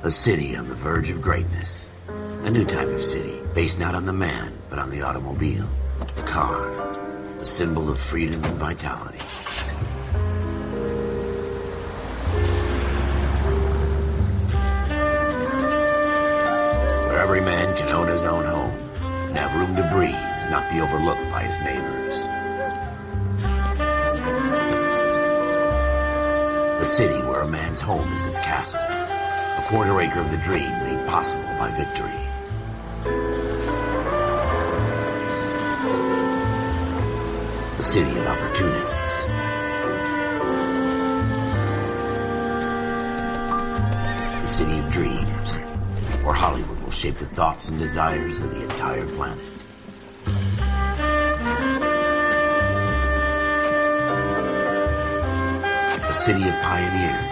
A city on the verge of greatness. A new type of city, based not on the man, but on the automobile. The car. The symbol of freedom and vitality. Where every man can own his own home, and have room to breathe, and not be overlooked by his neighbors. A city where a man's home is his castle. A quarter acre of the dream made possible by victory. A city of opportunists. A city of dreams, where Hollywood will shape the thoughts and desires of the entire planet. A city of pioneers.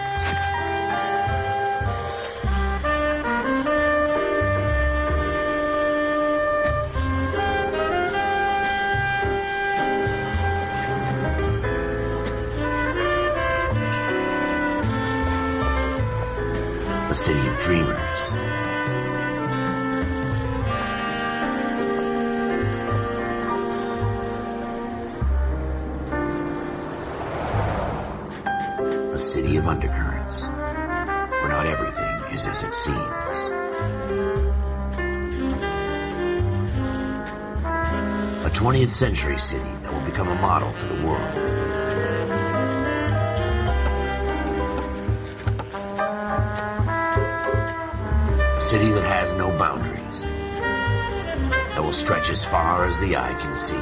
A city of dreamers. A city of undercurrents, where not everything is as it seems. A 20th century city that will become a model for the world. A city that has no boundaries, that will stretch as far as the eye can see.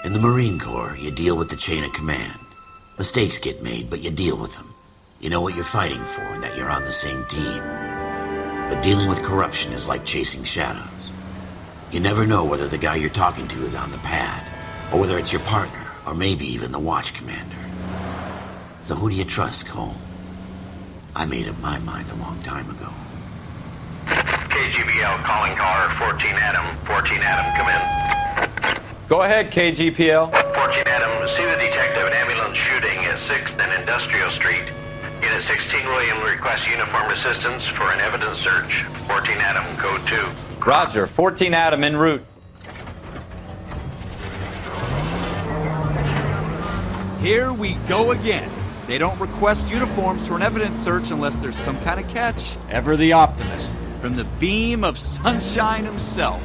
In the Marine Corps, you deal with the chain of command. Mistakes get made, but you deal with them. You know what you're fighting for and that you're on the same team. But dealing with corruption is like chasing shadows. You never know whether the guy you're talking to is on the pad, or whether it's your partner, or maybe even the watch commander. So who do you trust, Cole? I made up my mind a long time ago. KGBL calling caller 14 Adam. 14 Adam, come in. Go ahead, KGPL. 14 Adam, see the detective, an ambulance shooting at 6th and Industrial Street. Unit 16 William requests uniformed assistance for an evidence search. 14 Adam, code 2. Roger, 14 Adam en route. Here we go again. They don't request uniforms for an evidence search unless there's some kind of catch. Ever the optimist. From the beam of sunshine himself.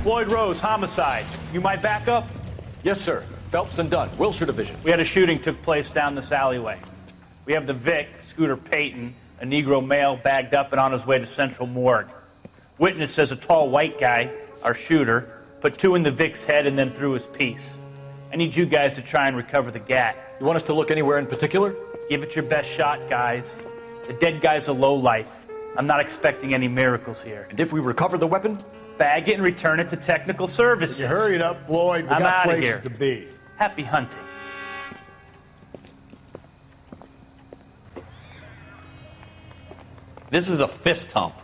Floyd Rose, homicide. You might back up? Yes, sir. Phelps and Dunn, Wilshire Division. We had a shooting took place down this alleyway. We have the Vic, Scooter Payton, a Negro male bagged up and on his way to Central Morgue. Witness says a tall white guy, our shooter, put 2 in the Vic's head and then threw his piece. I need you guys to try and recover the gat. You want us to look anywhere in particular? Give it your best shot, guys. The dead guy's a lowlife. I'm not expecting any miracles here. And if we recover the weapon? Bag it and return it to technical services. You hurry it up, Floyd. We I'm got outta places here. to be. Happy hunting. This is a fist hump.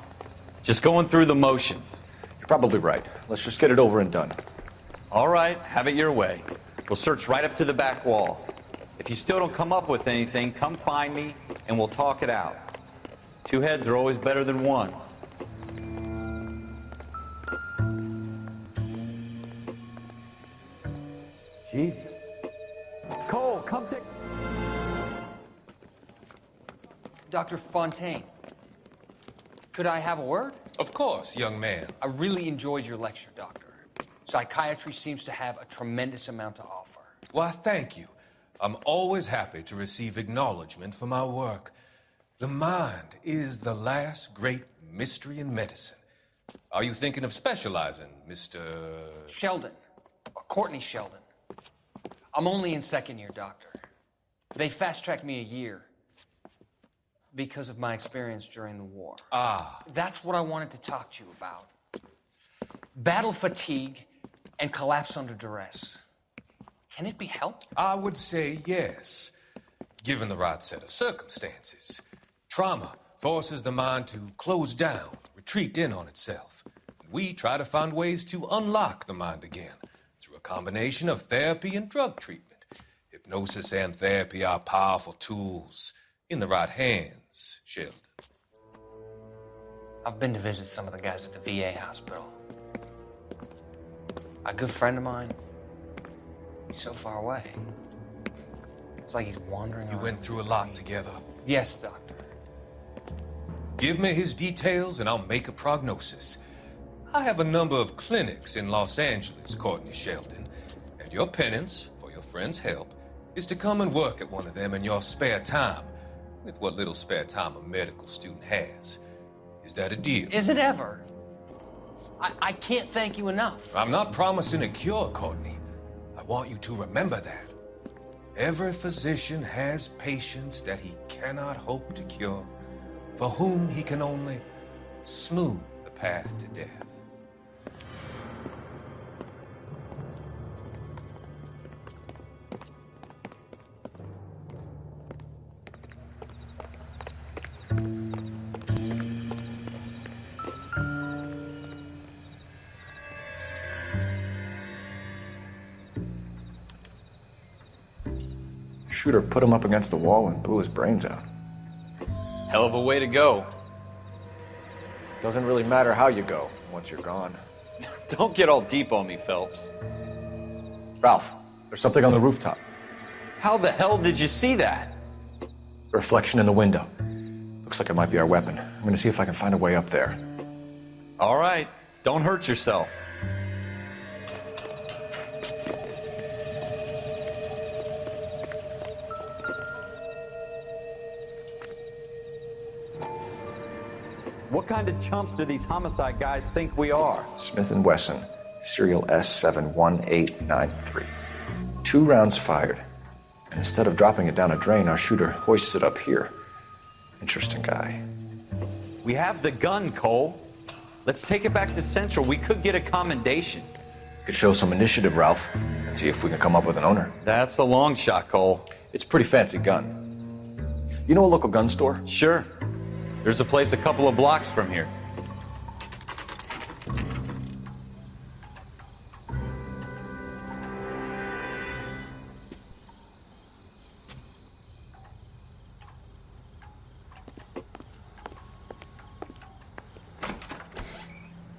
Just going through the motions. You're probably right. Let's just get it over and done. All right, have it your way. We'll search right up to the back wall. If you still don't come up with anything, come find me and we'll talk it out. 2 heads are always better than 1. Jesus. Cole, come take... Dr. Fontaine, could I have a word? Of course, young man. I really enjoyed your lecture, Doctor. Psychiatry seems to have a tremendous amount to offer. Why, thank you. I'm always happy to receive acknowledgement for my work. The mind is the last great mystery in medicine. Are you thinking of specializing, Mr. Sheldon, or Courtney Sheldon. I'm only in 2nd year, Doctor. They fast-tracked me a year because of my experience during the war. Ah. That's what I wanted to talk to you about. Battle fatigue and collapse under duress. Can it be helped? I would say yes. given the right set of circumstances. Trauma forces the mind to close down, retreat in on itself. We try to find ways to unlock the mind again through a combination of therapy and drug treatment. Hypnosis and therapy are powerful tools in the right hands, Sheldon. I've been to visit some of the guys at the VA hospital. A good friend of mine, he's so far away. It's like he's wandering You around. went through a lot together. Yes, Doctor. Give me his details and I'll make a prognosis. I have a number of clinics in Los Angeles, Courtney Sheldon, and your penance, for your friend's help, is to come and work at one of them in your spare time, with what little spare time a medical student has. Is that a deal? Is it ever? I can't thank you enough. I'm not promising a cure, Courtney. I want you to remember that. Every physician has patients that he cannot hope to cure, for whom he can only smooth the path to death. Shooter put him up against the wall and blew his brains out. Hell of a way to go. Doesn't really matter how you go once you're gone. Don't get all deep on me, Phelps. Ralph, there's something on the rooftop. How the hell did you see that? A reflection in the window. Looks like it might be our weapon. I'm gonna see if I can find a way up there. All right, don't hurt yourself. What kind of chumps do these homicide guys think we are? Smith & Wesson, serial S71893. 2 rounds fired. And instead of dropping it down a drain, our shooter hoists it up here. Interesting guy. We have the gun, Cole. Let's take it back to Central. We could get a commendation. Could show some initiative, Ralph, and see if we can come up with an owner. That's a long shot, Cole. It's a pretty fancy gun. You know a local gun store? Sure. There's a place a couple of blocks from here.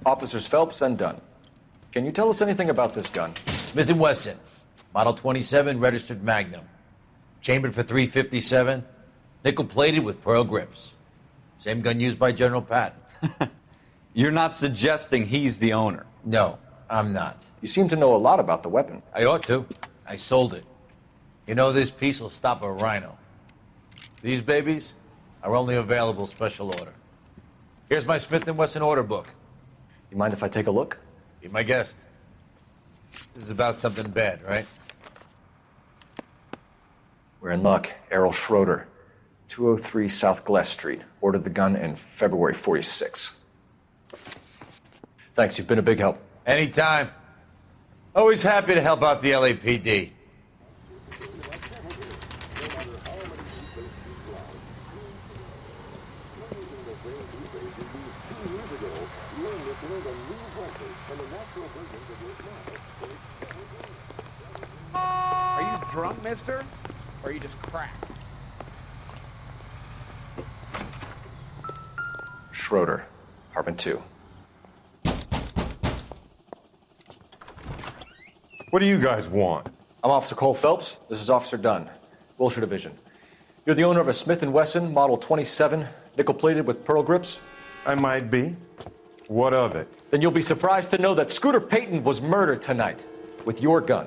Officers Phelps and Dunn. Can you tell us anything about this gun? Smith & Wesson, Model 27, registered Magnum. Chambered for .357, nickel-plated with pearl grips. Same gun used by General Patton. You're not suggesting he's the owner? No, I'm not. You seem to know a lot about the weapon. I ought to. I sold it. You know, this piece will stop a rhino. These babies are only available special order. Here's my Smith & Wesson order book. You mind if I take a look? Be my guest. This is about something bad, right? We're in luck. Errol Schroeder, 203 South Glass Street. Ordered the gun in February '46. Thanks, you've been a big help. Anytime. Always happy to help out the LAPD. Are you drunk, mister? Or are you just cracked? Schroeder, apartment 2. What do you guys want? I'm Officer Cole Phelps. This is Officer Dunn, Wilshire Division. You're the owner of a Smith & Wesson Model 27, nickel-plated with pearl grips? I might be. What of it? Then you'll be surprised to know that Scooter Payton was murdered tonight with your gun.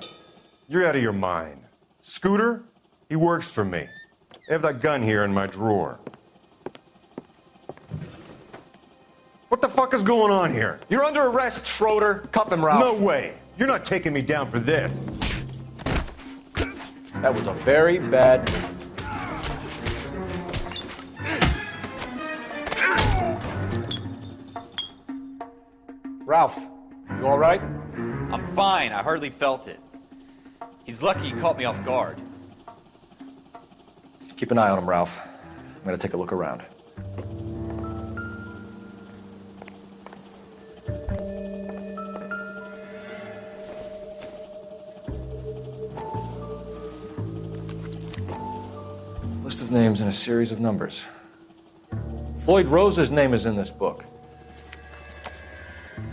You're out of your mind. Scooter? He works for me. I have that gun here in my drawer. What the fuck is going on here? You're under arrest, Schroeder. Cuff him, Ralph. No way. You're not taking me down for this. That was a very bad... Ralph, you all right? I'm fine. I hardly felt it. He's lucky he caught me off guard. Keep an eye on him, Ralph. I'm gonna take a look around. List of names and a series of numbers. Floyd Rose's name is in this book.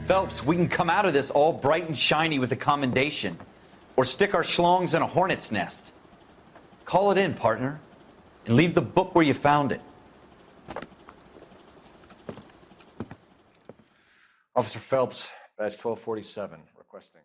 Phelps, we can come out of this all bright and shiny with a commendation. Or stick our schlongs in a hornet's nest. Call it in, partner. And leave the book where you found it. Officer Phelps, badge 1247, requesting.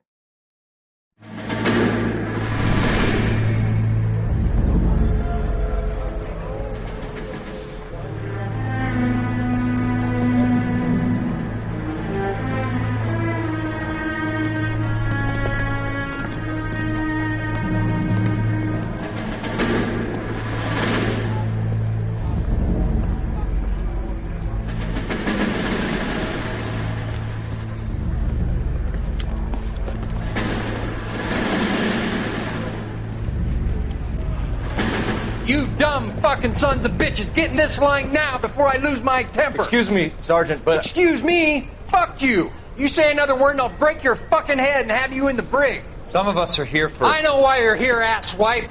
You dumb fucking sons of bitches, get in this line now before I lose my temper. Excuse me, Sergeant, but... Excuse me? Fuck you. You say another word and I'll break your fucking head and have you in the brig. Some of us are here for... I know why you're here, asswipe.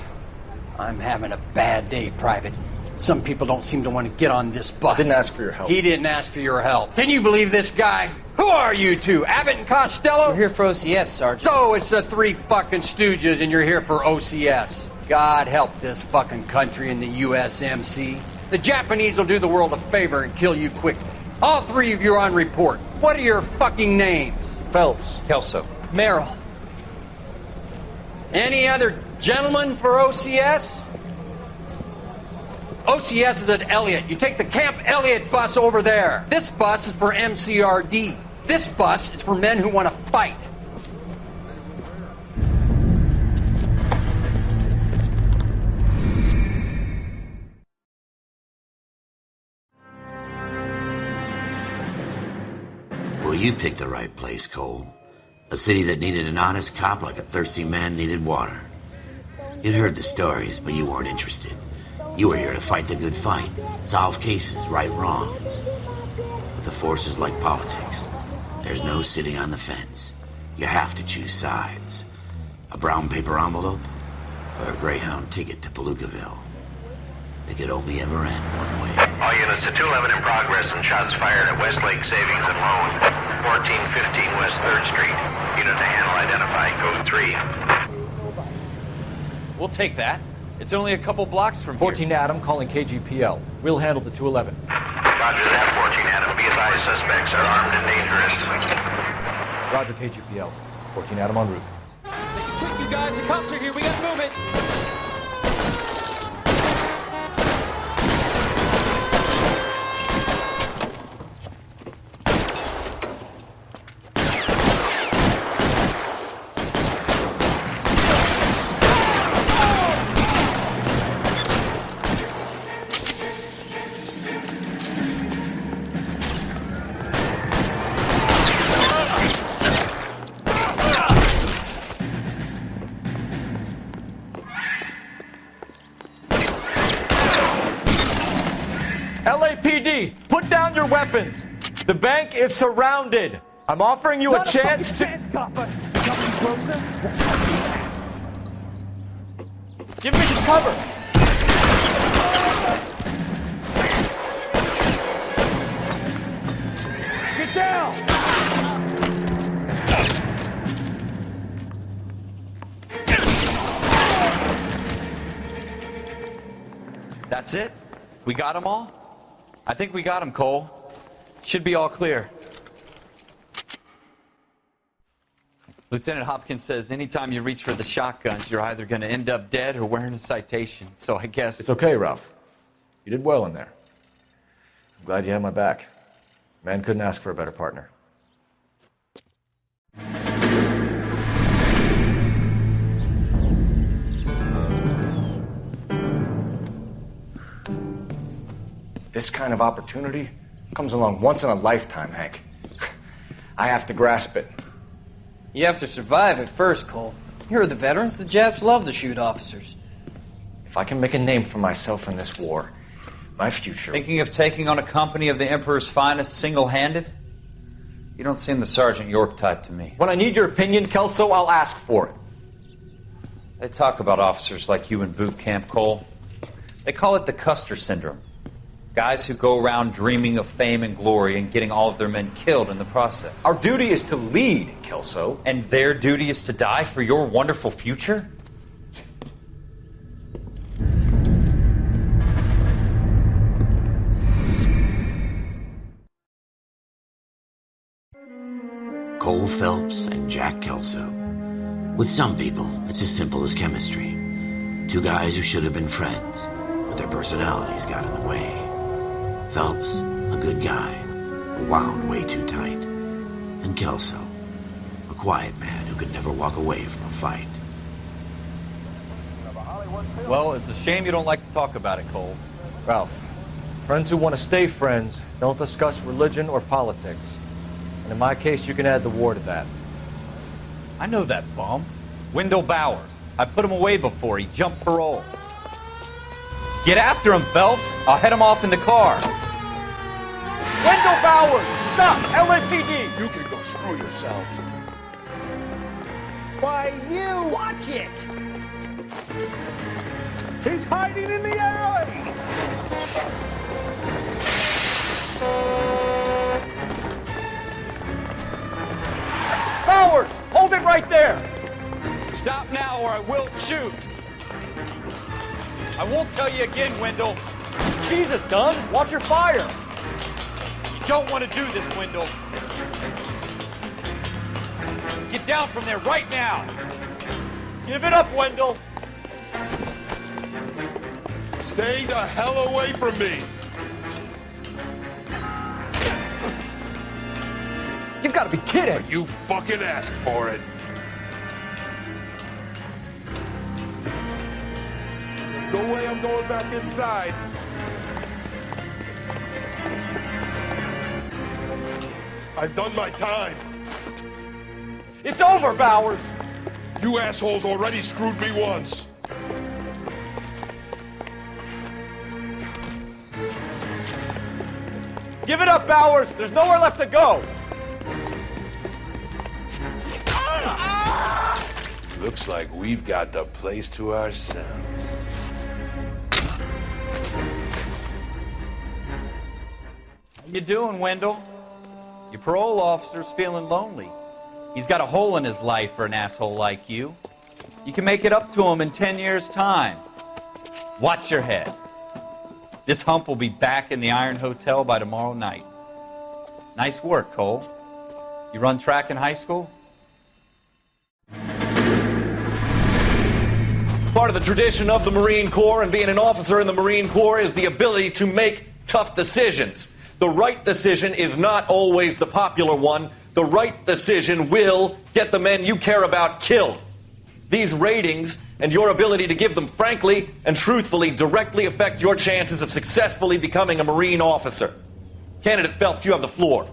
I'm having a bad day, Private. Some people don't seem to want to get on this bus. I didn't ask for your help. He didn't ask for your help. Can you believe this guy? Who are you two? Abbott and Costello? We're here for OCS, Sergeant. So it's the three fucking stooges and you're here for OCS. God help this fucking country and the USMC. The Japanese will do the world a favor and kill you quickly. All three of you are on report. What are your fucking names? Phelps. Kelso. Merrill. Any other gentlemen for OCS? OCS is at Elliott. You take the Camp Elliott bus over there. This bus is for MCRD. This bus is for men who want to fight. Well, you picked the right place, Cole. A city that needed an honest cop like a thirsty man needed water. You'd heard the stories, but you weren't interested. You were here to fight the good fight, solve cases, right wrongs. But the force is like politics. There's no sitting on the fence. You have to choose sides. A brown paper envelope or a Greyhound ticket to Palookaville. It could only ever end one way. All units to 211 in progress and shots fired at Westlake Savings and Loan, 1415 West 3rd Street. Unit to handle identify, code 3. We'll take that. It's only a couple blocks from 14 Adam calling KGPL. We'll handle the 211. Roger that, 14 Adam. Be advised, suspects are armed and dangerous. Roger, KGPL. 14 Adam en route. Quick, you guys, the cops are here. We gotta move it. LAPD, put down your weapons. The bank is surrounded. I'm offering you a chance to... Give me some cover. Get down. That's it? We got them all? I think we got them, Cole. Should be all clear. Lieutenant Hopkins says anytime you reach for the shotguns, you're either going to end up dead or wearing a citation. So I guess... It's okay, Ralph. You did well in there. I'm glad you had my back. Man couldn't ask for a better partner. This kind of opportunity comes along once in a lifetime, Hank. I have to grasp it. You have to survive at first, Cole. Here are the veterans. The Japs love to shoot officers. If I can make a name for myself in this war, my future... Thinking of taking on a company of the Emperor's finest single-handed? You don't seem the Sergeant York type to me. When I need your opinion, Kelso, I'll ask for it. They talk about officers like you in boot camp, Cole. They call it the Custer Syndrome. Guys who go around dreaming of fame and glory and getting all of their men killed in the process. Our duty is to lead, Kelso. And their duty is to die for your wonderful future? Cole Phelps and Jack Kelso. With some people, it's as simple as chemistry. Two guys who should have been friends, but their personalities got in the way. Phelps, a good guy, wound way too tight. And Kelso, a quiet man who could never walk away from a fight. Well, it's a shame you don't like to talk about it, Cole. Ralph, friends who want to stay friends don't discuss religion or politics. And in my case, you can add the war to that. I know that bum. Wendell Bowers. I put him away before he jumped parole. Get after him, Phelps. I'll head him off in the car. Wendell Bowers! Stop! LAPD! You can go screw yourselves. Why, you! Watch it! He's hiding in the alley! Bowers! Hold it right there! Stop now or I will shoot. I won't tell you again, Wendell. Jesus, Dunn! Watch your fire! You don't want to do this, Wendell. Get down from there right now. Give it up, Wendell! Stay the hell away from me! You've got to be kidding! You fucking asked for it! No way I'm going back inside. I've done my time. It's over, Bowers! You assholes already screwed me once. Give it up, Bowers! There's nowhere left to go! Looks like we've got the place to ourselves. How you doing, Wendell? Your parole officer's feeling lonely. He's got a hole in his life for an asshole like you. You can make it up to him in 10 years' time. Watch your head. This hump will be back in the Iron Hotel by tomorrow night. Nice work, Cole. You run track in high school? Part of the tradition of the Marine Corps and being an officer in the Marine Corps is the ability to make tough decisions. The right decision is not always the popular one. The right decision will get the men you care about killed. These ratings and your ability to give them frankly and truthfully directly affect your chances of successfully becoming a Marine officer. Candidate Phelps, you have the floor.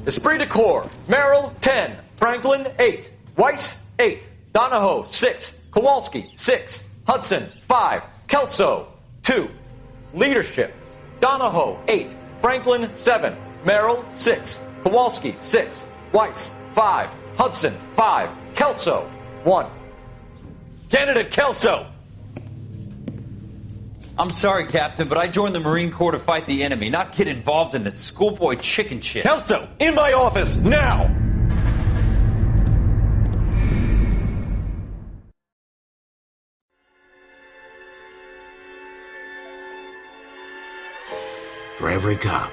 Esprit de Corps, Merrill, 10. Franklin, 8. Weiss, 8. Donahoe, 6. Kowalski, 6. Hudson, 5. Kelso, 2. Leadership, Donahoe, 8. Franklin, 7. Merrill, 6. Kowalski, 6. Weiss, 5. Hudson, 5. Kelso, 1. Candidate Kelso! I'm sorry, Captain, but I joined the Marine Corps to fight the enemy, not get involved in this schoolboy chicken shit. Kelso, in my office, now! For every cop,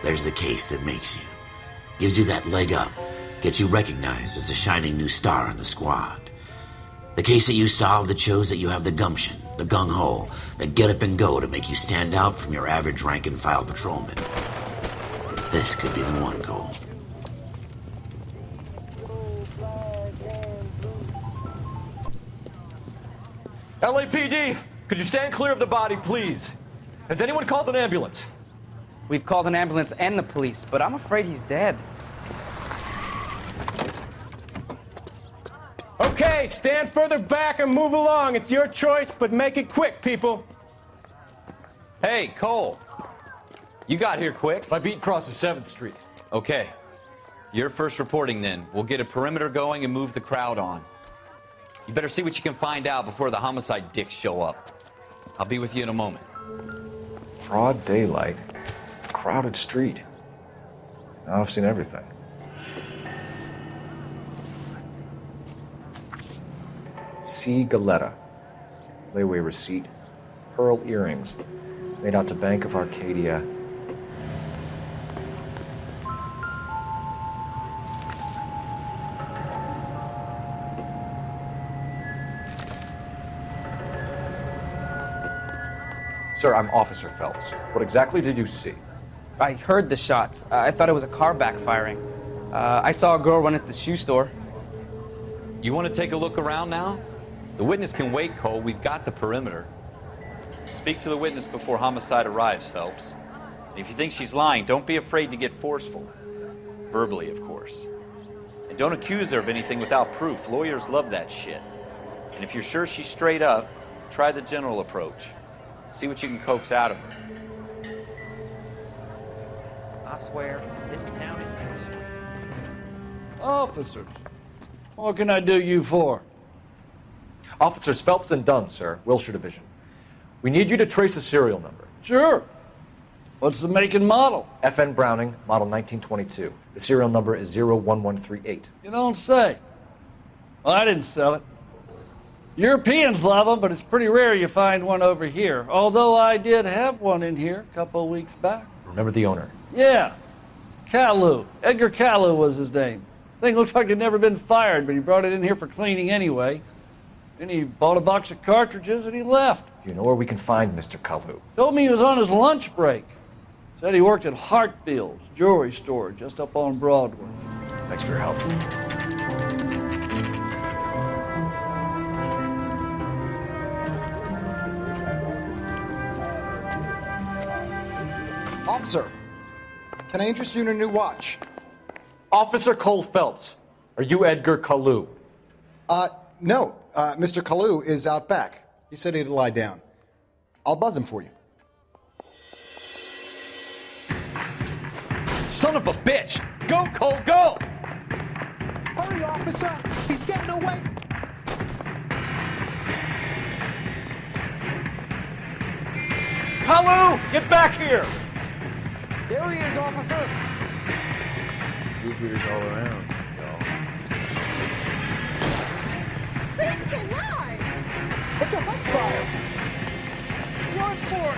there's the case that makes you. Gives you that leg up. Gets you recognized as the shining new star in the squad. The case that you solve that shows that you have the gumption, the gung-ho, the get up and go to make you stand out from your average rank-and-file patrolman. This could be the one, Cole. LAPD, could you stand clear of the body, please? Has anyone called an ambulance? We've called an ambulance and the police, but I'm afraid he's dead. Okay. Okay, stand further back and move along. It's your choice, but make it quick, people. Hey, Cole. You got here quick. My beat crosses 7th Street. Okay. You're first reporting then. We'll get a perimeter going and move the crowd on. You better see what you can find out before the homicide dicks show up. I'll be with you in a moment. Broad daylight, crowded street. Now I've seen everything. C. Galetta, layaway receipt, pearl earrings, made out to Bank of Arcadia. Sir, I'm Officer Phelps. What exactly did you see? I heard the shots. I thought it was a car backfiring. I saw a girl run into the shoe store. You want to take a look around now? The witness can wait, Cole. We've got the perimeter. Speak to the witness before homicide arrives, Phelps. And if you think she's lying, don't be afraid to get forceful. Verbally, of course. And don't accuse her of anything without proof. Lawyers love that shit. And if you're sure she's straight up, try the general approach. See what you can coax out of her. I swear, this town is gonna swing. Officers, what can I do you for? Officers Phelps and Dunn, sir, Wilshire Division. We need you to trace a serial number. Sure. What's the make and model? FN Browning, model 1922. The serial number is 01138. You don't say. Well, I didn't sell it. Europeans love them, but it's pretty rare you find one over here. Although I did have one in here a couple of weeks back. Remember the owner? Yeah. Caillou. Edgar Caillou was his name. Thing looks like he'd never been fired, but he brought it in here for cleaning anyway. Then he bought a box of cartridges and he left. You know where we can find Mr. Caillou? Told me he was on his lunch break. Said he worked at Hartfield's jewelry store just up on Broadway. Thanks for your help. Officer, can I interest you in a new watch? Officer Cole Phelps, are you Edgar Caillou? No. Mr. Caillou is out back. He said he'd lie down. I'll buzz him for you. Son of a bitch! Go, Cole, go! Hurry, officer! He's getting away! Caillou, get back here! There he is, officer! Goobers all around, y'all. Thing's alive! It's a hook fire! Run for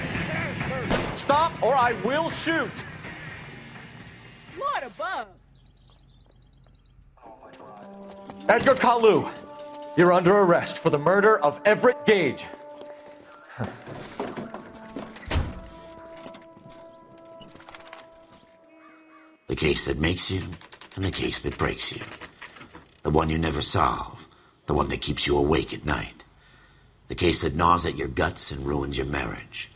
it! Stop or I will shoot! Lord above! Edgar Caillou, you're under arrest for the murder of Everett Gage. The case that makes you, and the case that breaks you. The one you never solve, the one that keeps you awake at night. The case that gnaws at your guts and ruins your marriage.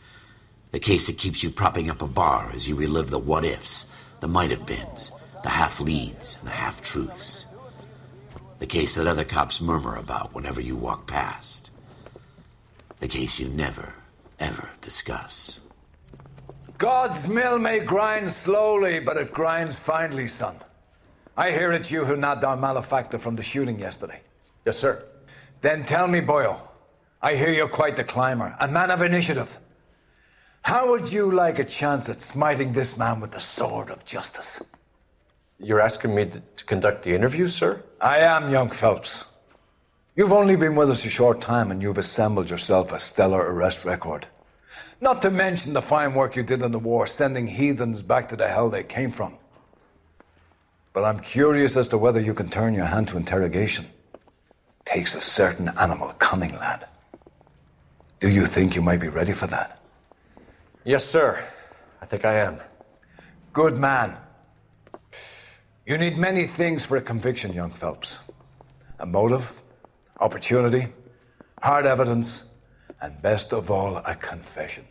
The case that keeps you propping up a bar as you relive the what-ifs, the might-have-beens, the half-leads, and the half-truths. The case that other cops murmur about whenever you walk past. The case you never, ever discuss. God's mill may grind slowly, but it grinds finely, son. I hear it's you who nabbed our malefactor from the shooting yesterday. Yes, sir. Then tell me, Boyle, I hear you're quite the climber, a man of initiative. How would you like a chance at smiting this man with the sword of justice? You're asking me to conduct the interview, sir? I am, young Phelps. You've only been with us a short time and you've assembled yourself a stellar arrest record. Not to mention the fine work you did in the war, sending heathens back to the hell they came from. But I'm curious as to whether you can turn your hand to interrogation. Takes a certain animal cunning, lad. Do you think you might be ready for that? Yes, sir. I think I am. Good man. You need many things for a conviction, young Phelps. A motive, opportunity, hard evidence, and best of all, a confession.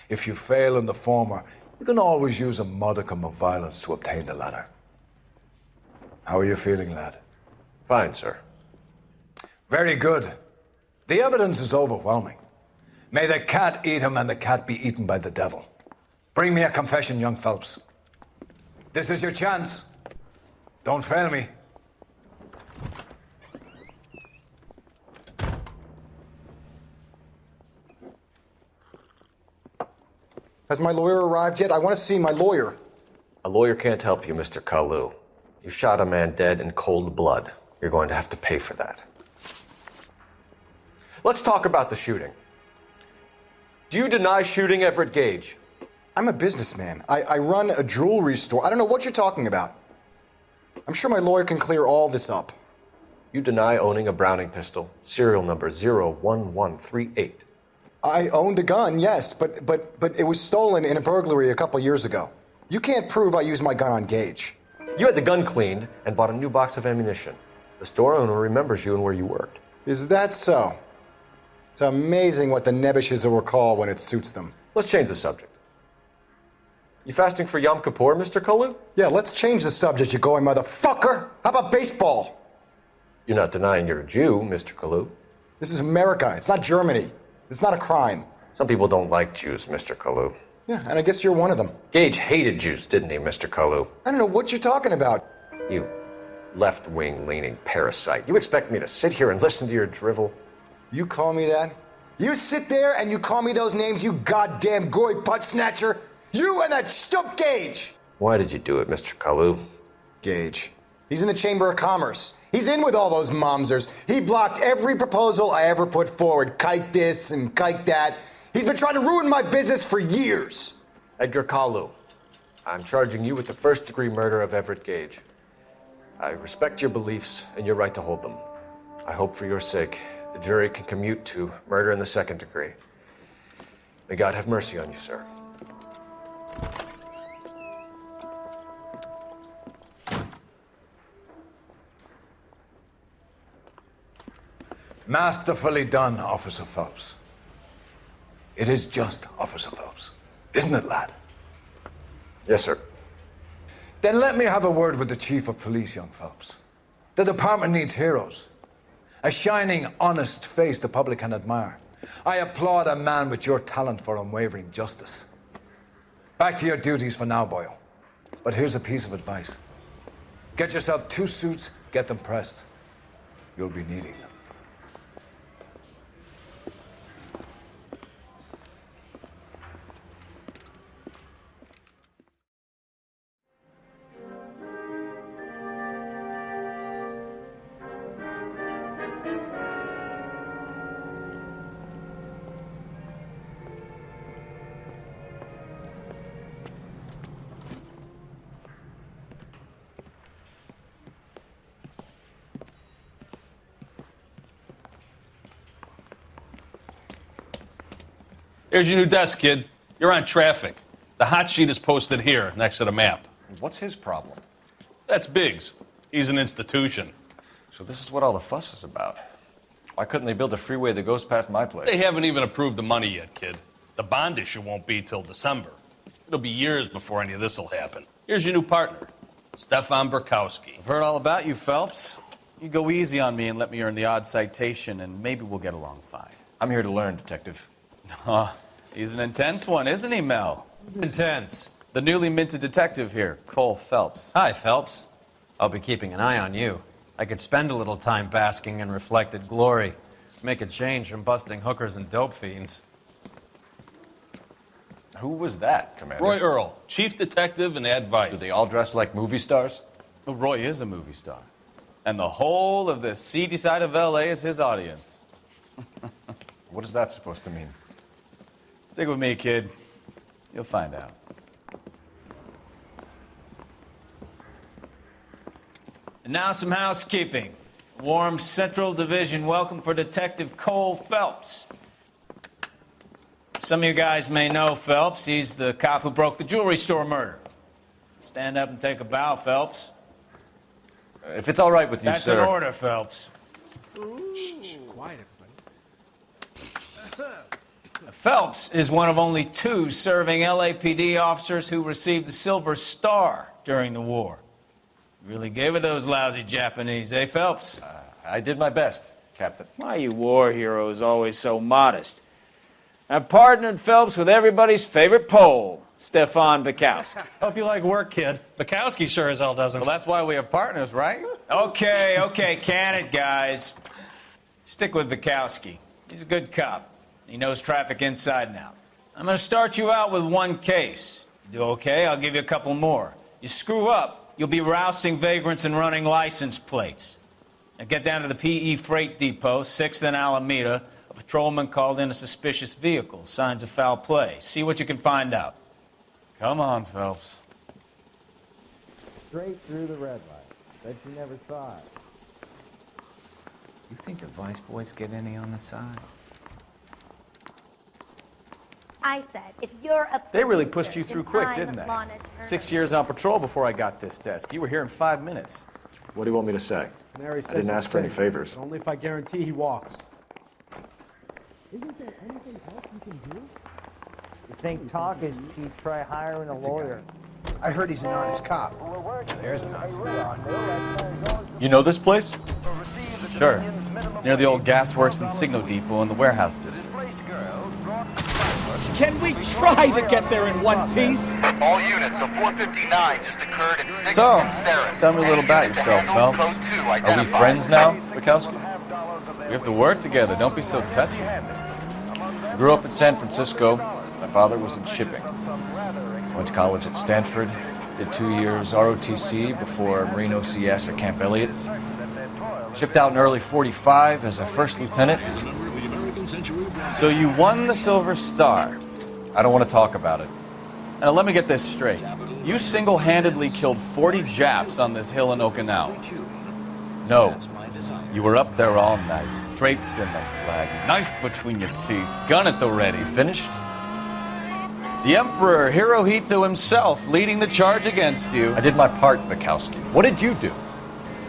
If you fail in the former, you can always use a modicum of violence to obtain the latter. How are you feeling, lad? Fine, sir. Very good. The evidence is overwhelming. May the cat eat him and the cat be eaten by the devil. Bring me a confession, young Phelps. This is your chance. Don't fail me. Has my lawyer arrived yet? I want to see my lawyer. A lawyer can't help you, Mr. Kalu. You shot a man dead in cold blood. You're going to have to pay for that. Let's talk about the shooting. Do you deny shooting Everett Gage? I'm a businessman. I run a jewelry store. I don't know what you're talking about. I'm sure my lawyer can clear all this up. You deny owning a Browning pistol, serial number 01138. I owned a gun, yes, but it was stolen in a burglary a couple years ago. You can't prove I used my gun on Gage. You had the gun cleaned and bought a new box of ammunition. The store owner remembers you and where you worked. Is that so? It's amazing what the Nebbishes will recall when it suits them. Let's change the subject. You fasting for Yom Kippur, Mr. Kalu? Yeah, let's change the subject, you going motherfucker. How about baseball? You're not denying you're a Jew, Mr. Kalu. This is America. It's not Germany. It's not a crime. Some people don't like Jews, Mr. Kalu. Yeah, and I guess you're one of them. Gage hated Jews, didn't he, Mr. Kalu? I don't know what you're talking about. You left-wing leaning parasite. You expect me to sit here and listen to your drivel? You call me that? You sit there and you call me those names, you goddamn goy butt snatcher? You and that stump Gage! Why did you do it, Mr. Kalu? Gage. He's in the Chamber of Commerce. He's in with all those momsers. He blocked every proposal I ever put forward. Kike this and kike that. He's been trying to ruin my business for years. Edgar Kalu, I'm charging you with the first-degree murder of Everett Gage. I respect your beliefs and your right to hold them. I hope for your sake the jury can commute to murder in the second degree. May God have mercy on you, sir. Masterfully done, Officer Phelps. It is just Officer Phelps, isn't it, lad? Yes, sir. Then let me have a word with the Chief of Police, young Phelps. The department needs heroes. A shining, honest face the public can admire. I applaud a man with your talent for unwavering justice. Back to your duties for now, Boyle. But here's a piece of advice. Get yourself 2 suits, get them pressed. You'll be needing them. Here's your new desk, kid. You're on traffic. The hot sheet is posted here, next to the map. What's his problem? That's Biggs. He's an institution. So this is what all the fuss is about. Why couldn't they build a freeway that goes past my place? They haven't even approved the money yet, kid. The bond issue won't be till December. It'll be years before any of this will happen. Here's your new partner, Stefan Burkowski. I've heard all about you, Phelps. You go easy on me and let me earn the odd citation, and maybe we'll get along fine. I'm here to learn, Detective. He's an intense one, isn't he, Mel? Intense. The newly minted detective here, Cole Phelps. Hi, Phelps. I'll be keeping an eye on you. I could spend a little time basking in reflected glory. Make a change from busting hookers and dope fiends. Who was that, Commander? Roy Earl, chief detective and advice. Do they all dress like movie stars? Well, Roy is a movie star. And the whole of the seedy side of L.A. is his audience. What is that supposed to mean? Stick with me, kid. You'll find out. And now some housekeeping. Warm Central Division welcome for Detective Cole Phelps. Some of you guys may know Phelps. He's the cop who broke the jewelry store murder. Stand up and take a bow, Phelps. If it's all right with you, That's sir. That's an order, Phelps. Shh, quiet, everybody. Phelps is one of only 2 serving LAPD officers who received the Silver Star during the war. Really gave it those lousy Japanese, eh, Phelps? I did my best. Captain. Why you war heroes always so modest? I've partnered Phelps with everybody's favorite Pole, Stefan Bukowski. Hope you like work, kid. Bukowski sure as hell doesn't. Well, that's why we have partners, right? Okay, can it, guys? Stick with Bukowski. He's a good cop. He knows traffic inside and out. I'm gonna start you out with one case. You do okay, I'll give you a couple more. You screw up, you'll be rousting vagrants and running license plates. Now get down to the PE Freight Depot, 6th and Alameda. A patrolman called in a suspicious vehicle. Signs of foul play. See what you can find out. Come on, Phelps. Straight through the red light. Bet you never saw it. You think the Vice Boys get any on the side? I said, if you're a They really pushed you through quick, I'm didn't they? Lana 6 years on patrol before I got this desk. You were here in 5 minutes. What do you want me to say? Mary I says didn't ask for any safe, favors. but only if I guarantee he walks. Isn't there anything else you can do? You think talk is cheap, try hiring a lawyer. I heard he's an honest cop. There's an honest cop. You know this place? Sure. Near the old gasworks and signal depot in the warehouse district. Can we try to get there in one piece? All units of 459 just occurred at 6th So, and Sarah. tell me a little about yourself, Phelps. Are we friends now, Bukowski? We have to work together. Don't be so touchy. I grew up in San Francisco. My father was in shipping. Went to college at Stanford. Did 2 years ROTC before Marine OCS at Camp Elliott. Shipped out in early '45 as a first lieutenant. So you won the Silver Star. I don't want to talk about it. Now let me get this straight. You single-handedly killed 40 Japs on this hill in Okinawa. No, you were up there all night, draped in the flag, knife between your teeth, gun at the ready. Finished? The Emperor Hirohito himself leading the charge against you. I did my part, Bukowski. What did you do?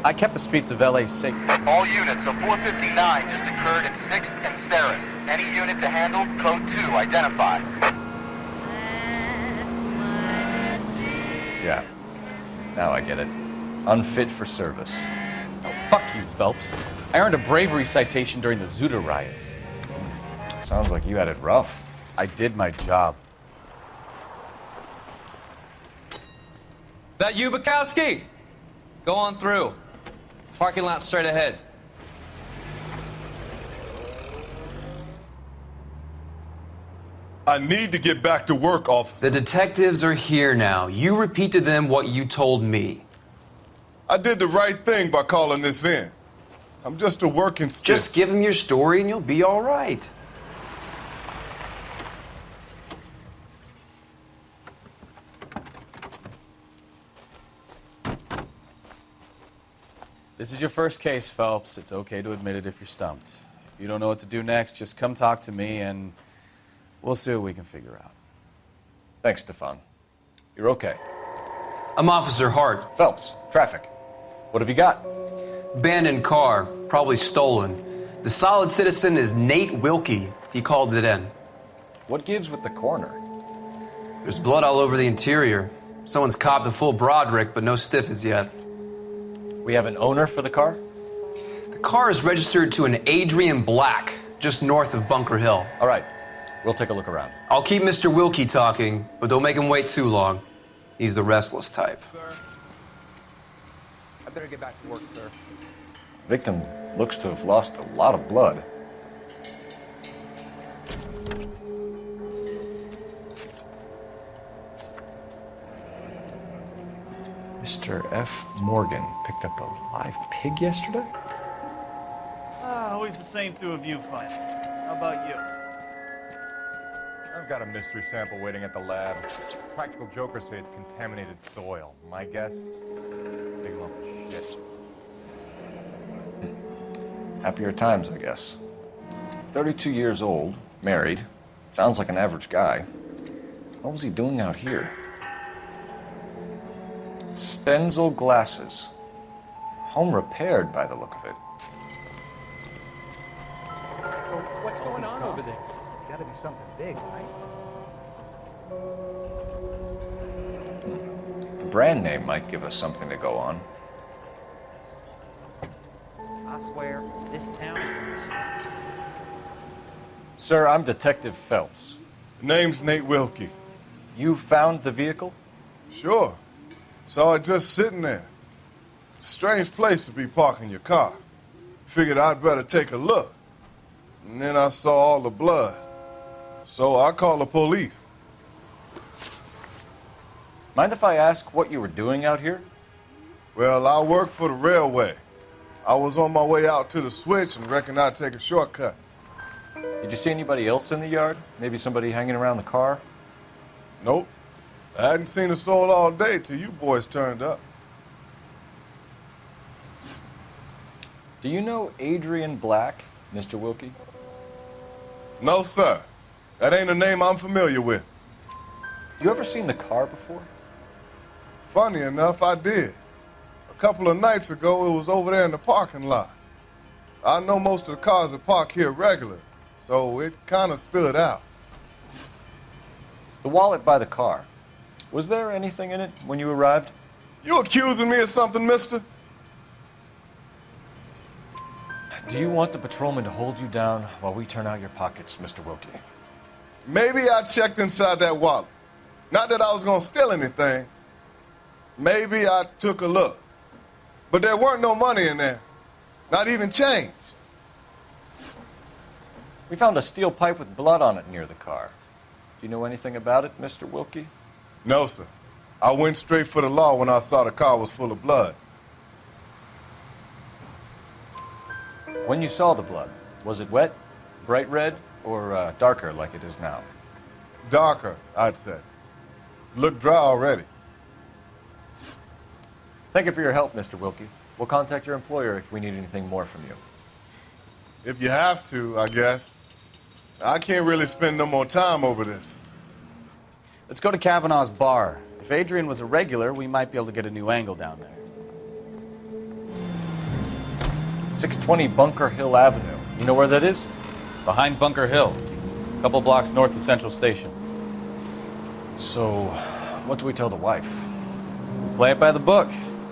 I kept the streets of LA safe. All units of 459 just occurred at 6th and Sarah's. Any unit to handle, code 2, identify. Yeah, now I get it. Unfit for service. Oh, fuck you, Phelps. I earned a bravery citation during the Zuda riots. Sounds like you had it rough. I did my job. That you, Bukowski? Go on through. Parking lot straight ahead. I need to get back to work, officer. The detectives are here now. You repeat to them what you told me. I did the right thing by calling this in. I'm just a working stiff. Just give them your story and you'll be all right. This is your first case, Phelps. It's okay to admit it if you're stumped. If you don't know what to do next, just come talk to me and we'll see what we can figure out. Thanks, Stefan. You're okay. I'm Officer Hart. Phelps, traffic. What have you got? Abandoned car, probably stolen. The solid citizen is Nate Wilkie. He called it in. What gives with the coroner? There's blood all over the interior. Someone's copped a full Broderick, but no stiff as yet. We have an owner for the car? The car is registered to an Adrian Black, just north of Bunker Hill. All right, we'll take a look around. I'll keep Mr. Wilkie talking, but don't make him wait too long. He's the restless type. I better get back to work, sir. Victim looks to have lost a lot of blood. Mr. F. Morgan picked up a live pig yesterday? Always the same through a viewfinder. How about you? I've got a mystery sample waiting at the lab. Practical jokers say it's contaminated soil. My guess? Big lump of shit. Happier times, I guess. 32 years old, married. Sounds like an average guy. What was he doing out here? Stenzel glasses. Home repaired by the look of it. What's going on over there? It's got to be something big, right? The brand name might give us something to go on. I swear, this town is Sir, I'm Detective Phelps. Name's Nate Wilkie. You found the vehicle? Sure. Saw it just sitting there. Strange place to be parking your car. Figured I'd better take a look. And then I saw all the blood. So I called the police. Mind if I ask what you were doing out here? Well, I work for the railway. I was on my way out to the switch and reckoned I'd take a shortcut. Did you see anybody else in the yard? Maybe somebody hanging around the car? Nope. I hadn't seen a soul all day till you boys turned up. Do you know Adrian Black, Mr. Wilkie? No, sir. That ain't a name I'm familiar with. You ever seen the car before? Funny enough, I did. A couple of nights ago, it was over there in the parking lot. I know most of the cars are parked here regular, so it kind of stood out. The wallet by the car. Was there anything in it when you arrived? You accusing me of something, mister? Do you want the patrolman to hold you down while we turn out your pockets, Mr. Wilkie? Maybe I checked inside that wallet. Not that I was going to steal anything. Maybe I took a look. But there weren't no money in there. Not even change. We found a steel pipe with blood on it near the car. Do you know anything about it, Mr. Wilkie? No, sir. I went straight for the law when I saw the car was full of blood. When you saw the blood, was it wet, bright red, or darker like it is now? Darker, I'd say. Looked dry already. Thank you for your help, Mr. Wilkie. We'll contact your employer if we need anything more from you. If you have to, I guess. I can't really spend no more time over this. Let's go to Kavanaugh's bar. If Adrian was a regular, we might be able to get a new angle down there. 620 Bunker Hill Avenue. You know where that is? Behind Bunker Hill, a couple blocks north of Central Station. So, what do we tell the wife? We play it by the book.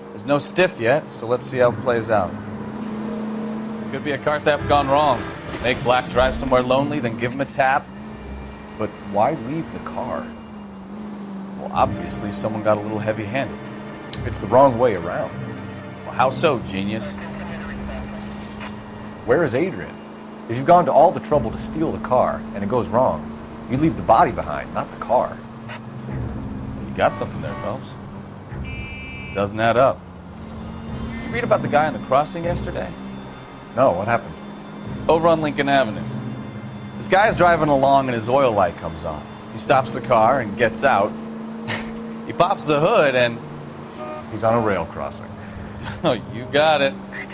There's no stiff yet, so let's see how it plays out. Could be a car theft gone wrong. Make Black drive somewhere lonely, then give him a tap. But why leave the car? Well, obviously someone got a little heavy-handed. It's the wrong way around. Well, how so, genius? Where is Adrian? If you've gone to all the trouble to steal the car and it goes wrong, you leave the body behind, not the car. You got something there, Phelps. Doesn't add up. You read about the guy on the crossing yesterday? No, what happened? Over on Lincoln Avenue. This guy's driving along and his oil light comes on. He stops the car and gets out. He pops the hood and... He's on a rail crossing. Oh, you got it.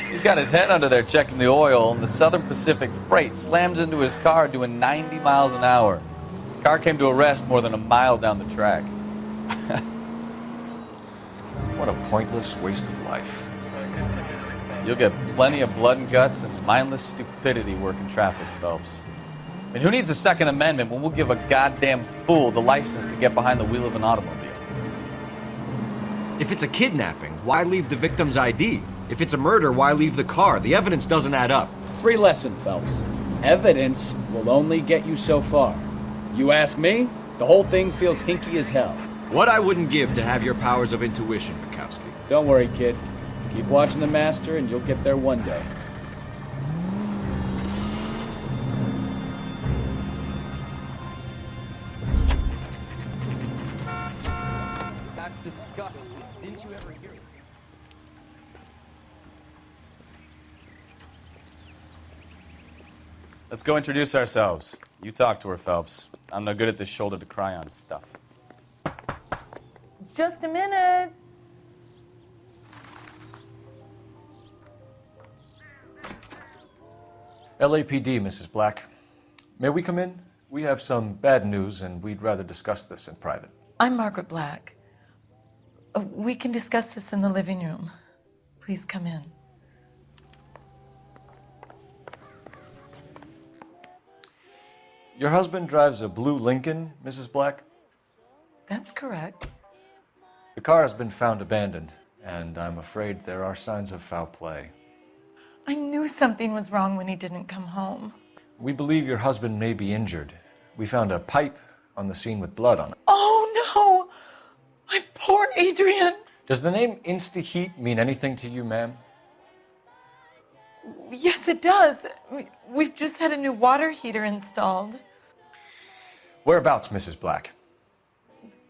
He's got his head under there checking the oil, and the Southern Pacific Freight slams into his car doing 90 miles an hour. The car came to a rest more than a mile down the track. What a pointless waste of life. You'll get plenty of blood and guts and mindless stupidity working traffic, Phelps. I mean, who needs a Second Amendment when we'll give a goddamn fool the license to get behind the wheel of an automobile? If it's a kidnapping, why leave the victim's ID? If it's a murder, why leave the car? The evidence doesn't add up. Free lesson, Phelps. Evidence will only get you so far. You ask me, the whole thing feels hinky as hell. What I wouldn't give to have your powers of intuition, Bukowski. Don't worry, kid. Keep watching the master and you'll get there one day. That's disgusting. Didn't you ever hear it? Let's go introduce ourselves. You talk to her, Phelps. I'm no good at this shoulder to cry on stuff. Just a minute. LAPD, Mrs. Black. May we come in? We have some bad news and we'd rather discuss this in private. I'm Margaret Black. We can discuss this in the living room. Please come in. Your husband drives a blue Lincoln, Mrs. Black? That's correct. The car has been found abandoned, and I'm afraid there are signs of foul play. I knew something was wrong when he didn't come home. We believe your husband may be injured. We found a pipe on the scene with blood on it. Oh no! My poor Adrian! Does the name Insta-Heat mean anything to you, ma'am? Yes, it does. We've just had a new water heater installed. Whereabouts, Mrs. Black?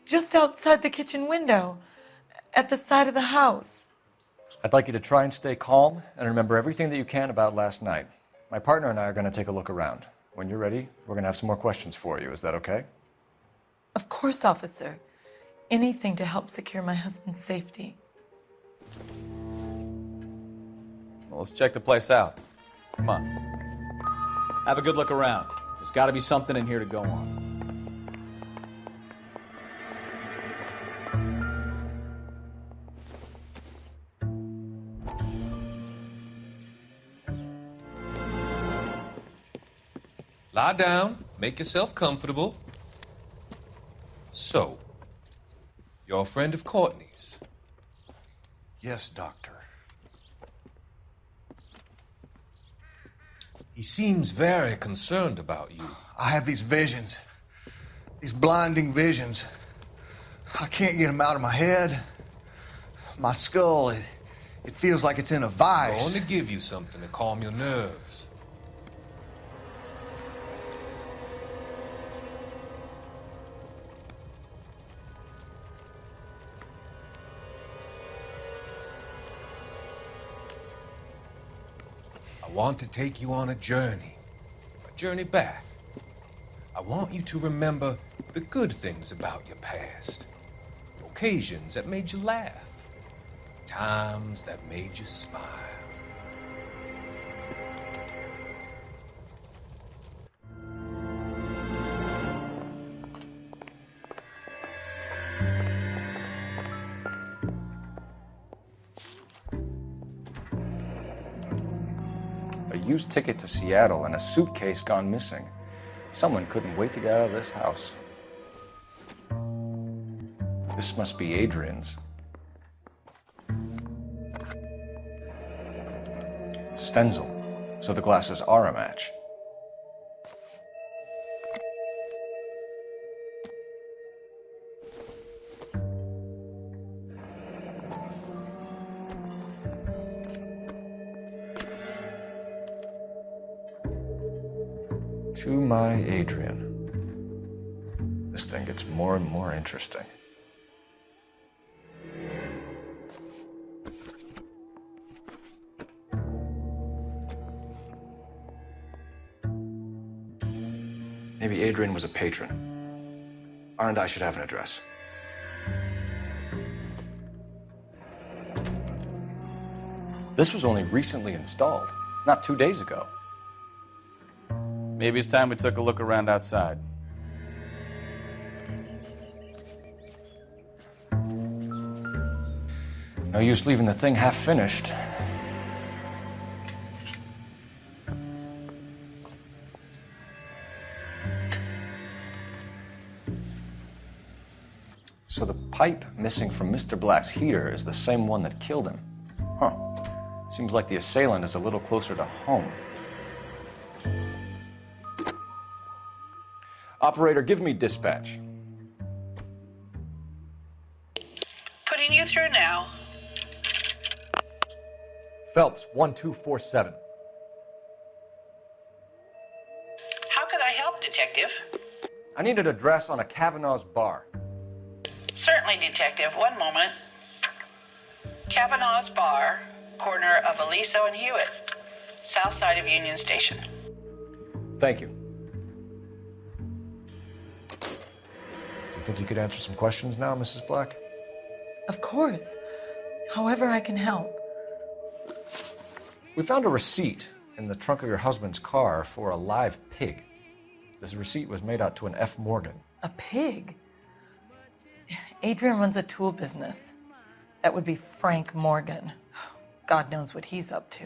Just outside the kitchen window, at the side of the house. I'd like you to try and stay calm and remember everything that you can about last night. My partner and I are going to take a look around. When you're ready, we're going to have some more questions for you. Is that okay? Of course, officer. Anything to help secure my husband's safety. Well, let's check the place out. Come on. Have a good look around. There's got to be something in here to go on. Lie down, make yourself comfortable. So, you're a friend of Courtney's? Yes, Doctor. He seems very concerned about you. I have these visions. These blinding visions. I can't get them out of my head. My skull, it feels like it's in a vice. I want to give you something to calm your nerves. I want to take you on a journey back. I want you to remember the good things about your past, occasions that made you laugh, times that made you smile. A used ticket to Seattle and a suitcase gone missing. Someone couldn't wait to get out of this house. This must be Adrian's. Stenzel, so the glasses are a match. To my Adrian. This thing gets more and more interesting. Maybe Adrian was a patron. R&I should have an address. This was only recently installed, not 2 days ago. Maybe it's time we took a look around outside. No use leaving the thing half finished. So the pipe missing from Mr. Black's heater is the same one that killed him. Huh. Seems like the assailant is a little closer to home. Operator, give me dispatch. Putting you through now. Phelps, 1247. How could I help, Detective? I need an address on a Kavanaugh's bar. Certainly, Detective. One moment. Kavanaugh's Bar, corner of Aliso and Hewitt, south side of Union Station. Thank you. Do you think you could answer some questions now, Mrs. Black? Of course. However I can help. We found a receipt in the trunk of your husband's car for a live pig. This receipt was made out to an F. Morgan. A pig? Adrian runs a tool business. That would be Frank Morgan. God knows what he's up to.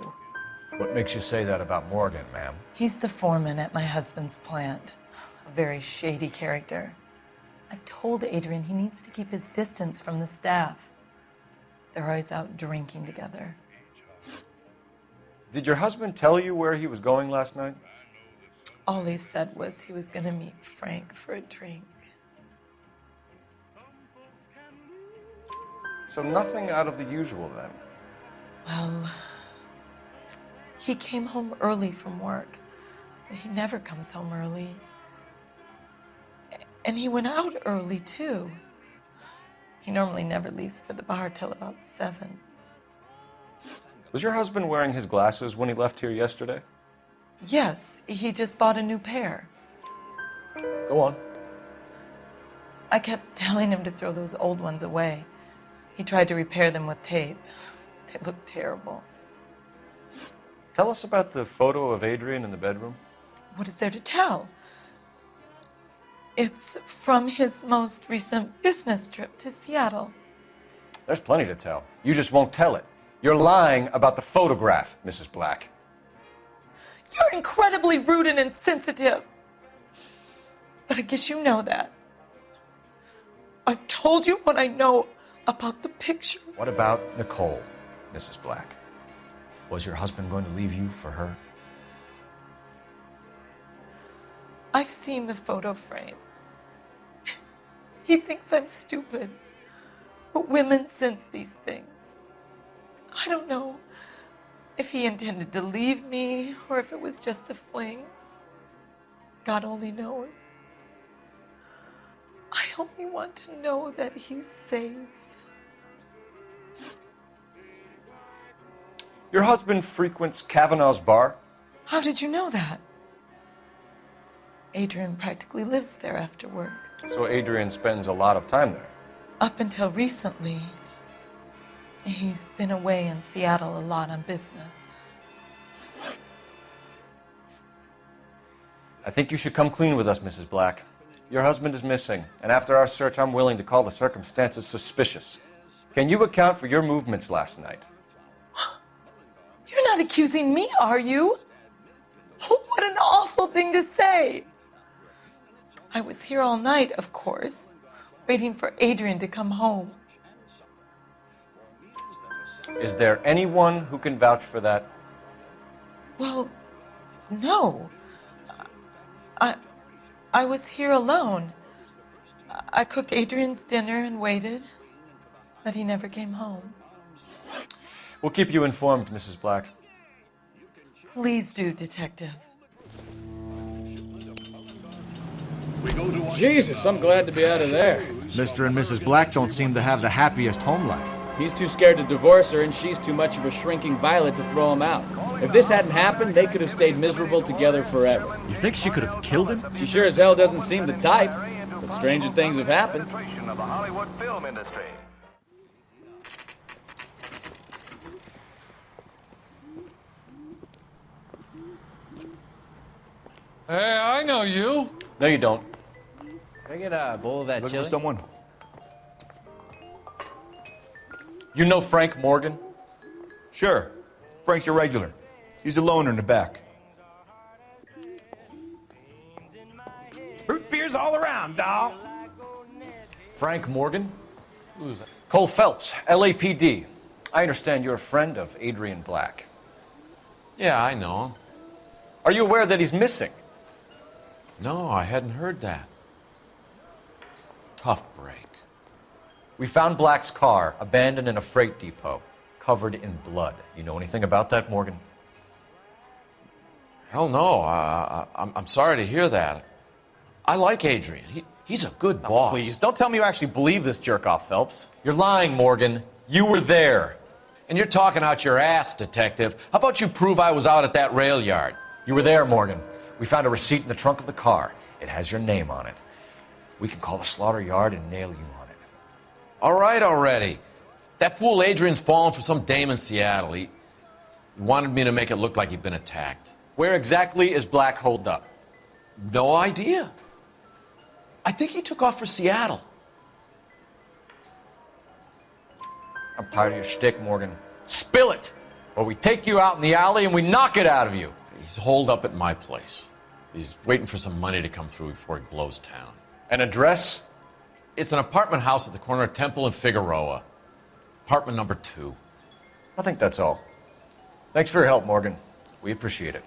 What makes you say that about Morgan, ma'am? He's the foreman at my husband's plant. A very shady character. I've told Adrian he needs to keep his distance from the staff. They're always out drinking together. Did your husband tell you where he was going last night? All he said was he was going to meet Frank for a drink. So nothing out of the usual then? Well, he came home early from work. He never comes home early. And he went out early, too. He normally never leaves for the bar till about 7. Was your husband wearing his glasses when he left here yesterday? Yes, he just bought a new pair. Go on. I kept telling him to throw those old ones away. He tried to repair them with tape. They looked terrible. Tell us about the photo of Adrian in the bedroom. What is there to tell? It's from his most recent business trip to Seattle. There's plenty to tell. You just won't tell it. You're lying about the photograph, Mrs. Black. You're incredibly rude and insensitive. But I guess you know that. I've told you what I know about the picture. What about Nicole, Mrs. Black? Was your husband going to leave you for her? I've seen the photo frame. He thinks I'm stupid. But women sense these things. I don't know if he intended to leave me or if it was just a fling. God only knows. I only want to know that he's safe. Your husband frequents Kavanaugh's bar? How did you know that? Adrian practically lives there after work. So Adrian spends a lot of time there? Up until recently, he's been away in Seattle a lot on business. I think you should come clean with us, Mrs. Black. Your husband is missing, and after our search, I'm willing to call the circumstances suspicious. Can you account for your movements last night? You're not accusing me, are you? What an awful thing to say. I was here all night, of course, waiting for Adrian to come home. Is there anyone who can vouch for that? Well, no. I was here alone. I cooked Adrian's dinner and waited, but he never came home. We'll keep you informed, Mrs. Black. Please do, Detective. Jesus, I'm glad to be out of there. Mr. and Mrs. Black don't seem to have the happiest home life. He's too scared to divorce her, and she's too much of a shrinking violet to throw him out. If this hadn't happened, they could have stayed miserable together forever. You think she could have killed him? She sure as hell doesn't seem the type, but stranger things have happened. Of the Hollywood film industry. Hey, I know you. No, you don't. Can I get a bowl of that Looking chili? for someone? You know Frank Morgan? Sure. Frank's your regular. He's a loner in the back. Root beers all around, doll. Frank Morgan? Who's that? Cole Phelps, LAPD. I understand you're a friend of Adrian Black. Yeah, I know him. Are you aware that he's missing? No, I hadn't heard that. Tough break. We found Black's car abandoned in a freight depot, covered in blood. You know anything about that, Morgan? Hell no. I'm sorry to hear that. I like Adrian. He's a good boss. Please, don't tell me you actually believe this jerk-off, Phelps. You're lying, Morgan. You were there. And you're talking out your ass, Detective. How about you prove I was out at that rail yard? You were there, Morgan. We found a receipt in the trunk of the car. It has your name on it. We can call the slaughter yard and nail you on it. All right already. That fool Adrian's fallen for some dame in Seattle. He wanted me to make it look like he'd been attacked. Where exactly is Black holed up? No idea. I think he took off for Seattle. I'm tired of your shtick, Morgan. Spill it, or we take you out in the alley and we knock it out of you. He's holed up at my place. He's waiting for some money to come through before he blows town. An address? It's an apartment house at the corner of Temple and Figueroa. Apartment number 2. I think that's all. Thanks for your help, Morgan. We appreciate it.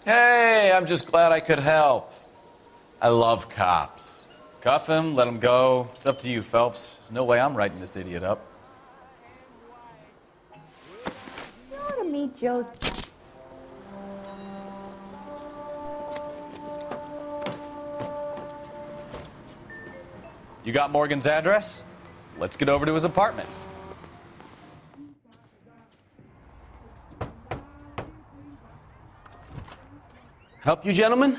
Hey, I'm just glad I could help. I love cops. Cuff him, let him go. It's up to you, Phelps. There's no way I'm writing this idiot up. You want to meet Joe's... You got Morgan's address? Let's get over to his apartment. Help you, gentlemen?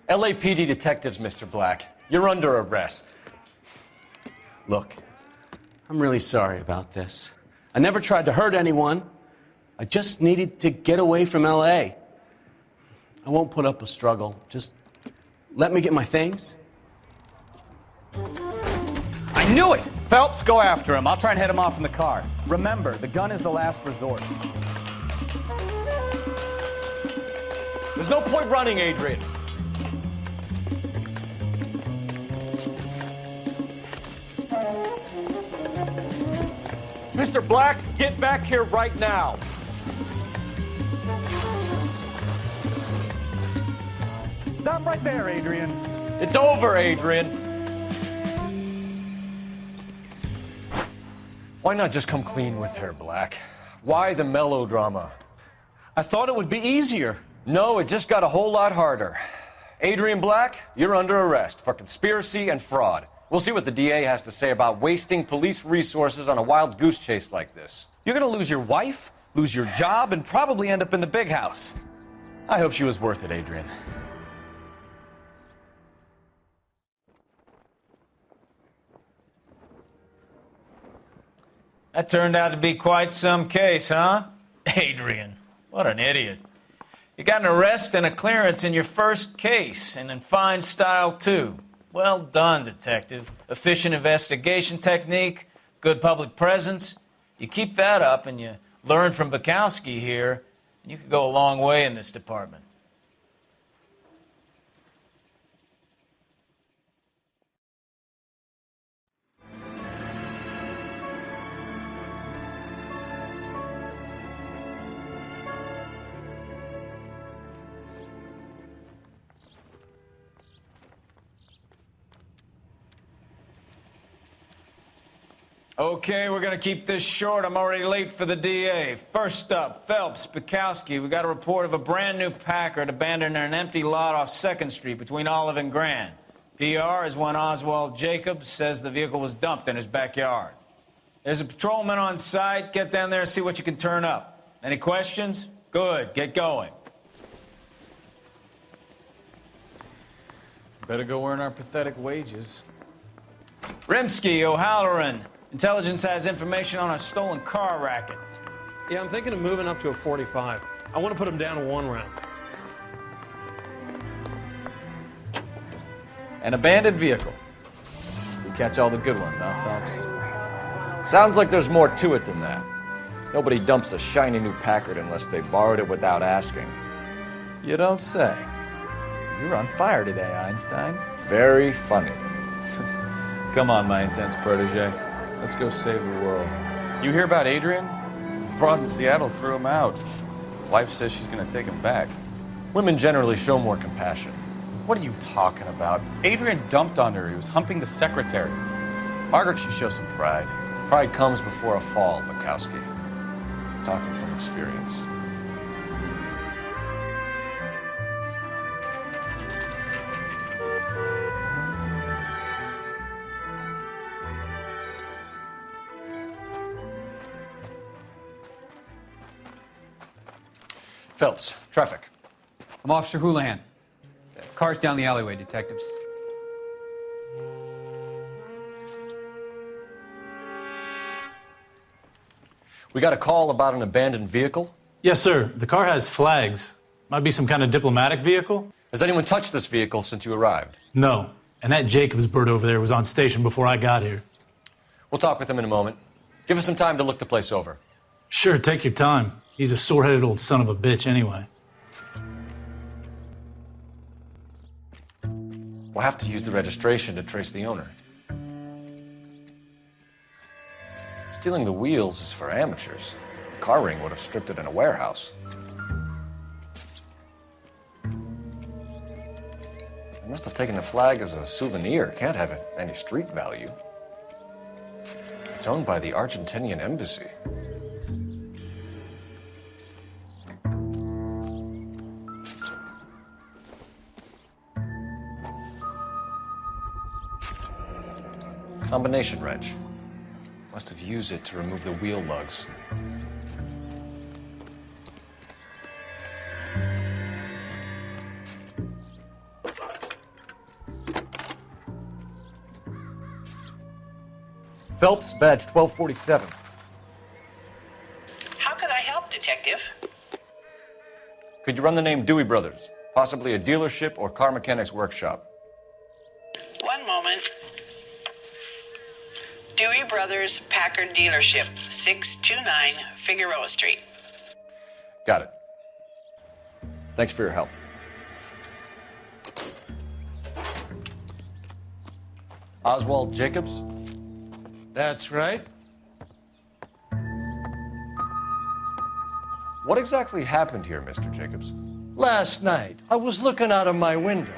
LAPD detectives, Mr. Black. You're under arrest. Look, I'm really sorry about this. I never tried to hurt anyone. I just needed to get away from LA. I won't put up a struggle. Just let me get my things. I knew it! Phelps, go after him. I'll try and head him off in the car. Remember, the gun is the last resort. There's no point running, Adrian. Mr. Black, get back here right now. Stop right there, Adrian. It's over, Adrian. Why not just come clean with her, Black? Why the melodrama? I thought it would be easier. No, it just got a whole lot harder. Adrian Black, you're under arrest for conspiracy and fraud. We'll see what the DA has to say about wasting police resources on a wild goose chase like this. You're gonna lose your wife, lose your job, and probably end up in the big house. I hope she was worth it, Adrian. That turned out to be quite some case, huh? Adrian, what an idiot. You got an arrest and a clearance in your first case, and in fine style, too. Well done, detective. Efficient investigation technique, good public presence. You keep that up and you learn from Bukowski here, and you could go a long way in this department. Okay, we're gonna keep this short. I'm already late for the DA. First up, Phelps, Bukowski. We got a report of a brand new Packard abandoned in an empty lot off 2nd Street between Olive and Grand. PR is one Oswald Jacobs says the vehicle was dumped in his backyard. There's a patrolman on site. Get down there and see what you can turn up. Any questions? Good, get going. Better go earn our pathetic wages. Rimsky, O'Halloran. Intelligence has information on a stolen car racket. Yeah, I'm thinking of moving up to a 45. I want to put him down to 1 round. An abandoned vehicle. We catch all the good ones, huh, Phelps? Sounds like there's more to it than that. Nobody dumps a shiny new Packard unless they borrowed it without asking. You don't say. You're on fire today, Einstein. Very funny. Come on, my intense protege. Let's go save the world. You hear about Adrian? Broad in Seattle threw him out. Wife says she's gonna take him back. Women generally show more compassion. What are you talking about? Adrian dumped on her. He was humping the secretary. Margaret should show some pride. Pride comes before a fall, Bukowski. Talking from experience. Phelps, traffic. I'm Officer Houlihan. Car's down the alleyway, detectives. We got a call about an abandoned vehicle. Yes, sir. The car has flags. Might be some kind of diplomatic vehicle. Has anyone touched this vehicle since you arrived? No. And that Jacobs bird over there was on station before I got here. We'll talk with him in a moment. Give us some time to look the place over. Sure, take your time. He's a sore-headed old son of a bitch anyway. We'll have to use the registration to trace the owner. Stealing the wheels is for amateurs. The car ring would have stripped it in a warehouse. They must have taken the flag as a souvenir. Can't have any street value. It's owned by the Argentinian embassy. Combination wrench. Must have used it to remove the wheel lugs. Phelps, badge 1247. How could I help, Detective? Could you run the name Dewey Brothers? Possibly a dealership or car mechanic's workshop. One moment. Dewey Brothers Packard Dealership, 629 Figueroa Street. Got it. Thanks for your help. Oswald Jacobs? That's right. What exactly happened here, Mr. Jacobs? Last night, I was looking out of my window.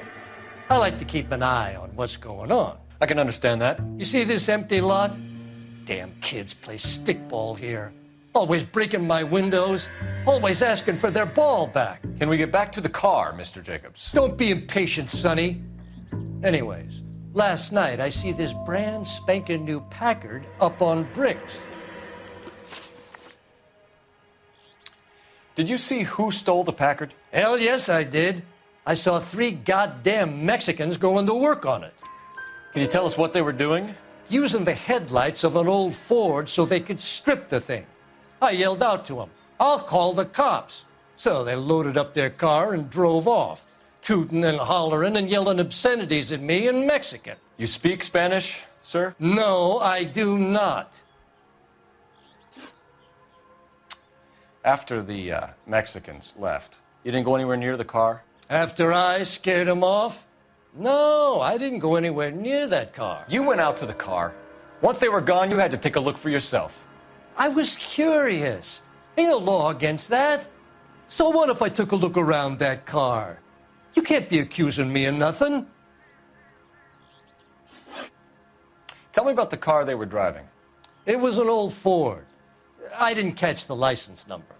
I like to keep an eye on what's going on. I can understand that. You see this empty lot? Damn kids play stickball here. Always breaking my windows, always asking for their ball back. Can we get back to the car, Mr. Jacobs? Don't be impatient, Sonny. Anyways, last night I see this brand spanking new Packard up on bricks. Did you see who stole the Packard? Hell yes, I did. I saw 3 goddamn Mexicans going to work on it. Can you tell us what they were doing? Using the headlights of an old Ford so they could strip the thing. I yelled out to them, "I'll call the cops." So they loaded up their car and drove off, tooting and hollering and yelling obscenities at me in Mexican. You speak Spanish, sir? No, I do not. After the Mexicans left, you didn't go anywhere near the car? After I scared them off? No, I didn't go anywhere near that car. You went out to the car. Once they were gone, you had to take a look for yourself. I was curious. Ain't no law against that. So what if I took a look around that car? You can't be accusing me of nothing. Tell me about the car they were driving. It was an old Ford. I didn't catch the license number.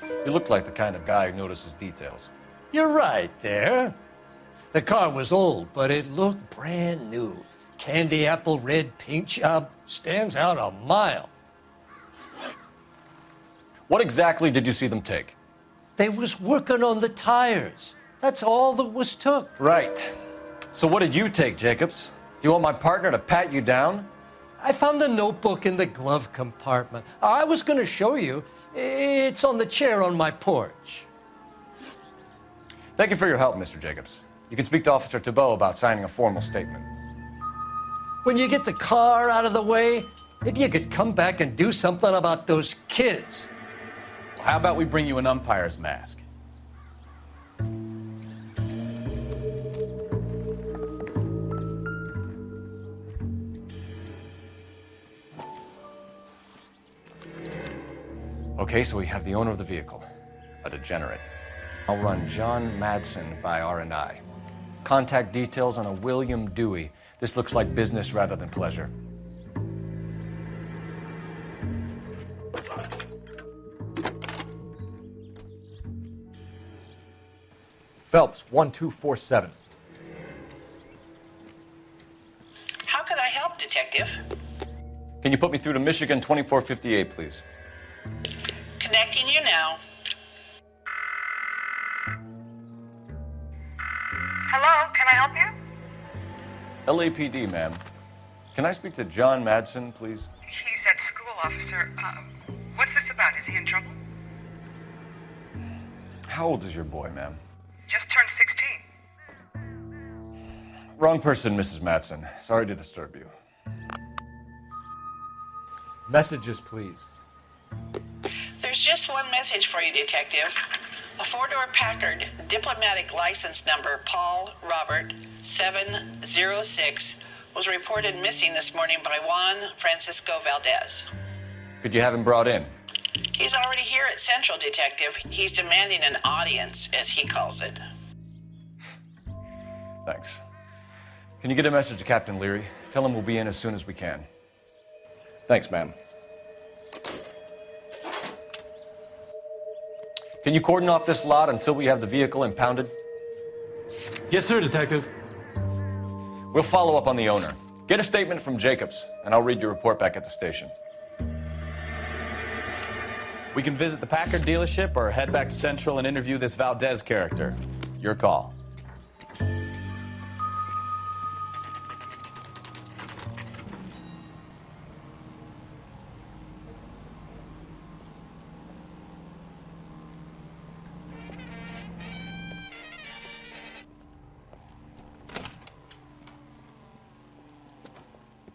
You look like the kind of guy who notices details. You're right there. The car was old, but it looked brand new. Candy apple red paint job stands out a mile. What exactly did you see them take? They was working on the tires. That's all that was took. Right. So what did you take, Jacobs? Do you want my partner to pat you down? I found a notebook in the glove compartment. I was going to show you. It's on the chair on my porch. Thank you for your help, Mr. Jacobs. You can speak to Officer Thibault about signing a formal statement. When you get the car out of the way, maybe you could come back and do something about those kids. Well, how about we bring you an umpire's mask? Okay, so we have the owner of the vehicle, a degenerate. I'll run John Madsen by R&I. Contact details on a William Dewey. This looks like business rather than pleasure. Phelps, 1247. How could I help, Detective? Can you put me through to Michigan 2458, please? Connecting you now. Hello, can I help you? LAPD, ma'am. Can I speak to John Madsen, please? He's at school, officer. What's this about? Is he in trouble? How old is your boy, ma'am? Just turned 16. Wrong person, Mrs. Madsen. Sorry to disturb you. Messages, please. There's just one message for you, Detective. A 4-door Packard, diplomatic license number Paul Robert 706, was reported missing this morning by Juan Francisco Valdez. Could you have him brought in? He's already here at Central, Detective. He's demanding an audience, as he calls it. Thanks. Can you get a message to Captain Leary? Tell him we'll be in as soon as we can. Thanks, ma'am. Can you cordon off this lot until we have the vehicle impounded? Yes, sir, Detective. We'll follow up on the owner. Get a statement from Jacobs, and I'll read your report back at the station. We can visit the Packard dealership or head back to Central and interview this Valdez character. Your call.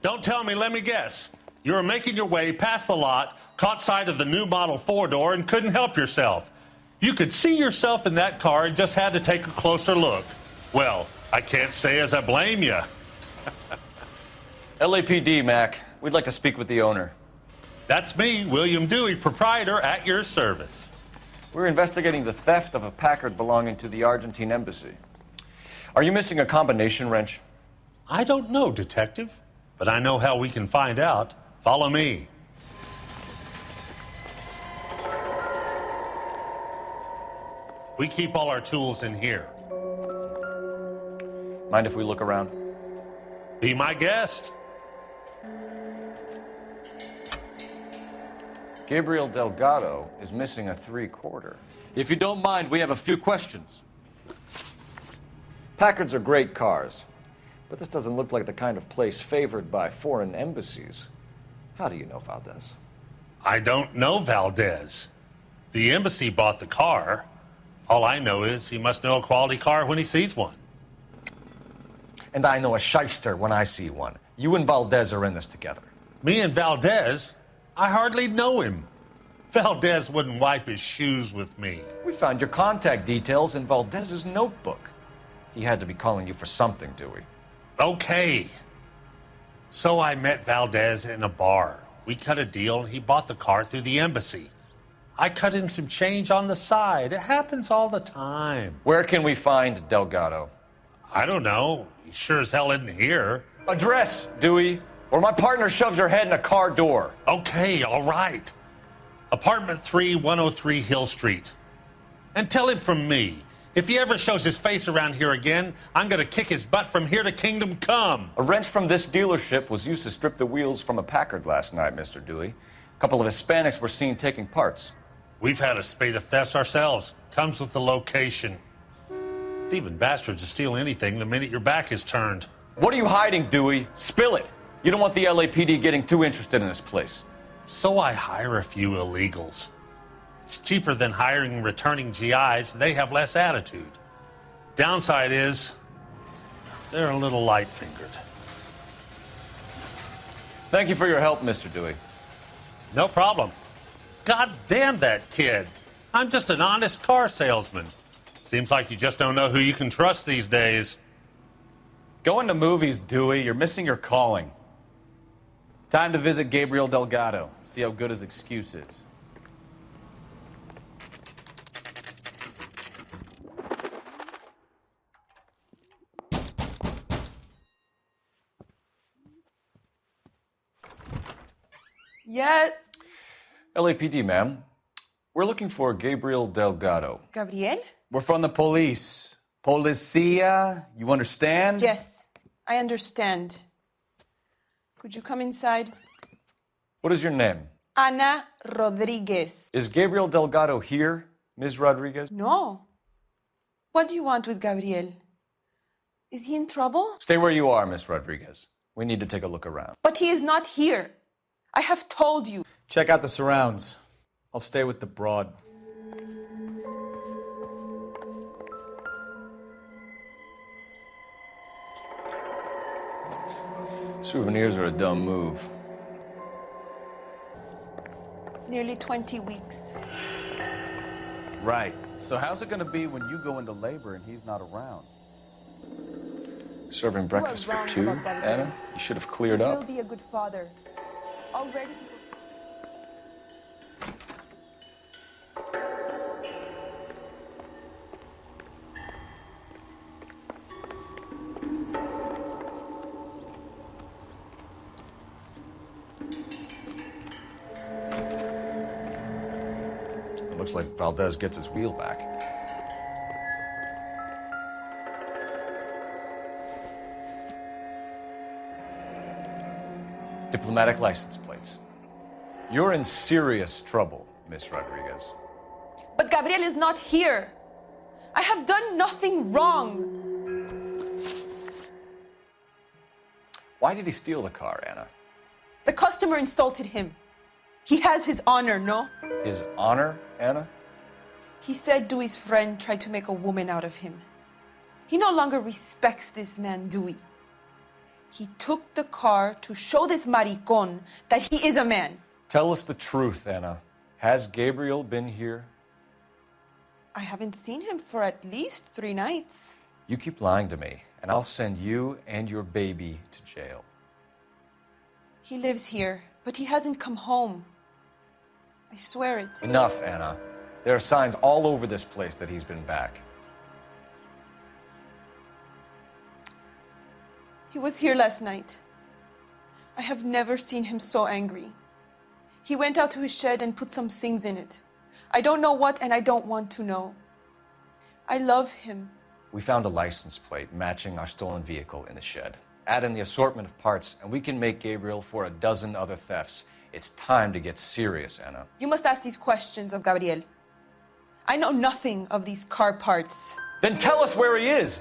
Don't tell me, let me guess. You were making your way past the lot, caught sight of the new model four-door, and couldn't help yourself. You could see yourself in that car and just had to take a closer look. Well, I can't say as I blame you. LAPD, Mac. We'd like to speak with the owner. That's me, William Dewey, proprietor, at your service. We're investigating the theft of a Packard belonging to the Argentine embassy. Are you missing a combination wrench? I don't know, Detective, but I know how we can find out. Follow me. We keep all our tools in here. Mind if we look around? Be my guest. Gabriel Delgado is missing a 3/4. If you don't mind, we have a few questions. Packards are great cars, but this doesn't look like the kind of place favored by foreign embassies. How do you know Valdez? I don't know Valdez. The embassy bought the car. All I know is he must know a quality car when he sees one. And I know a shyster when I see one. You and Valdez are in this together. Me and Valdez? I hardly know him. Valdez wouldn't wipe his shoes with me. We found your contact details in Valdez's notebook. He had to be calling you for something, Dewey. Okay. So I met Valdez in a bar. We cut a deal and he bought the car through the embassy. I cut him some change on the side. It happens all the time. Where can we find Delgado? I don't know. He sure as hell isn't here. Address, Dewey, or my partner shoves your head in a car door. Okay, all right. Apartment 3, 103 Hill Street. And tell him from me, if he ever shows his face around here again, I'm gonna kick his butt from here to Kingdom Come. A wrench from this dealership was used to strip the wheels from a Packard last night, Mr. Dewey. A couple of Hispanics were seen taking parts. We've had a spate of thefts ourselves. Comes with the location. Thieving bastards to steal anything the minute your back is turned. What are you hiding, Dewey? Spill it. You don't want the LAPD getting too interested in this place. So I hire a few illegals. It's cheaper than hiring returning GIs. They have less attitude. Downside is, they're a little light-fingered. Thank you for your help, Mr. Dewey. No problem. God damn that kid. I'm just an honest car salesman. Seems like you just don't know who you can trust these days. Going to movies, Dewey. You're missing your calling. Time to visit Gabriel Delgado. See how good his excuse is. Yet. LAPD, ma'am. We're looking for Gabriel Delgado. Gabriel? We're from the police. Policia, you understand? Yes, I understand. Could you come inside? What is your name? Ana Rodriguez. Is Gabriel Delgado here, Ms. Rodriguez? No. What do you want with Gabriel? Is he in trouble? Stay where you are, Ms. Rodriguez. We need to take a look around. But he is not here. I have told you. Check out the surrounds. I'll stay with the broad. Souvenirs are a dumb move. Nearly 20 weeks. Right. So how's it going to be when you go into labor and he's not around? Serving breakfast for two, Anna? You should have cleared up. He'll be a good father. Already. Looks like Valdez gets his wheel back. Diplomatic license plates. You're in serious trouble, Miss Rodriguez. But Gabriel is not here. I have done nothing wrong. Why did he steal the car, Anna? The customer insulted him. He has his honor, no? His honor, Anna? He said Dewey's friend tried to make a woman out of him. He no longer respects this man, Dewey. He took the car to show this maricon that he is a man. Tell us the truth, Anna. Has Gabriel been here? I haven't seen him for at least 3 nights. You keep lying to me, and I'll send you and your baby to jail. He lives here, but he hasn't come home. I swear it. Enough, Anna. There are signs all over this place that he's been back. He was here last night. I have never seen him so angry. He went out to his shed and put some things in it. I don't know what, and I don't want to know. I love him. We found a license plate matching our stolen vehicle in the shed. Add in the assortment of parts, and we can make Gabriel for a dozen other thefts. It's time to get serious, Anna. You must ask these questions of Gabriel. I know nothing of these car parts. Then tell us where he is!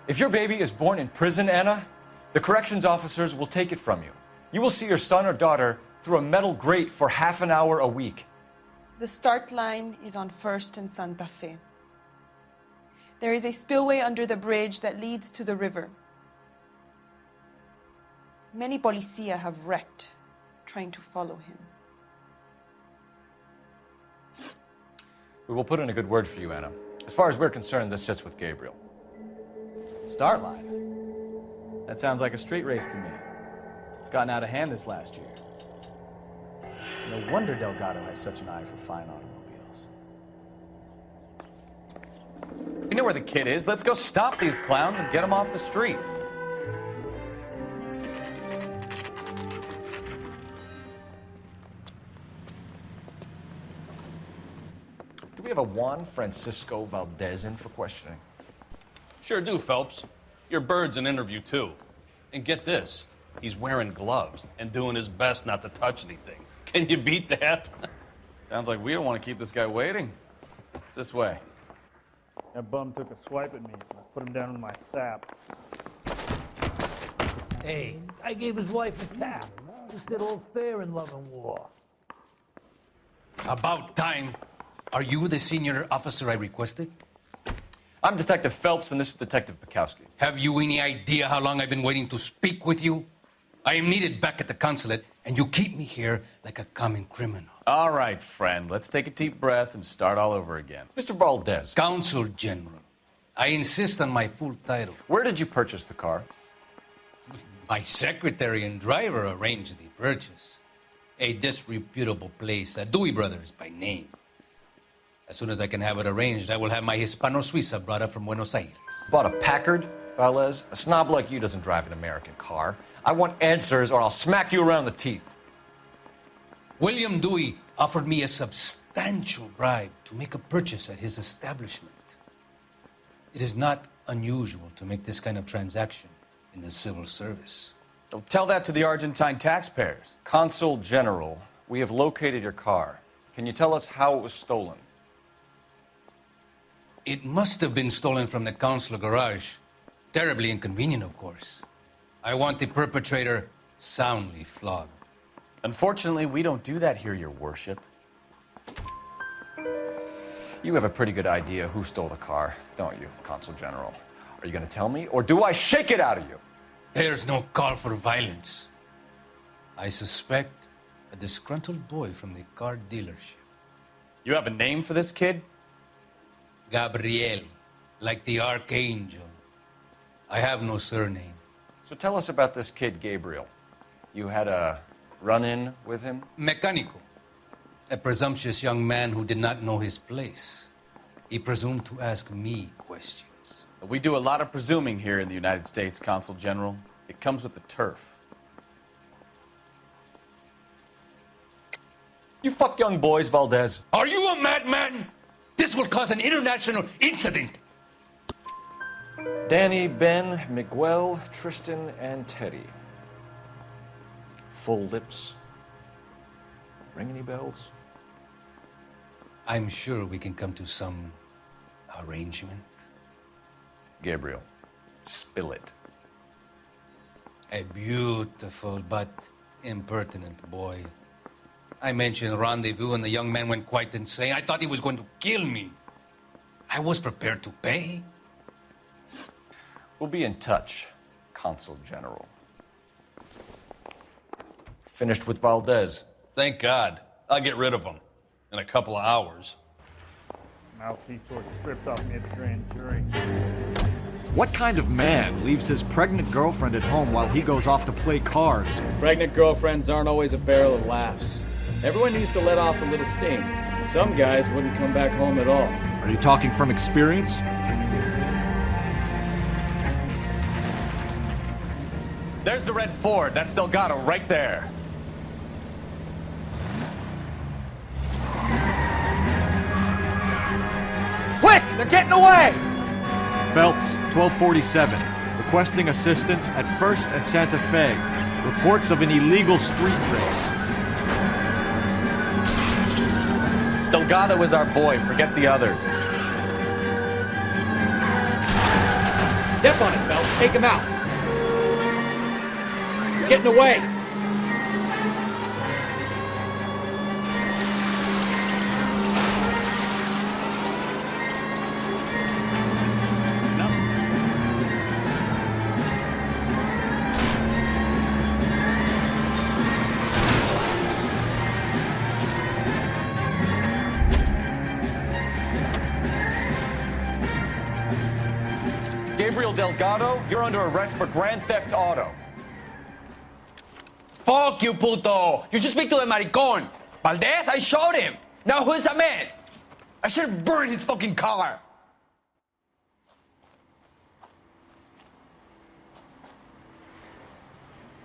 If your baby is born in prison, Anna, the corrections officers will take it from you. You will see your son or daughter through a metal grate for half an hour a week. The start line is on 1st and Santa Fe. There is a spillway under the bridge that leads to the river. Many policia have wrecked trying to follow him. We will put in a good word for you, Anna. As far as we're concerned, this sits with Gabriel. Start line? That sounds like a street race to me. It's gotten out of hand this last year. No wonder Delgado has such an eye for fine automobiles. We know where the kid is. Let's go stop these clowns and get them off the streets. Do we have a Juan Francisco Valdez in for questioning? Sure do, Phelps. Your bird's an interview, too. And get this, he's wearing gloves and doing his best not to touch anything. Can you beat that? Sounds like we don't want to keep this guy waiting. It's this way. That bum took a swipe at me. I put him down in my sap. Hey, I gave his wife a tap. He said all's fair in love and war. About time. Are you the senior officer I requested? I'm Detective Phelps, and this is Detective Bukowski. Have you any idea how long I've been waiting to speak with you? I am needed back at the consulate, and you keep me here like a common criminal. All right, friend. Let's take a deep breath and start all over again. Mr. Valdez. Consul General. I insist on my full title. Where did you purchase the car? My secretary and driver arranged the purchase. A disreputable place, Dewey Brothers by name. As soon as I can have it arranged, I will have my Hispano-Suiza brought up from Buenos Aires. Bought a Packard, Valdez? A snob like you doesn't drive an American car. I want answers or I'll smack you around the teeth. William Dewey offered me a substantial bribe to make a purchase at his establishment. It is not unusual to make this kind of transaction in the civil service. Don't tell that to the Argentine taxpayers. Consul General, we have located your car. Can you tell us how it was stolen? It must have been stolen from the consular garage. Terribly inconvenient, of course. I want the perpetrator soundly flogged. Unfortunately, we don't do that here, Your Worship. You have a pretty good idea who stole the car, don't you, Consul General? Are you going to tell me, or do I shake it out of you? There's no call for violence. I suspect a disgruntled boy from the car dealership. You have a name for this kid? Gabriel, like the archangel. I have no surname. So tell us about this kid, Gabriel. You had a run-in with him? Mecánico. A presumptuous young man who did not know his place. He presumed to ask me questions. We do a lot of presuming here in the United States, Consul General. It comes with the turf. You fuck young boys, Valdez. Are you a madman? This will cause an international incident. Danny, Ben, Miguel, Tristan, and Teddy. Full lips. Ring any bells? I'm sure we can come to some arrangement. Gabriel, spill it. A beautiful but impertinent boy. I mentioned rendezvous and the young man went quite insane. I thought he was going to kill me. I was prepared to pay. We'll be in touch, Consul General. Finished with Valdez. Thank God. I'll get rid of him in a couple of hours. Mouthpiece sort of stripped off me at the grand jury. What kind of man leaves his pregnant girlfriend at home while he goes off to play cards? Pregnant girlfriends aren't always a barrel of laughs. Everyone needs to let off a little steam. Some guys wouldn't come back home at all. Are you talking from experience? There's the red Ford. That's Delgado right there. Quick! They're getting away! Phelps, 1247. Requesting assistance at 1st and Santa Fe. Reports of an illegal street race. Delgado is our boy. Forget the others. Step on it, Phelps. Take him out. He's getting away. Gabriel Delgado, you're under arrest for Grand Theft Auto. Fuck you, puto! You should speak to the maricón. Valdez, I showed him. Now who's a man? I should have burned his fucking car.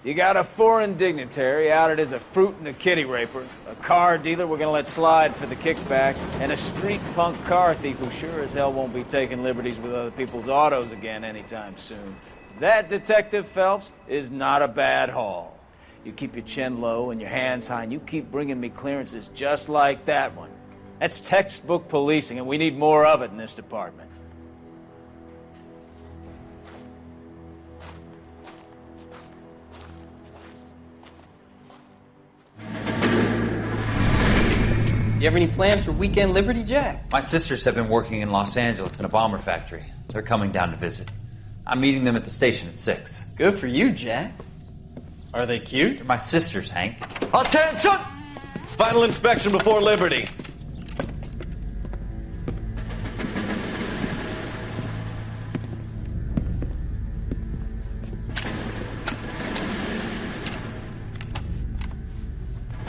You got a foreign dignitary outed as a fruit and a kitty raper, a car dealer we're gonna let slide for the kickbacks, and a street punk car thief who sure as hell won't be taking liberties with other people's autos again anytime soon. That, Detective Phelps, is not a bad haul. You keep your chin low and your hands high, and you keep bringing me clearances just like that one. That's textbook policing, and we need more of it in this department. You have any plans for weekend Liberty, Jack? My sisters have been working in Los Angeles in a bomber factory. They're coming down to visit. I'm meeting them at the station at 6. Good for you, Jack. Are they cute? They're my sisters, Hank. Attention! Final inspection before Liberty.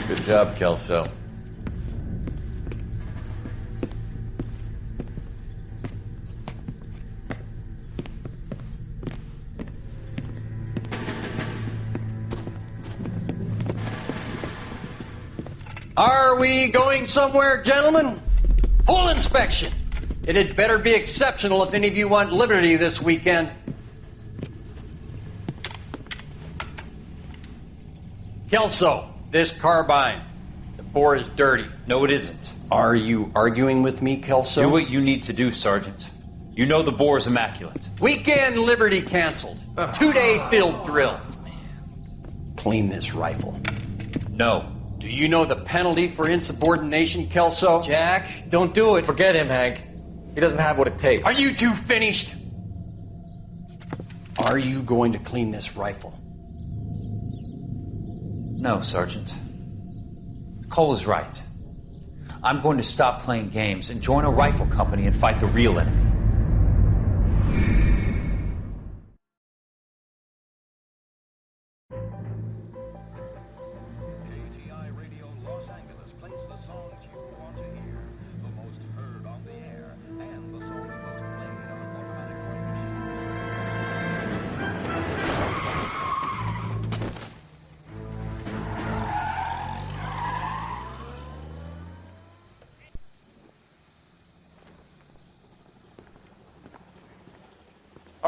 Good job, Kelso. Are we going somewhere, gentlemen? Full inspection. It had better be exceptional if any of you want liberty this weekend. Kelso, this carbine. The bore is dirty. No, it isn't. Are you arguing with me, Kelso? Do what you need to do, Sergeant. You know the bore is immaculate. Weekend liberty canceled. 2-day field drill. Clean this rifle. No. Do you know the penalty for insubordination, Kelso? Jack, don't do it. Forget him, Hank. He doesn't have what it takes. Are you two finished? Are you going to clean this rifle? No, Sergeant. Cole is right. I'm going to stop playing games and join a rifle company and fight the real enemy.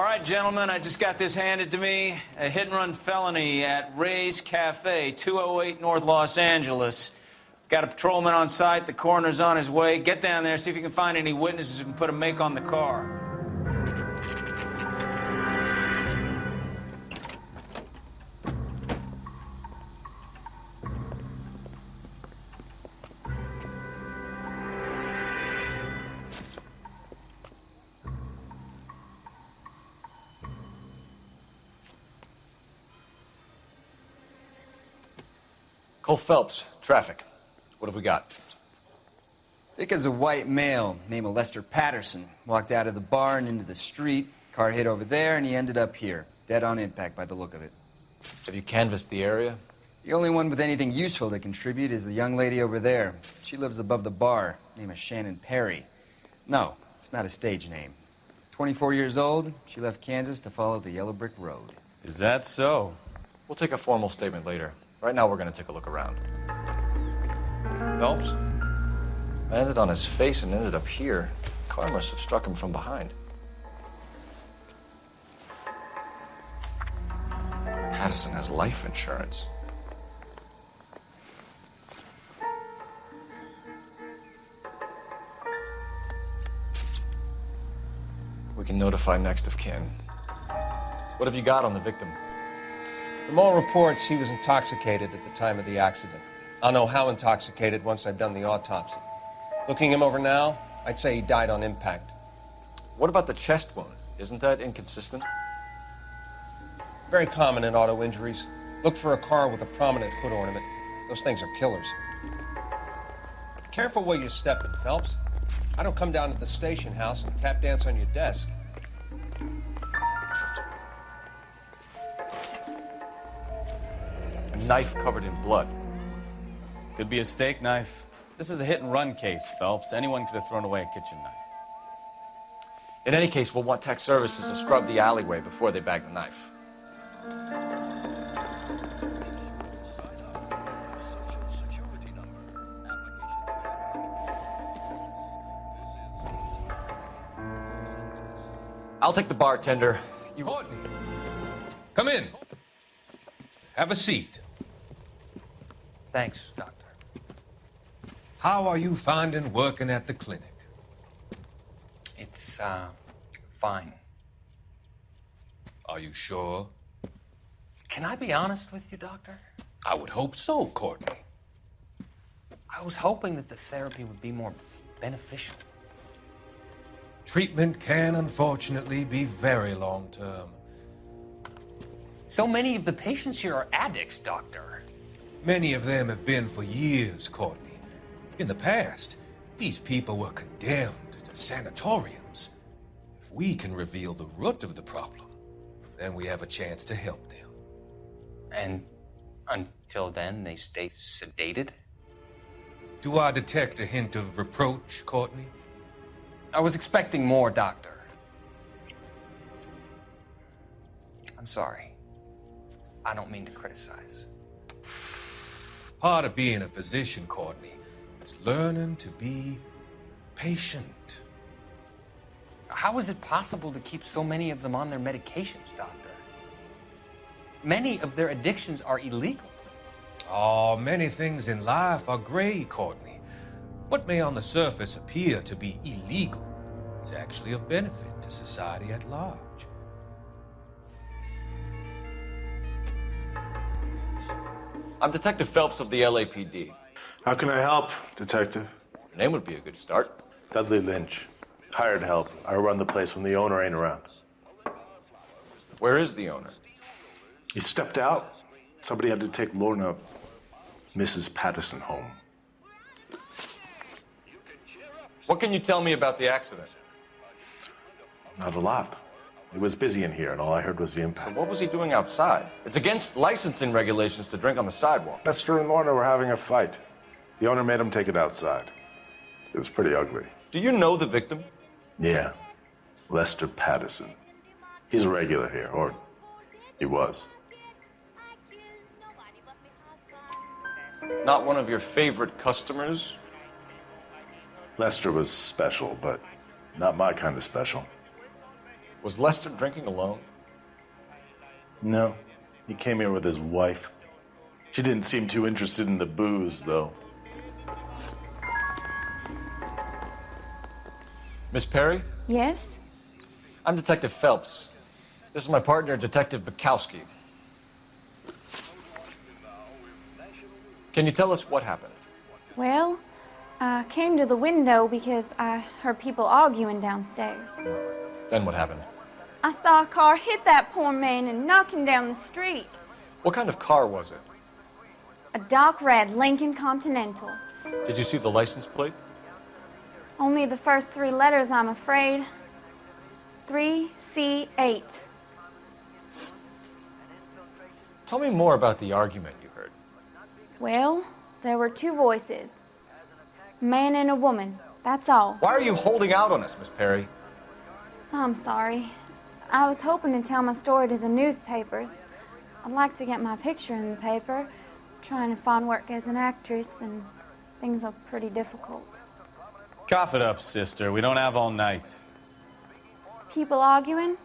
All right, gentlemen, I just got this handed to me. A hit-and-run felony at Ray's Cafe, 208 North Los Angeles. Got a patrolman on site. The coroner's on his way. Get down there, see if you can find any witnesses who can put a make on the car. Cole Phelps, traffic. What have we got? Thick as a white male, name of Lester Patterson. Walked out of the bar and into the street. Car hit over there, and he ended up here. Dead on impact by the look of it. Have you canvassed the area? The only one with anything useful to contribute is the young lady over there. She lives above the bar. Name is Shannon Perry. No, it's not a stage name. 24 years old, she left Kansas to follow the yellow brick road. Is that so? We'll take a formal statement later. Right now, we're gonna take a look around. Phelps? Landed on his face and ended up here. Car must have struck him from behind. Patterson has life insurance. We can notify next of kin. What have you got on the victim? From all reports, he was intoxicated at the time of the accident. I'll know how intoxicated once I've done the autopsy. Looking him over now, I'd say he died on impact. What about the chest wound? Isn't that inconsistent? Very common in auto injuries. Look for a car with a prominent hood ornament. Those things are killers. Careful where you're stepping, Phelps. I don't come down to the station house and tap dance on your desk. A knife covered in blood. Could be a steak knife. This is a hit-and-run case, Phelps. Anyone could have thrown away a kitchen knife. In any case, we'll want tech services to scrub the alleyway before they bag the knife. I'll take the bartender. Courtney, come in. Have a seat. Thanks, Doctor. How are you finding working at the clinic? It's, fine. Are you sure? Can I be honest with you, Doctor? I would hope so, Courtney. I was hoping that the therapy would be more beneficial. Treatment can, unfortunately, be very long-term. So many of the patients here are addicts, Doctor. Many of them have been for years, Courtney. In the past, these people were condemned to sanatoriums. If we can reveal the root of the problem, then we have a chance to help them. And until then, they stay sedated? Do I detect a hint of reproach, Courtney? I was expecting more, Doctor. I'm sorry. I don't mean to criticize. Part of being a physician, Courtney, is learning to be patient. How is it possible to keep so many of them on their medications, Doctor? Many of their addictions are illegal. Oh, many things in life are gray, Courtney. What may on the surface appear to be illegal is actually of benefit to society at large. I'm Detective Phelps of the LAPD. How can I help, Detective? Your name would be a good start. Dudley Lynch. Hired help. I run the place when the owner ain't around. Where is the owner? He stepped out. Somebody had to take Lorna, Mrs. Patterson, home. What can you tell me about the accident? Not a lot. He was busy in here, and all I heard was the impact. So what was he doing outside? It's against licensing regulations to drink on the sidewalk. Lester and Lorna were having a fight. The owner made him take it outside. It was pretty ugly. Do you know the victim? Yeah. Lester Patterson. He's a regular here, or he was. Not one of your favorite customers? Lester was special, but not my kind of special. Was Lester drinking alone? No, he came here with his wife. She didn't seem too interested in the booze, though. Miss Perry? Yes? I'm Detective Phelps. This is my partner, Detective Bukowski. Can you tell us what happened? Well, I came to the window because I heard people arguing downstairs. Then what happened? I saw a car hit that poor man and knock him down the street. What kind of car was it? A dark red Lincoln Continental. Did you see the license plate? Only the first 3 letters, I'm afraid. 3C8. Tell me more about the argument you heard. Well, there were 2 voices. A man and a woman, that's all. Why are you holding out on us, Miss Perry? I'm sorry. I was hoping to tell my story to the newspapers. I'd like to get my picture in the paper. Trying to find work as an actress, and things are pretty difficult. Cough it up, sister. We don't have all night. People arguing?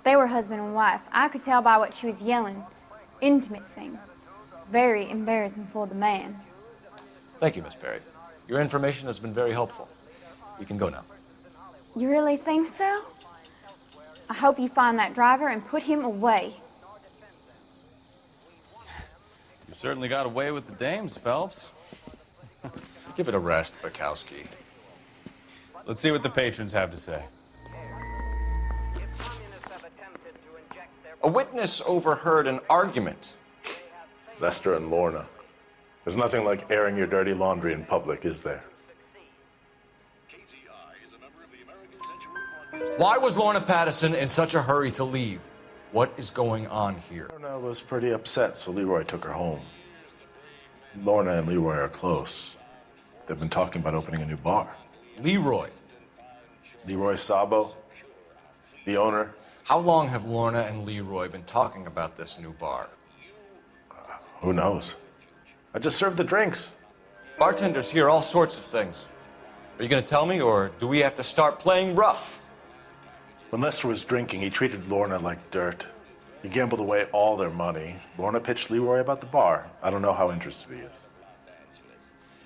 They were husband and wife. I could tell by what she was yelling. Intimate things. Very embarrassing for the man. Thank you, Miss Perry. Your information has been very helpful. You can go now. You really think so? I hope you find that driver and put him away. You certainly got away with the dames, Phelps. Give it a rest, Bukowski. Let's see what the patrons have to say. A witness overheard an argument. Lester and Lorna. There's nothing like airing your dirty laundry in public, is there? Why was Lorna Patterson in such a hurry to leave? What is going on here? Lorna was pretty upset, so Leroy took her home. Lorna and Leroy are close. They've been talking about opening a new bar. Leroy? Leroy Sabo, the owner. How long have Lorna and Leroy been talking about this new bar? Who knows? I just served the drinks. Bartenders hear all sorts of things. Are you going to tell me, or do we have to start playing rough? When Lester was drinking, he treated Lorna like dirt. He gambled away all their money. Lorna pitched Leroy about the bar. I don't know how interested he is.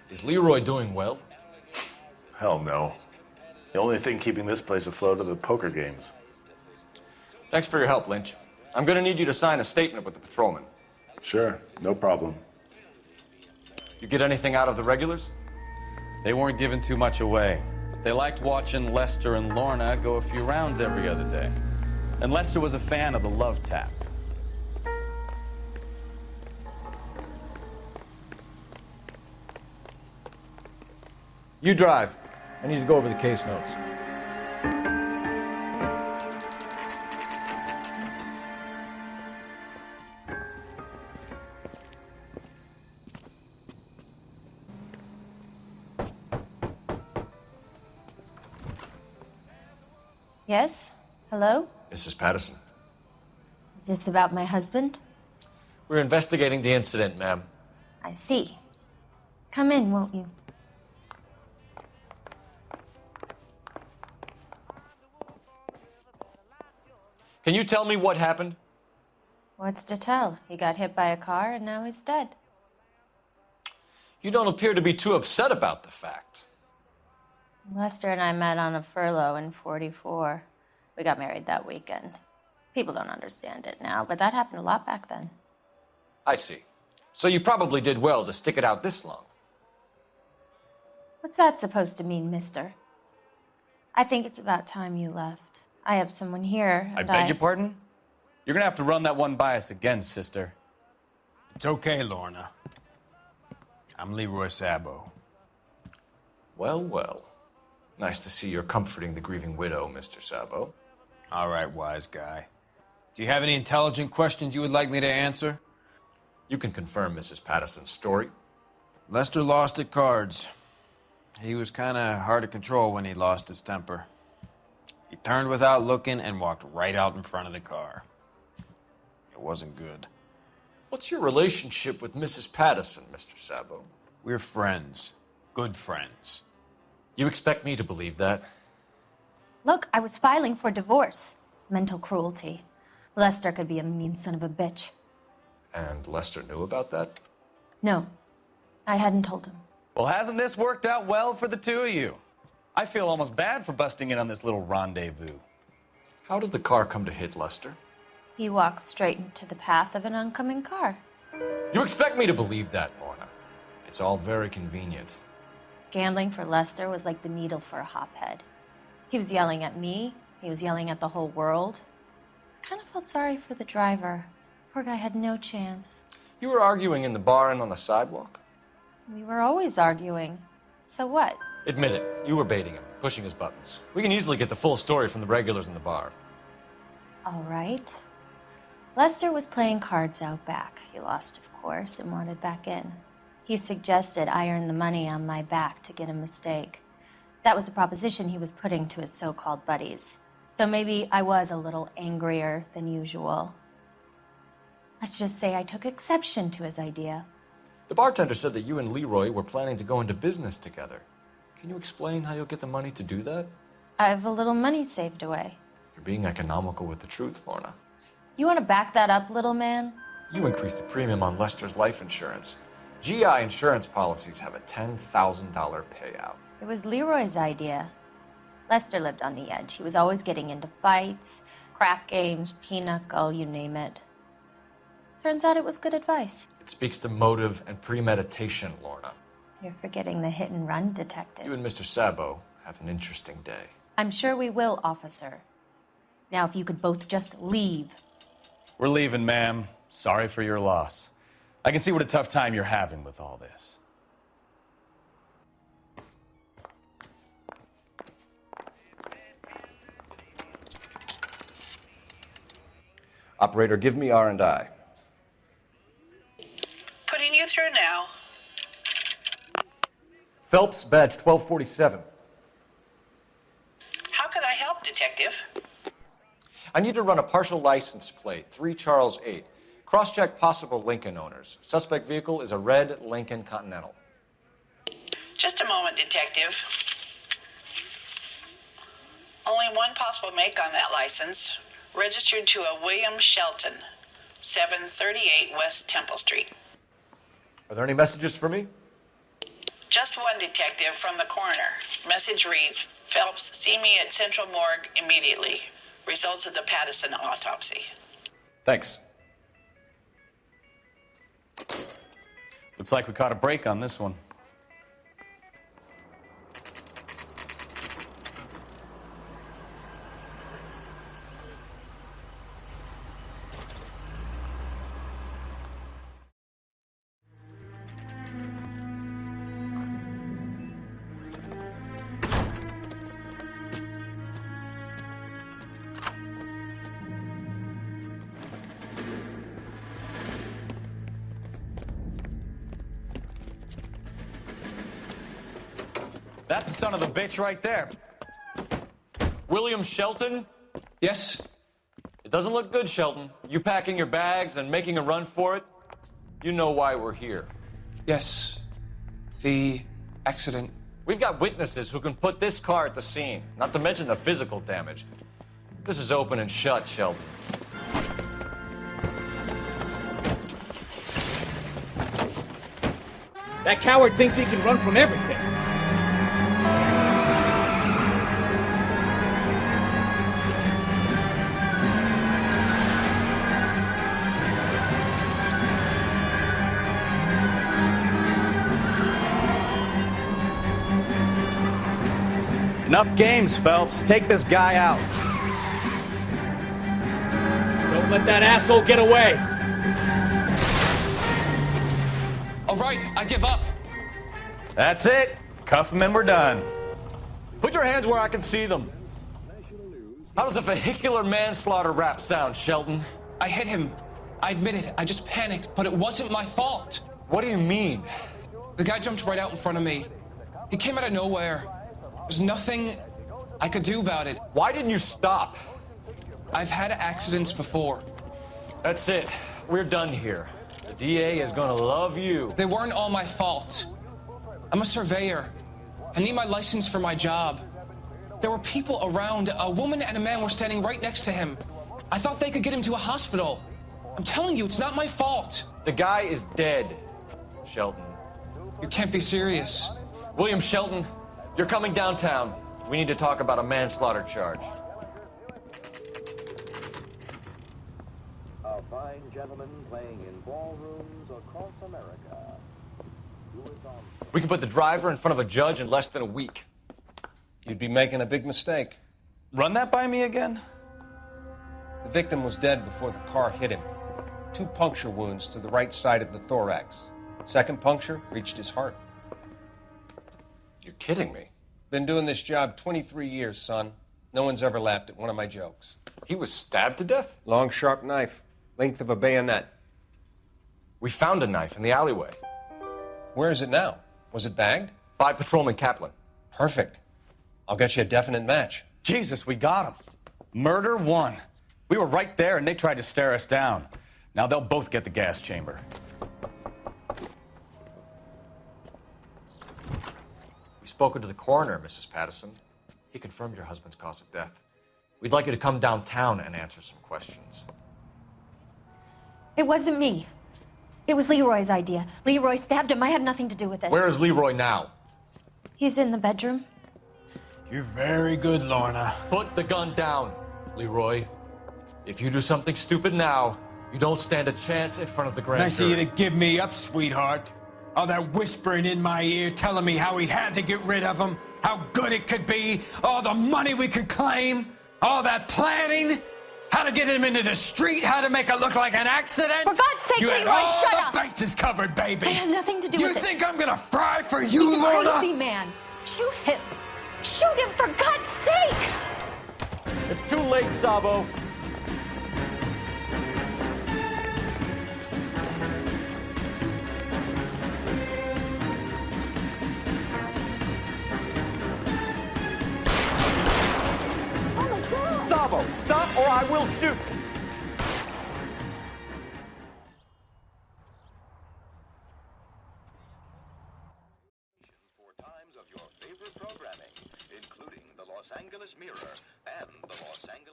Is Leroy doing well? Hell no. The only thing keeping this place afloat are the poker games. Thanks for your help, Lynch. I'm going to need you to sign a statement with the patrolman. Sure, no problem. You get anything out of the regulars? They weren't giving too much away. They liked watching Lester and Lorna go a few rounds every other day. And Lester was a fan of the love tap. You drive. I need to go over the case notes. Yes? Hello? Mrs. Patterson. Is this about my husband? We're investigating the incident, ma'am. I see. Come in, won't you? Can you tell me what happened? What's to tell? He got hit by a car and now he's dead. You don't appear to be too upset about the fact. Lester and I met on a furlough in '44. We got married that weekend. People don't understand it now, but that happened a lot back then. I see. So you probably did well to stick it out this long. What's that supposed to mean, mister? I think it's about time you left. I have someone here, I and beg your pardon? You're gonna have to run that one by us again, sister. It's okay, Lorna. I'm Leroy Sabo. Well, well. Nice to see you're comforting the grieving widow, Mr. Sabo. All right, wise guy. Do you have any intelligent questions you would like me to answer? You can confirm Mrs. Patterson's story. Lester lost at cards. He was kind of hard to control when he lost his temper. He turned without looking and walked right out in front of the car. It wasn't good. What's your relationship with Mrs. Patterson, Mr. Sabo? We're friends. Good friends. You expect me to believe that? Look, I was filing for divorce. Mental cruelty. Lester could be a mean son of a bitch. And Lester knew about that? No, I hadn't told him. Well, hasn't this worked out well for the two of you? I feel almost bad for busting in on this little rendezvous. How did the car come to hit Lester? He walked straight into the path of an oncoming car. You expect me to believe that, Lorna? It's all very convenient. Gambling for Lester was like the needle for a hophead. He was yelling at me. He was yelling at the whole world. I kind of felt sorry for the driver. Poor guy had no chance. You were arguing in the bar and on the sidewalk? We were always arguing. So what? Admit it. You were baiting him, pushing his buttons. We can easily get the full story from the regulars in the bar. All right. Lester was playing cards out back. He lost, of course, and wanted back in. He suggested I earn the money on my back to get a mistake. That was the proposition he was putting to his so-called buddies. So maybe I was a little angrier than usual. Let's just say I took exception to his idea. The bartender said that you and Leroy were planning to go into business together. Can you explain how you'll get the money to do that? I have a little money saved away. You're being economical with the truth, Lorna. You want to back that up, little man? You increased the premium on Lester's life insurance. GI insurance policies have a $10,000 payout. It was Leroy's idea. Lester lived on the edge. He was always getting into fights, crap games, pinochle, you name it. Turns out it was good advice. It speaks to motive and premeditation, Lorna. You're forgetting the hit-and-run detective. You and Mr. Sabo have an interesting day. I'm sure we will, officer. Now, if you could both just leave. We're leaving, ma'am. Sorry for your loss. I can see what a tough time you're having with all this. Operator, give me R&I. Putting you through now. Phelps, badge 1247. How could I help, Detective? I need to run a partial license plate, 3 Charles 8. Cross-check possible Lincoln owners. Suspect vehicle is a red Lincoln Continental. Just a moment, Detective. Only one possible make on that license. Registered to a William Shelton, 738 West Temple Street. Are there any messages for me? Just one, Detective, from the coroner. Message reads, Phelps, see me at Central Morgue immediately. Results of the Pattison autopsy. Thanks. Looks like we caught a break on this one. That's the son of a bitch right there. William Shelton? Yes? It doesn't look good, Shelton. You packing your bags and making a run for it? You know why we're here. Yes. The accident. We've got witnesses who can put this car at the scene, not to mention the physical damage. This is open and shut, Shelton. That coward thinks he can run from everything. Enough games, Phelps. Take this guy out. Don't let that asshole get away. All right, I give up. That's it. Cuff him and we're done. Put your hands where I can see them. How does a vehicular manslaughter rap sound, Shelton? I hit him. I admit it. I just panicked, but it wasn't my fault. What do you mean? The guy jumped right out in front of me. He came out of nowhere. There's nothing I could do about it. Why didn't you stop? I've had accidents before. That's it. We're done here. The DA is gonna love you. They weren't all my fault. I'm a surveyor. I need my license for my job. There were people around. A woman and a man were standing right next to him. I thought they could get him to a hospital. I'm telling you, it's not my fault. The guy is dead, Shelton. You can't be serious. William Shelton, you're coming downtown. We need to talk about a manslaughter charge. A fine gentleman playing in ballrooms across America. We can put the driver in front of a judge in less than a week. You'd be making a big mistake. Run that by me again? The victim was dead before the car hit him. 2 puncture wounds to the right side of the thorax. Second puncture reached his heart. You're kidding me. Been doing this job 23 years, son. No one's ever laughed at one of my jokes. He was stabbed to death? Long, sharp knife. Length of a bayonet. We found a knife in the alleyway. Where is it now? Was it bagged? By Patrolman Kaplan. Perfect. I'll get you a definite match. Jesus, we got him. Murder 1. We were right there and they tried to stare us down. Now they'll both get the gas chamber. We've spoken to the coroner, Mrs. Patterson. He confirmed your husband's cause of death. We'd like you to come downtown and answer some questions. It wasn't me. It was Leroy's idea. Leroy stabbed him. I had nothing to do with it. Where is Leroy now? He's in the bedroom. You're very good, Lorna. Put the gun down, Leroy. If you do something stupid now, you don't stand a chance in front of the grand Nice of you jury. to give me up, sweetheart. All that whispering in my ear telling me how we had to get rid of him, how good it could be, all the money we could claim, all that planning, how to get him into the street, how to make it look like an accident. For God's sake, you had Leroy, all shut the up. bases covered, baby. I had nothing to do with it. You think I'm gonna fry for you, He's a Lorna? crazy man. Shoot him. Shoot him, for God's sake! It's too late, Sabo. Sabo, stop or I will shoot.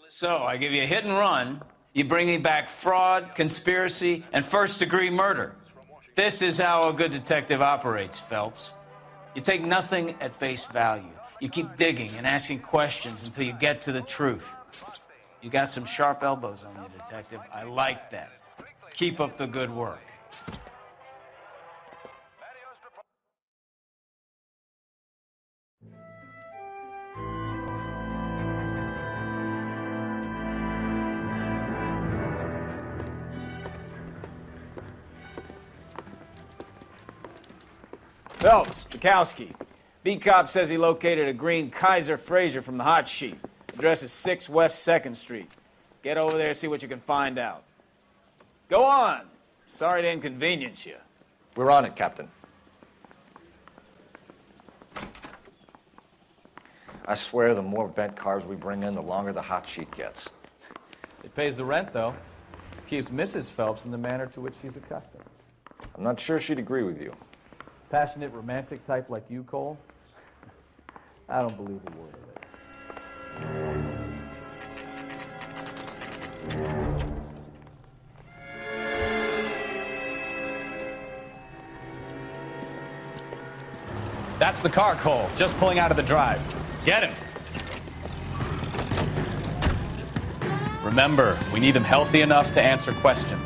So, I give you a hit and run. You bring me back fraud, conspiracy, and first-degree murder. This is how a good detective operates, Phelps. You take nothing at face value. You keep digging and asking questions until you get to the truth. You got some sharp elbows on you, detective. I like that. Keep up the good work. Phelps, Bukowski. Beat cop says he located a green Kaiser Fraser from the hot sheet. Address is 6 West 2nd Street. Get over there and see what you can find out. Go on. Sorry to inconvenience you. We're on it, Captain. I swear the more bent cars we bring in, the longer the hot sheet gets. It pays the rent, though. Keeps Mrs. Phelps in the manner to which she's accustomed. I'm not sure she'd agree with you. Passionate, romantic type like you, Cole? I don't believe a word of it. That's the car, Cole. Just pulling out of the drive. Get him. Remember, we need him healthy enough to answer questions.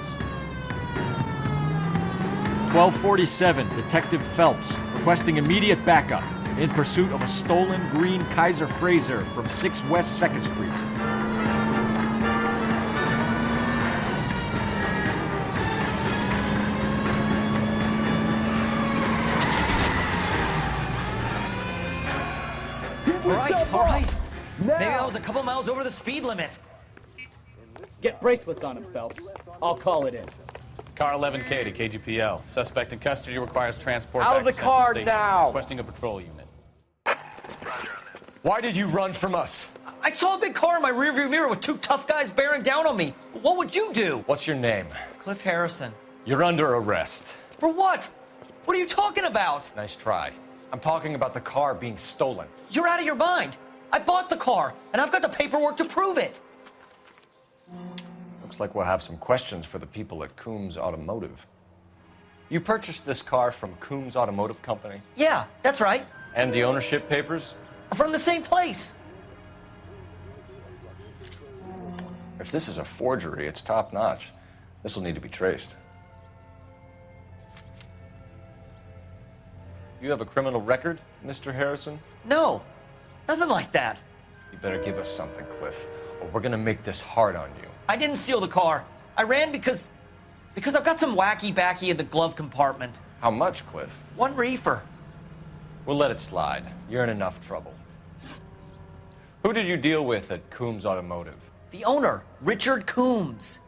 1247, Detective Phelps, requesting immediate backup in pursuit of a stolen green Kaiser Fraser from 6 West 2nd Street. All right. Maybe I was a couple miles over the speed limit. Get bracelets on him, Phelps. I'll call it in. Car 11K to KGPL. Suspect in custody requires transport Out back of the to Central car Station. now. Requesting a patrol unit. Why did you run from us? I saw a big car in my rearview mirror with 2 tough guys bearing down on me. What would you do? What's your name? Cliff Harrison. You're under arrest. For what? What are you talking about? Nice try. I'm talking about the car being stolen. You're out of your mind. I bought the car, and I've got the paperwork to prove it. Looks like we'll have some questions for the people at Coombs Automotive. You purchased this car from Coombs Automotive Company? Yeah, that's right. And the ownership papers? From the same place. If this is a forgery, it's top-notch. This will need to be traced. You have a criminal record, Mr. Harrison? No, nothing like that. You better give us something, Cliff, or we're gonna make this hard on you. I didn't steal the car. I ran because I've got some wacky backy in the glove compartment. How much, Cliff? 1 reefer. We'll let it slide. You're in enough trouble. Who did you deal with at Coombs Automotive? The owner, Richard Coombs.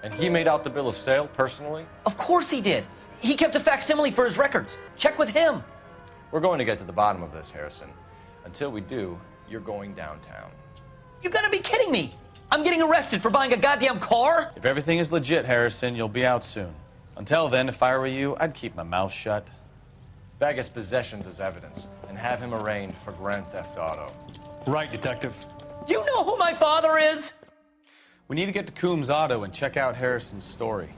And he made out the bill of sale personally? Of course he did. He kept a facsimile for his records. Check with him. We're going to get to the bottom of this, Harrison. Until we do, you're going downtown. You gotta be kidding me. I'm getting arrested for buying a goddamn car? If everything is legit, Harrison, you'll be out soon. Until then, if I were you, I'd keep my mouth shut. Bag his possessions as evidence, and have him arraigned for grand theft auto. Right, Detective. Do you know who my father is? We need to get to Coombs Auto and check out Harrison's story.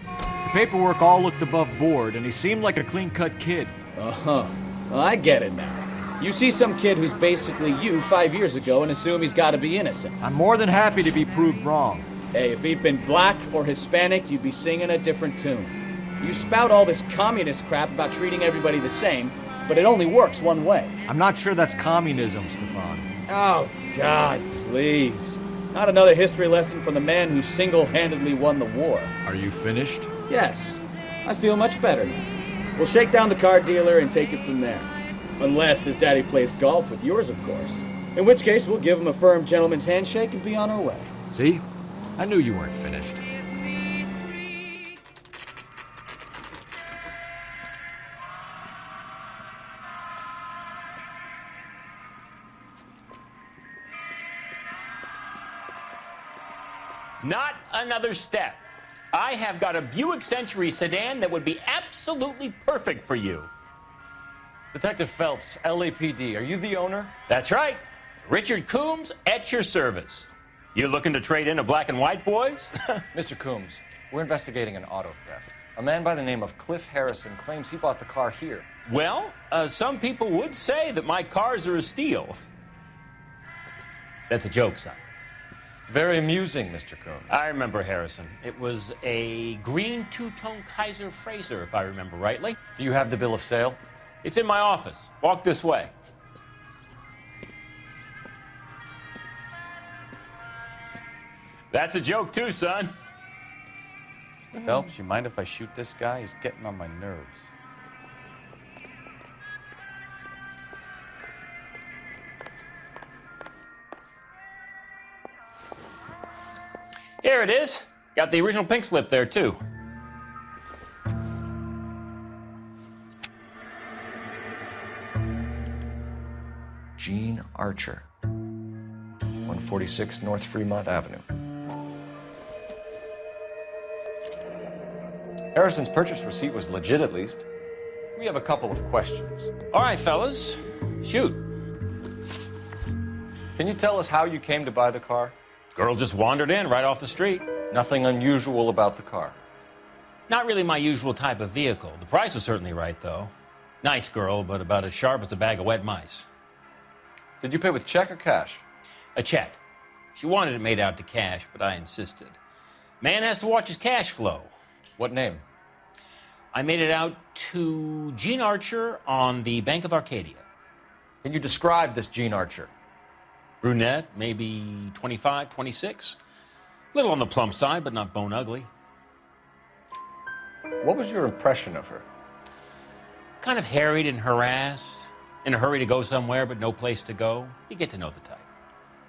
The paperwork all looked above board, and he seemed like a clean-cut kid. Uh-huh. Well, I get it now. You see some kid who's basically you 5 years ago and assume he's got to be innocent. I'm more than happy to be proved wrong. Hey, if he'd been black or Hispanic, you'd be singing a different tune. You spout all this communist crap about treating everybody the same, but it only works one way. I'm not sure that's communism, Stefan. Oh, God, please. Not another history lesson from the man who single-handedly won the war. Are you finished? Yes. I feel much better now. We'll shake down the car dealer and take it from there. Unless his daddy plays golf with yours, of course. In which case, we'll give him a firm gentleman's handshake and be on our way. See? I knew you weren't finished. Not another step. I have got a Buick Century sedan that would be absolutely perfect for you. Detective Phelps, LAPD, are you the owner? That's right. Richard Coombs at your service. You looking to trade in a black and white, boys? Mr. Coombs, we're investigating an auto theft. A man by the name of Cliff Harrison claims he bought the car here. Well, some people would say that my cars are a steal. That's a joke, son. Very amusing, Mr. Coombs. I remember Harrison. It was a green two-tone Kaiser Frazer, if I remember rightly. Do you have the bill of sale? It's in my office. Walk this way. That's a joke too, son. Phelps, you mind if I shoot this guy? He's getting on my nerves. Here it is. Got the original pink slip there, too. Gene Archer, 146 North Fremont Avenue. Harrison's purchase receipt was legit, at least. We have a couple of questions. All right, fellas. Shoot. Can you tell us how you came to buy the car? Girl just wandered in right off the street. Nothing unusual about the car. Not really my usual type of vehicle. The price was certainly right, though. Nice girl, but about as sharp as a bag of wet mice. Did you pay with check or cash? A check. She wanted it made out to cash, but I insisted. Man has to watch his cash flow. What name? I made it out to Gene Archer on the Bank of Arcadia. Can you describe this Gene Archer? Brunette, maybe 25, 26. Little on the plump side, but not bone ugly. What was your impression of her? Kind of harried and harassed. In a hurry to go somewhere, but no place to go. You get to know the type.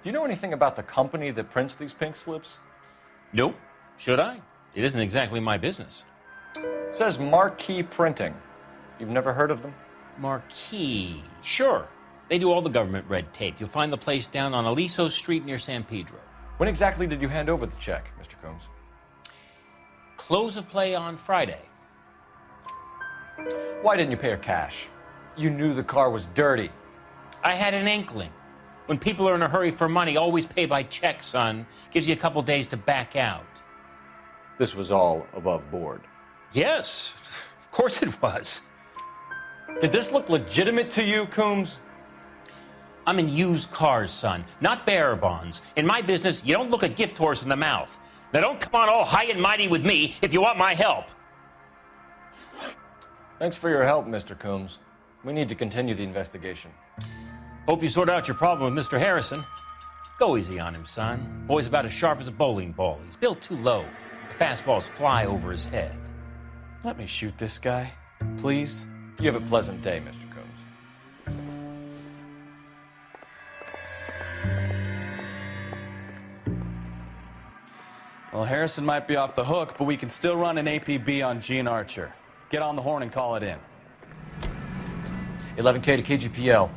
Do you know anything about the company that prints these pink slips? Nope. Should I? It isn't exactly my business. It says Marquee Printing. You've never heard of them? Marquee. Sure. They do all the government red tape. You'll find the place down on Aliso Street near San Pedro. When exactly did you hand over the check, Mr. Coombs? Close of play on Friday. Why didn't you pay her cash? You knew the car was dirty. I had an inkling. When people are in a hurry for money, always pay by check, son. Gives you a couple days to back out. This was all above board. Yes, of course it was. Did this look legitimate to you, Coombs? I'm in used cars, son, not bearer bonds. In my business, you don't look a gift horse in the mouth. Now don't come on all high and mighty with me if you want my help. Thanks for your help, Mr. Coombs. We need to continue the investigation. Hope you sort out your problem with Mr. Harrison. Go easy on him, son. Boy's about as sharp as a bowling ball. He's built too low. The fastballs fly over his head. Let me shoot this guy, please. You have a pleasant day, Mr. Coombs. Well, Harrison might be off the hook, but we can still run an APB on Gene Archer. Get on the horn and call it in. 11K to KGPL.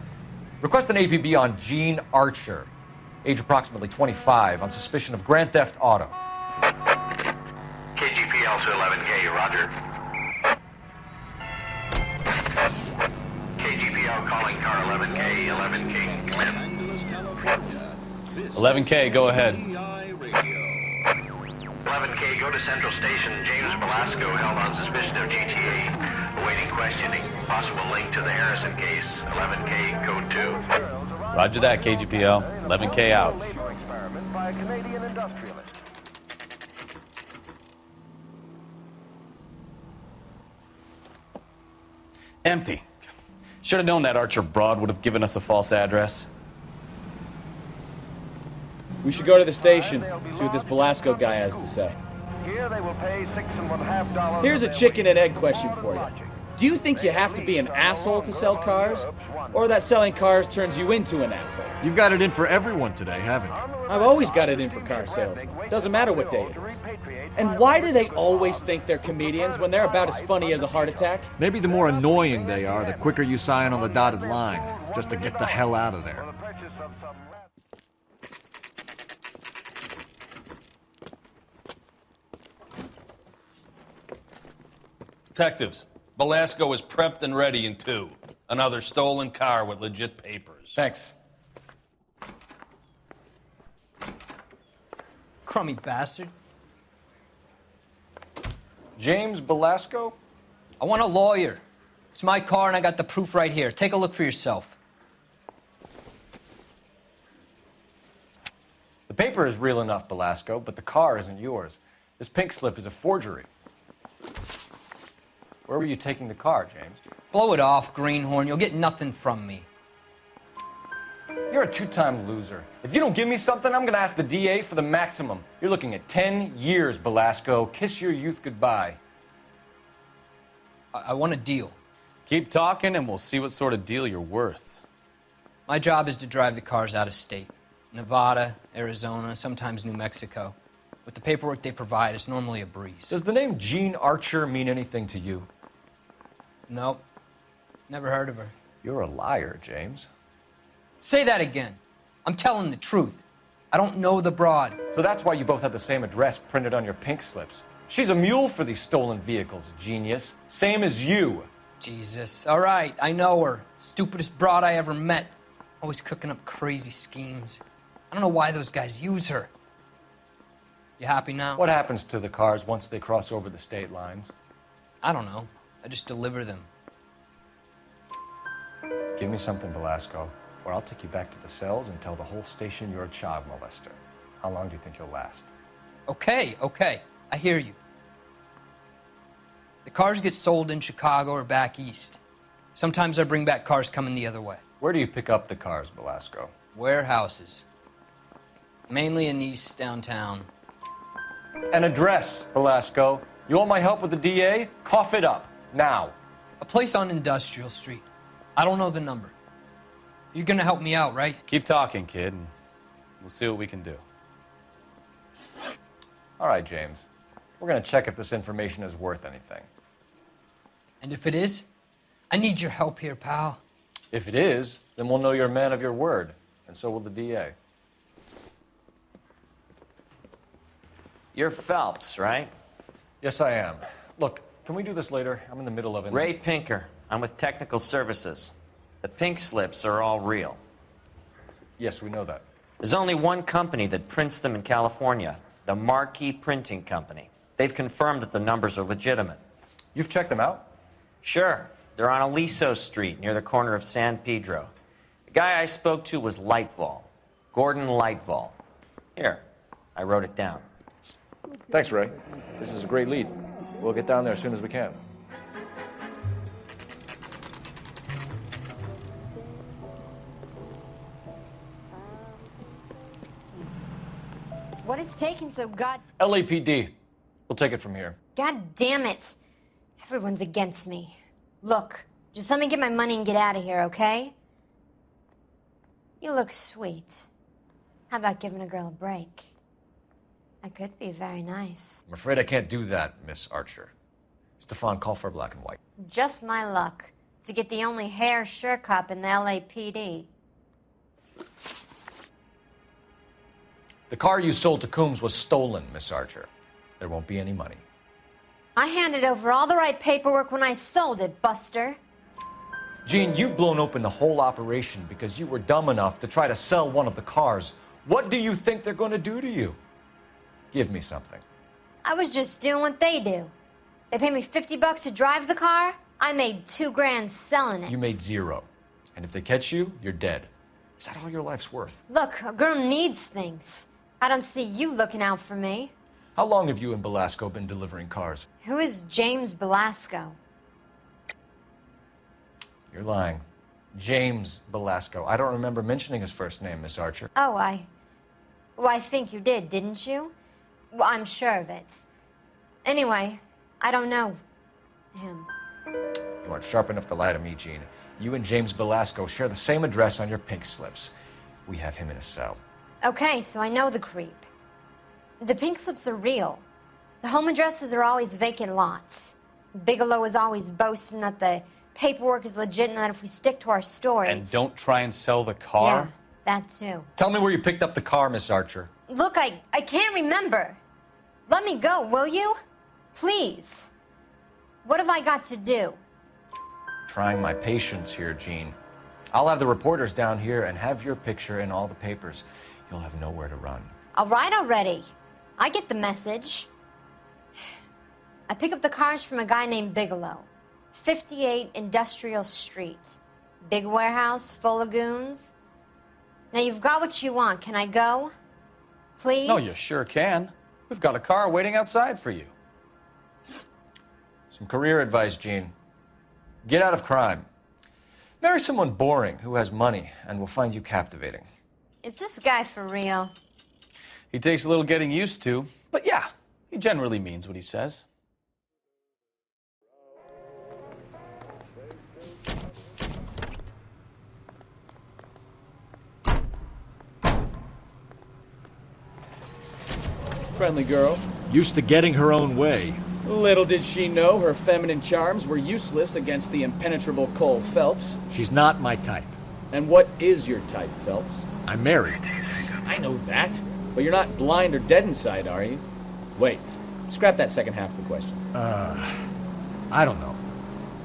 Request an APB on Gene Archer, age approximately 25, on suspicion of grand theft auto. KGPL to 11K, roger. KGPL calling car 11K, 11 King, come in. 11K, go ahead. 11K, go to Central Station. James Velasco held on suspicion of GTA. Awaiting questioning. Possible link to the Harrison case. 11K, code 2. Roger that, KGPL. 11K out. Experiment by a Canadian industrialist. Empty. Should have known that Archer broad would have given us a false address. We should go to the station, see what this Velasco guy has to say. Here they will pay $6.50. Here's a chicken and egg question for you. Do you think you have to be an asshole to sell cars? Or that selling cars turns you into an asshole? You've got it in for everyone today, haven't you? I've always got it in for car salesmen. Doesn't matter what day it is. And why do they always think they're comedians when they're about as funny as a heart attack? Maybe the more annoying they are, the quicker you sign on the dotted line, just to get the hell out of there. Detectives, Velasco is prepped and ready in 2. Another stolen car with legit papers. Thanks. Crummy bastard. James Velasco? I want a lawyer. It's my car and I got the proof right here. Take a look for yourself. The paper is real enough, Velasco, but the car isn't yours. This pink slip is a forgery. Where were you taking the car, James? Blow it off, greenhorn. You'll get nothing from me. You're a two-time loser. If you don't give me something, I'm gonna ask the DA for the maximum. You're looking at 10 years, Velasco. Kiss your youth goodbye. I want a deal. Keep talking and we'll see what sort of deal you're worth. My job is to drive the cars out of state. Nevada, Arizona, sometimes New Mexico. With the paperwork they provide, it's normally a breeze. Does the name Gene Archer mean anything to you? Nope. Never heard of her. You're a liar, James. Say that again. I'm telling the truth. I don't know the broad. So that's why you both have the same address printed on your pink slips. She's a mule for these stolen vehicles, genius. Same as you. Jesus. All right, I know her. Stupidest broad I ever met. Always cooking up crazy schemes. I don't know why those guys use her. You happy now? What happens to the cars once they cross over the state lines? I don't know. I just deliver them. Give me something, Velasco, or I'll take you back to the cells and tell the whole station you're a child molester. How long do you think you'll last? Okay. I hear you. The cars get sold in Chicago or back east. Sometimes I bring back cars coming the other way. Where do you pick up the cars, Velasco? Warehouses. Mainly in East downtown. An address, Velasco. You want my help with the DA? Cough it up, now. A place on Industrial Street. I don't know the number. You're gonna help me out, right? Keep talking, kid, and we'll see what we can do. All right, James. We're gonna check if this information is worth anything. And if it is, I need your help here, pal. If it is, then we'll know you're a man of your word, and so will the DA. You're Phelps, right? Yes, I am. Look, can we do this later? I'm in the middle of it. Ray Pinker. I'm with Technical Services. The pink slips are all real. Yes, we know that. There's only one company that prints them in California, the Marquee Printing Company. They've confirmed that the numbers are legitimate. You've checked them out? Sure. They're on Aliso Street, near the corner of San Pedro. The guy I spoke to was Lightval. Gordon Lightval. Here, I wrote it down. Thanks, Ray. This is a great lead. We'll get down there as soon as we can. What is taking so LAPD. We'll take it from here. God damn it. Everyone's against me. Look, just let me get my money and get out of here, okay? You look sweet. How about giving a girl a break? I could be very nice. I'm afraid I can't do that, Miss Archer. Stefan, call for black and white. Just my luck to get the only hair sure cop in the LAPD. The car you sold to Coombs was stolen, Miss Archer. There won't be any money. I handed over all the right paperwork when I sold it, Buster. Gene, you've blown open the whole operation because you were dumb enough to try to sell one of the cars. What do you think they're going to do to you? Give me something. I was just doing what they do. They paid me $50 to drive the car. I made $2 grand selling it. You made zero. And if they catch you, you're dead. Is that all your life's worth? Look, a girl needs things. I don't see you looking out for me. How long have you and Belasco been delivering cars? Who is James Belasco? You're lying. James Belasco. I don't remember mentioning his first name, Miss Archer. Oh, I think you did, didn't you? Well, I'm sure of it. Anyway, I don't know him. You aren't sharp enough to lie to me, Gene. You and James Belasco share the same address on your pink slips. We have him in a cell. Okay, so I know the creep. The pink slips are real. The home addresses are always vacant lots. Bigelow is always boasting that the paperwork is legit and that if we stick to our stories... And don't try and sell the car? Yeah, that too. Tell me where you picked up the car, Miss Archer. Look, I can't remember. Let me go, will you? Please. What have I got to do? Trying my patience here, Gene. I'll have the reporters down here and have your picture in all the papers. You'll have nowhere to run. All right already. I get the message. I pick up the cars from a guy named Bigelow. 58 Industrial Street. Big warehouse full of goons. Now you've got what you want. Can I go? Please? No, you sure can. We've got a car waiting outside for you. Some career advice, Gene. Get out of crime. Marry someone boring who has money and will find you captivating. Is this guy for real? He takes a little getting used to, but yeah, he generally means what he says. Friendly girl. Used to getting her own way. Little did she know her feminine charms were useless against the impenetrable Cole Phelps. She's not my type. And what is your type, Phelps? I'm married. I know that. But you're not blind or dead inside, are you? Wait, scrap that second half of the question. I don't know.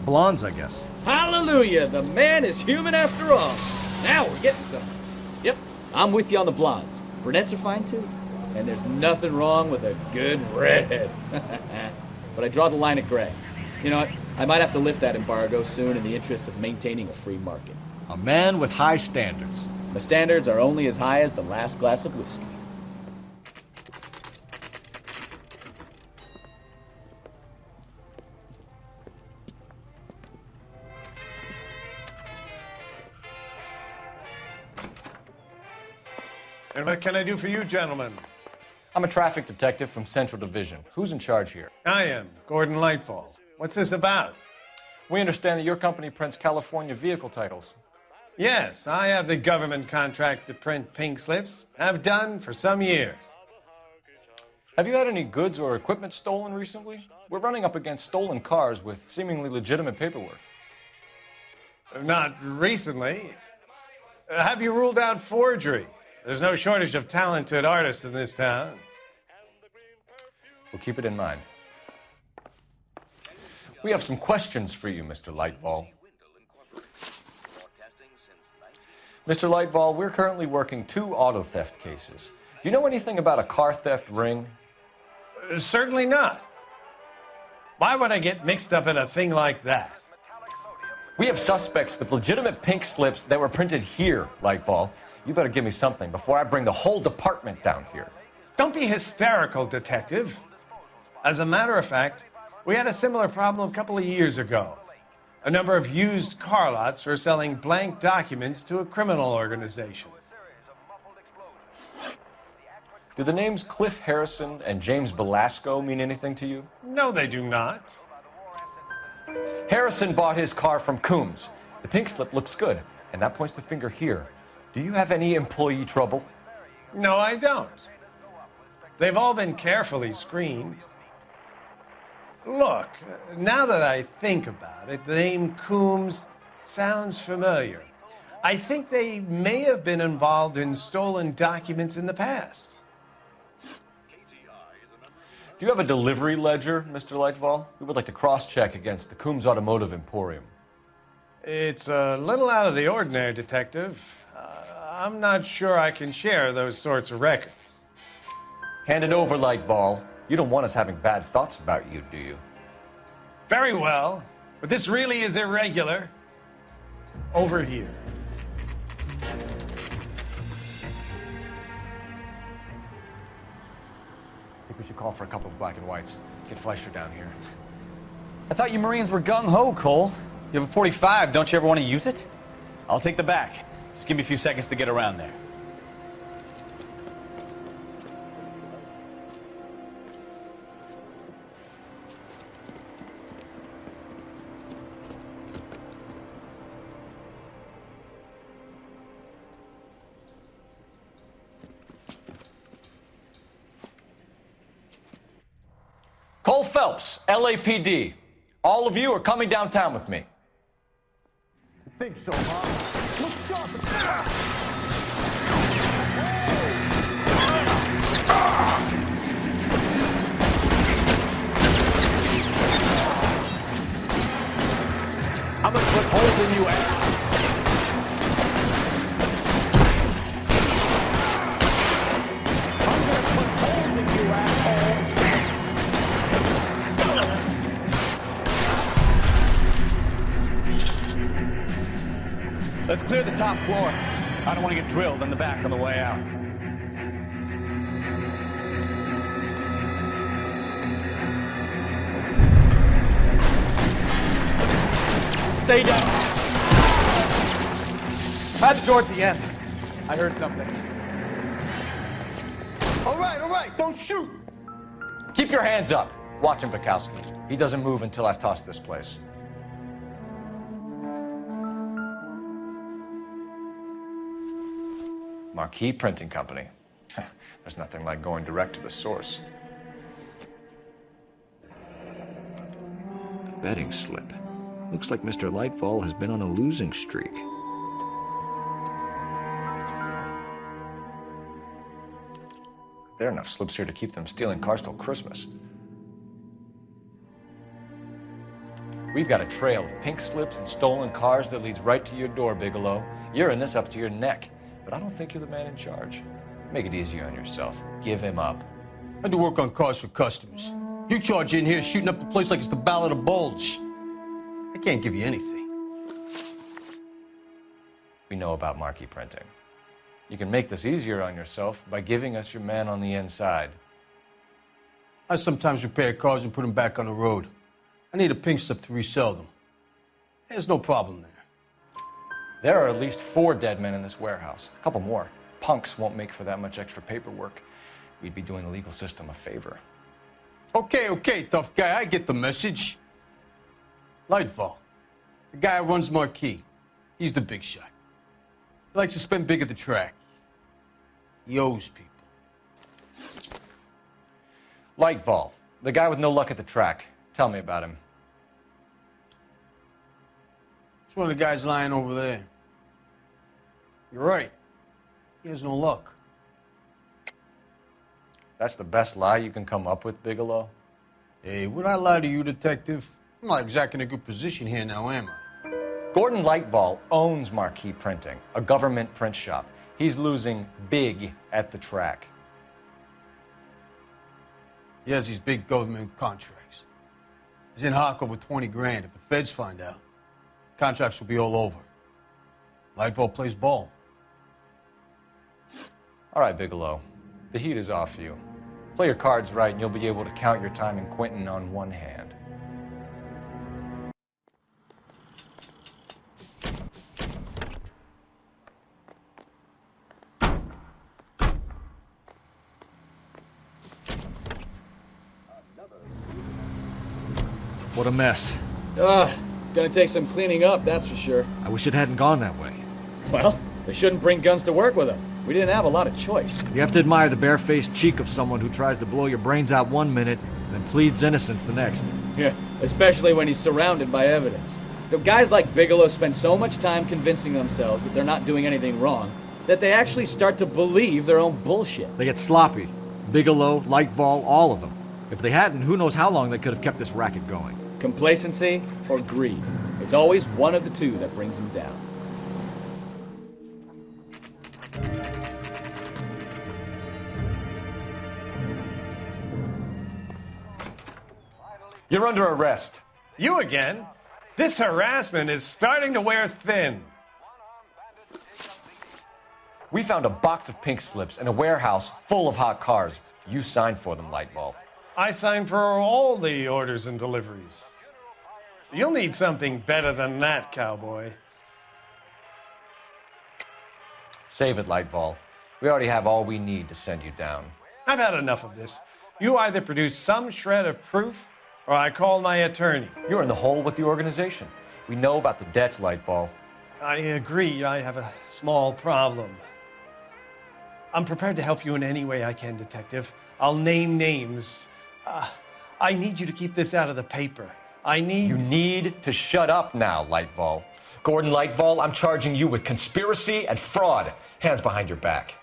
Blondes, I guess. Hallelujah! The man is human after all. Now we're getting somewhere. Yep, I'm with you on the blondes. Brunettes are fine too. And there's nothing wrong with a good redhead. But I draw the line at gray. You know what? I might have to lift that embargo soon in the interest of maintaining a free market. A man with high standards. The standards are only as high as the last glass of whiskey. And what can I do for you, gentlemen? I'm a traffic detective from Central Division. Who's in charge here? I am, Gordon Lightfall. What's this about? We understand that your company prints California vehicle titles. Yes, I have the government contract to print pink slips. I've done for some years. Have you had any goods or equipment stolen recently? We're running up against stolen cars with seemingly legitimate paperwork. Not recently. Have you ruled out forgery? There's no shortage of talented artists in this town. We'll keep it in mind. We have some questions for you, Mr. Lightfall. Mr. Lightval, we're currently working 2 auto theft cases. Do you know anything about a car theft ring? Certainly not. Why would I get mixed up in a thing like that? We have suspects with legitimate pink slips that were printed here, Lightval. You better give me something before I bring the whole department down here. Don't be hysterical, Detective. As a matter of fact, we had a similar problem a couple of years ago. A number of used car lots were selling blank documents to a criminal organization. Do the names Cliff Harrison and James Belasco mean anything to you? No, they do not. Harrison bought his car from Coombs. The pink slip looks good, and that points the finger here. Do you have any employee trouble? No, I don't. They've all been carefully screened. Look, now that I think about it, the name Coombs sounds familiar. I think they may have been involved in stolen documents in the past. Do you have a delivery ledger, Mr. Lightval? We would like to cross-check against the Coombs Automotive Emporium. It's a little out of the ordinary, Detective. I'm not sure I can share those sorts of records. Hand it over, Lightval. You don't want us having bad thoughts about you, do you? Very well, but this really is irregular. Over here. I think we should call for a couple of black and whites. Get Fleischer down here. I thought you Marines were gung-ho, Cole. You have a 45. Don't you ever want to use it? I'll take the back. Just give me a few seconds to get around there. Cole Phelps, LAPD. All of you are coming downtown with me. I think so, huh? Look sharp. I'm gonna put holes in you, ass. I'm gonna put holes in you, asshole. Let's clear the top floor. I don't want to get drilled in the back on the way out. Stay down. Had the door at the end. I heard something. All right, don't shoot. Keep your hands up. Watch him, Bukowski. He doesn't move until I've tossed this place. Marquee Printing Company. There's nothing like going direct to the source. Betting slip. Looks like Mr. Lightval has been on a losing streak. There are enough slips here to keep them stealing cars till Christmas. We've got a trail of pink slips and stolen cars that leads right to your door, Bigelow. You're in this up to your neck, but I don't think you're the man in charge. Make it easier on yourself. Give him up. I do work on cars for customers. You charge in here shooting up the place like it's the Ballad of Bulge. I can't give you anything. We know about marquee printing. You can make this easier on yourself by giving us your man on the inside. I sometimes repair cars and put them back on the road. I need a pink slip to resell them. There's no problem there. There are at least 4 dead men in this warehouse. A couple more. Punks won't make for that much extra paperwork. We'd be doing the legal system a favor. Okay, tough guy. I get the message. Lightval, the guy who runs Marquee. He's the big shot. He likes to spend big at the track. He owes people. Lightval, the guy with no luck at the track. Tell me about him. It's one of the guys lying over there. You're right. He has no luck. That's the best lie you can come up with, Bigelow? Hey, would I lie to you, detective? I'm not exactly in a good position here now, am I? Gordon Lightball owns Marquee Printing, a government print shop. He's losing big at the track. He has these big government contracts. He's in hock over 20 grand. If the feds find out, contracts will be all over. Lightball plays ball. All right, Bigelow. The heat is off you. Play your cards right and you'll be able to count your time in Quentin on one hand. What a mess. Gonna take some cleaning up, that's for sure. I wish it hadn't gone that way. Well, they shouldn't bring guns to work with them. We didn't have a lot of choice. You have to admire the barefaced cheek of someone who tries to blow your brains out one minute, then pleads innocence the next. Yeah, especially when he's surrounded by evidence. You know, guys like Bigelow spend so much time convincing themselves that they're not doing anything wrong, that they actually start to believe their own bullshit. They get sloppy. Bigelow, Lightball, all of them. If they hadn't, who knows how long they could have kept this racket going. Complacency or greed. It's always one of the two that brings them down. You're under arrest. You again? This harassment is starting to wear thin. We found a box of pink slips in a warehouse full of hot cars. You signed for them, Lightball. I signed for all the orders and deliveries. You'll need something better than that, cowboy. Save it, Lightball. We already have all we need to send you down. I've had enough of this. You either produce some shred of proof, or I call my attorney. You're in the hole with the organization. We know about the debts, Lightball. I agree. I have a small problem. I'm prepared to help you in any way I can, Detective. I'll name names. I need you to keep this out of the paper. You need to shut up now, Lightball. Gordon Lightball, I'm charging you with conspiracy and fraud. Hands behind your back.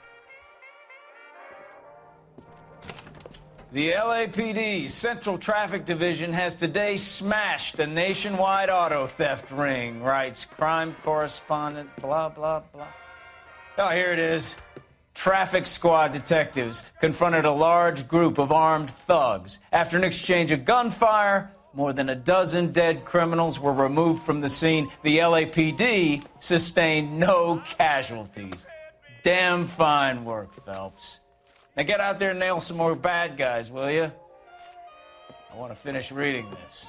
The LAPD Central Traffic Division has today smashed a nationwide auto theft ring, writes crime correspondent, blah, blah, blah. Oh, here it is. Traffic squad detectives confronted a large group of armed thugs. After an exchange of gunfire, more than a dozen dead criminals were removed from the scene. The LAPD sustained no casualties. Damn fine work, Phelps. Now get out there and nail some more bad guys, will you? I want to finish reading this.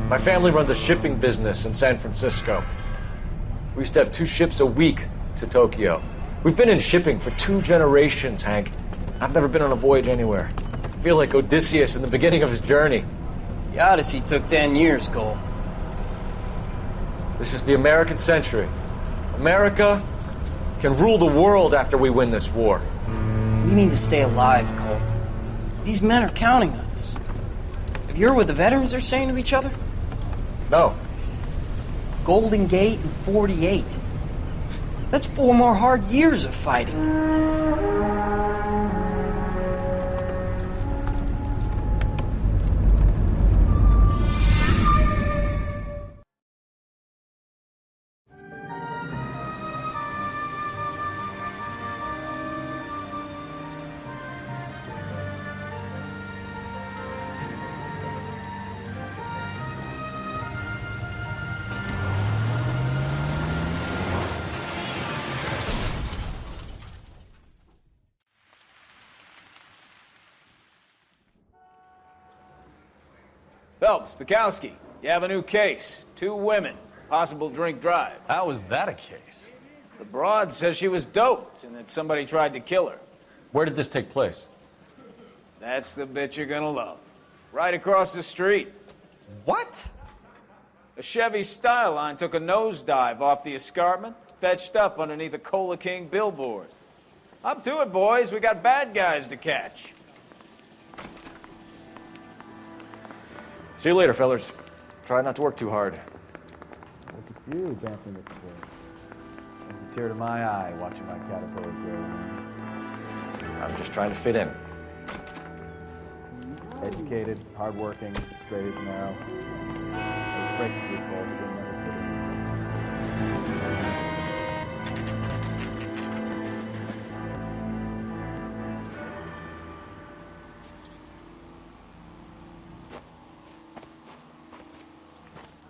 My family runs a shipping business in San Francisco. We used to have 2 ships a week to Tokyo. We've been in shipping for 2 generations, Hank. I've never been on a voyage anywhere. I feel like Odysseus in the beginning of his journey. The Odyssey took 10 years, Cole. This is the American century. America can rule the world after we win this war. We need to stay alive, Cole. These men are counting on us. Have you heard what the veterans are saying to each other? No. Golden Gate and 48. That's 4 more hard years of fighting. Phelps, Bukowski, you have a new case. 2 women, possible drink drive. How is that a case? The broad says she was doped and that somebody tried to kill her. Where did this take place? That's the bit you're gonna love. Right across the street. What? A Chevy Styline took a nosedive off the escarpment, fetched up underneath a Cola King billboard. Up to it, boys. We got bad guys to catch. See you later, fellers. Try not to work too hard. you dancing with the birds. Brings a tear to my eye watching my caterpillar grow. I'm just trying to fit in. Educated, hardworking, straight as an arrow. Those breaks we call it, you'll never fit in.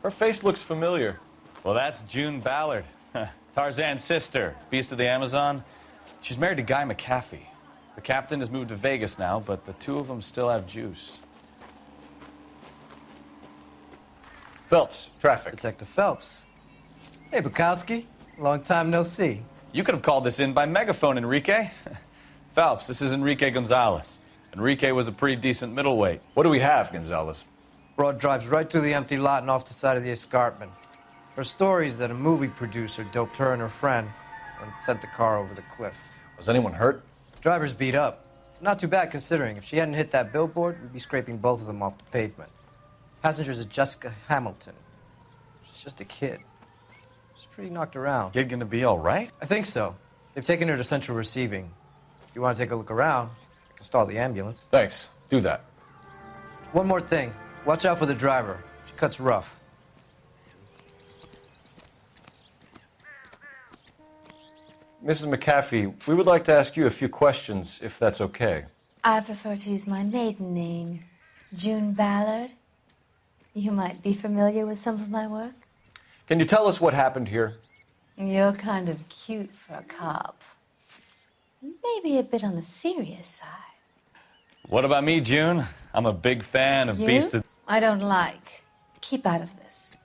Her face looks familiar. Well, that's June Ballard, Tarzan's sister, beast of the Amazon. She's married to Guy McAfee. The captain has moved to Vegas now, but the two of them still have juice. Phelps, traffic. Detective Phelps. Hey, Bukowski. Long time no see. You could have called this in by megaphone, Enrique. Phelps, this is Enrique Gonzalez. Enrique was a pretty decent middleweight. What do we have, Gonzalez? Broad drives right through the empty lot and off the side of the escarpment. Her story is that a movie producer doped her and her friend and sent the car over the cliff. Was anyone hurt? Driver's beat up. Not too bad considering. If she hadn't hit that billboard, we'd be scraping both of them off the pavement. Passenger's a Jessica Hamilton. She's just a kid. She's pretty knocked around. Kid gonna be all right? I think so. They've taken her to central receiving. If you want to take a look around, I can stall the ambulance. Thanks. Do that. One more thing. Watch out for the driver. She cuts rough. Mrs. McAfee, we would like to ask you a few questions, if that's okay. I prefer to use my maiden name, June Ballard. You might be familiar with some of my work. Can you tell us what happened here? You're kind of cute for a cop. Maybe a bit on the serious side. What about me, June? I'm a big fan of You? Beast of... I don't like. Keep out of this.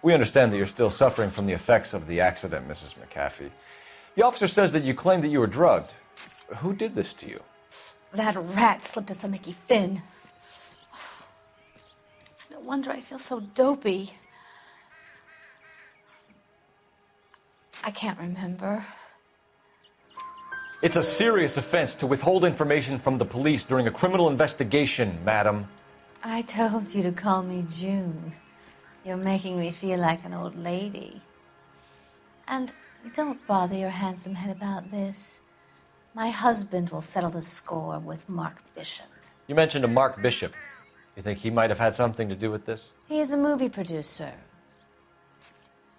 We understand that you're still suffering from the effects of the accident, Mrs. McAfee. The officer says that you claimed that you were drugged. Who did this to you? That rat slipped us a Mickey Finn. It's no wonder I feel so dopey. I can't remember. It's a serious offense to withhold information from the police during a criminal investigation, madam. I told you to call me June. You're making me feel like an old lady. And don't bother your handsome head about this. My husband will settle the score with Mark Bishop. You mentioned a Mark Bishop. You think he might have had something to do with this? He is a movie producer.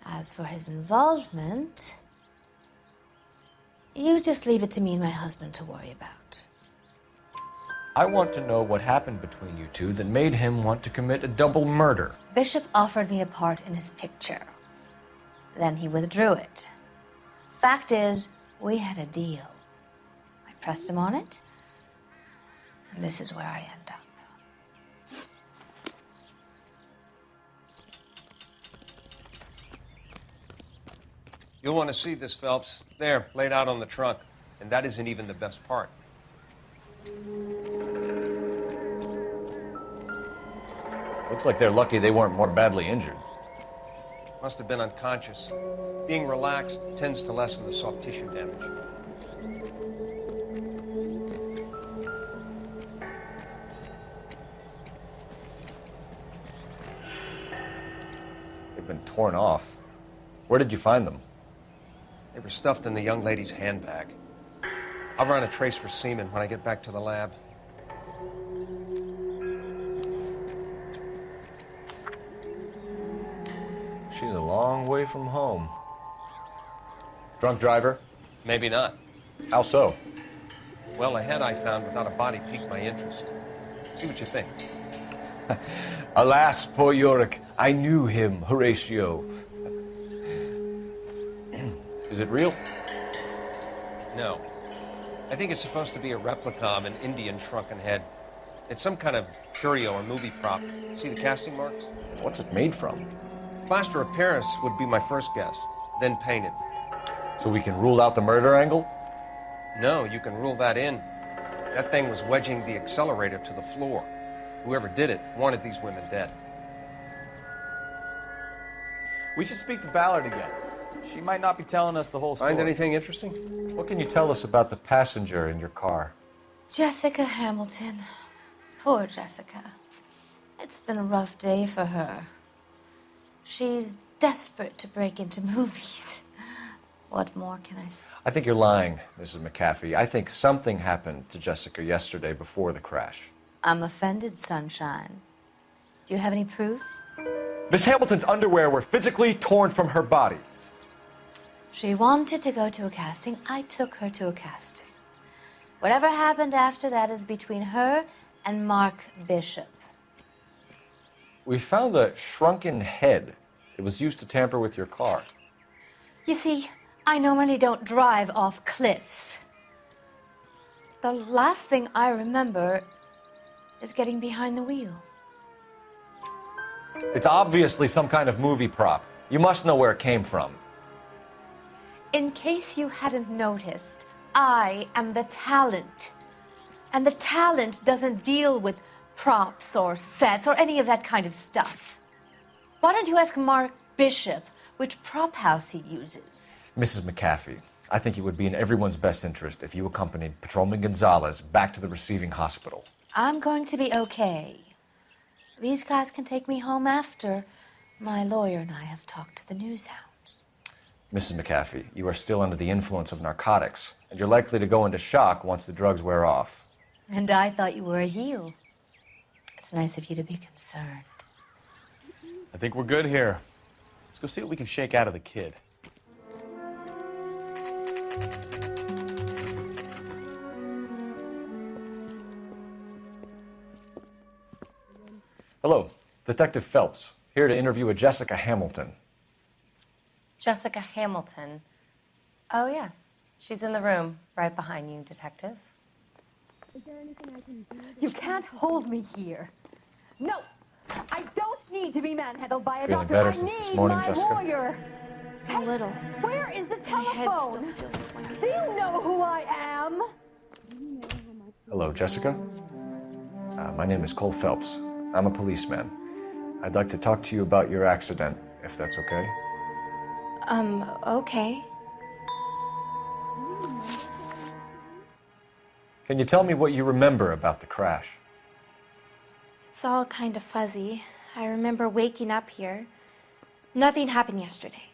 As for his involvement, you just leave it to me and my husband to worry about. I want to know what happened between you two that made him want to commit a double murder. Bishop offered me a part in his picture. Then he withdrew it. Fact is, we had a deal. I pressed him on it, and this is where I end up. You'll want to see this, Phelps. There, laid out on the trunk. And that isn't even the best part. Looks like they're lucky they weren't more badly injured. Must have been unconscious. Being relaxed tends to lessen the soft tissue damage. They've been torn off. Where did you find them? They were stuffed in the young lady's handbag. I'll run a trace for semen when I get back to the lab. She's a long way from home. Drunk driver? Maybe not. How so? Well, a head I found without a body piqued my interest. See what you think. Alas, poor Yorick, I knew him, Horatio. Is it real? No. I think it's supposed to be a replica of an Indian shrunken head. It's some kind of curio or movie prop. See the casting marks? What's it made from? Plaster of Paris would be my first guess, then painted. So we can rule out the murder angle? No, you can rule that in. That thing was wedging the accelerator to the floor. Whoever did it wanted these women dead. We should speak to Ballard again. She might not be telling us the whole story. Find anything interesting? What can you tell us about the passenger in your car? Jessica Hamilton. Poor Jessica. It's been a rough day for her. She's desperate to break into movies. What more can I say? I think you're lying, Mrs. McAfee. I think something happened to Jessica yesterday before the crash. I'm offended, Sunshine. Do you have any proof? Miss Hamilton's underwear were physically torn from her body. She wanted to go to a casting. I took her to a casting. Whatever happened after that is between her and Mark Bishop. We found a shrunken head. It was used to tamper with your car. You see, I normally don't drive off cliffs. The last thing I remember is getting behind the wheel. It's obviously some kind of movie prop. You must know where it came from. In case you hadn't noticed, I am the talent. And the talent doesn't deal with props or sets or any of that kind of stuff. Why don't you ask Mark Bishop which prop house he uses? Mrs. McAfee, I think it would be in everyone's best interest if you accompanied Patrolman Gonzalez back to the receiving hospital. I'm going to be okay. These guys can take me home after my lawyer and I have talked to the news hounds. Mrs. McAfee, you are still under the influence of narcotics, and you're likely to go into shock once the drugs wear off. And I thought you were a heel. It's nice of you to be concerned. I think we're good here. Let's go see what we can shake out of the kid. Hello, Detective Phelps, here to interview a Jessica Hamilton. Jessica Hamilton. Oh, yes. She's in the room, right behind you, Detective. Is there anything I can do? You can't hold me here. No! I don't need to be manhandled by a Feeling doctor. better I since need this morning, my Jessica? lawyer. A little. Where is the telephone? My head still feels sweaty. Do you know who I am? Hello, Jessica. My name is Cole Phelps. I'm a policeman. I'd like to talk to you about your accident, if that's okay. Okay. Can you tell me what you remember about the crash? It's all kind of fuzzy. I remember waking up here. Nothing happened yesterday.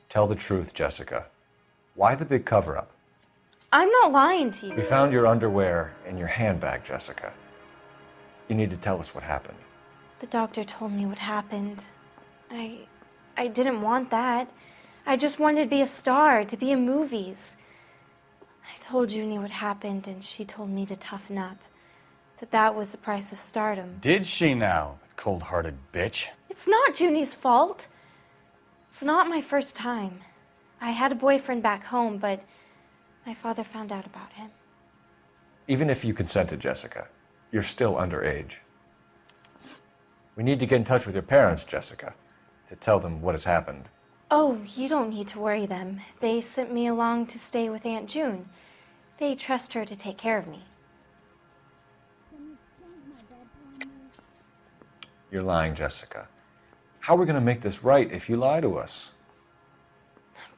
Tell the truth, Jessica. Why the big cover-up? I'm not lying to you. We found your underwear in your handbag, Jessica. You need to tell us what happened. The doctor told me what happened. I didn't want that. I just wanted to be a star, to be in movies. I told Junie what happened, and she told me to toughen up. That was the price of stardom. Did she now, cold-hearted bitch? It's not Junie's fault. It's not my first time. I had a boyfriend back home, but my father found out about him. Even if you consented, Jessica, you're still underage. We need to get in touch with your parents, Jessica, to tell them what has happened. Oh, you don't need to worry them. They sent me along to stay with Aunt June. They trust her to take care of me. You're lying, Jessica. How are we going to make this right if you lie to us?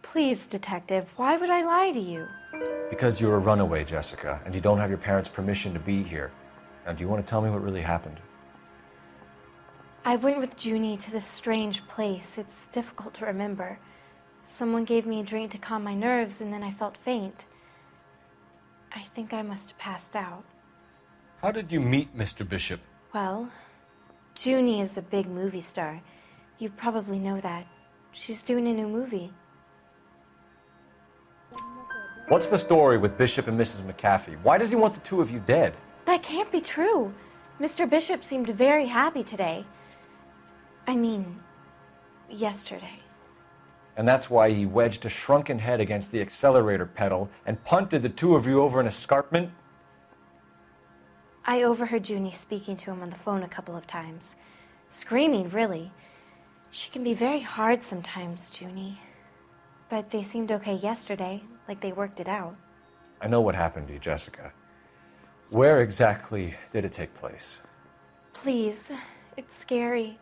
Please, Detective, why would I lie to you? Because you're a runaway, Jessica, and you don't have your parents' permission to be here. Now, do you want to tell me what really happened? I went with Junie to this strange place. It's difficult to remember. Someone gave me a drink to calm my nerves, and then I felt faint. I think I must have passed out. How did you meet Mr. Bishop? Well, Junie is a big movie star. You probably know that. She's doing a new movie. What's the story with Bishop and Mrs. McAfee? Why does he want the two of you dead? That can't be true. Mr. Bishop seemed very happy today. I mean, yesterday. And that's why he wedged a shrunken head against the accelerator pedal and punted the two of you over an escarpment? I overheard Junie speaking to him on the phone a couple of times. Screaming, really. She can be very hard sometimes, Junie. But they seemed okay yesterday, like they worked it out. I know what happened to you, Jessica. Where exactly did it take place? Please, it's scary.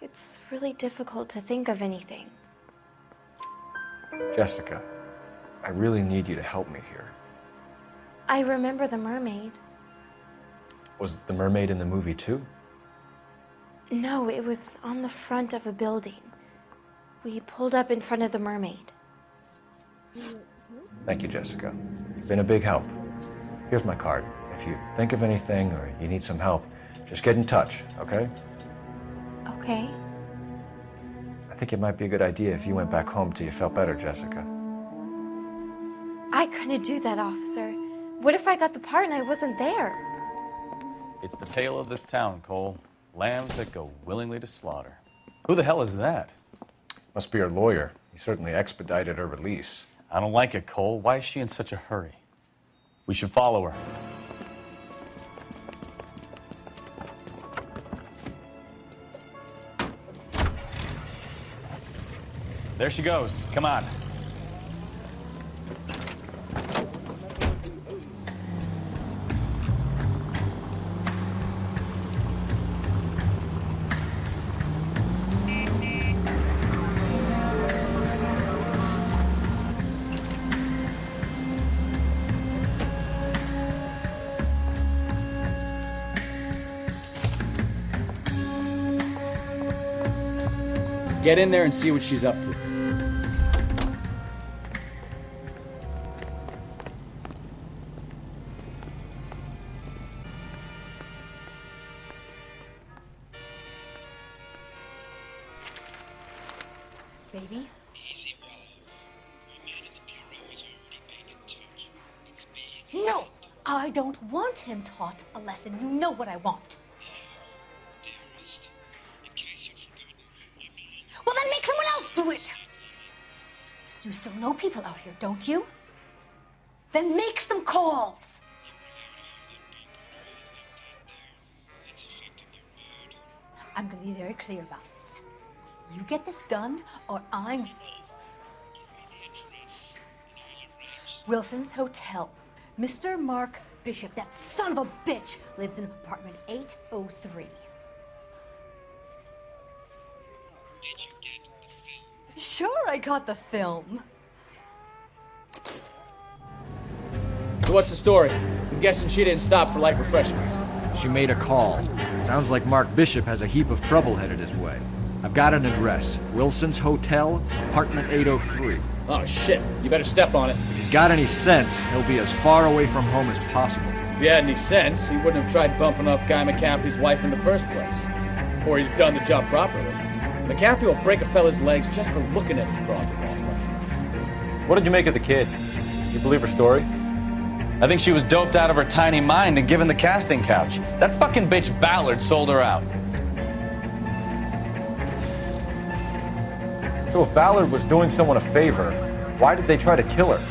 It's really difficult to think of anything. Jessica, I really need you to help me here. I remember the mermaid. Was the mermaid in the movie too? No, it was on the front of a building. We pulled up in front of the Mermaid. Thank you, Jessica. You've been a big help. Here's my card. If you think of anything or you need some help, just get in touch, okay? Okay. I think it might be a good idea if you went back home till you felt better, Jessica. I couldn't do that, officer. What if I got the part and I wasn't there? It's the tale of this town, Cole. Lambs that go willingly to slaughter. Who the hell is that? Must be her lawyer. He certainly expedited her release. I don't like it, Cole. Why is she in such a hurry? We should follow her. There she goes. Come on. Get in there and see what she's up to. Baby? No! I don't want him taught a lesson. You know what I want. Well, then make someone else do it! You still know people out here, don't you? Then make some calls! I'm gonna be very clear about this. You get this done, or I'm... Wilson's Hotel. Mr. Mark Bishop, that son of a bitch, lives in apartment 803. Sure, I got the film. So what's the story? I'm guessing she didn't stop for light refreshments. She made a call. Sounds like Mark Bishop has a heap of trouble headed his way. I've got an address. Wilson's Hotel, apartment 803. Oh, shit. You better step on it. If he's got any sense, he'll be as far away from home as possible. If he had any sense, he wouldn't have tried bumping off Guy McCaffrey's wife in the first place. Or he'd have done the job properly. McCaffrey will break a fella's legs just for looking at his property. What did you make of the kid? You believe her story? I think she was doped out of her tiny mind and given the casting couch. That fucking bitch Ballard sold her out. So if Ballard was doing someone a favor, why did they try to kill her?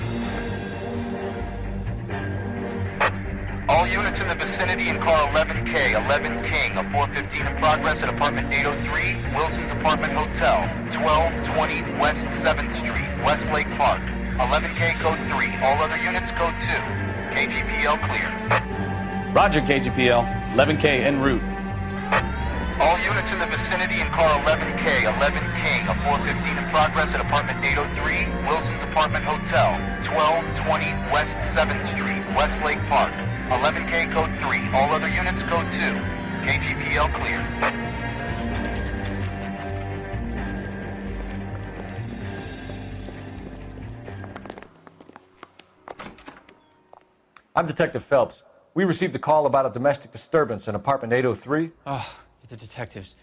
All units in the vicinity in car 11K, 11 King, a 415 in progress at apartment 803, Wilson's Apartment Hotel, 1220 West 7th Street, Westlake Park. 11K code 3, all other units code 2. KGPL clear. Roger, KGPL. 11K en route. All units in the vicinity in car 11K, 11 King, a 415 in progress at apartment 803, Wilson's Apartment Hotel, 1220 West 7th Street, Westlake Park. 11K code 3, all other units code 2. KGPL clear. I'm Detective Phelps. We received a call about a domestic disturbance in apartment 803. Oh, the detectives.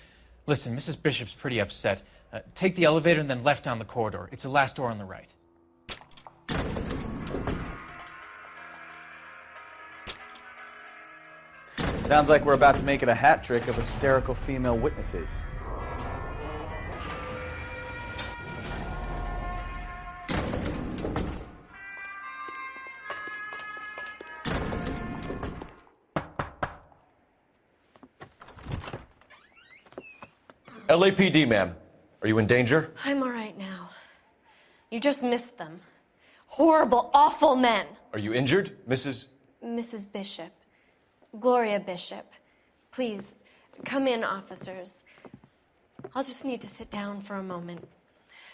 Listen, Mrs. Bishop's pretty upset. Take the elevator and then left down the corridor. It's the last door on the right. Sounds like we're about to make it a hat trick of hysterical female witnesses. LAPD, ma'am. Are you in danger? I'm all right now. You just missed them. Horrible, awful men. Are you injured, Mrs. Mrs. Bishop. Gloria Bishop. Please, come in, officers. I'll just need to sit down for a moment.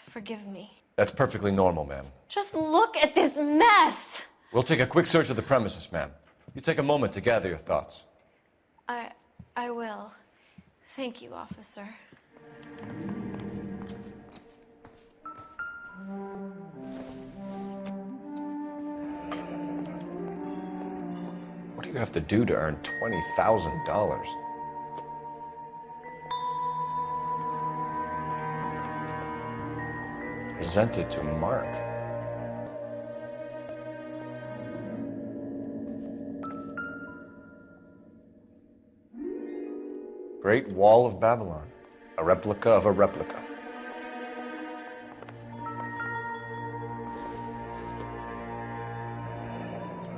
Forgive me. That's perfectly normal, ma'am. Just look at this mess! We'll take a quick search of the premises, ma'am. You take a moment to gather your thoughts. I will. Thank you, officer. What do you have to do to earn $20,000? Presented to Mark. Great Wall of Babylon. A replica of a replica.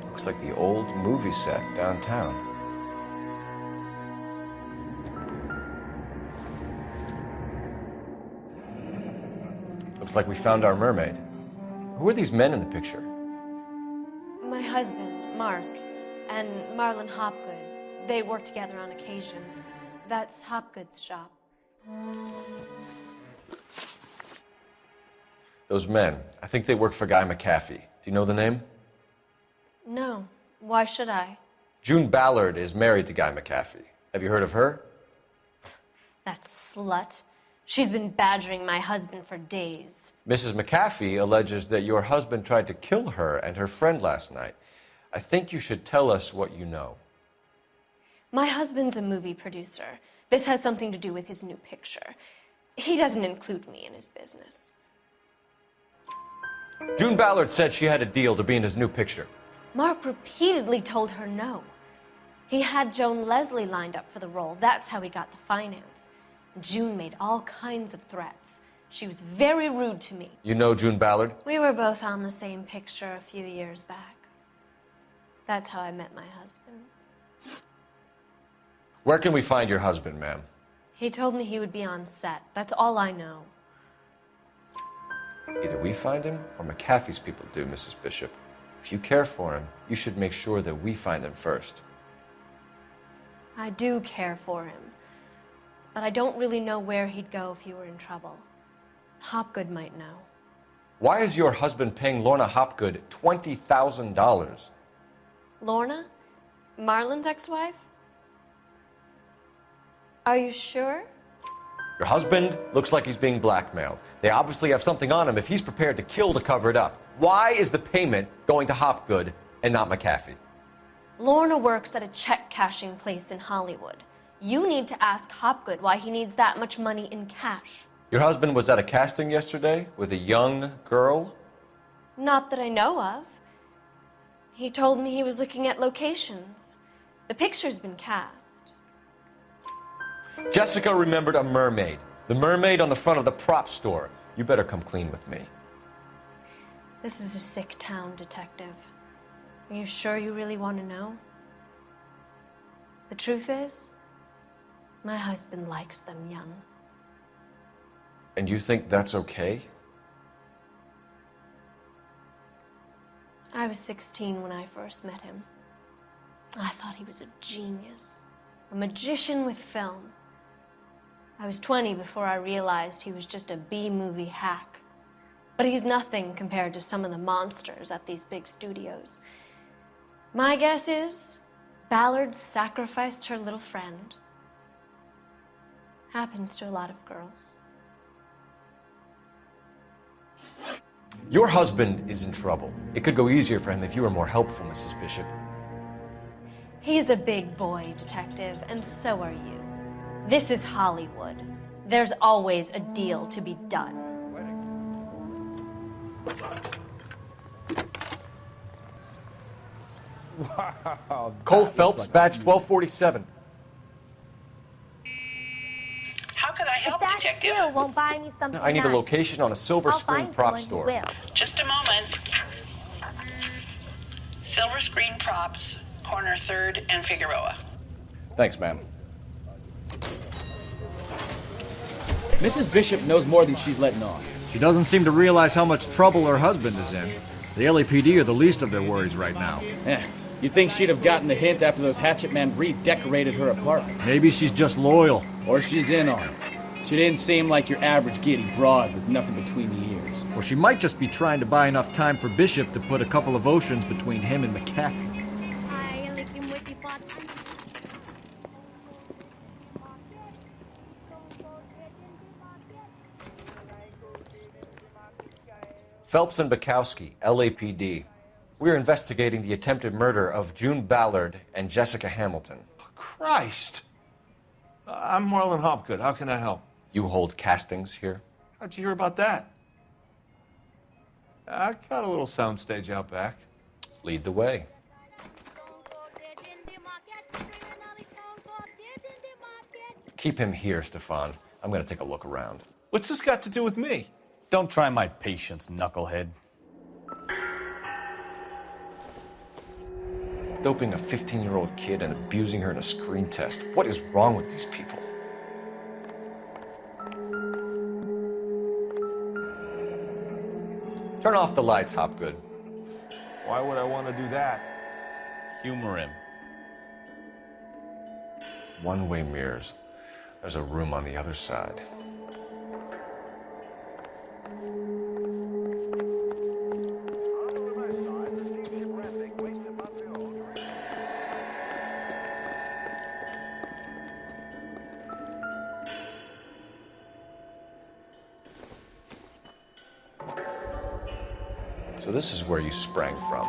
Looks like the old movie set downtown. Looks like we found our mermaid. Who are these men in the picture? My husband, Mark, and Marlon Hopgood. They work together on occasion. That's Hopgood's shop. Those men, I think they work for Guy McAfee. Do you know the name? No. Why should I? June Ballard is married to Guy McAfee. Have you heard of her? That slut. She's been badgering my husband for days. Mrs. McAfee alleges that your husband tried to kill her and her friend last night. I think you should tell us what you know. My husband's a movie producer. This has something to do with his new picture. He doesn't include me in his business. June Ballard said she had a deal to be in his new picture. Mark repeatedly told her no. He had Joan Leslie lined up for the role. That's how he got the finance. June made all kinds of threats. She was very rude to me. You know June Ballard? We were both on the same picture a few years back. That's how I met my husband. Where can we find your husband, ma'am? He told me he would be on set. That's all I know. Either we find him or McAfee's people do, Mrs. Bishop. If you care for him, you should make sure that we find him first. I do care for him, but I don't really know where he'd go if he were in trouble. Hopgood might know. Why is your husband paying Lorna Hopgood $20,000? Lorna? Marlon's ex-wife? Are you sure? Your husband looks like he's being blackmailed. They obviously have something on him if he's prepared to kill to cover it up. Why is the payment going to Hopgood and not McAfee? Lorna works at a check-cashing place in Hollywood. You need to ask Hopgood why he needs that much money in cash. Your husband was at a casting yesterday with a young girl? Not that I know of. He told me he was looking at locations. The picture's been cast. Jessica remembered a mermaid. The mermaid on the front of the prop store. You better come clean with me. This is a sick town, Detective. Are you sure you really want to know? The truth is, my husband likes them young. And you think that's okay? I was 16 when I first met him. I thought he was a genius, a magician with film. I was 20 before I realized he was just a B-movie hack. But he's nothing compared to some of the monsters at these big studios. My guess is Ballard sacrificed her little friend. Happens to a lot of girls. Your husband is in trouble. It could go easier for him if you were more helpful, Mrs. Bishop. He's a big boy, Detective, and so are you. This is Hollywood. There's always a deal to be done. Wow. Cole Phelps, badge 1247. How can I help, Detective? Bill won't buy me something I need a nice. location on a silver I'll screen find prop someone store. who will. Just a moment. Silver screen props, corner 3rd and Figueroa. Thanks, ma'am. Mrs. Bishop knows more than she's letting on. She doesn't seem to realize how much trouble her husband is in. The LAPD are the least of their worries right now. You'd think she'd have gotten the hint after those hatchet men redecorated her apartment. Maybe she's just loyal. Or she's in on it. She didn't seem like your average giddy broad with nothing between the ears. Or she might just be trying to buy enough time for Bishop to put a couple of oceans between him and McAfee. Phelps and Bukowski, LAPD. We're investigating the attempted murder of June Ballard and Jessica Hamilton. Christ! I'm Marlon Hopgood. How can I help? You hold castings here? How'd you hear about that? I got a little soundstage out back. Lead the way. Keep him here, Stefan. I'm going to take a look around. What's this got to do with me? Don't try my patience, knucklehead. Doping a 15-year-old kid and abusing her in a screen test. What is wrong with these people? Turn off the lights, Hopgood. Why would I want to do that? Humor him. One-way mirrors. There's a room on the other side. So this is where you sprang from.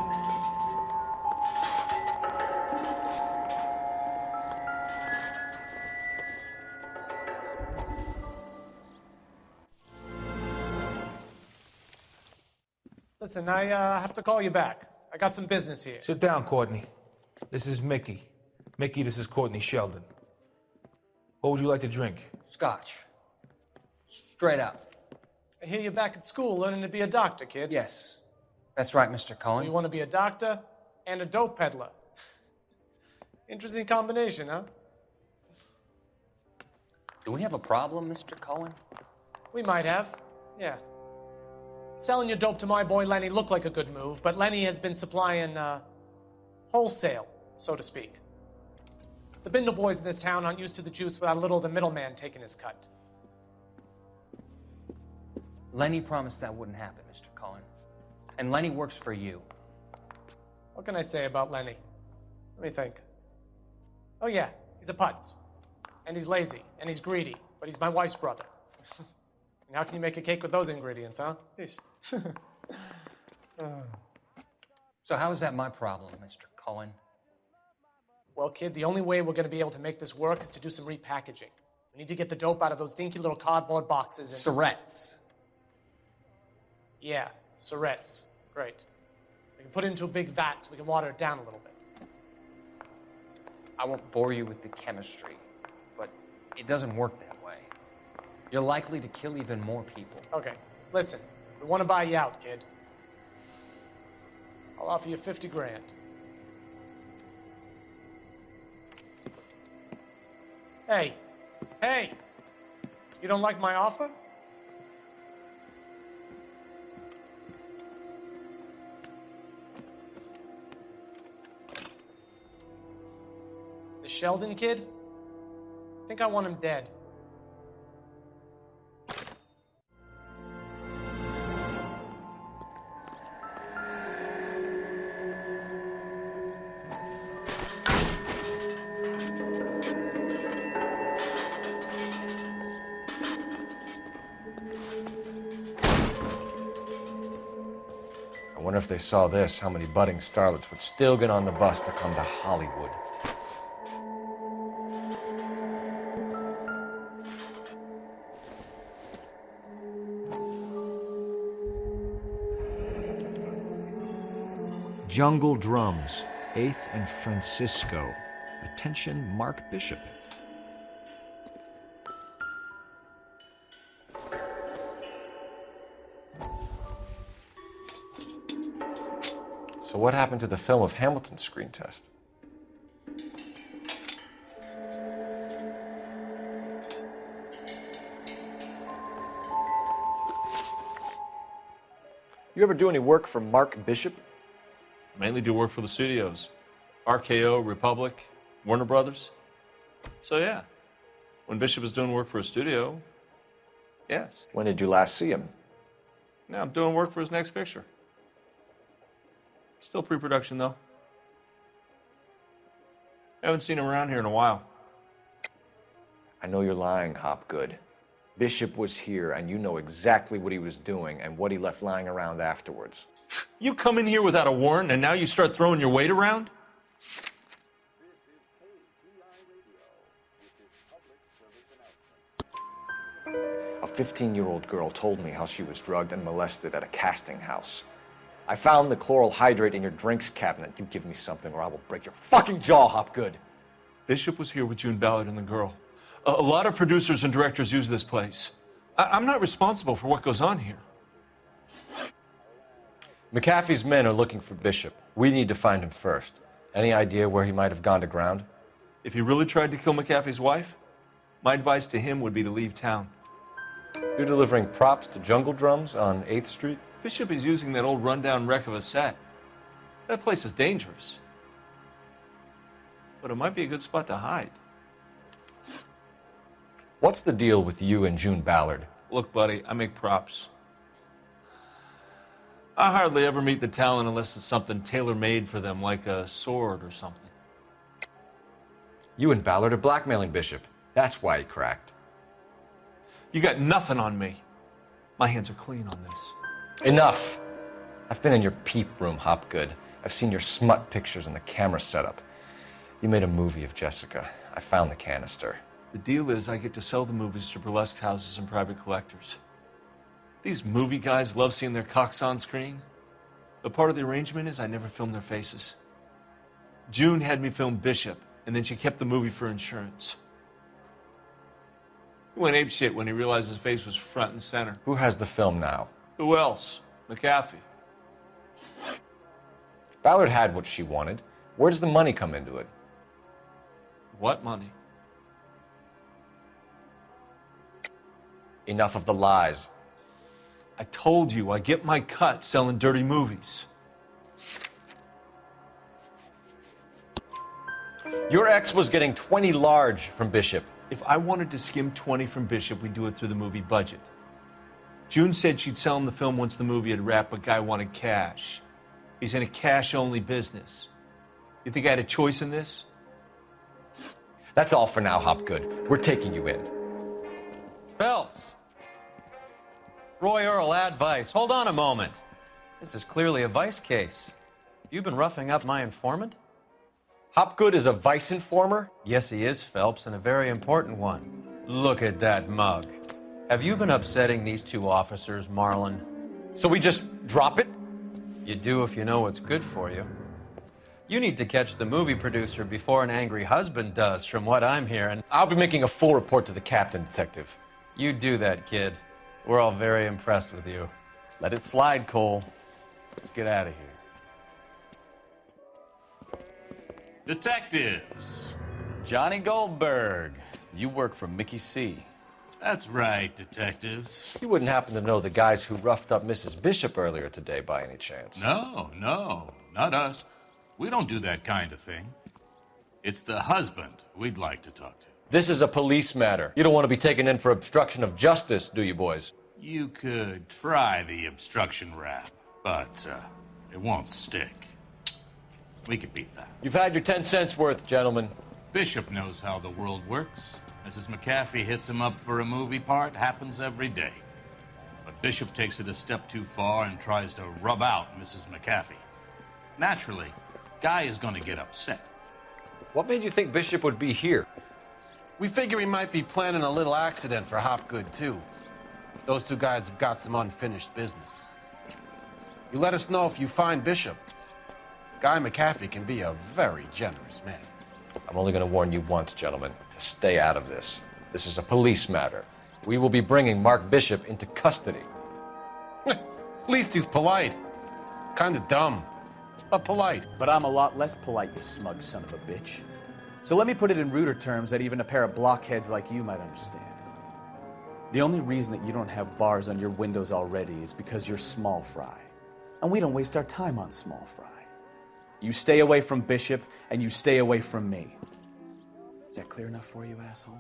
Listen, I have to call you back. I got some business here. Sit down, Courtney. This is Mickey. Mickey, this is Courtney Sheldon. What would you like to drink? Scotch. Straight up. I hear you're back at school learning to be a doctor, kid. Yes. That's right, Mr. Cohen. So you want to be a doctor and a dope peddler. Interesting combination, huh? Do we have a problem, Mr. Cohen? We might have, yeah. Selling your dope to my boy Lenny looked like a good move, but Lenny has been supplying, wholesale, so to speak. The Bindle boys in this town aren't used to the juice without a little of the middleman taking his cut. Lenny promised that wouldn't happen, Mr. Cohen. And Lenny works for you. What can I say about Lenny? Let me think. Oh yeah, he's a putz. And he's lazy, and he's greedy, but he's my wife's brother. And how can you make a cake with those ingredients, huh? So how is that my problem, Mr. Cohen? Well, kid, the only way we're going to be able to make this work is to do some repackaging. We need to get the dope out of those dinky little cardboard boxes and... Surrettes. Yeah, surrettes. Great. We can put it into a big vat so we can water it down a little bit. I won't bore you with the chemistry, but it doesn't work that way. You're likely to kill even more people. Okay, listen. We want to buy you out, kid. I'll offer you 50 grand. Hey. Hey! You don't like my offer? The Sheldon kid? I think I want him dead. I wonder if they saw this, how many budding starlets would still get on the bus to come to Hollywood. Jungle Drums, 8th and Francisco. Attention, Mark Bishop. So what happened to the film of Hamilton's screen test? You ever do any work for Mark Bishop? Mainly do work for the studios. RKO, Republic, Warner Brothers. So yeah, when Bishop is doing work for a studio, yes. When did you last see him? Now I'm doing work for his next picture. Still pre-production though. Haven't seen him around here in a while. I know you're lying, Hopgood. Bishop was here, and you know exactly what he was doing and what he left lying around afterwards. You come in here without a warrant, and now you start throwing your weight around? A 15-year-old girl told me how she was drugged and molested at a casting house. I found the chloral hydrate in your drinks cabinet. You give me something or I will break your fucking jaw, Hopgood. Bishop was here with June Ballard and the girl. A lot of producers and directors use this place. I'm not responsible for what goes on here. McAfee's men are looking for Bishop. We need to find him first. Any idea where he might have gone to ground? If he really tried to kill McAfee's wife, my advice to him would be to leave town. You're delivering props to Jungle Drums on 8th Street? Bishop is using that old rundown wreck of a set. That place is dangerous. But it might be a good spot to hide. What's the deal with you and June Ballard? Look, buddy, I make props. I hardly ever meet the talent unless it's something tailor-made for them, like a sword or something. You and Ballard are blackmailing Bishop. That's why he cracked. You got nothing on me. My hands are clean on this. Enough! I've been in your peep room, Hopgood. I've seen your smut pictures and the camera setup. You made a movie of Jessica. I found the canister. The deal is I get to sell the movies to burlesque houses and private collectors. These movie guys love seeing their cocks on screen. But part of the arrangement is I never film their faces. June had me film Bishop, and then she kept the movie for insurance. He went apeshit when he realized his face was front and center. Who has the film now? Who else? McAfee. Ballard had what she wanted. Where does the money come into it? What money? Enough of the lies. I told you, I get my cut selling dirty movies. Your ex was getting 20 large from Bishop. If I wanted to skim 20 from Bishop, we'd do it through the movie budget. June said she'd sell him the film once the movie had wrapped, but Guy wanted cash. He's in a cash-only business. You think I had a choice in this? That's all for now, Hopgood. We're taking you in. Phelps! Roy Earl, advice. Hold on a moment. This is clearly a vice case. You've been roughing up my informant? Hopgood is a vice informer? Yes, he is, Phelps, and a very important one. Look at that mug. Have you been upsetting these two officers, Marlon? So we just drop it? You do if you know what's good for you. You need to catch the movie producer before an angry husband does, from what I'm hearing. I'll be making a full report to the captain, Detective. You do that, kid. We're all very impressed with you. Let it slide, Cole. Let's get out of here. Detectives. Johnny Goldberg. You work for Mickey C. That's right, detectives. You wouldn't happen to know the guys who roughed up Mrs. Bishop earlier today by any chance? No, not us. We don't do that kind of thing. It's the husband we'd like to talk to. This is a police matter. You don't want to be taken in for obstruction of justice, do you, boys? You could try the obstruction rap, but it won't stick. We could beat that. You've had your 10 cents worth, gentlemen. Bishop knows how the world works. Mrs. McAfee hits him up for a movie part, happens every day. But Bishop takes it a step too far and tries to rub out Mrs. McAfee. Naturally, Guy is going to get upset. What made you think Bishop would be here? We figure he might be planning a little accident for Hopgood, too. Those two guys have got some unfinished business. You let us know if you find Bishop. Guy McAfee can be a very generous man. I'm only going to warn you once, gentlemen, to stay out of this. This is a police matter. We will be bringing Mark Bishop into custody. At least he's polite. Kind of dumb, but polite. But I'm a lot less polite, you smug son of a bitch. So let me put it in ruder terms that even a pair of blockheads like you might understand. The only reason that you don't have bars on your windows already is because you're small fry. And we don't waste our time on small fry. You stay away from Bishop, and you stay away from me. Is that clear enough for you, asshole?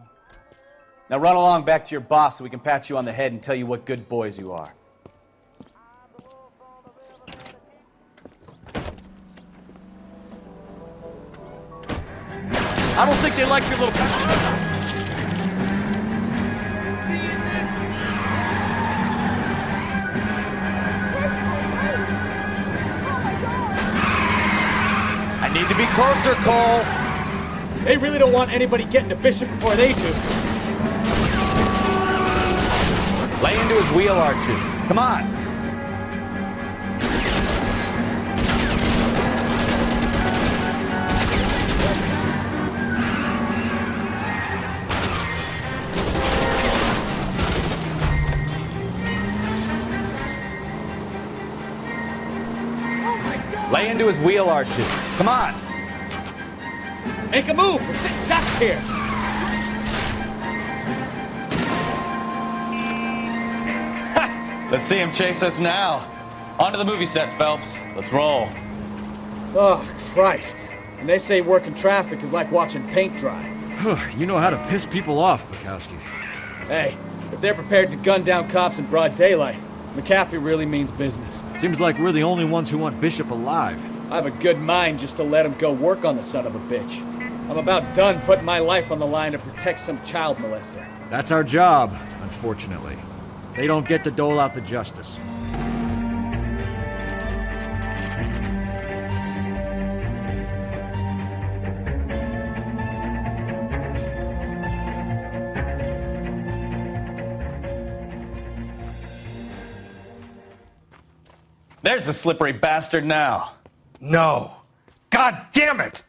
Now run along back to your boss so we can pat you on the head and tell you what good boys you are. I don't think they like your little... I need to be closer, Cole. They really don't want anybody getting to Bishop before they do. Lay into his wheel arches. Come on. Lay into his wheel arches. Come on. Make a move. We're sitting ducks here. Let's see him chase us now. Onto the movie set, Phelps. Let's roll. Oh, Christ. And they say working traffic is like watching paint dry. You know how to piss people off, Bukowski. Hey, if they're prepared to gun down cops in broad daylight, McAfee really means business. Seems like we're the only ones who want Bishop alive. I have a good mind just to let him go work on the son of a bitch. I'm about done putting my life on the line to protect some child molester. That's our job, unfortunately. They don't get to dole out the justice. There's the slippery bastard now. No. God damn it!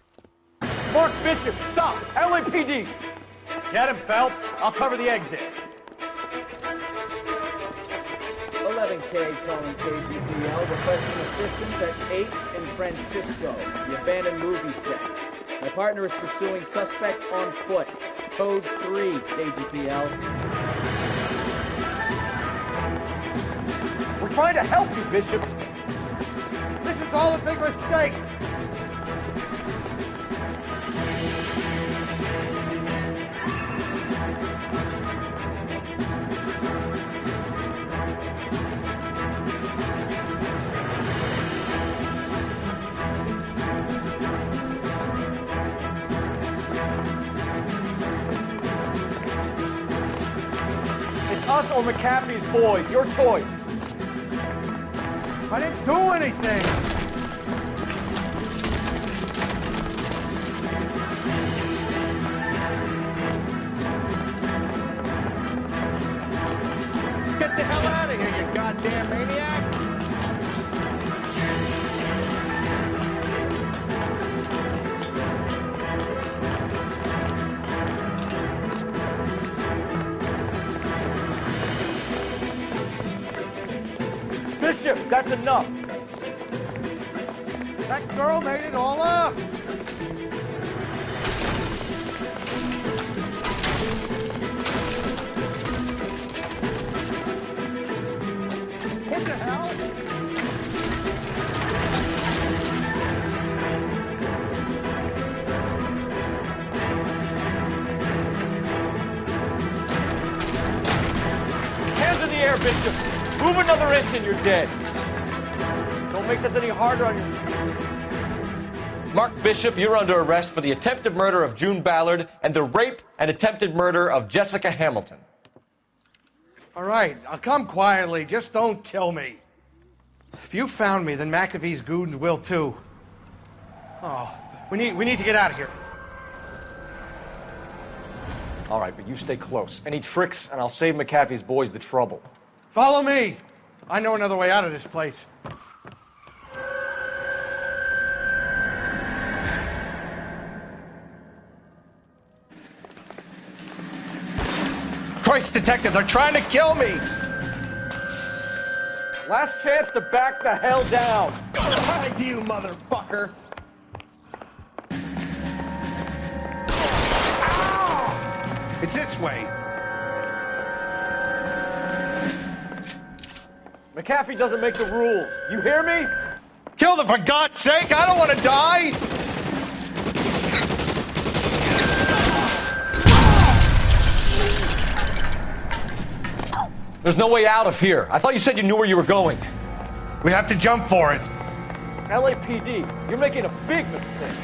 Mark Bishop, stop! LAPD! Get him, Phelps. I'll cover the exit. 11K calling KGPL, requesting assistance at 8 in Francisco, the abandoned movie set. My partner is pursuing suspect on foot. Code 3, KGPL. We're trying to help you, Bishop. This is all a big mistake. It's us or McAfee's boys, your choice. I didn't do anything. Get the hell out of here, you goddamn maniac! Bishop, that's enough. That girl made it all up. What the hell? Hands in the air, Bishop. Move another inch and you're dead. Don't make this any harder on you. Mark Bishop, you're under arrest for the attempted murder of June Ballard and the rape and attempted murder of Jessica Hamilton. All right, I'll come quietly. Just don't kill me. If you found me, then McAfee's goons will too. Oh, we need to get out of here. All right, but you stay close. Any tricks, and I'll save McAfee's boys the trouble. Follow me. I know another way out of this place. Christ, detective, they're trying to kill me! Last chance to back the hell down. Hi, you motherfucker! Ow! It's this way. McAfee doesn't make the rules. You hear me? Kill them, for God's sake! I don't want to die! There's no way out of here. I thought you said you knew where you were going. We have to jump for it. LAPD, you're making a big mistake.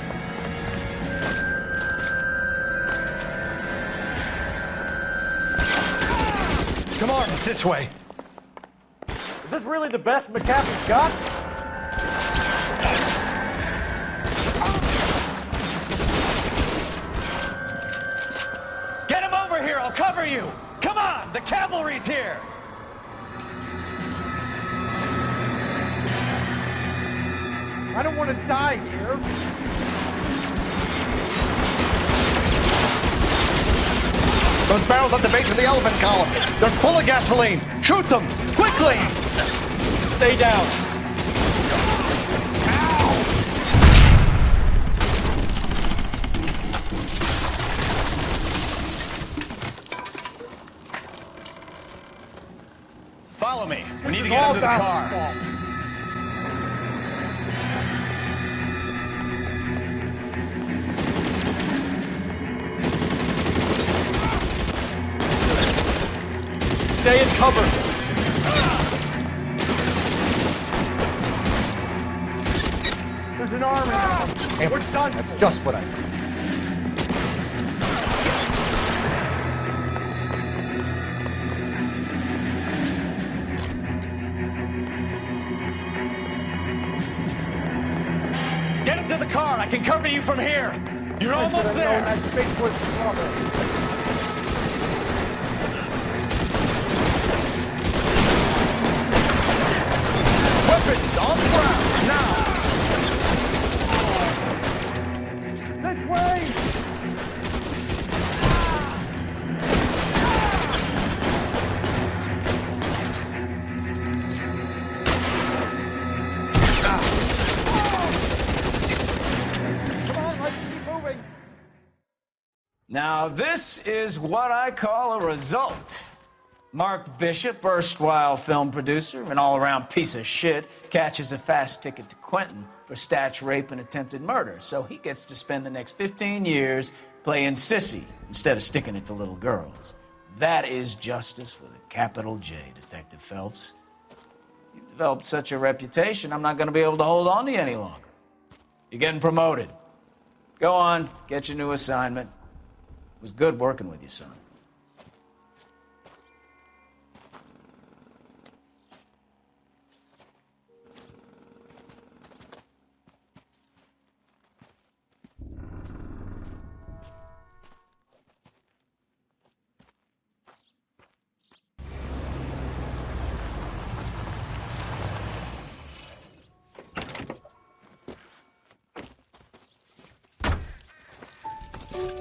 Come on, it's this way. Is this really the best McAfee's got? The cavalry's here! I don't want to die here. Those barrels at the base of the elephant column. They're full of gasoline. Shoot them! Quickly! Stay down. Follow me. We need to get into the car. Stay in cover. There's an arm in there. Hey, we're done. That's just what I thought. Get him to the car. I can cover you from here. You're almost there. Weapons on the ground now. This way! Now, this is what I call a result. Mark Bishop, erstwhile film producer, an all-around piece of shit, catches a fast ticket to Quentin for statch rape and attempted murder, so he gets to spend the next 15 years playing sissy instead of sticking it to little girls. That is justice with a capital J, Detective Phelps. You've developed such a reputation, I'm not going to be able to hold on to you any longer. You're getting promoted. Go on, get your new assignment. It was good working with you, son.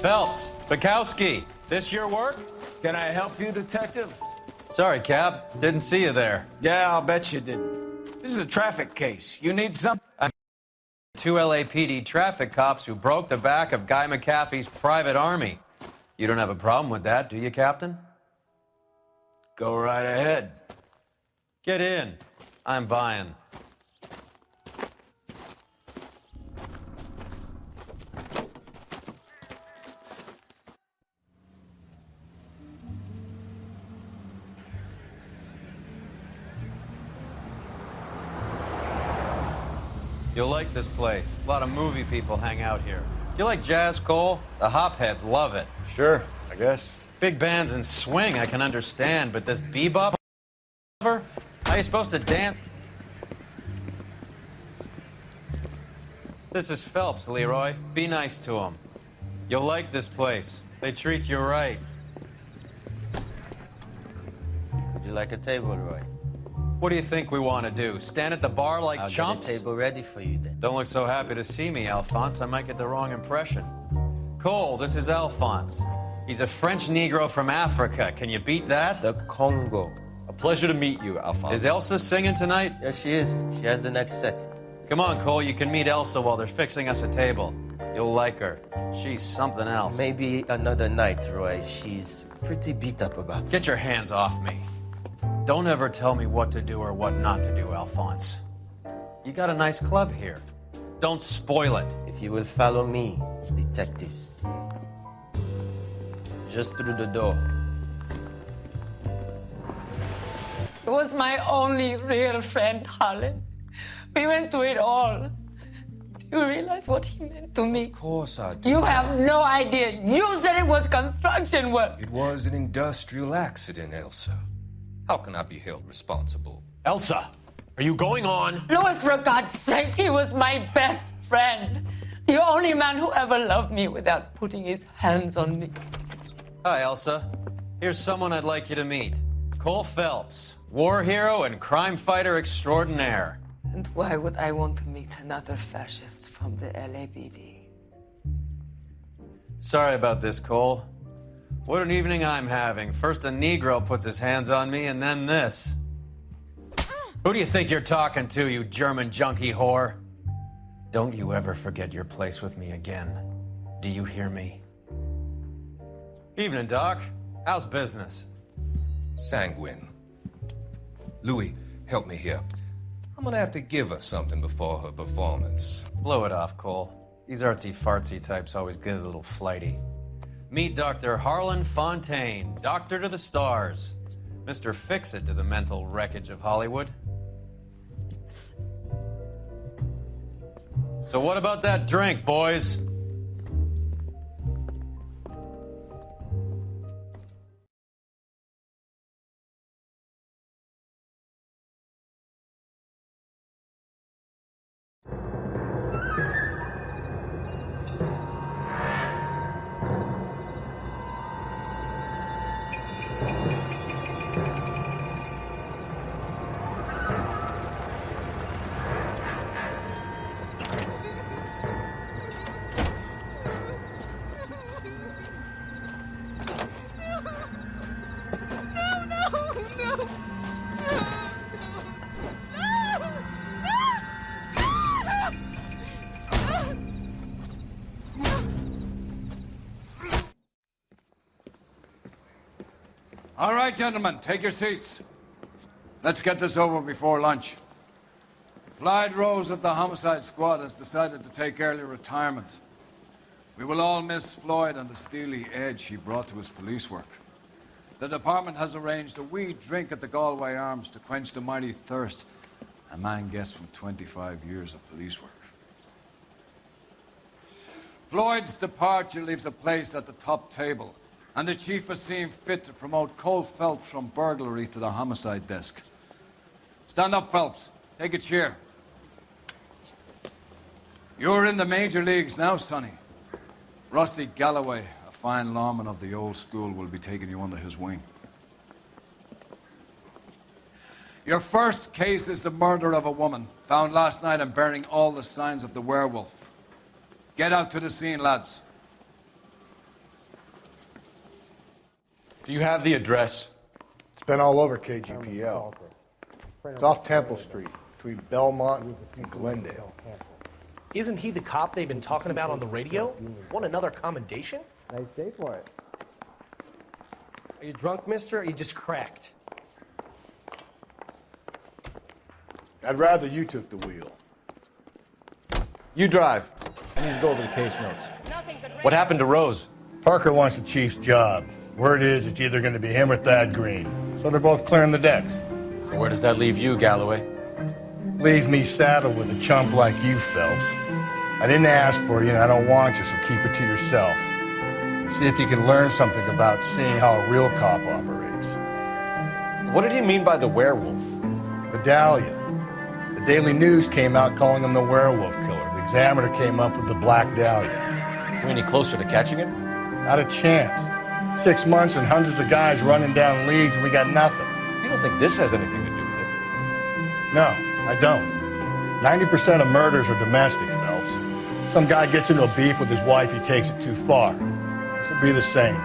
Phelps, Bukowski, this your work? Can I help you, Detective? Sorry, Cap. Didn't see you there. Yeah, I'll bet you didn't. This is a traffic case. You need some... Two LAPD traffic cops who broke the back of Guy McAfee's private army. You don't have a problem with that, do you, Captain? Go right ahead. Get in. I'm buying. You'll like this place. A lot of movie people hang out here. Do you like jazz, Cole? The hopheads love it. Sure, I guess. Big bands and swing I can understand, but this bebop... How are you supposed to dance? This is Phelps, Leroy. Be nice to him. You'll like this place. They treat you right. Would you like a table, Roy? What do you think we want to do? Stand at the bar like I'll chumps? get a table ready for you then. Don't look so happy to see me, Alphonse. I might get the wrong impression. Cole, this is Alphonse. He's a French Negro from Africa. Can you beat that? The Congo. A pleasure to meet you, Alphonse. Is Elsa singing tonight? Yes, she is. She has the next set. Come on, Cole. You can meet Elsa while they're fixing us a table. You'll like her. She's something else. Maybe another night, Roy. She's pretty beat up about it. Get your hands off me. Don't ever tell me what to do or what not to do, Alphonse. You got a nice club here. Don't spoil it. If you will follow me, detectives. Just through the door. He was my only real friend, Harlan. We went through it all. Do you realize what he meant to me? Of course I do. You have no idea. You said it was construction work. It was an industrial accident, Elsa. How can I be held responsible? Elsa, are you going on? Louis, for God's sake, he was my best friend. The only man who ever loved me without putting his hands on me. Hi, Elsa. Here's someone I'd like you to meet. Cole Phelps, war hero and crime fighter extraordinaire. And why would I want to meet another fascist from the LAPD? Sorry about this, Cole. What an evening I'm having. First a Negro puts his hands on me, and then this. Who do you think you're talking to, you German junkie whore? Don't you ever forget your place with me again. Do you hear me? Evening, Doc. How's business? Sanguine. Louis, help me here. I'm gonna have to give her something before her performance. Blow it off, Cole. These artsy-fartsy types always get a little flighty. Meet Dr. Harlan Fontaine, doctor to the stars. Mr. Fix-It to the mental wreckage of Hollywood. So what about that drink, boys? All right, gentlemen, take your seats. Let's get this over before lunch. Floyd Rose of the Homicide Squad has decided to take early retirement. We will all miss Floyd and the steely edge he brought to his police work. The department has arranged a wee drink at the Galway Arms to quench the mighty thirst a man gets from 25 years of police work. Floyd's departure leaves a place at the top table, and the chief has seen fit to promote Cole Phelps from burglary to the homicide desk. Stand up, Phelps. Take a chair. You're in the major leagues now, Sonny. Rusty Galloway, a fine lawman of the old school, will be taking you under his wing. Your first case is the murder of a woman, found last night and bearing all the signs of the werewolf. Get out to the scene, lads. Do you have the address? It's been all over KGPL. It's off Temple Street, between Belmont and Glendale. Isn't he the cop they've been talking about on the radio? Want another commendation? Nice day for it. Are you drunk, mister, or are you just cracked? I'd rather you took the wheel. You drive. I need to go over the case notes. What happened to Rose? Parker wants the chief's job. Word is it's either going to be him or Thad Green. So they're both clearing the decks. So where does that leave you, Galloway? Leaves me saddled with a chump like you, Phelps. I didn't ask for you and I don't want you, so keep it to yourself. See if you can learn something about seeing how a real cop operates. What did he mean by the werewolf? Medallion. The Daily News came out calling him the werewolf killer. The Examiner came up with the Black Dahlia. We any closer to catching him? Not a chance. 6 months and hundreds of guys running down leads and we got nothing. You don't think this has anything to do with it? No, I don't. 90% of murders are domestic, Phelps. Some guy gets into a beef with his wife, he takes it too far. This will be the same.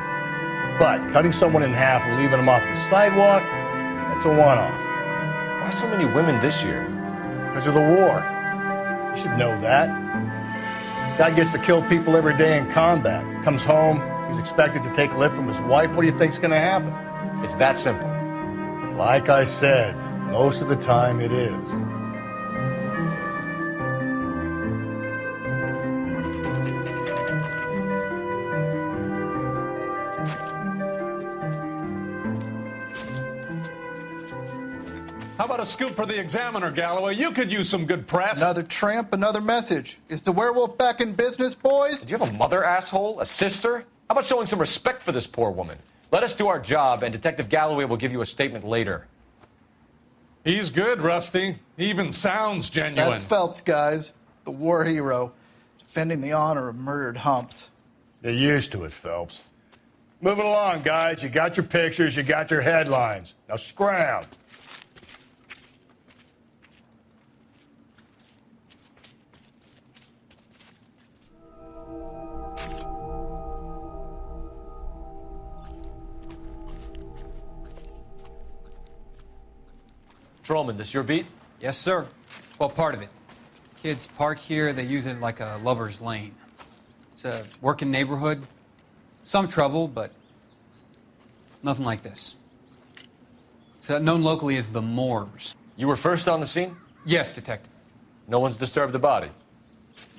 But cutting someone in half and leaving them off the sidewalk, that's a one-off. Why so many women this year? Because of the war. You should know that. Guy gets to kill people every day in combat. Comes home, he's expected to take lip from his wife. What do you think's gonna happen? It's that simple. Like I said, most of the time it is. How about a scoop for the Examiner, Galloway? You could use some good press. Another tramp, another message. Is the werewolf back in business, boys? Do you have a mother, asshole? A sister? How about showing some respect for this poor woman? Let us do our job, and Detective Galloway will give you a statement later. He's good, Rusty. He even sounds genuine. That's Phelps, guys. The war hero. Defending the honor of murdered humps. You're used to it, Phelps. Moving along, guys. You got your pictures, you got your headlines. Now scram. Trollman, this your beat? Yes, sir. Well, part of it. Kids park here, they use it like a lover's lane. It's a working neighborhood. Some trouble, but nothing like this. It's known locally as the Moors. You were first on the scene? Yes, detective. No one's disturbed the body?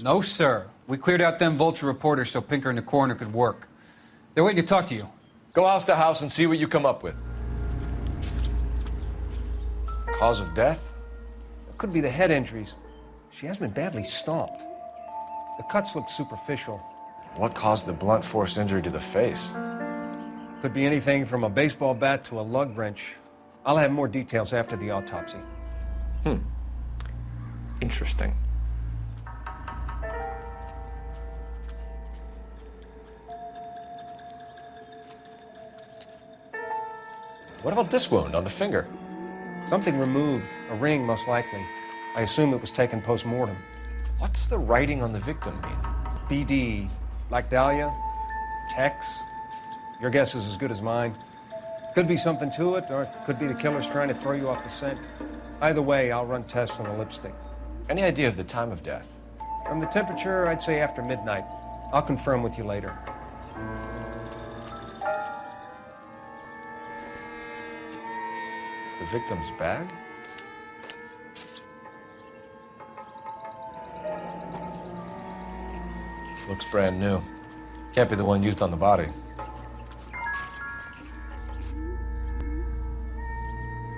No, sir. We cleared out them vulture reporters so Pinker and the coroner could work. They're waiting to talk to you. Go house to house and see what you come up with. Cause of death? It could be the head injuries. She has been badly stomped. The cuts look superficial. What caused the blunt force injury to the face? Could be anything from a baseball bat to a lug wrench. I'll have more details after the autopsy. Interesting. What about this wound on the finger? Something removed, a ring most likely. I assume it was taken post-mortem. What does the writing on the victim mean? BD, like Dahlia, Tex. Your guess is as good as mine. Could be something to it, or it could be the killer's trying to throw you off the scent. Either way, I'll run tests on the lipstick. Any idea of the time of death? From the temperature, I'd say after midnight. I'll confirm with you later. The victim's bag? Looks brand new. Can't be the one used on the body.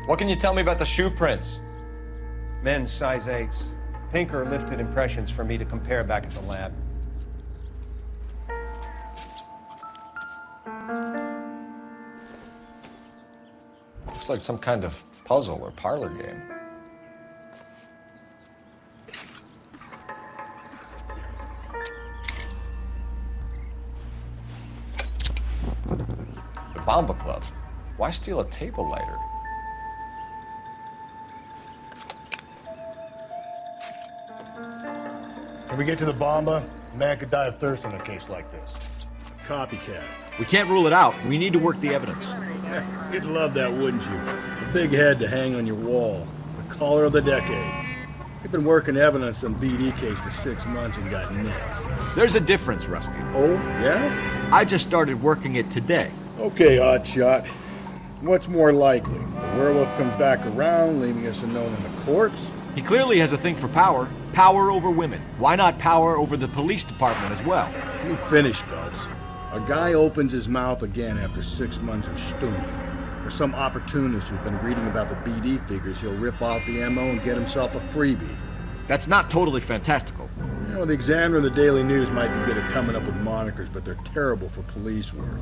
What can you tell me about the shoe prints? Men's size 8s. Pinker lifted impressions for me to compare back at the lab. Looks like some kind of puzzle or parlor game. The Bomba Club. Why steal a table lighter? When we get to the Bomba, a man could die of thirst on a case like this. Copycat. We can't rule it out. We need to work the evidence. You'd love that, wouldn't you? The big head to hang on your wall. The caller of the decade. You've been working evidence on BD case for 6 months and got nicks. There's a difference, Rusty. Oh, yeah? I just started working it today. Okay, Oddshot. What's more likely? The werewolf comes back around, leaving us unknown in the corpse? He clearly has a thing for power. Power over women. Why not power over the police department as well? Let me finish, Phelps. A guy opens his mouth again after 6 months of stewing. Or some opportunist who's been reading about the BD figures, he'll rip off the MO and get himself a freebie. That's not totally fantastical. You know, the Examiner and the Daily News might be good at coming up with monikers, but they're terrible for police work.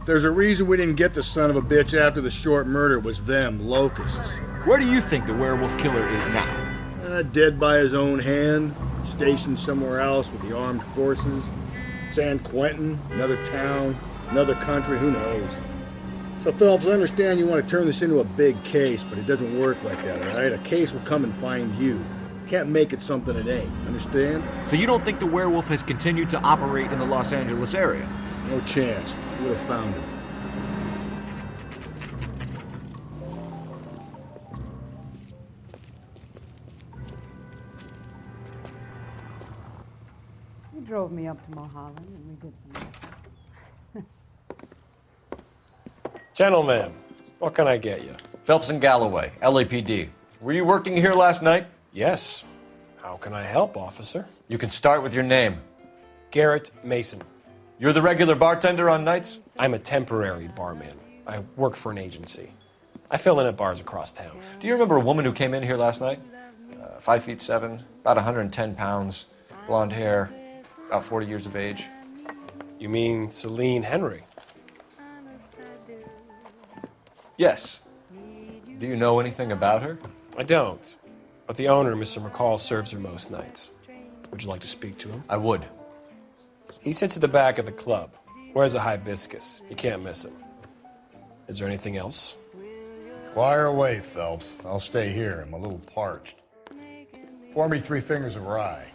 There's a reason we didn't get the son of a bitch after the short murder was them, locusts. Where do you think the werewolf killer is now? Dead by his own hand, stationed somewhere else with the armed forces. San Quentin, another town, another country, who knows? So, Phelps, I understand you want to turn this into a big case, but it doesn't work like that, all right? A case will come and find you. Can't make it something it ain't, understand? So you don't think the werewolf has continued to operate in the Los Angeles area? No chance. You would have found him. He drove me up to Mulholland and we did some. Gentlemen, what can I get you? Phelps and Galloway, LAPD. Were you working here last night? Yes. How can I help, officer? You can start with your name. Garrett Mason. You're the regular bartender on nights? I'm a temporary barman. I work for an agency. I fill in at bars across town. Do you remember a woman who came in here last night? 5'7", about 110 pounds, blonde hair, about 40 years of age. You mean Celine Henry? Yes. Do you know anything about her? I don't. But the owner, Mr. McCall, serves her most nights. Would you like to speak to him? I would. He sits at the back of the club. Where's the hibiscus? You can't miss him. Is there anything else? Fire away, Phelps. I'll stay here. I'm a little parched. Pour me 3 fingers of rye.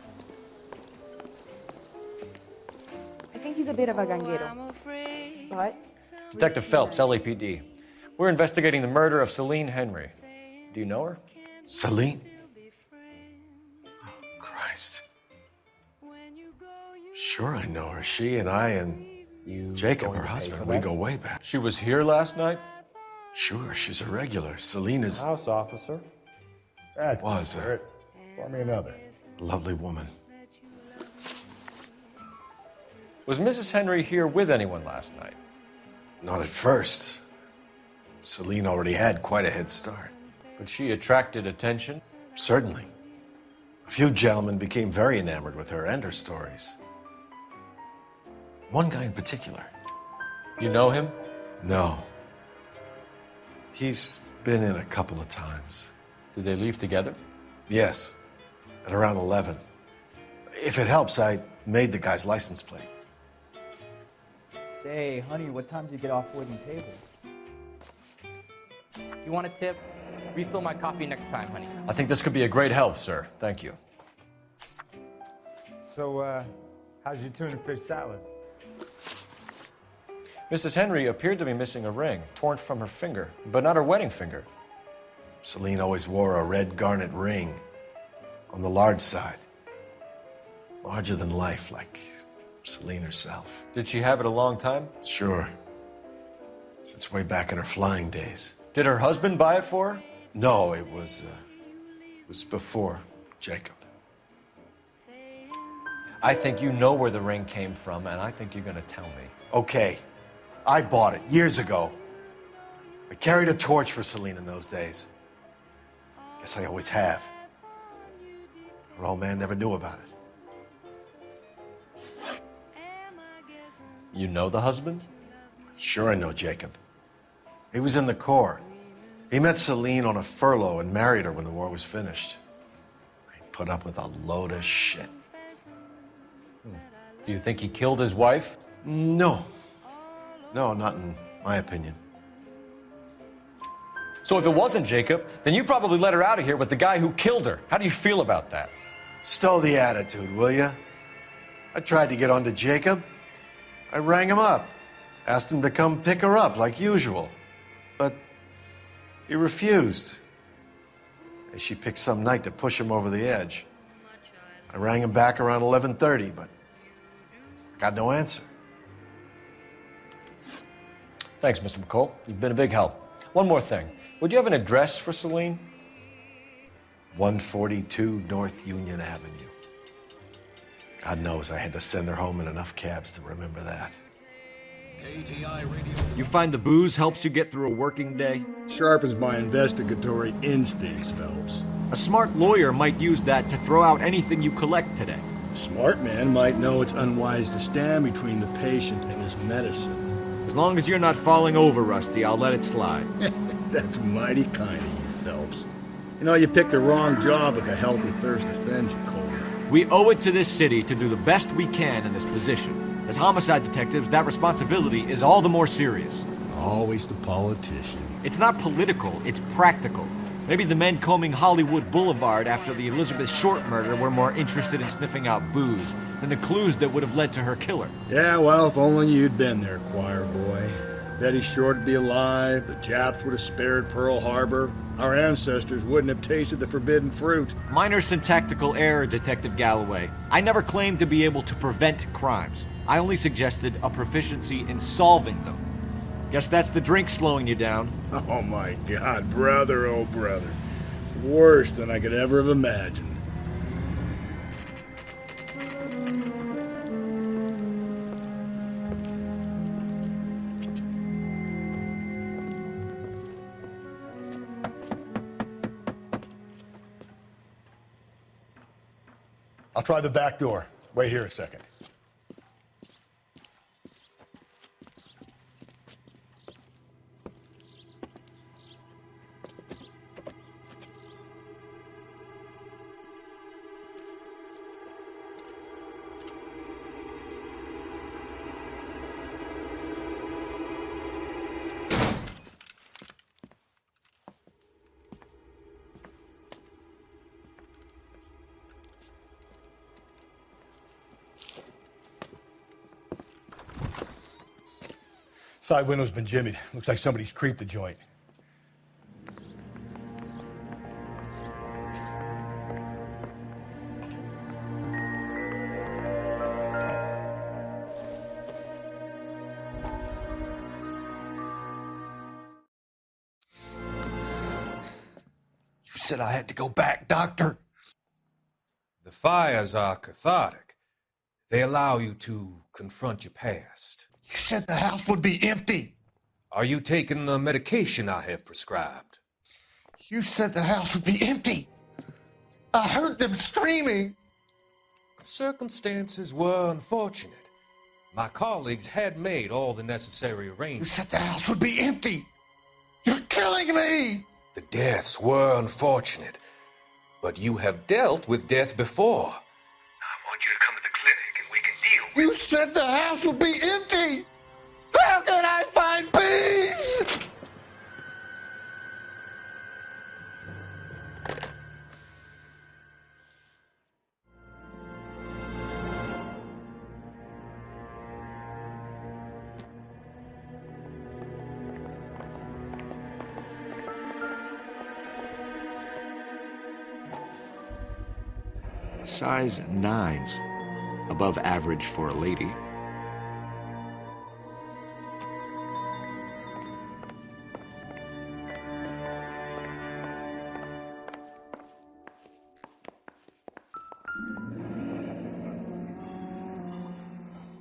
I think he's a bit of a ganguero. But Detective Phelps, LAPD. We're investigating the murder of Celine Henry. Do you know her? Celine? Oh, Christ. Sure I know her. She and I and Jacob, her husband, we go way back. She was here last night? Sure, she's a regular. Celine is... House officer. That's Was a it. Pour me another. lovely woman. Was Mrs. Henry here with anyone last night? Not at first. Celine already had quite a head start. But she attracted attention? Certainly. A few gentlemen became very enamored with her and her stories. One guy in particular. You know him? No. He's been in a couple of times. Did they leave together? Yes, at around 11. If it helps, I made the guy's license plate. Say, honey, what time do you get off waiting table? You want a tip? Refill my coffee next time, honey. I think this could be a great help, sir. Thank you. So, how's your tuna fish salad? Mrs. Henry appeared to be missing a ring, torn from her finger, but not her wedding finger. Celine always wore a red garnet ring on the large side. Larger than life, like Celine herself. Did she have it a long time? Sure. Since way back in her flying days. Did her husband buy it for her? No, it was before Jacob. I think you know where the ring came from, and I think you're gonna tell me. Okay, I bought it years ago. I carried a torch for Celine in those days. Guess I always have. Her old man never knew about it. You know the husband? Sure I know Jacob. He was in the Corps. He met Celine on a furlough and married her when the war was finished. He put up with a load of shit. Do you think he killed his wife? No. No, not in my opinion. So if it wasn't Jacob, then you probably let her out of here with the guy who killed her. How do you feel about that? Stow the attitude, will ya? I tried to get onto Jacob. I rang him up. Asked him to come pick her up like usual. But he refused. She picked some night to push him over the edge. I rang him back around 11:30, but got no answer. Thanks, Mr. McCole. You've been a big help. One more thing. Would you have an address for Celine? 142 North Union Avenue. God knows I had to send her home in enough cabs to remember that. You find the booze helps you get through a working day? Sharpens my investigatory instincts, Phelps. A smart lawyer might use that to throw out anything you collect today. A smart man might know it's unwise to stand between the patient and his medicine. As long as you're not falling over, Rusty, I'll let it slide. That's mighty kind of you, Phelps. You know, you picked the wrong job if a healthy thirst offends you, Cole. We owe it to this city to do the best we can in this position. As homicide detectives, that responsibility is all the more serious. Always the politician. It's not political, it's practical. Maybe the men combing Hollywood Boulevard after the Elizabeth Short murder were more interested in sniffing out booze than the clues that would have led to her killer. Yeah, well, if only you'd been there, choir boy. Betty Short would be alive, the Japs would have spared Pearl Harbor, our ancestors wouldn't have tasted the forbidden fruit. Minor syntactical error, Detective Galloway. I never claimed to be able to prevent crimes. I only suggested a proficiency in solving them. Guess that's the drink slowing you down. Oh my God, brother, oh brother. It's worse than I could ever have imagined. I'll try the back door. Wait here a second. Side window's been jimmied. Looks like somebody's creeped the joint. You said I had to go back, Doctor. The fires are cathartic. They allow you to confront your past. You said the house would be empty. Are you taking the medication I have prescribed? You said the house would be empty. I heard them screaming. Circumstances were unfortunate. My colleagues had made all the necessary You arrangements. said the house would be empty. You're killing me. The deaths were unfortunate, but you have dealt with death before. I want you to come to the clinic and we can deal with You said the house would be empty. How can I find peace? Size 9s. Above average for a lady.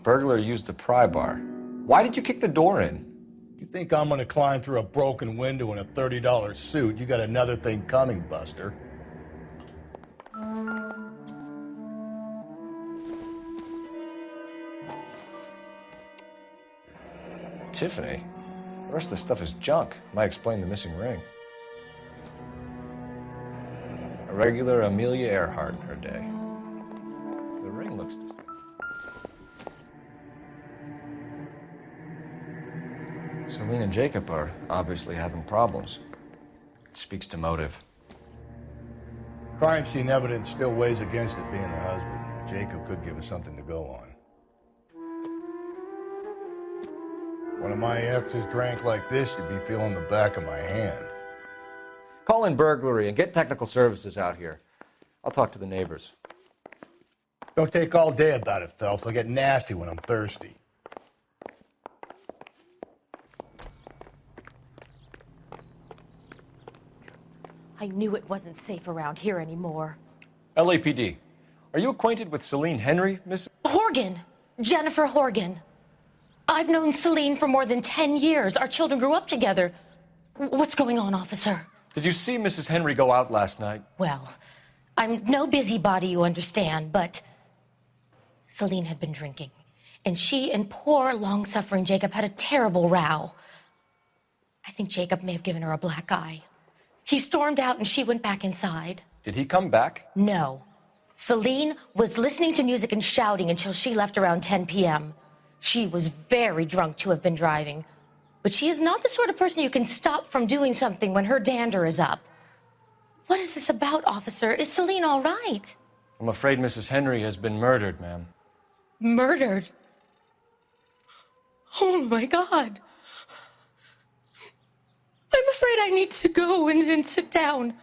Burglar used the pry bar. Why did you kick the door in? You think I'm gonna climb through a broken window in a $30 suit? You got another thing coming, Buster. Tiffany? The rest of the stuff is junk. Might explain the missing ring. A regular Amelia Earhart in her day. The ring looks distinct. Celine and Jacob are obviously having problems. It speaks to motive. Crime scene evidence still weighs against it being the husband. Jacob could give us something to go on. One of my exes drank like this, you'd be feeling the back of my hand. Call in burglary and get technical services out here. I'll talk to the neighbors. Don't take all day about it, Phelps. I'll get nasty when I'm thirsty. I knew it wasn't safe around here anymore. LAPD. Are you acquainted with Celine Henry, Miss? Horgan! Jennifer Horgan. I've known Celine for more than 10 years. Our children grew up together. What's going on, officer? Did you see Mrs. Henry go out last night? Well, I'm no busybody, you understand, but Celine had been drinking, and she and poor, long-suffering Jacob had a terrible row. I think Jacob may have given her a black eye. He stormed out, and she went back inside. Did he come back? No. Celine was listening to music and shouting until she left around 10 p.m. She was very drunk to have been driving, but she is not the sort of person you can stop from doing something when her dander is up. What is this about, officer? Is Celine all right? I'm afraid Mrs. Henry has been murdered, ma'am. Murdered? Oh, my God. I'm afraid I need to go and sit down.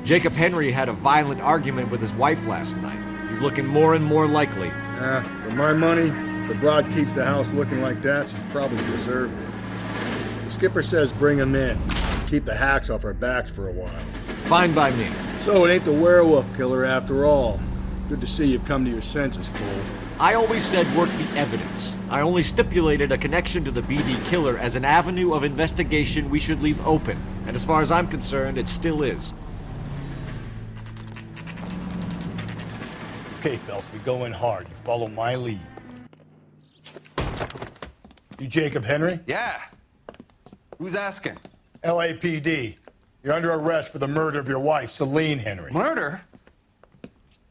Jacob Henry had a violent argument with his wife last night. He's looking more and more likely. For my money, the broad keeps the house looking like that, she's probably deserved it. The skipper says bring him in. Keep the hacks off our backs for a while. Fine by me. So it ain't the werewolf killer after all. Good to see you've come to your senses, Cole. I always said work the evidence. I only stipulated a connection to the BD killer as an avenue of investigation we should leave open. And as far as I'm concerned, it still is. Okay, Phelps, we go in hard. You follow my lead. You Jacob Henry? Yeah. Who's asking? LAPD. You're under arrest for the murder of your wife, Celine Henry. Murder?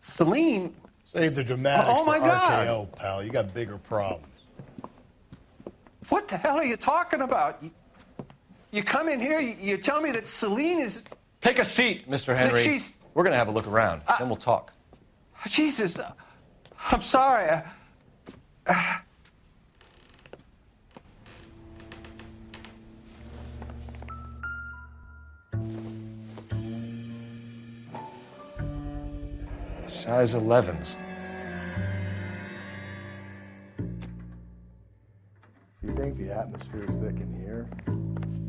Celine? Save the dramatics Oh, my for God. RKO, pal. You got bigger problems. What the hell are you talking about? You come in here, you tell me that Celine is... Take a seat, Mr. Henry. she's- We're gonna have a look around, then we'll talk. Jesus, I'm sorry. Size 11s. You think the atmosphere's thick in here?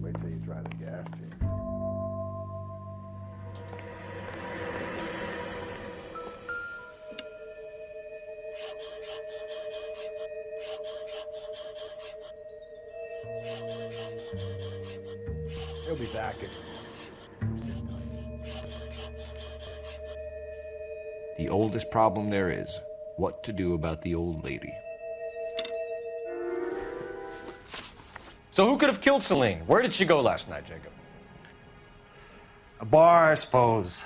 Wait till you try the gas chamber. He'll be back in. The oldest problem there is, what to do about the old lady. So who could have killed Celine? Where did she go last night, Jacob? A bar, I suppose.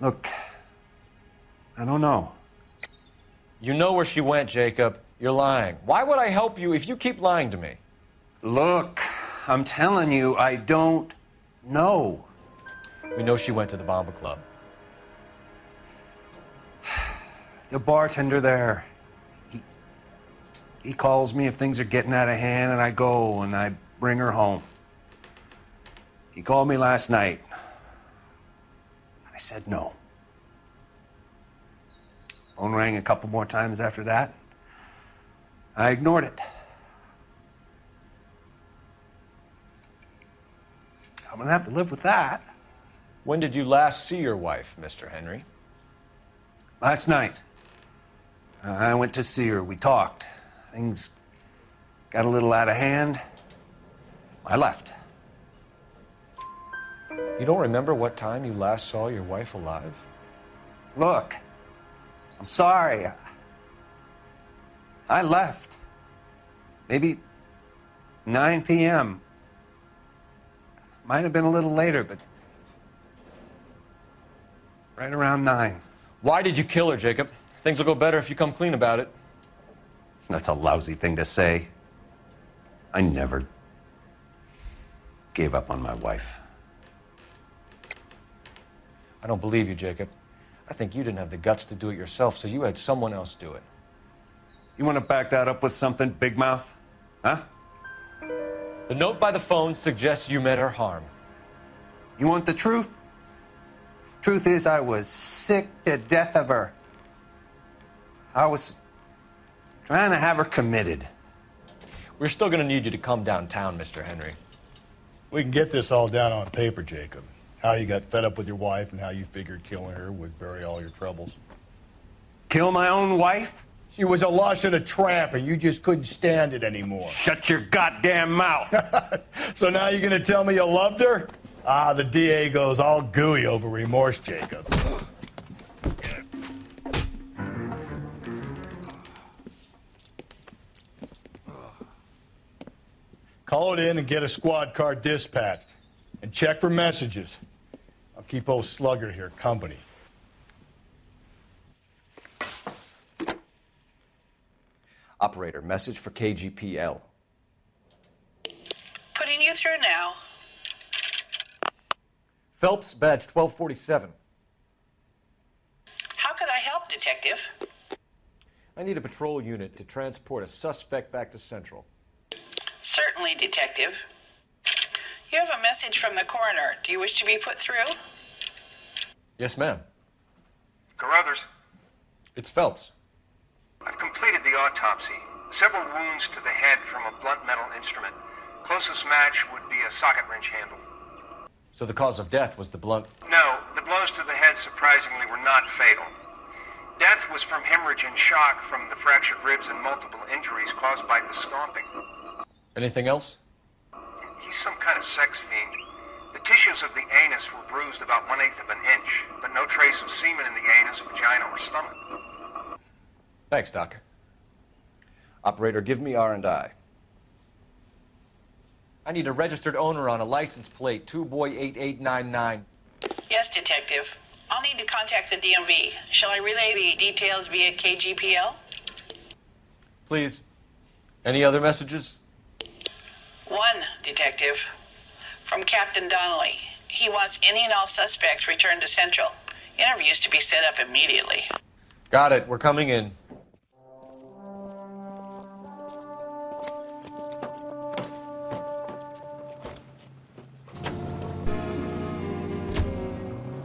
Look, I don't know. You know where she went, Jacob. You're lying. Why would I help you if you keep lying to me? Look, I'm telling you, I don't know. We know she went to the Bomba Club. The bartender there, he calls me if things are getting out of hand, and I go and I bring her home. He called me last night. I said no. Phone rang a couple more times after that. I ignored it. I'm gonna have to live with that. When did you last see your wife, Mr. Henry? Last night. I went to see her. We talked. Things got a little out of hand. I left. You don't remember what time you last saw your wife alive? Look, I'm sorry. I left. Maybe 9 p.m. Might have been a little later, but right around 9. Why did you kill her, Jacob? Things will go better if you come clean about it. That's a lousy thing to say. I never gave up on my wife. I don't believe you, Jacob. I think you didn't have the guts to do it yourself, so you had someone else do it. You want to back that up with something, Big Mouth? Huh? The note by the phone suggests you meant her harm. You want the truth? Truth is, I was sick to death of her. I was trying to have her committed. We're still going to need you to come downtown, Mr. Henry. We can get this all down on paper, Jacob. How you got fed up with your wife and how you figured killing her would bury all your troubles. Kill my own wife? She was a lush and a tramp, and you just couldn't stand it anymore. Shut your goddamn mouth. So now you're gonna tell me you loved her? Ah, the DA goes all gooey over remorse, Jacob. Call it in and get a squad car dispatched. And check for messages. I'll keep old Slugger here company. Operator, message for KGPL. Putting you through now. Phelps, badge 1247. How could I help, Detective? I need a patrol unit to transport a suspect back to Central. Certainly, Detective. You have a message from the coroner. Do you wish to be put through? Yes, ma'am. Carruthers, It's Phelps. I've completed the autopsy. Several wounds to the head from a blunt metal instrument. Closest match would be a socket wrench handle. So the cause of death was the blunt. No, the blows to the head surprisingly were not fatal. Death was from hemorrhage and shock from the fractured ribs and multiple injuries caused by the stomping. Anything else? He's some kind of sex fiend. The tissues of the anus were bruised about 1/8 of an inch, but no trace of semen in the anus, vagina, or stomach. Thanks, Doc. Operator, give me R&I. I need a registered owner on a license plate, 2boy8899. Yes, Detective. I'll need to contact the DMV. Shall I relay the details via KGPL? Please. Any other messages? One, Detective. From Captain Donnelly. He wants any and all suspects returned to Central. Interviews to be set up immediately. Got it. We're coming in.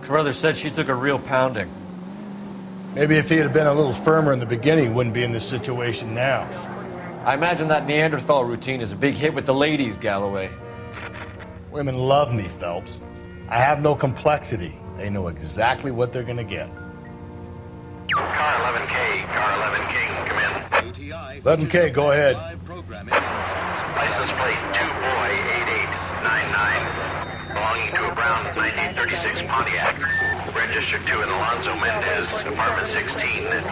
Carruthers said she took a real pounding. Maybe if he had been a little firmer in the beginning, he wouldn't be in this situation now. I imagine that Neanderthal routine is a big hit with the ladies, Galloway. Women love me, Phelps. I have no complexity. They know exactly what they're gonna get. Car 11K, come in. 11K, go ahead. License plate 2boy8899, belonging to a brown 1936 Pontiac, registered to an Alonzo Mendez, apartment 16 at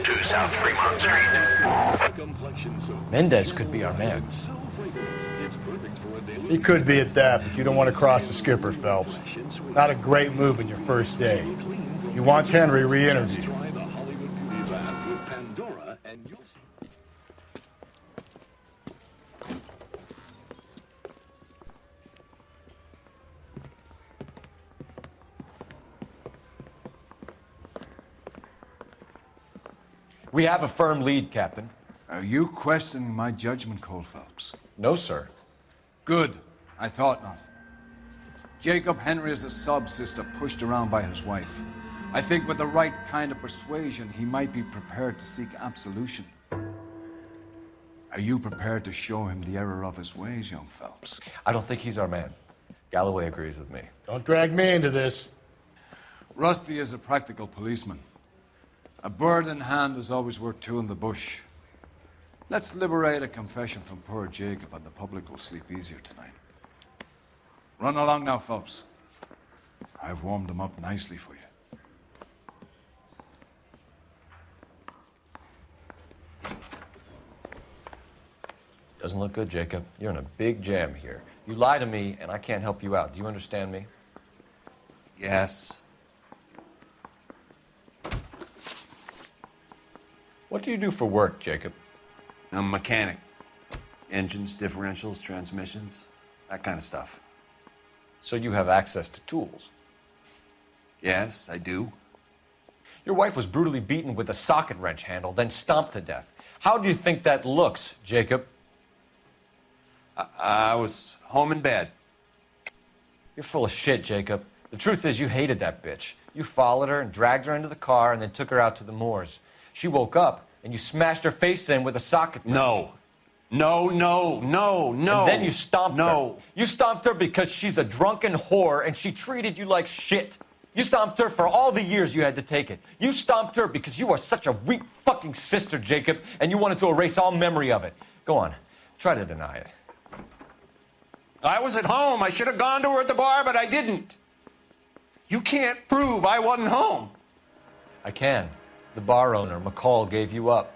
402 South Fremont Street. Mendez could be our man. He could be at that, but you don't want to cross the skipper, Phelps. Not a great move in your first day. He wants Henry re-interviewed. We have a firm lead, Captain. Are you questioning my judgment, Cole Phelps? No, sir. Good. I thought not. Jacob Henry is a sub-sister pushed around by his wife. I think with the right kind of persuasion, he might be prepared to seek absolution. Are you prepared to show him the error of his ways, young Phelps? I don't think he's our man. Galloway agrees with me. Don't drag me into this. Rusty is a practical policeman. A bird in hand is always worth two in the bush. Let's liberate a confession from poor Jacob, and the public will sleep easier tonight. Run along now, Phelps. I've warmed them up nicely for you. Doesn't look good, Jacob. You're in a big jam here. You lie to me, and I can't help you out. Do you understand me? Yes. What do you do for work, Jacob? I'm a mechanic. Engines, differentials, transmissions, that kind of stuff. So you have access to tools? Yes, I do. Your wife was brutally beaten with a socket wrench handle, then stomped to death. How do you think that looks, Jacob? I was home in bed. You're full of shit, Jacob. The truth is you hated that bitch. You followed her and dragged her into the car and then took her out to the moors. She woke up and you smashed her face in with a socket wrench. No. No. And then you stomped her. You stomped her because she's a drunken whore and she treated you like shit. You stomped her for all the years you had to take it. You stomped her because you are such a weak fucking sister, Jacob, and you wanted to erase all memory of it. Go on. Try to deny it. I was at home. I should have gone to her at the bar, but I didn't. You can't prove I wasn't home. I can. The bar owner, McCall, gave you up.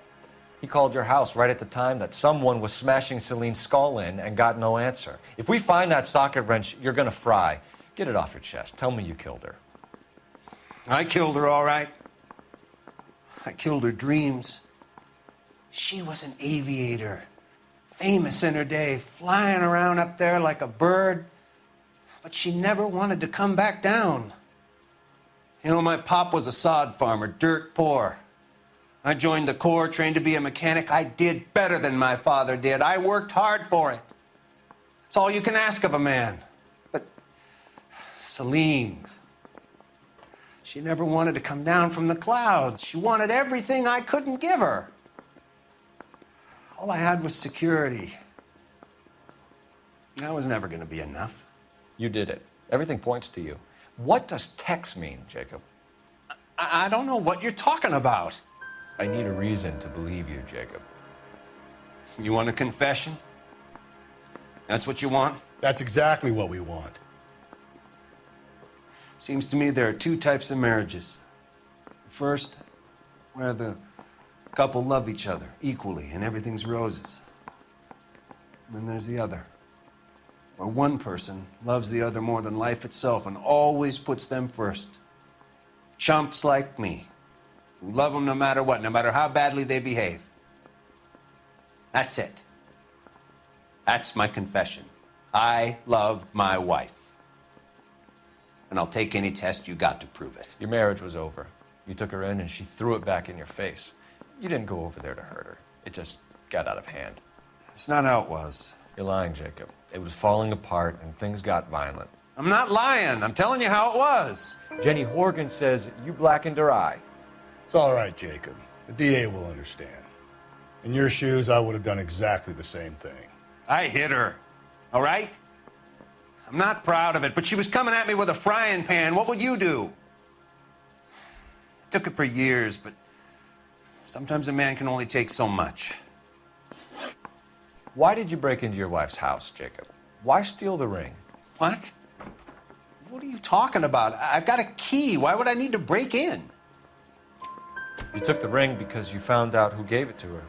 He called your house right at the time that someone was smashing Celine's skull in and got no answer. If we find that socket wrench, you're gonna fry. Get it off your chest. Tell me you killed her. I killed her, all right. I killed her dreams. She was an aviator, famous in her day, flying around up there like a bird, but she never wanted to come back down. You know, my pop was a sod farmer, dirt poor. I joined the Corps, trained to be a mechanic. I did better than my father did. I worked hard for it. It's all you can ask of a man. But Celine, she never wanted to come down from the clouds. She wanted everything I couldn't give her. All I had was security. That was never going to be enough. You did it. Everything points to you. What does Tex mean, Jacob? I don't know what you're talking about. I need a reason to believe you, Jacob. You want a confession? That's what you want? That's exactly what we want. Seems to me there are two types of marriages. First, where the couple love each other equally and everything's roses. And then there's the other, where one person loves the other more than life itself and always puts them first. Chumps like me, who love them no matter what, no matter how badly they behave. That's it. That's my confession. I love my wife. And I'll take any test you got to prove it. Your marriage was over. You took her in and she threw it back in your face. You didn't go over there to hurt her. It just got out of hand. It's not how it was. You're lying, Jacob. It was falling apart and things got violent. I'm not lying. I'm telling you how it was. Jenny Horgan says you blackened her eye. It's all right, Jacob. The DA will understand. In your shoes, I would have done exactly the same thing. I hit her, all right? I'm not proud of it, but she was coming at me with a frying pan. What would you do? I took it for years, but sometimes a man can only take so much. Why did you break into your wife's house, Jacob? Why steal the ring? What? What are you talking about? I've got a key. Why would I need to break in? You took the ring because you found out who gave it to her.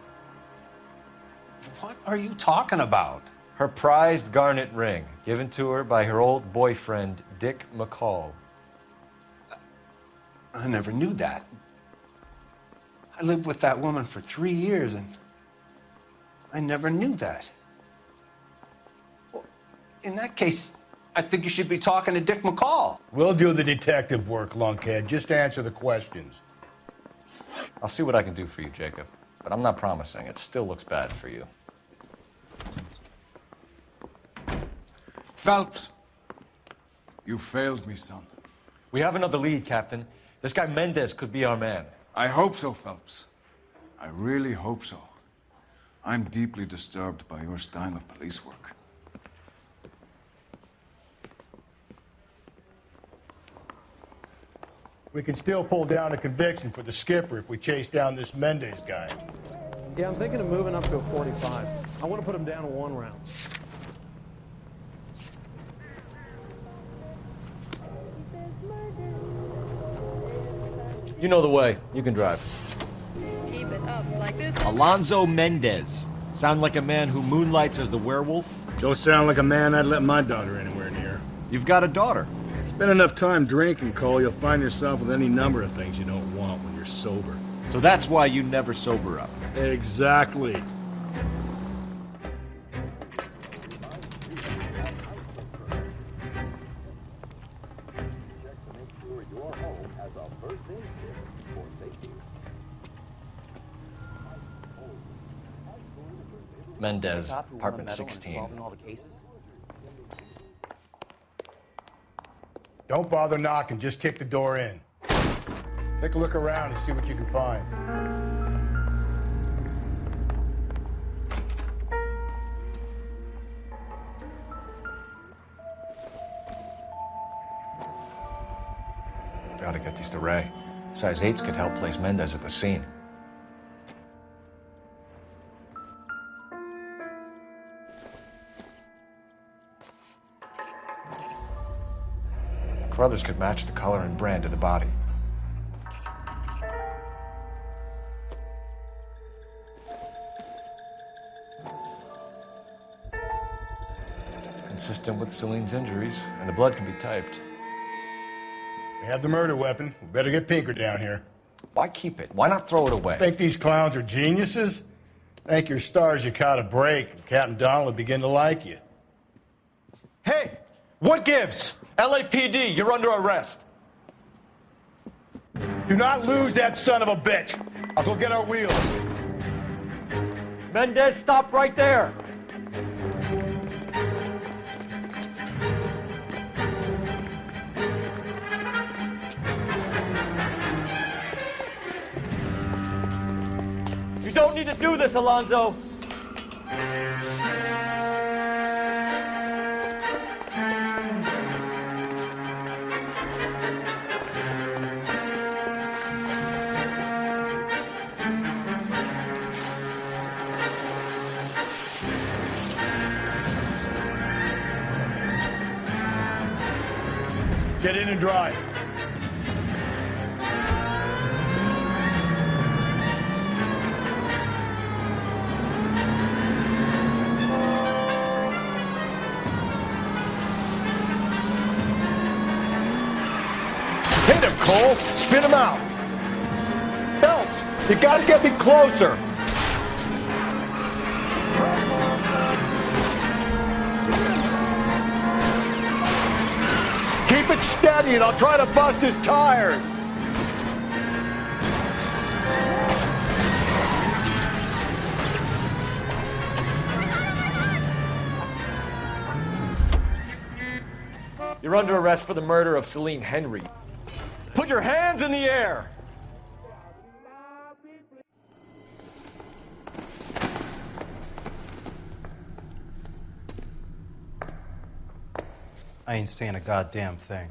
What are you talking about? Her prized garnet ring, given to her by her old boyfriend, Dick McCall. I never knew that. I lived with that woman for 3 years, and I never knew that. Well, in that case, I think you should be talking to Dick McCall. We'll do the detective work, lunkhead. Just answer the questions. I'll see what I can do for you, Jacob. But I'm not promising. It still looks bad for you. Phelps, you failed me, son. We have another lead, Captain. This guy Mendez could be our man. I hope so, Phelps. I really hope so. I'm deeply disturbed by your style of police work. We can still pull down a conviction for the skipper if we chase down this Mendez guy. Yeah, I'm thinking of moving up to a 45. I want to put him down to 1 round. You know the way. You can drive. Keep it up like this. Alonzo Mendez. Sound like a man who moonlights as the werewolf? Don't sound like a man I'd let my daughter anywhere near. You've got a daughter. Spend enough time drinking, Cole, you'll find yourself with any number of things you don't want when you're sober. So that's why you never sober up. Exactly. Mendez, apartment 16. Don't bother knocking, just kick the door in. Take a look around and see what you can find. Gotta get these to Ray. Size 8s could help place Mendez at the scene. Brothers could match the color and brand of the body. Consistent with Celine's injuries, and the blood can be typed. We have the murder weapon. We better get Pinker down here. Why keep it? Why not throw it away? Think these clowns are geniuses? Thank your stars you caught a break, and Captain Donald will begin to like you. Hey, what gives? LAPD, you're under arrest. Do not lose that son of a bitch. I'll go get our wheels. Mendez, stop right there. You don't need to do this, Alonzo. Get in and drive. Hit him, Cole. Spin him out. Phelps, you gotta get me closer. Keep it steady and I'll try to bust his tires. You You're under arrest for the murder of Celine Henry. Put your hands in the air! I ain't saying a goddamn thing.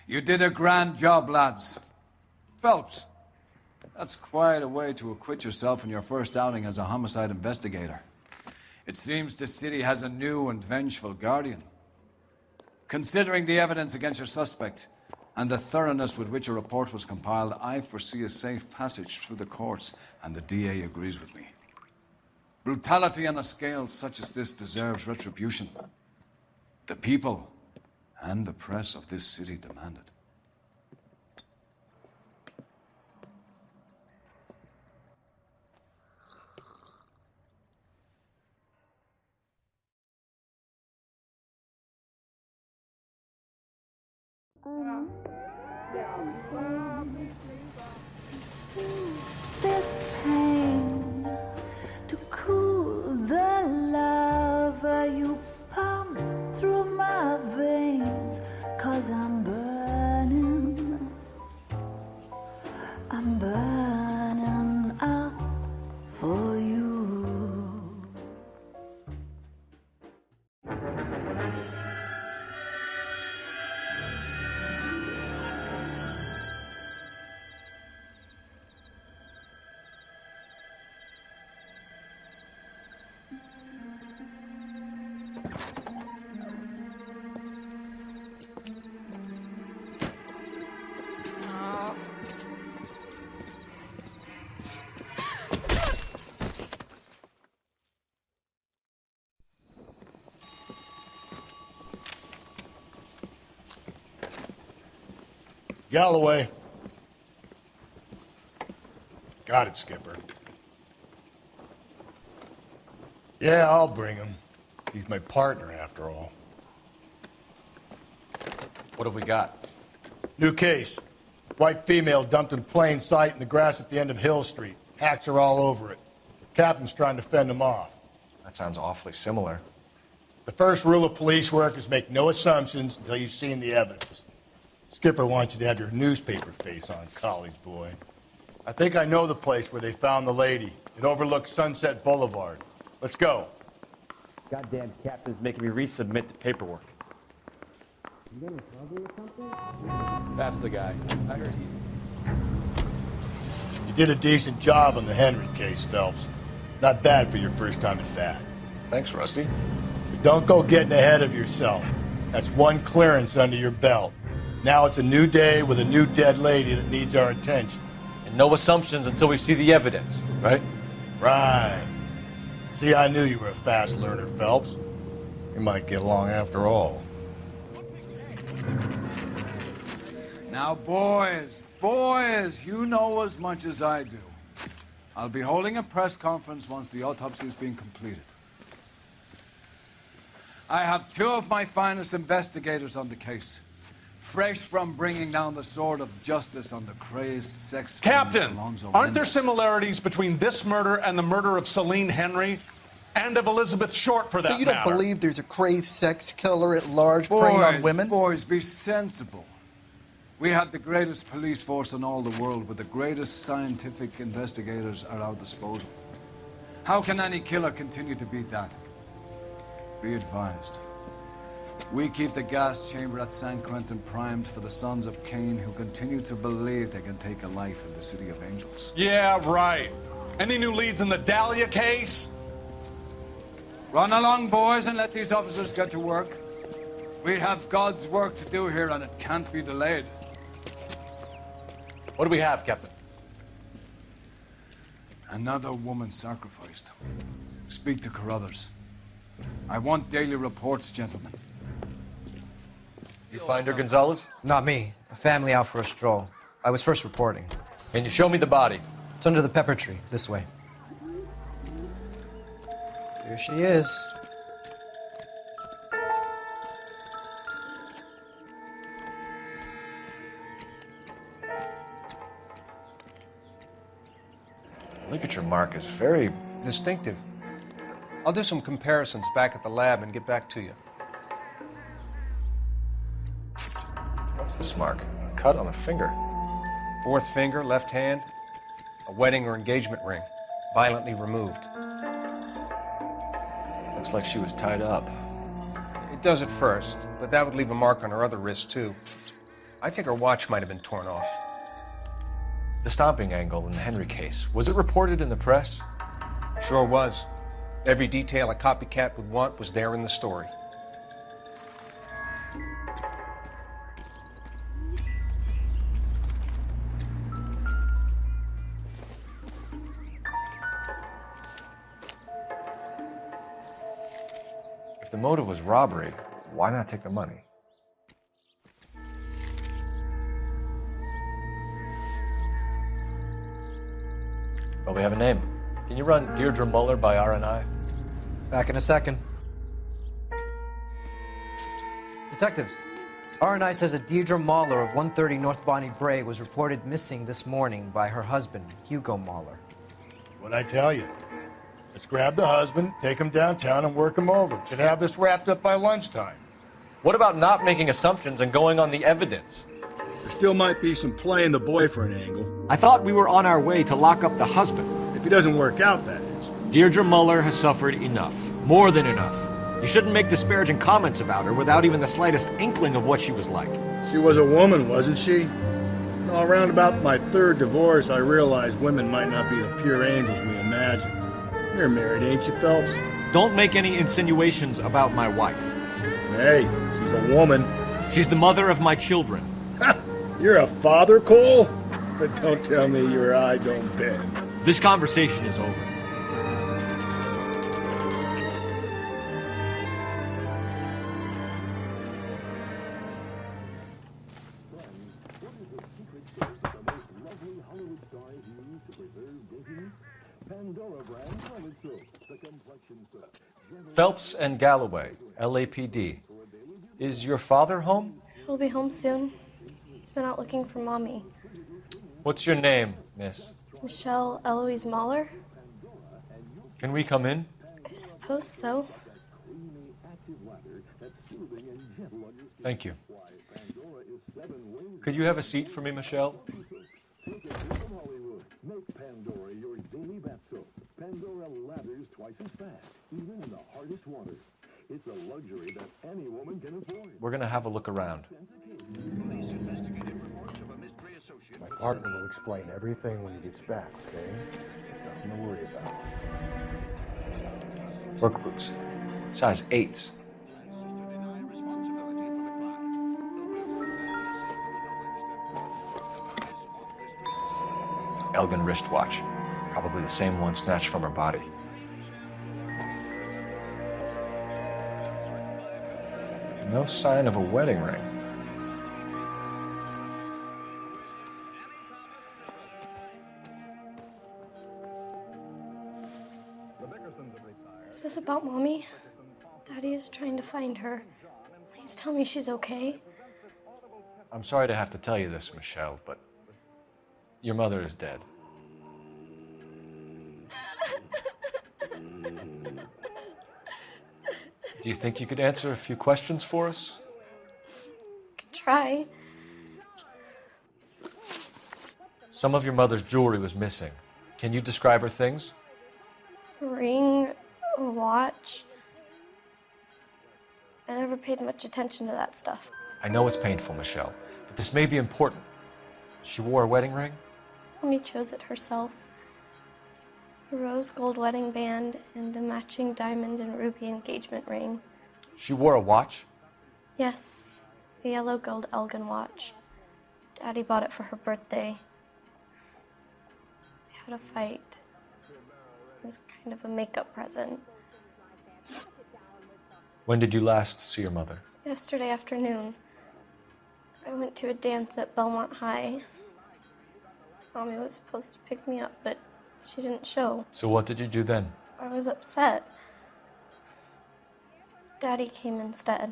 You did a grand job, lads. Phelps, that's quite a way to acquit yourself in your first outing as a homicide investigator. It seems the city has a new and vengeful guardian. Considering the evidence against your suspect and the thoroughness with which a report was compiled, I foresee a safe passage through the courts, and the DA agrees with me. Brutality on a scale such as this deserves retribution. The people and the press of this city demand it. This pain to cool the lava you pump through my veins, 'cause I'm burning up for you. Galloway. Got it, Skipper. Yeah, I'll bring him. He's my partner, after all. What have we got? New case. White female dumped in plain sight in the grass at the end of Hill Street. Hacks are all over it. Captain's trying to fend him off. That sounds awfully similar. The first rule of police work is make no assumptions until you've seen the evidence. Skipper wants you to have your newspaper face on, college boy. I think I know the place where they found the lady. It overlooks Sunset Boulevard. Let's go. Goddamn captain's making me resubmit the paperwork. You getting trouble or something? That's the guy. I heard You did a decent job on the Henry case, Phelps. Not bad for your first time at bat. Thanks, Rusty. But don't go getting ahead of yourself. That's one clearance under your belt. Now it's a new day with a new dead lady that needs our attention. And no assumptions until we see the evidence, right? Right. See, I knew you were a fast learner, Phelps. We might get along after all. Now, boys, you know as much as I do. I'll be holding a press conference once the autopsy has been completed. I have two of my finest investigators on the case, fresh from bringing down the sword of justice on the crazed sex Captain, Alonzo aren't there Mendes. similarities between this murder and the murder of Celine Henry? And of Elizabeth Short, for that So you don't matter? believe there's a crazed sex killer at large preying on women? Boys, be sensible. We have the greatest police force in all the world with the greatest scientific investigators at our disposal. How can any killer continue to beat that? Be advised. We keep the gas chamber at San Quentin primed for the sons of Cain who continue to believe they can take a life in the City of Angels. Yeah, right. Any new leads in the Dahlia case? Run along, boys, and let these officers get to work. We have God's work to do here, and it can't be delayed. What do we have, Captain? Another woman sacrificed. Speak to Carruthers. I want daily reports, gentlemen. You find her, Gonzalez? Not me. A family out for a stroll. I was first reporting. Can you show me the body? It's under the pepper tree, this way. Here she is. signature mark is very distinctive. I'll do some comparisons back at the lab and get back to you. What's this mark? A cut on a finger. Fourth finger, left hand. A wedding or engagement ring, violently removed. Looks like she was tied up. It does at first, but that would leave a mark on her other wrist, too. I think her watch might have been torn off. The stomping angle in the Henry case, was it reported in the press? Sure was. Every detail a copycat would want was there in the story. If the motive was robbery, why not take the money? Well, we have a name. Can you run Deirdre Muller by RNI? Back in a second. Detectives, RNI says that Deirdre Muller of 130 North Bonnie Bray was reported missing this morning by her husband, Hugo Muller. What'd I tell you? Let's grab the husband, take him downtown, and work him over. Could have this wrapped up by lunchtime. What about not making assumptions and going on the evidence? There still might be some play in the boyfriend angle. I thought we were on our way to lock up the husband. If he doesn't work out, that is. Deirdre Muller has suffered enough. More than enough. You shouldn't make disparaging comments about her without even the slightest inkling of what she was like. She was a woman, wasn't she? All around about my third divorce, I realized women might not be the pure angels we imagine. You're married, ain't you, Phelps? Don't make any insinuations about my wife. Hey, she's a woman. She's the mother of my children. You're a father, Cole? But don't tell me your eye don't bend. This conversation is over. Phelps and Galloway, LAPD. Is your father home? He'll be home soon. He's been out looking for Mommy. What's your name, miss? Michelle Eloise Mahler? Can we come in? I suppose so. Thank you. Could you have a seat for me, Michelle? Pandora lathers twice as fast, even in the hardest water. It's a luxury that any woman can afford. We're gonna have a look around. My partner will explain everything when he gets back, okay? Nothing to worry about. Work boots. Size 8s. Elgin wristwatch. Probably the same one snatched from her body. No sign of a wedding ring. Is this about Mommy? Daddy is trying to find her. Please tell me she's okay. I'm sorry to have to tell you this, Michelle, but your mother is dead. Do you think you could answer a few questions for us? Could try. Some of your mother's jewelry was missing. Can you describe her things? A ring, a watch. I never paid much attention to that stuff. I know it's painful, Michelle, but this may be important. She wore a wedding ring? Mommy chose it herself. A rose gold wedding band and a matching diamond and ruby engagement ring. She wore a watch? Yes, a yellow gold Elgin watch. Daddy bought it for her birthday. We had a fight. It was kind of a makeup present. When did you last see your mother? Yesterday afternoon. I went to a dance at Belmont High. Mommy was supposed to pick me up, but she didn't show. So what did you do then? I was upset. Daddy came instead.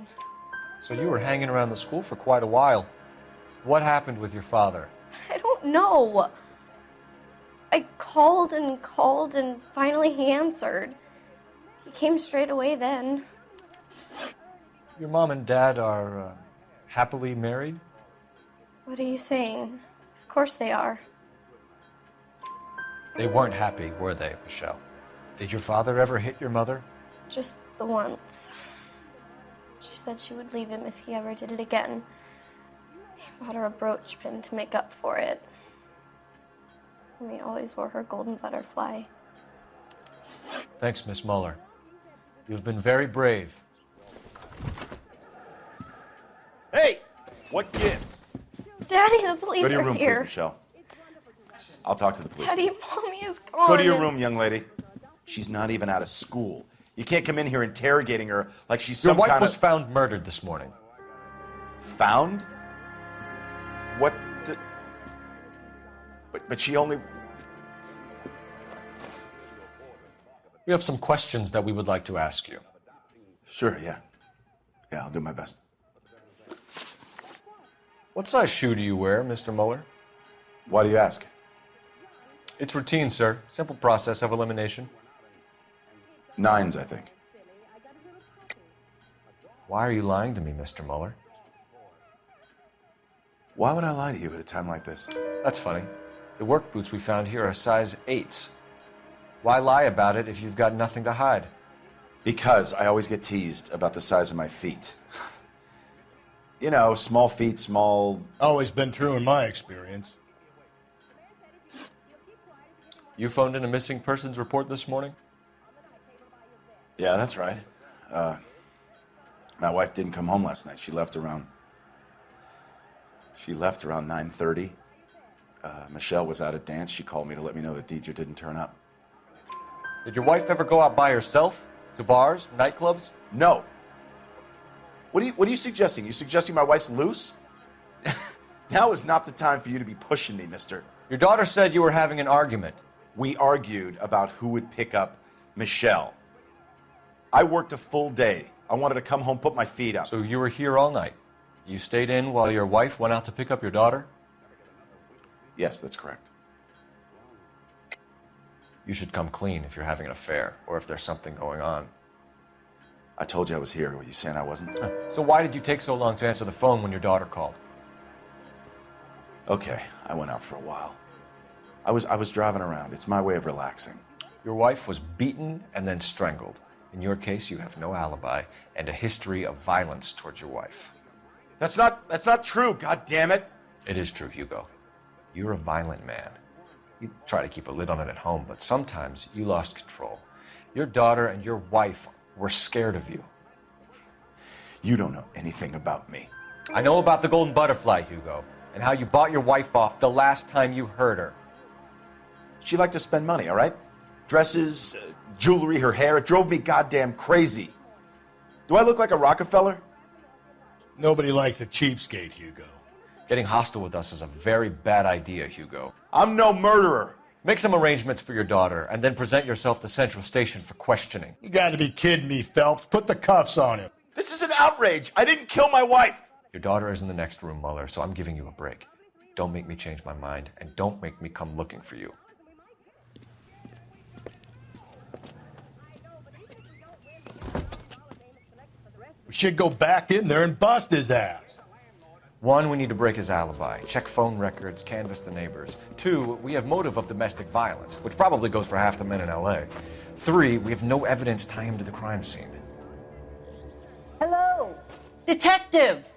So you were hanging around the school for quite a while. What happened with your father? I don't know. I called and called, and finally he answered. He came straight away then. Your mom and dad are happily married? What are you saying? Of course they are. They weren't happy, were they, Michelle? Did your father ever hit your mother? Just the once. She said she would leave him if he ever did it again. He bought her a brooch pin to make up for it. And he always wore her golden butterfly. Thanks, Miss Muller. You've been very brave. Hey! What gives? Daddy, the police Go to your are room, here. please, Michelle. I'll talk to the police. Daddy, Mommy is gone. Go to your room, young lady. She's not even out of school. You can't come in here interrogating her like she's Your some wife kind was of... found murdered this morning. Found? What the... But she only... We have some questions that we would like to ask you. Sure, yeah. Yeah, I'll do my best. What size shoe do you wear, Mr. Muller? Why do you ask? It's routine, sir. Simple process of elimination. 9s, I think. Why are you lying to me, Mr. Muller? Why would I lie to you at a time like this? That's funny. The work boots we found here are size 8s. Why lie about it if you've got nothing to hide? Because I always get teased about the size of my feet. You know, small feet, small... Always been true in my experience. You phoned in a missing persons report this morning? Yeah, that's right. My wife didn't come home last night. She left around 9:30. Michelle was out at dance. She called me to let me know that Deidre didn't turn up. Did your wife ever go out by herself? To bars, nightclubs? No. What are you suggesting? You suggesting my wife's loose? Now is not the time for you to be pushing me, mister. Your daughter said you were having an argument. We argued about who would pick up Michelle. I worked a full day. I wanted to come home, put my feet up. So you were here all night? You stayed in while your wife went out to pick up your daughter? Yes, that's correct. You should come clean if you're having an affair, or if there's something going on. I told you I was here. Were you saying I wasn't? So why did you take so long to answer the phone when your daughter called? Okay, I went out for a while. I was driving around. It's my way of relaxing. Your wife was beaten and then strangled. In your case, you have no alibi and a history of violence towards your wife. That's not true, God damn it. It is true, Hugo. You're a violent man. You try to keep a lid on it at home, but sometimes you lost control. Your daughter and your wife were scared of you. You don't know anything about me. I know about the golden butterfly, Hugo, and how you bought your wife off the last time you heard her. She liked to spend money, all right? Dresses, jewelry, her hair. It drove me goddamn crazy. Do I look like a Rockefeller? Nobody likes a cheapskate, Hugo. Getting hostile with us is a very bad idea, Hugo. I'm no murderer. Make some arrangements for your daughter, and then present yourself to Central Station for questioning. You gotta be kidding me, Phelps. Put the cuffs on him. This is an outrage. I didn't kill my wife. Your daughter is in the next room, Muller, so I'm giving you a break. Don't make me change my mind, and don't make me come looking for you. We should go back in there and bust his ass. 1, we need to break his alibi. Check phone records, canvass the neighbors. 2, we have motive of domestic violence, which probably goes for half the men in LA. 3, we have no evidence tying him to the crime scene. Hello, detective.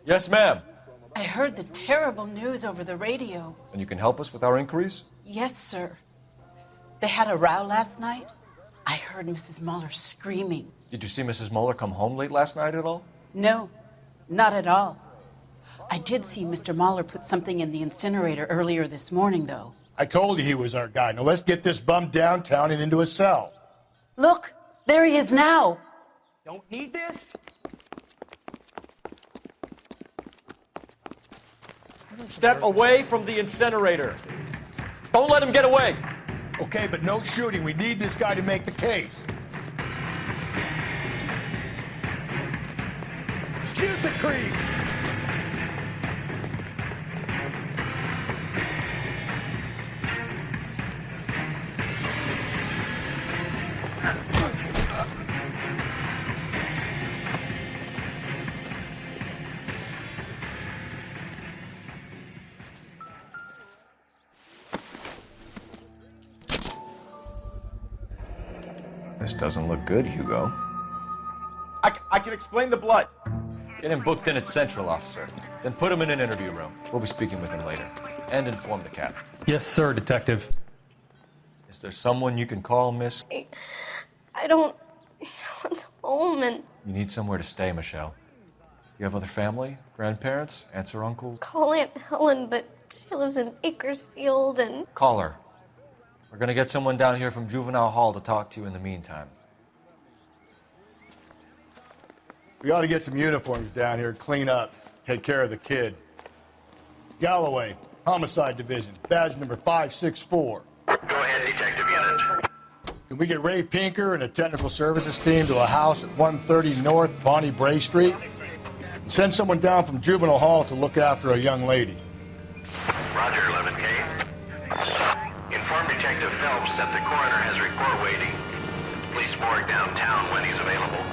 Yes, ma'am. I heard the terrible news over the radio. And you can help us with our inquiries? Yes, sir. They had a row last night. I heard Mrs. Muller screaming. Did you see Mrs. Muller come home late last night at all? No, not at all. I did see Mr. Muller put something in the incinerator earlier this morning, though. I told you he was our guy. Now let's get this bum downtown and into a cell. Look, there he is now. Don't need this? Step away from the incinerator. Don't let him get away. Okay, but no shooting. We need this guy to make the case. Shoot the creep! This doesn't look good, Hugo. I can explain the blood. Get him booked in at Central, officer. Then put him in an interview room. We'll be speaking with him later. And inform the captain. Yes, sir, Detective. Is there someone you can call, miss? I don't... It's home and... You need somewhere to stay, Michelle. You have other family? Grandparents? Aunts or uncles? Call Aunt Helen, but she lives in Bakersfield and... Call her. We're gonna get someone down here from Juvenile Hall to talk to you in the meantime. We ought to get some uniforms down here, clean up, take care of the kid. Galloway, Homicide Division, badge number 564. Go ahead, Detective Unit. Can we get Ray Pinker and a technical services team to a house at 130 North Bonnie Bray Street? And send someone down from Juvenile Hall to look after a young lady. Roger, 11K. Inform Detective Phelps that the coroner has report waiting. Police morgue downtown when he's available.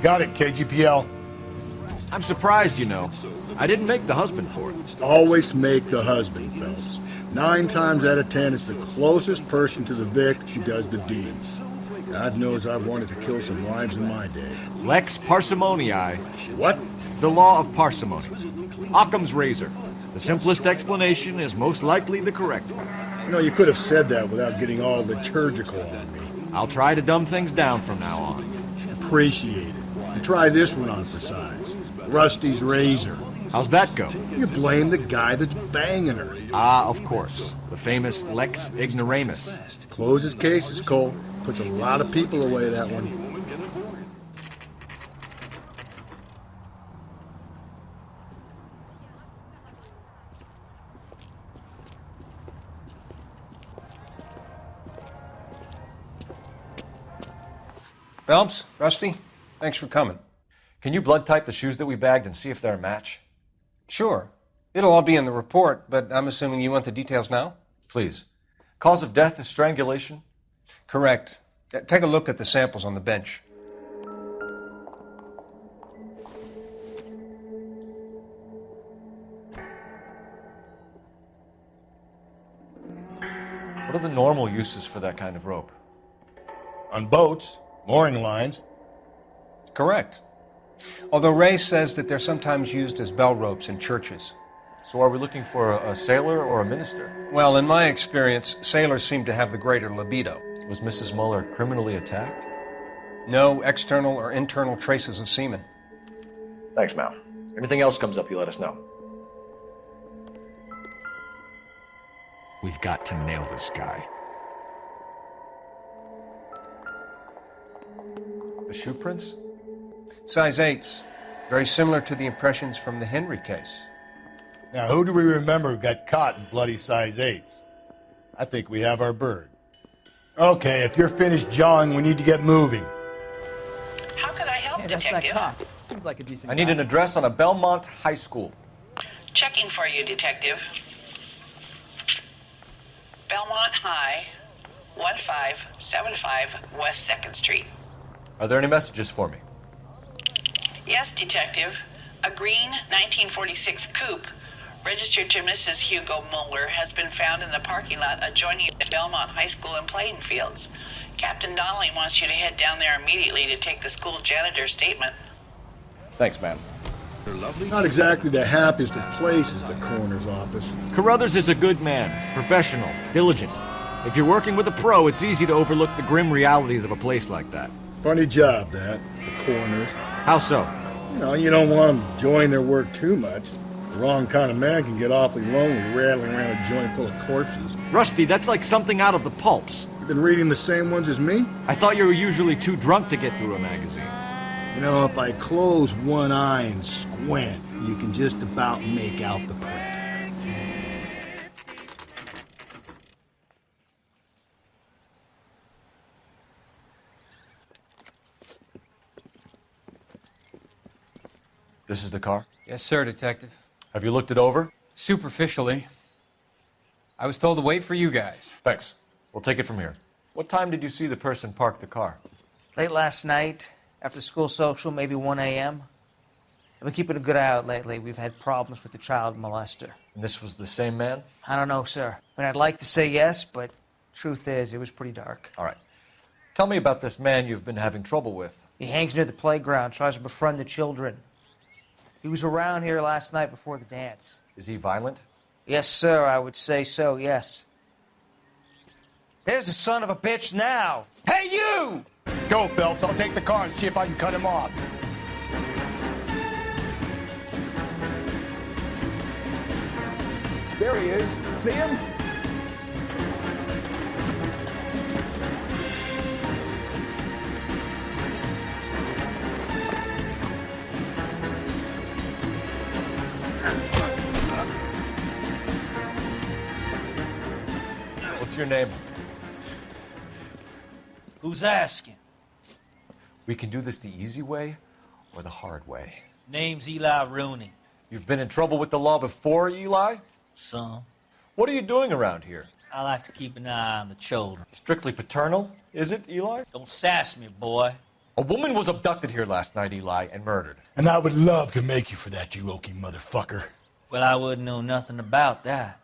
Got it, KGPL. I'm surprised, you know. I didn't make the husband for it. Always make the husband, Phelps. 9 times out of 10, it's the closest person to the Vic who does the deed. God knows I've wanted to kill some wives in my day. Lex parsimoniae. What? The law of parsimony. Occam's razor. The simplest explanation is most likely the correct one. You know, you could have said that without getting all liturgical on me. I'll try to dumb things down from now on. Appreciate it. And try this one on for size. Rusty's razor. How's that go? You blame the guy that's banging her. Ah, of course. The famous Lex ignoramus. Closes cases, Cole. Puts a lot of people away, that one. Phelps, Rusty, thanks for coming. Can you blood type the shoes that we bagged and see if they're a match? Sure. It'll all be in the report, but I'm assuming you want the details now? Please. Cause of death is strangulation? Correct. Take a look at the samples on the bench. What are the normal uses for that kind of rope? On boats, mooring lines. Correct. Although Ray says that they're sometimes used as bell ropes in churches. So are we looking for a sailor or a minister? Well, in my experience, sailors seem to have the greater libido. Was Mrs. Muller criminally attacked? No external or internal traces of semen. Thanks, Mal. Anything else comes up, you let us know. We've got to nail this guy. The shoe prints? Size 8s. Very similar to the impressions from the Henry case. Now, who do we remember got caught in bloody size 8s? I think we have our bird. Okay, if you're finished jawing, we need to get moving. How can I help, Detective? Seems like a decent I need an address on a Belmont high school. Checking for you, Detective. Belmont High, 1575 West 2nd Street. Are there any messages for me? Yes, Detective. A green 1946 coupe registered to Mrs. Hugo Muller has been found in the parking lot adjoining the Belmont High School and playing fields. Captain Donnelly wants you to head down there immediately to take the school janitor's statement. Thanks, ma'am. Not exactly the happiest of places, the coroner's office. Carruthers is a good man, professional, diligent. If you're working with a pro, it's easy to overlook the grim realities of a place like that. Funny job, that, the coroner's. How so? You know, you don't want them enjoying their work too much. The wrong kind of man can get awfully lonely rattling around a joint full of corpses. Rusty, that's like something out of the pulps. You've been reading the same ones as me? I thought you were usually too drunk to get through a magazine. You know, if I close one eye and squint, you can just about make out the print. This is the car? Yes, sir, Detective. Have you looked it over? Superficially. I was told to wait for you guys. Thanks. We'll take it from here. What time did you see the person park the car? Late last night, after school social, maybe 1 a.m. I've been keeping a good eye out lately. We've had problems with the child molester. And this was the same man? I don't know, sir. I mean, I'd like to say yes, but truth is, it was pretty dark. All right. Tell me about this man you've been having trouble with. He hangs near the playground, tries to befriend the children. He was around here last night before the dance. Is he violent? Yes, sir, I would say so, yes. There's the son of a bitch now. Hey, you! Go, Phelps. I'll take the car and see if I can cut him off. There he is. See him? What's your name? Who's asking? We can do this the easy way or the hard way. Name's Eli Rooney. You've been in trouble with the law before, Eli? Some. What are you doing around here? I like to keep an eye on the children. Strictly paternal, is it, Eli? Don't sass me, boy. A woman was abducted here last night, Eli, and murdered. And I would love to make you for that, you oaky motherfucker. Well, I wouldn't know nothing about that.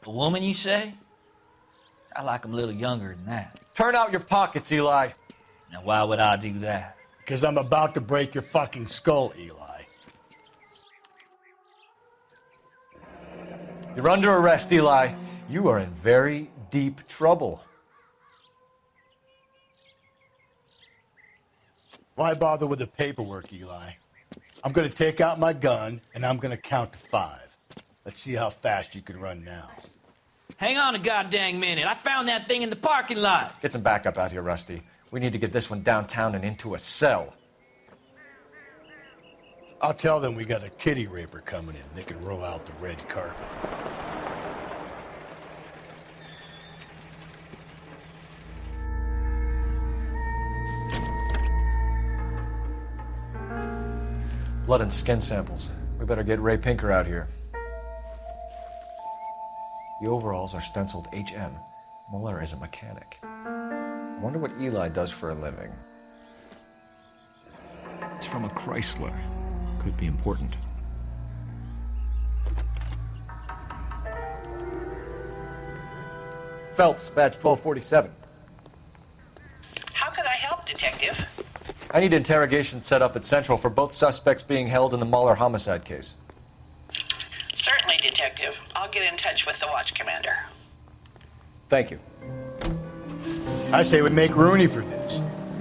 A woman, you say? I like 'em a little younger than that. Turn out your pockets, Eli. Now, why would I do that? Because I'm about to break your fucking skull, Eli. You're under arrest, Eli. You are in very deep trouble. Why bother with the paperwork, Eli? I'm going to take out my gun, and I'm going to count to 5. Let's see how fast you can run now. Hang on a goddamn minute. I found that thing in the parking lot. Get some backup out here, Rusty. We need to get this one downtown and into a cell. I'll tell them we got a kitty raper coming in. They can roll out the red carpet. Blood and skin samples. We better get Ray Pinker out here. The overalls are stenciled HM. Muller is a mechanic. I wonder what Eli does for a living. It's from a Chrysler. Could be important. Phelps, badge 1247. How can I help, Detective? I need interrogation set up at Central for both suspects being held in the Muller homicide case. Certainly, Detective. I'll get in touch with the watch commander. Thank you. I say we make Rooney for this.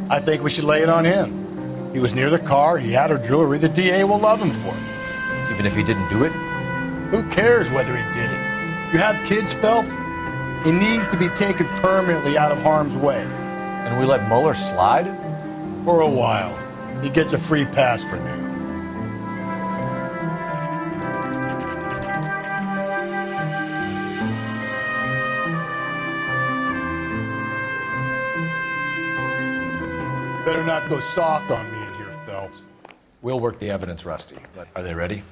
I think we should lay it on him. He was near the car, he had her jewelry, the DA will love him for it. Even if he didn't do it? Who cares whether he did it? You have kids, Phelps? He needs to be taken permanently out of harm's way. And we let Muller slide? For a while. He gets a free pass for now. Better not go soft on me in here, Phelps. We'll work the evidence, Rusty. But are they ready?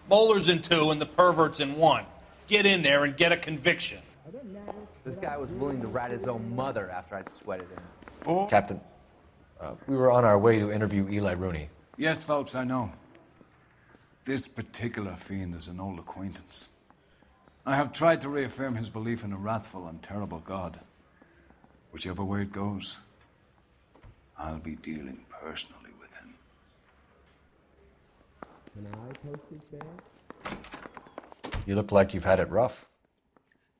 Bowler's in 2 and the pervert's in 1. Get in there and get a conviction. This guy was willing to rat his own mother after I'd sweated him. Captain, we were on our way to interview Eli Rooney. Yes, Phelps, I know. This particular fiend is an old acquaintance. I have tried to reaffirm his belief in a wrathful and terrible God. Whichever way it goes, I'll be dealing personally with him. Can I take this bag? You look like you've had it rough.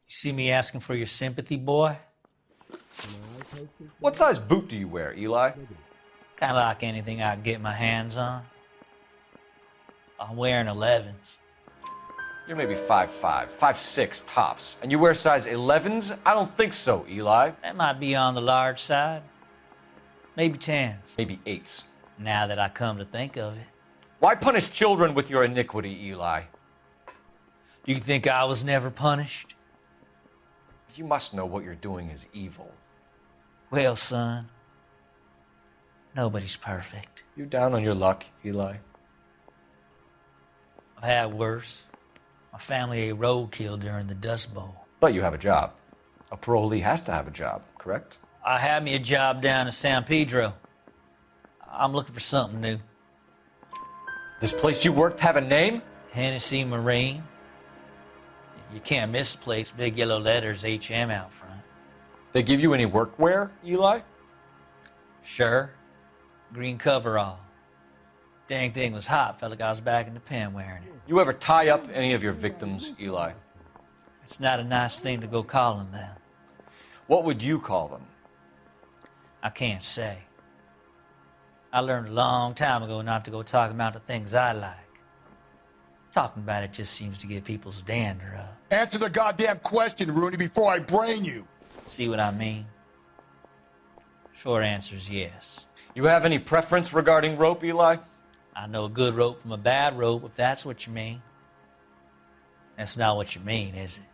You see me asking for your sympathy, boy? What size boot do you wear, Eli? Kind of like anything I can get my hands on. I'm wearing 11s. You're maybe 5'5", 5'6" tops. And you wear size 11s? I don't think so, Eli. That might be on the large side. Maybe 10s. Maybe 8s. Now that I come to think of it. Why punish children with your iniquity, Eli? Do you think I was never punished? You must know what you're doing is evil. Well, son, nobody's perfect. You down on your luck, Eli? I've had worse. My family ate roadkill during the Dust Bowl. But you have a job. A parolee has to have a job, correct? I had me a job down in San Pedro. I'm looking for something new. This place you worked have a name? Hennessy Marine. You can't miss the place. Big yellow letters, HM out front. They give you any workwear, Eli? Sure. Green coverall. Dang thing was hot. Felt like I was back in the pen wearing it. You ever tie up any of your victims, Eli? It's not a nice thing to go calling them. What would you call them? I can't say. I learned a long time ago not to go talking about the things I like. Talking about it just seems to get people's dander up. Answer the goddamn question, Rooney, before I brain you. See what I mean? Short answer is yes. You have any preference regarding rope, Eli? I know a good rope from a bad rope, if that's what you mean. That's not what you mean, is it?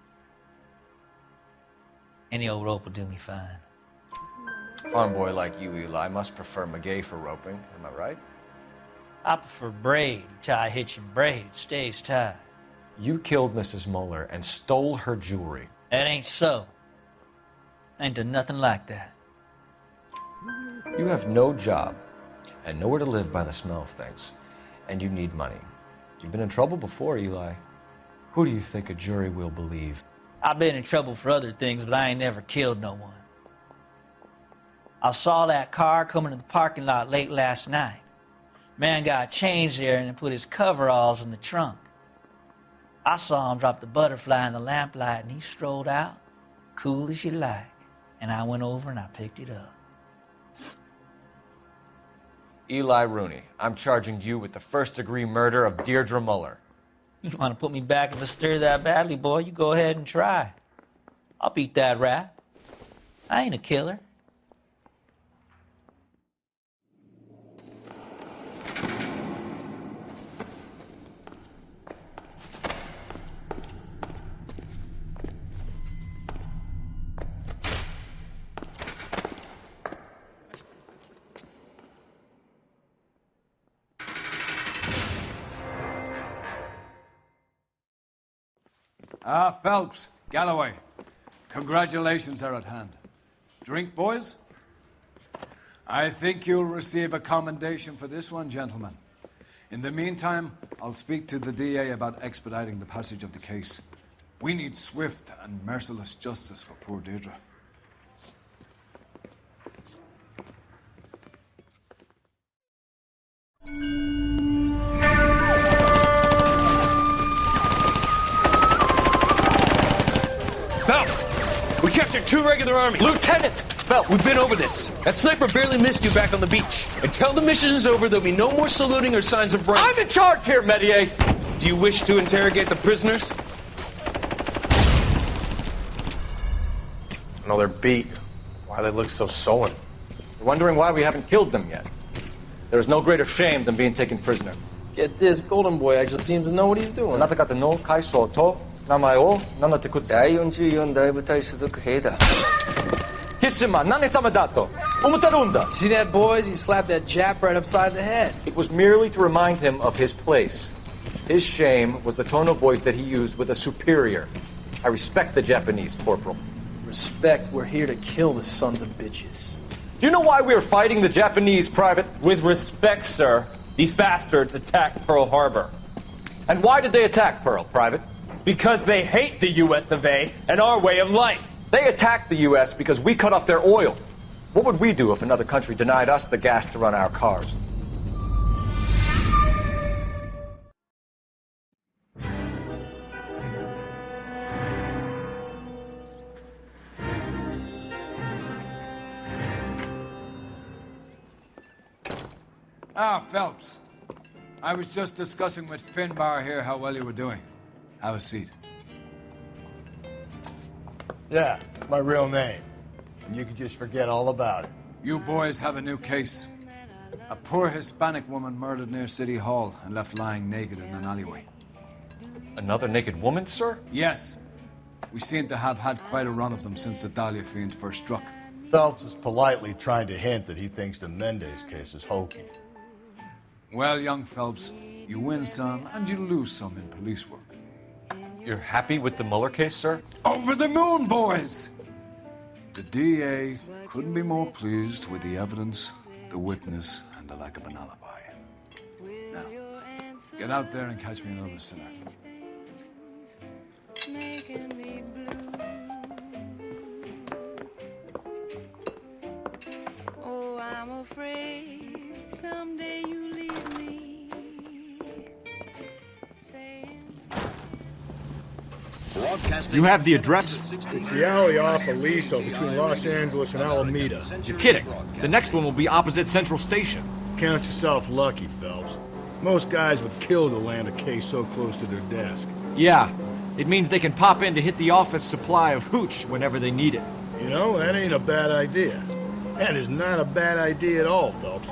Any old rope will do me fine. Farm boy like you, Eli, must prefer McGay for roping. Am I right? I prefer braid. You tie a hitch and braid, it stays tied. You killed Mrs. Muller and stole her jewelry. That ain't so. I ain't done nothing like that. You have no job and nowhere to live by the smell of things, and you need money. You've been in trouble before, Eli. Who do you think a jury will believe? I've been in trouble for other things, but I ain't never killed no one. I saw that car coming to the parking lot late last night. Man got changed there and put his coveralls in the trunk. I saw him drop the butterfly in the lamplight and he strolled out, cool as you like. And I went over and I picked it up. Eli Rooney, I'm charging you with the first-degree murder of Deirdre Muller. You want to put me back if I stir that badly, boy? You go ahead and try. I'll beat that rap. I ain't a killer. Ah, Phelps, Galloway, congratulations are at hand. Drink, boys? I think you'll receive a commendation for this one, gentlemen. In the meantime, I'll speak to the DA about expediting the passage of the case. We need swift and merciless justice for poor Deirdre. We captured 2 regular army. Lieutenant! Phelps, we've been over this. That sniper barely missed you back on the beach. Until the mission is over, there'll be no more saluting or signs of rank. I'm in charge here, Medier! Do you wish to interrogate the prisoners? No, they're beat. Why they look so sullen? You're wondering why we haven't killed them yet. There is no greater shame than being taken prisoner. Get this, Golden Boy actually seems to know what he's doing. See that, boys? He slapped that Jap right upside the head. It was merely to remind him of his place. His shame was the tone of voice that he used with a superior. I respect the Japanese, Corporal. Respect, we're here to kill the sons of bitches. Do you know why we are fighting the Japanese, Private? With respect, sir, these bastards attacked Pearl Harbor. And why did they attack Pearl, Private? Because they hate the US of A and our way of life. They attacked the US because we cut off their oil. What would we do if another country denied us the gas to run our cars? Ah, Phelps. I was just discussing with Finbar here how well you were doing. Have a seat. Yeah, my real name. And you can just forget all about it. You boys have a new case. A poor Hispanic woman murdered near City Hall and left lying naked in an alleyway. Another naked woman, sir? Yes. We seem to have had quite a run of them since the Dahlia fiend first struck. Phelps is politely trying to hint that he thinks the Mendez case is hokey. Well, young Phelps, you win some and you lose some in police work. You're happy with the Muller case, sir? Over the moon, boys! The DA couldn't be more pleased with the evidence, the witness, and the lack of an alibi. Now, get out there and catch me another sinner. Oh, I'm a You have the address? It's the alley off Aliso between Los Angeles and Alameda. You're kidding. The next one will be opposite Central Station. Count yourself lucky, Phelps. Most guys would kill to land a case so close to their desk. Yeah. It means they can pop in to hit the office supply of hooch whenever they need it. You know, that ain't a bad idea. That is not a bad idea at all, Phelps.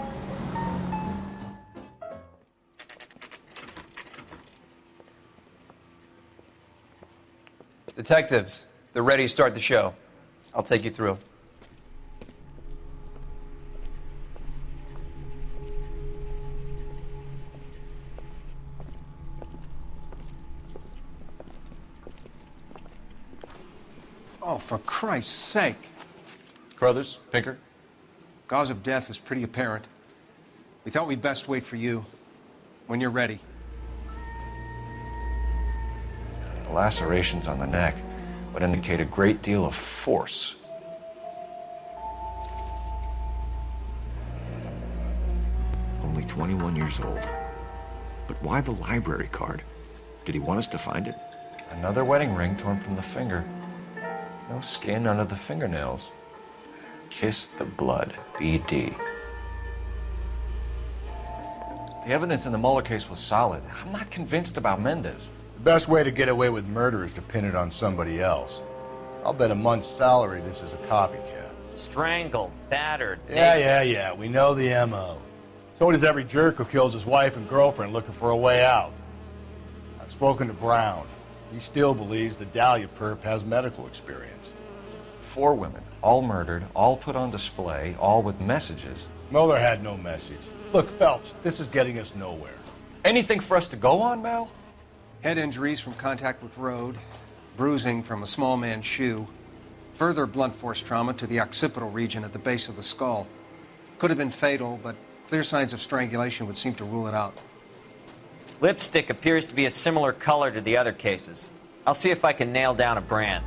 Detectives, they're ready to start the show. I'll take you through. Oh, for Christ's sake. Carruthers, Pinker. Cause of death is pretty apparent. We thought we'd best wait for you. When you're ready. The lacerations on the neck would indicate a great deal of force. Only 21 years old. But why the library card? Did he want us to find it? Another wedding ring torn from the finger. No skin under the fingernails. Kiss the blood, BD. The evidence in the Mueller case was solid. I'm not convinced about Mendez. The best way to get away with murder is to pin it on somebody else. I'll bet a month's salary this is a copycat. Strangled, battered. Yeah. We know the M.O. So does every jerk who kills his wife and girlfriend looking for a way out. I've spoken to Brown. He still believes the Dahlia perp has medical experience. 4 women, all murdered, all put on display, all with messages. Mueller had no message. Look, Phelps, this is getting us nowhere. Anything for us to go on, Mal? Head injuries from contact with road, bruising from a small man's shoe, further blunt force trauma to the occipital region at the base of the skull. Could have been fatal, but clear signs of strangulation would seem to rule it out. Lipstick appears to be a similar color to the other cases. I'll see if I can nail down a brand.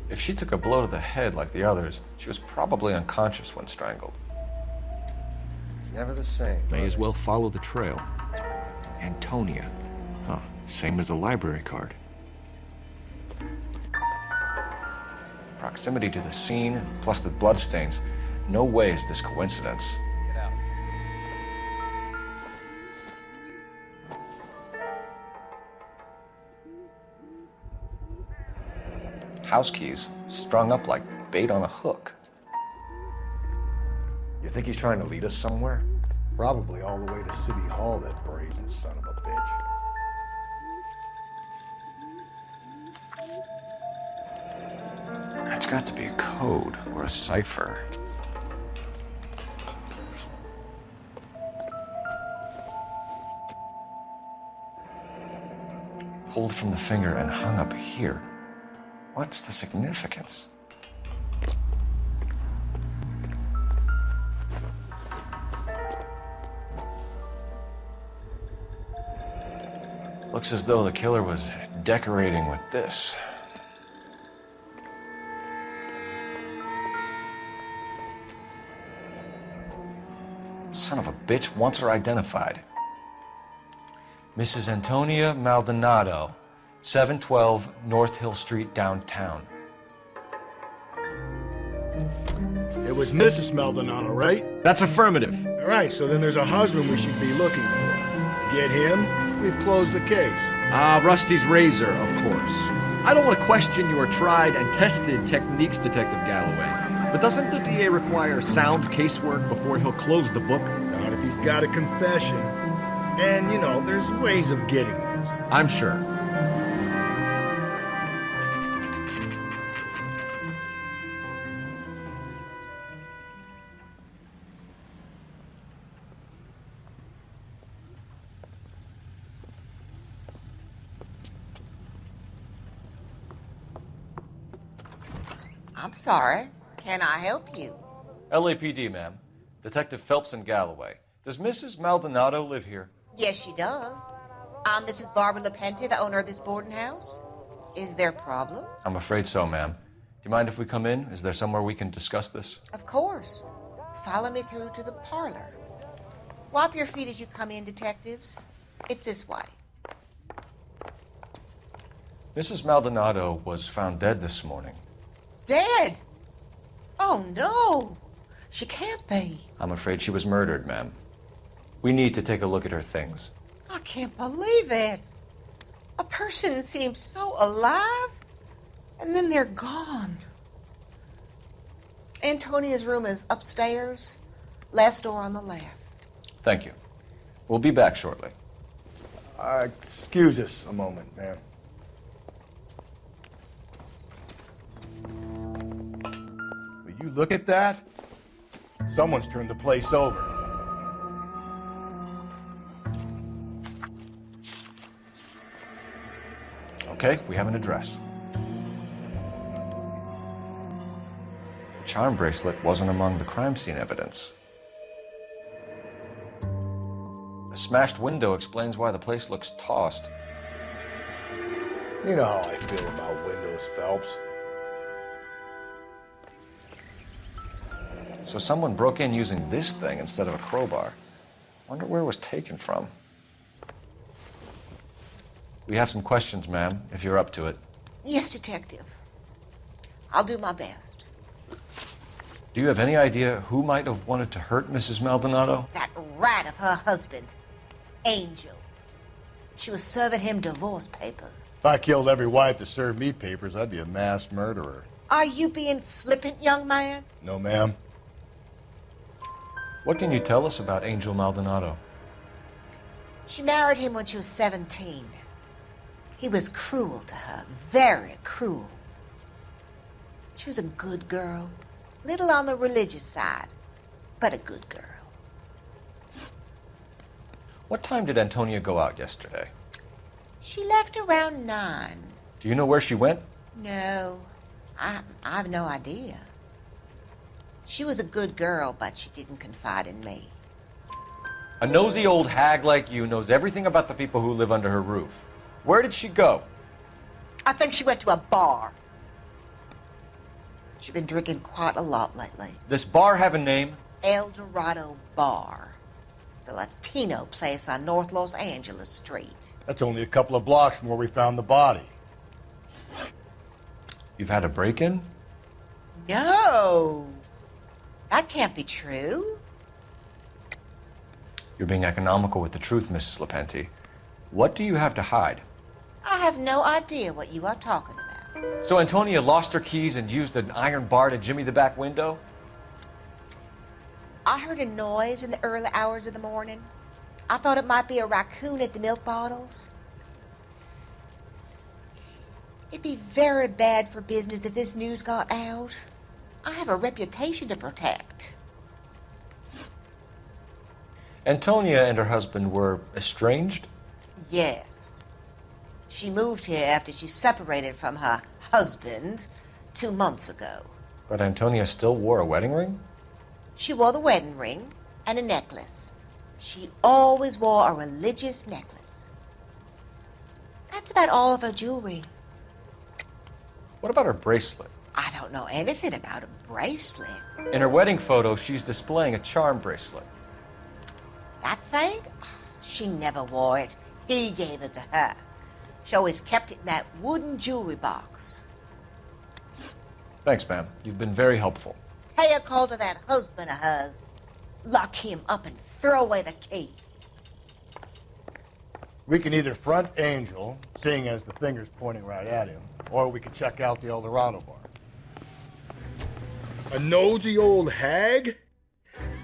If she took a blow to the head like the others, she was probably unconscious when strangled. Never the same. May as well follow the trail. Antonia. Huh. Same as the library card. Proximity to the scene, plus the bloodstains. No way is this coincidence. Get out. House keys strung up like bait on a hook. You think he's trying to lead us somewhere? Probably all the way to City Hall, that brazen son of a bitch. That's got to be a code or a cipher. Pulled from the finger and hung up here. What's the significance? Looks as though the killer was decorating with this. Son of a bitch wants her identified. Mrs. Antonia Maldonado, 712 North Hill Street, downtown. It was Mrs. Maldonado, right? That's affirmative. All right, so then there's a husband we should be looking for. Get him, we've closed the case. Rusty's razor, of course. I don't want to question your tried and tested techniques, Detective Galloway. But doesn't the DA require sound casework before he'll close the book? Not if he's got a confession. And, you know, there's ways of getting those. I'm sure. I'm sorry. Can I help you? LAPD, ma'am. Detective Phelps and Galloway. Does Mrs. Maldonado live here? Yes, she does. I'm Mrs. Barbara LaPente, the owner of this boarding house. Is there a problem? I'm afraid so, ma'am. Do you mind if we come in? Is there somewhere we can discuss this? Of course. Follow me through to the parlor. Wipe your feet as you come in, detectives. It's this way. Mrs. Maldonado was found dead this morning. Dead? Oh, no. She can't be. I'm afraid she was murdered, ma'am. We need to take a look at her things. I can't believe it. A person seems so alive, and then they're gone. Antonia's room is upstairs, last door on the left. Thank you. We'll be back shortly. Excuse us a moment, ma'am. Will you look at that? Someone's turned the place over. Okay, we have an address. The charm bracelet wasn't among the crime scene evidence. A smashed window explains why the place looks tossed. You know how I feel about windows, Phelps. So someone broke in using this thing instead of a crowbar. Wonder where it was taken from. We have some questions, ma'am, if you're up to it. Yes, Detective. I'll do my best. Do you have any idea who might have wanted to hurt Mrs. Maldonado? That rat of her husband, Angel. She was serving him divorce papers. If I killed every wife to serve me papers, I'd be a mass murderer. Are you being flippant, young man? No, ma'am. What can you tell us about Angel Maldonado? She married him when she was 17. He was cruel to her, very cruel. She was a good girl, little on the religious side, but a good girl. What time did Antonia go out yesterday? She left around 9. Do you know where she went? No, I have no idea. She was a good girl, but she didn't confide in me. A nosy old hag like you knows everything about the people who live under her roof. Where did she go? I think she went to a bar. She's been drinking quite a lot lately. This bar have a name? El Dorado Bar. It's a Latino place on North Los Angeles Street. That's only a couple of blocks from where we found the body. You've had a break-in? No! That can't be true. You're being economical with the truth, Mrs. Lepenti. What do you have to hide? I have no idea what you are talking about. So Antonia lost her keys and used an iron bar to jimmy the back window? I heard a noise in the early hours of the morning. I thought it might be a raccoon at the milk bottles. It'd be very bad for business if this news got out. I have a reputation to protect. Antonia and her husband were estranged? Yes. She moved here after she separated from her husband 2 months ago. But Antonia still wore a wedding ring? She wore the wedding ring and a necklace. She always wore a religious necklace. That's about all of her jewelry. What about her bracelet? I don't know anything about a bracelet. In her wedding photo, she's displaying a charm bracelet. That thing? She never wore it. He gave it to her. She always kept it in that wooden jewelry box. Thanks, ma'am. You've been very helpful. Pay a call to that husband of hers. Lock him up and throw away the key. We can either front Angel, seeing as the finger's pointing right at him, or we can check out the El Dorado bar. A nosy old hag?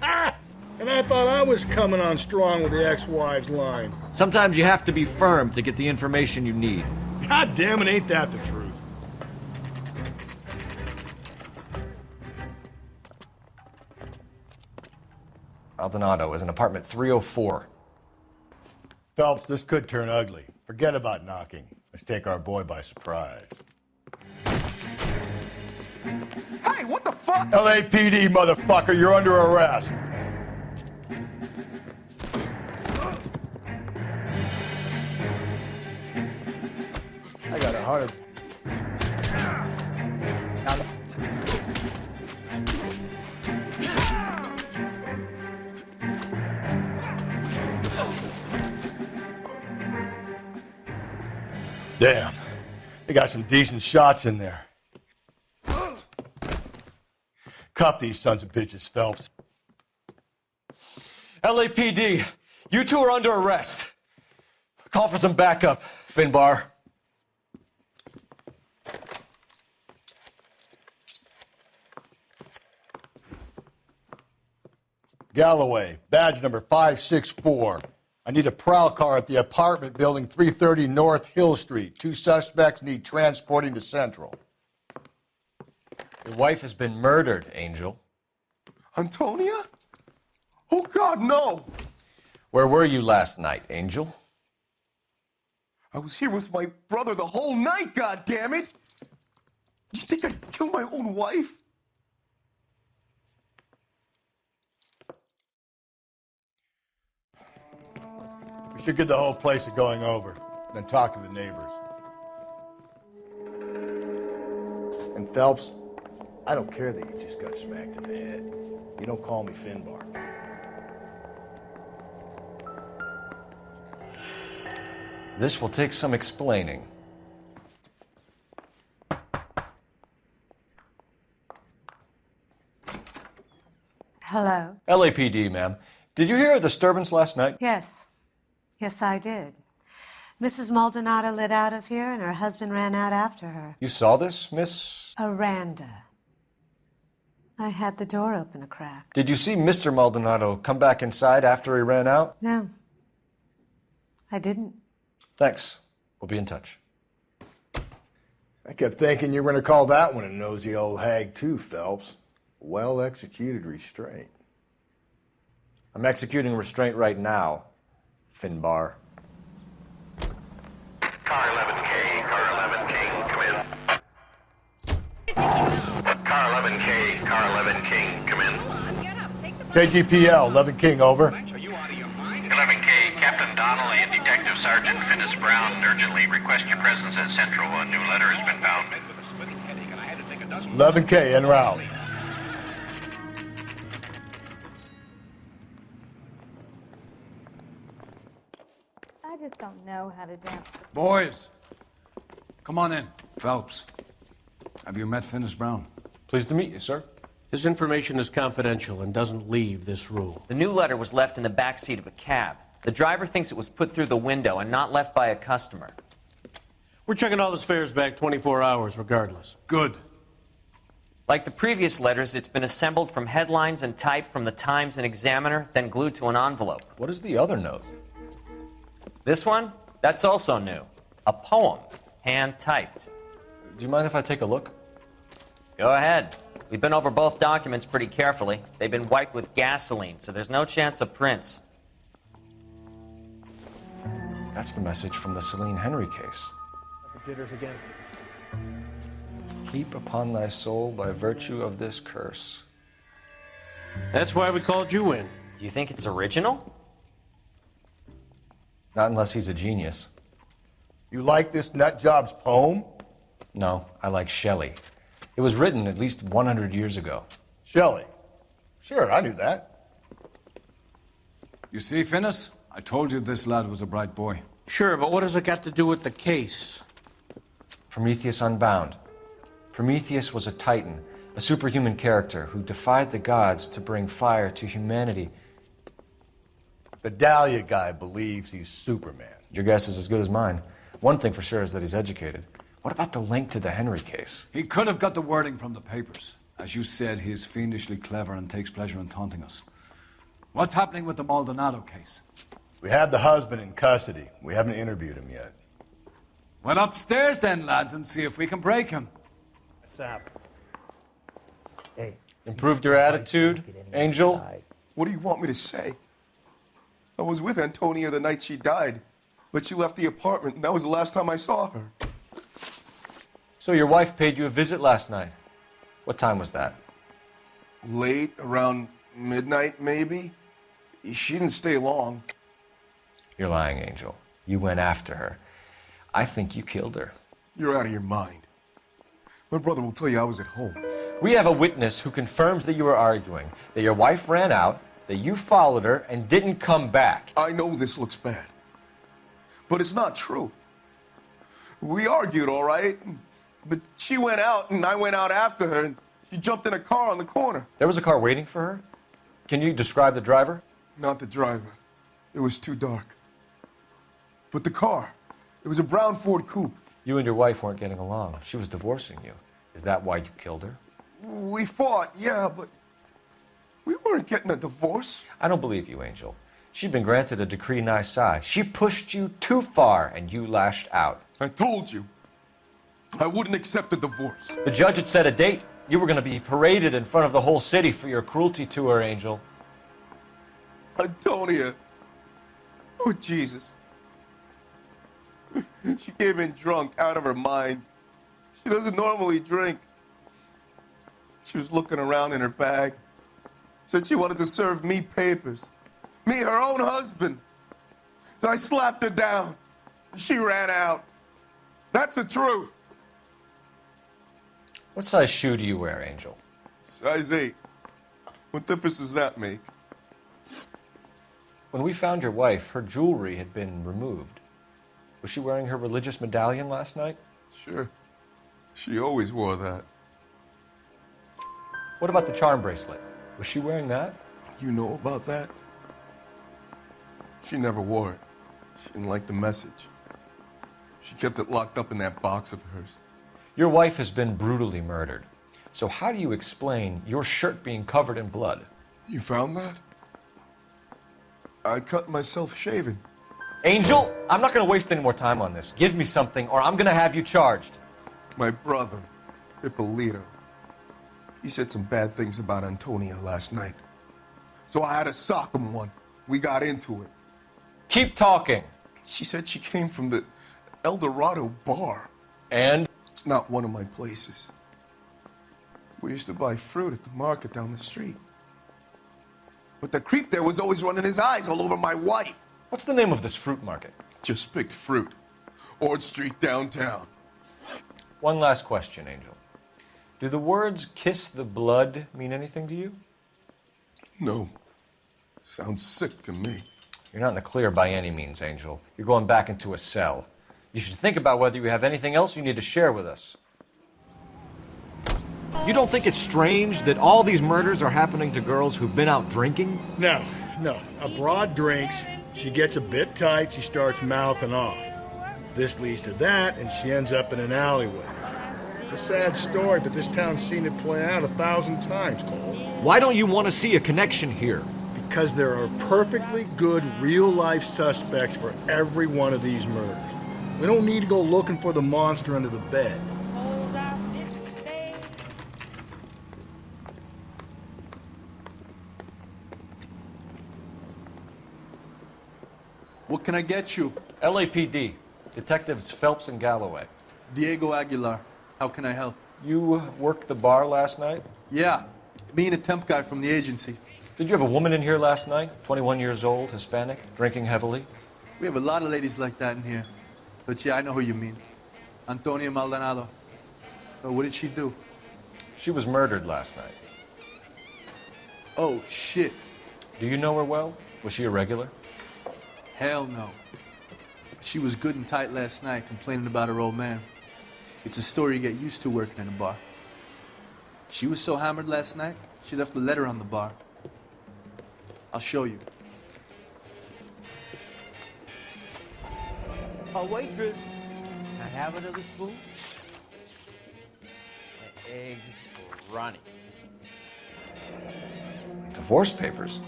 Ha! And I thought I was coming on strong with the ex-wives line. Sometimes you have to be firm to get the information you need. God damn it, ain't that the truth? Maldonado is in apartment 304. Phelps, this could turn ugly. Forget about knocking. Let's take our boy by surprise. Hey, what the fuck? LAPD, motherfucker, you're under arrest. I got 100. Damn. They got some decent shots in there. Cuff these sons of bitches, Phelps. LAPD, you two are under arrest. Call for some backup, Finbar. Galloway, badge number 564. I need a prowl car at the apartment building 330 North Hill Street. 2 suspects need transporting to Central. Your wife has been murdered, Angel. Antonia? Oh, God, no! Where were you last night, Angel? I was here with my brother the whole night, goddammit! You think I'd kill my own wife? We should get the whole place a going over, then talk to the neighbors. And Phelps, I don't care that you just got smacked in the head. You don't call me Finbar. This will take some explaining. Hello. LAPD, ma'am. Did you hear a disturbance last night? Yes. Yes, I did. Mrs. Maldonado lit out of here, and her husband ran out after her. You saw this, Miss? Aranda. I had the door open a crack. Did you see Mr. Maldonado come back inside after he ran out? No. I didn't. Thanks. We'll be in touch. I kept thinking you were going to call that one a nosy old hag too, Phelps. Well-executed restraint. I'm executing restraint right now, Finbar. Car 11K, come in. Car 11K, come in. KGPL, 11 King, over. 11K, Captain Donnelly and Detective Sergeant Finis Brown urgently request your presence at Central. A new letter has been found. 11K, en route. I just don't know how to dance. Boys, come on in. Phelps, have you met Finis Brown? Pleased to meet you, sir. His information is confidential and doesn't leave this room. The new letter was left in the back seat of a cab. The driver thinks it was put through the window and not left by a customer. We're checking all his fares back 24 hours regardless. Good. Like the previous letters, it's been assembled from headlines and type from the Times and Examiner, then glued to an envelope. What is the other note? This one? That's also new. A poem, hand-typed. Do you mind if I take a look? Go ahead. We've been over both documents pretty carefully. They've been wiped with gasoline, so there's no chance of prints. That's the message from the Celine Henry case. Jitters again. Heap upon thy soul by virtue of this curse. That's why we called you in. Do you think it's original? Not unless he's a genius. You like this nutjob's poem? No, I like Shelley. It was written at least 100 years ago. Shelley? Sure, I knew that. You see, Finis? I told you this lad was a bright boy. Sure, but what has it got to do with the case? Prometheus Unbound. Prometheus was a titan, a superhuman character who defied the gods to bring fire to humanity. The Dahlia guy believes he's Superman. Your guess is as good as mine. One thing for sure is that he's educated. What about the link to the Henry case? He could have got the wording from the papers. As you said, he is fiendishly clever and takes pleasure in taunting us. What's happening with the Maldonado case? We have the husband in custody. We haven't interviewed him yet. Well, upstairs then, lads, and see if we can break him. Sap. Hey. Improved your attitude, Angel? What do you want me to say? I was with Antonia the night she died, but she left the apartment, and that was the last time I saw her. So your wife paid you a visit last night. What time was that? Late, around midnight, maybe. She didn't stay long. You're lying, Angel. You went after her. I think you killed her. You're out of your mind. My brother will tell you I was at home. We have a witness who confirms that you were arguing, that your wife ran out, that you followed her and didn't come back. I know this looks bad, but it's not true. We argued, all right? But she went out, and I went out after her, and she jumped in a car on the corner. There was a car waiting for her? Can you describe the driver? Not the driver. It was too dark. But the car, it was a brown Ford coupe. You and your wife weren't getting along. She was divorcing you. Is that why you killed her? We fought, yeah, but we weren't getting a divorce. I don't believe you, Angel. She'd been granted a decree nisi. She pushed you too far, and you lashed out. I told you. I wouldn't accept a divorce. The judge had set a date. You were going to be paraded in front of the whole city for your cruelty to her, Angel. Antonia. Oh, Jesus. She came in drunk, out of her mind. She doesn't normally drink. She was looking around in her bag. Said she wanted to serve me papers. Me, her own husband. So I slapped her down. She ran out. That's the truth. What size shoe do you wear, Angel? Size 8. What difference does that make? When we found your wife, her jewelry had been removed. Was she wearing her religious medallion last night? Sure. She always wore that. What about the charm bracelet? Was she wearing that? You know about that? She never wore it. She didn't like the message. She kept it locked up in that box of hers. Your wife has been brutally murdered. So how do you explain your shirt being covered in blood? You found that? I cut myself shaving. Angel, I'm not going to waste any more time on this. Give me something or I'm going to have you charged. My brother, Ippolito, he said some bad things about Antonia last night. So I had to sock him one. We got into it. Keep talking. She said she came from the El Dorado bar. And? It's not one of my places. We used to buy fruit at the market down the street. But the creep there was always running his eyes all over my wife. What's the name of this fruit market? Just picked fruit. Ord Street downtown. One last question, Angel. Do the words kiss the blood mean anything to you? No. Sounds sick to me. You're not in the clear by any means, Angel. You're going back into a cell. You should think about whether you have anything else you need to share with us. You don't think it's strange that all these murders are happening to girls who've been out drinking? No. A broad drinks, she gets a bit tight, she starts mouthing off. This leads to that, and she ends up in an alleyway. It's a sad story, but this town's seen it play out 1,000 times, Cole. Why don't you want to see a connection here? Because there are perfectly good real-life suspects for every one of these murders. We don't need to go looking for the monster under the bed. What can I get you? LAPD. Detectives Phelps and Galloway. Diego Aguilar. How can I help? You worked the bar last night? Yeah. Me and a temp guy from the agency. Did you have a woman in here last night? 21 years old, Hispanic, drinking heavily? We have a lot of ladies like that in here. But yeah, I know who you mean. Antonia Maldonado. So what did she do? She was murdered last night. Oh, shit. Do you know her well? Was she a regular? Hell no. She was good and tight last night, complaining about her old man. It's a story you get used to working in a bar. She was so hammered last night, she left a letter on the bar. I'll show you. Oh, waitress, can I have another spoon? My eggs are running. Divorce papers?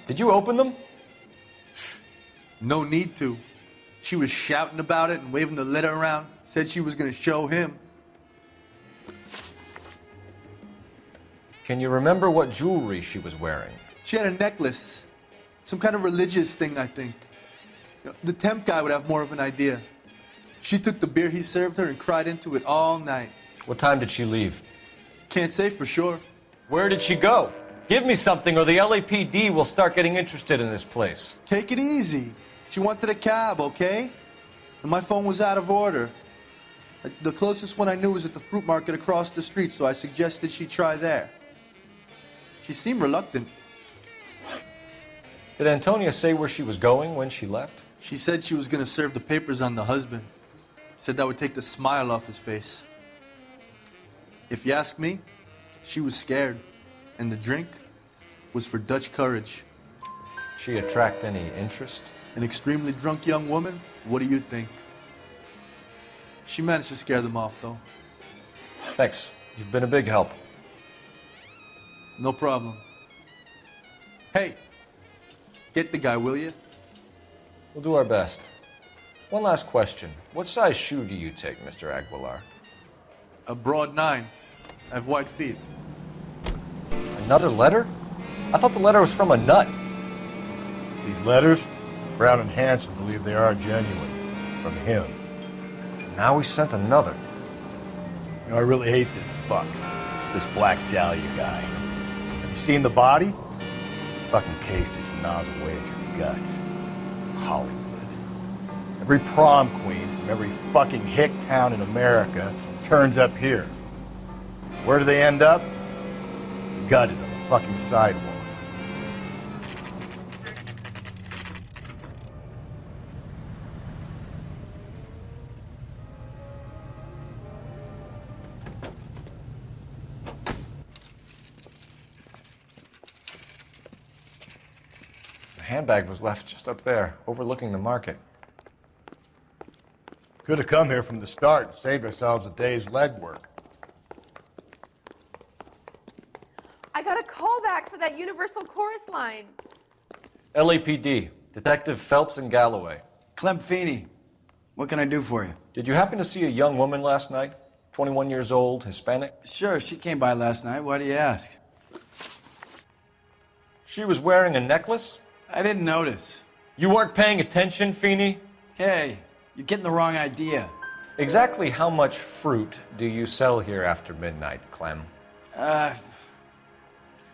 Did you open them? No need to. She was shouting about it and waving the letter around. Said she was going to show him. Can you remember what jewelry she was wearing? She had a necklace. Some kind of religious thing, I think. You know, the temp guy would have more of an idea. She took the beer he served her and cried into it all night. What time did she leave? Can't say for sure. Where did she go? Give me something or the LAPD will start getting interested in this place. Take it easy. She wanted a cab, okay? And my phone was out of order. The closest one I knew was at the fruit market across the street, so I suggested she try there. She seemed reluctant. Did Antonia say where she was going when she left? She said she was going to serve the papers on the husband. Said that would take the smile off his face. If you ask me, she was scared, and the drink was for Dutch courage. She attract any interest? An extremely drunk young woman? What do you think? She managed to scare them off, though. Thanks. You've been a big help. No problem. Hey, get the guy, will you? We'll do our best. One last question. What size shoe do you take, Mr. Aguilar? A broad 9. I have wide feet. Another letter? I thought the letter was from a nut. These letters, Brown and Hanson believe they are genuine. From him. Now he sent another. You know, I really hate this fuck. This Black Dahlia guy. Have you seen the body? He fucking cased his nozzle way into your guts. Hollywood. Every prom queen from every fucking hick town in America turns up here. Where do they end up? Gutted on the fucking sidewalk. The handbag was left just up there, overlooking the market. Could have come here from the start and saved ourselves a day's legwork. I got a call back for that Universal Chorus line. LAPD, Detective Phelps and Galloway. Clem Feeney, what can I do for you? Did you happen to see a young woman last night? 21 years old, Hispanic? Sure, she came by last night. Why do you ask? She was wearing a necklace? I didn't notice. You weren't paying attention, Feeney? Hey, you're getting the wrong idea. Exactly how much fruit do you sell here after midnight, Clem?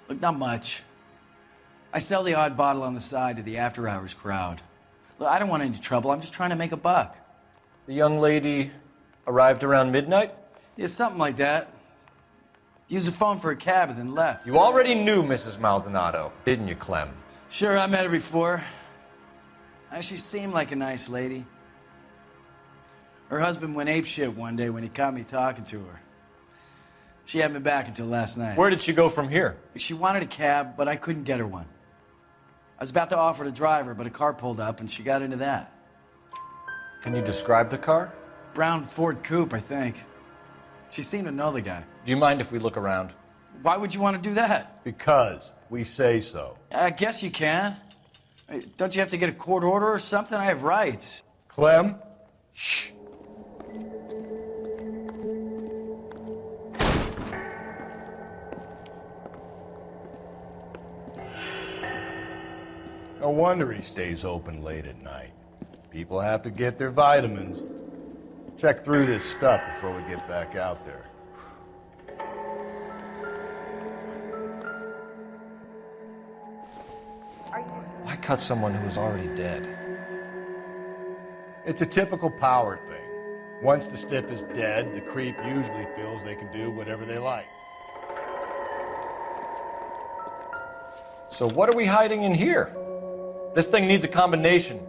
Look, not much. I sell the odd bottle on the side to the after-hours crowd. Look, I don't want any trouble. I'm just trying to make a buck. The young lady arrived around midnight? Yeah, something like that. Used the phone for a cab and then left. You already knew Mrs. Maldonado, didn't you, Clem? Sure, I met her before. She seemed like a nice lady. Her husband went apeshit one day when he caught me talking to her. She hadn't been back until last night. Where did she go from here? She wanted a cab, but I couldn't get her one. I was about to offer to drive her, but a car pulled up and she got into that. Can you describe the car? Brown Ford Coupe, I think. She seemed to know the guy. Do you mind if we look around? Why would you want to do that? Because we say so. I guess you can. Don't you have to get a court order or something? I have rights. Clem? Shh. No wonder he stays open late at night. People have to get their vitamins. Check through this stuff before we get back out there. Why cut someone who was already dead? It's a typical power thing. Once the stiff is dead, the creep usually feels they can do whatever they like. So what are we hiding in here? This thing needs a combination.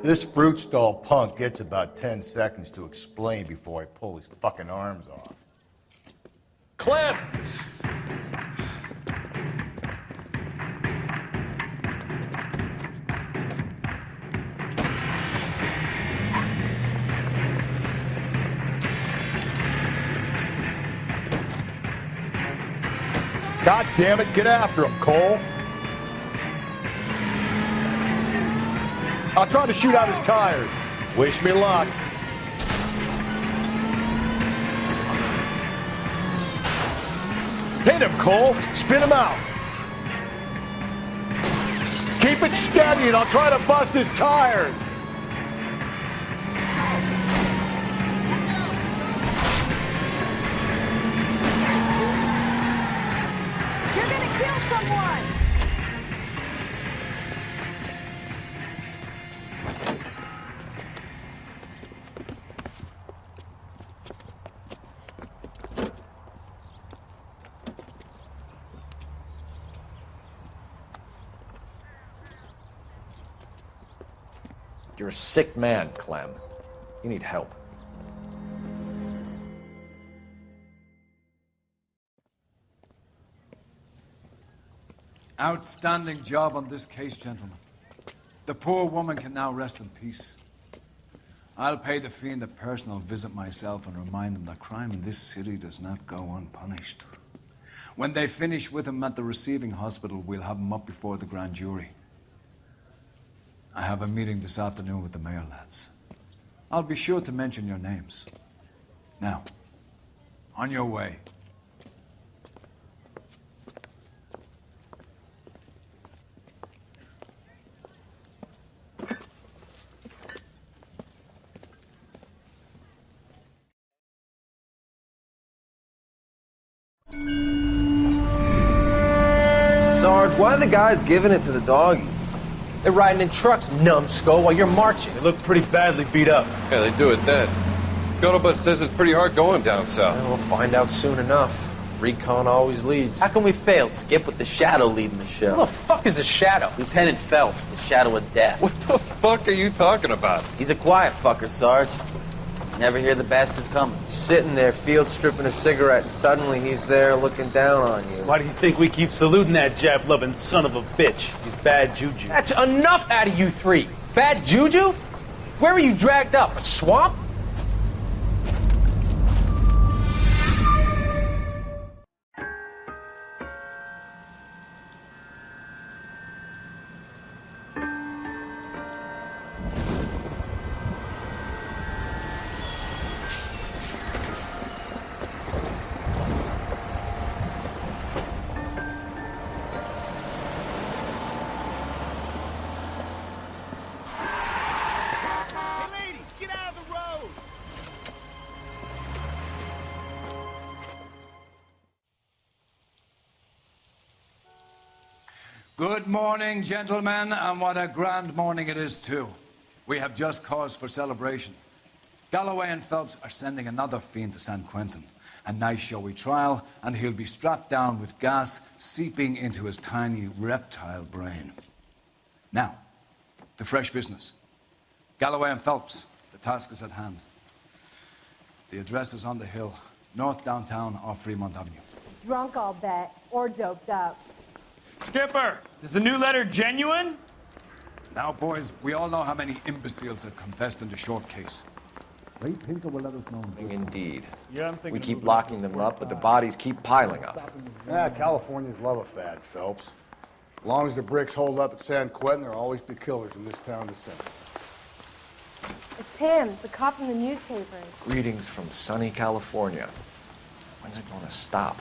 This fruit stall punk gets about 10 seconds to explain before I pull his fucking arms off. Clem! God damn it, get after him, Cole. I'll try to shoot out his tires. Wish me luck. Hit him, Cole. Spin him out. Keep it steady and I'll try to bust his tires. You're gonna kill someone! You're a sick man, Clem. You need help. Outstanding job on this case, gentlemen. The poor woman can now rest in peace. I'll pay the fiend a personal visit myself and remind him that crime in this city does not go unpunished. When they finish with him at the receiving hospital, we'll have him up before the grand jury. I have a meeting this afternoon with the mayor lads. I'll be sure to mention your names. Now, on your way. Sarge, why are the guys giving it to the doggies? They're riding in trucks, numbskull, while you're marching. They look pretty badly beat up. Yeah, they do it then. Scuttlebutt says it's pretty hard going down south. Yeah, we'll find out soon enough. Recon always leads. How can we fail, Skip, with the Shadow leading the show? Who the fuck is the Shadow? Lieutenant Phelps, the Shadow of Death. What the fuck are you talking about? He's a quiet fucker, Sarge. Never hear the bastard coming. You're sitting there, field stripping a cigarette, and suddenly he's there looking down on you. Why do you think we keep saluting that Jap-loving son of a bitch? He's bad juju. That's enough out of you three. Bad juju? Where were you dragged up? A swamp? Good morning, gentlemen, and what a grand morning it is, too. We have just cause for celebration. Galloway and Phelps are sending another fiend to San Quentin. A nice showy trial, and he'll be strapped down with gas seeping into his tiny reptile brain. Now, to fresh business. Galloway and Phelps, the task is at hand. The address is on the hill, north downtown or Fremont Avenue. Drunk, I'll bet, or doped up. Skipper, is the new letter genuine? Now, boys, we all know how many imbeciles have confessed in the short case. Ray Pinker will let us know. Indeed. Yeah, I'm thinking We keep locking them up, but the bodies keep piling up. Yeah, Californians love a fad, Phelps. As long as the bricks hold up at San Quentin, there'll always be killers in this town to send. It's him, the cop in the newspapers. Greetings from sunny California. When's it going to stop?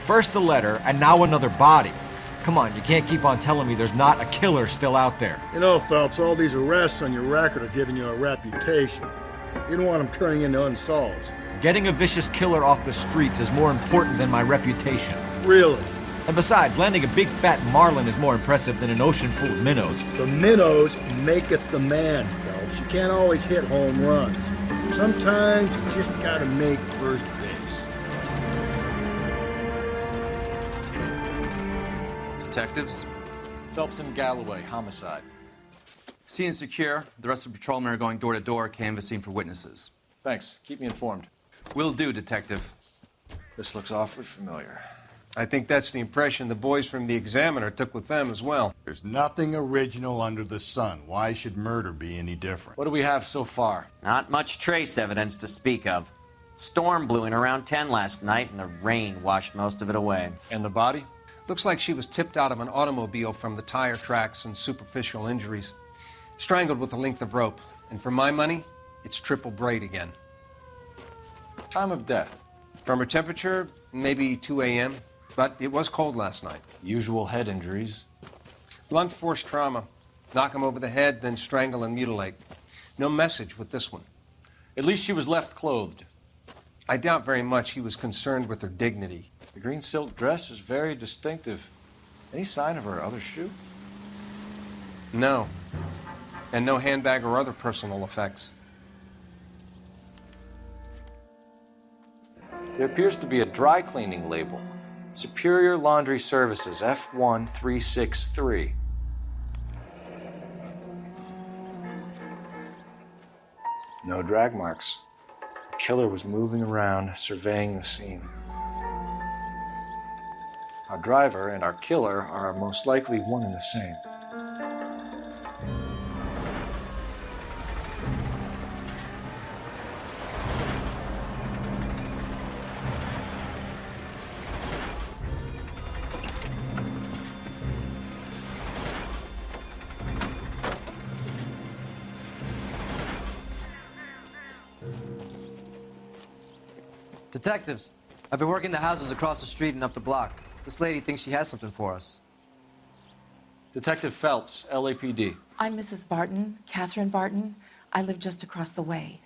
First the letter, and now another body. Come on, you can't keep on telling me there's not a killer still out there. You know, Phelps, all these arrests on your record are giving you a reputation. You don't want them turning into unsolved. Getting a vicious killer off the streets is more important than my reputation. Really? And besides, landing a big fat marlin is more impressive than an ocean full of minnows. The minnows maketh the man, Phelps. You can't always hit home runs. Sometimes you just gotta make first base. Detectives? Phelps and Galloway, homicide. Scene is secure. The rest of the patrolmen are going door to door, canvassing for witnesses. Thanks. Keep me informed. Will do, Detective. This looks awfully familiar. I think that's the impression the boys from the Examiner took with them as well. There's nothing original under the sun. Why should murder be any different? What do we have so far? Not much trace evidence to speak of. Storm blew in around 10 last night, and the rain washed most of it away. And the body? Looks like she was tipped out of an automobile from the tire tracks and superficial injuries. Strangled with a length of rope. And for my money, it's triple braid again. Time of death? From her temperature, maybe 2 a.m., but it was cold last night. Usual head injuries? Blunt force trauma. Knock him over the head, then strangle and mutilate. No message with this one. At least she was left clothed. I doubt very much he was concerned with her dignity. The green silk dress is very distinctive. Any sign of her other shoe? No. And no handbag or other personal effects. There appears to be a dry cleaning label. Superior Laundry Services, F1363. No drag marks. The killer was moving around, surveying the scene. Our driver and our killer are most likely one and the same. Detectives, I've been working the houses across the street and up the block. This lady thinks she has something for us. Detective Phelps, LAPD. I'm Mrs. Barton, Catherine Barton. I live just across the way.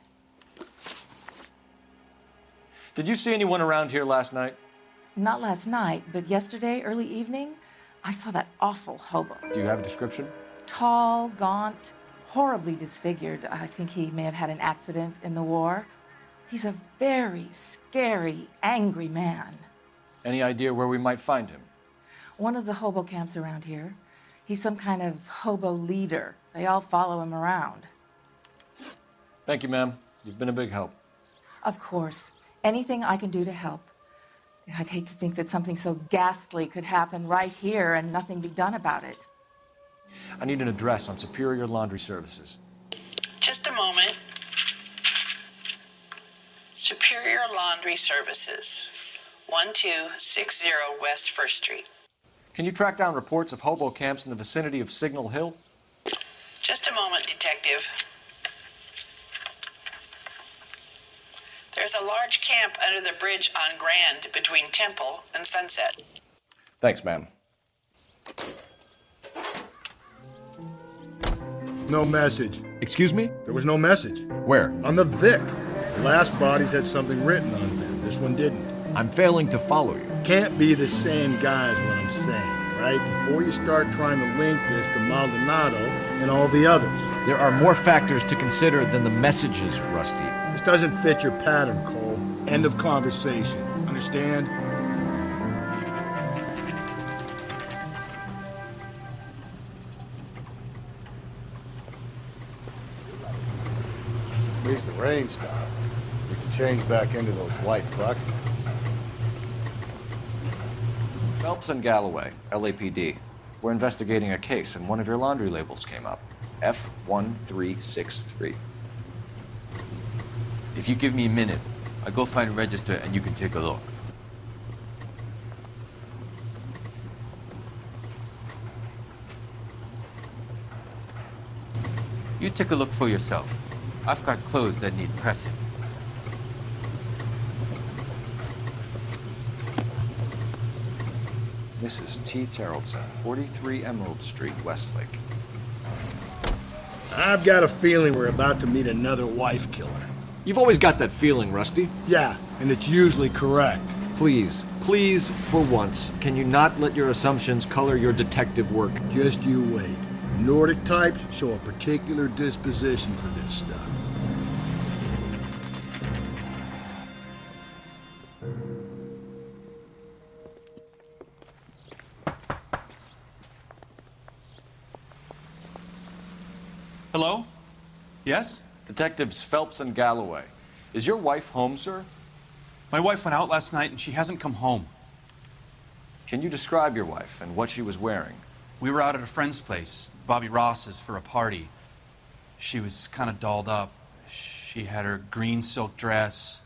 Did you see anyone around here last night? Not last night, but yesterday, early evening, I saw that awful hobo. Do you have a description? Tall, gaunt, horribly disfigured. I think he may have had an accident in the war. He's a very scary, angry man. Any idea where we might find him? One of the hobo camps around here. He's some kind of hobo leader. They all follow him around. Thank you, ma'am. You've been a big help. Of course. Anything I can do to help. I'd hate to think that something so ghastly could happen right here and nothing be done about it. I need an address on Superior Laundry Services. Just a moment. Superior Laundry Services, 1260 West 1st Street. Can you track down reports of hobo camps in the vicinity of Signal Hill? Just a moment, Detective. There's a large camp under the bridge on Grand between Temple and Sunset. Thanks, ma'am. No message. Excuse me? There was no message. Where? On the Vic. The last bodies had something written on them. This one didn't. I'm failing to follow you. Can't be the same guy is what I'm saying, right? Before you start trying to link this to Maldonado and all the others. There are more factors to consider than the messages, Rusty. This doesn't fit your pattern, Cole. End of conversation. Understand? At least the rain stopped. We can change back into those white trucks. Phelps and Galloway, LAPD. We're investigating a case, and one of your laundry labels came up. F1363. If you give me a minute, I'll go find a register and you can take a look. You take a look for yourself. I've got clothes that need pressing. Mrs. T. Terrellson, 43 Emerald Street, Westlake. I've got a feeling we're about to meet another wife killer. You've always got that feeling, Rusty. Yeah, and it's usually correct. Please, please, for once, can you not let your assumptions color your detective work? Just you wait. Nordic types show a particular disposition for this stuff. Hello? Yes? Detectives Phelps and Galloway. Is your wife home, sir? My wife went out last night and she hasn't come home. Can you describe your wife and what she was wearing? We were out at a friend's place, Bobby Ross's, for a party. She was kind of dolled up. She had her green silk dress,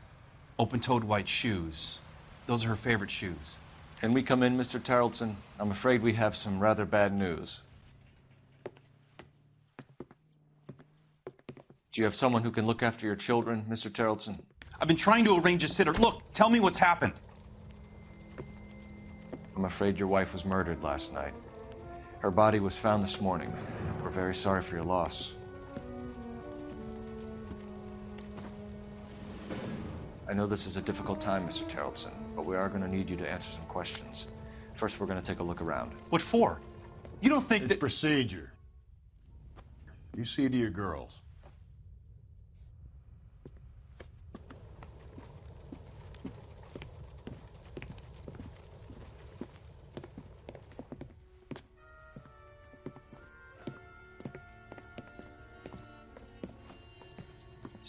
open-toed white shoes. Those are her favorite shoes. Can we come in, Mr. Terrellson? I'm afraid we have some rather bad news. Do you have someone who can look after your children, Mr. Terrellson? I've been trying to arrange a sitter. Look, tell me what's happened. I'm afraid your wife was murdered last night. Her body was found this morning. We're very sorry for your loss. I know this is a difficult time, Mr. Terrellson, but we are going to need you to answer some questions. First, we're going to take a look around. What for? You don't think It's procedure. You see to your girls.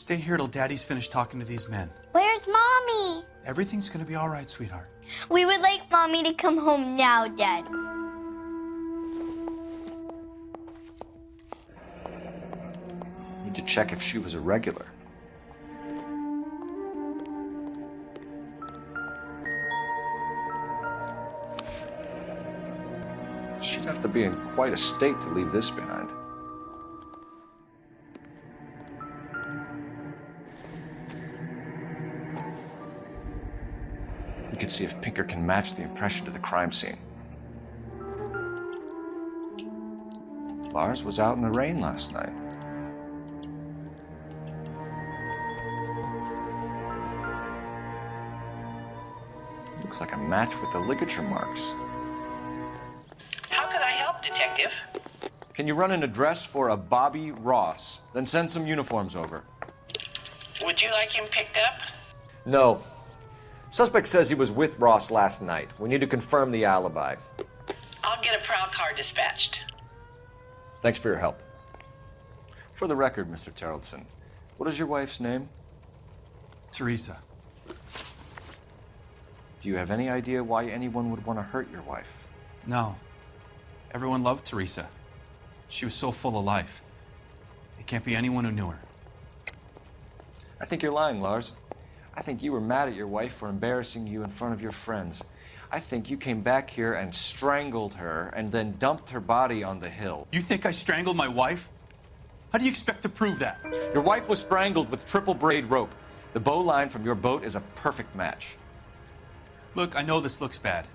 Stay here till Daddy's finished talking to these men. Where's Mommy? Everything's gonna be all right, sweetheart. We would like Mommy to come home now, Dad. Need to check if she was a regular. She'd have to be in quite a state to leave this behind. We can see if Pinker can match the impression to the crime scene. Lars was out in the rain last night. Looks like a match with the ligature marks. How could I help, Detective? Can you run an address for a Bobby Ross? Then send some uniforms over. Would you like him picked up? No. Suspect says he was with Ross last night. We need to confirm the alibi. I'll get a prowl car dispatched. Thanks for your help. For the record, Mr. Terrellson, what is your wife's name? Teresa. Do you have any idea why anyone would want to hurt your wife? No. Everyone loved Teresa. She was so full of life. It can't be anyone who knew her. I think you're lying, Lars. I think you were mad at your wife for embarrassing you in front of your friends. I think you came back here and strangled her and then dumped her body on the hill. You think I strangled my wife? How do you expect to prove that? Your wife was strangled with triple braid rope. The bow line from your boat is a perfect match. Look, I know this looks bad.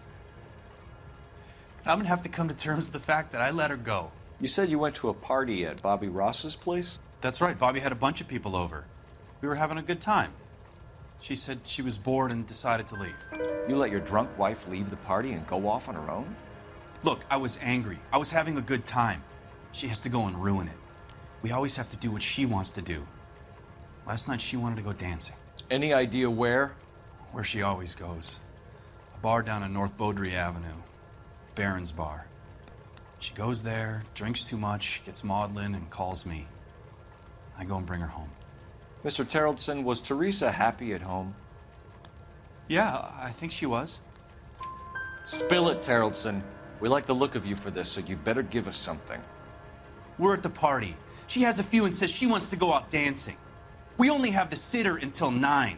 I'm gonna have to come to terms with the fact that I let her go. You said you went to a party at Bobby Ross's place? That's right. Bobby had a bunch of people over. We were having a good time. She said she was bored and decided to leave. You let your drunk wife leave the party and go off on her own? Look, I was angry. I was having a good time. She has to go and ruin it. We always have to do what she wants to do. Last night she wanted to go dancing. Any idea where? Where she always goes. A bar down on North Beaudry Avenue. Barron's Bar. She goes there, drinks too much, gets maudlin, and calls me. I go and bring her home. Mr. Terrellson, was Teresa happy at home? Yeah, I think she was. Spill it, Terrellson. We like the look of you for this, so you'd better give us something. We're at the party. She has a few and says she wants to go out dancing. We only have the sitter until 9.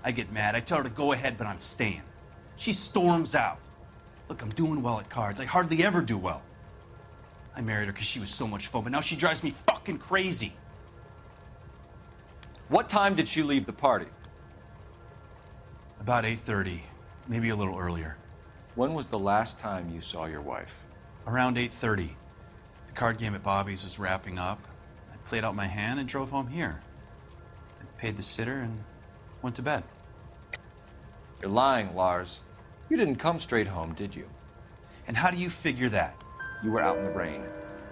I get mad. I tell her to go ahead, but I'm staying. She storms out. Look, I'm doing well at cards. I hardly ever do well. I married her because she was so much fun, but now she drives me fucking crazy. What time did she leave the party? About 8:30, maybe a little earlier. When was the last time you saw your wife? Around 8:30. The card game at Bobby's was wrapping up. I played out my hand and drove home here. I paid the sitter and went to bed. You're lying, Lars. You didn't come straight home, did you? And how do you figure that? You were out in the rain.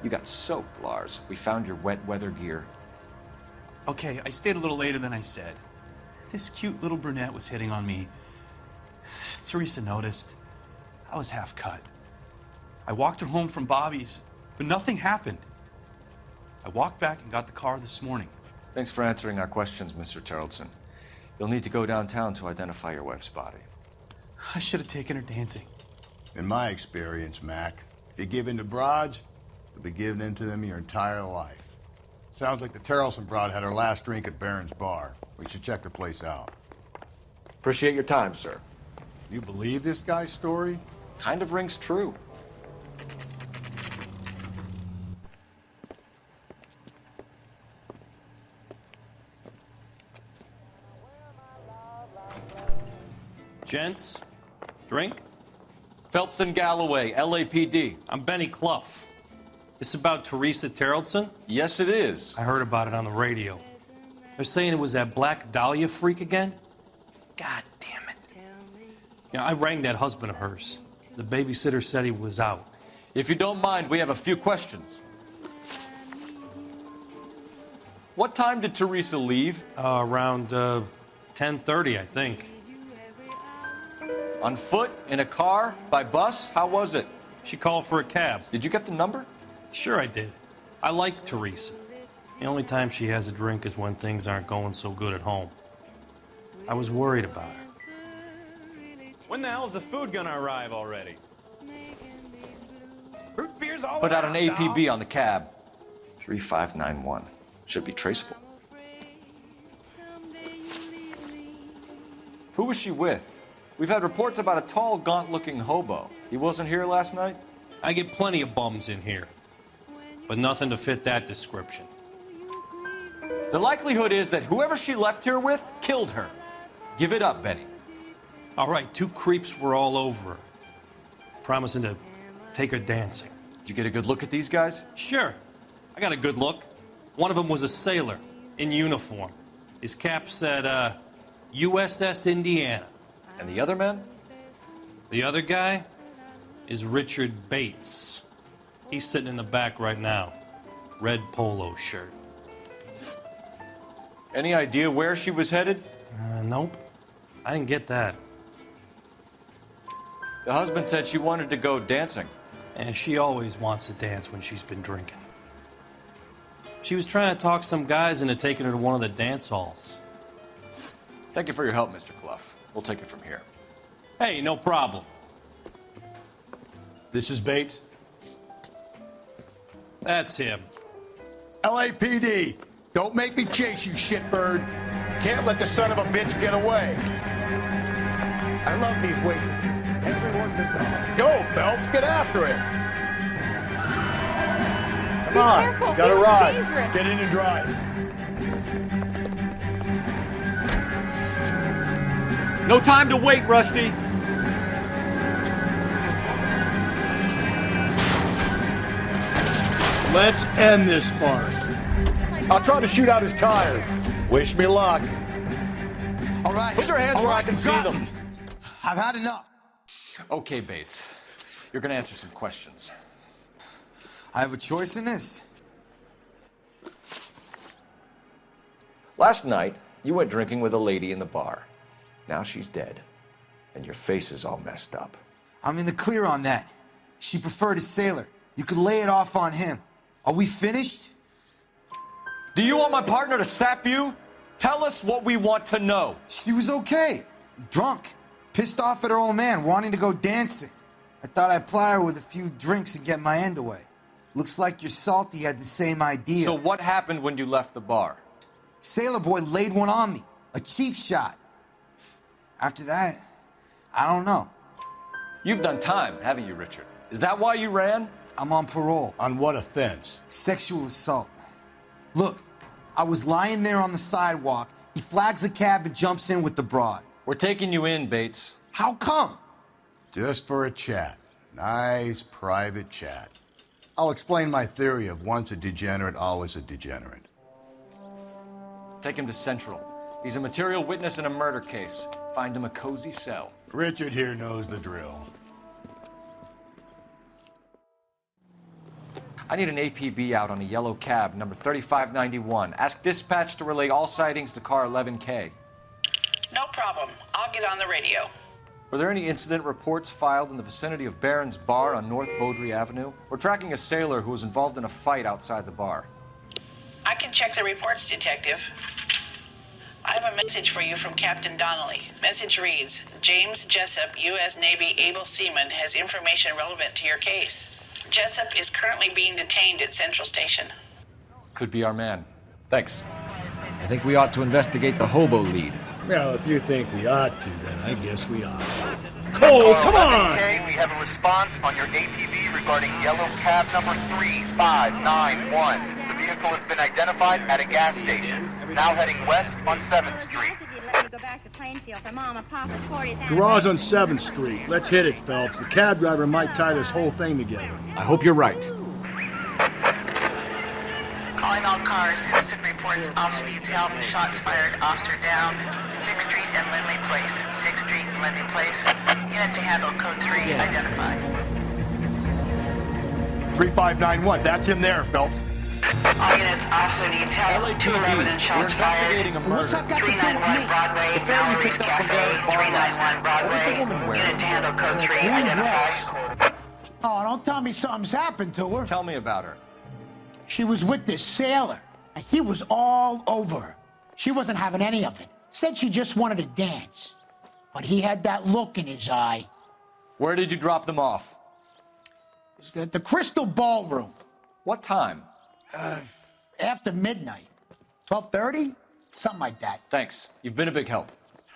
You got soaked, Lars. We found your wet weather gear. Okay, I stayed a little later than I said. This cute little brunette was hitting on me. Teresa noticed. I was half cut. I walked her home from Bobby's, but nothing happened. I walked back and got the car this morning. Thanks for answering our questions, Mr. Terrellson. You'll need to go downtown to identify your wife's body. I should have taken her dancing. In my experience, Mac, if you give in to broads, you'll be giving in to them your entire life. Sounds like the Terrellson broad had her last drink at Barron's Bar. We should check the place out. Appreciate your time, sir. You believe this guy's story? Kind of rings true. Gents, drink? Phelps and Galloway, LAPD. I'm Benny Clough. This about Teresa Terrellson? Yes, it is. I heard about it on the radio. They're saying it was that Black Dahlia freak again? God damn it. Yeah, I rang that husband of hers. The babysitter said he was out. If you don't mind, we have a few questions. What time did Teresa leave? Around 10:30, I think. On foot? In a car? By bus? How was it? She called for a cab. Did you get the number? Sure I did. I like Teresa. The only time she has a drink is when things aren't going so good at home. I was worried about her. When the hell's the food gonna arrive already? Root beer's all Put out an around, APB dog. on the cab. 3591. Should be traceable. Who was she with? We've had reports about a tall, gaunt-looking hobo. He wasn't here last night? I get plenty of bums in here, but nothing to fit that description. The likelihood is that whoever she left here with killed her. Give it up, Betty. All right, 2 creeps were all over her, promising to take her dancing. Did you get a good look at these guys? Sure. I got a good look. One of them was a sailor in uniform. His cap said, USS Indiana. And the other men? The other guy is Richard Bates. He's sitting in the back right now. Red polo shirt. Any idea where she was headed? Nope. I didn't get that. The husband said she wanted to go dancing. And she always wants to dance when she's been drinking. She was trying to talk some guys into taking her to one of the dance halls. Thank you for your help, Mr. Clough. We'll take it from here. Hey, no problem. This is Bates. That's him. LAPD, don't make me chase you, shitbird. Can't let the son of a bitch get away. I love these waiters. Everyone's a dog. Go, Phelps, get after it. Come on, careful, got a this is ride. dangerous. Get in and drive. No time to wait, Rusty. Let's end this farce. I'll try to shoot out his tires. Wish me luck. All right. Put your hands where I can see them. I've had enough. Okay, Bates. You're gonna answer some questions. I have a choice in this. Last night, you went drinking with a lady in the bar. Now she's dead. And your face is all messed up. I'm in the clear on that. She preferred a sailor. You could lay it off on him. Are we finished? Do you want my partner to sap you? Tell us what we want to know. She was okay. Drunk. Pissed off at her old man, wanting to go dancing. I thought I'd ply her with a few drinks and get my end away. Looks like your salty had the same idea. So what happened when you left the bar? Sailor boy laid one on me. A cheap shot. After that, I don't know. You've done time, haven't you, Richard? Is that why you ran? I'm on parole. On what offense? Sexual assault. Look, I was lying there on the sidewalk. He flags a cab and jumps in with the broad. We're taking you in, Bates. How come? Just for a chat. Nice, private chat. I'll explain my theory of once a degenerate, always a degenerate. Take him to Central. He's a material witness in a murder case. Find him a cozy cell. Richard here knows the drill. I need an APB out on a yellow cab, number 3591. Ask dispatch to relay all sightings to car 11K. No problem. I'll get on the radio. Were there any incident reports filed in the vicinity of Barron's Bar on North Beaudry Avenue? We're tracking a sailor who was involved in a fight outside the bar. I can check the reports, Detective. I have a message for you from Captain Donnelly. Message reads, James Jessup, U.S. Navy able seaman, has information relevant to your case. Jessup is currently being detained at Central Station. Could be our man. Thanks. I think we ought to investigate the hobo lead. Well, if you think we ought to, then I guess we ought to. Cole, come on! Okay, we have a response on your APB regarding yellow cab number 3591. The vehicle has been identified at a gas station, now heading west on 7th Street. Garage on 7th Street. Let's hit it, Phelps. The cab driver might tie this whole thing together. I hope you're right. Calling all cars. Citizen reports officer needs help. Shots fired. Officer down. 6th Street and Lindley Place. 6th Street and Lindley Place. Unit to handle code 3 identified. 3591, that's him there, Phelps. All units, officer needs help. 211 and shots fired. Investigating a murder. 391 Broadway. The family Mallory's picked up from Cafe. Barron's Bar last 391 night. What was the Broadway. woman wearing? Unit to handle code 3 identified. Oh, don't tell me something's happened to her. Tell me about her. She was with this sailor, He was all over her. She wasn't having any of it. Said she just wanted to dance. But he had that look in his eye. Where did you drop them off? It was at the Crystal Ballroom. What time? After midnight. 12:30? Something like that. Thanks. You've been a big help.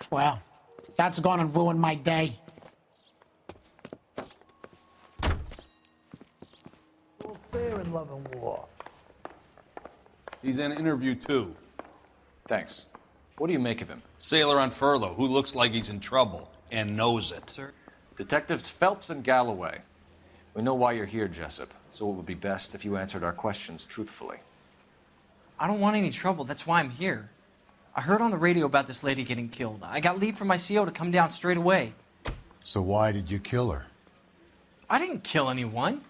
Well, that's gonna ruin my day. Fair in love and war. He's in interview 2. Thanks. What do you make of him? Sailor on furlough who looks like he's in trouble and knows it. Sir? Detectives Phelps and Galloway. We know why you're here, Jessup, so it would be best if you answered our questions truthfully. I don't want any trouble. That's why I'm here. I heard on the radio about this lady getting killed. I got leave from my CO to come down straight away. So why did you kill her? I didn't kill anyone.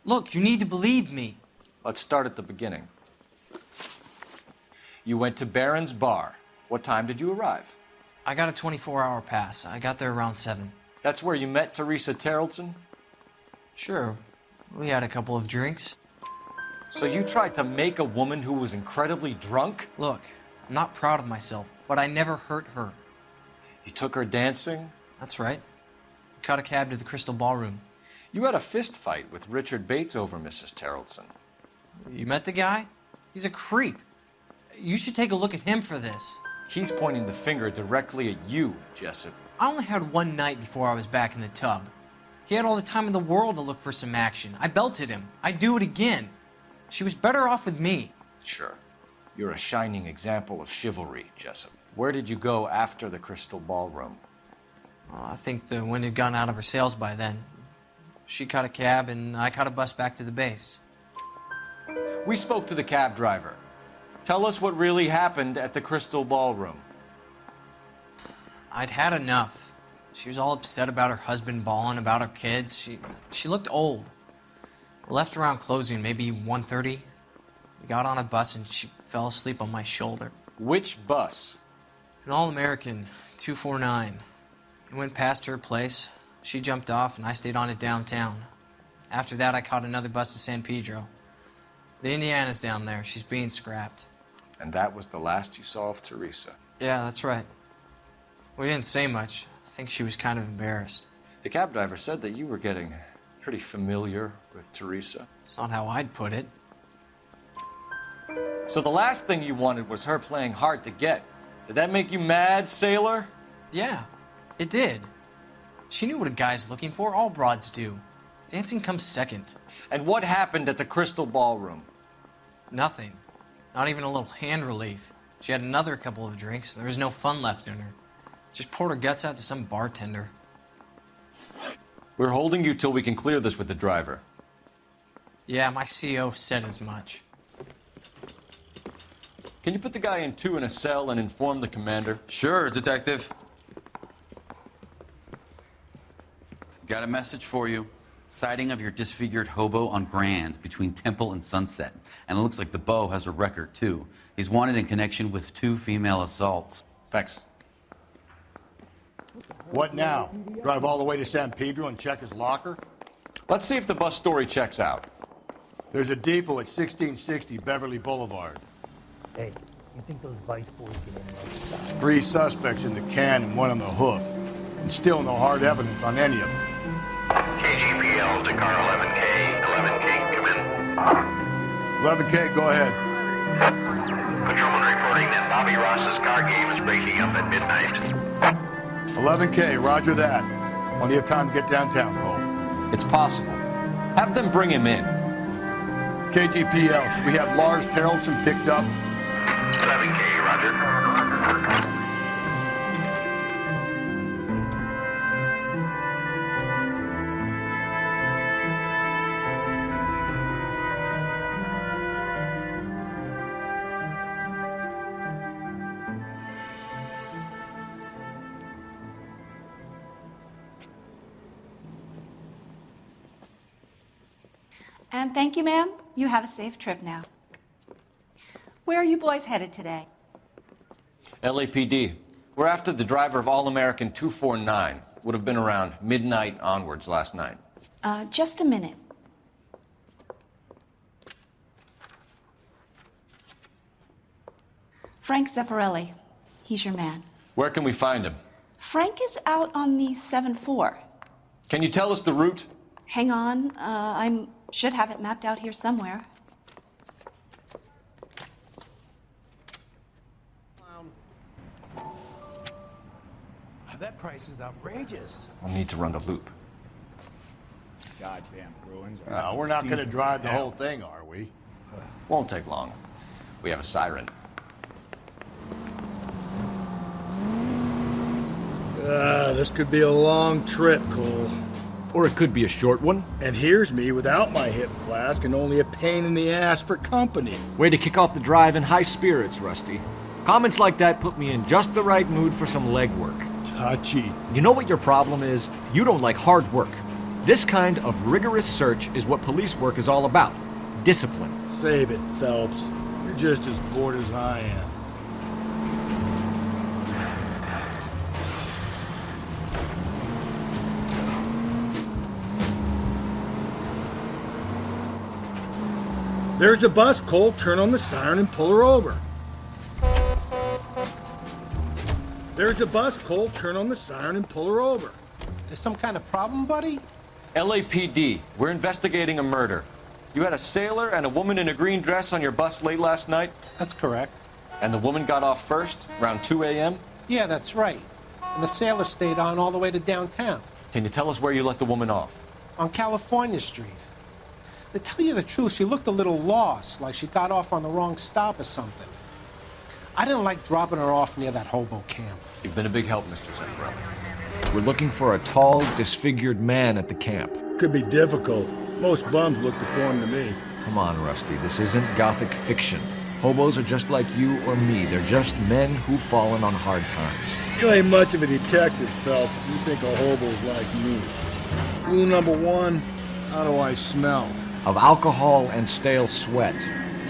Look, you need to believe me. Let's start at the beginning. You went to Barron's Bar. What time did you arrive? I got a 24-hour pass. I got there around 7. That's where you met Teresa Terrelson? Sure. We had a couple of drinks. So you tried to make a woman who was incredibly drunk? Look, I'm not proud of myself, but I never hurt her. You took her dancing? That's right. We caught a cab to the Crystal Ballroom. You had a fist fight with Richard Bates over Mrs. Terrelson. You met the guy? He's a creep. You should take a look at him for this. He's pointing the finger directly at you, Jessup. I only had one night before I was back in the tub. He had all the time in the world to look for some action. I belted him. I'd do it again. She was better off with me. Sure. You're a shining example of chivalry, Jessup. Where did you go after the Crystal Ballroom? I think the wind had gone out of her sails by then. She caught a cab, and I caught a bus back to the base. We spoke to the cab driver. Tell us what really happened at the Crystal Ballroom. I'd had enough. She was all upset about her husband bawling about her kids. She looked old. Left around closing, maybe 1:30. We got on a bus, and she fell asleep on my shoulder. Which bus? An All-American, 249. I went past her place. She jumped off, and I stayed on it downtown. After that, I caught another bus to San Pedro. The Indiana's down there. She's being scrapped. And that was the last you saw of Teresa? Yeah, that's right. We didn't say much. I think she was kind of embarrassed. The cab driver said that you were getting pretty familiar with Teresa. It's not how I'd put it. So the last thing you wanted was her playing hard to get. Did that make you mad, sailor? Yeah, it did. She knew what a guy's looking for. All broads do. Dancing comes second. And what happened at the Crystal Ballroom? Nothing. Not even a little hand relief. She had another couple of drinks. There was no fun left in her. Just poured her guts out to some bartender. We're holding you till we can clear this with the driver. Yeah, my CO said as much. Can you put the guy in 2 in a cell and inform the commander? Sure, Detective. Got a message for you. Sighting of your disfigured hobo on Grand between Temple and Sunset. And it looks like the beau has a record, too. He's wanted in connection with 2 female assaults. Thanks. What now? Drive all the way to San Pedro and check his locker? Let's see if the bus story checks out. There's a depot at 1660 Beverly Boulevard. Hey, you think those Vice boys get in like that? 3 suspects in the can and 1 on the hoof. And still no hard evidence on any of them. KGPL to car 11K. 11K, come in. 11K, go ahead. Patrolman reporting that Bobby Ross's car game is breaking up at midnight. 11K, roger that. Plenty of time to get downtown, Cole. It's possible. Have them bring him in. KGPL, we have Lars Terrelson picked up. 11K, roger. And thank you, ma'am. You have a safe trip now. Where are you boys headed today? LAPD. We're after the driver of All-American 249. Would have been around midnight onwards last night. Just a minute. Frank Zeffirelli. He's your man. Where can we find him? Frank is out on the 7-4. Can you tell us the route? Hang on. I should have it mapped out here somewhere. That price is outrageous. We'll need to run the loop. Goddamn Bruins. We're not going to drive the whole thing, are we? Won't take long. We have a siren. This could be a long trip, Cole. Or it could be a short one. And here's me without my hip flask and only a pain in the ass for company. Way to kick off the drive in high spirits, Rusty. Comments like that put me in just the right mood for some legwork. Touchy. You know what your problem is? You don't like hard work. This kind of rigorous search is what police work is all about. Discipline. Save it, Phelps. You're just as bored as I am. There's the bus, Cole. Turn on the siren and pull her over. There's the bus, Cole. Turn on the siren and pull her over. There's some kind of problem, buddy? LAPD, we're investigating a murder. You had a sailor and a woman in a green dress on your bus late last night? That's correct. And the woman got off first, around 2 a.m.? Yeah, that's right. And the sailor stayed on all the way to downtown. Can you tell us where you let the woman off? On California Street. To tell you the truth, she looked a little lost, like she got off on the wrong stop or something. I didn't like dropping her off near that hobo camp. You've been a big help, Mr. Zeffirelli. We're looking for a tall, disfigured man at the camp. Could be difficult. Most bums look deformed to me. Come on, Rusty, this isn't gothic fiction. Hobos are just like you or me. They're just men who've fallen on hard times. You ain't much of a detective, Phelps. You think a hobo's like me. Clue number one, how do I smell? Of alcohol and stale sweat.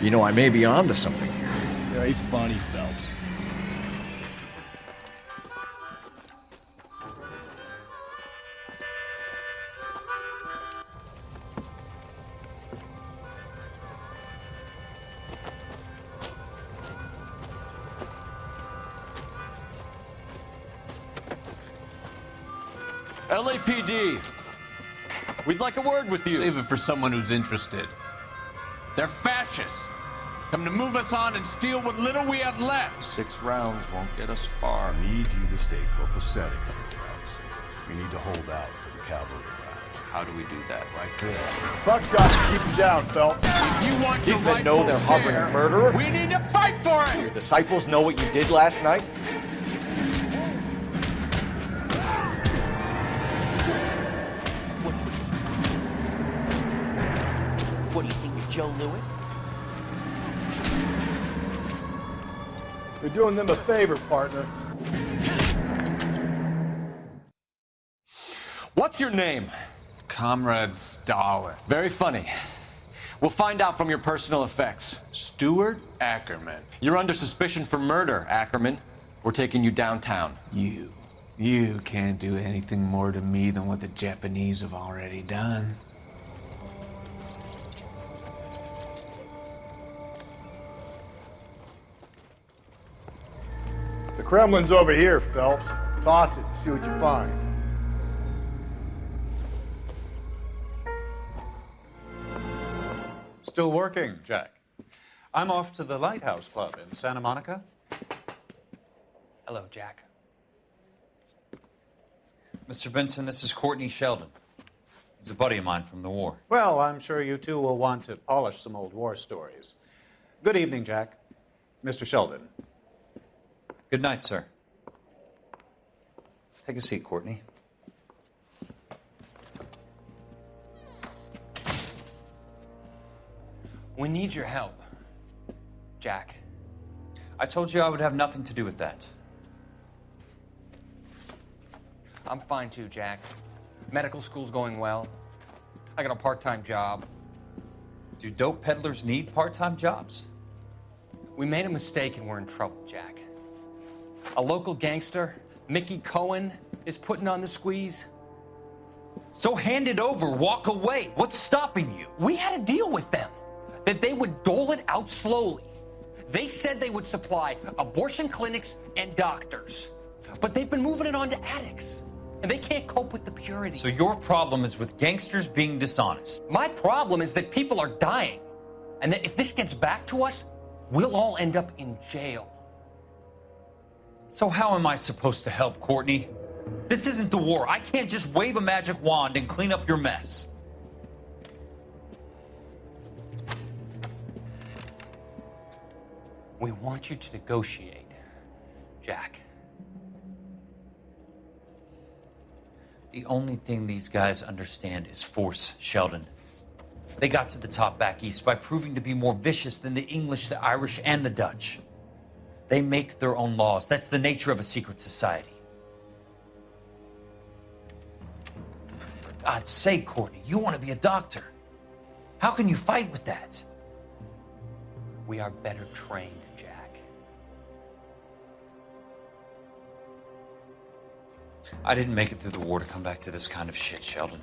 You know, I may be onto something here. Yeah, he's funny, Phelps. LAPD, we'd like a word with you. Save it for someone who's interested. They're fascists. Come to move us on and steal what little we have left. 6 rounds won't get us far. I need you to stay copacetic, Phelps. We need to hold out till the cavalry arrives. How do we do that? Like this. Buckshot to keep you down, Phelps. If you want These your men know they're rightful harboring share, a murderer. we need to fight for it! Your disciples know what you did last night? What do you think of Joe Lewis? You're doing them a favor, partner. What's your name? Comrade Stalin. Very funny. We'll find out from your personal effects. Stuart Ackerman. You're under suspicion for murder, Ackerman. We're taking you downtown. You can't do anything more to me than what the Japanese have already done. The Kremlin's over here, Phelps. Toss it and see what you find. Still working, Jack. I'm off to the Lighthouse Club in Santa Monica. Hello, Jack. Mr. Benson, this is Courtney Sheldon. He's a buddy of mine from the war. Well, I'm sure you two will want to polish some old war stories. Good evening, Jack. Mr. Sheldon. Good night, sir. Take a seat, Courtney. We need your help, Jack. I told you I would have nothing to do with that. I'm fine too, Jack. Medical school's going well. I got a part-time job. Do dope peddlers need part-time jobs? We made a mistake and we're in trouble, Jack. A local gangster, Mickey Cohen, is putting on the squeeze. So hand it over, walk away. What's stopping you? We had a deal with them, that they would dole it out slowly. They said they would supply abortion clinics and doctors. But they've been moving it on to addicts. And they can't cope with the purity. So your problem is with gangsters being dishonest. My problem is that people are dying. And that if this gets back to us, we'll all end up in jail. So how am I supposed to help, Courtney? This isn't the war. I can't just wave a magic wand and clean up your mess. We want you to negotiate, Jack. The only thing these guys understand is force, Sheldon. They got to the top back east by proving to be more vicious than the English, the Irish, and the Dutch. They make their own laws. That's the nature of a secret society. For God's sake, Courtney, you want to be a doctor. How can you fight with that? We are better trained, Jack. I didn't make it through the war to come back to this kind of shit, Sheldon.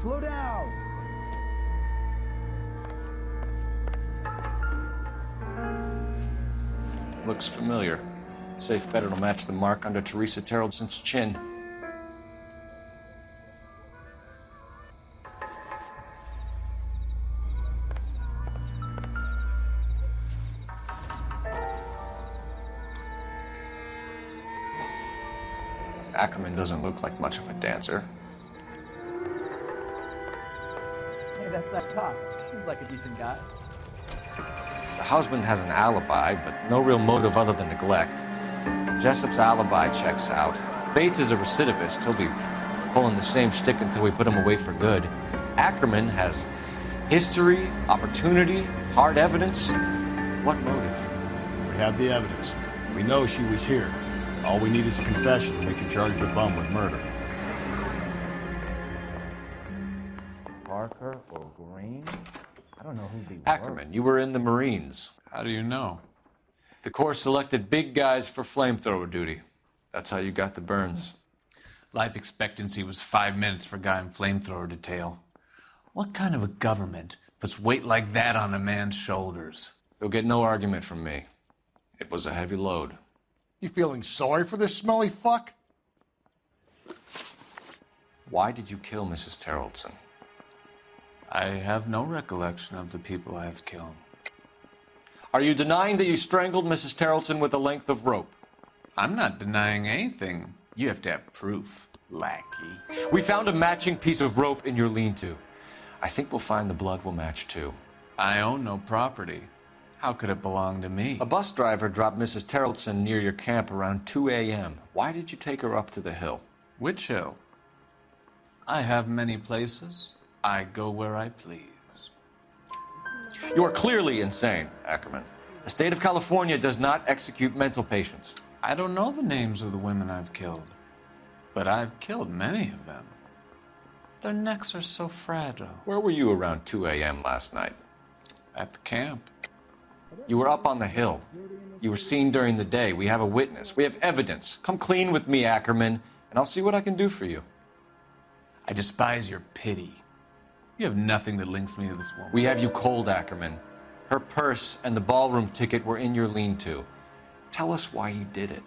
Slow down! Looks familiar. Safe bet it'll match the mark under Teresa Terrelson's chin. Ackerman doesn't look like much of a dancer. Hey, that's that cop. Seems like a decent guy. The husband has an alibi, but no real motive other than neglect. Jessup's alibi checks out. Bates is a recidivist. He'll be pulling the same stick until we put him away for good. Ackerman has history, opportunity, hard evidence. What motive? We have the evidence. We know she was here. All we need is a confession, and we can charge the bum with murder. Parker or Green? I don't know who they were. Ackerman, you were in the Marines. How do you know? The Corps selected big guys for flamethrower duty. That's how you got the burns. Life expectancy was 5 minutes for a guy in flamethrower detail. What kind of a government puts weight like that on a man's shoulders? You'll get no argument from me. It was a heavy load. You feeling sorry for this smelly fuck? Why did you kill Mrs. Terrelson? I have no recollection of the people I have killed. Are you denying that you strangled Mrs. Terrelson with a length of rope? I'm not denying anything. You have to have proof, lackey. We found a matching piece of rope in your lean-to. I think we'll find the blood will match too. I own no property. How could it belong to me? A bus driver dropped Mrs. Terrelson near your camp around 2 a.m. Why did you take her up to the hill? Which hill? I have many places. I go where I please. You are clearly insane, Ackerman. The state of California does not execute mental patients. I don't know the names of the women I've killed, but I've killed many of them. Their necks are so fragile. Where were you around 2 a.m. last night? At the camp. You were up on the hill. You were seen during the day. We have a witness. We have evidence. Come clean with me, Ackerman, and I'll see what I can do for you. I despise your pity. You have nothing that links me to this woman. We have you cold, Ackerman. Her purse and the ballroom ticket were in your lean-to. Tell us why you did it.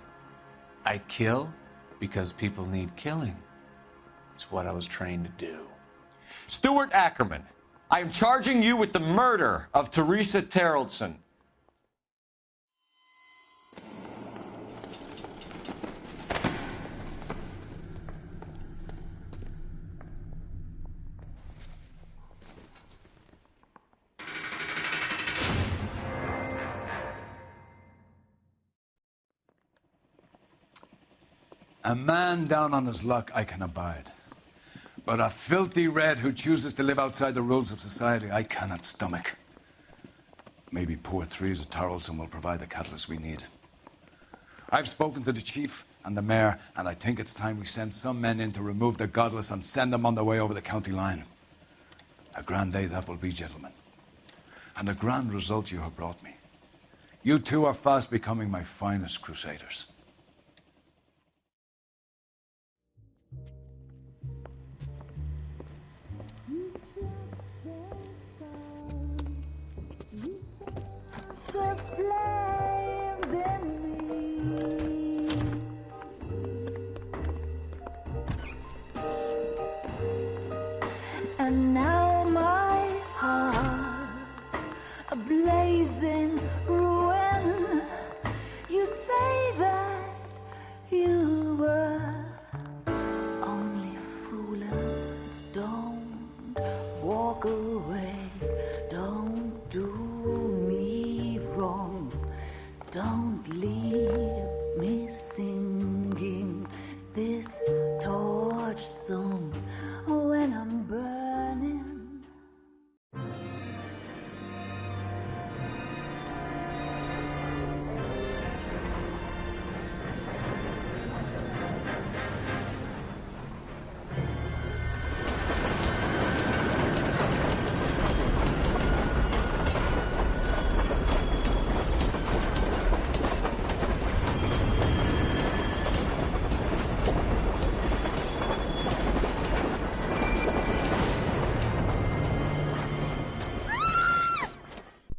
I kill because people need killing. It's what I was trained to do. Stuart Ackerman, I am charging you with the murder of Teresa Terrelson. A man down on his luck I can abide. But a filthy red who chooses to live outside the rules of society, I cannot stomach. Maybe poor Teresa Terrelson will provide the catalyst we need. I've spoken to the chief and the mayor, and I think it's time we send some men in to remove the godless and send them on their way over the county line. A grand day that will be, gentlemen. And a grand result you have brought me. You two are fast becoming my finest crusaders. a blazing ruin. You say that you were only fooling. Don't walk away. Don't do me wrong. Don't leave me singing this torched song when I'm burning.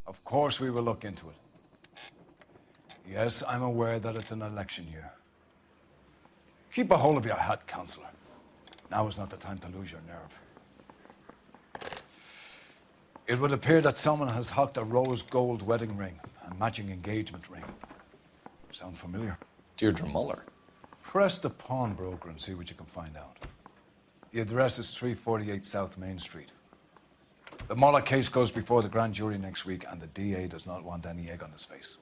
Of course we will look into it. Yes, I'm aware that it's an election year. Keep a hold of your hat, Counselor. Now is not the time to lose your nerve. It would appear that someone has hocked a rose gold wedding ring and matching engagement ring. Sound familiar? Deirdre Muller. Press the pawnbroker and see what you can find out. The address is 348 South Main Street. The Muller case goes before the grand jury next week, and the DA does not want any egg on his face.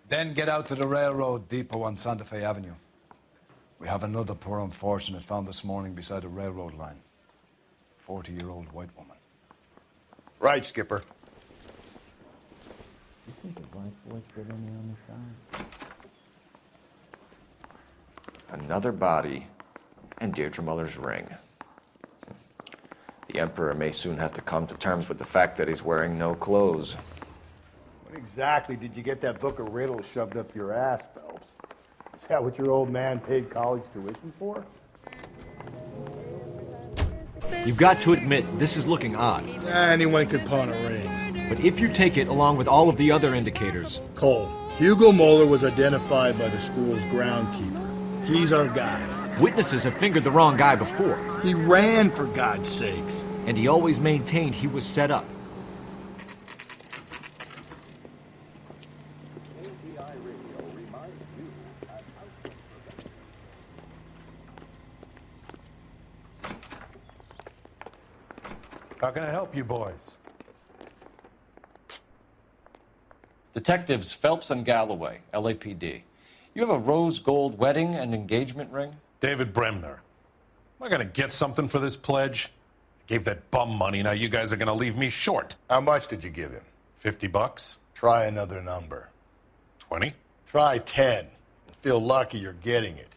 Then get out to the railroad depot on Santa Fe Avenue. We have another poor unfortunate found this morning beside a railroad line. 40-year-old white woman. Right, Skipper. You think his wife was good on the other side? Another body and Deirdre Muller's ring. The Emperor may soon have to come to terms with the fact that he's wearing no clothes. When exactly did you get that book of riddles shoved up your ass, Phelps? Is that what your old man paid college tuition for? You've got to admit, this is looking odd. Anyone could pawn a ring. But if you take it along with all of the other indicators... Cole, Hugo Moeller was identified by the school's groundkeeper. He's our guy. Witnesses have fingered the wrong guy before. He ran, for God's sakes. And he always maintained he was set up. How can I help you boys? Detectives Phelps and Galloway, LAPD. You have a rose gold wedding and engagement ring? David Bremner. Am I gonna get something for this pledge? I gave that bum money, now you guys are gonna leave me short. How much did you give him? $50? Try another number. 20? Try 10. And feel lucky you're getting it.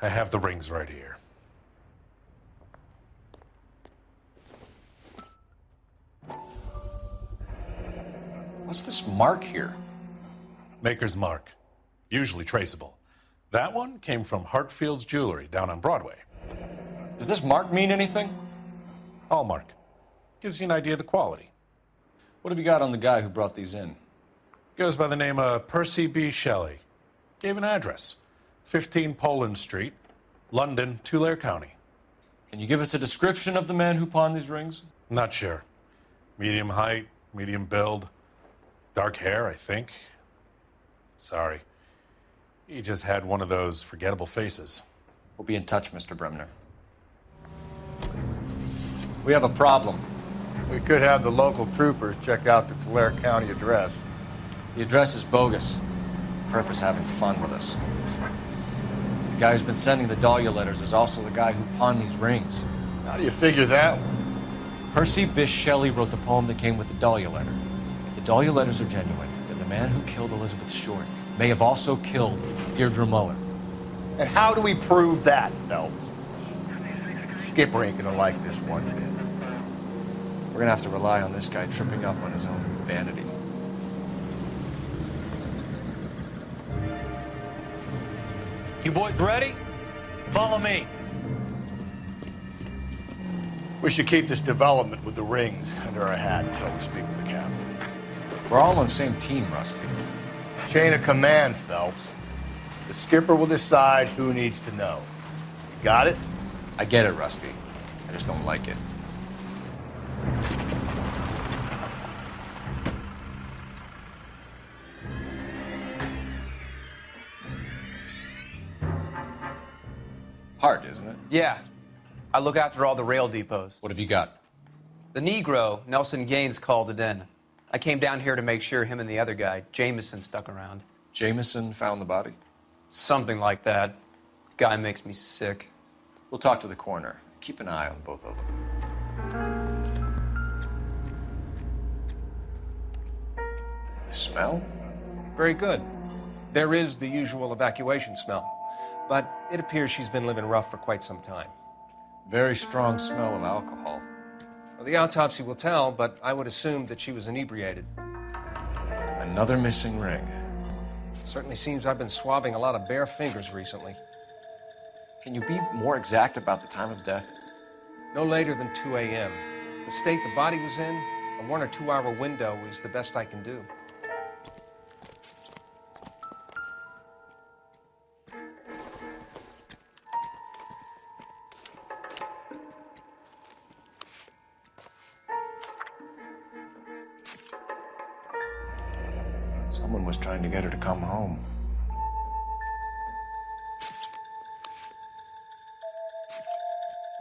I have the rings right here. What's this mark here? Maker's mark. Usually traceable. That one came from Hartfield's Jewelry down on Broadway. Does this mark mean anything? Hallmark. Gives you an idea of the quality. What have you got on the guy who brought these in? Goes by the name of Percy B. Shelley. Gave an address. 15 Poland Street, London, Tulare County. Can you give us a description of the man who pawned these rings? Not sure. Medium height, medium build. Dark hair, I think. Sorry. He just had one of those forgettable faces. We'll be in touch, Mr. Bremner. We have a problem. We could have the local troopers check out the Tulare County address. The address is bogus. Purpose having fun with us. The guy who's been sending the Dahlia letters is also the guy who pawned these rings. How do you figure that one? Percy Bysshe Shelley wrote the poem that came with the Dahlia letter. If the Dahlia letters are genuine, then the man who killed Elizabeth Short may have also killed Deirdre Muller. And how do we prove that, Phelps? Skipper ain't gonna like this one bit. We're gonna have to rely on this guy tripping up on his own vanity. You boys ready? Follow me. We should keep this development with the rings under our hat until we speak with the captain. We're all on the same team, Rusty. Chain of command, Phelps. The skipper will decide who needs to know. You got it? I get it, Rusty. I just don't like it. hard, isn't it? Yeah. I look after all the rail depots. What have you got? The Negro, Nelson Gaines, called it in. I came down here to make sure him and the other guy, Jameson, stuck around. Jameson found the body? Something like that. Guy makes me sick. We'll talk to the coroner. Keep an eye on both of them. The smell? Very good. There is the usual evacuation smell, but it appears she's been living rough for quite some time. Very strong smell of alcohol. Well, the autopsy will tell, but I would assume that she was inebriated. Another missing ring. Certainly seems I've been swabbing a lot of bare fingers recently. Can you be more exact about the time of death? No later than 2 a.m. The state the body was in, a 1 or 2 hour window is the best I can do. Someone was trying to get her to come home.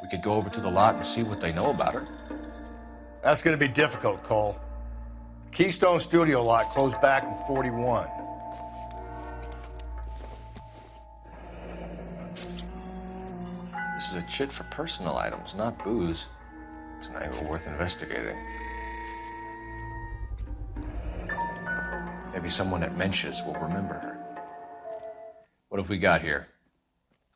We could go over to the lot and see what they know about her. That's going to be difficult, Cole. Keystone Studio lot closed back in 41. This is a chit for personal items, not booze. It's an angle worth investigating. Maybe someone at Mensch's will remember her. What have we got here?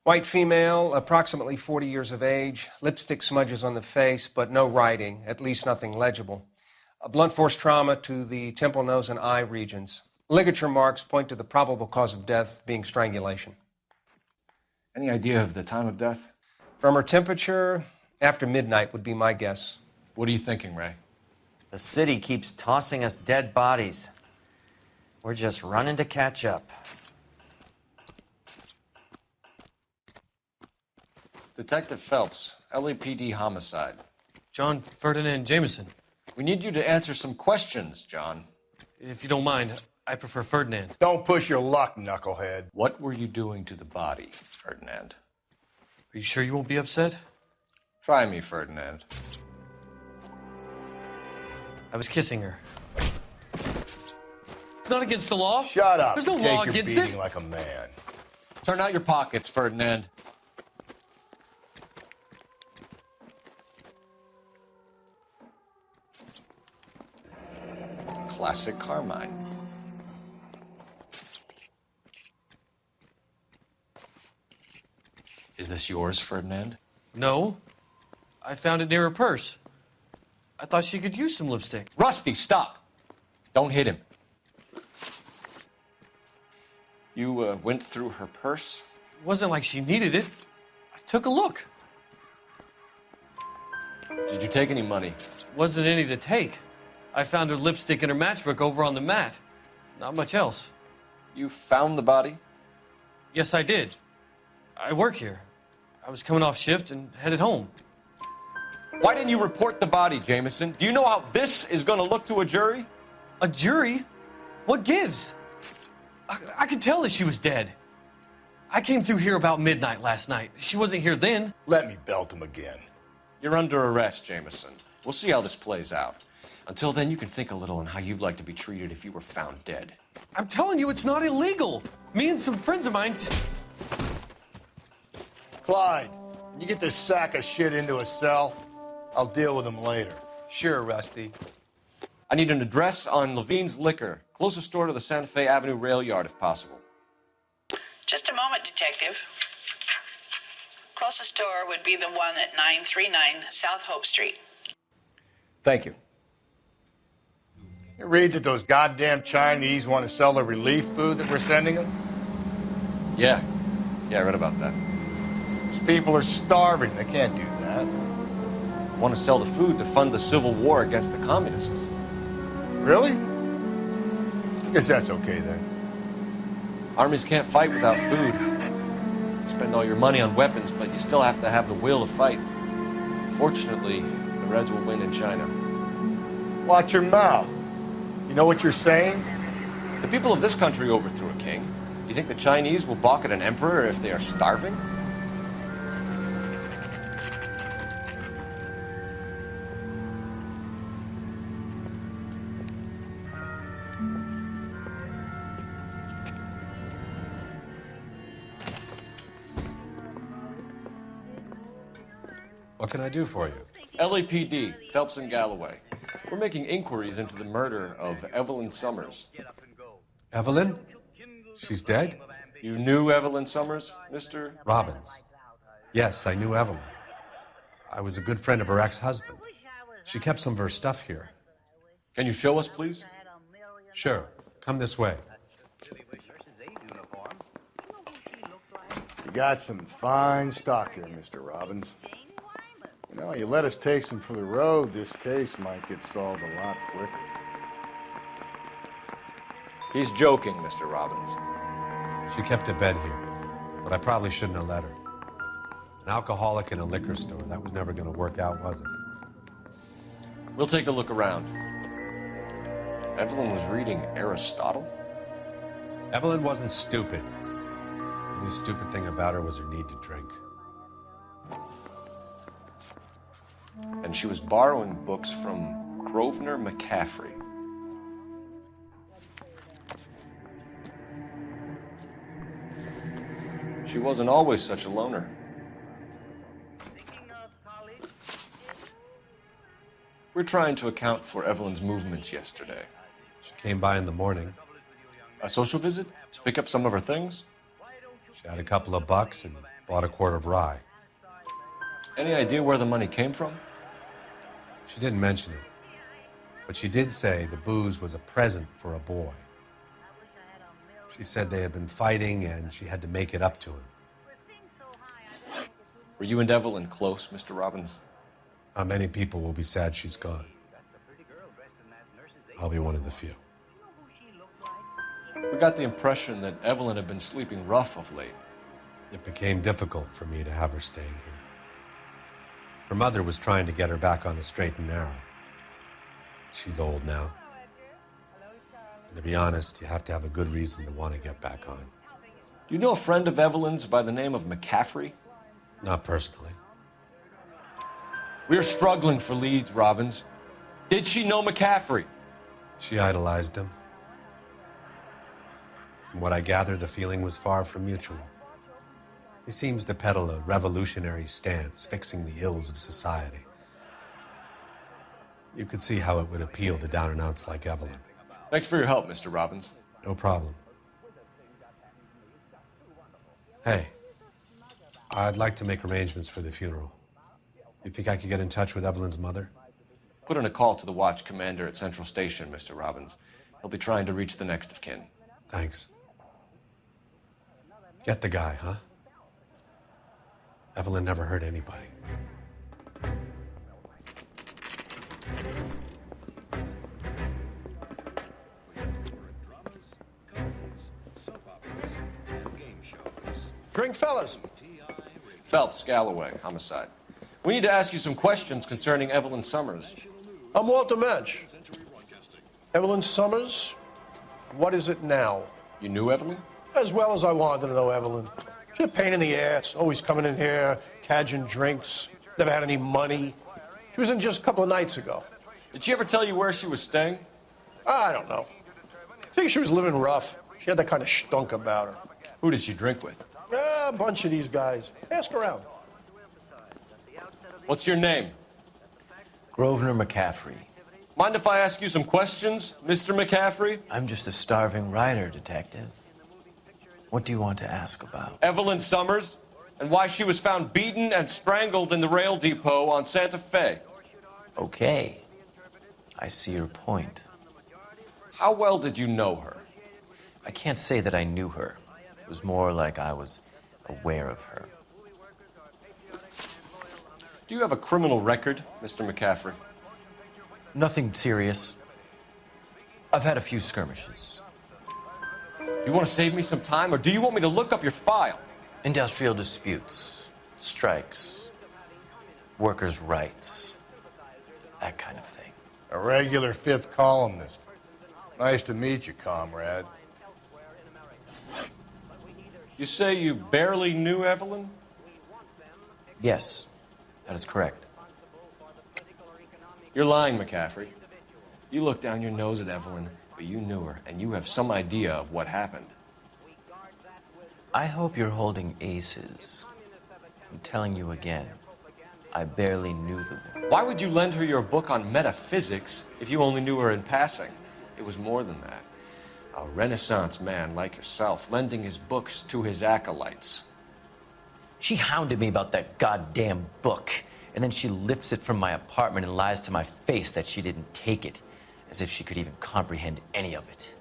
White female, approximately 40 years of age, lipstick smudges on the face, but no writing, at least nothing legible. A blunt force trauma to the temple, nose, and eye regions. Ligature marks point to the probable cause of death being strangulation. Any idea of the time of death? From her temperature, after midnight would be my guess. What are you thinking, Ray? The city keeps tossing us dead bodies. We're just running to catch up. Detective Phelps, LAPD homicide. John Ferdinand Jameson. We need you to answer some questions, John. If you don't mind, I prefer Ferdinand. Don't push your luck, knucklehead. What were you doing to the body, Ferdinand? Are you sure you won't be upset? Try me, Ferdinand. I was kissing her. It's not against the law. Shut up. There's no Take law your against beating it. like a man. Turn out your pockets, Ferdinand. Classic Carmine. Is this yours, Ferdinand? No. I found it near her purse. I thought she could use some lipstick. Rusty, stop! Don't hit him. You went through her purse? It wasn't like she needed it. I took a look. Did you take any money? Wasn't any to take. I found her lipstick and her matchbook over on the mat. Not much else. You found the body? Yes, I did. I work here. I was coming off shift and headed home. Why didn't you report the body, Jameson? Do you know how this is going to look to a jury? A jury? What gives? I could tell that she was dead. I came through here about midnight last night. She wasn't here then. Let me belt him again. You're under arrest, Jameson. We'll see how this plays out. Until then, you can think a little on how you'd like to be treated if you were found dead. I'm telling you, it's not illegal. Me and some friends of mine... Clyde, you get this sack of shit into a cell? I'll deal with him later. Sure, Rusty. I need an address on Levine's Liquor. Closest store to the Santa Fe Avenue rail yard, if possible. Just a moment, Detective. Closest store would be the one at 939 South Hope Street. Thank you. You read that those goddamn Chinese want to sell the relief food that we're sending them? Yeah, I read about that. These people are starving. They can't do that. Want to sell the food to fund the civil war against the communists. Really? I guess that's okay then. Armies can't fight without food. You spend all your money on weapons, but you still have to have the will to fight. Fortunately, the Reds will win in China. Watch your mouth. You know what you're saying? The people of this country overthrew a king. You think the Chinese will balk at an emperor if they are starving? What can I do for you? LAPD, Phelps and Galloway. We're making inquiries into the murder of Evelyn Summers. Evelyn? She's dead? You knew Evelyn Summers, Mr. Robbins. Yes, I knew Evelyn. I was a good friend of her ex-husband. She kept some of her stuff here. Can you show us, please? Sure. Come this way. You got some fine stock here, Mr. Robbins. You know, you let us take some for the road, this case might get solved a lot quicker. He's joking, Mr. Robbins. She kept a bed here, but I probably shouldn't have let her. An alcoholic in a liquor store, that was never going to work out, was it? We'll take a look around. Evelyn was reading Aristotle? Evelyn wasn't stupid. The only stupid thing about her was her need to drink. And she was borrowing books from Grosvenor McCaffrey. She wasn't always such a loner. We're trying to account for Evelyn's movements yesterday. She came by in the morning. A social visit? To pick up some of her things? She had a couple of bucks and bought a quart of rye. Any idea where the money came from? She didn't mention it. But she did say the booze was a present for a boy. She said they had been fighting and she had to make it up to him. Were you and Evelyn close, Mr. Robbins? Many people will be sad she's gone. I'll be one of the few. We got the impression that Evelyn had been sleeping rough of late. It became difficult for me to have her staying here. Her mother was trying to get her back on the straight and narrow. She's old now. And to be honest, you have to have a good reason to want to get back on. Do you know a friend of Evelyn's by the name of McCaffrey? Not personally. We're struggling for leads, Robbins. Did she know McCaffrey? She idolized him. From what I gather, the feeling was far from mutual. He seems to peddle a revolutionary stance, fixing the ills of society. You could see how it would appeal to down-and-outs like Evelyn. Thanks for your help, Mr. Robbins. No problem. Hey, I'd like to make arrangements for the funeral. You think I could get in touch with Evelyn's mother? Put in a call to the watch commander at Central Station, Mr. Robbins. He'll be trying to reach the next of kin. Thanks. Get the guy, huh? Evelyn never hurt anybody. Drink, fellas. Phelps, Galloway, homicide. We need to ask you some questions concerning Evelyn Summers. I'm Walter Mensch. Evelyn Summers, what is it now? You knew Evelyn? As well as I wanted to know Evelyn. She's a pain in the ass, always coming in here, cadging drinks, never had any money. She was in just a couple of nights ago. Did she ever tell you where she was staying? I don't know. I think she was living rough. She had that kind of stunk about her. Who did she drink with? A bunch of these guys. Ask around. What's your name? Grosvenor McCaffrey. Mind if I ask you some questions, Mr. McCaffrey? I'm just a starving writer, detective. What do you want to ask about? Evelyn Summers, and why she was found beaten and strangled in the rail depot on Santa Fe. Okay. I see your point. How well did you know her? I can't say that I knew her. It was more like I was aware of her. Do you have a criminal record, Mr. McCaffrey? Nothing serious. I've had a few skirmishes. Do you want to save me some time, or do you want me to look up your file? Industrial disputes, strikes, workers' rights, that kind of thing. A regular fifth columnist. Nice to meet you, comrade. You say you barely knew Evelyn? Yes, that is correct. You're lying, McCaffrey. You look down your nose at Evelyn, but you knew her, and you have some idea of what happened. I hope you're holding aces. I'm telling you again, I barely knew the woman. Why would you lend her your book on metaphysics if you only knew her in passing? It was more than that. A Renaissance man like yourself, lending his books to his acolytes. She hounded me about that goddamn book, and then she lifts it from my apartment and lies to my face that she didn't take it, as if she could even comprehend any of it.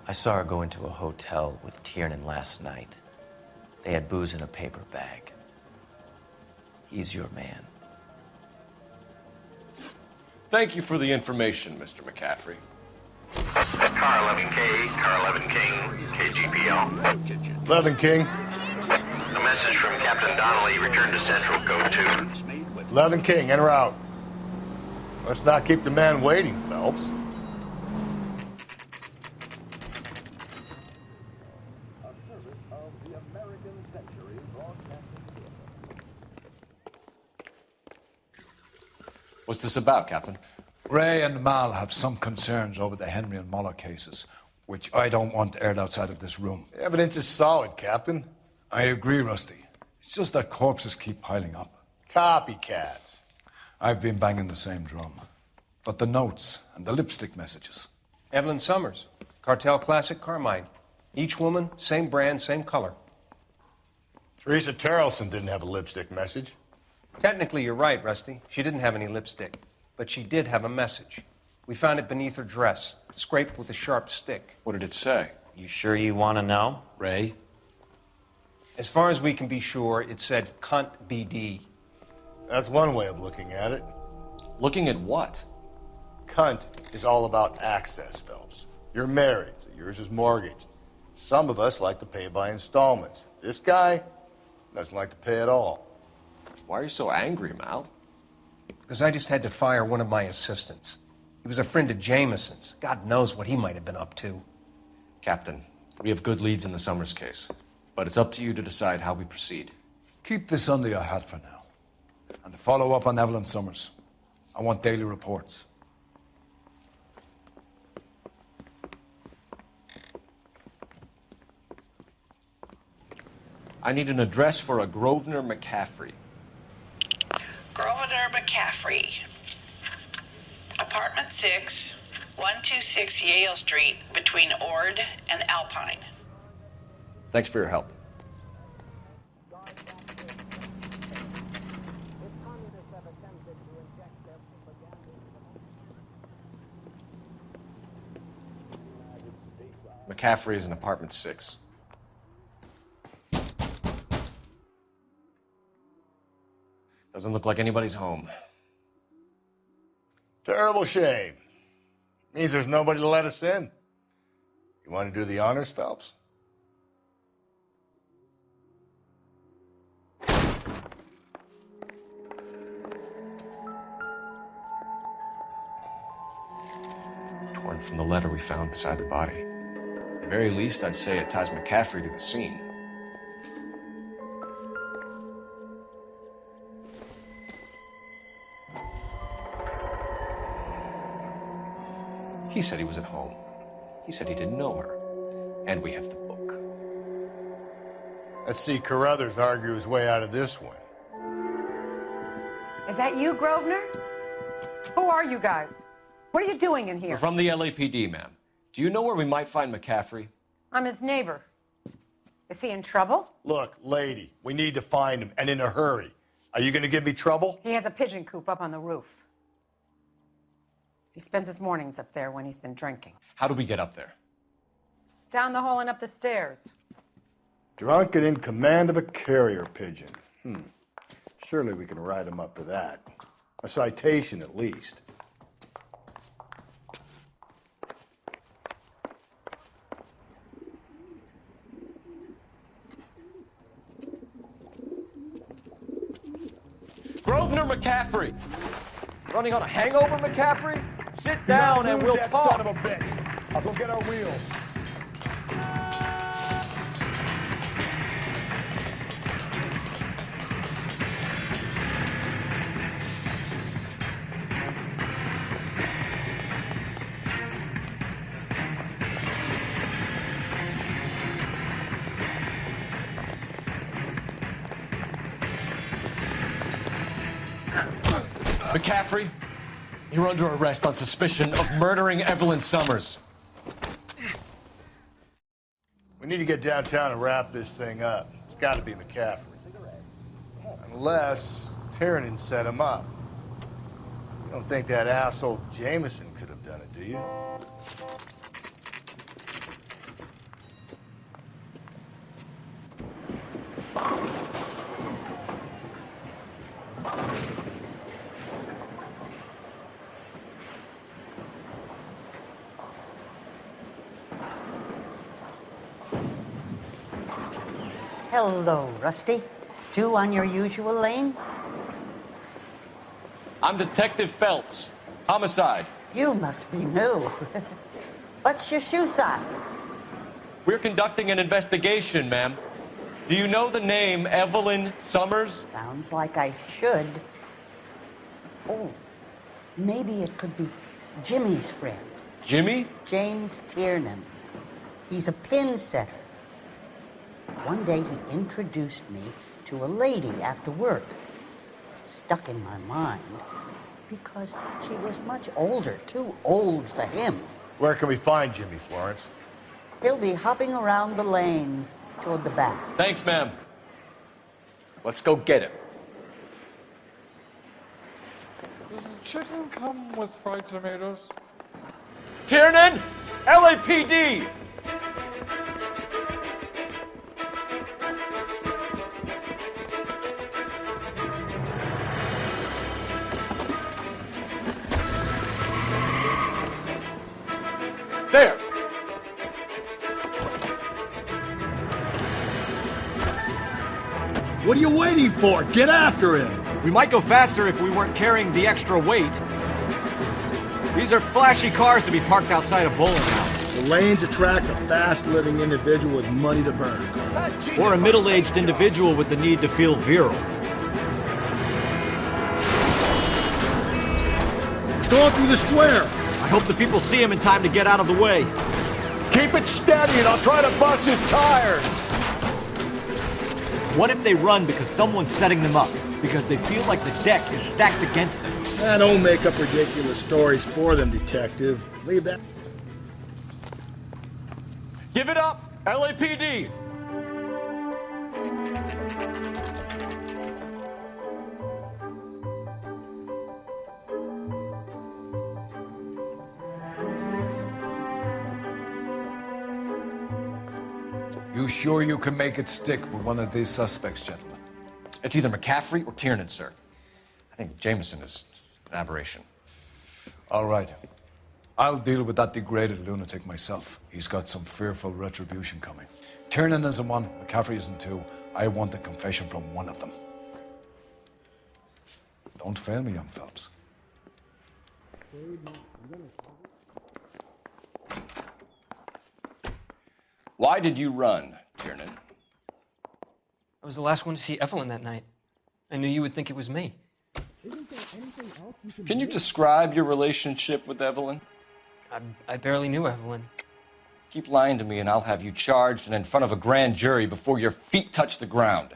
I saw her go into a hotel with Tiernan last night. They had booze in a paper bag. He's your man. Thank you for the information, Mr. McCaffrey. Car 11K, Car 11 King, KGPL. 11 King. A message from Captain Donnelly. Return to Central, code 2. 11 King, en route. Let's not keep the man waiting, Phelps. What's this about, Captain? Ray and Mal have some concerns over the Henry and Muller cases, which I don't want aired outside of this room. The evidence is solid, Captain. I agree, Rusty. It's just that corpses keep piling up. Copycats. I've been banging the same drum. But the notes and the lipstick messages. Evelyn Summers, Cartel Classic Carmine. Each woman, same brand, same color. Teresa Terrelson didn't have a lipstick message. Technically, you're right, Rusty. She didn't have any lipstick. But she did have a message. We found it beneath her dress, scraped with a sharp stick. What did it say? You sure you want to know? Ray? As far as we can be sure, it said cunt BD. That's one way of looking at it. Looking at what? Cunt is all about access, Phelps. You're married, so yours is mortgaged. Some of us like to pay by installments. This guy doesn't like to pay at all. Why are you so angry, Mal? Because I just had to fire one of my assistants. He was a friend of Jameson's. God knows what he might have been up to. Captain, we have good leads in the Summers case, but it's up to you to decide how we proceed. Keep this under your hat for now. And to follow up on Evelyn Summers, I want daily reports. I need an address for a Grosvenor McCaffrey. Grosvenor McCaffrey. Apartment 6, 126 Yale Street, between Ord and Alpine. Thanks for your help. McCaffrey is in apartment 6. Doesn't look like anybody's home. Terrible shame. Means there's nobody to let us in. You want to do the honors, Phelps? Torn from the letter we found beside the body. At the very least, I'd say it ties McCaffrey to the scene. He said he was at home. He said he didn't know her. And we have the book. Let's see Carruthers argue his way out of this one. Is that you, Grosvenor? Who are you guys? What are you doing in here? We're from the LAPD, ma'am. Do you know where we might find McCaffrey? I'm his neighbor. Is he in trouble? Look, lady, we need to find him, and in a hurry. Are you going to give me trouble? He has a pigeon coop up on the roof. He spends his mornings up there when he's been drinking. How do we get up there? Down the hall and up the stairs. Drunk and in command of a carrier pigeon. Surely we can write him up for that. A citation, at least. Grosvenor McCaffrey! Running on a hangover, McCaffrey? Sit down and we'll talk. Son of a bitch. I'll go get our wheels. McCaffrey, you're under arrest on suspicion of murdering Evelyn Summers. We need to get downtown and wrap this thing up. It's got to be McCaffrey. Unless Tiernan set him up. You don't think that asshole Jameson could have done it, do you? Hello, Rusty. 2 on your usual lane? I'm Detective Phelps. Homicide. You must be new. What's your shoe size? We're conducting an investigation, ma'am. Do you know the name Evelyn Summers? Sounds like I should. Oh, maybe it could be Jimmy's friend. Jimmy? James Tiernan. He's a pin setter. One day he introduced me to a lady after work. It stuck in my mind because she was much older, too old for him. Where can we find Jimmy, Florence? He'll be hopping around the lanes toward the back. Thanks, ma'am. Let's go get him. Does the chicken come with fried tomatoes? Tiernan! LAPD! There! What are you waiting for? Get after him! We might go faster if we weren't carrying the extra weight. These are flashy cars to be parked outside a bowling alley. The lanes attract a fast-living individual with money to burn. Or a middle-aged individual with the need to feel virile. Going through the square! I hope the people see him in time to get out of the way. Keep it steady and I'll try to bust his tires! What if they run because someone's setting them up? Because they feel like the deck is stacked against them? Don't make up ridiculous stories for them, Detective. Leave that. Give it up, LAPD! You sure you can make it stick with one of these suspects, gentlemen? It's either McCaffrey or Tiernan, sir. I think Jameson is an aberration. All right. I'll deal with that degraded lunatic myself. He's got some fearful retribution coming. Tiernan isn't one, McCaffrey isn't two. I want a confession from one of them. Don't fail me, young Phelps. Why did you run, Tiernan? I was the last one to see Evelyn that night. I knew you would think it was me. Can you describe your relationship with Evelyn? I barely knew Evelyn. Keep lying to me and I'll have you charged and in front of a grand jury before your feet touch the ground.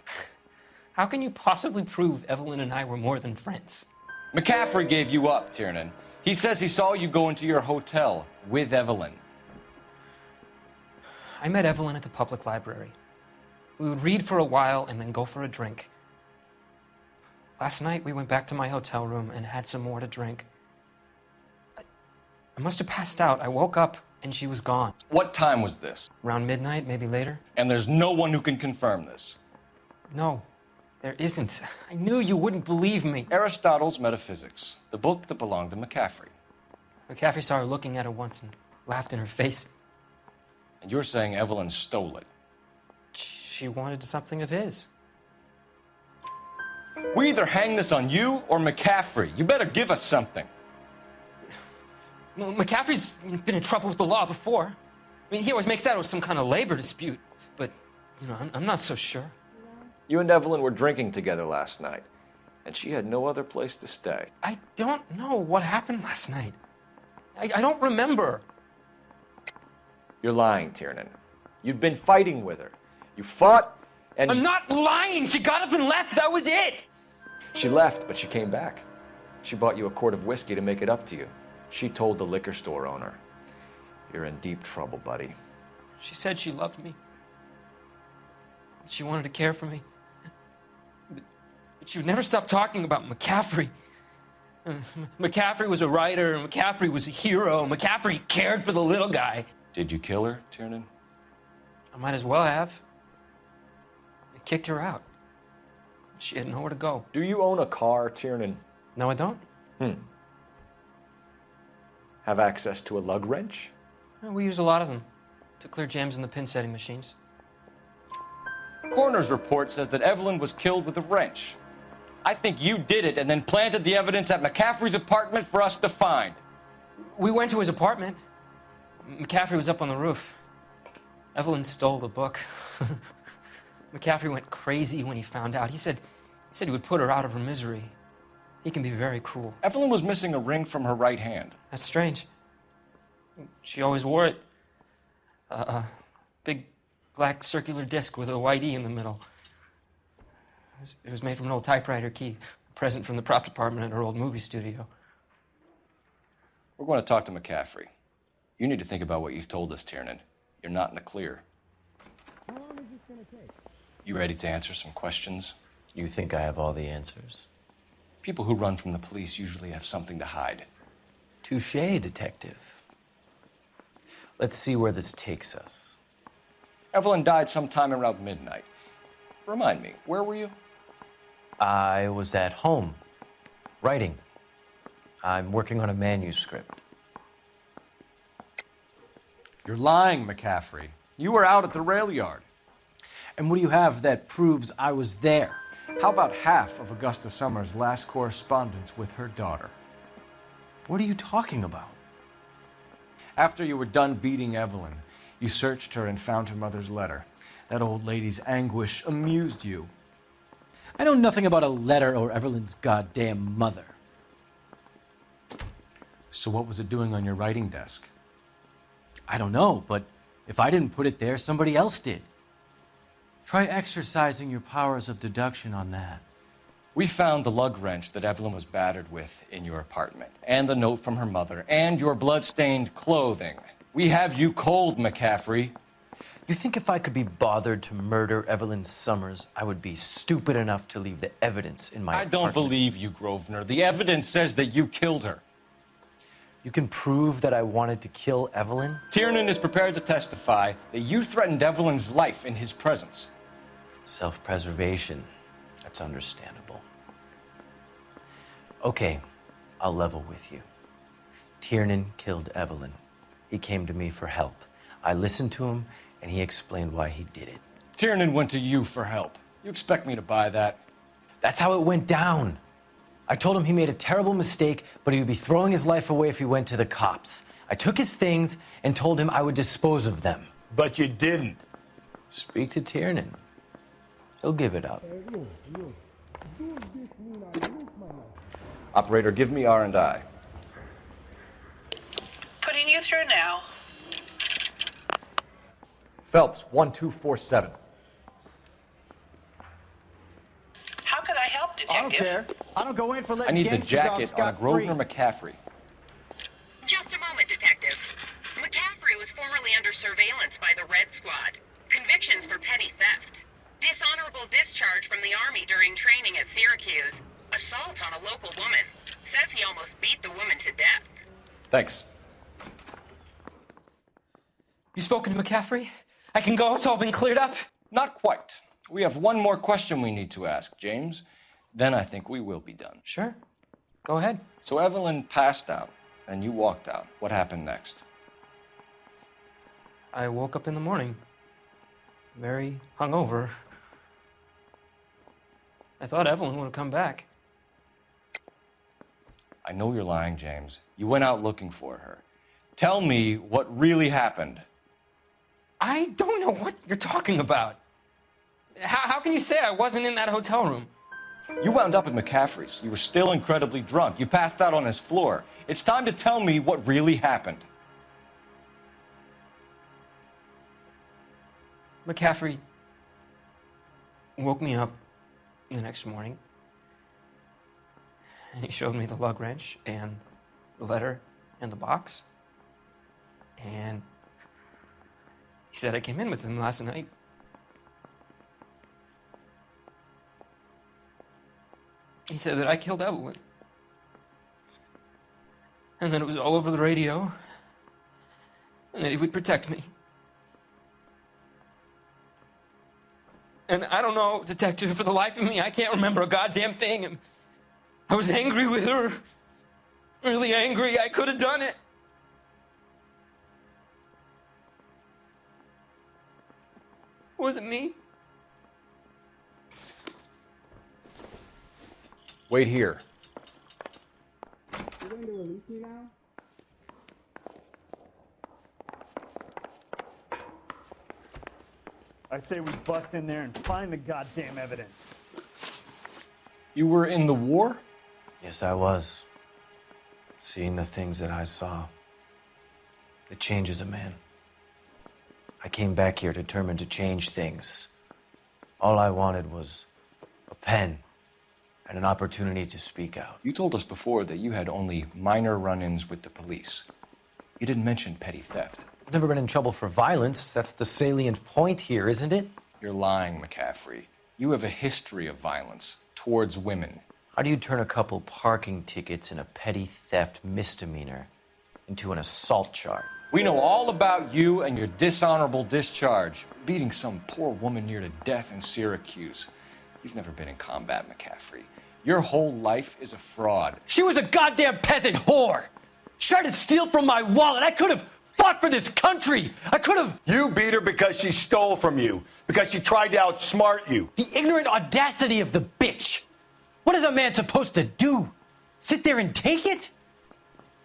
How can you possibly prove Evelyn and I were more than friends? McCaffrey gave you up, Tiernan. He says he saw you go into your hotel with Evelyn. I met Evelyn at the public library. We would read for a while and then go for a drink. Last night, we went back to my hotel room and had some more to drink. I must have passed out. I woke up and she was gone. What time was this? Around midnight, maybe later. And there's no one who can confirm this? No, there isn't. I knew you wouldn't believe me. Aristotle's Metaphysics, the book that belonged to McCaffrey. McCaffrey saw her looking at it once and laughed in her face. And you're saying Evelyn stole it? She wanted something of his. We either hang this on you or McCaffrey. You better give us something. Well, McCaffrey's been in trouble with the law before. I mean, he always makes out it was some kind of labor dispute. But, you know, I'm not so sure. You and Evelyn were drinking together last night, and she had no other place to stay. I don't know what happened last night. I don't remember. You're lying, Tiernan. You'd been fighting with her. You fought, and... I'm not lying! She got up and left! That was it! She left, but she came back. She bought you a quart of whiskey to make it up to you. She told the liquor store owner. You're in deep trouble, buddy. She said she loved me. She wanted to care for me. But she would never stop talking about McCaffrey. McCaffrey was a writer, and McCaffrey was a hero. McCaffrey cared for the little guy. Did you kill her, Tiernan? I might as well have. I kicked her out. She had nowhere to go. Do you own a car, Tiernan? No, I don't. Have access to a lug wrench? We use a lot of them to clear jams in the pin setting machines. Coroner's report says that Evelyn was killed with a wrench. I think you did it and then planted the evidence at McCaffrey's apartment for us to find. We went to his apartment. McCaffrey was up on the roof. Evelyn stole the book. McCaffrey went crazy when he found out. He said he would put her out of her misery. He can be very cruel. Evelyn was missing a ring from her right hand. That's strange. She always wore it. A big black circular disc with a white E in the middle. It was made from an old typewriter key, a present from the prop department at her old movie studio. We're going to talk to McCaffrey. You need to think about what you've told us, Tiernan. You're not in the clear. How long is this going to take? You ready to answer some questions? You think I have all the answers? People who run from the police usually have something to hide. Touché, detective. Let's see where this takes us. Evelyn died sometime around midnight. Remind me, where were you? I was at home, writing. I'm working on a manuscript. You're lying, McCaffrey. You were out at the rail yard. And what do you have that proves I was there? How about half of Augusta Summers' last correspondence with her daughter? What are you talking about? After you were done beating Evelyn, you searched her and found her mother's letter. That old lady's anguish amused you. I know nothing about a letter or Evelyn's goddamn mother. So what was it doing on your writing desk? I don't know, but if I didn't put it there, somebody else did. Try exercising your powers of deduction on that. We found the lug wrench that Evelyn was battered with in your apartment, and the note from her mother, and your blood-stained clothing. We have you cold, McCaffrey. You think if I could be bothered to murder Evelyn Summers, I would be stupid enough to leave the evidence in my apartment? I don't believe you, Grosvenor. The evidence says that you killed her. You can prove that I wanted to kill Evelyn? Tiernan is prepared to testify that you threatened Evelyn's life in his presence. Self-preservation. That's understandable. Okay, I'll level with you. Tiernan killed Evelyn. He came to me for help. I listened to him, and he explained why he did it. Tiernan went to you for help. You expect me to buy that? That's how it went down. I told him he made a terrible mistake, but he would be throwing his life away if he went to the cops. I took his things and told him I would dispose of them. But you didn't. Speak to Tiernan. He'll give it up. Operator, give me R&I. Putting you through now. Phelps, 1247. How could I help, detective? I don't care. I don't go in for I letting need the gangsters off jacket on a scot-free. Grosvenor McCaffrey. Just a moment, Detective. McCaffrey was formerly under surveillance by the Red Squad. Convictions for petty theft. Dishonorable discharge from the Army during training at Syracuse. Assault on a local woman. Says he almost beat the woman to death. Thanks. You spoken to McCaffrey? I can go? It's all been cleared up? Not quite. We have one more question we need to ask, James. Then I think we will be done. Sure. Go ahead. So Evelyn passed out, and you walked out. What happened next? I woke up in the morning, very hungover. I thought Evelyn would have come back. I know you're lying, James. You went out looking for her. Tell me what really happened. I don't know what you're talking about. How can you say I wasn't in that hotel room? You wound up at McCaffrey's. You were still incredibly drunk. You passed out on his floor. It's time to tell me what really happened. McCaffrey woke me up the next morning. And he showed me the lug wrench and the letter and the box. And he said I came in with him last night. He said that I killed Evelyn. And that it was all over the radio. And that he would protect me. And I don't know, Detective, for the life of me, I can't remember a goddamn thing. And I was angry with her. Really angry. I could have done it. Was it me? Wait here. You going to release me now? I say we bust in there and find the goddamn evidence. You were in the war? Yes, I was. Seeing the things that I saw. It changes a man. I came back here determined to change things. All I wanted was a pen and an opportunity to speak out. You told us before that you had only minor run-ins with the police. You didn't mention petty theft. I've never been in trouble for violence. That's the salient point here, isn't it? You're lying, McCaffrey. You have a history of violence towards women. How do you turn a couple parking tickets and a petty theft misdemeanor into an assault charge? We know all about you and your dishonorable discharge, beating some poor woman near to death in Syracuse. You've never been in combat, McCaffrey. Your whole life is a fraud. She was a goddamn peasant whore! She tried to steal from my wallet. I could have fought for this country. I could have... You beat her because she stole from you, because she tried to outsmart you. The ignorant audacity of the bitch. What is a man supposed to do? Sit there and take it?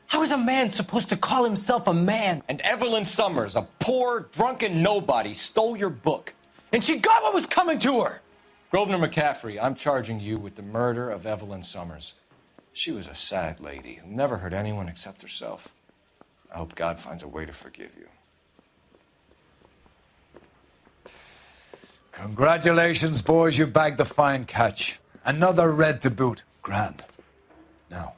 How is a man supposed to call himself a man? And Evelyn Summers, a poor, drunken nobody, stole your book. And she got what was coming to her. Grosvenor McCaffrey, I'm charging you with the murder of Evelyn Summers. She was a sad lady who never hurt anyone except herself. I hope God finds a way to forgive you. Congratulations, boys. You bagged the fine catch. Another red to boot. Grand. Now,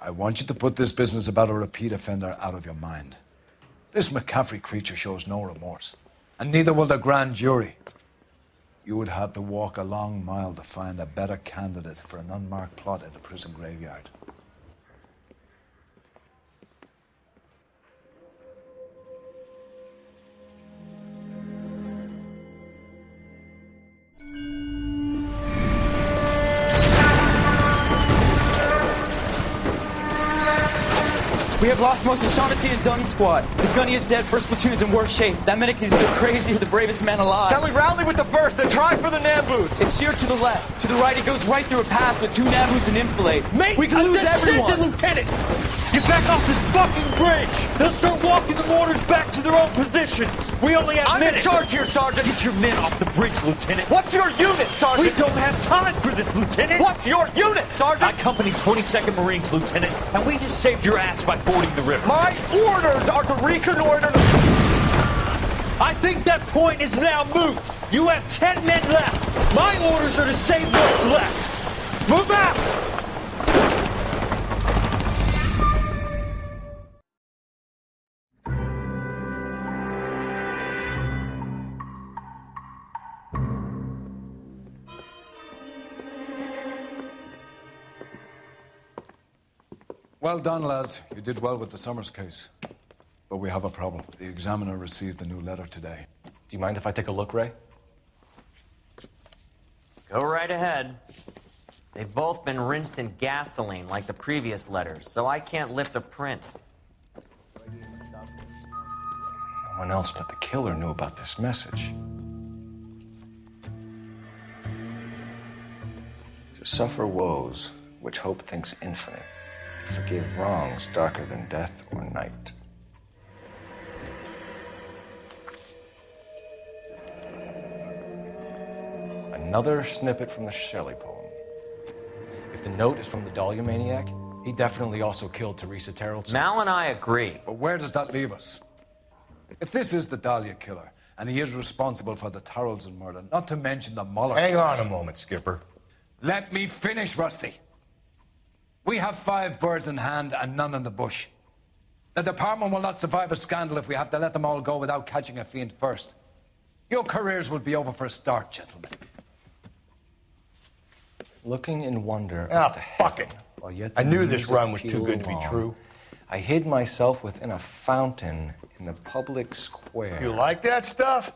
I want you to put this business about a repeat offender out of your mind. This McCaffrey creature shows no remorse, and neither will the grand jury. You would have to walk a long mile to find a better candidate for an unmarked plot in a prison graveyard. We have lost most of Shaughnessy and Dunn's squad. The gunny is dead, first platoon is in worse shape. That medic is either crazy or the bravest man alive. Can we rally with the first and try for the Nambus? It's sheer to the left. To the right, it goes right through a pass with two Nambus and enfilade. Mate, we can lose everyone. Lieutenant! Get back off this fucking bridge! They'll start walking the mortars back to their own positions. We only have minutes. I'm in charge here, Sergeant. Get your men off the bridge, Lieutenant. What's your unit, Sergeant? We don't have time for this, Lieutenant. What's your unit, Sergeant? I company 22nd Marines, Lieutenant, and we just saved your ass by fording the river. My orders are to reconnoiter the... I think that point is now moot. You have 10 men left. My orders are to save what's left. Move out! Well done, lads. You did well with the Summers case. But we have a problem. The examiner received a new letter today. Do you mind if I take a look, Ray? Go right ahead. They've both been rinsed in gasoline like the previous letters, so I can't lift a print. No one else but the killer knew about this message. To suffer woes, which hope thinks infinite. To forgive wrongs darker than death or night. Another snippet from the Shelley poem. If the note is from the Dahlia maniac, he definitely also killed Teresa Terrellson. Mal and I agree. But where does that leave us? If this is the Dahlia killer, and he is responsible for the Terrellson murder, not to mention the Muller Hang case. on a moment, Skipper. Let me finish, Rusty. We have 5 birds in hand and none in the bush. The department will not survive a scandal if we have to let them all go without catching a fiend first. Your careers will be over for a start, gentlemen. Looking in wonder. Ah, fuck it. I knew this run was too good to be true. I hid myself within a fountain in the public square. You like that stuff?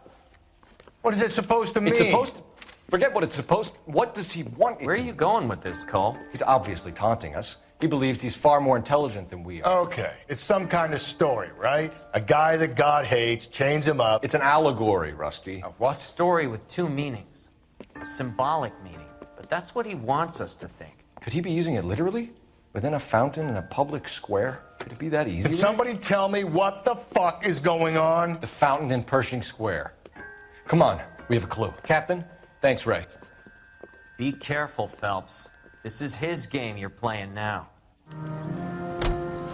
What is it supposed to mean? It's supposed to... Forget what it's supposed... What does he want it Where are you going with this, Cole? He's obviously taunting us. He believes he's far more intelligent than we are. Okay, it's some kind of story, right? A guy that God hates, chains him up. It's an allegory, Rusty. A what? Story with 2 meanings. A symbolic meaning. But that's what he wants us to think. Could he be using it literally? Within a fountain in a public square? Could it be that easy? Can somebody tell me what the fuck is going on? The fountain in Pershing Square. Come on, we have a clue. Captain, thanks, Ray. Be careful, Phelps. This is his game you're playing now.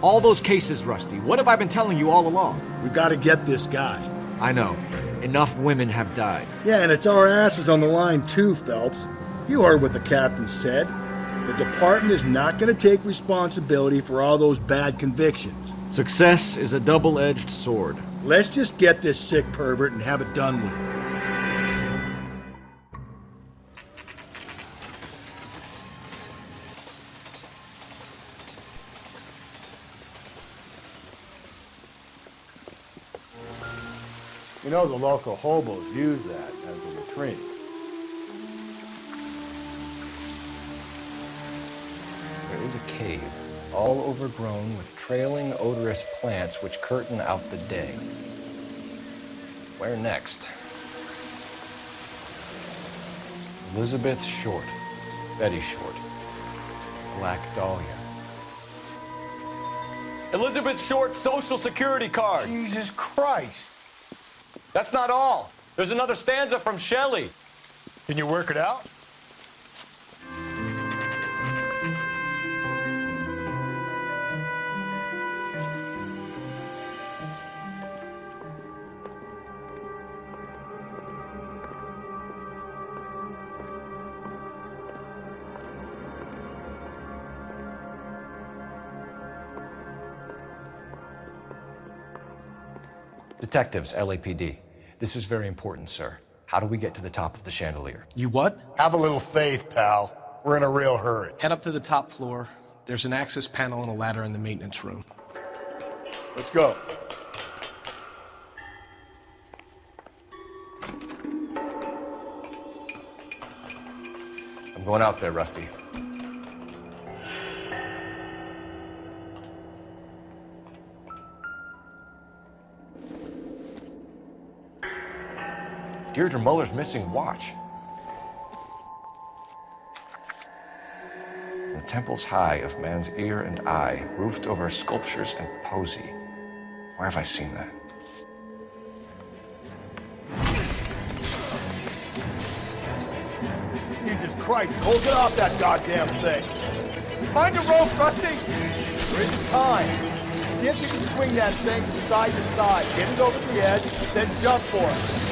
All those cases, Rusty. What have I been telling you all along? We gotta get this guy. I know. Enough women have died. Yeah, and it's our asses on the line too, Phelps. You heard what the captain said. The department is not gonna take responsibility for all those bad convictions. Success is a double-edged sword. Let's just get this sick pervert and have it done with. You know the local hobos use that as a latrine. There is a cave, all overgrown with trailing, odorous plants which curtain out the day. Where next? Elizabeth Short, Betty Short, Black Dahlia. Elizabeth Short's social security card. Jesus Christ. That's not all. There's another stanza from Shelley. Can you work it out? Detectives, LAPD. This is very important, sir. How do we get to the top of the chandelier? You what? Have a little faith, pal. We're in a real hurry. Head up to the top floor. There's an access panel and a ladder in the maintenance room. Let's go. I'm going out there, Rusty. Deirdre Muller's missing watch. The temples high of man's ear and eye, roofed over sculptures and poesy. Where have I seen that? Jesus Christ, Cole, get off that goddamn thing. Find a rope, Rusty! There isn't time. See if you can swing that thing from side to side. Get it over the edge, then jump for it.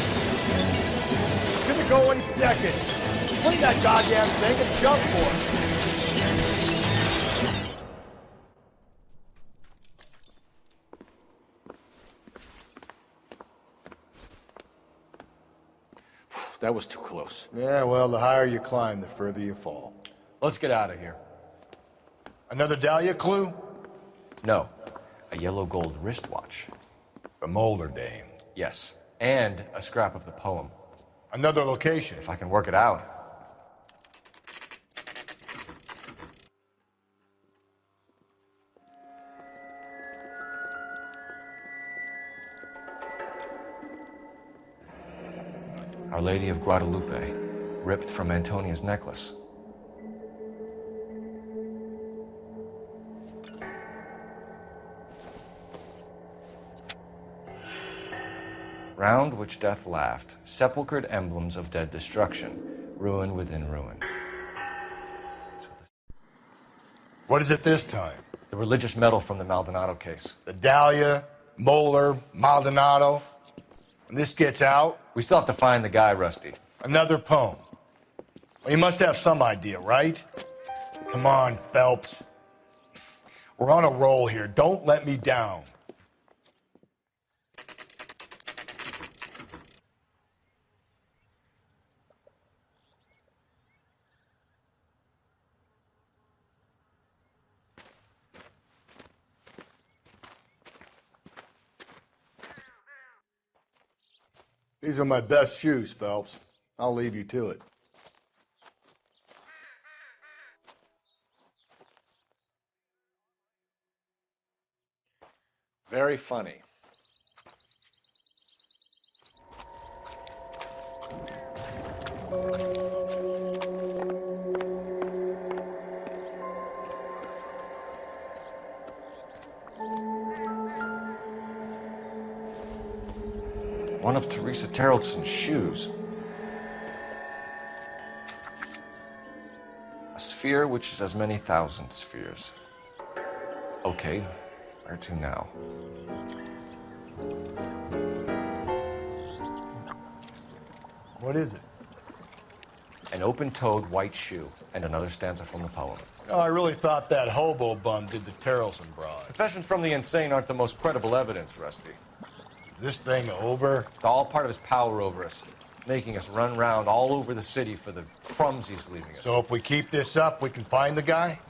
It's gonna go any second. Swing that goddamn thing and jump for it. That was too close. Yeah, well, the higher you climb, the further you fall. Let's get out of here. Another Dahlia clue? No. A yellow gold wristwatch. The Mulder dame. Yes. And a scrap of the poem. Another location. If I can work it out. Our Lady of Guadalupe, ripped from Antonia's necklace. Round which death laughed, sepulchred emblems of dead destruction, ruin within ruin. What is it this time? The religious medal from the Maldonado case. The Dahlia, Moeller, Maldonado. When this gets out... We still have to find the guy, Rusty. Another poem. Well, you must have some idea, right? Come on, Phelps. We're on a roll here. Don't let me down. These are my best shoes, Phelps. I'll leave you to it. Very funny. One of Teresa Terreldson's shoes. A sphere which is as many thousand spheres. Okay, where to now? What is it? An open-toed white shoe, and another stanza from the poem. Oh, I really thought that hobo bum did the Terrelson broad. Confessions from the insane aren't the most credible evidence, Rusty. Is this thing over? It's all part of his power over us, making us run around all over the city for the crumbs he's leaving us. So if we keep this up, we can find the guy?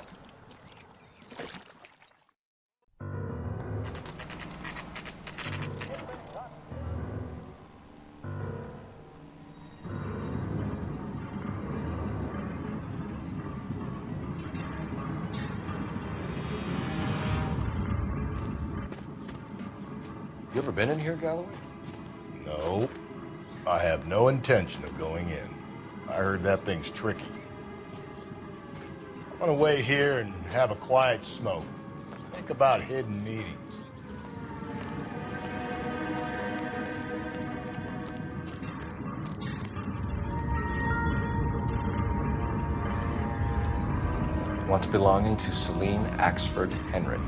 You ever been in here, Galloway? No. I have no intention of going in. I heard that thing's tricky. I'm gonna wait here and have a quiet smoke. Think about hidden meetings. Once belonging to Celine Axford Henry.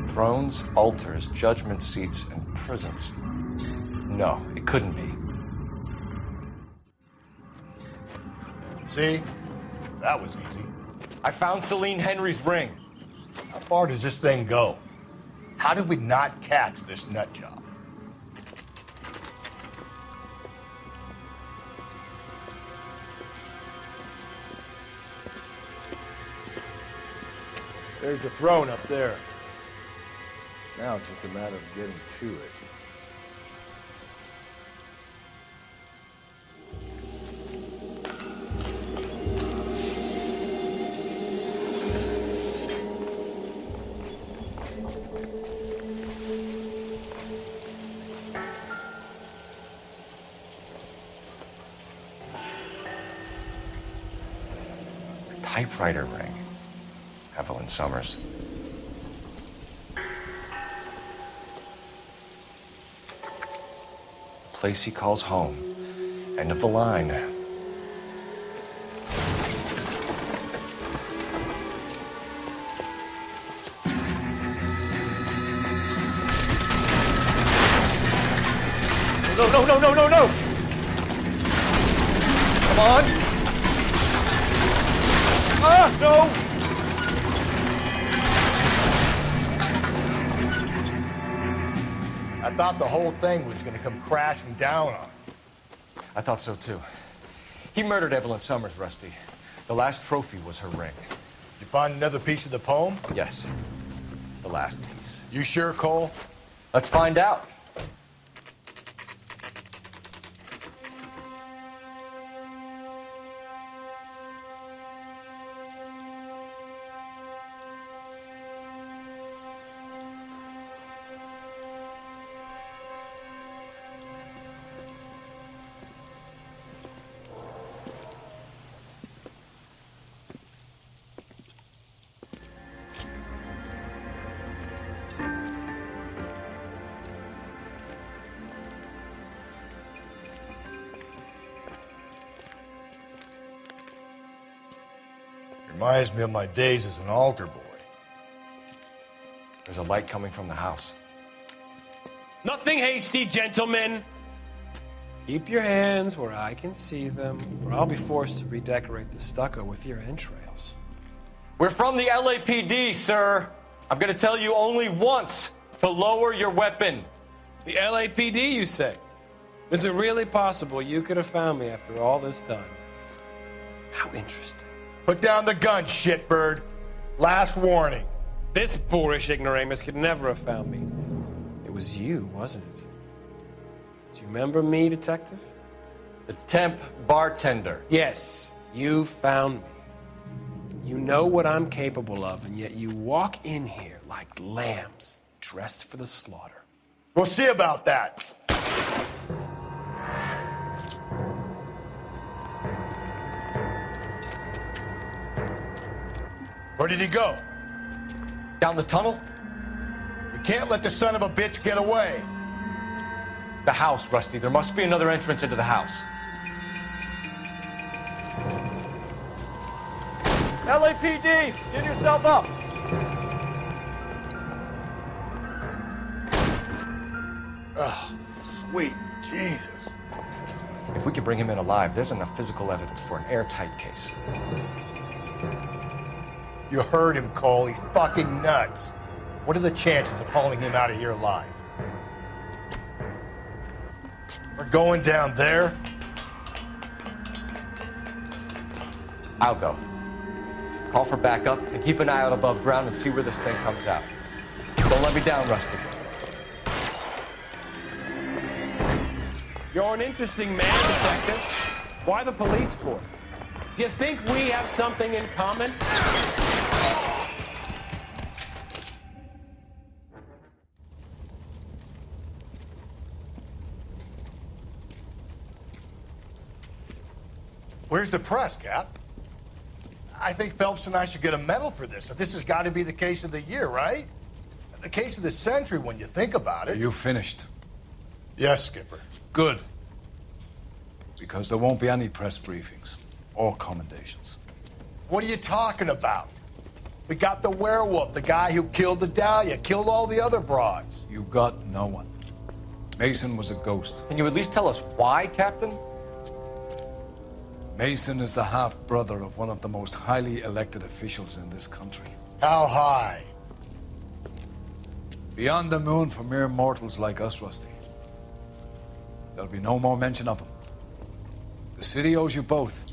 Thrones, altars, judgment seats, and prisons. No, it couldn't be. See? That was easy. I found Celine Henry's ring. How far does this thing go? How did we not catch this nut job? There's the throne up there. Now it's just a matter of getting to it. Typewriter ring. Evelyn Summers. Place he calls home. End of the line. No! Come on! Ah, no! I thought the whole thing was going to come crashing down on him. I thought so too. He murdered Evelyn Summers, Rusty. The last trophy was her ring. Did you find another piece of the poem? Yes. The last piece. You sure, Cole? Let's find out. Reminds me of my days as an altar boy. There's a light coming from the house. Nothing hasty, gentlemen. Keep your hands where I can see them, or I'll be forced to redecorate the stucco with your entrails. We're from the LAPD, sir. I'm gonna tell you only once to lower your weapon. The LAPD, you say? Is it really possible you could have found me after all this time? How interesting. Put down the gun, shitbird. Last warning. This boorish ignoramus could never have found me. It was you, wasn't it? Do you remember me, detective? The temp bartender. Yes, you found me. You know what I'm capable of, and yet you walk in here like lambs dressed for the slaughter. We'll see about that. Where did he go? Down the tunnel? You can't let the son of a bitch get away. The house, Rusty. There must be another entrance into the house. LAPD, get yourself up. Oh, sweet Jesus. If we can bring him in alive, there's enough physical evidence for an airtight case. You heard him, Cole. He's fucking nuts. What are the chances of hauling him out of here alive? We're going down there. I'll go. Call for backup and keep an eye out above ground and see where this thing comes out. Don't let me down, Rusty. You're an interesting man, detective. Why the police force? Do you think we have something in common? Where's the press, Cap? I think Phelps and I should get a medal for this. This has got to be the case of the year, right? The case of the century when you think about it. Are you finished? Yes, Skipper. Good. Because there won't be any press briefings or commendations. What are you talking about? We got the werewolf, the guy who killed the Dahlia, killed all the other broads. You got no one. Mason was a ghost. Can you at least tell us why, Captain? Mason is the half-brother of one of the most highly elected officials in this country. How high? Beyond the moon for mere mortals like us, Rusty. There'll be no more mention of him. The city owes you both,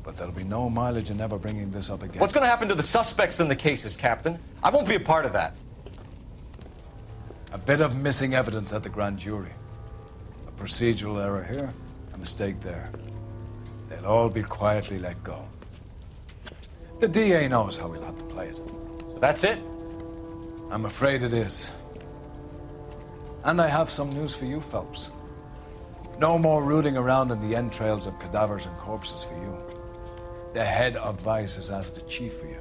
but there'll be no mileage in ever bringing this up again. What's going to happen to the suspects in the cases, Captain? I won't be a part of that. A bit of missing evidence at the grand jury. A procedural error here, a mistake there. They'll all be quietly let go. The DA knows how we'll have to play it. So that's it? I'm afraid it is. And I have some news for you, Phelps. No more rooting around in the entrails of cadavers and corpses for you. The head of Vice has asked the chief for you.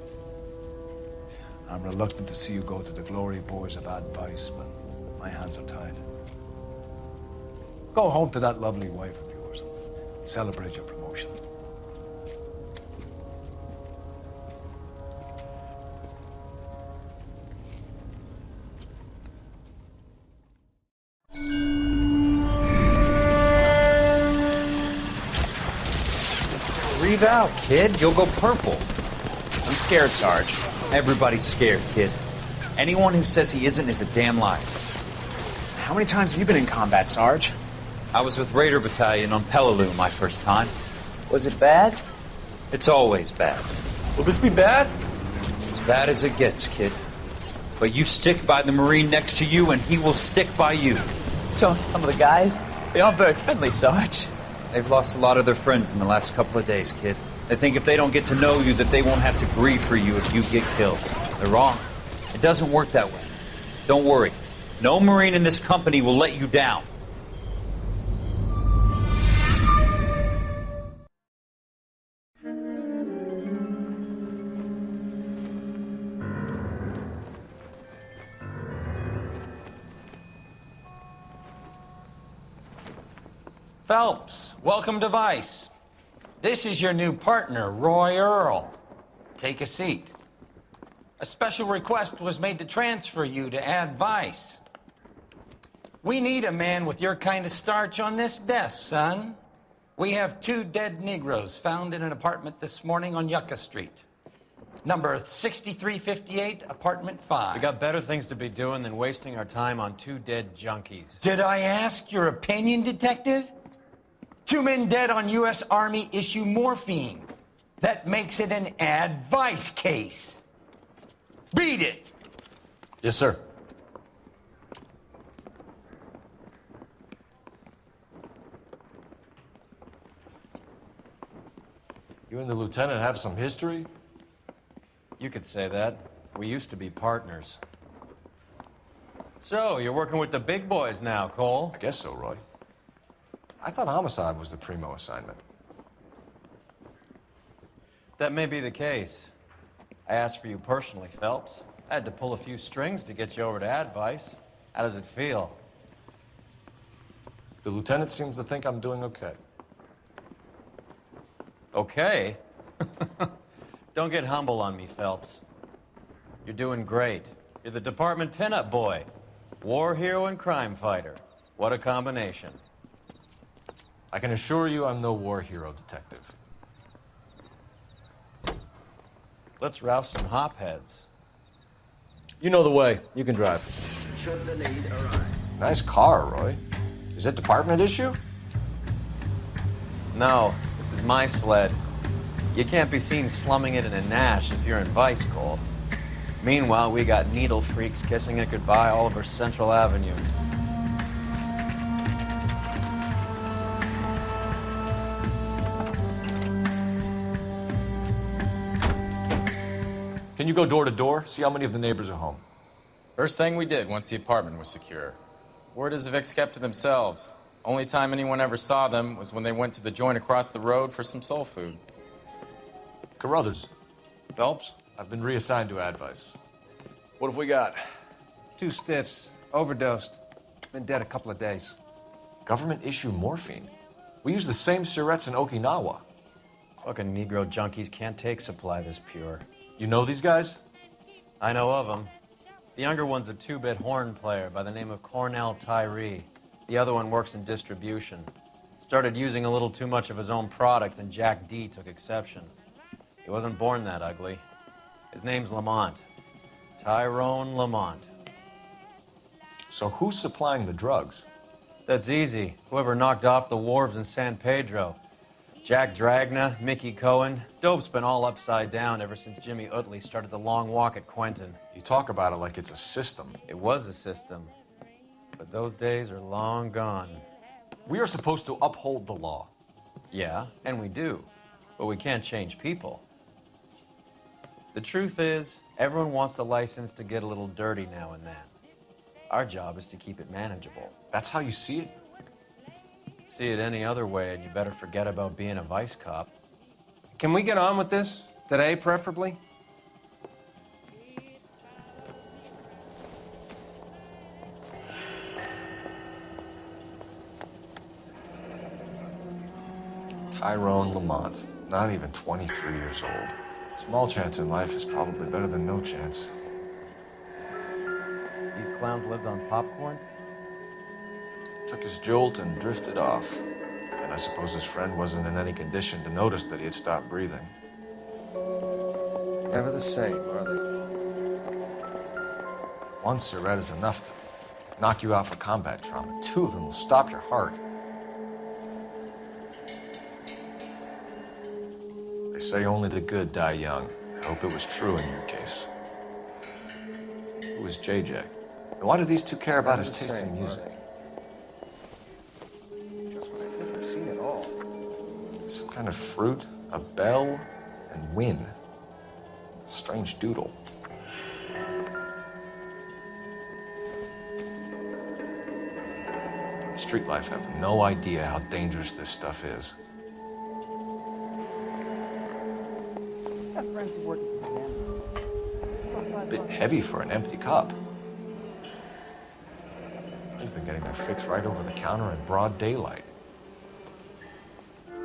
I'm reluctant to see you go to the glory boys of advice, but my hands are tied. Go home to that lovely wife of yours and celebrate your promotion. Breathe out, kid. You'll go purple. I'm scared, Sarge. Everybody's scared, kid. Anyone who says he isn't is a damn liar. How many times have you been in combat, Sarge? I was with Raider Battalion on Peleliu my first time. Was it bad? It's always bad. Will this be bad? As bad as it gets, kid. But you stick by the Marine next to you and he will stick by you. So, some of the guys, they aren't very friendly, Sarge. They've lost a lot of their friends in the last couple of days, kid. They think if they don't get to know you that they won't have to grieve for you if you get killed. They're wrong. It doesn't work that way. Don't worry. No Marine in this company will let you down. Phelps, welcome to Vice. This is your new partner, Roy Earl. Take a seat. A special request was made to transfer you to Ad Vice. We need a man with your kind of starch on this desk, son. We have 2 dead Negroes found in an apartment this morning on Yucca Street. Number 6358, apartment 5. We got better things to be doing than wasting our time on 2 dead junkies. Did I ask your opinion, detective? 2 men dead on U.S. Army issue morphine. That makes it an advice case. Beat it! Yes, sir. You and the lieutenant have some history? You could say that. We used to be partners. So, you're working with the big boys now, Cole? I guess so, Roy. I thought homicide was the primo assignment. That may be the case. I asked for you personally, Phelps. I had to pull a few strings to get you over to advice. How does it feel? The lieutenant seems to think I'm doing okay. Okay? Don't get humble on me, Phelps. You're doing great. You're the department pinup boy. War hero and crime fighter. What a combination. I can assure you I'm no war hero, detective. Let's rouse some hopheads. You know the way. You can drive. Should the need arise. Nice car, Roy. Is it department issue? No, this is my sled. You can't be seen slumming it in a Nash if you're in Vice, Cole. Meanwhile, we got needle freaks kissing it goodbye all over Central Avenue. Can you go door to door? See how many of the neighbors are home. First thing we did once the apartment was secure. Word is evics kept to themselves. Only time anyone ever saw them was when they went to the joint across the road for some soul food. Carruthers. Phelps? I've been reassigned to advice. What have we got? 2 stiffs. Overdosed. Been dead a couple of days. Government issue morphine. We use the same syrettes in Okinawa. Fucking Negro junkies can't take supply this pure. You know these guys? I know of them. The younger one's a 2-bit horn player by the name of Cornell Tyree. The other one works in distribution. Started using a little too much of his own product, and Jack D took exception. He wasn't born that ugly. His name's Lamont. Tyrone Lamont. So who's supplying the drugs? That's easy. Whoever knocked off the wharves in San Pedro. Jack Dragna, Mickey Cohen. Dope's been all upside down ever since Jimmy Utley started the long walk at Quentin. You talk about it like it's a system. It was a system. But those days are long gone. We are supposed to uphold the law. Yeah, and we do. But we can't change people. The truth is, everyone wants a license to get a little dirty now and then. Our job is to keep it manageable. That's how you see it? See it any other way, and you better forget about being a vice cop. Can we get on with this? Today, preferably? Tyrone Lamont, not even 23 years old. Small chance in life is probably better than no chance. These clowns lived on popcorn? Took his jolt and drifted off. And I suppose his friend wasn't in any condition to notice that he had stopped breathing. Never the same, are they? One cigarette is enough to knock you out for combat trauma. 2 of them will stop your heart. They say only the good die young. I hope it was true in your case. Who is JJ? And why do these 2 care about his taste in music? I've seen it all. Some kind of fruit, a bell, and win. Strange doodle. Street life have no idea how dangerous this stuff is. A bit heavy for an empty cup. They've been getting their fix right over the counter in broad daylight.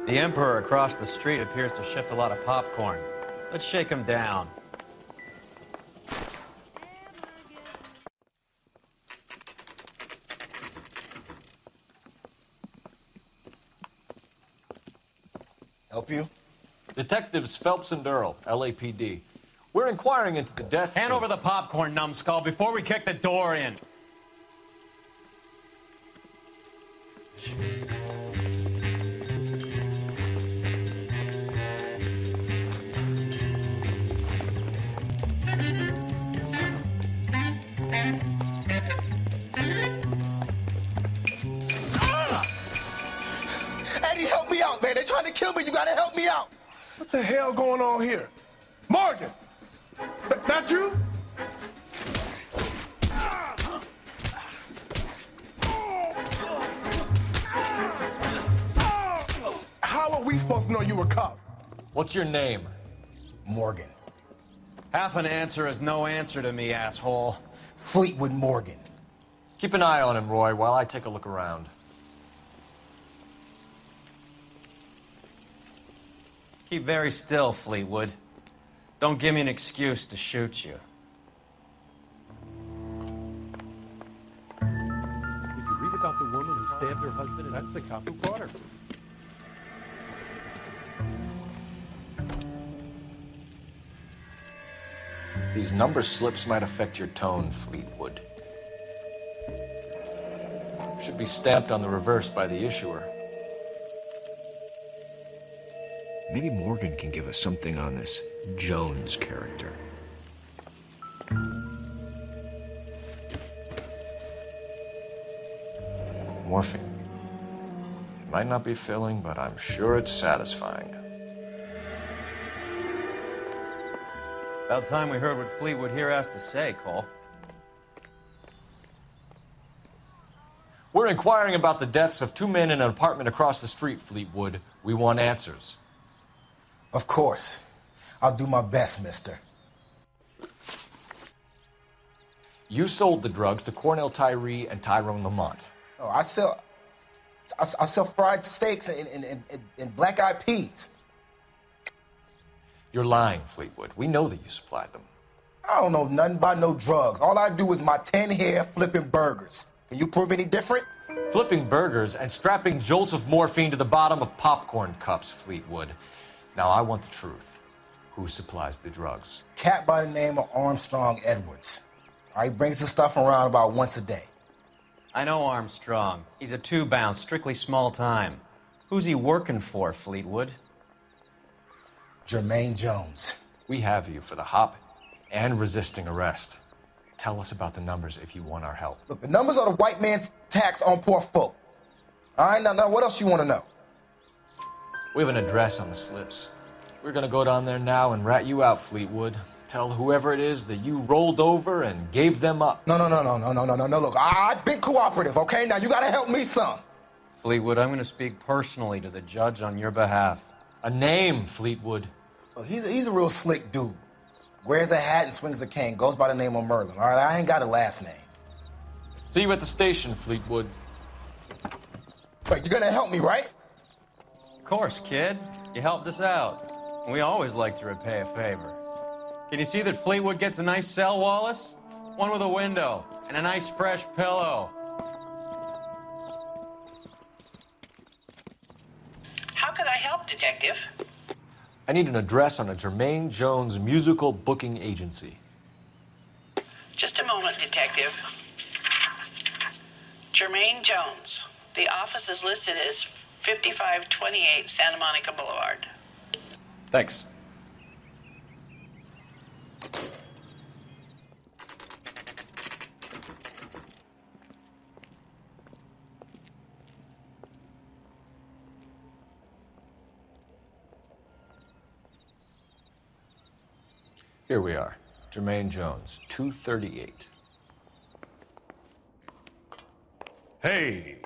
The Emperor across the street appears to shift a lot of popcorn. Let's shake him down. help you? Detectives Phelps and Earl, LAPD. We're inquiring into the deaths Hand of... over the popcorn, numbskull, before we kick the door in. Eddie, help me out, man. They're trying to kill me. You gotta help me out. What the hell going on here? Morgan! Not you? How are we supposed to know you were cop? What's your name? Morgan. Half an answer is no answer to me, asshole. Fleetwood Morgan. Keep an eye on him, Roy, while I take a look around. Keep very still, Fleetwood. Don't give me an excuse to shoot you. Did you read about the woman who stabbed her husband? That's the cop who caught her. These number slips might affect your tone, Fleetwood. Should be stamped on the reverse by the issuer. Maybe Morgan can give us something on this Jones character. Morphine. It might not be filling, but I'm sure it's satisfying. About time we heard what Fleetwood here has to say, Cole. We're inquiring about the deaths of two men in an apartment across the street, Fleetwood. We want answers. Of course. I'll do my best, mister. You sold the drugs to Cornell Tyree and Tyrone Lamont. Oh, I sell fried steaks and black-eyed peas. You're lying, Fleetwood. We know that you supplied them. I don't know nothing about no drugs. All I do is my 10 hair flipping burgers. Can you prove any different? Flipping burgers and strapping jolts of morphine to the bottom of popcorn cups, Fleetwood. Now, I want the truth. Who supplies the drugs? Cat by the name of Armstrong Edwards. All right, brings the stuff around about once a day. I know Armstrong. He's a two-bound, strictly small time. Who's he working for, Fleetwood? Jermaine Jones. We have you for the hop and resisting arrest. Tell us about the numbers if you want our help. Look, the numbers are the white man's tax on poor folk. All right, now what else you want to know? We have an address on the slips. We're gonna go down there now and rat you out, Fleetwood. Tell whoever it is that you rolled over and gave them up. No. Look, I've been cooperative, okay? Now you gotta help me some. Fleetwood, I'm gonna speak personally to the judge on your behalf. A name, Fleetwood. Look, he's a real slick dude. Wears a hat and swings a cane. Goes by the name of Merlin. All right, I ain't got a last name. See you at the station, Fleetwood. Wait, you're gonna help me, right? Of course, kid. You helped us out. We always like to repay a favor. Can you see that Fleetwood gets a nice cell, Wallace? One with a window and a nice fresh pillow. How could I help, Detective? I need an address on a Jermaine Jones musical booking agency. Just a moment, Detective. Jermaine Jones. The office is listed as 5528 Santa Monica Boulevard. Thanks. Here we are. Jermaine Jones, 238. Hey,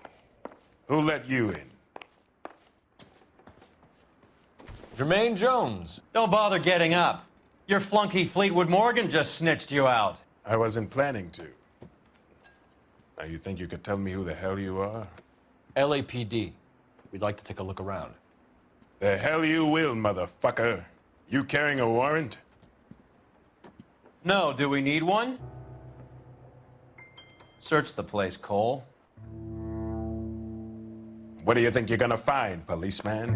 who let you in? Jermaine Jones. Don't bother getting up. Your flunky Fleetwood Morgan just snitched you out. I wasn't planning to. Now, you think you could tell me who the hell you are? LAPD. We'd like to take a look around. The hell you will, motherfucker. You carrying a warrant? No, do we need one? Search the place, Cole. What do you think you're gonna find, policeman?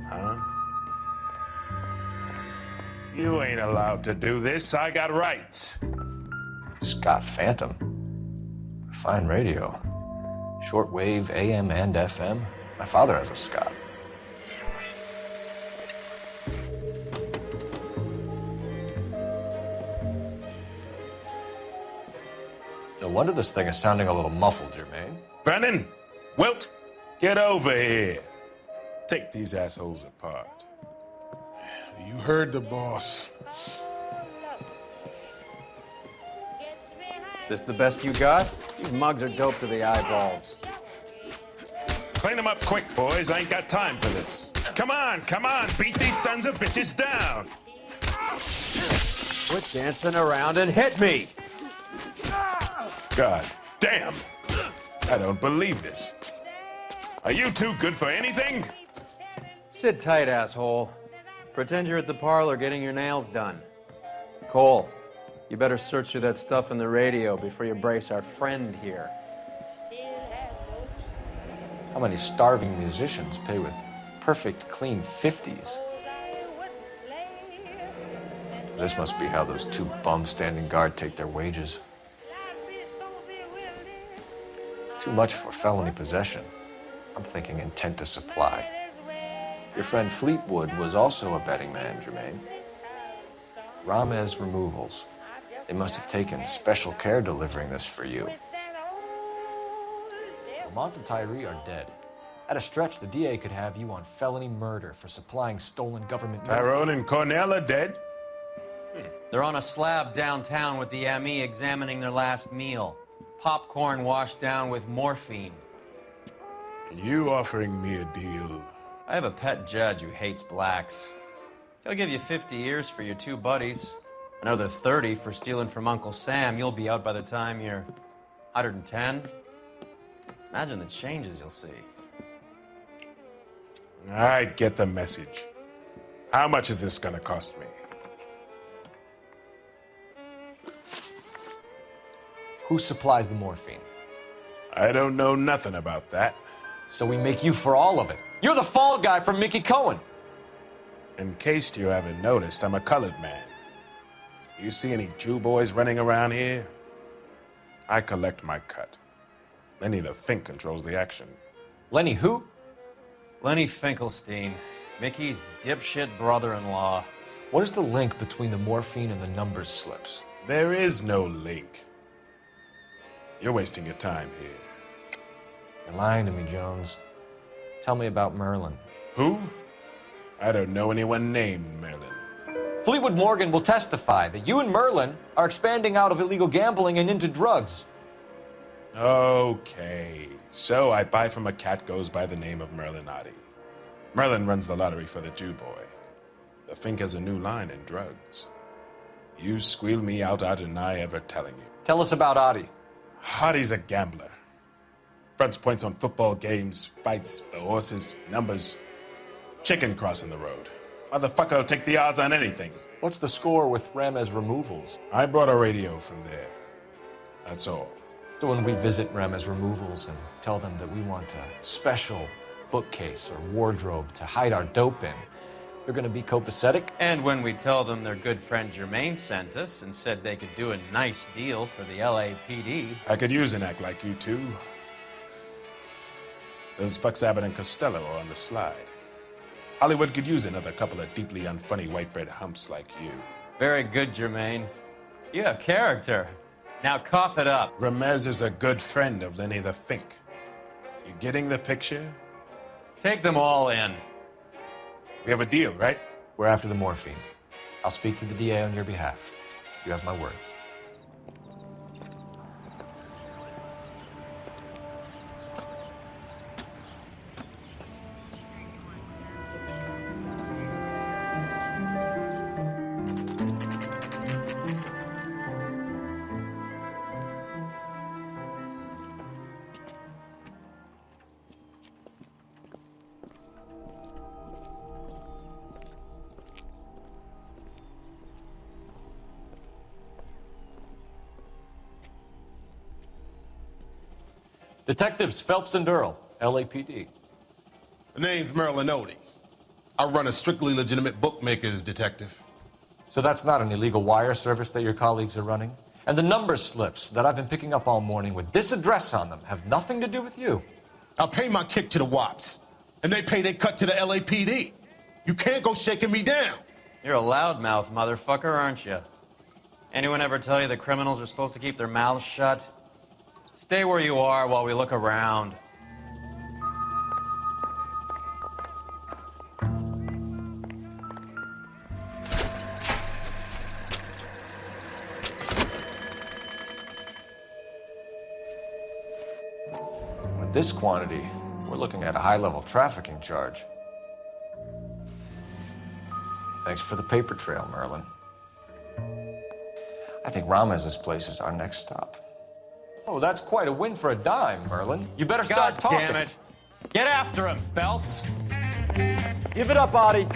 Huh? You ain't allowed to do this. I got rights. Scott Phantom. Fine radio. Shortwave, AM and FM. My father has a Scott. No wonder this thing is sounding a little muffled, Jermaine. Brennan, Wilt, get over here. Take these assholes apart. You heard the boss. Is this the best you got? These mugs are dope to the eyeballs. Clean them up quick, boys. I ain't got time for this. Come on, beat these sons of bitches down. Quit dancing around and hit me! God damn. I don't believe this. Are you two good for anything? Sit tight, asshole. Pretend you're at the parlor getting your nails done. Cole, you better search through that stuff in the radio before you brace our friend here. How many starving musicians pay with perfect, clean 50s? This must be how those two bums standing guard take their wages. Too much for felony possession. I'm thinking intent to supply. Your friend Fleetwood was also a betting man, Jermaine. Ramez Removals. They must have taken special care delivering this for you. Lamont and Tyree are dead. At a stretch, the DA could have you on felony murder for supplying stolen government... Tyrone and Cornell are dead? They're on a slab downtown with the ME examining their last meal. Popcorn washed down with morphine. You offering me a deal? I have a pet judge who hates blacks. He'll give you 50 years for your two buddies. Another 30 for stealing from Uncle Sam. You'll be out by the time you're 110. Imagine the changes you'll see. I get the message. How much is this gonna cost me? Who supplies the morphine? I don't know nothing about that. So we make you for all of it. You're the fall guy from Mickey Cohen. In case you haven't noticed, I'm a colored man. You see any Jew boys running around here? I collect my cut. Lenny the Fink controls the action. Lenny who? Lenny Finkelstein, Mickey's dipshit brother-in-law. What is the link between the morphine and the numbers slips? There is no link. You're wasting your time here. You're lying to me, Jones. Tell me about Merlin. Who? I don't know anyone named Merlin. Fleetwood Morgan will testify that you and Merlin are expanding out of illegal gambling and into drugs. Okay, so I buy from a cat goes by the name of Merlin Oddie. Merlin runs the lottery for the Jew boy. The Fink has a new line in drugs. You squeal me out, I deny ever telling you. Tell us about Oddie. Oddie's a gambler. Fronts points on football games, fights, the horses, numbers. Chicken crossing the road. Motherfucker will take the odds on anything. What's the score with Ramez Removals? I brought a radio from there. That's all. So when we visit Ramez Removals and tell them that we want a special bookcase or wardrobe to hide our dope in, they're gonna be copacetic? And when we tell them their good friend Jermaine sent us and said they could do a nice deal for the LAPD. I could use an act like you two. Those fucks Abbott and Costello are on the slide. Hollywood could use another couple of deeply unfunny white bread humps like you. Very good, Jermaine. You have character. Now cough it up. Ramez is a good friend of Lenny the Fink. You getting the picture? Take them all in. We have a deal, right? We're after the morphine. I'll speak to the DA on your behalf. You have my word. Detectives Phelps and Earl, LAPD. The name's Merlin Odie. I run a strictly legitimate bookmaker's detective. So that's not an illegal wire service that your colleagues are running? And the number slips that I've been picking up all morning with this address on them have nothing to do with you? I'll pay my kick to the WAPs, and they pay their cut to the LAPD. You can't go shaking me down. You're a loudmouth motherfucker, aren't you? Anyone ever tell you that criminals are supposed to keep their mouths shut? Stay where you are while we look around. With this quantity, we're looking at a high-level trafficking charge. Thanks for the paper trail, Merlin. I think Ramez's place is our next stop. Oh, that's quite a win for a dime, Merlin. You better start talking. God damn it. Get after him, Phelps. Give it up, Audie.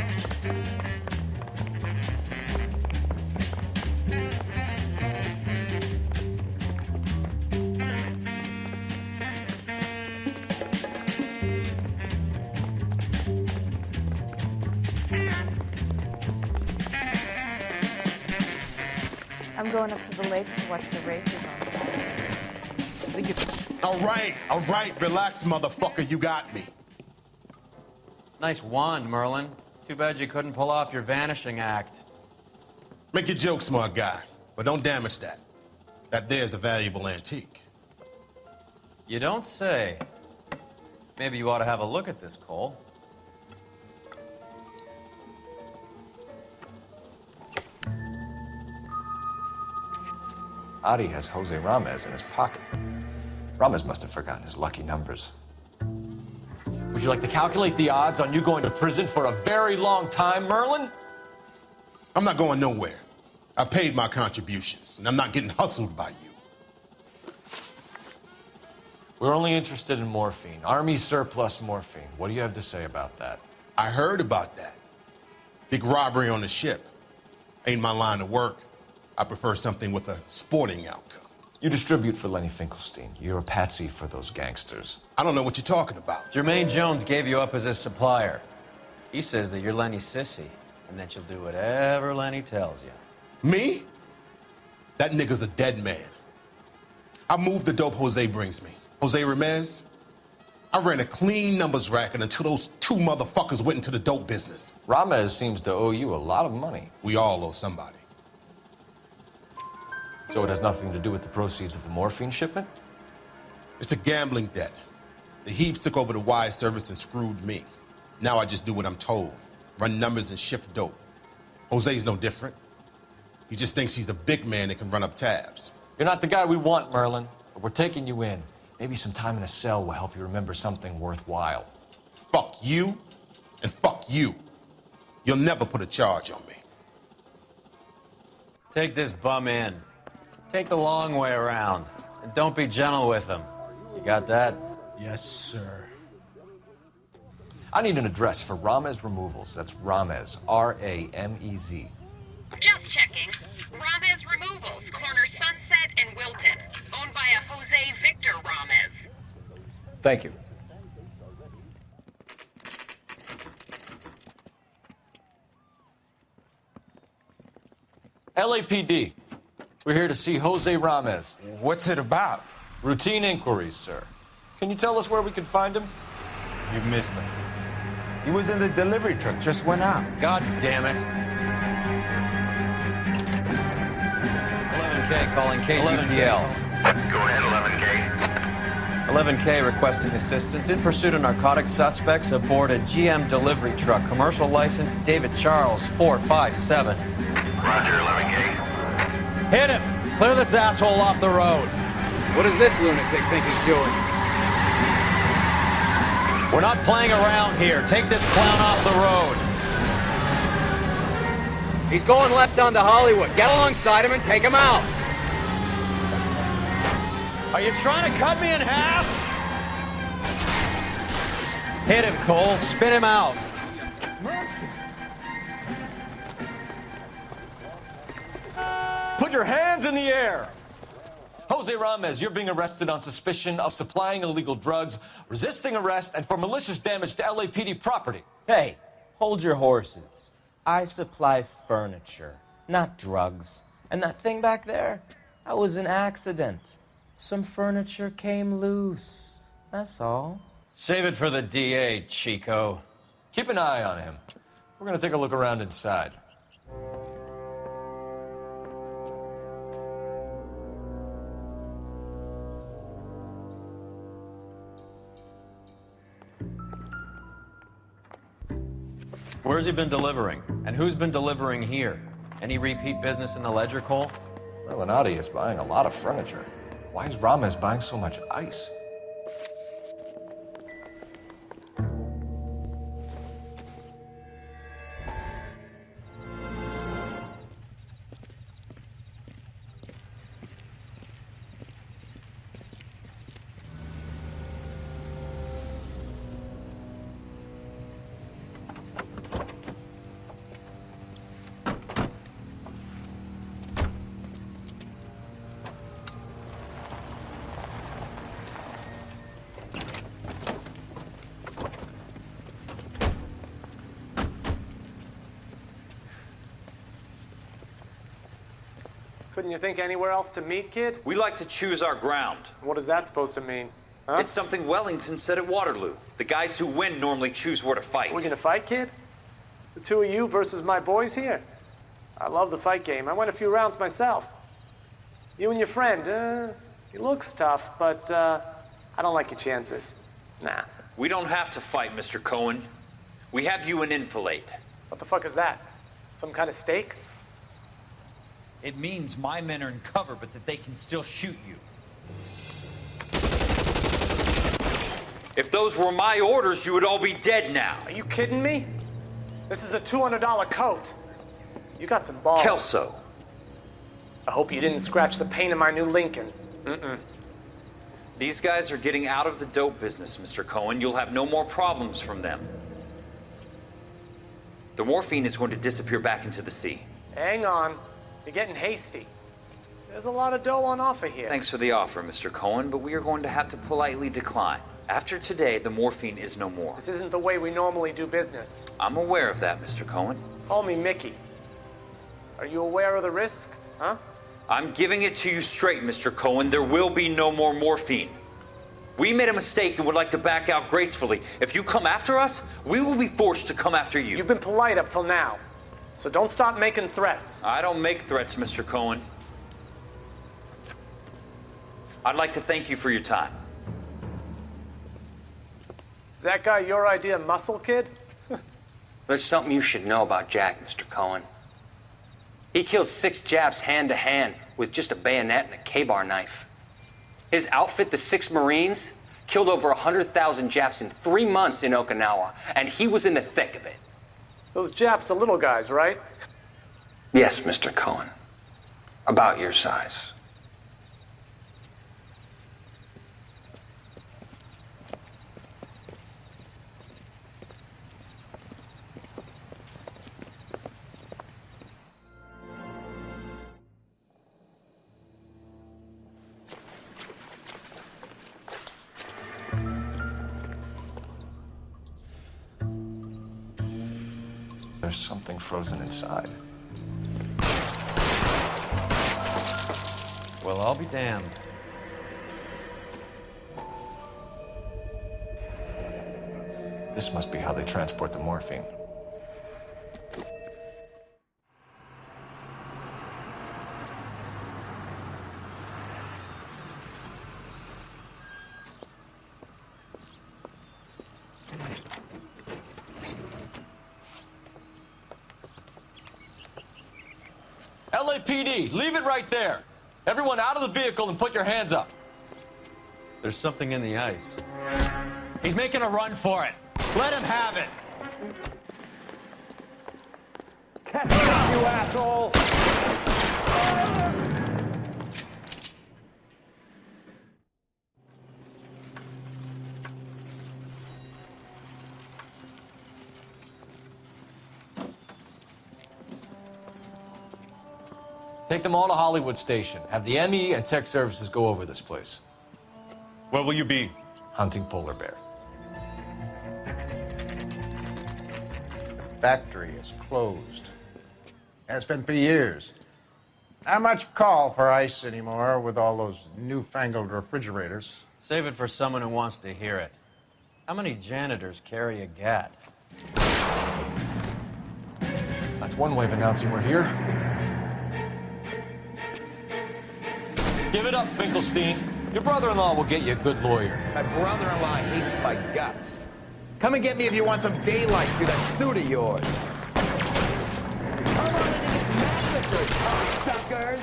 I'm going up to the lake to watch the races on Saturday. I think it's... All right, relax, motherfucker, you got me. Nice wand, Merlin. Too bad you couldn't pull off your vanishing act. Make your joke, smart guy, but don't damage that. That there's a valuable antique. You don't say. Maybe you ought to have a look at this, Cole. Adi has Jose Ramez in his pocket. Ramez must have forgotten his lucky numbers. Would you like to calculate the odds on you going to prison for a very long time, Merlin? I'm not going nowhere. I've paid my contributions, and I'm not getting hustled by you. We're only interested in morphine. Army surplus morphine. What do you have to say about that? I heard about that. Big robbery on the ship. Ain't my line of work. I prefer something with a sporting outcome. You distribute for Lenny Finkelstein. You're a patsy for those gangsters. I don't know what you're talking about. Jermaine Jones gave you up as his supplier. He says that you're Lenny's sissy, and that you'll do whatever Lenny tells you. Me? That nigga's a dead man. I moved the dope Jose brings me. Jose Ramez? I ran a clean numbers racket until those two motherfuckers went into the dope business. Ramez seems to owe you a lot of money. We all owe somebody. So it has nothing to do with the proceeds of the morphine shipment? It's a gambling debt. The Heaps took over the wire service and screwed me. Now I just do what I'm told. Run numbers and shift dope. Jose's no different. He just thinks he's a big man that can run up tabs. You're not the guy we want, Merlin, but we're taking you in. Maybe some time in a cell will help you remember something worthwhile. Fuck you, and fuck you. You'll never put a charge on me. Take this bum in. Take the long way around. And don't be gentle with him. You got that? Yes, sir. I need an address for Ramez Removals. That's Ramez, R-A-M-E-Z. Just checking. Ramez Removals, corner Sunset and Wilton. Owned by a Jose Victor Ramez. Thank you. LAPD. We're here to see Jose Ramez. What's it about? Routine inquiries, sir. Can you tell us where we can find him? You missed him. He was in the delivery truck, just went out. God damn it. 11K calling KGPL. Go ahead, 11K. 11K requesting assistance in pursuit of narcotic suspects aboard a GM delivery truck. Commercial license, David Charles, 457. Roger, 11K. Hit him! Clear this asshole off the road. What does this lunatic think he's doing? We're not playing around here. Take this clown off the road. He's going left onto Hollywood. Get alongside him and take him out. Are you trying to cut me in half? Hit him, Cole. Spit him out. Put your hands in the air! Jose Ramez, you're being arrested on suspicion of supplying illegal drugs, resisting arrest, and for malicious damage to LAPD property. Hey, hold your horses. I supply furniture. not drugs. And that thing back there, that was an accident. Some furniture came loose. That's all. Save it for the DA, Chico. Keep an eye on him. We're gonna take a look around inside. Where's he been delivering? And who's been delivering here? Any repeat business in the ledger, Cole? Merlinati is buying a lot of furniture. Why is Ramos buying so much ice? Couldn't you think anywhere else to meet, kid? We like to choose our ground. What is that supposed to mean? Huh? It's something Wellington said at Waterloo. The guys who win normally choose where to fight. We gonna fight, kid? The two of you versus my boys here? I love the fight game. I went a few rounds myself. You and your friend, he looks tough, but I don't like your chances. Nah. We don't have to fight, Mr. Cohen. We have you an enfilade. What the fuck is that? Some kind of steak? It means my men are in cover, but that they can still shoot you. If those were my orders, you would all be dead now. Are you kidding me? This is a $200 coat. You got some balls. Kelso. I hope you didn't scratch the paint of my new Lincoln. Mm-mm. These guys are getting out of the dope business, Mr. Cohen. You'll have no more problems from them. The morphine is going to disappear back into the sea. Hang on. You're getting hasty. There's a lot of dough on offer here. Thanks for the offer, Mr. Cohen, but we are going to have to politely decline. After today, the morphine is no more. This isn't the way we normally do business. I'm aware of that, Mr. Cohen. Call me Mickey. Are you aware of the risk, huh? I'm giving it to you straight, Mr. Cohen. There will be no more morphine. We made a mistake and would like to back out gracefully. If you come after us, we will be forced to come after you. You've been polite up till now, so don't stop making threats. I don't make threats, Mr. Cohen. I'd like to thank you for your time. Is that guy your idea of muscle, kid? There's something you should know about Jack, Mr. Cohen. He killed 6 Japs hand-to-hand with just a bayonet and a K-bar knife. His outfit, the 6 Marines, killed over 100,000 Japs in 3 months in Okinawa, and he was in the thick of it. Those Japs are little guys, right? Yes, Mr. Cohen. About your size. There's something frozen inside. Well, I'll be damned. This must be how they transport the morphine. LAPD, leave it right there. Everyone out of the vehicle and put your hands up. There's something in the ice. He's making a run for it. Let him have it. Catch up, you asshole! Take them all to Hollywood Station. Have the ME and tech services go over this place. Where will you be? Hunting polar bear. Factory is closed. Has been for years. Not much call for ice anymore with all those newfangled refrigerators. Save it for someone who wants to hear it. How many janitors carry a gat? That's one way of announcing we're here. Give it up, Finkelstein. Your brother-in-law will get you a good lawyer. My brother-in-law hates my guts. Come and get me if you want some daylight through that suit of yours. Suckers!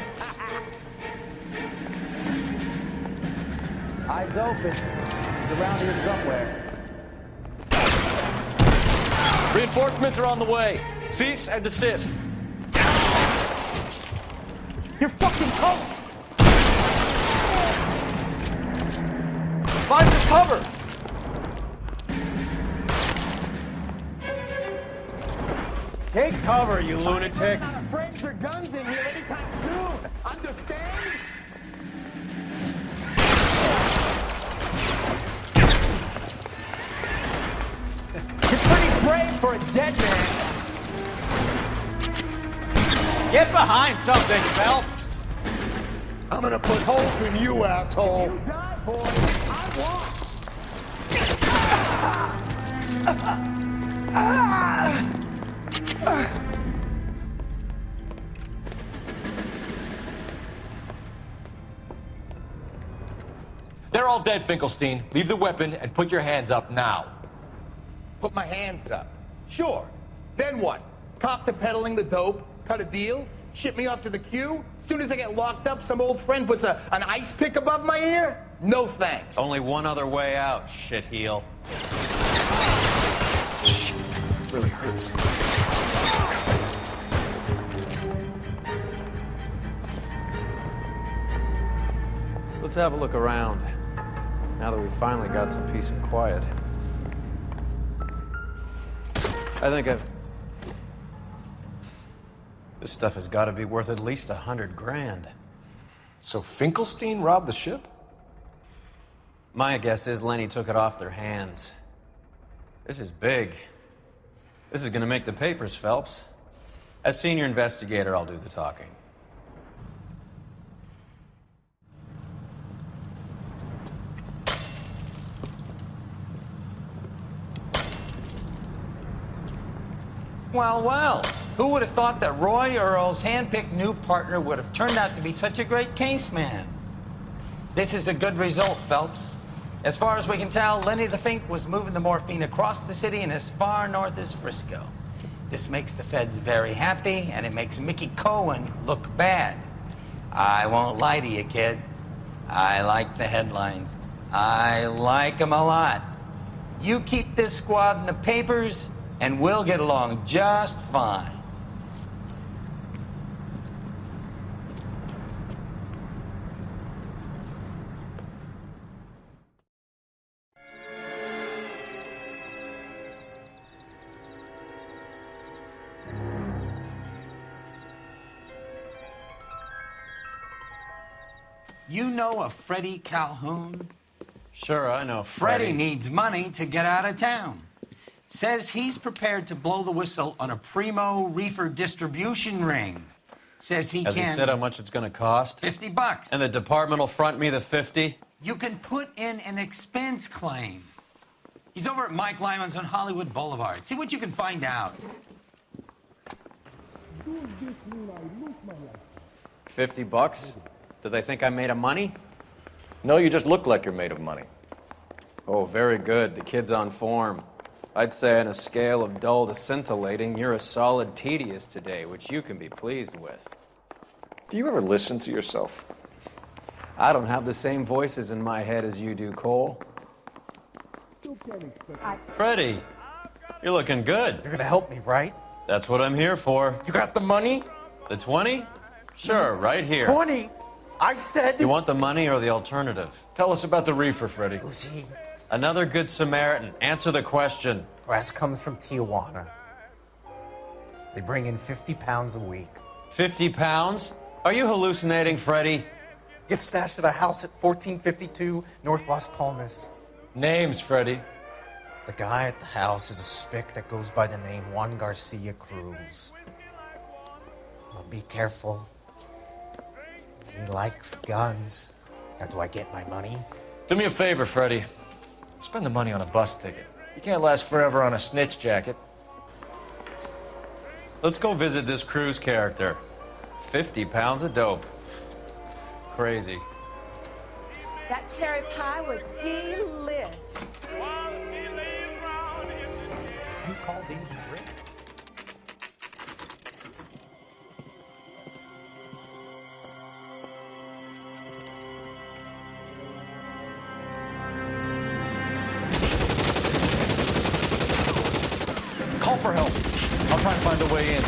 Eyes open. He's around here somewhere. Reinforcements are on the way. Cease and desist. You're fucking cold! Find your cover! Take cover, you lunatic! I'm not afraid for guns in here anytime soon. Understand? You're pretty brave for a dead man. Get behind something, Phelps. I'm gonna put holes in you, asshole. You die, boy. I want. They're all dead, Finkelstein. Leave the weapon and put your hands up now. Put my hands up. Sure. Then what? Cop to peddling the dope, cut a deal, ship me off to the queue? Soon as I get locked up, some old friend puts an ice pick above my ear? No thanks. Only one other way out, shitheel. Shit, really hurts. Let's have a look around, now that we've finally got some peace and quiet. I think this stuff has got to be worth at least 100 grand. So Finkelstein robbed the ship? My guess is Lenny took it off their hands. This is big. This is gonna make the papers, Phelps. As senior investigator, I'll do the talking. Well, well, who would have thought that Roy Earl's handpicked new partner would have turned out to be such a great case man? This is a good result, Phelps. As far as we can tell, Lenny the Fink was moving the morphine across the city and as far north as Frisco. This makes the feds very happy, and it makes Mickey Cohen look bad. I won't lie to you, kid. I like the headlines. I like them a lot. You keep this squad in the papers, and we'll get along just fine. You know a Freddie Calhoun? Sure, I know Freddie needs money to get out of town. Says he's prepared to blow the whistle on a primo reefer distribution ring. Says he Has can... he said how much it's gonna cost? $50. And the department will front me the 50? You can put in an expense claim. He's over at Mike Lyman's on Hollywood Boulevard. See what you can find out. 50 bucks? Do they think I'm made of money? No, you just look like you're made of money. Oh, very good. The kid's on form. I'd say on a scale of dull to scintillating, you're a solid tedious today, which you can be pleased with. Do you ever listen to yourself? I don't have the same voices in my head as you do, Cole. Freddie, you're looking good. You're gonna help me, right? That's what I'm here for. You got the money? The 20? Sure, right here. 20? I said... You want the money or the alternative? Tell us about the reefer, Freddie. Who's he? Another good Samaritan. Answer the question. Grass comes from Tijuana. They bring in 50 pounds a week. 50 pounds? Are you hallucinating, Freddie? Gets stashed at a house at 1452 North Las Palmas. Names, Freddie. The guy at the house is a spick that goes by the name Juan Garcia Cruz. Well, be careful. He likes guns. How do I get my money? Do me a favor, Freddie. Spend the money on a bus ticket. You can't last forever on a snitch jacket. Let's go visit this Cruz character. 50 pounds of dope. Crazy. That cherry pie was delish. You call these rich? Call for help. I'll try and find a way in.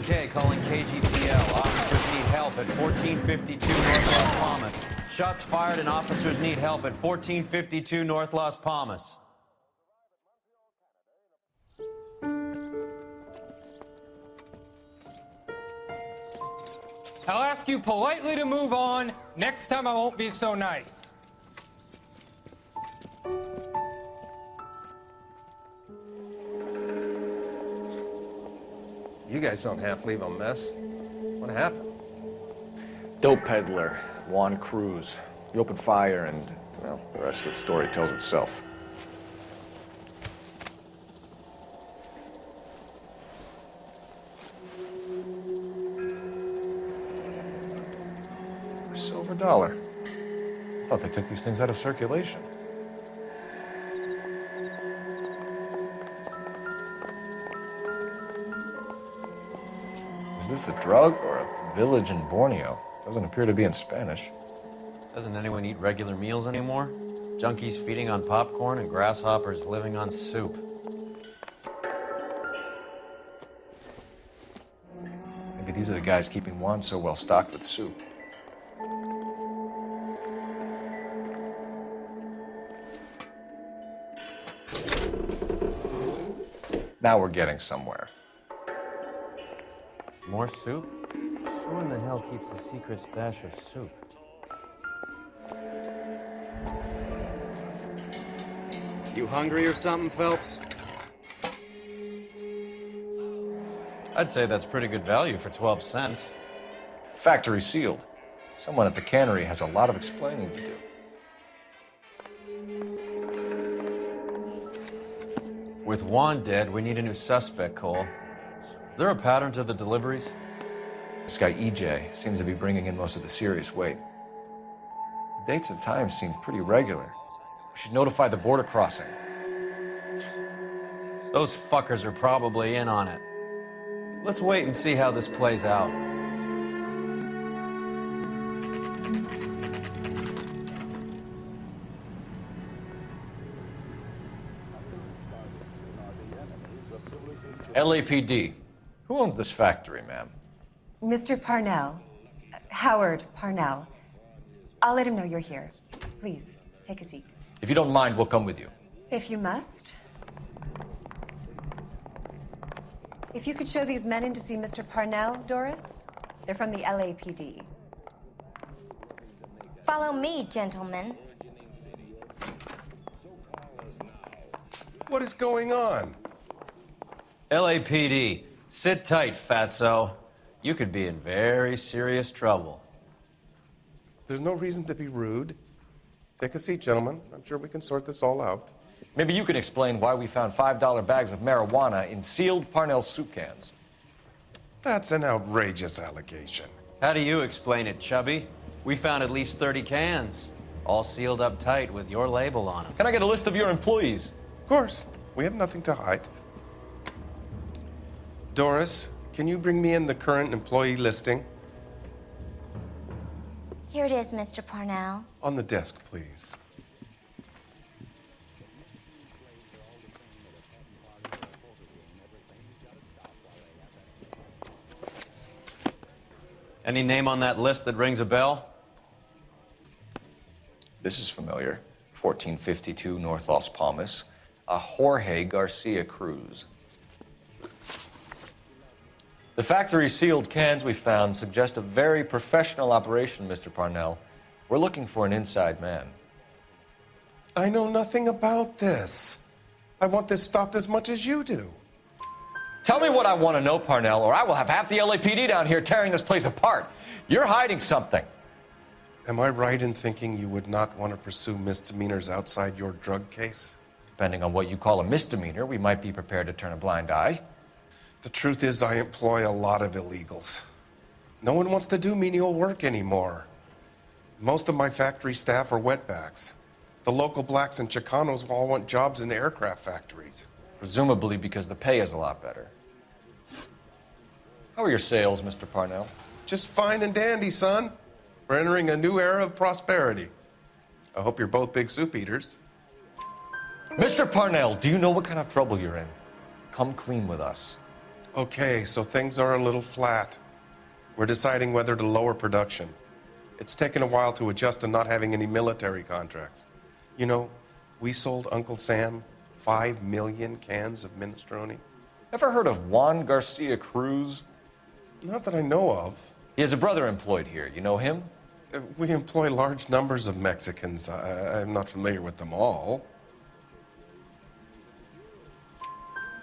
K calling KGPL. Officers need help at 1452 North Las Palmas. Shots fired and officers need help at 1452 North Las Palmas. I'll ask you politely to move on. Next time I won't be so nice. You guys don't half leave a mess. What happened? Dope peddler, Juan Cruz. He opened fire and, well, the rest of the story tells itself. A silver dollar. I thought they took these things out of circulation. Is this a drug or a village in Borneo? Doesn't appear to be in Spanish. Doesn't anyone eat regular meals anymore? Junkies feeding on popcorn and grasshoppers living on soup. Maybe these are the guys keeping Juan so well stocked with soup. Now we're getting somewhere. More soup? Who in the hell keeps a secret stash of soup? You hungry or something, Phelps? I'd say that's pretty good value for 12 cents. Factory sealed. Someone at the cannery has a lot of explaining to do. With Juan dead, we need a new suspect, Cole. Is there a pattern to the deliveries? This guy, EJ, seems to be bringing in most of the serious weight. The dates and times seem pretty regular. We should notify the border crossing. Those fuckers are probably in on it. Let's wait and see how this plays out. LAPD. Who owns this factory, ma'am? Mr. Parnell. Howard Parnell. I'll let him know you're here. Please, take a seat. If you don't mind, we'll come with you. If you must. If you could show these men in to see Mr. Parnell, Doris. They're from the LAPD. Follow me, gentlemen. What is going on? LAPD, sit tight, fatso. You could be in very serious trouble. There's no reason to be rude. Take a seat, gentlemen. I'm sure we can sort this all out. Maybe you can explain why we found $5 bags of marijuana in sealed Parnell soup cans. That's an outrageous allegation. How do you explain it, Chubby? We found at least 30 cans, all sealed up tight with your label on them. Can I get a list of your employees? Of course. We have nothing to hide. Doris, can you bring me in the current employee listing? Here it is, Mr. Parnell. On the desk, please. Any name on that list that rings a bell? This is familiar. 1452 North Las Palmas. A Jorge Garcia Cruz. The factory sealed cans we found suggest a very professional operation, Mr. Parnell. We're looking for an inside man. I know nothing about this. I want this stopped as much as you do. Tell me what I want to know, Parnell, or I will have half the LAPD down here tearing this place apart. You're hiding something. Am I right in thinking you would not want to pursue misdemeanors outside your drug case? Depending on what you call a misdemeanor, we might be prepared to turn a blind eye. The truth is, I employ a lot of illegals. No one wants to do menial work anymore. Most of my factory staff are wetbacks. The local blacks and Chicanos all want jobs in aircraft factories. Presumably because the pay is a lot better. How are your sales, Mr. Parnell? Just fine and dandy, son. We're entering a new era of prosperity. I hope you're both big soup eaters. Mr. Parnell, do you know what kind of trouble you're in? Come clean with us. Okay, so things are a little flat. We're deciding whether to lower production. It's taken a while to adjust to not having any military contracts. You know, we sold Uncle Sam 5 million cans of minestrone. Ever heard of Juan Garcia Cruz? Not that I know of. He has a brother employed here. You know him? We employ large numbers of Mexicans. I'm not familiar with them all.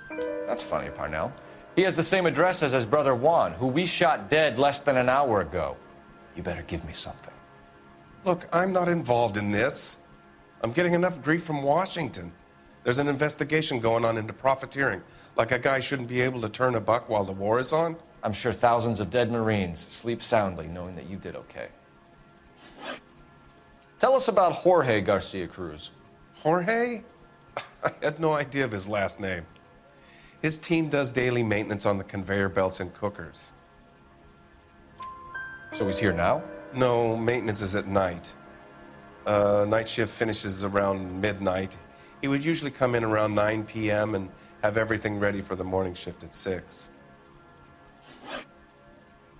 That's funny, Parnell. He has the same address as his brother Juan, who we shot dead less than an hour ago. You better give me something. Look, I'm not involved in this. I'm getting enough grief from Washington. There's an investigation going on into profiteering. Like a guy shouldn't be able to turn a buck while the war is on. I'm sure thousands of dead Marines sleep soundly knowing that you did okay. Tell us about Jorge Garcia Cruz. Jorge? I had no idea of his last name. His team does daily maintenance on the conveyor belts and cookers. So he's here now? No, maintenance is at night. Night shift finishes around midnight. He would usually come in around 9 p.m. and have everything ready for the morning shift at 6.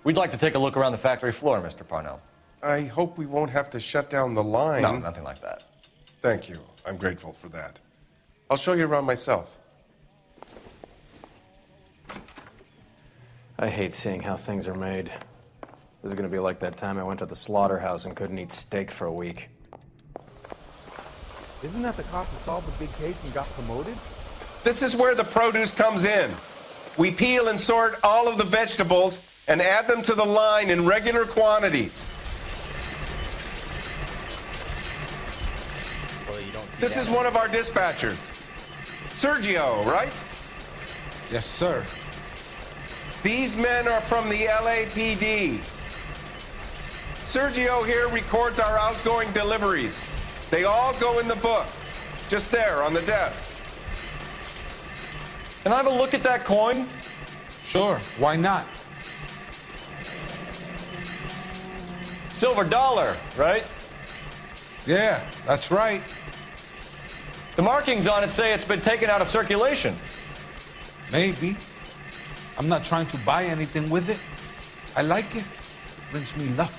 We'd like to take a look around the factory floor, Mr. Parnell. I hope we won't have to shut down the line. No, nothing like that. Thank you. I'm grateful for that. I'll show you around myself. I hate seeing how things are made. This is gonna be like that time I went to the slaughterhouse and couldn't eat steak for a week. Isn't that the cop who solved the big case and got promoted? This is where the produce comes in. We peel and sort all of the vegetables and add them to the line in regular quantities. This is one of our dispatchers. Sergio, right? Yes, sir. These men are from the LAPD. Sergio here records our outgoing deliveries. They all go in the book, just there on the desk. Can I have a look at that coin? Sure, why not? Silver dollar, right? Yeah, that's right. The markings on it say it's been taken out of circulation. Maybe. I'm not trying to buy anything with it. I like it. Brings me luck.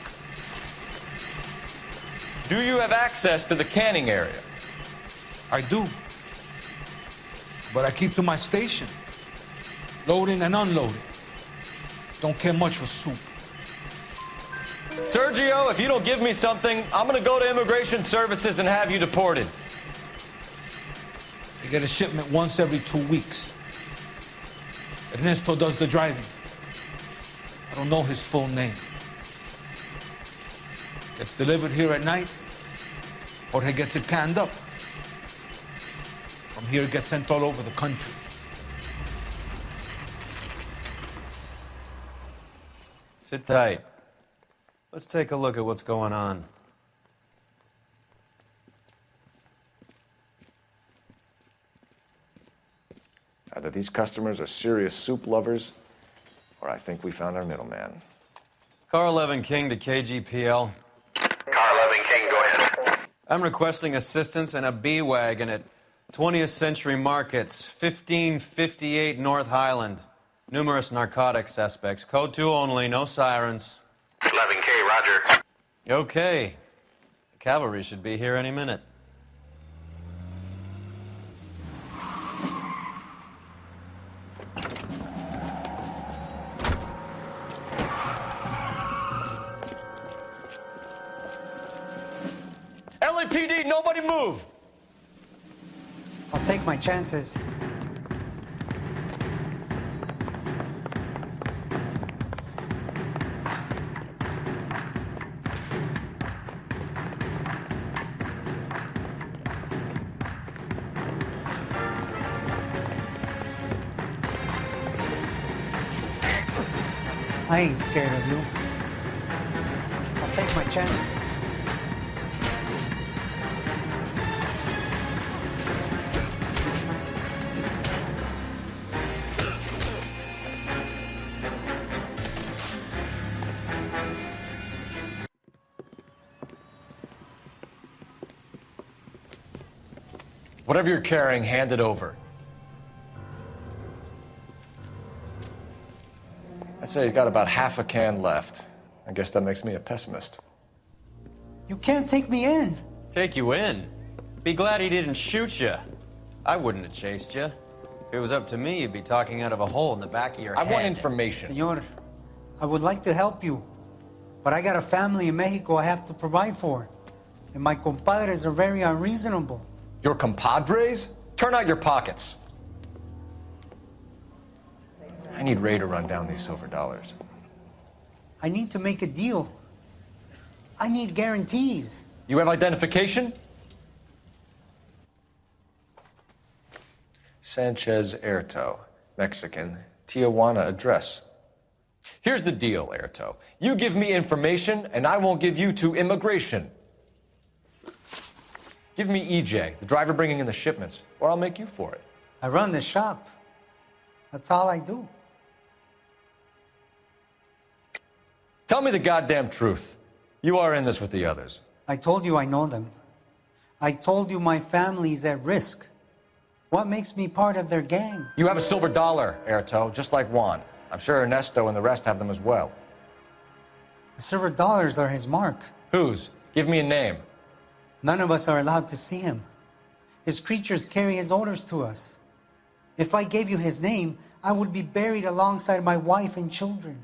Do you have access to the canning area? I do. But I keep to my station. Loading and unloading. Don't care much for soup. Sergio, if you don't give me something, I'm gonna go to Immigration Services and have you deported. I get a shipment once every 2 weeks. Ernesto does the driving. I don't know his full name. Gets delivered here at night, or he gets it canned up. From here, it gets sent all over the country. Sit tight. Let's take a look at what's going on. Either these customers are serious soup lovers, or I think we found our middleman. Car 11 King to KGPL. Car 11 King, go ahead. I'm requesting assistance in a B-Wagon at 20th Century Markets, 1558 North Highland. Numerous narcotic suspects. Code 2 only, no sirens. 11K, roger. Okay. The cavalry should be here any minute. LAPD, nobody move! I'll take my chances. I ain't scared of you. I'll take my chance. Whatever you're carrying, hand it over. I'd say he's got about half a can left. I guess that makes me a pessimist. You can't take me in. Take you in? Be glad he didn't shoot you. I wouldn't have chased you. If it was up to me, you'd be talking out of a hole in the back of your head. I want information. Senor, I would like to help you, but I got a family in Mexico I have to provide for. And my compadres are very unreasonable. Your compadres? Turn out your pockets. I need Ray to run down these silver dollars. I need to make a deal. I need guarantees. You have identification? Sanchez Erto, Mexican, Tijuana address. Here's the deal, Erto. You give me information, and I won't give you to immigration. Give me EJ, the driver bringing in the shipments, or I'll make you for it. I run the shop. That's all I do. Tell me the goddamn truth. You are in this with the others. I told you I know them. I told you my family's at risk. What makes me part of their gang? You have a silver dollar, Erto, just like Juan. I'm sure Ernesto and the rest have them as well. The silver dollars are his mark. Whose? Give me a name. None of us are allowed to see him. His creatures carry his orders to us. If I gave you his name, I would be buried alongside my wife and children.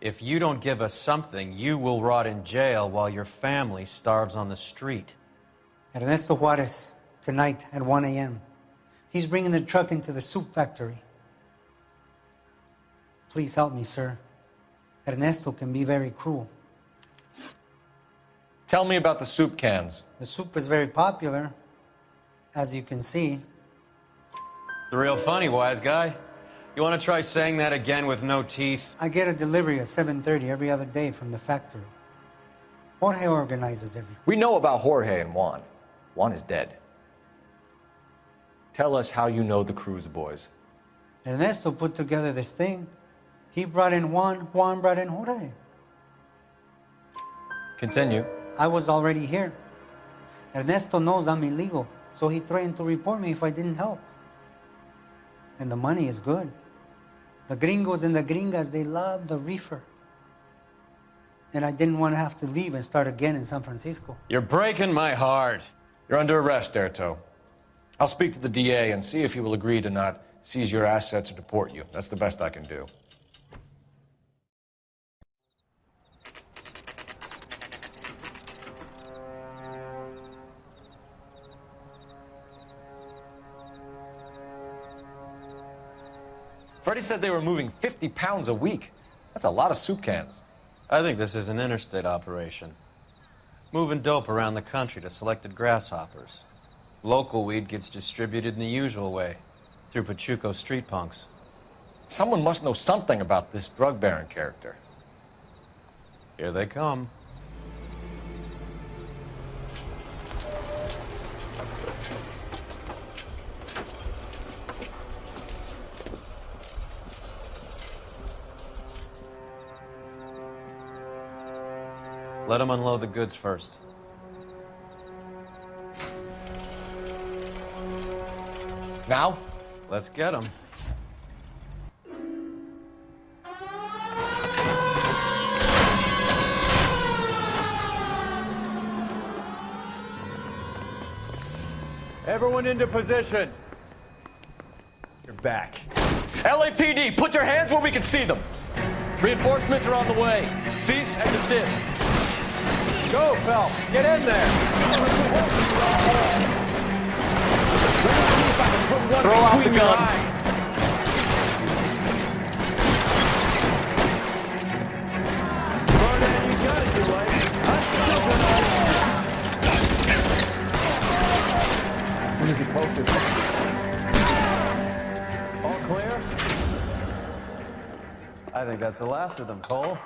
If you don't give us something, you will rot in jail while your family starves on the street. Ernesto Juarez, tonight at 1 a.m. He's bringing the truck into the soup factory. Please help me, sir. Ernesto can be very cruel. Tell me about the soup cans. The soup is very popular, as you can see. It's real funny, wise guy. You want to try saying that again with no teeth? I get a delivery at 7:30 every other day from the factory. Jorge organizes everything. We know about Jorge and Juan. Juan is dead. Tell us how you know the Cruz boys. Ernesto put together this thing. He brought in Juan, Juan brought in Jorge. Continue. I was already here. Ernesto knows I'm illegal, so he threatened to report me if I didn't help. And the money is good. The gringos and the gringas, they love the reefer. And I didn't want to have to leave and start again in San Francisco. You're breaking my heart. You're under arrest, Erto. I'll speak to the DA and see if he will agree to not seize your assets or deport you. That's the best I can do. Freddie said they were moving 50 pounds a week. That's a lot of soup cans. I think this is an interstate operation. Moving dope around the country to selected grasshoppers. Local weed gets distributed in the usual way, through Pachuco street punks. Someone must know something about this drug baron character. Here they come. Let them unload the goods first. Now? Let's get them. Everyone into position. You're back. LAPD, put your hands where we can see them. Reinforcements are on the way. Cease and desist. Go, Phelps! Get in there! Throw out the guns! All clear? I think that's the last of them, Cole.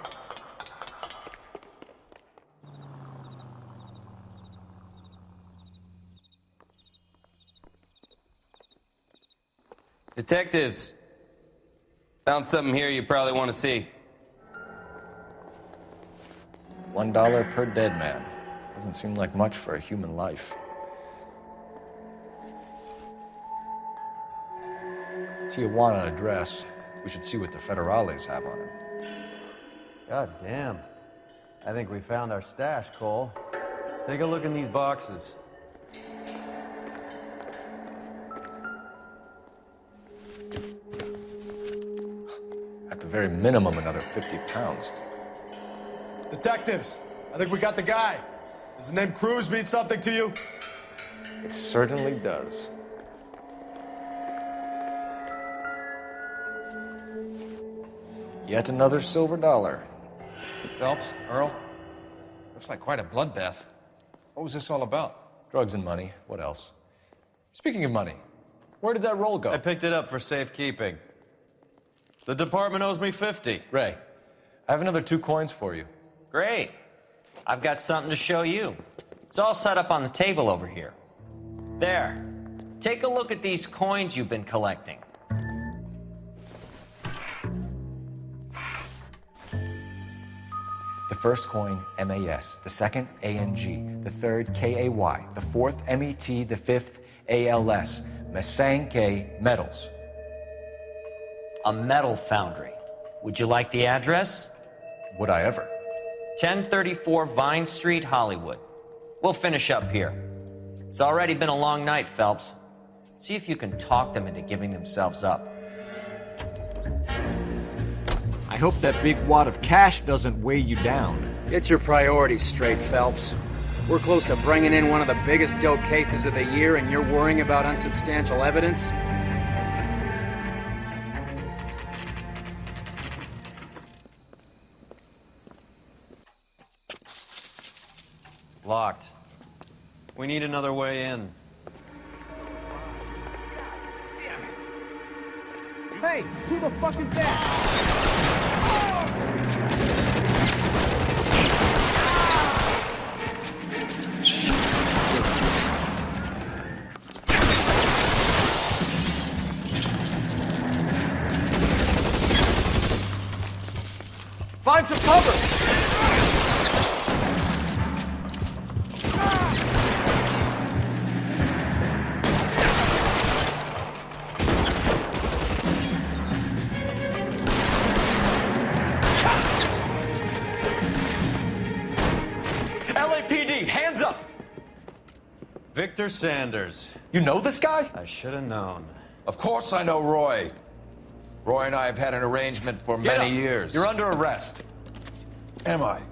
Detectives, found something here you probably want to see. $1 per dead man. Doesn't seem like much for a human life. Tijuana address. We should see what the federales have on it. God damn. I think we found our stash, Cole. Take a look in these boxes. At the very minimum, another 50 pounds. Detectives, I think we got the guy. Does the name Cruz mean something to you? It certainly does. Yet another silver dollar. Phelps, Earl, looks like quite a bloodbath. What was this all about? Drugs and money. What else? Speaking of money, where did that roll go? I picked it up for safekeeping. The department owes me 50. Ray, I have another 2 coins for you. Great. I've got something to show you. It's all set up on the table over here. There. Take a look at these coins you've been collecting. The first coin, MAS. The second, ANG. The third, KAY. The fourth, MET. The fifth, ALS. Masanke Metals. A metal foundry. Would you like the address? Would I ever? 1034 Vine Street, Hollywood. We'll finish up here. It's already been a long night, Phelps. See if you can talk them into giving themselves up. I hope that big wad of cash doesn't weigh you down. Get your priorities straight, Phelps. We're close to bringing in one of the biggest dope cases of the year, and you're worrying about unsubstantial evidence? Locked. We need another way in. Hey, who the fuck is that? Find some cover! LAPD, hands up! Victor Sanders. You know this guy? I should have known. Of course I know Roy. Roy and I have had an arrangement for many years. You're under arrest. Am I?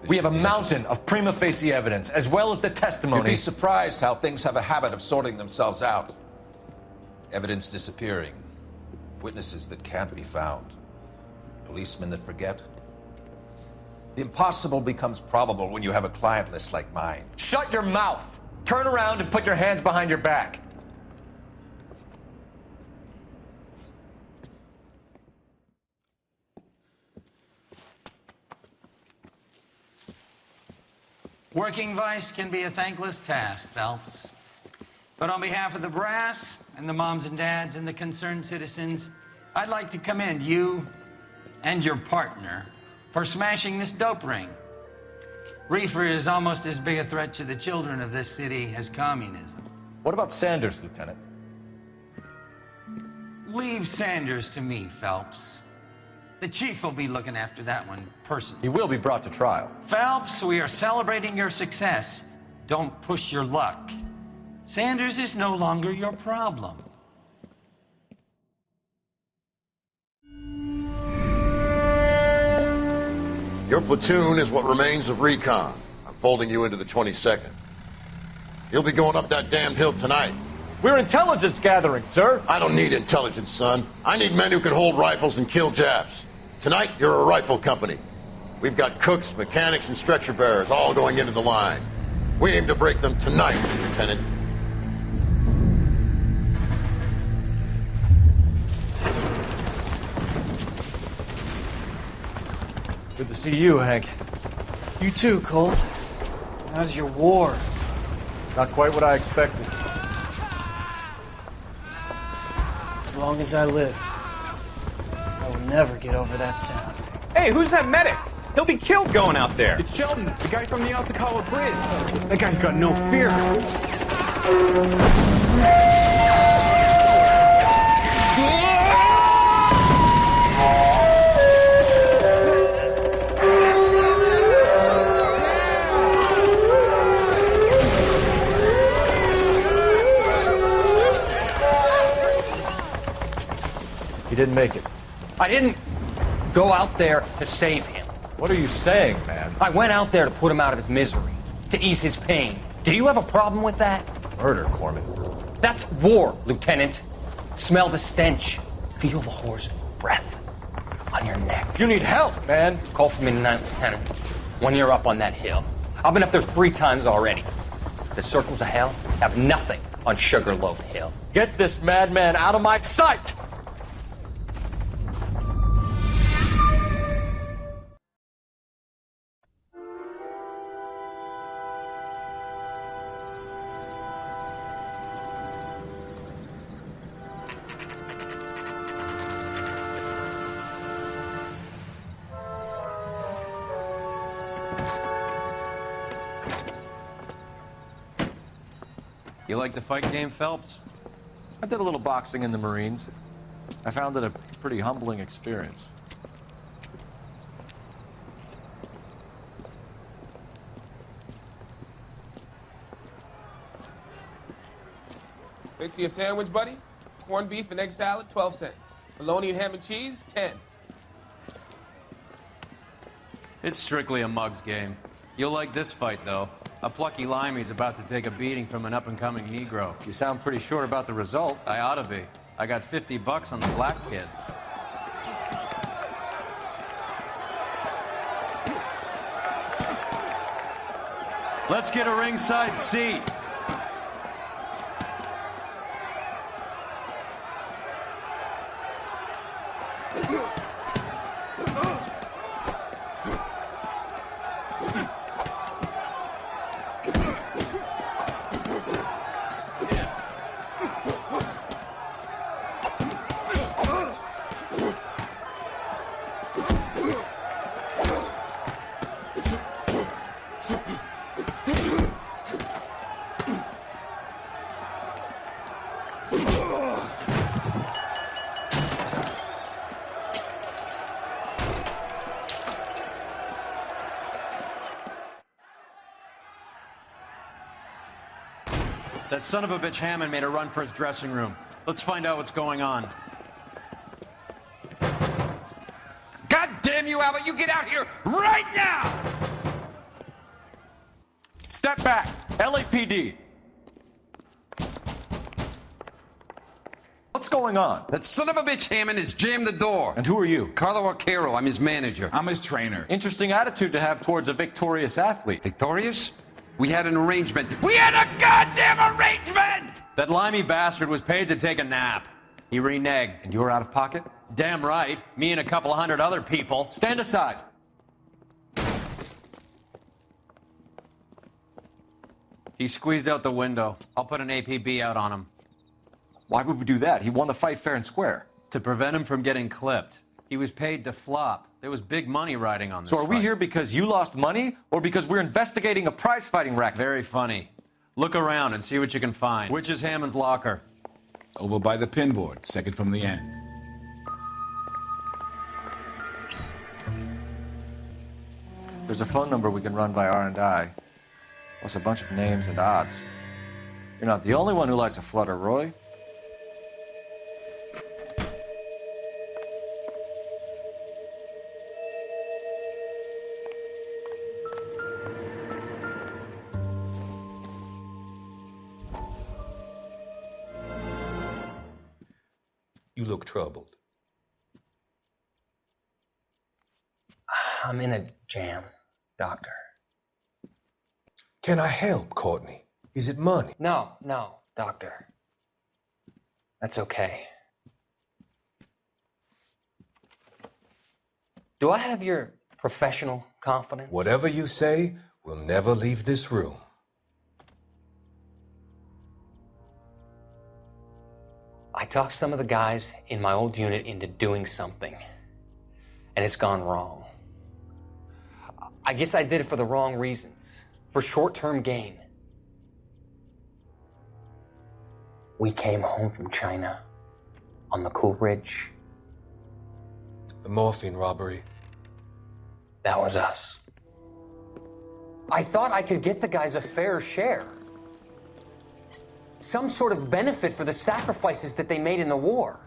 We have a mountain of prima facie evidence, as well as the testimony. You'd be surprised how things have a habit of sorting themselves out. Evidence disappearing. Witnesses that can't be found. Policemen that forget. The impossible becomes probable when you have a client list like mine. Shut your mouth! Turn around and put your hands behind your back. Working vice can be a thankless task, Phelps. But on behalf of the brass and the moms and dads and the concerned citizens, I'd like to commend you and your partner for smashing this dope ring. Reefer is almost as big a threat to the children of this city as communism. What about Sanders, Lieutenant? Leave Sanders to me, Phelps. The chief will be looking after that one personally. He will be brought to trial. Phelps, we are celebrating your success. Don't push your luck. Sanders is no longer your problem. Your platoon is what remains of recon. I'm folding you into the 22nd. You'll be going up that damned hill tonight. We're intelligence gathering, sir. I don't need intelligence, son. I need men who can hold rifles and kill Japs. Tonight, you're a rifle company. We've got cooks, mechanics, and stretcher bearers all going into the line. We aim to break them tonight, Lieutenant. Good to see you, Hank. You too, Cole. How's your war? Not quite what I expected. As long as I live, I will never get over that sound. Hey, who's that medic? He'll be killed going out there. It's Sheldon, the guy from the Asakawa Bridge. That guy's got no fear. He didn't make it. I didn't go out there to save him. What are you saying, man? I went out there to put him out of his misery, to ease his pain. Do you have a problem with that? Murder, Corman. That's war, Lieutenant. Smell the stench. Feel the horse's breath on your neck. You need help, man. Call for me tonight, Lieutenant. When you're up on that hill. I've been up there 3 times already. The circles of hell have nothing on Sugarloaf Hill. Get this madman out of my sight! You like the fight game, Phelps? I did a little boxing in the Marines. I found it a pretty humbling experience. Fix you a sandwich, buddy? Corned beef and egg salad, 12 cents. Bologna and ham and cheese, 10. It's strictly a mug's game. You'll like this fight, though. A plucky limey's about to take a beating from an up-and-coming Negro. You sound pretty sure about the result. I ought to be. I got $50 on the black kid. Let's get a ringside seat. That son of a bitch Hammond made a run for his dressing room. Let's find out what's going on. God damn you, Albert! You get out here right now! Step back! LAPD! What's going on? That son of a bitch Hammond has jammed the door. And who are you? Carlo Arcaro. I'm his manager. I'm his trainer. Interesting attitude to have towards a victorious athlete. Victorious? We had an arrangement. We had a goddamn arrangement! That limey bastard was paid to take a nap. He reneged. And you were out of pocket? Damn right. Me and a couple of hundred other people. Stand aside. He squeezed out the window. I'll put an APB out on him. Why would we do that? He won the fight fair and square. To prevent him from getting clipped. He was paid to flop. There was big money riding on this So are we fight. here because you lost money or because we're investigating a prize-fighting racket? Very funny. Look around and see what you can find. Which is Hammond's locker? Over by the pinboard, second from the end. There's a phone number we can run by R&I, plus a bunch of names and odds. You're not the only one who likes a flutter, Roy. You look troubled. I'm in a jam, Doctor. Can I help, Courtney? Is it money? No, Doctor. That's okay. Do I have your professional confidence? Whatever you say, we'll never leave this room. I talked some of the guys in my old unit into doing something, and it's gone wrong. I guess I did it for the wrong reasons, for short-term gain. We came home from China on the Cool Ridge. The morphine robbery. That was us. I thought I could get the guys a fair share. Some sort of benefit for the sacrifices that they made in the war.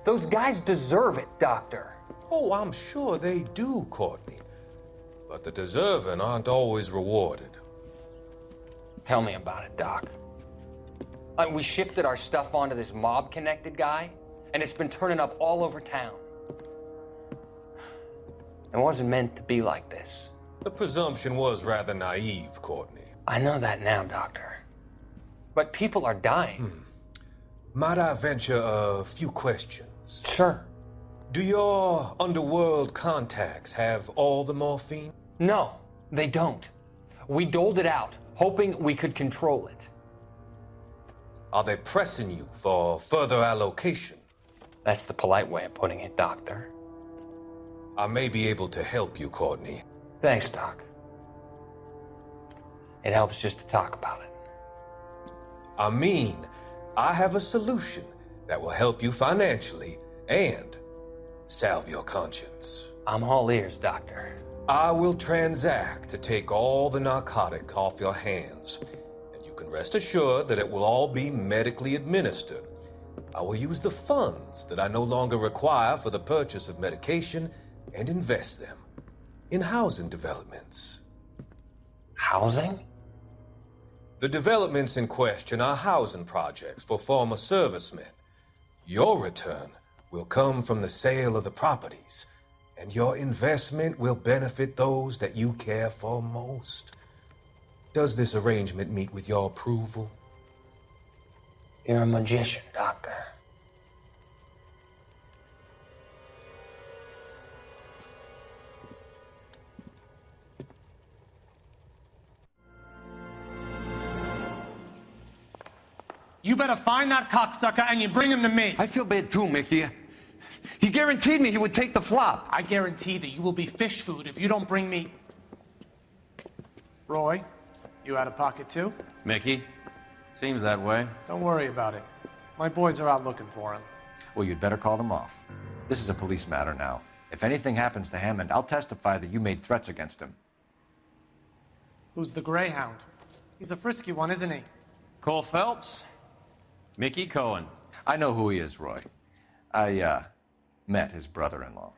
Those guys deserve it, Doctor. Oh, I'm sure they do, Courtney. But the deserving aren't always rewarded. Tell me about it, Doc. We shifted our stuff onto this mob-connected guy, and it's been turning up all over town. It wasn't meant to be like this. The presumption was rather naive, Courtney. I know that now, Doctor. But people are dying. Might I venture a few questions? Sure. Do your underworld contacts have all the morphine? No, they don't. We doled it out, hoping we could control it. Are they pressing you for further allocation? That's the polite way of putting it, Doctor. I may be able to help you, Courtney. Thanks, Doc. It helps just to talk about it. I mean, I have a solution that will help you financially and salve your conscience. I'm all ears, Doctor. I will transact to take all the narcotic off your hands, and you can rest assured that it will all be medically administered. I will use the funds that I no longer require for the purchase of medication and invest them in housing developments. Housing? The developments in question are housing projects for former servicemen. Your return will come from the sale of the properties, and your investment will benefit those that you care for most. Does this arrangement meet with your approval? You're a magician, Doctor. You better find that cocksucker and you bring him to me. I feel bad too, Mickey. He guaranteed me he would take the flop. I guarantee that you will be fish food if you don't bring me... Roy, you out of pocket too? Mickey? Seems that way. Don't worry about it. My boys are out looking for him. Well, you'd better call them off. This is a police matter now. If anything happens to Hammond, I'll testify that you made threats against him. Who's the Greyhound? He's a frisky one, isn't he? Cole Phelps? Mickey Cohen. I know who he is, Roy. I, met his brother-in-law.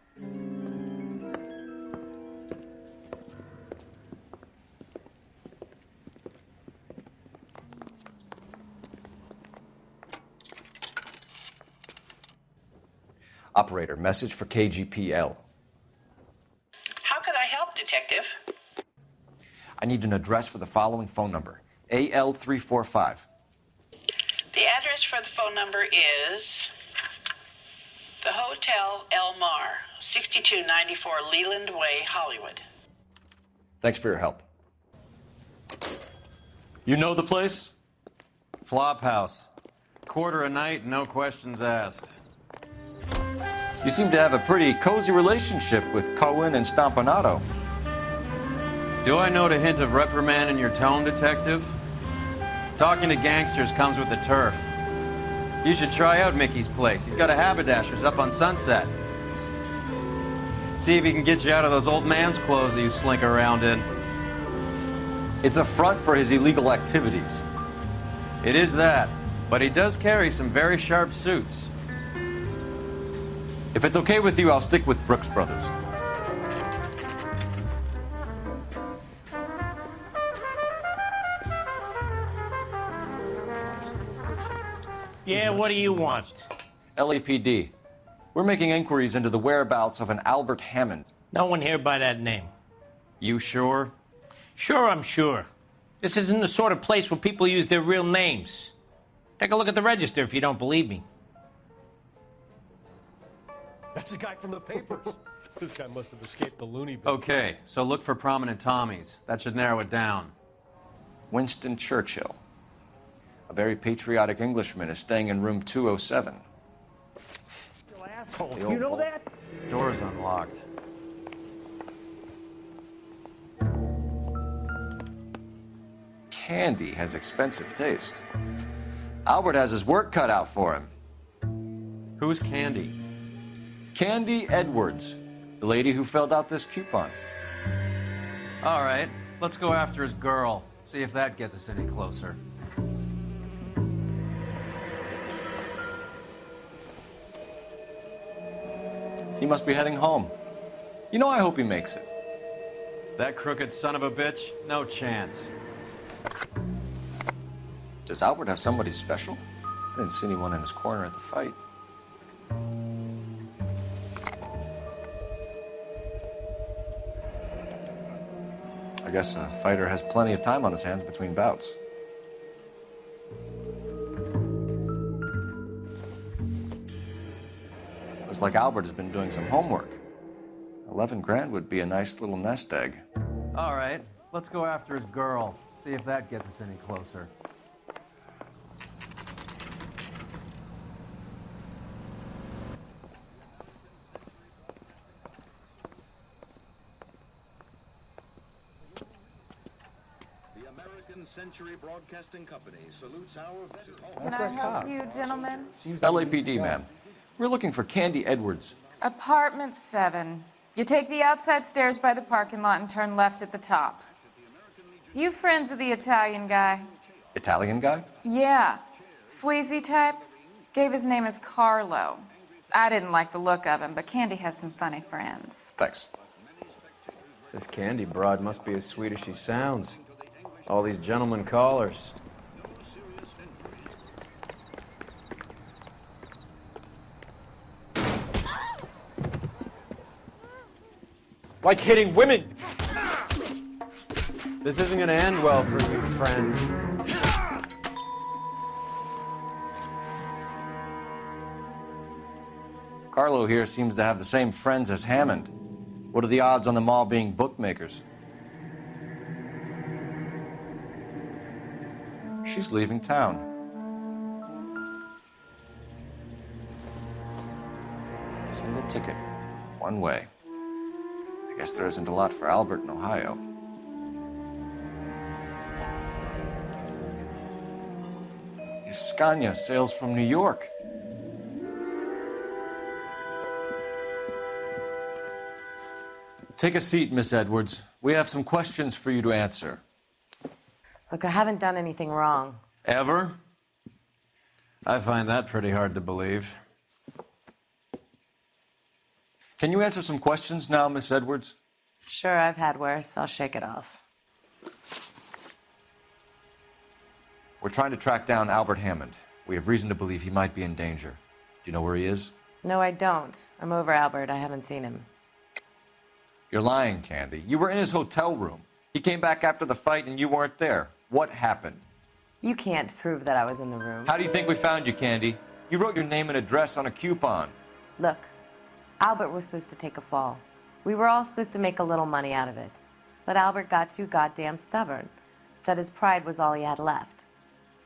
Operator, message for KGPL. How can I help, Detective? I need an address for the following phone number. AL345. The address for the phone number is the Hotel El Mar, 6294 Leland Way, Hollywood. Thanks for your help. You know the place? Flop house. Quarter a night, no questions asked. You seem to have a pretty cozy relationship with Cohen and Stompanato. Do I note a hint of reprimand in your tone, Detective? Talking to gangsters comes with the turf. You should try out Mickey's place. He's got a haberdasher's up on Sunset. See if he can get you out of those old man's clothes that you slink around in. It's a front for his illegal activities. It is that, but he does carry some very sharp suits. If it's okay with you, I'll stick with Brooks Brothers. Yeah, what do you want? LAPD. We're making inquiries into the whereabouts of an Albert Hammond. No one here by that name. You sure? Sure, I'm sure. This isn't the sort of place where people use their real names. Take a look at the register if you don't believe me. That's the guy from the papers. This guy must have escaped the loony bin. Okay, so look for prominent Tommies. That should narrow it down. Winston Churchill. A very patriotic Englishman is staying in room 207. Asshole, you know that? Door's unlocked. Candy has expensive taste. Albert has his work cut out for him. Who's Candy? Candy Edwards, the lady who filled out this coupon. All right, let's go after his girl. See if that gets us any closer. He must be heading home. You know, I hope he makes it. That crooked son of a bitch? No chance. Does Albert have somebody special? I didn't see anyone in his corner at the fight. I guess a fighter has plenty of time on his hands between bouts. Looks like Albert has been doing some homework. 11 grand would be a nice little nest egg. All right, let's go after his girl. See if that gets us any closer. Century Broadcasting Company salutes our veterans. Can I help you, gentlemen? LAPD, ma'am. We're looking for Candy Edwards. Apartment 7. You take the outside stairs by the parking lot and turn left at the top. You friends of the Italian guy? Italian guy? Yeah. Sleazy type. Gave his name as Carlo. I didn't like the look of him, but Candy has some funny friends. Thanks. This Candy broad must be as sweet as she sounds. All these gentlemen callers. Like hitting women! This isn't gonna end well for you, friend. Carlo here seems to have the same friends as Hammond. What are the odds on them all being bookmakers? She's leaving town. Single ticket, one way. I guess there isn't a lot for Albert in Ohio. Scania sails from New York. Take a seat, Miss Edwards. We have some questions for you to answer. Look, I haven't done anything wrong. Ever? I find that pretty hard to believe. Can you answer some questions now, Miss Edwards? Sure, I've had worse. I'll shake it off. We're trying to track down Albert Hammond. We have reason to believe he might be in danger. Do you know where he is? No, I don't. I'm over Albert. I haven't seen him. You're lying, Candy. You were in his hotel room. He came back after the fight and you weren't there. What happened? You can't prove that I was in the room. How do you think we found you, Candy? You wrote your name and address on a coupon. Look, Albert was supposed to take a fall. We were all supposed to make a little money out of it. But Albert got too goddamn stubborn. Said his pride was all he had left.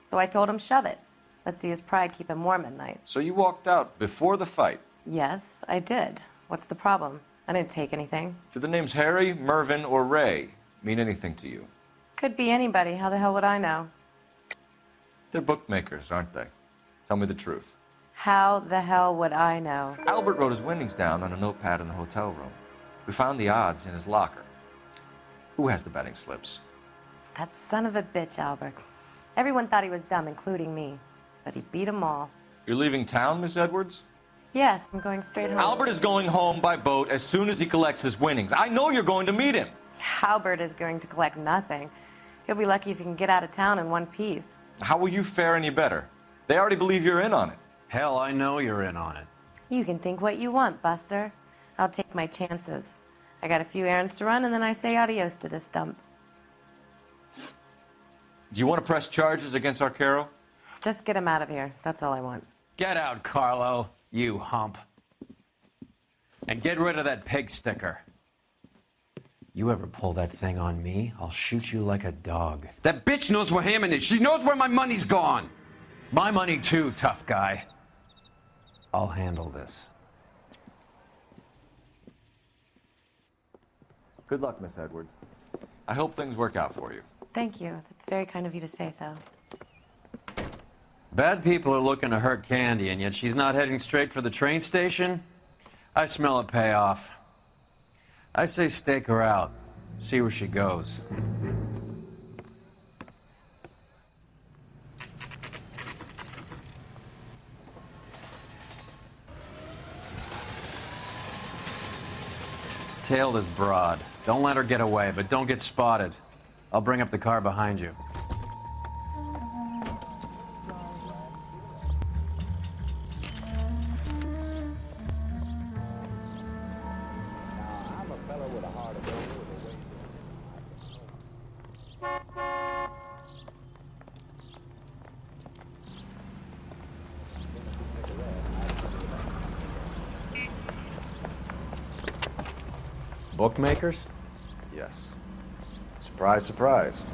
So I told him, shove it. Let's see his pride keep him warm at night. So you walked out before the fight? Yes, I did. What's the problem? I didn't take anything. Do the names Harry, Mervyn, or Ray mean anything to you? Could be anybody. How the hell would I know? They're bookmakers, aren't they? Tell me the truth. How the hell would I know? Albert wrote his winnings down on a notepad in the hotel room. We found the odds in his locker. Who has the betting slips? That son of a bitch, Albert. Everyone thought he was dumb, including me. But he beat them all. You're leaving town, Miss Edwards? Yes, I'm going straight home. Albert is going home by boat as soon as he collects his winnings. I know you're going to meet him. Albert is going to collect nothing. He'll be lucky if he can get out of town in one piece. How will you fare any better? They already believe you're in on it. Hell, I know you're in on it. You can think what you want, Buster. I'll take my chances. I got a few errands to run, and then I say adios to this dump. Do you want to press charges against Arcaro? Just get him out of here. That's all I want. Get out, Carlo, you hump. And get rid of that pig sticker. You ever pull that thing on me, I'll shoot you like a dog. That bitch knows where Hammond is. She knows where my money's gone. My money too, tough guy. I'll handle this. Good luck, Miss Edwards. I hope things work out for you. Thank you. That's very kind of you to say so. Bad people are looking to hurt Candy, and yet she's not heading straight for the train station? I smell a payoff. I say stake her out. See where she goes. Tail this broad. Don't let her get away, but don't get spotted. I'll bring up the car behind you. Bookmakers? Yes. Surprise, surprise.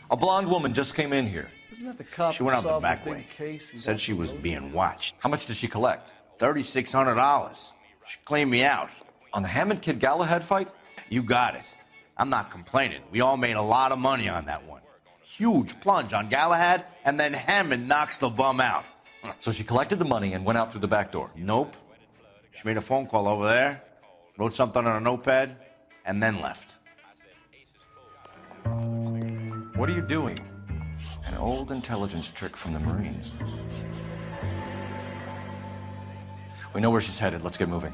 A blonde woman just came in here. Isn't that the cop? She went out the solved back big way. case he Said got she was promoted? being watched. How much did she collect? $3,600. She cleaned me out. On the Hammond Kid Galahad fight? You got it. I'm not complaining. We all made a lot of money on that one. Huge plunge on Galahad, and then Hammond knocks the bum out. So she collected the money and went out through the back door? Nope. She made a phone call over there, wrote something on a notepad, and then left. What are you doing? An old intelligence trick from the Marines. We know where she's headed. Let's get moving.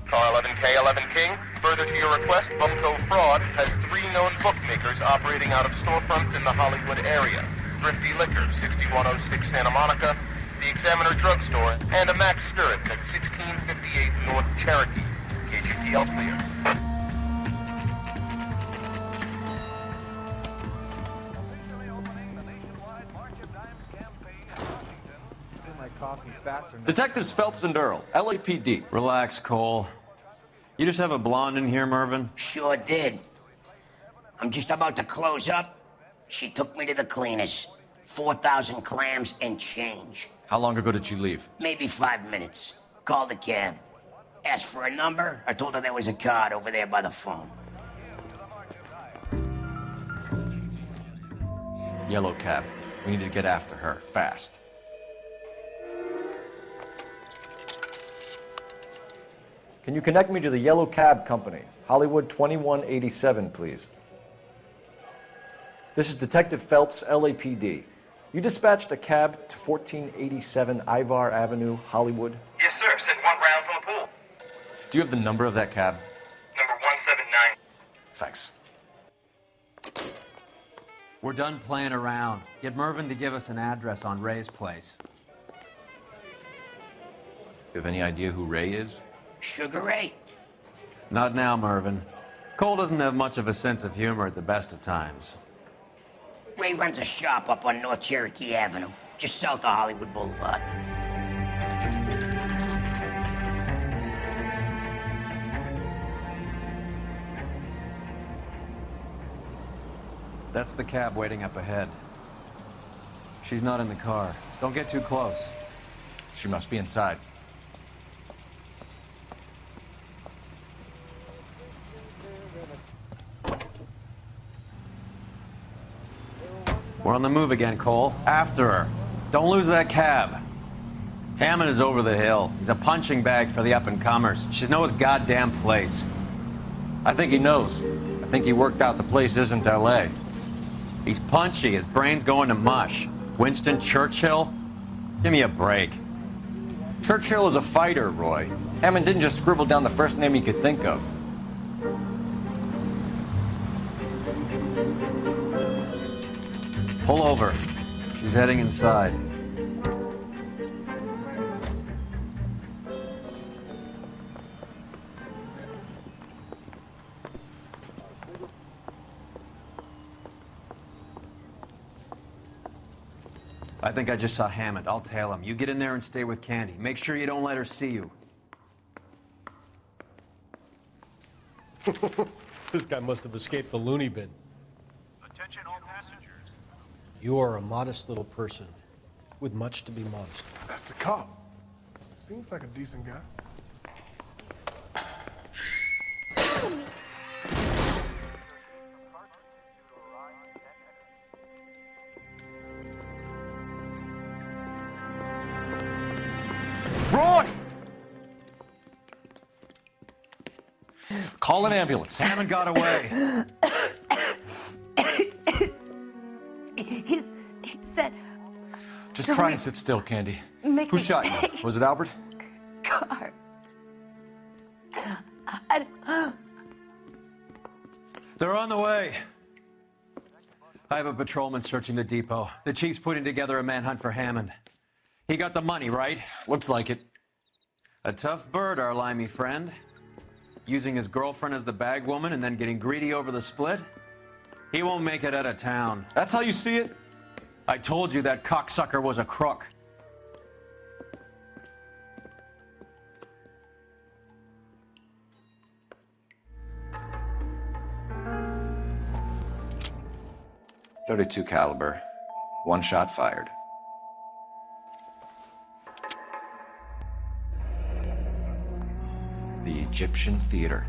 Car 11K, 11 King. Further to your request, Bumco Fraud has 3 known bookmakers operating out of storefronts in the Hollywood area. Thrifty Liquor, 6106 Santa Monica, the Examiner Drugstore, and a Max Spirits at 1658 North Cherokee. KGP all clear. Detectives Phelps and Earl, LAPD. Relax, Cole. You just have a blonde in here, Mervyn? Sure did. I'm just about to close up. She took me to the cleaners. 4,000 clams and change. How long ago did she leave? Maybe 5 minutes. Called a cab. Asked for a number. I told her there was a card over there by the phone. Yellow cab. We need to get after her, fast. Can you connect me to the Yellow Cab Company? Hollywood 2187, please. This is Detective Phelps, LAPD. You dispatched a cab to 1487 Ivar Avenue, Hollywood? Yes, sir. Sent one round from the pool. Do you have the number of that cab? Number 179. Thanks. We're done playing around. Get Mervyn to give us an address on Ray's place. You have any idea who Ray is? Sugar Ray? Not now, Mervyn. Cole doesn't have much of a sense of humor at the best of times. Ray runs a shop up on North Cherokee Avenue, just south of Hollywood Boulevard. That's the cab waiting up ahead. She's not in the car. Don't get too close. She must be inside. We're on the move again, Cole. After her. Don't lose that cab. Hammond is over the hill. He's a punching bag for the up-and-comers. She knows his goddamn place. I think he knows. I think he worked out the place isn't L.A. He's punchy. His brain's going to mush. Winston Churchill? Give me a break. Churchill is a fighter, Roy. Hammond didn't just scribble down the first name he could think of. Pull over. She's heading inside. I think I just saw Hammond. I'll tail him. You get in there and stay with Candy. Make sure you don't let her see you. This guy must have escaped the loony bin. Attention all passengers. You are a modest little person with much to be modest. That's the cop. Seems like a decent guy. Roy! Call an ambulance. Hammond got away. He said... Just try and sit still, Candy. Who shot you? Was it Albert? Car. They're on the way. I have a patrolman searching the depot. The chief's putting together a manhunt for Hammond. He got the money, right? Looks like it. A tough bird, our limey friend. Using his girlfriend as the bag woman and then getting greedy over the split. He won't make it out of town. That's how you see it? I told you that cocksucker was a crook. .32 caliber. One shot fired. The Egyptian Theater.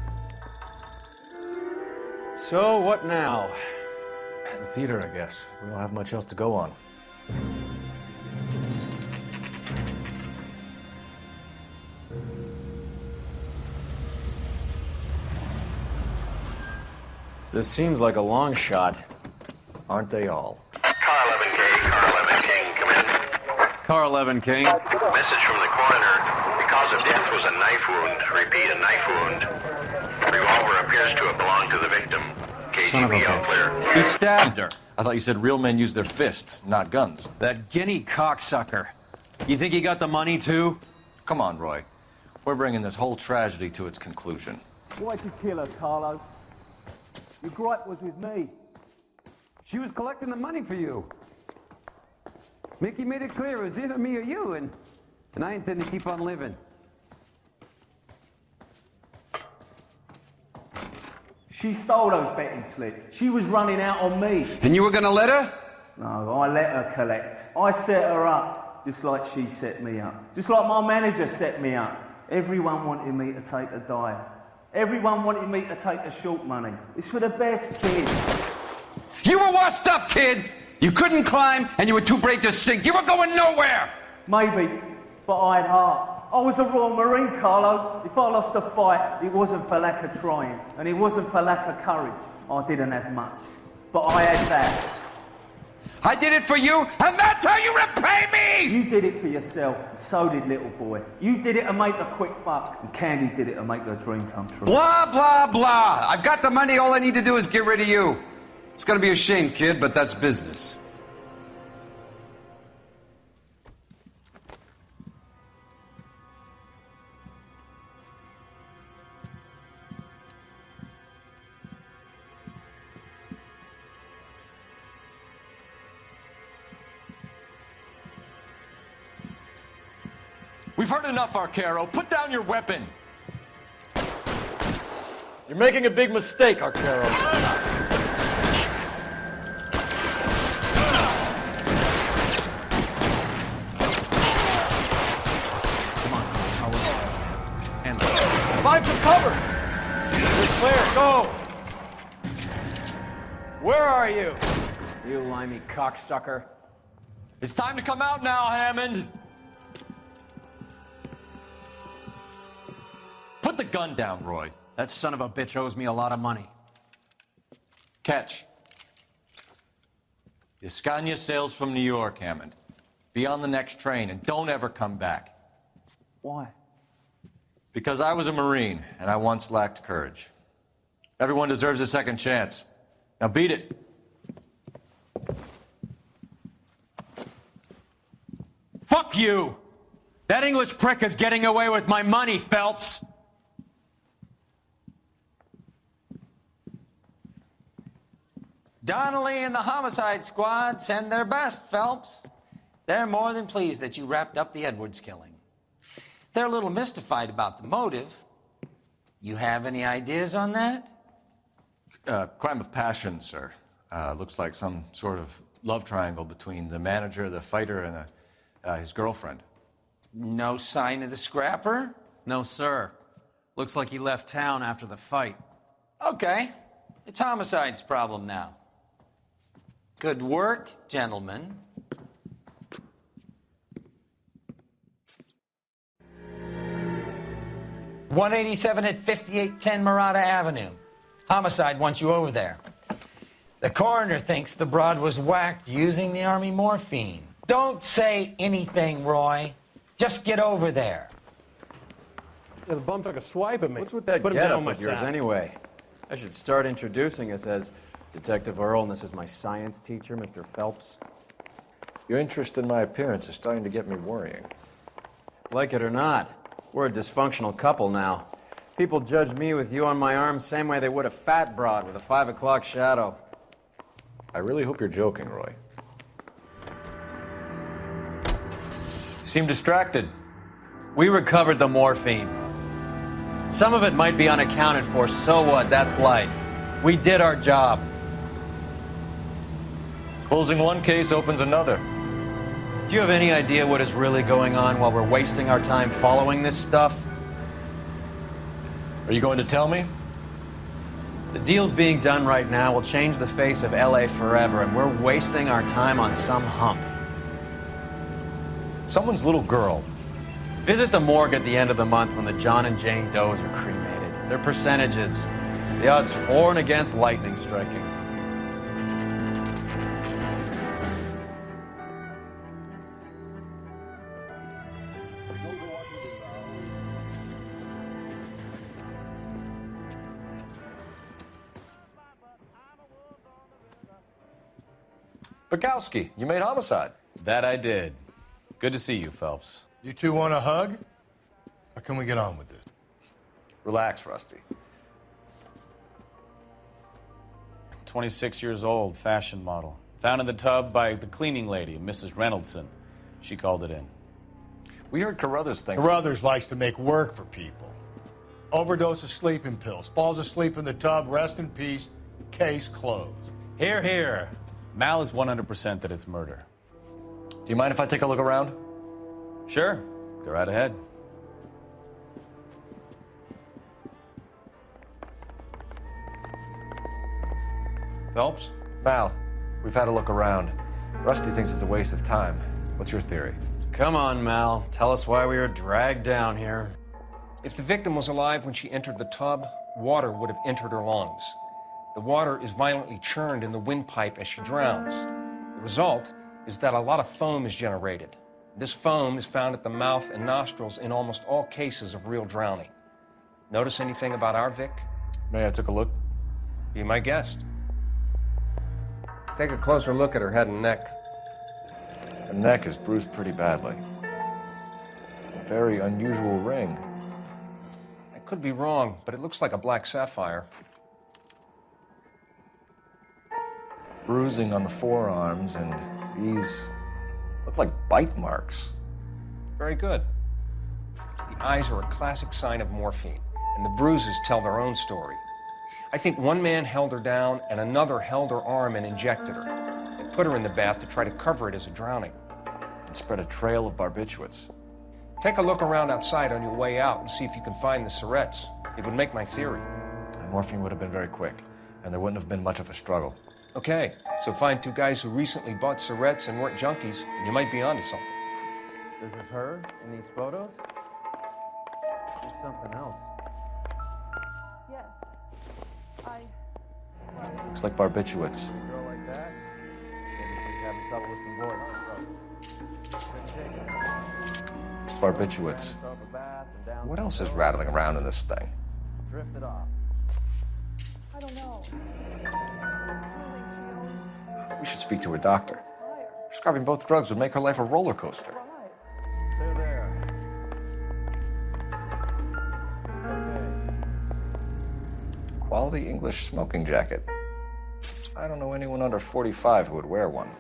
So, what now? The theater, I guess. We don't have much else to go on. This seems like a long shot. Aren't they all? Car 11K, Car 11 King, come in. Car 11 King. Message from the coroner. The cause of death was a knife wound. Repeat, a knife wound. Revolver appears to have belonged to the victim. Son of a KGB all clear. bitch. He stabbed her. I thought you said real men use their fists, not guns. That guinea cocksucker. You think he got the money, too? Come on, Roy. We're bringing this whole tragedy to its conclusion. Why'd you kill her, Carlo? Your gripe was with me. She was collecting the money for you. Mickey made it clear it was either me or you, and I intend to keep on living. She stole those betting slips. She was running out on me. And you were gonna let her? No, I let her collect. I set her up, just like she set me up. Just like my manager set me up. Everyone wanted me to take a dive. Everyone wanted me to take a short money. It's for the best kids. You were washed up, kid! You couldn't climb, and you were too brave to sink. You were going nowhere! Maybe, but I had heart. I was a Royal Marine, Carlo. If I lost a fight, it wasn't for lack of trying, and it wasn't for lack of courage. I didn't have much, but I had that. I did it for you, and that's how you repay me! You did it for yourself, and so did little boy. You did it to make a quick buck, and Candy did it to make her dream come true. Blah, blah, blah. I've got the money. All I need to do is get rid of you. It's gonna be a shame, kid, but that's business. We've heard enough, Arcaro. Put down your weapon. You're making a big mistake, Arcaro. Find some cover! We're clear, go! Where are you? You limey cocksucker. It's time to come out now, Hammond. Put the gun down, Roy. That son of a bitch owes me a lot of money. Catch. The Scania sails from New York, Hammond. Be on the next train and don't ever come back. Why? Because I was a Marine, and I once lacked courage. Everyone deserves a second chance. Now beat it. Fuck you! That English prick is getting away with my money, Phelps! Donnelly and the homicide squad send their best, Phelps. They're more than pleased that you wrapped up the Edwards killing. They're a little mystified about the motive. You have any ideas on that? Crime of passion, sir. Looks like some sort of love triangle between the manager, the fighter, and his girlfriend. No sign of the scrapper? No, sir. Looks like he left town after the fight. Okay. It's homicide's problem now. Good work, gentlemen. .187 at 5810 Murata Avenue. Homicide wants you over there. The coroner thinks the broad was whacked using the army morphine. Don't say anything, Roy. Just get over there. Yeah, the bum took a swipe at me. What's with that Put him down getup my of yours sack. anyway? I should start introducing us as Detective Earl, and this is my science teacher, Mr. Phelps. Your interest in my appearance is starting to get me worrying. Like it or not, we're a dysfunctional couple now. People judge me with you on my arm same way they would a fat broad with a 5 o'clock shadow. I really hope you're joking, Roy. You seem distracted. We recovered the morphine. Some of it might be unaccounted for, so what? That's life. We did our job. Closing one case opens another. Do you have any idea what is really going on while we're wasting our time following this stuff? Are you going to tell me? The deals being done right now will change the face of LA forever, and we're wasting our time on some hump. Someone's little girl. Visit the morgue at the end of the month when the John and Jane Does are cremated. Their percentages. The odds for and against lightning striking. Bukowski, you made homicide. That I did. Good to see you, Phelps. You two want a hug? Or can we get on with this? Relax, Rusty. 26 years old, fashion model. Found in the tub by the cleaning lady, Mrs. Reynoldson. She called it in. We heard Carruthers thinks... Carruthers likes to make work for people. Overdose of sleeping pills. Falls asleep in the tub. Rest in peace. Case closed. Here, here. Mal is 100% that it's murder. Do you mind if I take a look around? Sure. Go right ahead. Phelps? Mal, we've had a look around. Rusty thinks it's a waste of time. What's your theory? Come on, Mal. Tell us why we were dragged down here. If the victim was alive when she entered the tub, water would have entered her lungs. The water is violently churned in the windpipe as she drowns. The result is that a lot of foam is generated. This foam is found at the mouth and nostrils in almost all cases of real drowning. Notice anything about our Vic? May I take a look? Be my guest. Take a closer look at her head and neck. Her neck is bruised pretty badly. A very unusual ring. I could be wrong, but it looks like a black sapphire. Bruising on the forearms, and these look like bite marks. Very good. The eyes are a classic sign of morphine, and the bruises tell their own story. I think one man held her down and another held her arm and injected her. They put her in the bath to try to cover it as a drowning. And spread a trail of barbiturates. Take a look around outside on your way out and see if you can find the syrettes. It would make my theory. The morphine would have been very quick, and there wouldn't have been much of a struggle. Okay, so find two guys who recently bought syrettes and weren't junkies, and you might be onto something. This is her in these photos? There's something else. Yes. Looks like barbiturates. A girl like that? Maybe she's having trouble with some boys. Barbiturates. What else is rattling around in this thing? Drifted off. I don't know. We should speak to her doctor. Prescribing both drugs would make her life a roller coaster. They're there. Quality English smoking jacket. I don't know anyone under 45 who would wear one.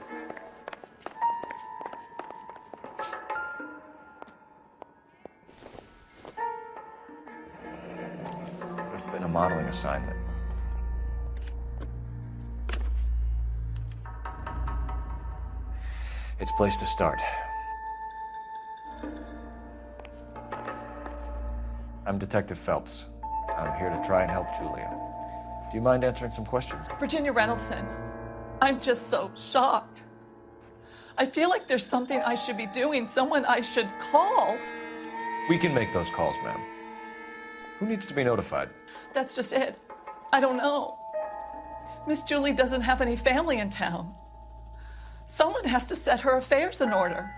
assignment. It's a place to start. I'm Detective Phelps. I'm here to try and help Julia. Do you mind answering some questions? Virginia Reynoldson, I'm just so shocked. I feel like there's something I should be doing, someone I should call. We can make those calls, ma'am. Who needs to be notified? That's just it. I don't know. Miss Julie doesn't have any family in town. Someone has to set her affairs in order.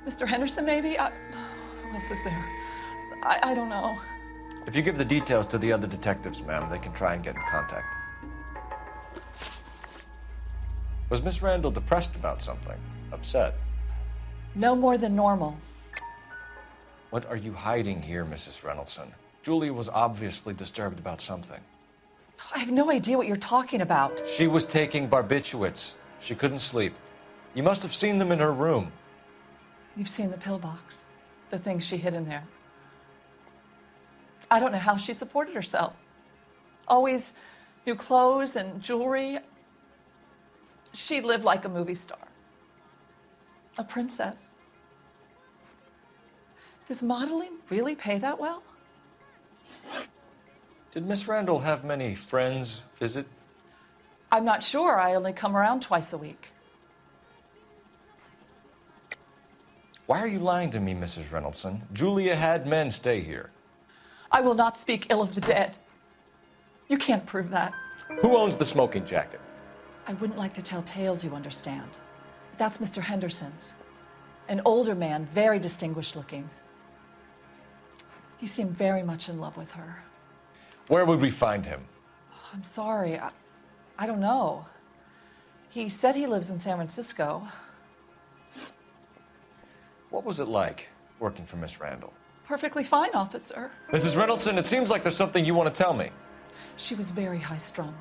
Mr. Henderson, maybe? Who else is there? I don't know. If you give the details to the other detectives, ma'am, they can try and get in contact. Was Miss Randall depressed about something? Upset? No more than normal. What are you hiding here, Mrs. Reynoldson? Julia was obviously disturbed about something. I have no idea what you're talking about. She was taking barbiturates. She couldn't sleep. You must have seen them in her room. You've seen the pillbox, the things she hid in there. I don't know how she supported herself. Always new clothes and jewelry. She lived like a movie star, a princess. Does modeling really pay that well? Did Miss Randall have many friends visit? I'm not sure. I only come around twice a week. Why are you lying to me, Mrs. Reynoldson? Julia had men stay here. I will not speak ill of the dead. You can't prove that. Who owns the smoking jacket? I wouldn't like to tell tales, you understand. That's Mr. Henderson's. An older man, very distinguished looking. He seemed very much in love with her. Where would we find him? I'm sorry. I don't know. He said he lives in San Francisco. What was it like working for Miss Randall? Perfectly fine, officer. Mrs. Reynoldson, it seems like there's something you want to tell me. She was very high-strung.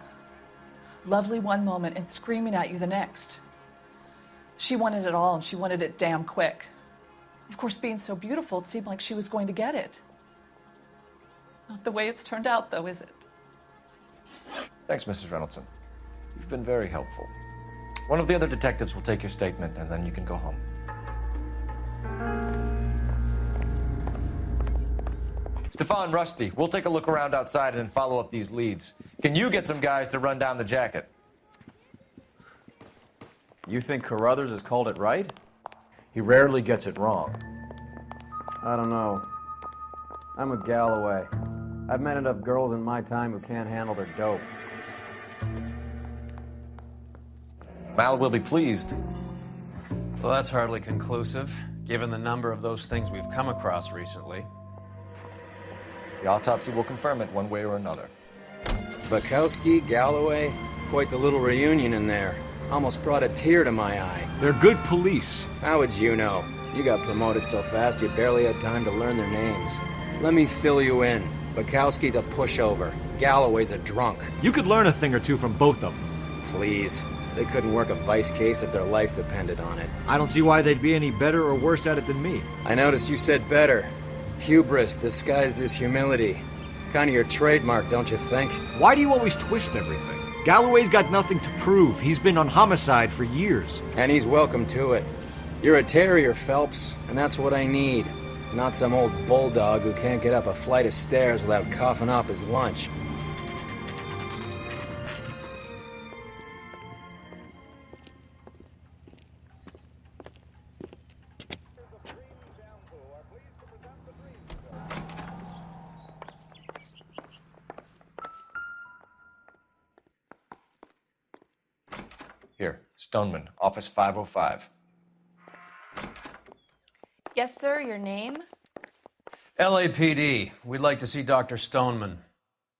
Lovely one moment and screaming at you the next. She wanted it all, and she wanted it damn quick. Of course, being so beautiful, it seemed like she was going to get it. Not the way it's turned out, though, is it? Thanks, Mrs. Reynoldson. You've been very helpful. One of the other detectives will take your statement, and then you can go home. Stefan, Rusty, we'll take a look around outside and then follow up these leads. Can you get some guys to run down the jacket? You think Carruthers has called it right? He rarely gets it wrong. I don't know. I'm with Galloway. I've met enough girls in my time who can't handle their dope. Mal will be pleased. Well, that's hardly conclusive, given the number of those things we've come across recently. The autopsy will confirm it one way or another. Bukowski, Galloway, quite the little reunion in there. Almost brought a tear to my eye. They're good police. How would you know? You got promoted so fast you barely had time to learn their names. Let me fill you in. Bukowski's a pushover. Galloway's a drunk. You could learn a thing or two from both of them. Please. They couldn't work a vice case if their life depended on it. I don't see why they'd be any better or worse at it than me. I noticed you said better. Hubris disguised as humility. Kind of your trademark, don't you think? Why do you always twist everything? Galloway's got nothing to prove. He's been on homicide for years. And he's welcome to it. You're a terrier, Phelps, and that's what I need. Not some old bulldog who can't get up a flight of stairs without coughing up his lunch. Here, Stoneman, office 505. Yes, sir, your name? LAPD. We'd like to see Dr. Stoneman.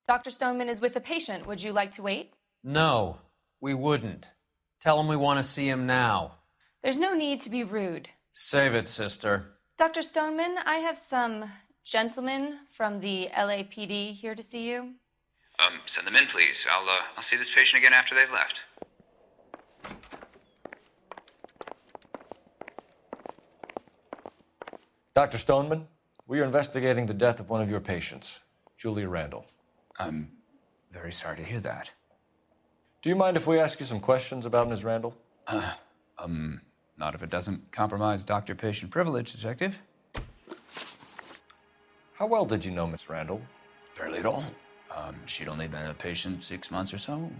Dr. Stoneman is with a patient. Would you like to wait? No, we wouldn't. Tell him we want to see him now. There's no need to be rude. Save it, sister. Dr. Stoneman, I have some gentlemen from the LAPD here to see you. Send them in, please. I'll see this patient again after they've left. Dr. Stoneman, we are investigating the death of one of your patients. Julia Randall. I'm very sorry to hear that. Do you mind if we ask you some questions about Ms. Randall? Not if it doesn't compromise doctor-patient privilege, Detective. How well did you know Miss Randall? Barely at all. She'd only been a patient 6 months or so.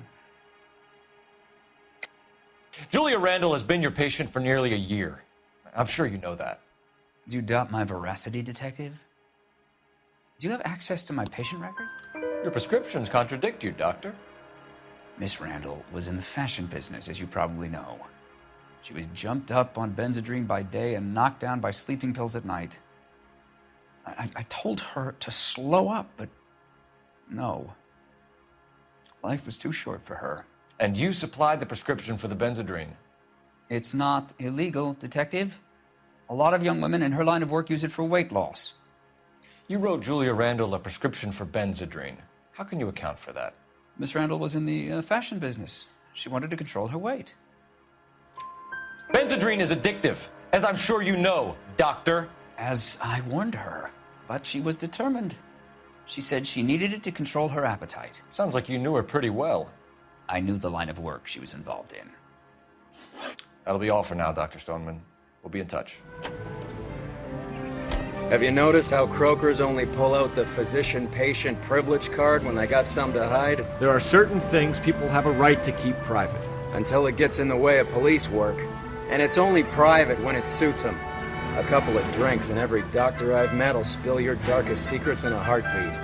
Julia Randall has been your patient for nearly a year. I'm sure you know that. Do you doubt my veracity, Detective? Do you have access to my patient records? Your prescriptions contradict you, Doctor. Miss Randall was in the fashion business, as you probably know. She was jumped up on Benzedrine by day and knocked down by sleeping pills at night. I told her to slow up, but no. Life was too short for her. And you supplied the prescription for the Benzedrine? It's not illegal, Detective. A lot of young women in her line of work use it for weight loss. You wrote Julia Randall a prescription for Benzedrine. How can you account for that? Miss Randall was in the fashion business. She wanted to control her weight. Benzedrine is addictive, as I'm sure you know, Doctor. As I warned her, but she was determined. She said she needed it to control her appetite. Sounds like you knew her pretty well. I knew the line of work she was involved in. That'll be all for now, Dr. Stoneman. We'll be in touch. Have you noticed how Croakers only pull out the physician-patient privilege card when they got something to hide? There are certain things people have a right to keep private. Until it gets in the way of police work. And it's only private when it suits them. A couple of drinks and every doctor I've met will spill your darkest secrets in a heartbeat.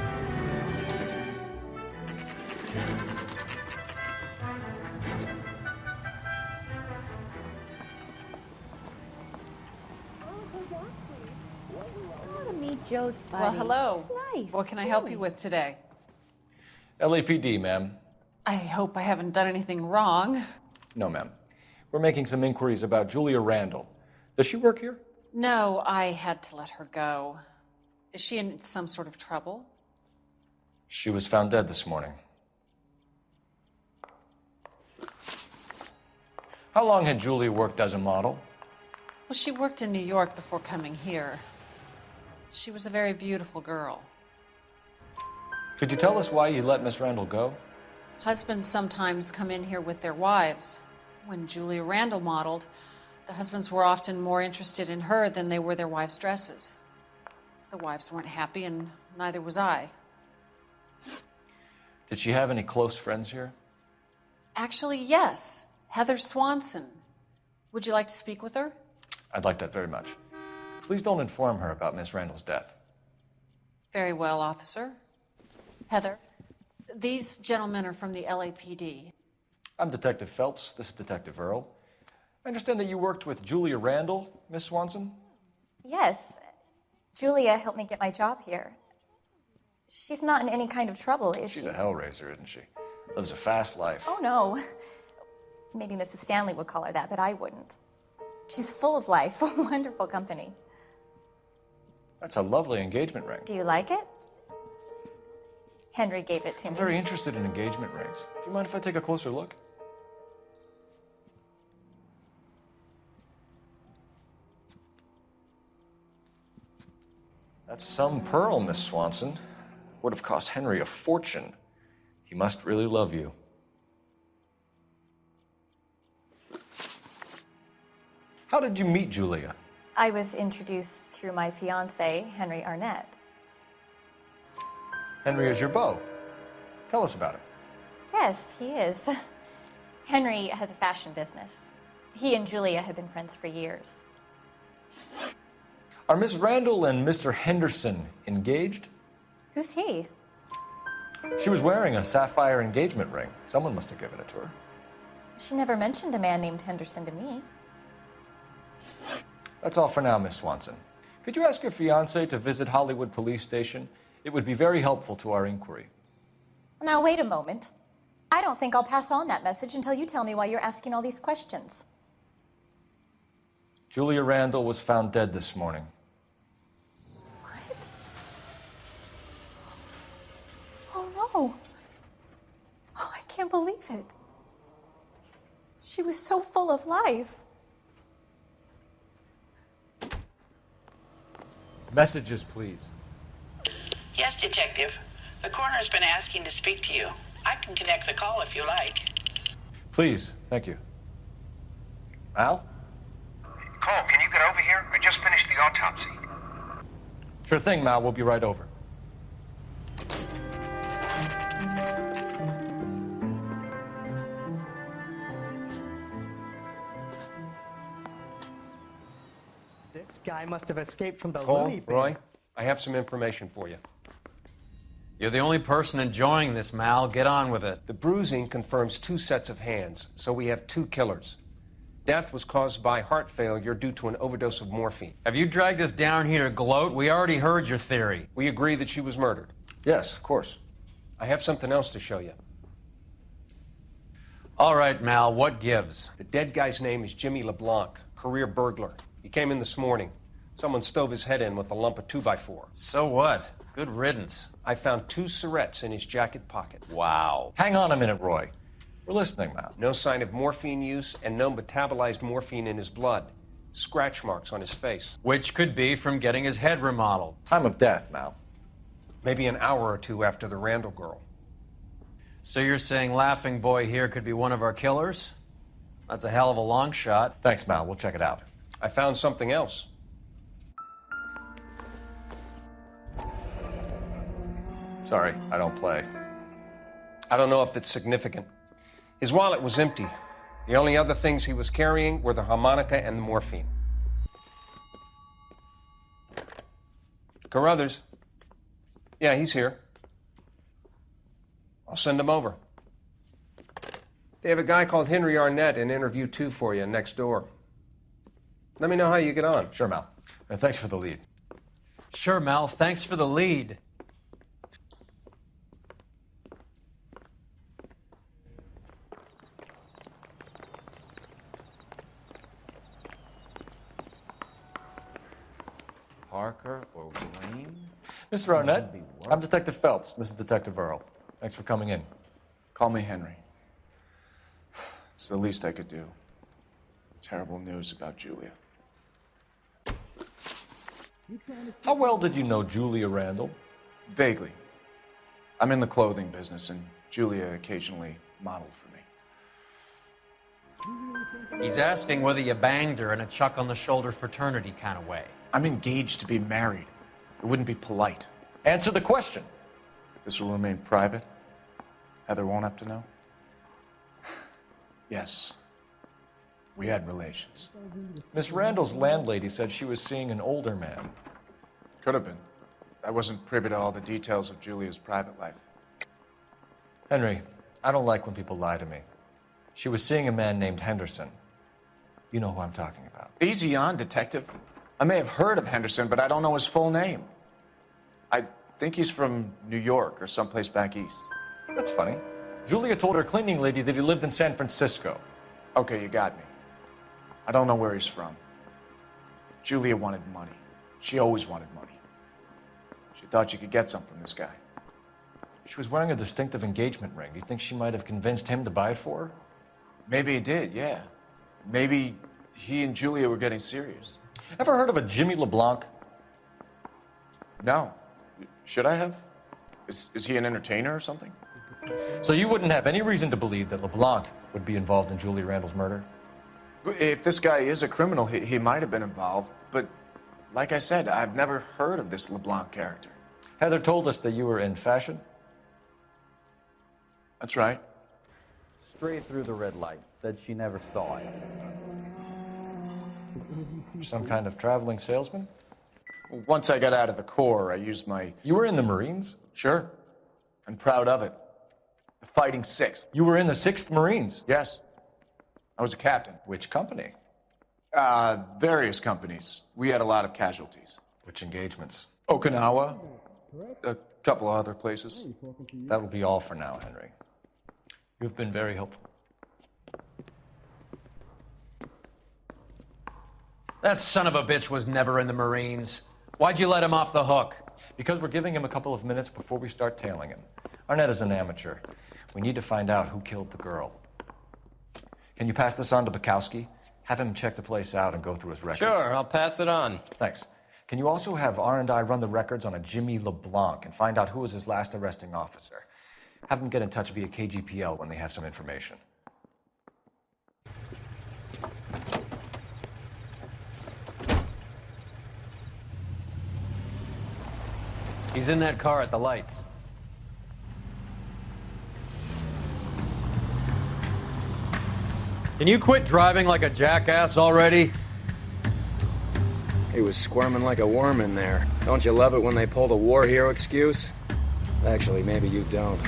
Joe's buddy. Well, hello. It's nice. What can I help you with today? LAPD, ma'am. I hope I haven't done anything wrong. No, ma'am. We're making some inquiries about Julia Randall. Does she work here? No, I had to let her go. Is she in some sort of trouble? She was found dead this morning. How long had Julia worked as a model? Well, she worked in New York before coming here. She was a very beautiful girl. Could you tell us why you let Miss Randall go? Husbands sometimes come in here with their wives. When Julia Randall modeled, the husbands were often more interested in her than they were their wives' dresses. The wives weren't happy, and neither was I. Did she have any close friends here? Actually, yes. Heather Swanson. Would you like to speak with her? I'd like that very much. Please don't inform her about Miss Randall's death. Very well, officer. Heather, these gentlemen are from the LAPD. I'm Detective Phelps. This is Detective Earl. I understand that you worked with Julia Randall, Miss Swanson? Yes. Julia helped me get my job here. She's not in any kind of trouble, is she? She's a hellraiser, isn't she? Lives a fast life. Oh, no. Maybe Mrs. Stanley would call her that, but I wouldn't. She's full of life, a wonderful company. That's a lovely engagement ring. Do you like it? Henry gave it to I'm me. very interested in engagement rings. Do you mind if I take a closer look? That's some pearl, Miss Swanson. Would have cost Henry a fortune. He must really love you. How did you meet Julia? I was introduced through my fiancé, Henry Arnett. Henry is your beau. Tell us about it. Yes, he is. Henry has a fashion business. He and Julia have been friends for years. Are Miss Randall and Mr. Henderson engaged? Who's he? She was wearing a sapphire engagement ring. Someone must have given it to her. She never mentioned a man named Henderson to me. That's all for now, Miss Swanson. Could you ask your fiancé to visit Hollywood Police Station? It would be very helpful to our inquiry. Now, wait a moment. I don't think I'll pass on that message until you tell me why you're asking all these questions. Julia Randall was found dead this morning. What? Oh, no. Oh, I can't believe it. She was so full of life. Messages, please. Yes, Detective. The coroner's been asking to speak to you. I can connect the call if you like. Please, thank you. Al? Cole, can you get over here? I just finished the autopsy. Sure thing, Mal. We'll be right over. This guy must have escaped from the Cole, loony bin. Roy, I have some information for you. You're the only person enjoying this, Mal. Get on with it. The bruising confirms 2 sets of hands, so we have 2 killers. Death was caused by heart failure due to an overdose of morphine. Have you dragged us down here to gloat? We already heard your theory. We agree that she was murdered. Yes, of course. I have something else to show you. All right, Mal, what gives? The dead guy's name is Jimmy LeBlanc, career burglar. He came in this morning. Someone stove his head in with a lump of 2x4. So what? Good riddance. I found 2 cigarettes in his jacket pocket. Wow. Hang on a minute, Roy. We're listening, Mal. No sign of morphine use and no metabolized morphine in his blood. Scratch marks on his face. Which could be from getting his head remodeled. Time of death, Mal. Maybe an hour or 2 after the Randall girl. So you're saying Laughing Boy here could be one of our killers? That's a hell of a long shot. Thanks, Mal. We'll check it out. I found something else. Sorry, I don't play. I don't know if it's significant. His wallet was empty. The only other things he was carrying were the harmonica and the morphine. Carruthers. Yeah, he's here. I'll send him over. They have a guy called Henry Arnett in interview 2 for you next door. Let me know how you get on. Sure, Mal. And thanks for the lead. Sure, Mal. Thanks for the lead. Parker or Wayne? Mr. Arnett, I'm Detective Phelps. This is Detective Earl. Thanks for coming in. Call me Henry. It's the least I could do. Terrible news about Julia. How well did you know Julia Randall? Vaguely. I'm in the clothing business, and Julia occasionally modeled for me. He's asking whether you banged her in a chuck-on-the-shoulder fraternity kind of way. I'm engaged to be married. It wouldn't be polite. Answer the question. This will remain private. Heather won't have to know. Yes. We had relations. Miss Randall's landlady said she was seeing an older man. Could have been. I wasn't privy to all the details of Julia's private life. Henry, I don't like when people lie to me. She was seeing a man named Henderson. You know who I'm talking about. Easy on, Detective. I may have heard of Henderson, but I don't know his full name. I think he's from New York or someplace back east. That's funny. Julia told her cleaning lady that he lived in San Francisco. Okay, you got me. I don't know where he's from. Julia wanted money. She always wanted money. She thought she could get some from this guy. She was wearing a distinctive engagement ring. Do you think she might have convinced him to buy it for her? Maybe he did, yeah. Maybe he and Julia were getting serious. Ever heard of a Jimmy LeBlanc? No. Should I have? Is he an entertainer or something? So you wouldn't have any reason to believe that LeBlanc would be involved in Julia Randall's murder? If this guy is a criminal, he might have been involved. But like I said, I've never heard of this LeBlanc character. Heather told us that you were in fashion. That's right. Straight through the red light. Said she never saw it. Some kind of traveling salesman? Once I got out of the Corps, I used my... You were in the Marines? Sure. I'm proud of it. The Fighting Sixth. You were in the 6th Marines? Yes. I was a captain. Which company? Various companies. We had a lot of casualties. Which engagements? Okinawa. A couple of other places. That will be all for now, Henry. You've been very helpful. That son of a bitch was never in the Marines. Why'd you let him off the hook? Because we're giving him a couple of minutes before we start tailing him. Arnett is an amateur. We need to find out who killed the girl. Can you pass this on to Bukowski? Have him check the place out and go through his records. Sure, I'll pass it on. Thanks. Can you also have R&I run the records on a Jimmy LeBlanc and find out who was his last arresting officer? Have them get in touch via KGPL when they have some information. He's in that car at the lights. Can you quit driving like a jackass already? He was squirming like a worm in there. Don't you love it when they pull the war hero excuse? Actually, maybe you don't.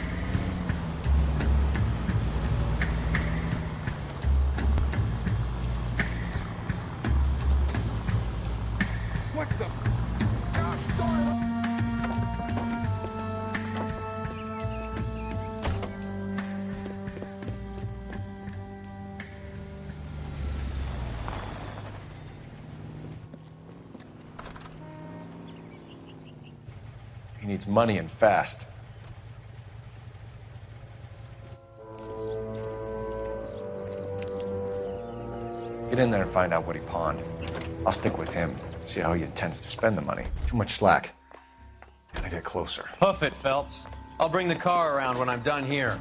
What the? He needs money and fast. Get in there and find out what he pawned. I'll stick with him, see how he intends to spend the money. Too much slack. Gotta get closer. Hoof it, Phelps. I'll bring the car around when I'm done here.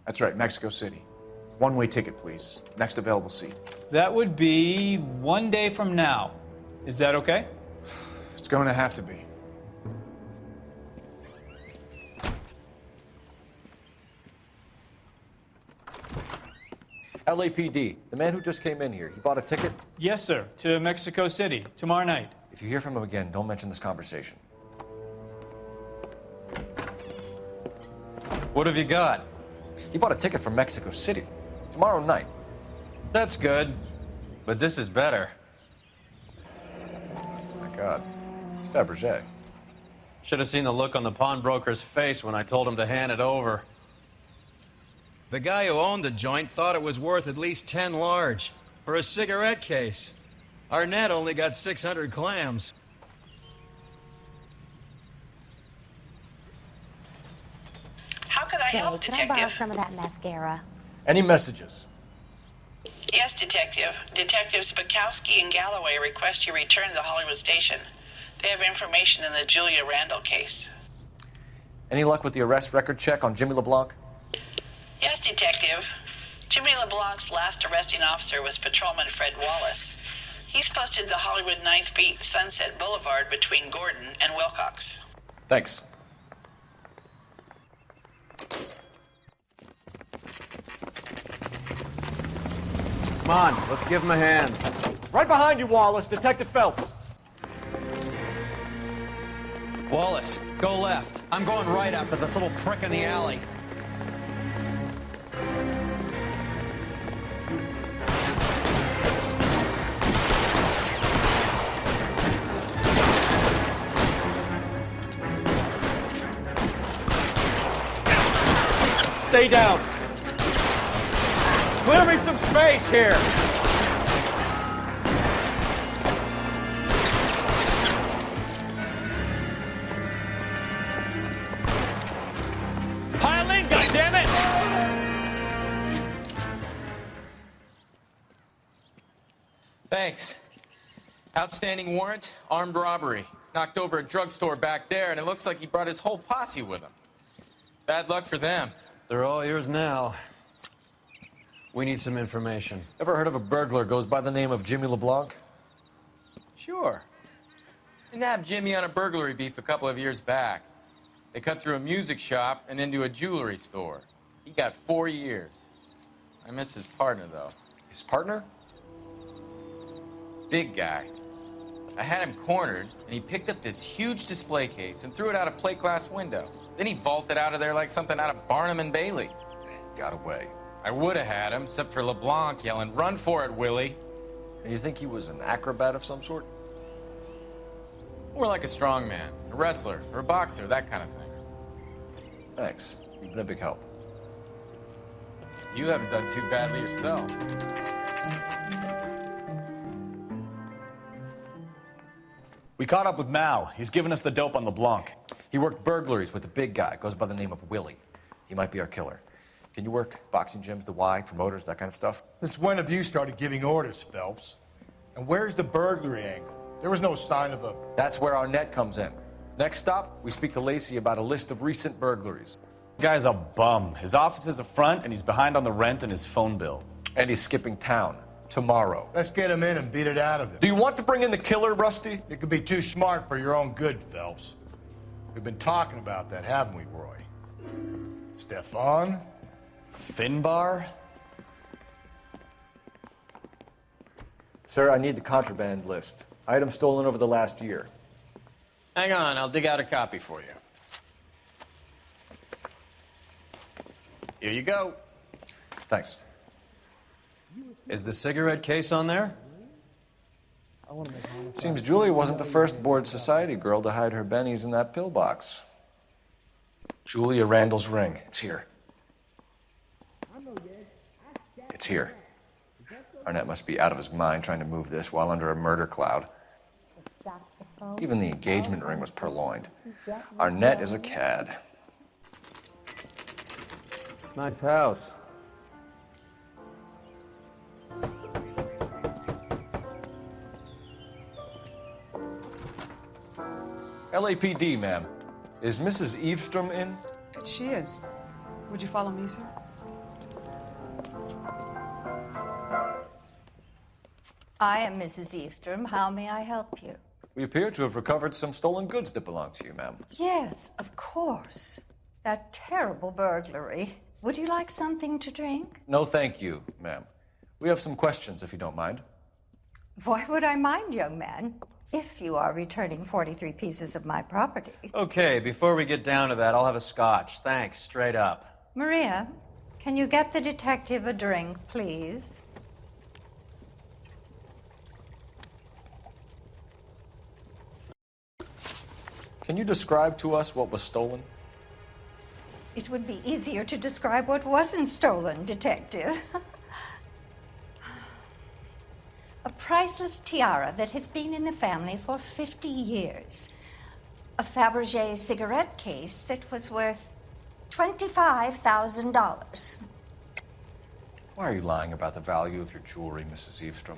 That's right, Mexico City. One-way ticket, please. Next available seat. That would be 1 day from now. Is that okay? It's going to have to be. LAPD, the man who just came in here, he bought a ticket? Yes, sir. To Mexico City, tomorrow night. If you hear from him again, don't mention this conversation. What have you got? He bought a ticket from Mexico City. Tomorrow night. That's good. But this is better. My God. It's Fabergé. Should have seen the look on the pawnbroker's face when I told him to hand it over. The guy who owned the joint thought it was worth at least 10 large for a cigarette case. Arnett only got 600 clams. How could I help, Can I borrow Detective? some of that mascara? Any messages? Yes, Detective. Detectives Bukowski and Galloway request you return to the Hollywood station. They have information in the Julia Randall case. Any luck with the arrest record check on Jimmy LeBlanc? Yes, Detective. Jimmy LeBlanc's last arresting officer was Patrolman Fred Wallace. He's posted the Hollywood 9th Beat Sunset Boulevard between Gordon and Wilcox. Thanks. Come on, let's give him a hand. Right behind you, Wallace. Detective Phelps. Wallace, go left. I'm going right after this little prick in the alley. Stay down. Clear me some space here. Pile in, goddammit! Thanks. Outstanding warrant, armed robbery. Knocked over a drugstore back there, and it looks like he brought his whole posse with him. Bad luck for them. They're all yours now. We need some information. Ever heard of a burglar goes by the name of Jimmy LeBlanc? Sure. Nabbed Jimmy on a burglary beef a couple of years back. They cut through a music shop and into a jewelry store. He got 4 years. I miss his partner, though. His partner? Big guy. I had him cornered, and he picked up this huge display case and threw it out a plate glass window. Then he vaulted out of there like something out of Barnum and Bailey. Got away. I would have had him, except for LeBlanc yelling, "Run for it, Willie!" And you think he was an acrobat of some sort? More like a strongman, a wrestler, or a boxer, that kind of thing. Thanks. You've been a big help. You haven't done too badly yourself. We caught up with Mao. He's given us the dope on LeBlanc. He worked burglaries with a big guy. Goes by the name of Willie. He might be our killer. Can you work boxing gyms, the Y, promoters, that kind of stuff? Since when have you started giving orders, Phelps? And where's the burglary angle? There was no sign of a... That's where our net comes in. Next stop, we speak to Lacey about a list of recent burglaries. The guy's a bum. His office is a front, and he's behind on the rent and his phone bill. And he's skipping town tomorrow. Let's get him in and beat it out of him. Do you want to bring in the killer, Rusty? You could be too smart for your own good, Phelps. We've been talking about that, haven't we, Roy? Stefan? Finbar? Sir, I need the contraband list. Items stolen over the last year. Hang on, I'll dig out a copy for you. Here you go. Thanks. Is the cigarette case on there? Seems Julia wasn't the first bored society girl to hide her bennies in that pillbox. Julia Randall's ring. It's here. It's here. Arnett must be out of his mind trying to move this while under a murder cloud. Even the engagement ring was purloined. Arnett is a cad. Nice house. LAPD, ma'am. Is Mrs. Eavestrom in? She is. Would you follow me, sir? I am Mrs. Eavestrom. How may I help you? We appear to have recovered some stolen goods that belong to you, ma'am. Yes, of course. That terrible burglary. Would you like something to drink? No, thank you, ma'am. We have some questions, if you don't mind. Why would I mind, young man, if you are returning 43 pieces of my property? Okay, before we get down to that, I'll have a scotch. Thanks, straight up. Maria, can you get the detective a drink, please? Can you describe to us what was stolen? It would be easier to describe what wasn't stolen, Detective. A priceless tiara that has been in the family for 50 years. A Fabergé cigarette case that was worth $25,000. Why are you lying about the value of your jewelry, Mrs. Eavestrom?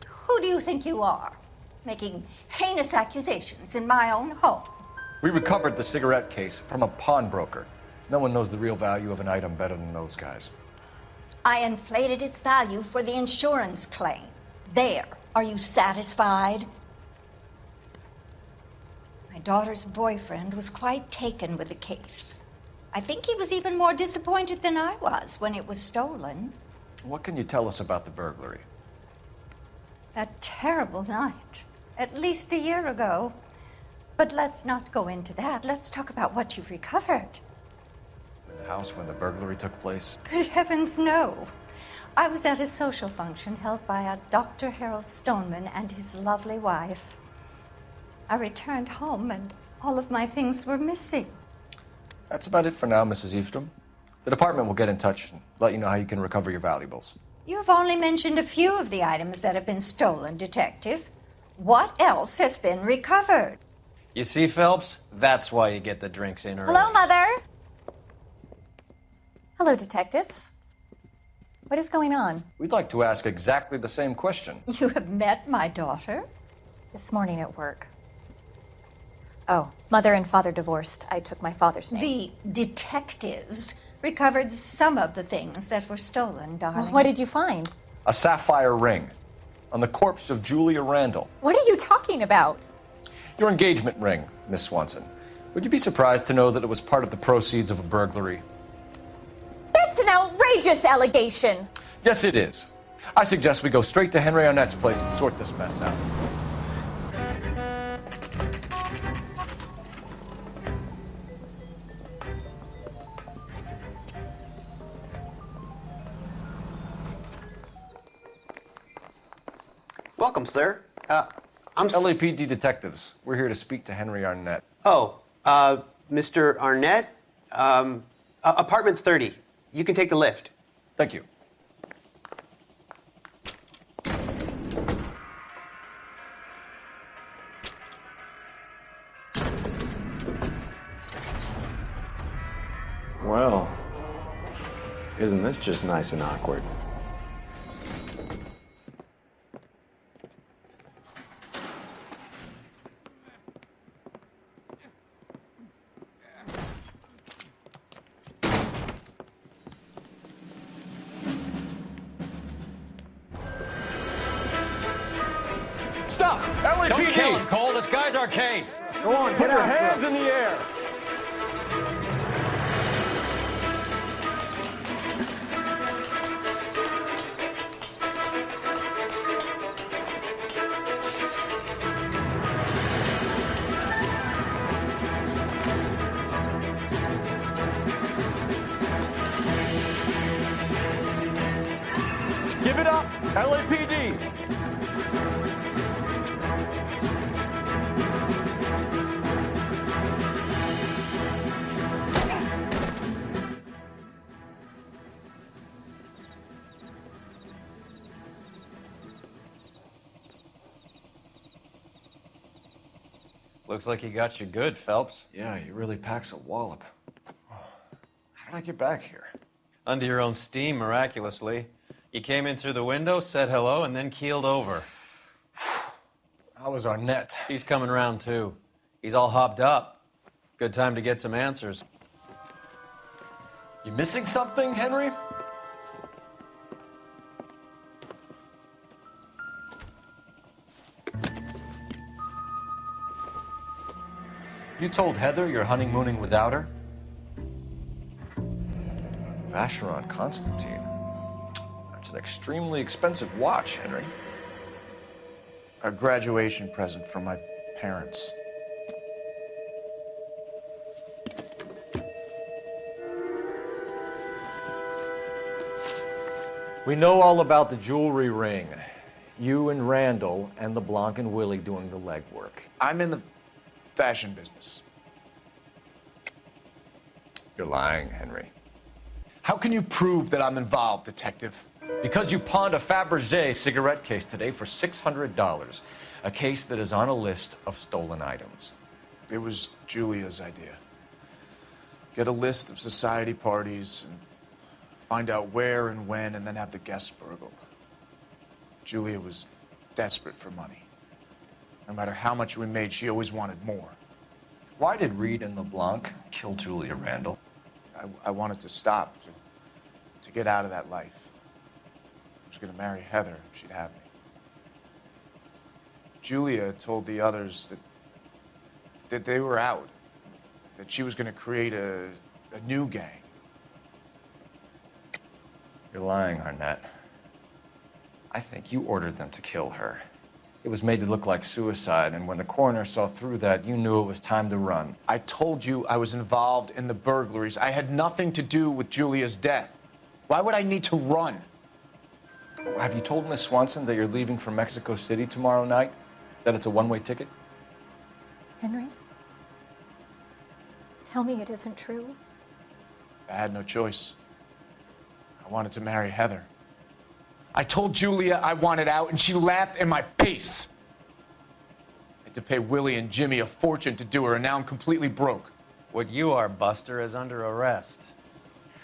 Who do you think you are, making heinous accusations in my own home? We recovered the cigarette case from a pawnbroker. No one knows the real value of an item better than those guys. I inflated its value for the insurance claim. There. Are you satisfied? My daughter's boyfriend was quite taken with the case. I think he was even more disappointed than I was when it was stolen. What can you tell us about the burglary? That terrible night, at least a year ago. But let's not go into that. Let's talk about what you've recovered. In the house when the burglary took place? Good heavens, no. I was at a social function held by a Dr. Harold Stoneman and his lovely wife. I returned home and all of my things were missing. That's about it for now, Mrs. Eavestrom. The department will get in touch and let you know how you can recover your valuables. You have only mentioned a few of the items that have been stolen, Detective. What else has been recovered? You see, Phelps? That's why you get the drinks in early. Hello, Mother. Hello, detectives. What is going on? We'd like to ask exactly the same question. You have met my daughter? This morning at work. Oh, mother and father divorced. I took my father's name. The detectives recovered some of the things that were stolen, darling. Well, what did you find? A sapphire ring on the corpse of Julia Randall. What are you talking about? Your engagement ring, Miss Swanson. Would you be surprised to know that it was part of the proceeds of a burglary? That's an outrageous allegation. Yes, it is. I suggest we go straight to Henry Arnett's place and sort this mess out. Welcome, sir. LAPD detectives. We're here to speak to Henry Arnett. Oh, Mr. Arnett? Apartment 30. You can take the lift. Thank you. Well, isn't this just nice and awkward? Stop! LAPD! Don't kill him, Cole. This guy's our case. Go on, put your hands in the air. Give it up, LAPD! Looks like he got you good, Phelps. Yeah, he really packs a wallop. How did I get back here? Under your own steam, miraculously. You came in through the window, said hello, and then keeled over. How was Arnett? He's coming round, too. He's all hopped up. Good time to get some answers. You missing something, Henry? You told Heather you're honeymooning without her? Vacheron Constantine. That's an extremely expensive watch, Henry. A graduation present from my parents. We know all about the jewelry ring. You and Randall and the Blanc and Willie doing the legwork. I'm in the fashion business. You're lying, Henry. How can you prove that I'm involved, detective? Because you pawned a Fabergé cigarette case today for $600. A case that is on a list of stolen items. It was Julia's idea. Get a list of society parties and find out where and when, and then have the guests burgled. Julia was desperate for money. No matter how much we made, she always wanted more. Why did Reed and LeBlanc kill Julia Randall? I wanted to stop, to get out of that life. I was going to marry Heather if she'd have me. Julia told the others that they were out, that she was going to create a new gang. You're lying, Arnett. I think you ordered them to kill her. It was made to look like suicide, and when the coroner saw through that, you knew it was time to run. I told you I was involved in the burglaries. I had nothing to do with Julia's death. Why would I need to run? Have you told Miss Swanson that you're leaving for Mexico City tomorrow night? That it's a one-way ticket? Henry? Tell me it isn't true. I had no choice. I wanted to marry Heather. I told Julia I wanted out, and she laughed in my face. I had to pay Willie and Jimmy a fortune to do her, and now I'm completely broke. What you are, Buster, is under arrest.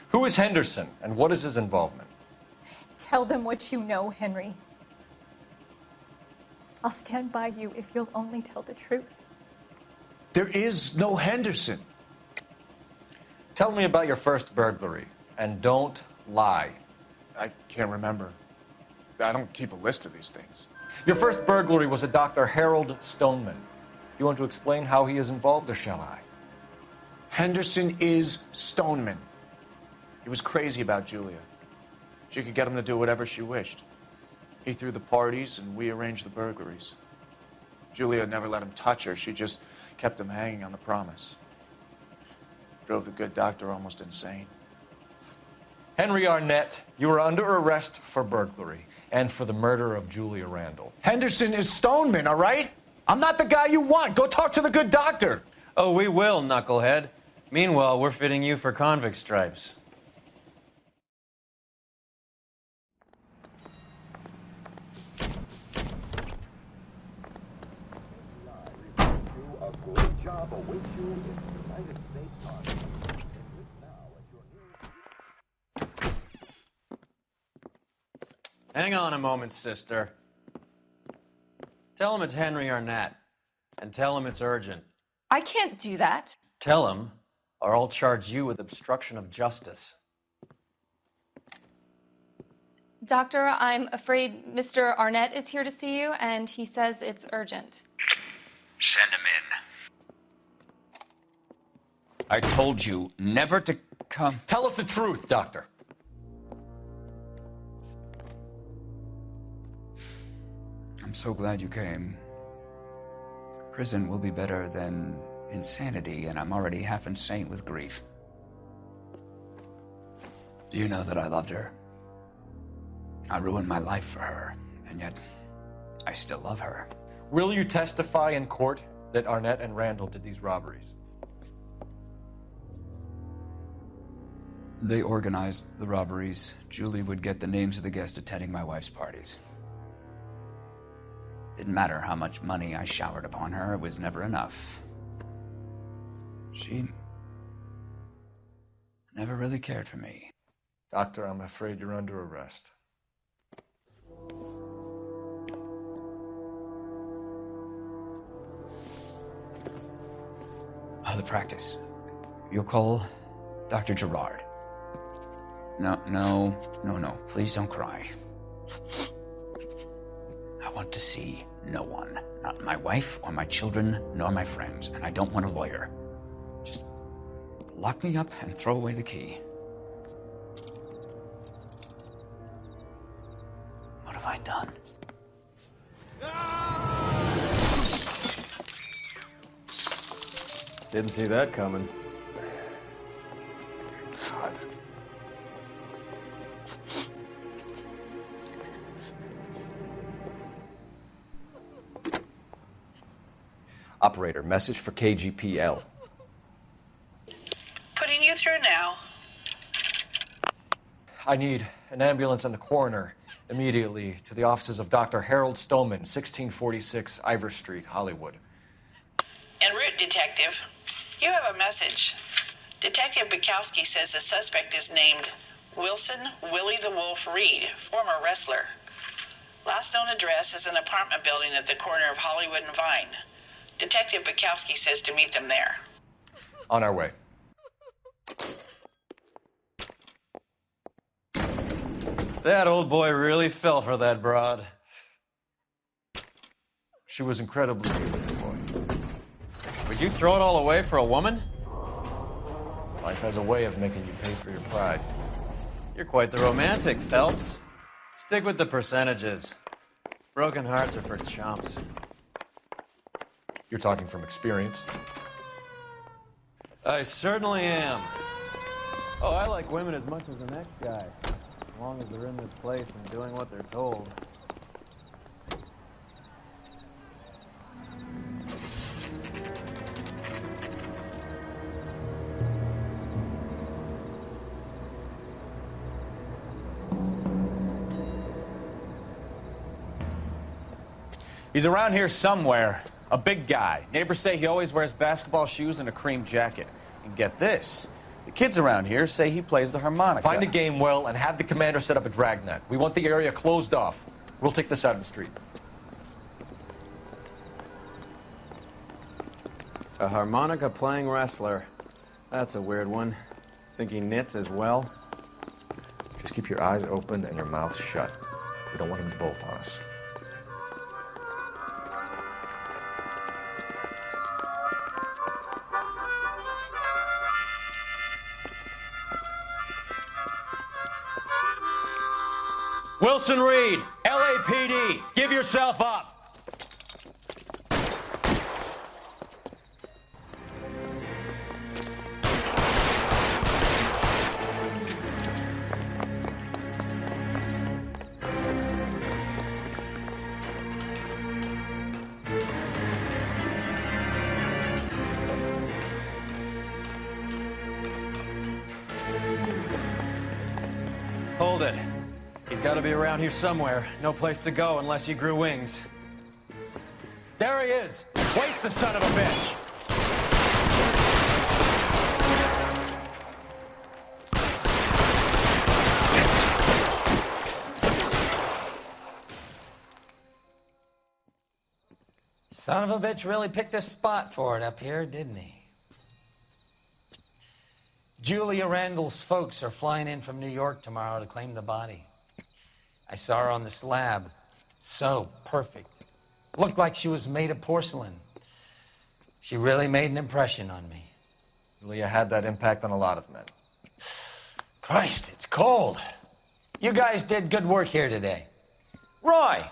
Who is Henderson, and what is his involvement? Tell them what you know, Henry. I'll stand by you if you'll only tell the truth. There is no Henderson. Tell me about your first burglary, and don't lie. I can't remember. I don't keep a list of these things. Your first burglary was a Dr. Harold Stoneman. You want to explain how he is involved, or shall I? Henderson is Stoneman. He was crazy about Julia. She could get him to do whatever she wished. He threw the parties, and we arranged the burglaries. Julia never let him touch her. She just kept him hanging on the promise. Drove the good doctor almost insane. Henry Arnett, you are under arrest for burglary. and for the murder of Julia Randall. Henderson is Stoneman, all right? I'm not the guy you want. Go talk to the good doctor. Oh, we will, knucklehead. Meanwhile, we're fitting you for convict stripes. Hang on a moment, sister. Tell him it's Henry Arnett, and tell him it's urgent. I can't do that. Tell him, or I'll charge you with obstruction of justice. Doctor, I'm afraid Mr. Arnett is here to see you, and he says it's urgent. Send him in. I told you never to come. Tell us the truth, Doctor. I'm so glad you came. Prison will be better than insanity, and I'm already half insane with grief. Do you know that I loved her? I ruined my life for her, and yet I still love her. Will you testify in court that Arnett and Randall did these robberies? They organized the robberies. Julie would get the names of the guests attending my wife's parties. Didn't matter how much money I showered upon her, it was never enough. She never really cared for me. Doctor, I'm afraid you're under arrest. Oh, the practice. You'll call Dr. Gerard. No. Please don't cry. I want to see no one. Not my wife or my children, nor my friends. And I don't want a lawyer. Just lock me up and throw away the key. What have I done? Didn't see that coming. God. Operator, message for KGPL. Putting you through now. I need an ambulance and the coroner immediately to the offices of Dr. Harold Stoneman, 1646 Ivor Street, Hollywood. En route, Detective. You have a message. Detective Bukowski says the suspect is named Wilson Willie the Wolf Reed, former wrestler. Last known address is an apartment building at the corner of Hollywood and Vine. Detective Bukowski says to meet them there. On our way. That old boy really fell for that broad. She was incredibly beautiful, boy. Would you throw it all away for a woman? Life has a way of making you pay for your pride. You're quite the romantic, Phelps. Stick with the percentages. Broken hearts are for chumps. You're talking from experience. I certainly am. Oh, I like women as much as the next guy, as long as they're in this place and doing what they're told. He's around here somewhere. A big guy. Neighbors say he always wears basketball shoes and a cream jacket. And get this, the kids around here say he plays the harmonica. Find a game well and have the commander set up a dragnet. We want the area closed off. We'll take this out of the street. A harmonica playing wrestler. That's a weird one. Think he knits as well? Just keep your eyes open and your mouth shut. We don't want him to bolt on us. Wilson Reed, LAPD, give yourself up. nailed it. He's got to be around here somewhere. No place to go unless he grew wings. There he is. Waste the son of a bitch. Son of a bitch really picked a spot for it up here, didn't he? Julia Randall's folks are flying in from New York tomorrow to claim the body. I saw her on the slab. So perfect. Looked like she was made of porcelain. She really made an impression on me. Julia had that impact on a lot of men. Christ, it's cold. You guys did good work here today. Roy,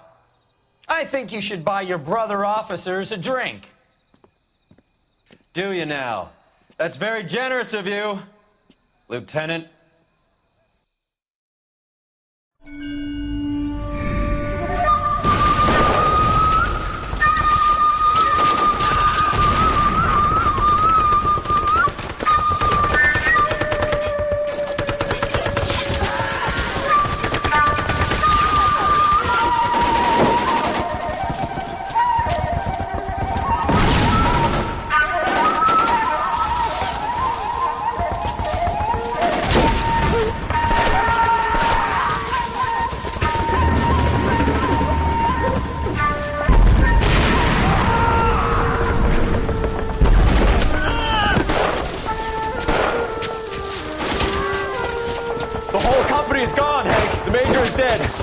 I think you should buy your brother officers a drink. Do you now? That's very generous of you, Lieutenant.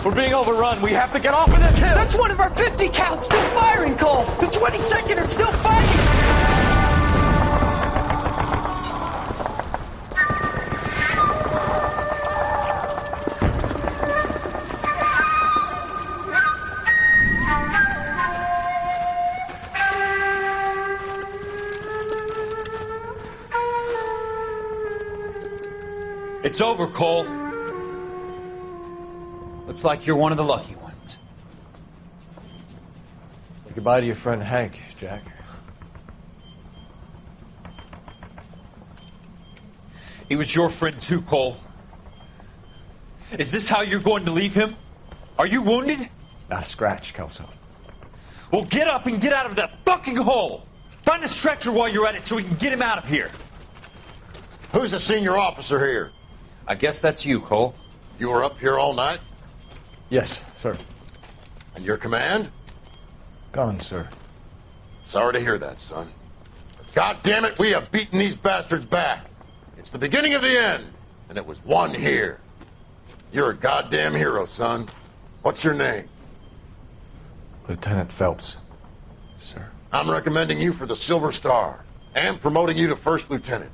We're being overrun. We have to get off of this hill. That's one of our 50 cows still firing, Cole. The 22nd are still fighting. It's over, Cole. Looks like you're one of the lucky ones. Say goodbye to your friend Hank, Jack. He was your friend too, Cole. Is this how you're going to leave him? Are you wounded? Not a scratch, Kelso. Well, get up and get out of that fucking hole! Find a stretcher while you're at it so we can get him out of here. Who's the senior officer here? I guess that's you, Cole. You were up here all night? Yes, sir. And your command? Gone, sir. Sorry to hear that, son. God damn it, we have beaten these bastards back. It's the beginning of the end, and it was one here. You're a goddamn hero, son. What's your name? Lieutenant Phelps, sir. I'm recommending you for the Silver Star and promoting you to First Lieutenant.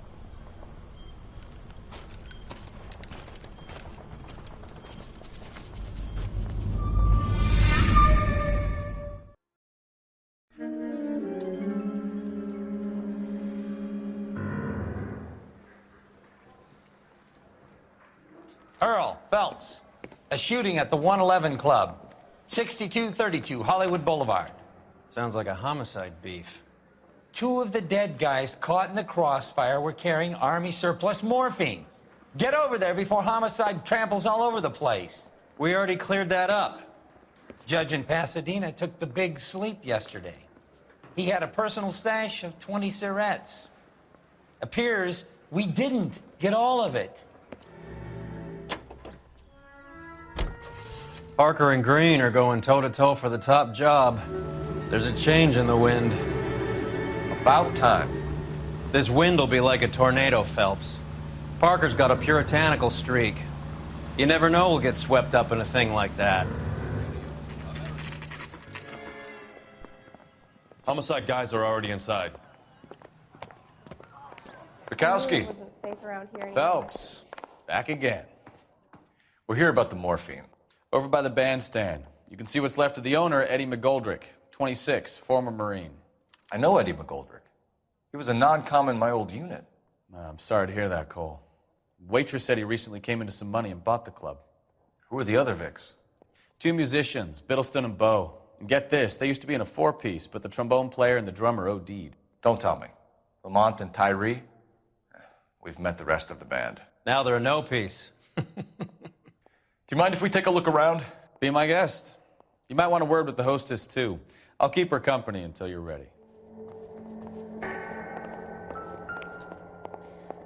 Earl Phelps, a shooting at the 111 Club, 6232 Hollywood Boulevard. Sounds like a homicide beef. 2 of the dead guys caught in the crossfire were carrying Army surplus morphine. Get over there before homicide tramples all over the place. We already cleared that up. Judge in Pasadena took the big sleep yesterday. He had a personal stash of 20 cigarettes. Appears we didn't get all of it. Parker and Green are going toe-to-toe for the top job. There's a change in the wind. About time. This wind will be like a tornado, Phelps. Parker's got a puritanical streak. You never know we'll get swept up in a thing like that. Homicide guys are already inside. Bukowski. Phelps, back again. We're here about the morphine. Over by the bandstand. You can see what's left of the owner, Eddie McGoldrick, 26, former Marine. I know Eddie McGoldrick. He was a non-com in my old unit. I'm sorry to hear that, Cole. Waitress said he recently came into some money and bought the club. Who are the other Vics? 2 musicians, Biddleston and Bowe. And get this, they used to be in a 4-piece, but the trombone player and the drummer OD'd. Don't tell me. Lamont and Tyree? We've met the rest of the band. Now they're a no-piece. Do you mind if we take a look around? Be my guest. You might want a word with the hostess, too. I'll keep her company until you're ready.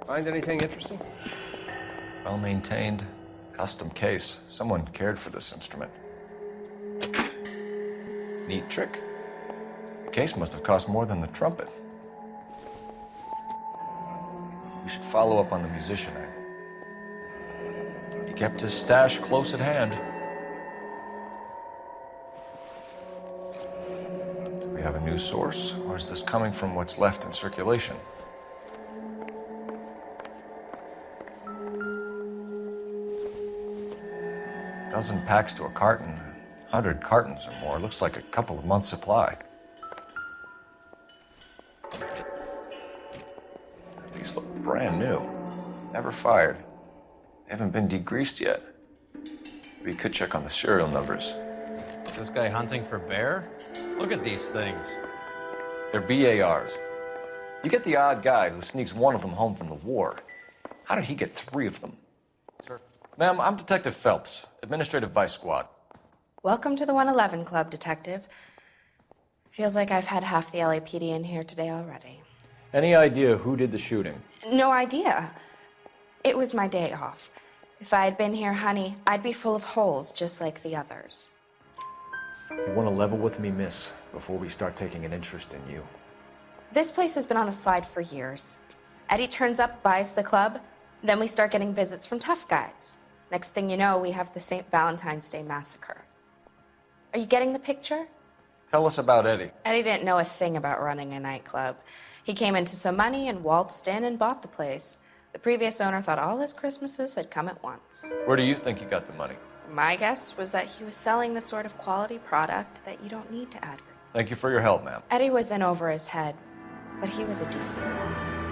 Find anything interesting? Well-maintained, custom case. Someone cared for this instrument. Neat trick. The case must have cost more than the trumpet. We should follow up on the musician. He kept his stash close at hand. Do we have a new source, or is this coming from what's left in circulation? A dozen packs to a carton, 100 cartons or more. Looks like a couple of months' supply. These look brand new. Never fired. They haven't been degreased yet. We could check on the serial numbers. Is this guy hunting for bear? Look at these things. They're BARs. You get the odd guy who sneaks one of them home from the war. How did he get 3 of them? Sir. Ma'am, I'm Detective Phelps, Administrative Vice Squad. Welcome to the 111 Club, Detective. Feels like I've had half the LAPD in here today already. Any idea who did the shooting? No idea. It was my day off. If I had been here, honey, I'd be full of holes just like the others. You want to level with me, miss, before we start taking an interest in you. This place has been on the slide for years. Eddie turns up, buys the club, then we start getting visits from tough guys. Next thing you know, we have the St. Valentine's Day massacre. Are you getting the picture? Tell us about Eddie. Eddie didn't know a thing about running a nightclub. He came into some money and waltzed in and bought the place. The previous owner thought all his Christmases had come at once. Where do you think he got the money? My guess was that he was selling the sort of quality product that you don't need to advertise. Thank you for your help, ma'am. Eddie was in over his head, but he was a decent boss.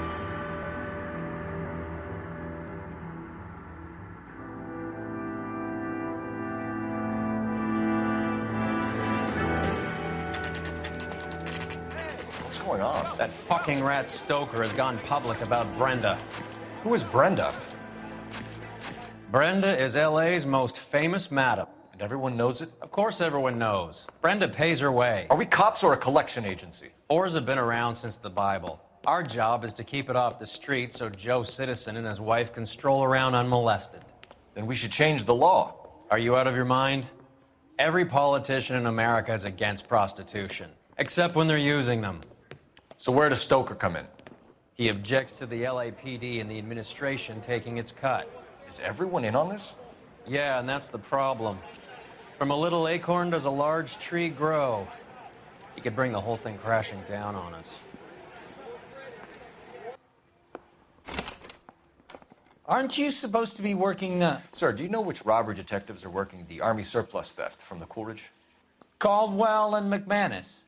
What's going on? That fucking rat Stoker has gone public about Brenda. Who is Brenda? Brenda is LA's most famous madam. And everyone knows it? Of course everyone knows. Brenda pays her way. Are we cops or a collection agency? Whores have been around since the Bible. Our job is to keep it off the street so Joe Citizen and his wife can stroll around unmolested. Then we should change the law. Are you out of your mind? Every politician in America is against prostitution, except when they're using them. So where does Stoker come in? He objects to the LAPD and the administration taking its cut. Is everyone in on this? Yeah, and that's the problem. From a little acorn does a large tree grow. He could bring the whole thing crashing down on us. Aren't you supposed to be working Sir, do you know which robbery detectives are working the Army surplus theft from the Coolidge? Caldwell and McManus.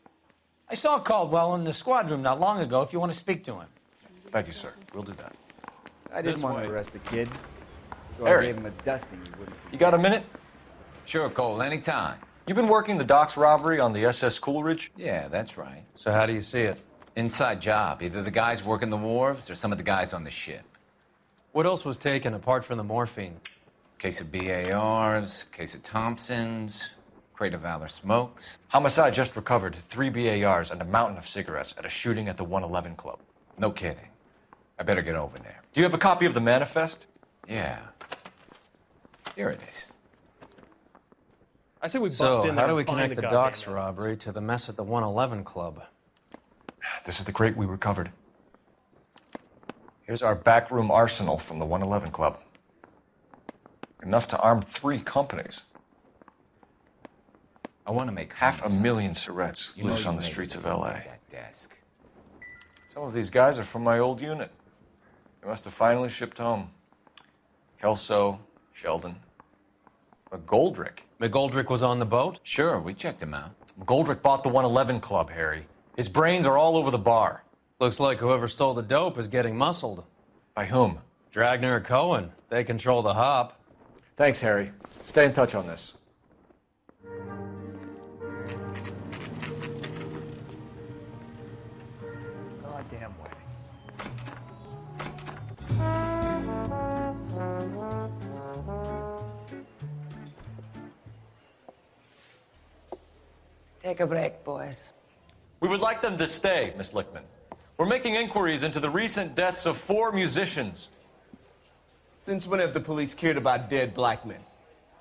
I saw Caldwell in the squad room not long ago if you want to speak to him. Thank you, sir. We'll do that. I didn't This want way. to arrest the kid, so Harry. I gave him a dusting he wouldn't. You got a minute? Sure, Cole, anytime. You've been working the docks robbery on the SS Coolidge? Yeah, that's right. So how do you see it? Inside job. Either the guys working the wharves or some of the guys on the ship. What else was taken apart from the morphine? Case of BARs, case of Thompsons, crate of Valor smokes. Homicide just recovered 3 BARs and a mountain of cigarettes at a shooting at the 111 Club. No kidding. I better get over there. Do you have a copy of the manifest? Yeah. Here it is. I say we bust So, in there how do we and find connect the goddamn docks evidence. robbery to the mess at the 111 Club? This is the crate we recovered. Here's our backroom arsenal from the 111 Club. Enough to arm 3 companies. I want to make 500,000 cigarettes You know loose you on the made streets of it LA. at that desk. Some of these guys are from my old unit. They must have finally shipped home. Kelso, Sheldon, McGoldrick. McGoldrick was on the boat? Sure, we checked him out. McGoldrick bought the 111 Club, Harry. His brains are all over the bar. Looks like whoever stole the dope is getting muscled. By whom? Dragner or Cohen. They control the hop. Thanks, Harry. Stay in touch on this. Goddamn wedding. Take a break, boys. We would like them to stay, Miss Lickman. We're making inquiries into the recent deaths of 4 musicians. Since when have the police cared about dead black men?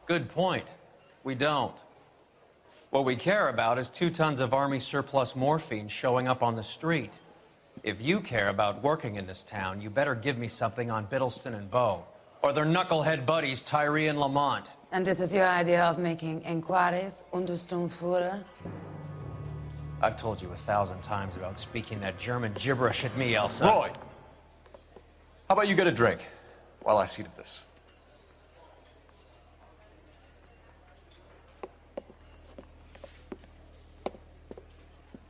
Good point. We don't. What we care about is 2 tons of Army surplus morphine showing up on the street. If you care about working in this town, you better give me something on Biddleston and Bow, or their knucklehead buddies Tyree and Lamont. And this is your idea of making inquiries, Untersturmführer? I've told you 1,000 times about speaking that German gibberish at me, Elsa. Roy! How about you get a drink while I see to this?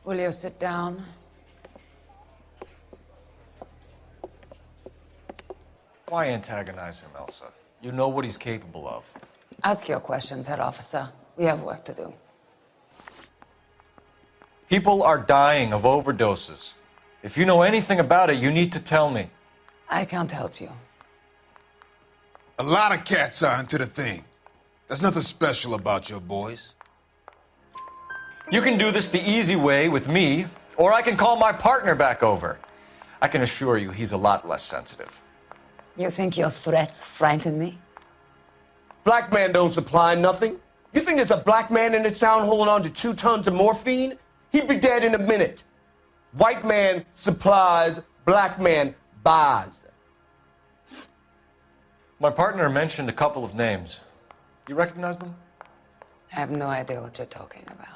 Will you sit down? Why antagonize him, Elsa? You know what he's capable of. Ask your questions, Head Officer. We have work to do. People are dying of overdoses. If you know anything about it, you need to tell me. I can't help you. A lot of cats are into the thing. There's nothing special about your boys. You can do this the easy way with me, or I can call my partner back over. I can assure you he's a lot less sensitive. You think your threats frighten me? Black man don't supply nothing. You think there's a black man in this town holding on to 2 tons of morphine? He'd be dead in a minute. White man supplies, black man buys. My partner mentioned a couple of names. You recognize them? I have no idea what you're talking about.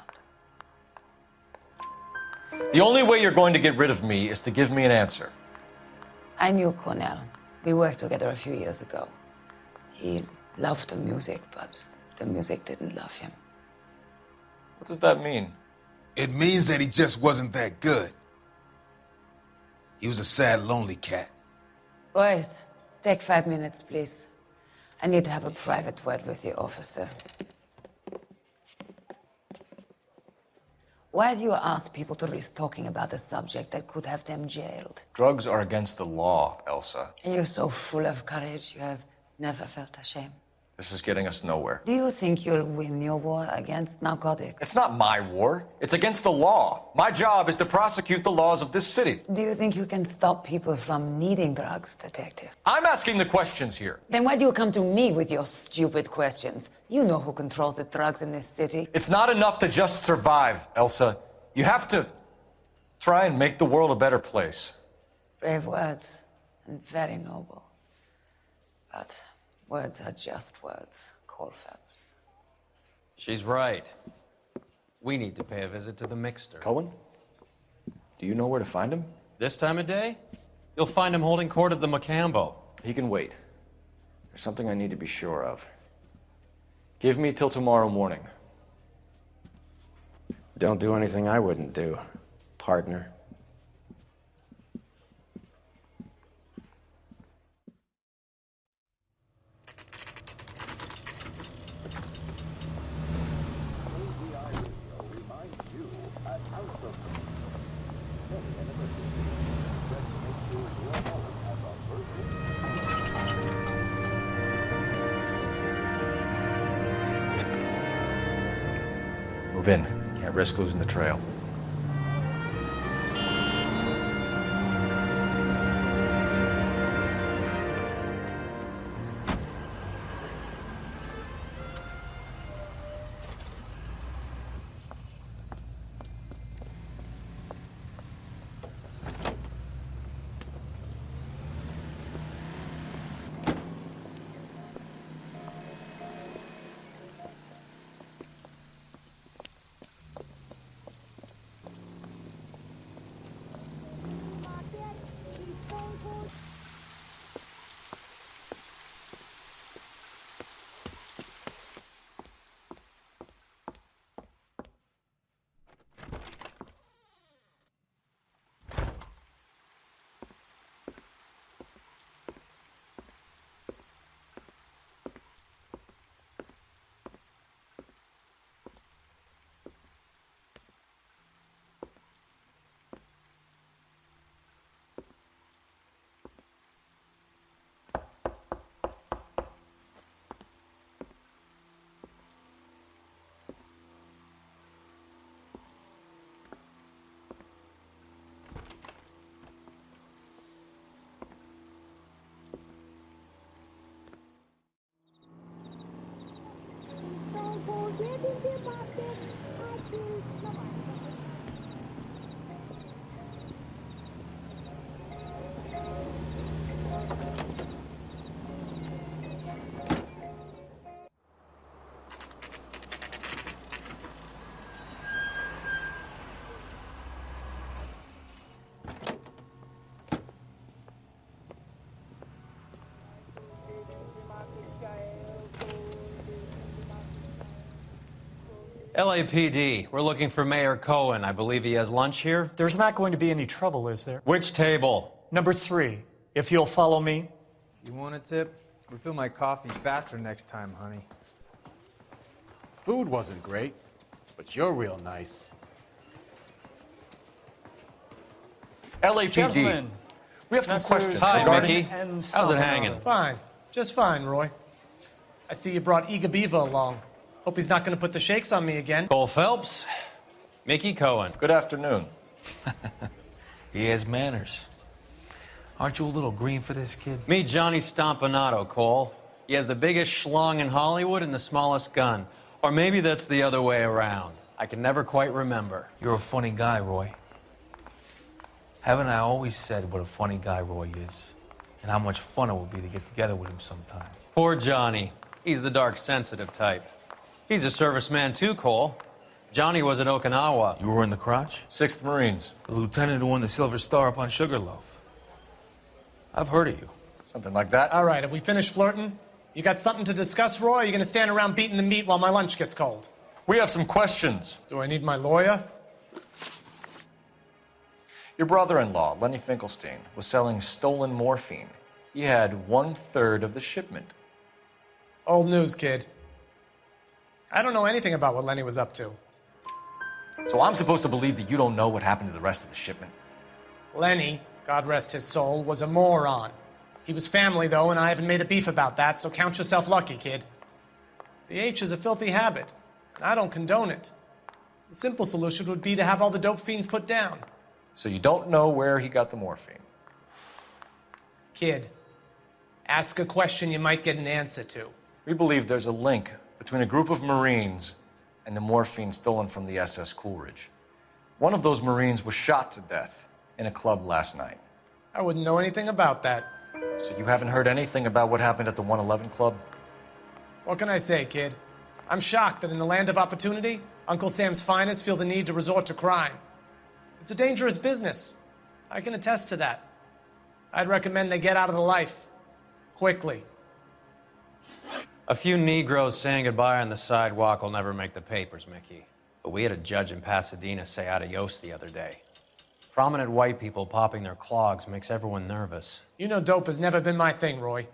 The only way you're going to get rid of me is to give me an answer. I knew Cornell. We worked together a few years ago. He loved the music, but the music didn't love him. What does that mean? It means that he just wasn't that good. He was a sad, lonely cat. Boys, take 5 minutes, please. I need to have a private word with the officer. Why do you ask people to risk talking about a subject that could have them jailed? Drugs are against the law, Elsa. And you're so full of courage, you have never felt ashamed. This is getting us nowhere. Do you think you'll win your war against narcotics? It's not my war. It's against the law. My job is to prosecute the laws of this city. Do you think you can stop people from needing drugs, Detective? I'm asking the questions here. Then why do you come to me with your stupid questions? You know who controls the drugs in this city. It's not enough to just survive, Elsa. You have to try and make the world a better place. Brave words, and very noble. But words are just words, Cole Phelps. She's right. We need to pay a visit to the Mixter. Cohen? Do you know where to find him? This time of day? You'll find him holding court at the Macambo. He can wait. There's something I need to be sure of. Give me till tomorrow morning. Don't do anything I wouldn't do, partner. Move in. Can't risk losing the trail. LAPD, we're looking for Mayor Cohen. I believe he has lunch here. There's not going to be any trouble, is there? Which table? Number 3, if you'll follow me. You want a tip? Refill my coffee faster next time, honey. Food wasn't great, but you're real nice. LAPD. Gentlemen, We have some questions. Hi, regarding- Mickey. How's it hanging? Fine. Just fine, Roy. I see you brought Eager Beaver along. Hope he's not going to put the shakes on me again. Cole Phelps, Mickey Cohen. Good afternoon. He has manners. Aren't you a little green for this kid? Meet Johnny Stompanato, Cole. He has the biggest schlong in Hollywood and the smallest gun. Or maybe that's the other way around. I can never quite remember. You're a funny guy, Roy. Haven't I always said what a funny guy Roy is? And how much fun it would be to get together with him sometime. Poor Johnny. He's the dark, sensitive type. He's a serviceman too, Cole. Johnny was at Okinawa. You were in the crotch? 6th Marines. The lieutenant who won the Silver Star up on Sugarloaf. I've heard of you. Something like that. All right, have we finished flirting? You got something to discuss, Roy? Or are you going to stand around beating the meat while my lunch gets cold? We have some questions. Do I need my lawyer? Your brother-in-law, Lenny Finkelstein, was selling stolen morphine. He had 1/3 of the shipment. Old news, kid. I don't know anything about what Lenny was up to. So I'm supposed to believe that you don't know what happened to the rest of the shipment? Lenny, God rest his soul, was a moron. He was family, though, and I haven't made a beef about that, so count yourself lucky, kid. The H is a filthy habit, and I don't condone it. The simple solution would be to have all the dope fiends put down. So you don't know where he got the morphine? Kid, ask a question you might get an answer to. We believe there's a link between a group of Marines and the morphine stolen from the SS Coolidge. One of those Marines was shot to death in a club last night. I wouldn't know anything about that. So you haven't heard anything about what happened at the 111 Club? What can I say, kid? I'm shocked that in the land of opportunity, Uncle Sam's finest feel the need to resort to crime. It's a dangerous business. I can attest to that. I'd recommend they get out of the life. Quickly. A few Negroes saying goodbye on the sidewalk will never make the papers, Mickey. But we had a judge in Pasadena say adios the other day. Prominent white people popping their clogs makes everyone nervous. You know dope has never been my thing, Roy.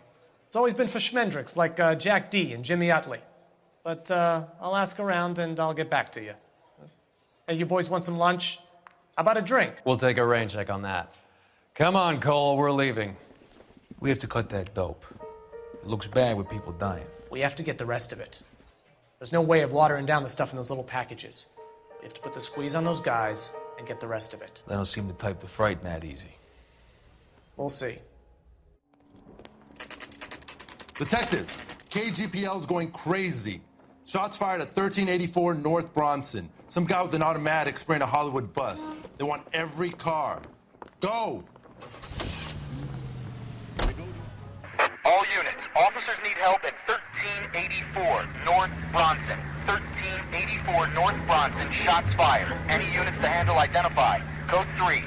It's always been for schmendricks like Jack D. and Jimmy Utley. But I'll ask around and I'll get back to you. Hey, you boys want some lunch? How about a drink? We'll take a rain check on that. Come on, Cole, we're leaving. We have to cut that dope. It looks bad with people dying. We have to get the rest of it. There's no way of watering down the stuff in those little packages. We have to put the squeeze on those guys and get the rest of it. They don't seem the type to frighten that easy. We'll see. Detectives, KGPL's going crazy. Shots fired at 1384 North Bronson. Some guy with an automatic spraying a Hollywood bus. They want every car. Go! All units, officers need help at 1384 North Bronson. 1384 North Bronson, shots fired. Any units to handle identify. Code 3.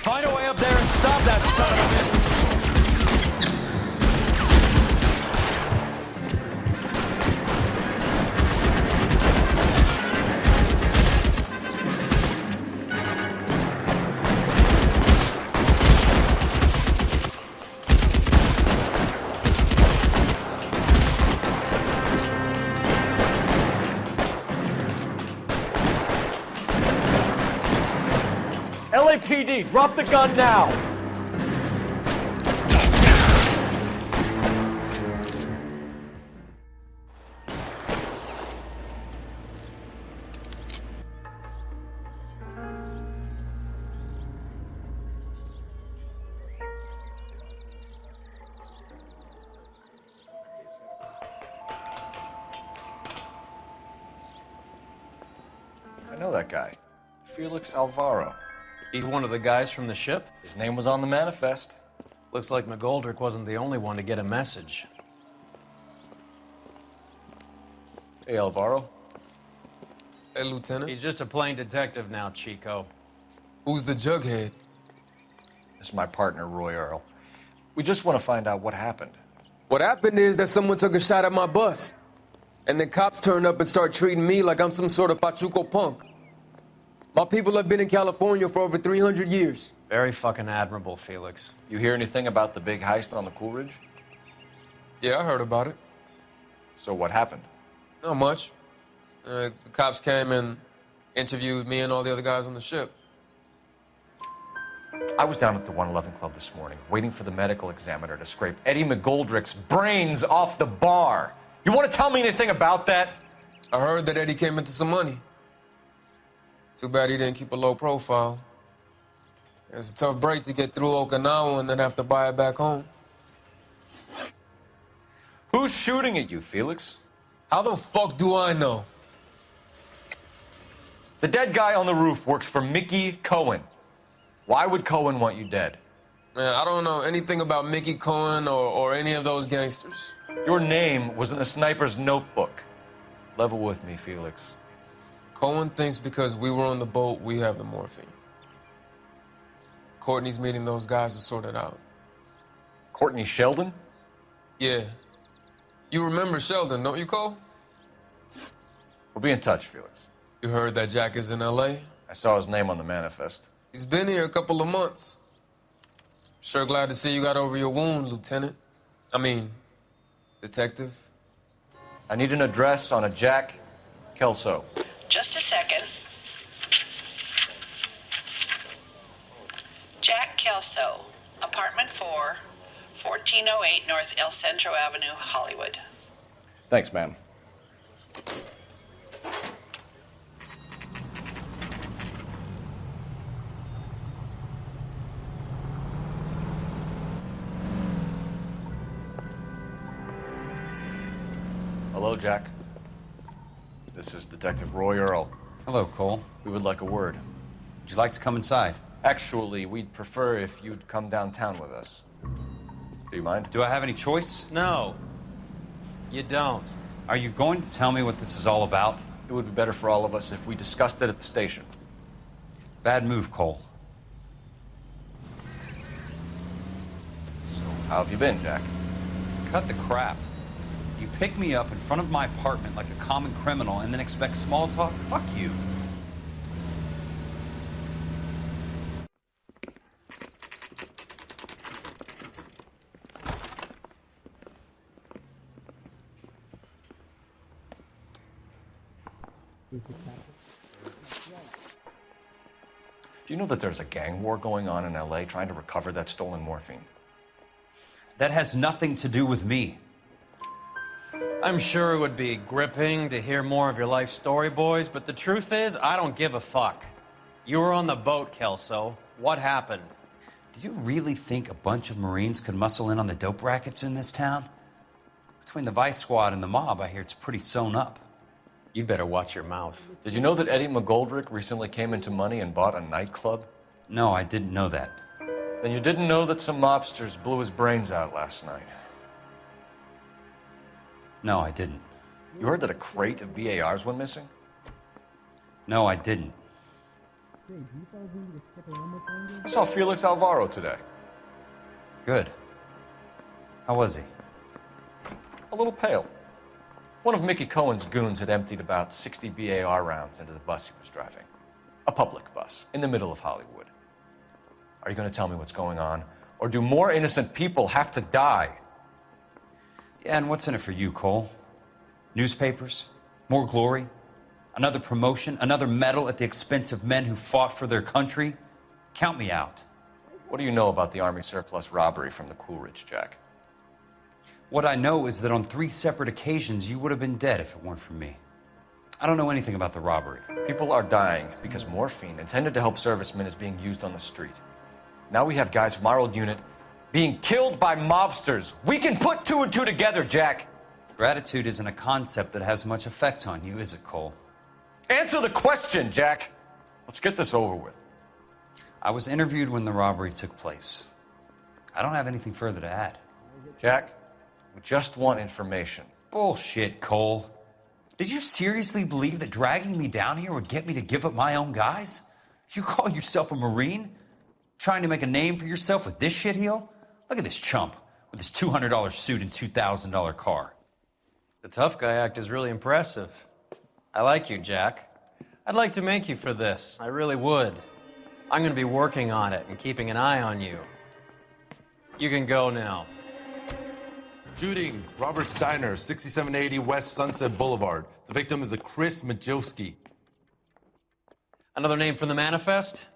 Find a way up there and stop that son of a bitch. LAPD, drop the gun now! I know that guy. Felix Alvaro. He's one of the guys from the ship? His name was on the manifest. Looks like McGoldrick wasn't the only one to get a message. Hey, Alvaro. Hey, Lieutenant. He's just a plain detective now, Chico. Who's the jughead? This is my partner, Roy Earl. We just want to find out what happened. What happened is that someone took a shot at my bus. And then cops turned up and start treating me like I'm some sort of Pachuco punk. My people have been in California for over 300 years. Very fucking admirable, Felix. You hear anything about the big heist on the Coolidge? Yeah, I heard about it. So what happened? Not much. The cops came and interviewed me and all the other guys on the ship. I was down at the 111 Club this morning, waiting for the medical examiner to scrape Eddie McGoldrick's brains off the bar. You want to tell me anything about that? I heard that Eddie came into some money. Too bad he didn't keep a low profile. It was a tough break to get through Okinawa and then have to buy it back home. Who's shooting at you, Felix? How the fuck do I know? The dead guy on the roof works for Mickey Cohen. Why would Cohen want you dead? Man, I don't know anything about Mickey Cohen or any of those gangsters. Your name was in the sniper's notebook. Level with me, Felix. Cohen thinks because we were on the boat, we have the morphine. Courtney's meeting those guys to sort it out. Courtney Sheldon? Yeah. You remember Sheldon, don't you, Cole? We'll be in touch, Felix. You heard that Jack is in L.A.? I saw his name on the manifest. He's been here a couple of months. Sure glad to see you got over your wound, Lieutenant. I mean, Detective. I need an address on a Jack Kelso. Just a second. Jack Kelso, apartment 4, 1408 North El Centro Avenue, Hollywood. Thanks, ma'am. Hello, Jack. This is Detective Roy Earl. Hello, Cole. We would like a word. Would you like to come inside? Actually, we'd prefer if you'd come downtown with us. Do you mind? Do I have any choice? No, you don't. Are you going to tell me what this is all about? It would be better for all of us if we discussed it at the station. Bad move, Cole. So, how have you been, Jack? Cut the crap. You pick me up in front of my apartment like a common criminal and then expect small talk? Fuck you. Do you know that there's a gang war going on in LA trying to recover that stolen morphine? That has nothing to do with me. I'm sure it would be gripping to hear more of your life story, boys, but the truth is, I don't give a fuck. You were on the boat, Kelso. What happened? Do you really think a bunch of Marines could muscle in on the dope rackets in this town? Between the Vice Squad and the mob, I hear it's pretty sewn up. You'd better watch your mouth. Did you know that Eddie McGoldrick recently came into money and bought a nightclub? No, I didn't know that. Then you didn't know that some mobsters blew his brains out last night. No, I didn't. You heard that a crate of BARs went missing? No, I didn't. I saw Felix Alvaro today. Good. How was he? A little pale. One of Mickey Cohen's goons had emptied about 60 BAR rounds into the bus he was driving. A public bus, in the middle of Hollywood. Are you going to tell me what's going on? Or do more innocent people have to die? Yeah, and what's in it for you, Cole? Newspapers? More glory? Another promotion? Another medal at the expense of men who fought for their country? Count me out. What do you know about the Army surplus robbery from the Coolidge, Jack? What I know is that on 3 separate occasions, you would have been dead if it weren't for me. I don't know anything about the robbery. People are dying because morphine intended to help servicemen is being used on the street. Now we have guys from our old unit being killed by mobsters. We can put 2 and 2 together, Jack. Gratitude isn't a concept that has much effect on you, is it, Cole? Answer the question, Jack. Let's get this over with. I was interviewed when the robbery took place. I don't have anything further to add. Jack, we just want information. Bullshit, Cole. Did you seriously believe that dragging me down here would get me to give up my own guys? You call yourself a Marine? Trying to make a name for yourself with this shitheel? Look at this chump with his $200 suit and $2,000 car. The tough guy act is really impressive. I like you, Jack. I'd like to make you for this. I really would. I'm going to be working on it and keeping an eye on you. You can go now. Shooting, Robert's Diner, 6780 West Sunset Boulevard. The victim is a Chris Majowski. Another name from the manifest?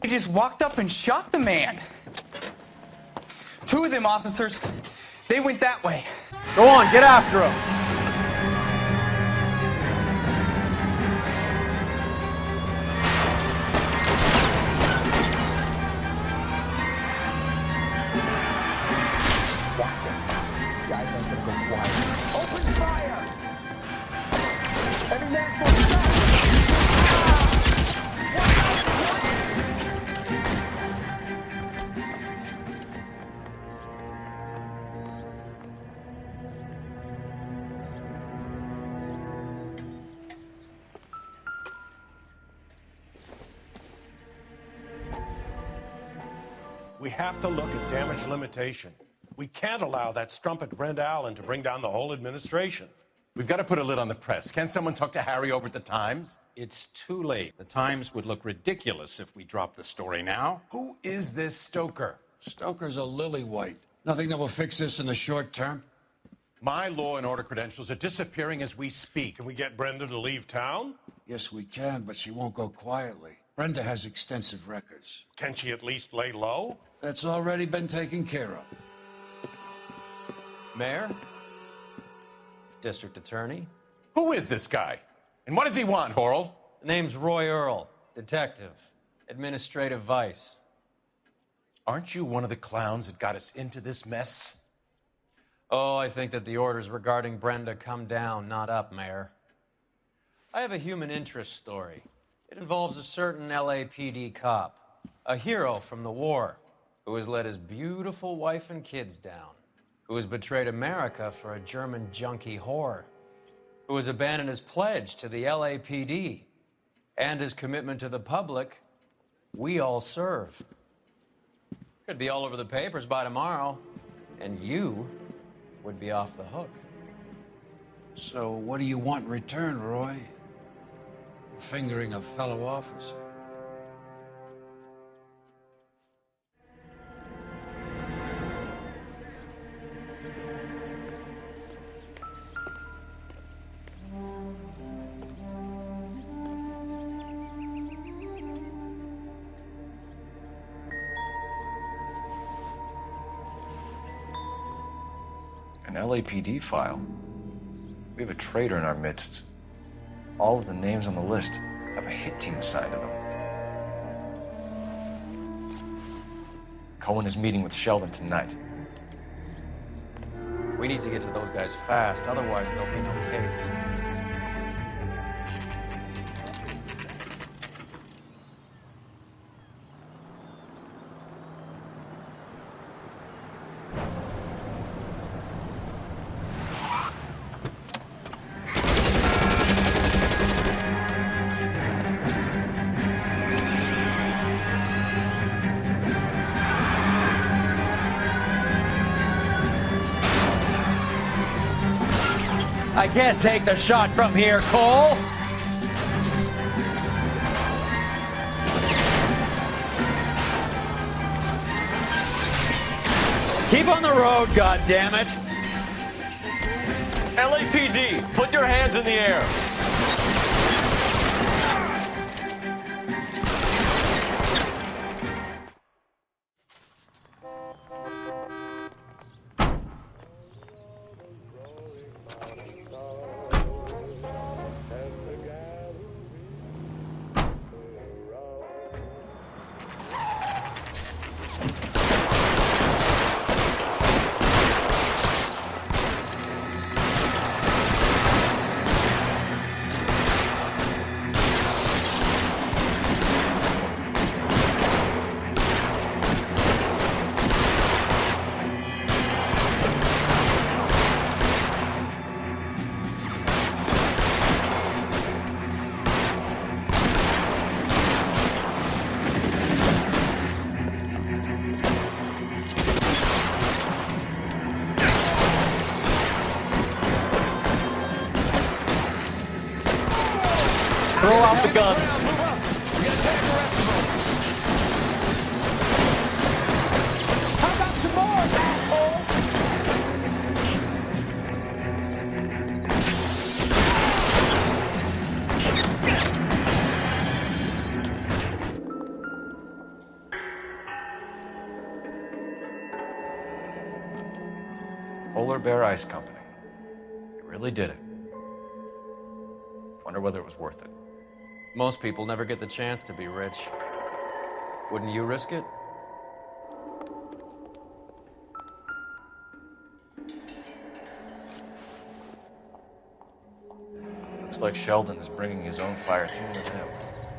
They just walked up and shot the man. 2 of them officers, they went that way. Go on, get after him. Open fire! Every man for We have to look at damage limitation. We can't allow that strumpet Brent Allen to bring down the whole administration. We've got to put a lid on the press. Can someone talk to Harry over at the Times? It's too late. The Times would look ridiculous if we dropped the story now. Who is this Stoker? Stoker's a lily-white. Nothing that will fix this in the short term. My law and order credentials are disappearing as we speak. Can we get Brenda to leave town? Yes, we can, but she won't go quietly. Brenda has extensive records. Can she at least lay low? That's already been taken care of. Mayor? District Attorney? Who is this guy? And what does he want, Horrell? The name's Roy Earl, detective, administrative vice. Aren't you one of the clowns that got us into this mess? Oh, I think that the orders regarding Brenda come down, not up, Mayor. I have a human interest story. It involves a certain LAPD cop, a hero from the war, who has let his beautiful wife and kids down, who has betrayed America for a German junkie whore, who has abandoned his pledge to the LAPD and his commitment to the public. We all serve. Could be all over the papers by tomorrow, and you would be off the hook. So what do you want in return, Roy? Fingering a fellow officer. An LAPD file. We have a traitor in our midst. All of the names on the list have a hit team assigned to them. Cohen is meeting with Sheldon tonight. We need to get to those guys fast, otherwise there'll be no case. I can't take the shot from here, Cole. Keep on the road, goddammit. LAPD, put your hands in the air. Throw out the guns. How about some more, asshole? Polar Bear Ice Company. You really did it. Wonder whether it was worth it. Most people never get the chance to be rich. Wouldn't you risk it? Looks like Sheldon is bringing his own fire team with him.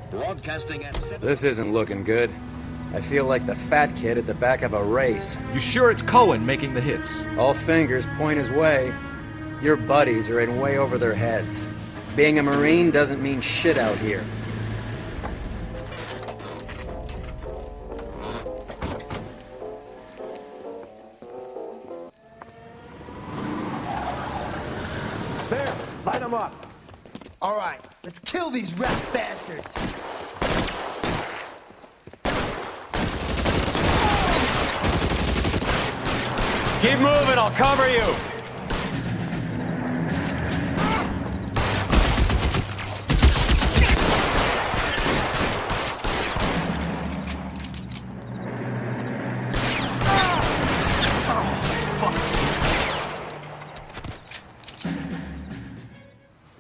Broadcasting at 7. This isn't looking good. I feel like the fat kid at the back of a race. You sure it's Cohen making the hits? All fingers point his way. Your buddies are in way over their heads. Being a Marine doesn't mean shit out here. There, light them up. All right, let's kill these rat bastards. Keep moving, I'll cover you.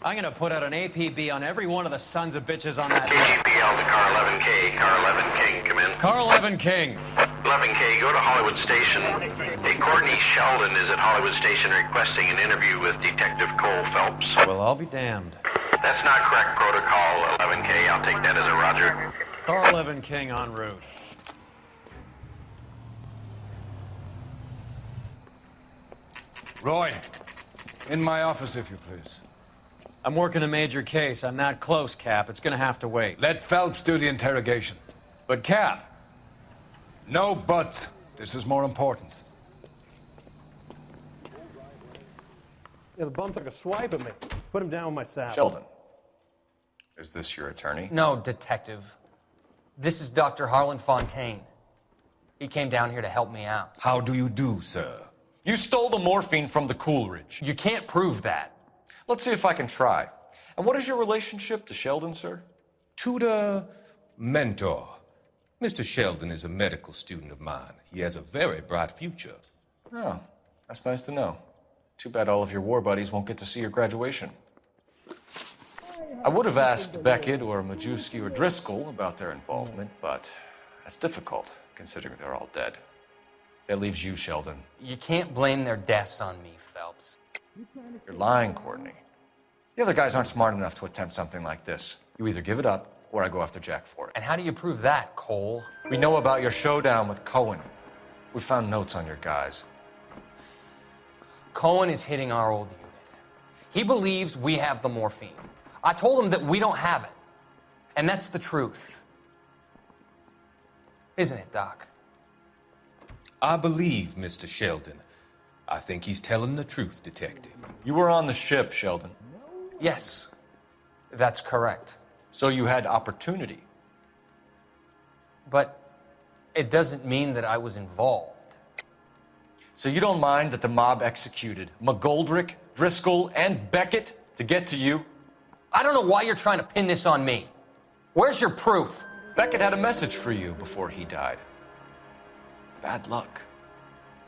I'm gonna put out an APB on every one of the sons of bitches on that list. KGPL to car 11K. Car 11 King, come in. Car 11 King. 11K, go to Hollywood Station. Hey, Courtney Sheldon is at Hollywood Station requesting an interview with Detective Cole Phelps. Well, I'll be damned. That's not correct protocol, 11K. I'll take that as a roger. Car 11 King en route. Roy, in my office, if you please. I'm working a major case. I'm not close, Cap. It's gonna have to wait. Let Phelps do the interrogation. But, Cap. No buts. This is more important. Yeah, the bum took a swipe at me. Put him down with my saddle. Sheldon, is this your attorney? No, detective. This is Dr. Harlan Fontaine. He came down here to help me out. How do you do, sir? You stole the morphine from the Coolidge. You can't prove that. Let's see if I can try. And what is your relationship to Sheldon, sir? Tutor, mentor. Mr. Sheldon is a medical student of mine. He has a very bright future. Oh, that's nice to know. Too bad all of your war buddies won't get to see your graduation. I would have asked Beckett or Majewski or Driscoll about their involvement, but that's difficult, considering they're all dead. That leaves you, Sheldon. You can't blame their deaths on me, Phelps. You're lying, Courtney. The other guys aren't smart enough to attempt something like this. You either give it up, or I go after Jack for it. And how do you prove that, Cole? We know about your showdown with Cohen. We found notes on your guys. Cohen is hitting our old unit. He believes we have the morphine. I told him that we don't have it. And that's the truth. Isn't it, Doc? I believe Mr. Sheldon. I think he's telling the truth, Detective. You were on the ship, Sheldon. Yes, that's correct. So you had opportunity. But it doesn't mean that I was involved. So you don't mind that the mob executed McGoldrick, Driscoll and Beckett to get to you? I don't know why you're trying to pin this on me. Where's your proof? Beckett had a message for you before he died. Bad luck.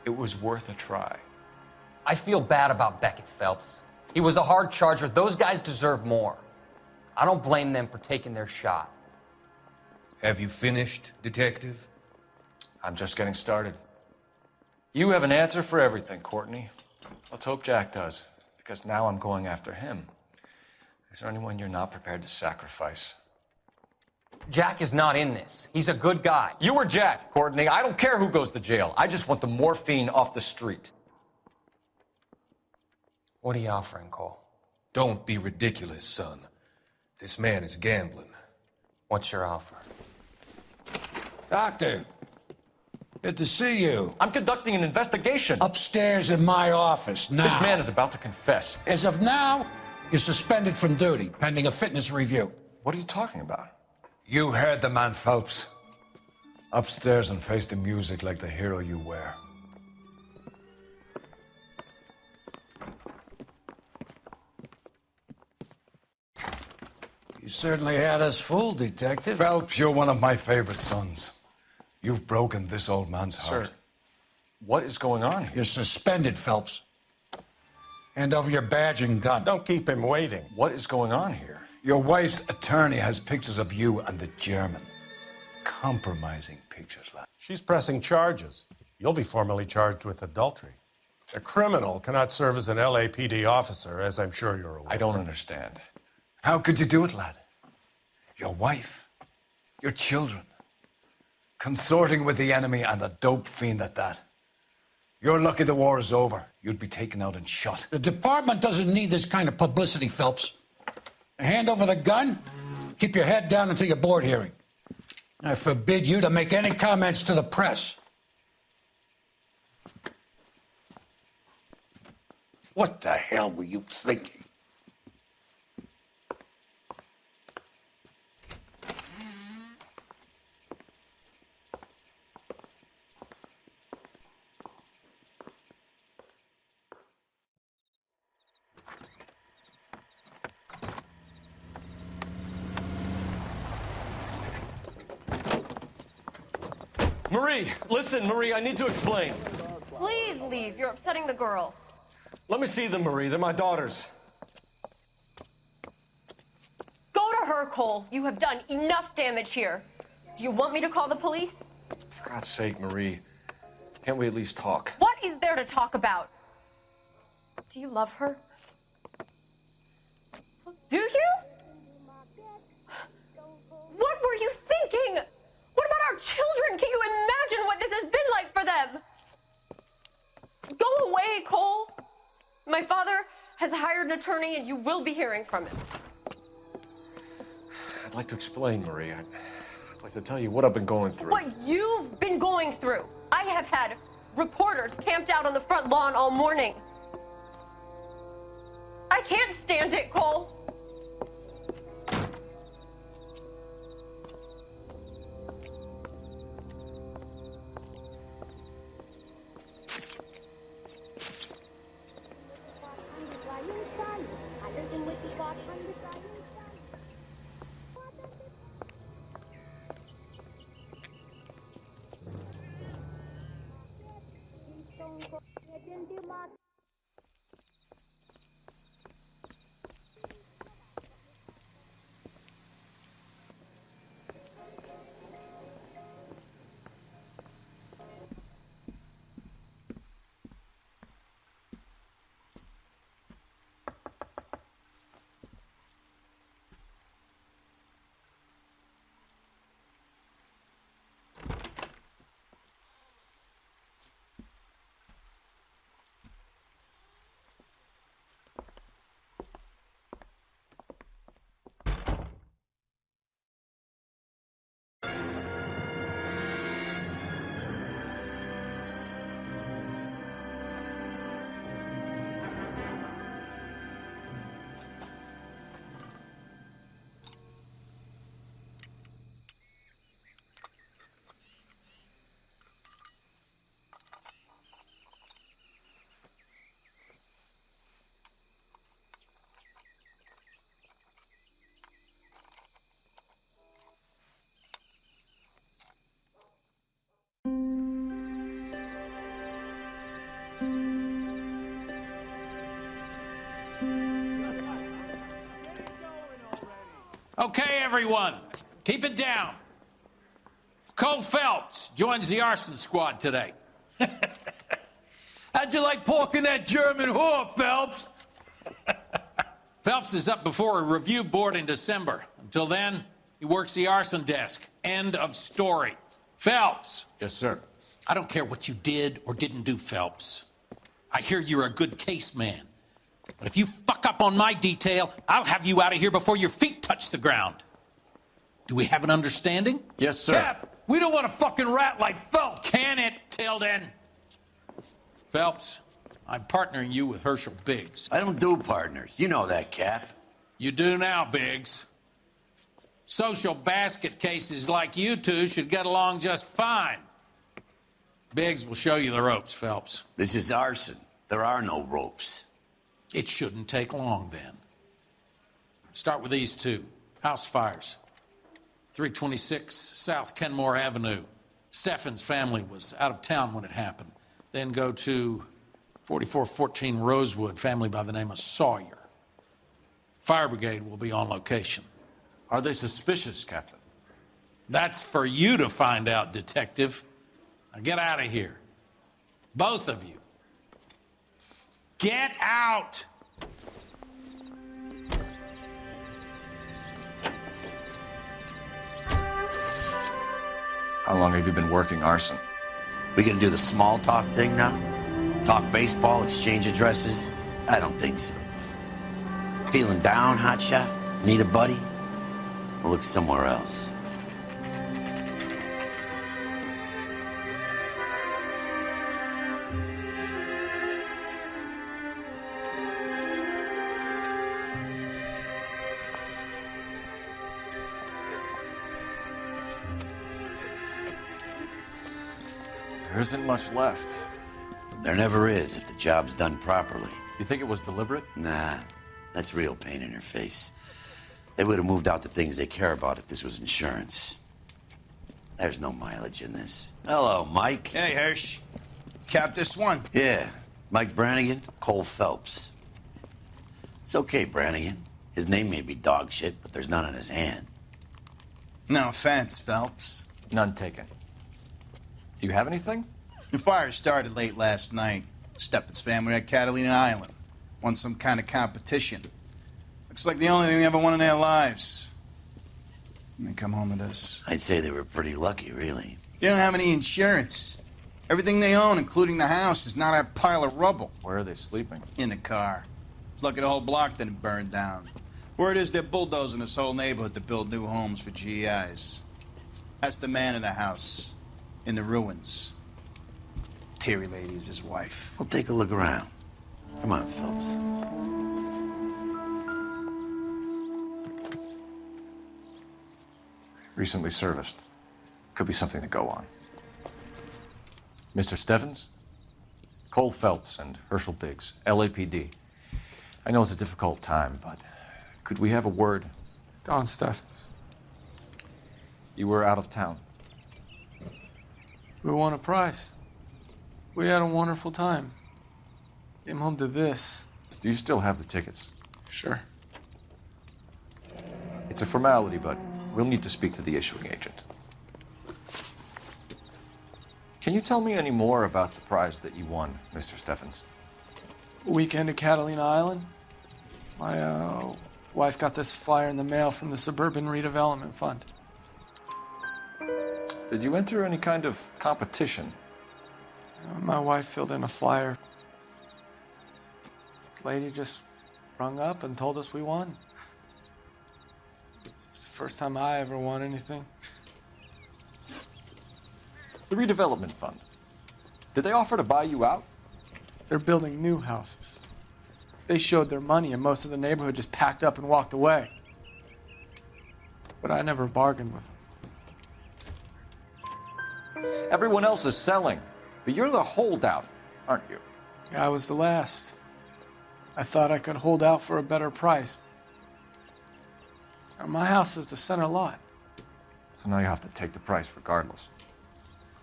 It was worth a try. I feel bad about Beckett, Phelps. He was a hard charger. Those guys deserve more. I don't blame them for taking their shot. Have you finished, Detective? I'm just getting started. You have an answer for everything, Courtney. Let's hope Jack does, because now I'm going after him. Is there anyone you're not prepared to sacrifice? Jack is not in this. He's a good guy. You or Jack, Courtney. I don't care who goes to jail. I just want the morphine off the street. What are you offering, Cole? Don't be ridiculous, son. This man is gambling. What's your offer? Doctor, good to see you. I'm conducting an investigation. Upstairs in my office now. This man is about to confess. As of now, you're suspended from duty, pending a fitness review. What are you talking about? You heard the man, Phelps. Upstairs and face the music like the hero you were. You certainly had us fooled, Detective. Phelps, you're one of my favorite sons. You've broken this old man's heart. Sir, what is going on here? You're suspended, Phelps. Hand over your badge and gun. Don't keep him waiting. What is going on here? Your wife's attorney has pictures of you and the German. Compromising pictures, lad. She's pressing charges. You'll be formally charged with adultery. A criminal cannot serve as an LAPD officer, as I'm sure you're aware. I don't understand. How could you do it, lad? Your wife, your children, consorting with the enemy and a dope fiend at that. You're lucky the war is over. You'd be taken out and shot. The department doesn't need this kind of publicity, Phelps. Hand over the gun, keep your head down until your board hearing. I forbid you to make any comments to the press. What the hell were you thinking? Marie, listen, Marie, I need to explain. Please leave. You're upsetting the girls. Let me see them, Marie. They're my daughters. Go to her, Cole. You have done enough damage here. Do you want me to call the police? For God's sake, Marie, can't we at least talk? What is there to talk about? Do you love her? Do you? What were you thinking? What about our children? Can you imagine what this has been like for them? Go away, Cole. My father has hired an attorney and you will be hearing from him. I'd like to explain, Marie. I'd like to tell you what I've been going through. What you've been going through. I have had reporters camped out on the front lawn all morning. I can't stand it, Cole. Okay, everyone, keep it down. Cole Phelps joins the arson squad today. How'd you like pork in that German whore, Phelps? Phelps is up before a review board in December. Until then, he works the arson desk. End of story. Phelps. Yes, sir. I don't care what you did or didn't do, Phelps. I hear you're a good case man. But if you fuck up on my detail, I'll have you out of here before your feet touch the ground. Do we have an understanding? Yes, sir. Cap, we don't want a fucking rat like Phelps. Can it, Tilden? Phelps, I'm partnering you with Herschel Biggs. I don't do partners. You know that, Cap. You do now, Biggs. Social basket cases like you two should get along just fine. Biggs will show you the ropes, Phelps. This is arson. There are no ropes. It shouldn't take long, then. Start with these two. House fires. 326 South Kenmore Avenue. Steffen's family was out of town when it happened. Then go to 4414 Rosewood, family by the name of Sawyer. Fire brigade will be on location. Are they suspicious, Captain? That's for you to find out, Detective. Now get out of here. Both of you. Get out! How long have you been working arson? We gonna do the small talk thing now? Talk baseball, exchange addresses? I don't think so. Feeling down, hotshot? Need a buddy? We'll look somewhere else. There isn't much left. There never is if the job's done properly. You think it was deliberate? Nah, that's real pain in her face. They would have moved out the things they care about if this was insurance. There's no mileage in this. Hello, Mike. Hey, Hirsch. Cap this one. Yeah, Mike Brannigan, Cole Phelps. It's okay, Brannigan. His name may be dog shit, but there's none on his hand. No offense, Phelps. None taken. Do you have anything? The fire started late last night. Steffen's family at Catalina Island. Won some kind of competition. Looks like the only thing they ever won in their lives. And they come home to this. I'd say they were pretty lucky, really. They don't have any insurance. Everything they own, including the house, is not a pile of rubble. Where are they sleeping? In the car. It's lucky the whole block didn't burn down. Word is they're bulldozing this whole neighborhood to build new homes for GIs. That's the man in the house. In the ruins. Terry lady is his wife. We'll take a look around. Come on, Phelps. Recently serviced. Could be something to go on. Mr. Stevens? Cole Phelps and Herschel Biggs, LAPD. I know it's a difficult time, but could we have a word? Don Steffens. You were out of town. We won a prize. We had a wonderful time. Came home to this. Do you still have the tickets? Sure. It's a formality, but we'll need to speak to the issuing agent. Can you tell me any more about the prize that you won, Mr. Steffens? Weekend at Catalina Island. My wife got this flyer in the mail from the Suburban Redevelopment Fund. Did you enter any kind of competition? My wife filled in a flyer. The lady just rung up and told us we won. It's the first time I ever won anything. The redevelopment fund. Did they offer to buy you out? They're building new houses. They showed their money and most of the neighborhood just packed up and walked away. But I never bargained with them. Everyone else is selling, but you're the holdout, aren't you? I was the last. I thought I could hold out for a better price. My house is the center lot. So now you have to take the price regardless.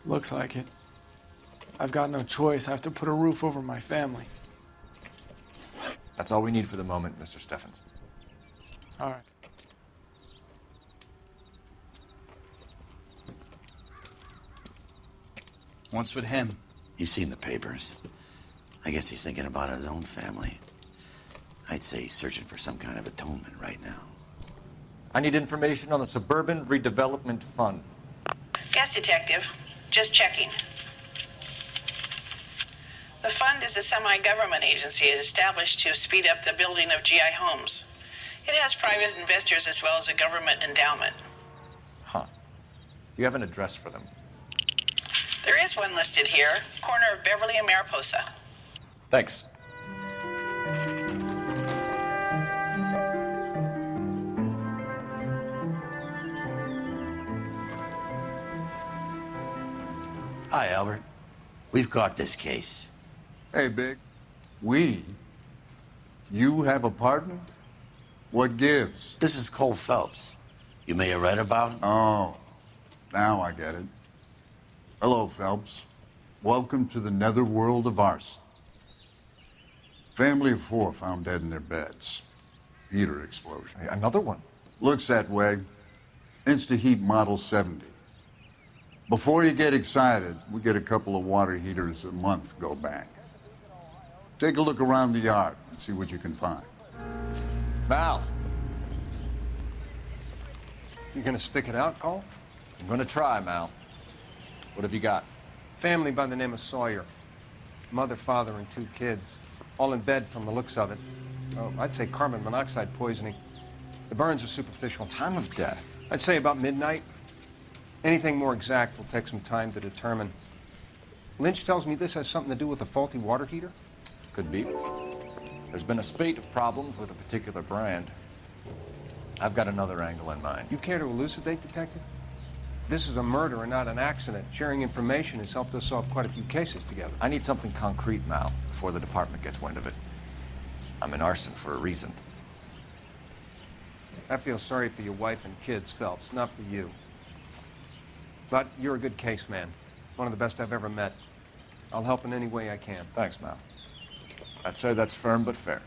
Looks like it. I've got no choice. I have to put a roof over my family. That's all we need for the moment, Mr. Steffens. All right. What's with him? You've seen the papers. I guess he's thinking about his own family. I'd say he's searching for some kind of atonement right now. I need information on the Suburban Redevelopment Fund. Yes, Detective. Just checking. The fund is a semi-government agency established to speed up the building of GI homes. It has private investors as well as a government endowment. Huh. Do you have an address for them? There is one listed here, corner of Beverly and Mariposa. Thanks. Hi, Albert. We've caught this case. Hey, Big. We? You have a partner? What gives? This is Cole Phelps. You may have read about him. Oh, now I get it. Hello, Phelps. Welcome to the netherworld of arson. Family of 4 found dead in their beds. Heater explosion. Another one? Looks that way. Insta-Heat Model 70. Before you get excited, we get a couple of water heaters a month go back. Take a look around the yard and see what you can find. Mal. You gonna stick it out, Cole? I'm gonna try, Mal. What have you got? Family by the name of Sawyer. Mother, father, and 2 kids. All in bed from the looks of it. Oh, I'd say carbon monoxide poisoning. The burns are superficial. Time of death? I'd say about midnight. Anything more exact will take some time to determine. Lynch tells me this has something to do with a faulty water heater? Could be. There's been a spate of problems with a particular brand. I've got another angle in mind. You care to elucidate, Detective? This is a murder and not an accident. Sharing information has helped us solve quite a few cases together. I need something concrete, Mal, before the department gets wind of it. I'm in arson for a reason. I feel sorry for your wife and kids, Phelps, not for you. But you're a good case man. One of the best I've ever met. I'll help in any way I can. Thanks, Mal. I'd say that's firm but fair.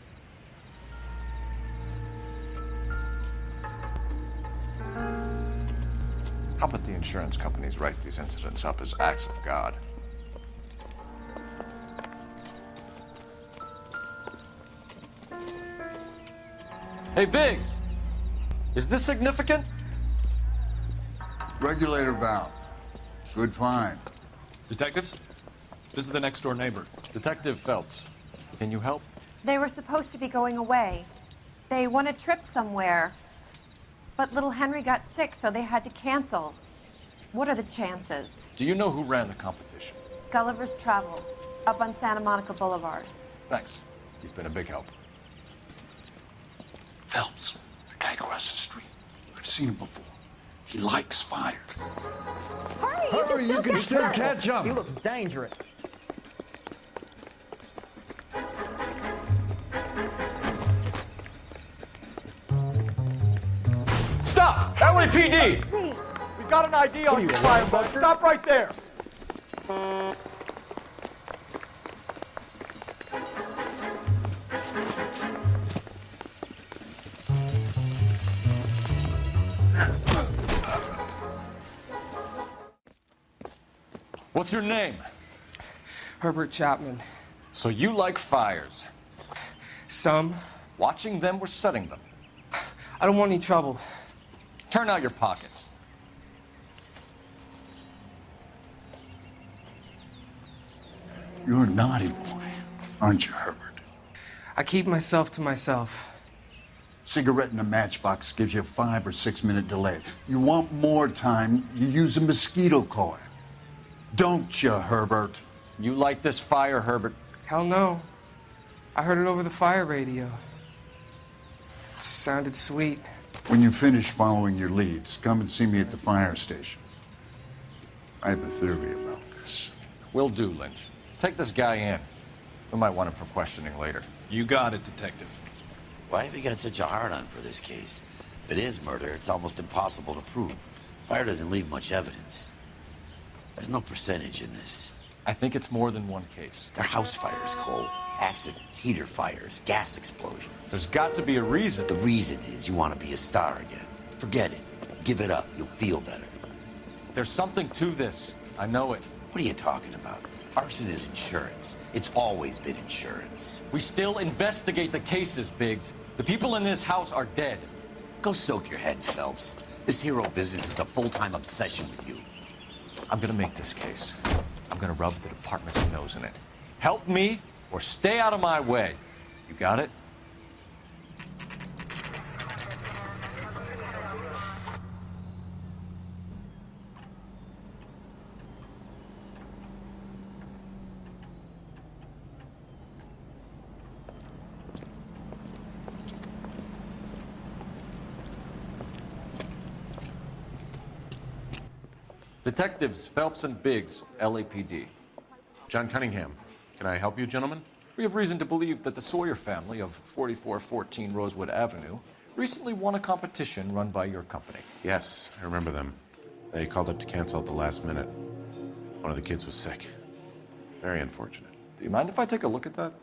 How about the insurance companies write these incidents up as acts of God? Hey, Biggs! Is this significant? Regulator valve. Good find. Detectives? This is the next door neighbor. Detective Phelps. Can you help? They were supposed to be going away. They won a trip somewhere. But little Henry got sick, so they had to cancel. What are the chances? Do you know who ran the competition? Gulliver's Travel, up on Santa Monica Boulevard. Thanks. You've been a big help. Phelps, the guy across the street. I've seen him before. He likes fire. Hurry, you can still catch him. He looks dangerous. Stop! LAPD! We got an ID on you, firebug. Stop right there. What's your name? Herbert Chapman. So you like fires? Some. Watching them or setting them? I don't want any trouble. Turn out your pockets. You're a naughty boy, aren't you, Herbert? I keep myself to myself. Cigarette in a matchbox gives you a 5 or 6 minute delay. You want more time, you use a mosquito coil. Don't you, Herbert? You like this fire, Herbert? Hell no. I heard it over the fire radio. Sounded sweet. When you finish following your leads, come and see me at the fire station. I have a theory about this. Will do, Lynch. Take this guy in. We might want him for questioning later. You got it, Detective. Why have you got such a hard-on for this case? If it is murder, it's almost impossible to prove. Fire doesn't leave much evidence. There's no percentage in this. I think it's more than one case. They're house fires, Cole. Accidents, heater fires, gas explosions. There's got to be a reason. The reason is you want to be a star again. Forget it. Give it up. You'll feel better. There's something to this. I know it. What are you talking about? Arson is insurance. It's always been insurance. We still investigate the cases, Biggs. The people in this house are dead. Go soak your head, Phelps. This hero business is a full-time obsession with you. I'm gonna make this case. I'm gonna rub the department's nose in it. Help me or stay out of my way. You got it? Detectives Phelps and Biggs, LAPD. John Cunningham. Can I help you, gentlemen? We have reason to believe that the Sawyer family of 4414 Rosewood Avenue recently won a competition run by your company. Yes, I remember them. They called up to cancel at the last minute. One of the kids was sick. Very unfortunate. Do you mind if I take a look at that?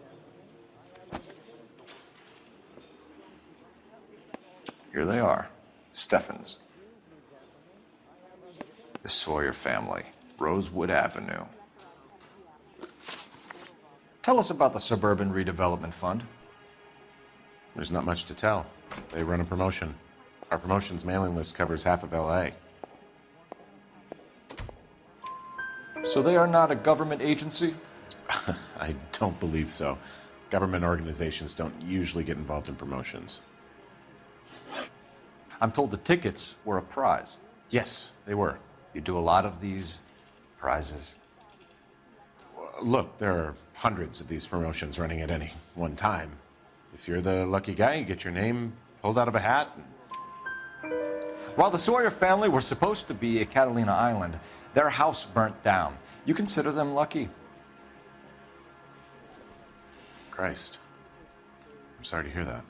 Here they are. Steffens. The Sawyer family, Rosewood Avenue. Tell us about the Suburban Redevelopment Fund. There's not much to tell. They run a promotion. Our promotion's mailing list covers half of LA. So they are not a government agency? I don't believe so. Government organizations don't usually get involved in promotions. I'm told the tickets were a prize. Yes, they were. You do a lot of these prizes? Look, there are hundreds of these promotions running at any one time. If you're the lucky guy, you get your name pulled out of a hat. While the Sawyer family were supposed to be at Catalina Island, their house burnt down. You consider them lucky? Christ. I'm sorry to hear that.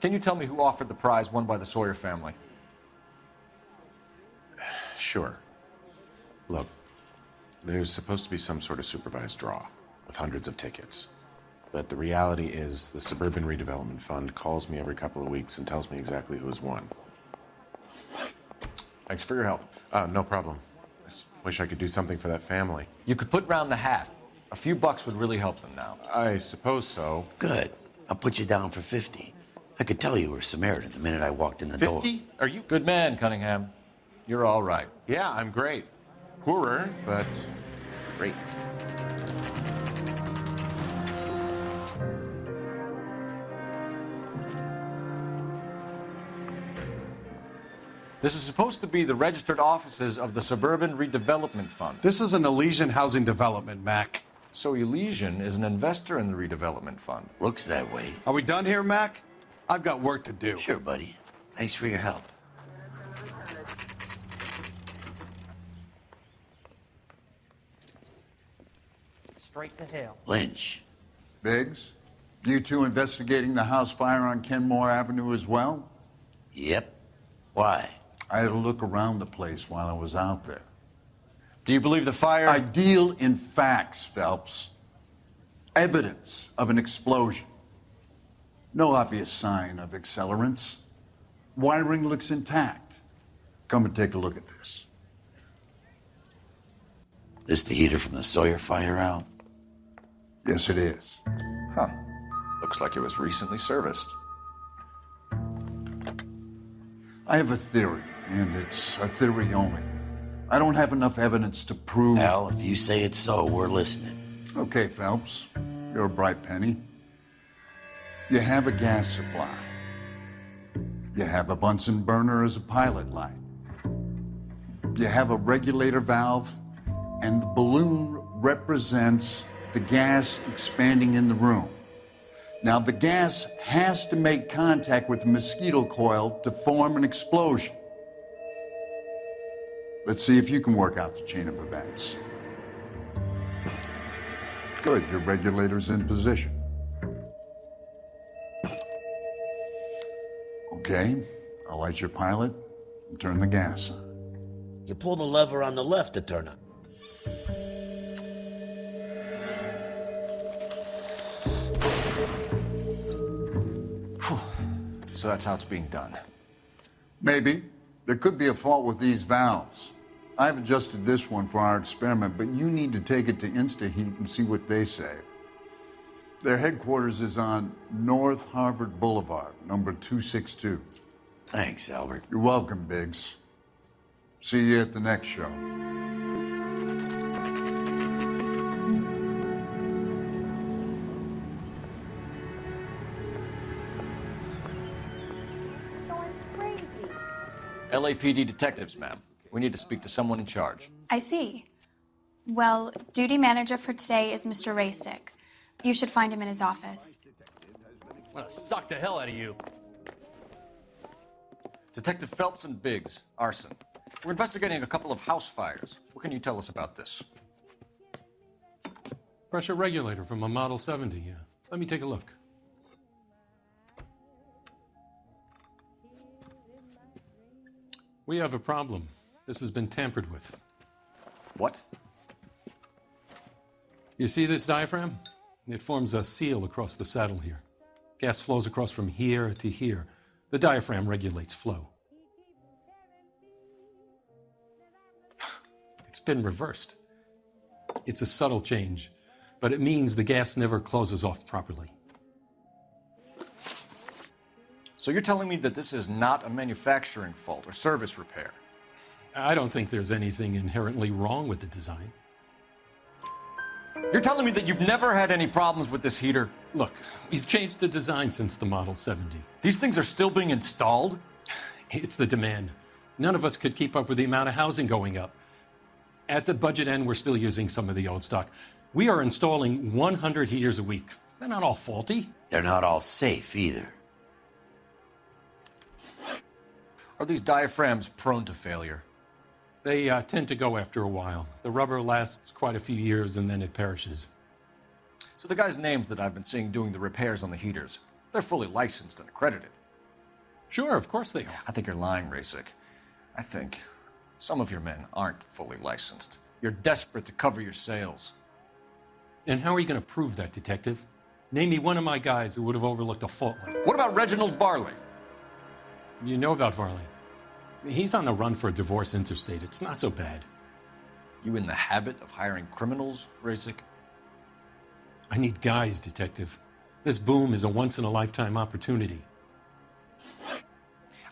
Can you tell me who offered the prize won by the Sawyer family? Sure. Look, there's supposed to be some sort of supervised draw with hundreds of tickets. But the reality is the Suburban Redevelopment Fund calls me every couple of weeks and tells me exactly who has won. Thanks for your help. No problem. I just wish I could do something for that family. You could put round the hat. A few bucks would really help them now. I suppose so. Good. I'll put you down for 50. I could tell you were Samaritan the minute I walked in the door. 50? Are you... Good man, Cunningham. You're all right. Yeah, I'm great. Poorer, but great. This is supposed to be the registered offices of the Suburban Redevelopment Fund. This is an Elysian housing development, Mac. So Elysian is an investor in the redevelopment fund. Looks that way. Are we done here, Mac? I've got work to do. Sure, buddy. Thanks for your help. Straight to hell. Lynch. Biggs, you two investigating the house fire on Kenmore Avenue as well? Yep. Why? I had a look around the place while I was out there. Do you believe the fire? I deal in facts, Phelps. Evidence of an explosion. No obvious sign of accelerants. Wiring looks intact. Come and take a look at this. This the heater from the Sawyer fire out? Yes, it is. Huh. Looks like it was recently serviced. I have a theory, and it's a theory only. I don't have enough evidence to prove... Al, if you say it's so, we're listening. Okay, Phelps. You're a bright penny. You have a gas supply. You have a Bunsen burner as a pilot light. You have a regulator valve, and the balloon represents the gas expanding in the room. Now, the gas has to make contact with the mosquito coil to form an explosion. Let's see if you can work out the chain of events. Good, your regulator's in position. Okay, I'll light your pilot and turn the gas on. You pull the lever on the left to turn on. So that's how it's being done. Maybe. There could be a fault with these valves. I've adjusted this one for our experiment, but you need to take it to InstaHeat and see what they say. Their headquarters is on North Harvard Boulevard, number 262. Thanks, Albert. You're welcome, Biggs. See you at the next show. LAPD detectives, ma'am. We need to speak to someone in charge. I see. Well, duty manager for today is Mr. Rasick. You should find him in his office. I'm gonna suck the hell out of you. Detective Phelps and Biggs, arson. We're investigating a couple of house fires. What can you tell us about this? Pressure regulator from a Model 70, yeah. Let me take a look. We have a problem. This has been tampered with. What? You see this diaphragm? It forms a seal across the saddle here. Gas flows across from here to here. The diaphragm regulates flow. It's been reversed. It's a subtle change, but it means the gas never closes off properly. So you're telling me that this is not a manufacturing fault or service repair? I don't think there's anything inherently wrong with the design. You're telling me that you've never had any problems with this heater? Look, we've changed the design since the Model 70. These things are still being installed? It's the demand. None of us could keep up with the amount of housing going up. At the budget end, we're still using some of the old stock. We are installing 100 heaters a week. They're not all faulty. They're not all safe either. Are these diaphragms prone to failure? They tend to go after a while. The rubber lasts quite a few years and then it perishes. So the guys' names that I've been seeing doing the repairs on the heaters, they're fully licensed and accredited. Sure, of course they are. I think you're lying, Rasick. I think some of your men aren't fully licensed. You're desperate to cover your sales. And how are you going to prove that, Detective? Name me one of my guys who would have overlooked a fault like that. What about Reginald Varley? You know about Varley. He's on the run for a divorce interstate. It's not so bad. You in the habit of hiring criminals, Rasick? I need guys, Detective. This boom is a once-in-a-lifetime opportunity.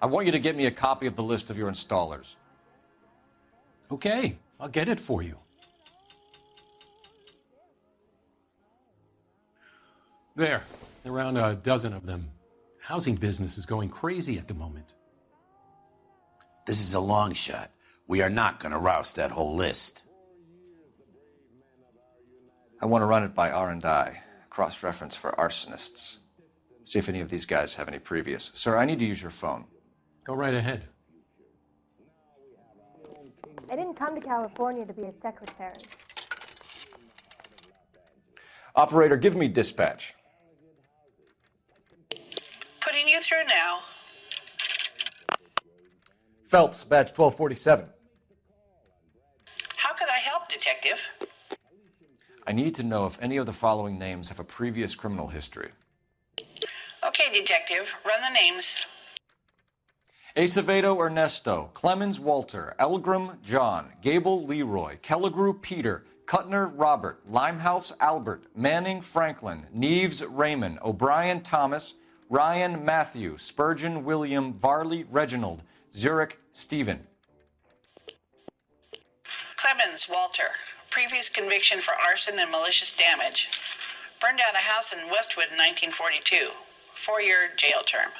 I want you to get me a copy of the list of your installers. Okay, I'll get it for you. There, around a dozen of them. Housing business is going crazy at the moment. This is a long shot. We are not going to roust that whole list. I want to run it by R&I, cross-reference for arsonists. See if any of these guys have any previous. Sir, I need to use your phone. Go right ahead. I didn't come to California to be a secretary. Operator, give me dispatch. Putting you through now. Phelps, badge 1247. How could I help, Detective? I need to know if any of the following names have a previous criminal history. Okay, Detective. Run the names. Acevedo Ernesto, Clemens Walter, Elgram John, Gable Leroy, Kelligrew Peter, Kuttner Robert, Limehouse Albert, Manning Franklin, Neves Raymond, O'Brien Thomas, Ryan Matthew, Spurgeon William, Varley Reginald, Zurich Stephen. Clemens Walter. Previous conviction for arson and malicious damage. Burned down a house in Westwood in 1942. 4-year jail term.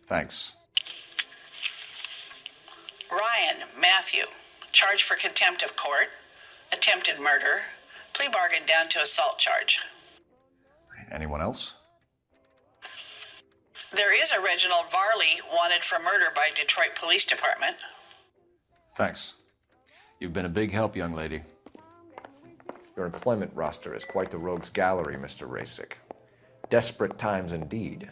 Thanks. Ryan Matthew. Charged for contempt of court. Attempted murder. Plea bargain down to assault charge. Anyone else? There is a Reginald Varley wanted for murder by Detroit Police Department. Thanks. You've been a big help, young lady. Your employment roster is quite the rogues gallery, Mr. Rasick. Desperate times indeed.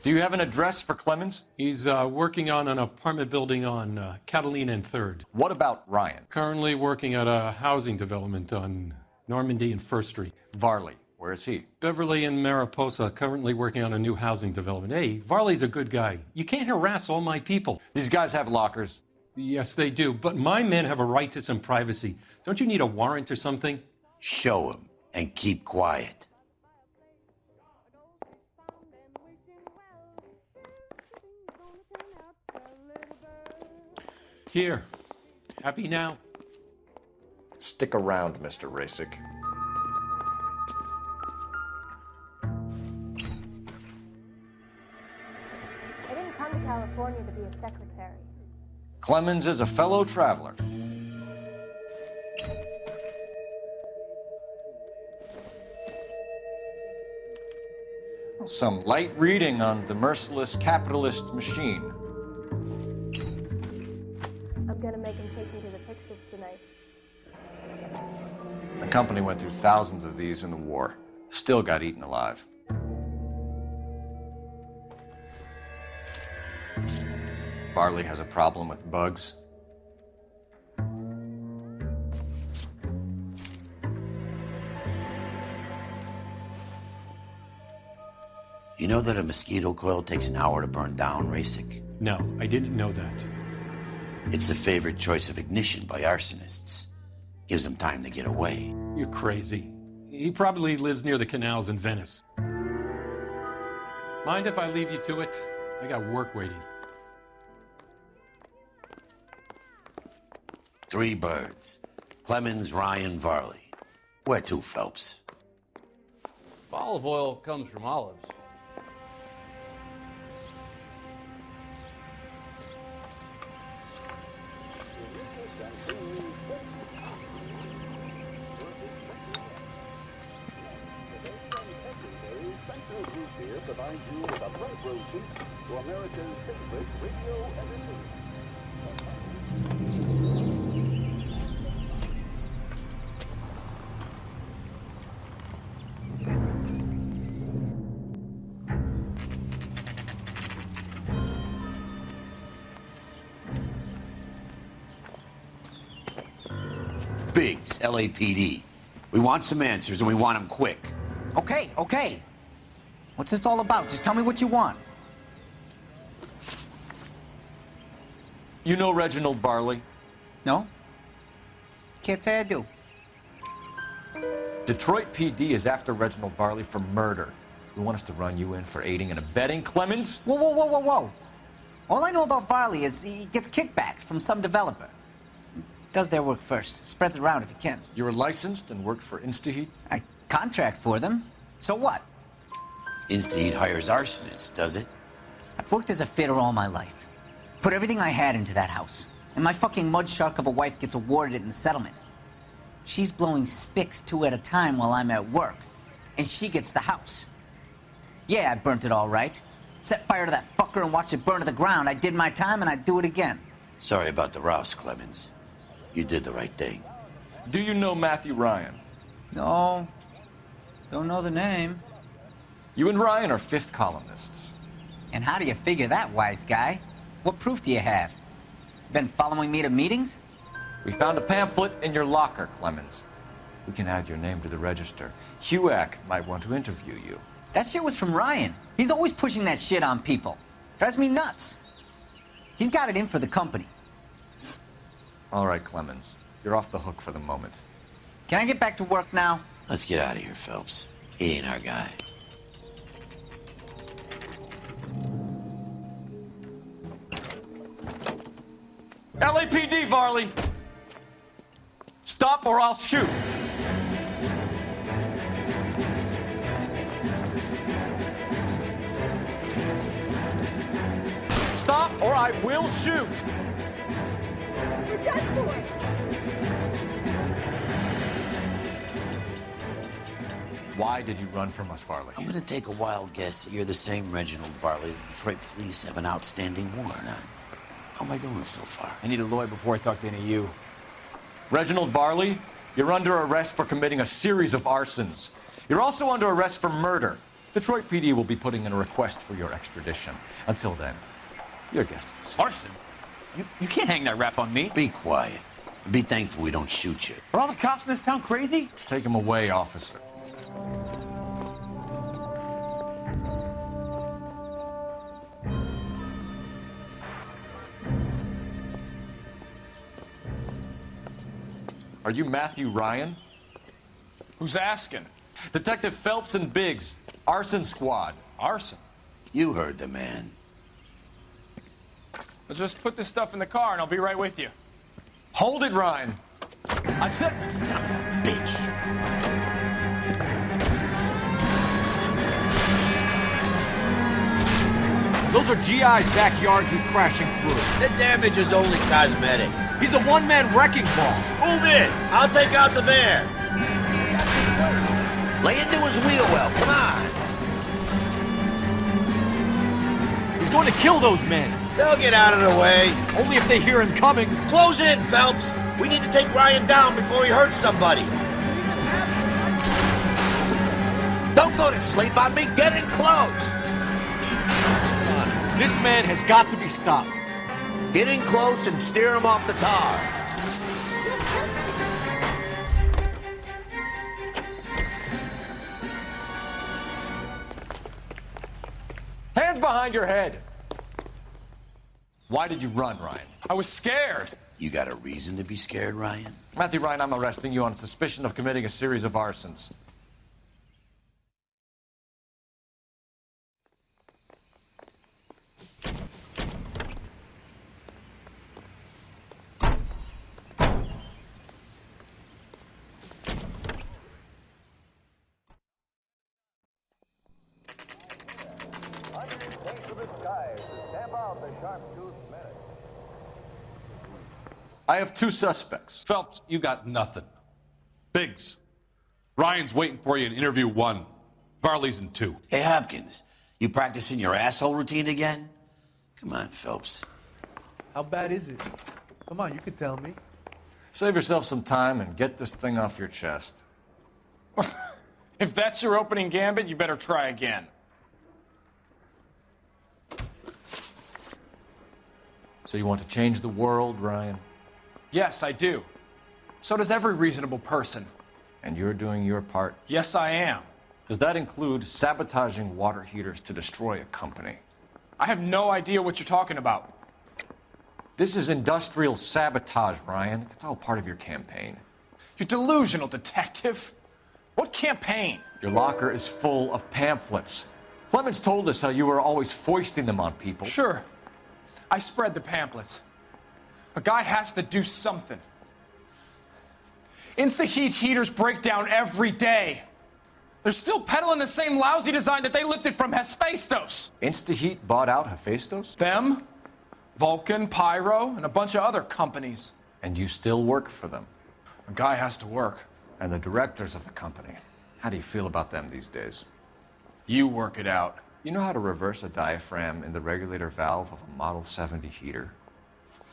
Do you have an address for Clemens? He's working on an apartment building on Catalina and 3rd. What about Ryan? Currently working at a housing development on Normandy and 1st Street. Varley, where is he? Beverly and Mariposa, currently working on a new housing development. Hey, Varley's a good guy. You can't harass all my people. These guys have lockers. Yes, they do. But my men have a right to some privacy. Don't you need a warrant or something? Show him and keep quiet. Here. Happy now? Stick around, Mr. Rasick. I didn't come to California to be a secretary. Clemens is a fellow traveler. Some light reading on the merciless capitalist machine. I'm gonna make him take me to the pictures tonight. The company went through thousands of these in the war. Still got eaten alive. Varley has a problem with bugs. You know that a mosquito coil takes an hour to burn down, Rasick? No, I didn't know that. It's the favorite choice of ignition by arsonists. Gives them time to get away. You're crazy. He probably lives near the canals in Venice. Mind if I leave you to it? I got work waiting. 3 birds. Clemens, Ryan, Varley. Where to, Phelps? Olive oil comes from olives. Provides you with a front row seat to America's favorite radio entertainment. Biggs, LAPD. We want some answers and we want them quick. Okay, okay. What's this all about? Just tell me what you want. You know Reginald Varley? No? Can't say I do. Detroit PD is after Reginald Varley for murder. You want us to run you in for aiding and abetting Clemens? Whoa, whoa, whoa, whoa, whoa. All I know about Varley is he gets kickbacks from some developer. Does their work first. Spreads it around if he can. You were licensed and worked for InstaHeat? I contract for them. So what? InstaHeat hires arsonists, does it? I've worked as a fitter all my life. Put everything I had into that house. And my fucking mud shark of a wife gets awarded it in the settlement. She's blowing spics 2 at a time while I'm at work. And she gets the house. Yeah, I burnt it all right. Set fire to that fucker and watched it burn to the ground. I did my time and I'd do it again. Sorry about the rouse, Clemens. You did the right thing. Do you know Matthew Ryan? No. Don't know the name. You and Ryan are 5th columnists. And how do you figure that, wise guy? What proof do you have? Been following me to meetings? We found a pamphlet in your locker, Clemens. We can add your name to the register. HUAC might want to interview you. That shit was from Ryan. He's always pushing that shit on people. Drives me nuts. He's got it in for the company. All right, Clemens. You're off the hook for the moment. Can I get back to work now? Let's get out of here, Phelps. He ain't our guy. LAPD, Varley! Stop or I'll shoot! Stop or I will shoot! You're done for. Why did you run from us, Varley? I'm gonna take a wild guess that you're the same Reginald Varley the Detroit police have an outstanding warrant on. How am I doing so far? I need a lawyer before I talk to any of you. Reginald Varley, you're under arrest for committing a series of arsons. You're also under arrest for murder. Detroit PD will be putting in a request for your extradition. Until then, your guest is... Arson? You can't hang that rap on me. Be quiet. Be thankful we don't shoot you. Are all the cops in this town crazy? Take him away, officer. Are you Matthew Ryan? Who's asking? Detective Phelps and Biggs, arson squad. Arson? You heard the man. Well, just put this stuff in the car and I'll be right with you. Hold it, Ryan. I said... Son of a bitch. Those are GI's backyards he's crashing through. The damage is only cosmetic. He's a one-man wrecking ball. Move in. I'll take out the van. Lay into his wheel well. Come on. He's going to kill those men. They'll get out of the way. Only if they hear him coming. Close in, Phelps. We need to take Ryan down before he hurts somebody. Don't go to sleep on me. Get in close. This man has got to be stopped. Get in close and steer him off the tar. Hands behind your head. Why did you run, Ryan? I was scared. You got a reason to be scared, Ryan? Matthew Ryan, I'm arresting you on suspicion of committing a series of arsons. I have two suspects. Phelps, you got nothing. Biggs, Ryan's waiting for you in interview 1. Varley's in 2. Hey, Hopkins, you practicing your asshole routine again? Come on, Phelps. How bad is it? Come on, you could tell me. Save yourself some time and get this thing off your chest. If that's your opening gambit, you better try again. So you want to change the world, Ryan? Yes, I do. So does every reasonable person. And you're doing your part? Yes, I am. Does that include sabotaging water heaters to destroy a company? I have no idea what you're talking about. This is industrial sabotage, Ryan. It's all part of your campaign. You're delusional, detective. What campaign? Your locker is full of pamphlets. Clemens told us how you were always foisting them on people. Sure. I spread the pamphlets. A guy has to do something. Insta-heat heaters break down every day. They're still peddling the same lousy design that they lifted from Hephaestus. Insta-heat bought out Hephaestus? Them, Vulcan, Pyro, and a bunch of other companies. And you still work for them? A guy has to work. And the directors of the company, how do you feel about them these days? You work it out. You know how to reverse a diaphragm in the regulator valve of a Model 70 heater?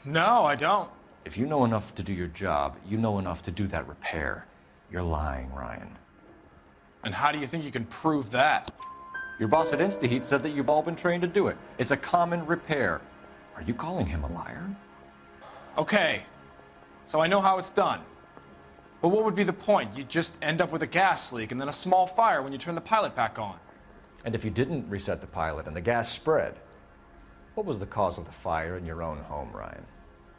No, I don't. If you know enough to do your job, you know enough to do that repair. You're lying, Ryan. And how do you think you can prove that? Your boss at InstaHeat said that you've all been trained to do it. It's a common repair. Are you calling him a liar? Okay, so I know how it's done. But what would be the point? You'd just end up with a gas leak and then a small fire when you turn the pilot back on. And if you didn't reset the pilot and the gas spread, what was the cause of the fire in your own home, Ryan?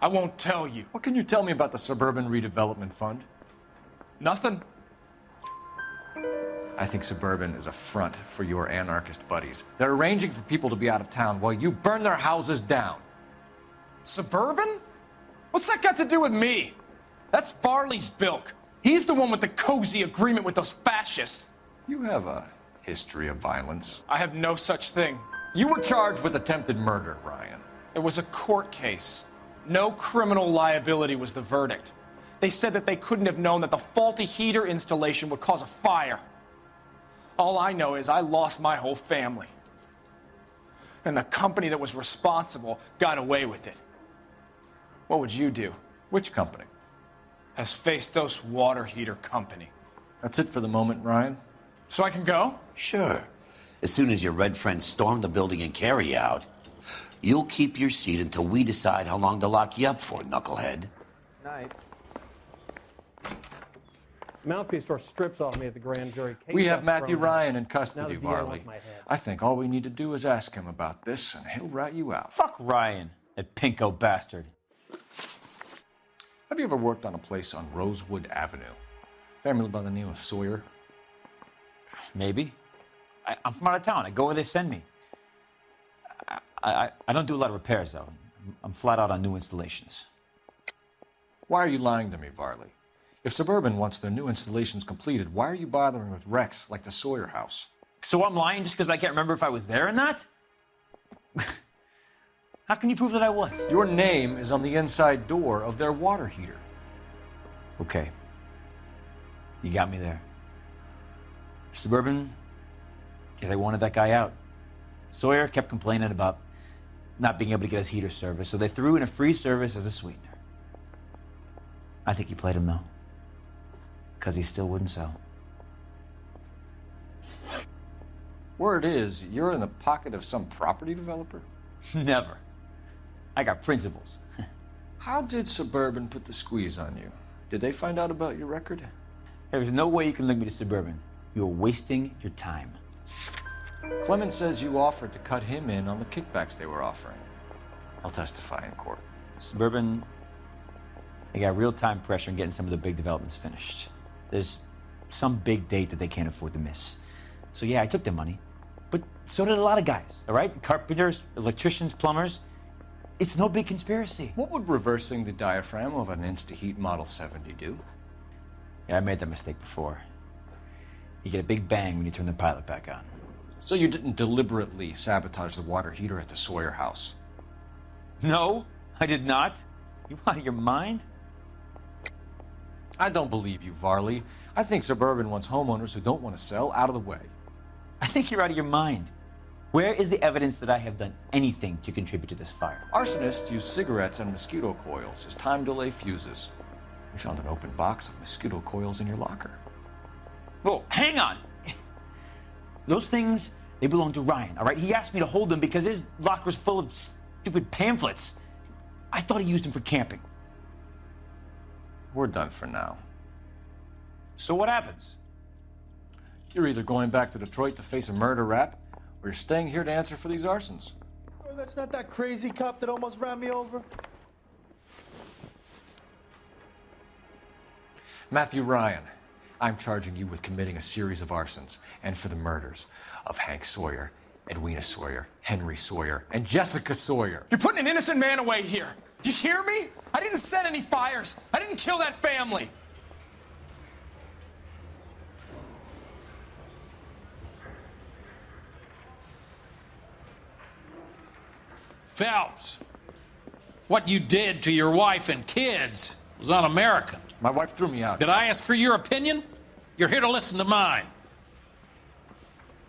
I won't tell you. What can you tell me about the Suburban Redevelopment Fund? Nothing. I think Suburban is a front for your anarchist buddies. They're arranging for people to be out of town while you burn their houses down. Suburban? What's that got to do with me? That's Varley's bilk. He's the one with the cozy agreement with those fascists. You have a history of violence. I have no such thing. You were charged with attempted murder, Ryan. It was a court case. No criminal liability was the verdict. They said that they couldn't have known that the faulty heater installation would cause a fire. All I know is I lost my whole family. And the company that was responsible got away with it. What would you do? Which company? Hephaestus Water Heater Company. That's it for the moment, Ryan. So I can go? Sure. As soon as your red friends storm the building and carry out, you'll keep your seat until we decide how long to lock you up for, knucklehead. Night. Mouthpiece store strips off me at the grand jury. We have Matthew Ryan in custody, Varley. I think all we need to do is ask him about this, and he'll rat you out. Fuck Ryan, that pinko bastard. Have you ever worked on a place on Rosewood Avenue? Family by the name of Sawyer? Maybe. I'm from out of town. I go where they send me. I don't do a lot of repairs, though. I'm flat out on new installations. Why are you lying to me, Varley? If Suburban wants their new installations completed, why are you bothering with wrecks like the Sawyer house? So I'm lying just because I can't remember if I was there or not? How can you prove that I was? Your name is on the inside door of their water heater. Okay. You got me there. Suburban, yeah, they wanted that guy out. Sawyer kept complaining about not being able to get his heater service, so they threw in a free service as a sweetener. I think he played him, though, because he still wouldn't sell. Word is, you're in the pocket of some property developer? Never. I got principles. How did Suburban put the squeeze on you? Did they find out about your record? There's no way you can link me to Suburban. You're wasting your time. Clemens says you offered to cut him in on the kickbacks they were offering. I'll testify in court. Suburban, they got real-time pressure on getting some of the big developments finished. There's some big date that they can't afford to miss. So yeah, I took their money. But so did a lot of guys, all right? Carpenters, electricians, plumbers. It's no big conspiracy. What would reversing the diaphragm of an Insta-Heat Model 70 do? Yeah, I made that mistake before. You get a big bang when you turn the pilot back on. So you didn't deliberately sabotage the water heater at the Sawyer house? No, I did not. You out of your mind? I don't believe you, Varley. I think Suburban wants homeowners who don't want to sell out of the way. I think you're out of your mind. Where is the evidence that I have done anything to contribute to this fire? Arsonists use cigarettes and mosquito coils as time delay fuses. We found an open box of mosquito coils in your locker. Whoa, hang on! Those things, they belong to Ryan, all right? He asked me to hold them because his locker's full of stupid pamphlets. I thought he used them for camping. We're done for now. So what happens? You're either going back to Detroit to face a murder rap, or you're staying here to answer for these arsons. Oh, that's not that crazy cop that almost ran me over. Matthew Ryan, I'm charging you with committing a series of arsons and for the murders of Hank Sawyer, Edwina Sawyer, Henry Sawyer, and Jessica Sawyer. You're putting an innocent man away here. Do you hear me? I didn't set any fires. I didn't kill that family. Phelps, what you did to your wife and kids was un-American. My wife threw me out. Did I ask for your opinion? You're here to listen to mine.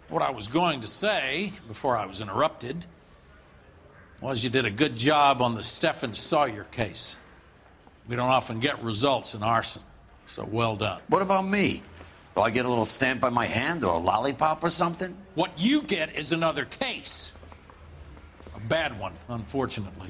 What I was going to say, before I was interrupted, was you did a good job on the Stephen Sawyer case. We don't often get results in arson, so well done. What about me? Do I get a little stamp by my hand or a lollipop or something? What you get is another case. A bad one, unfortunately.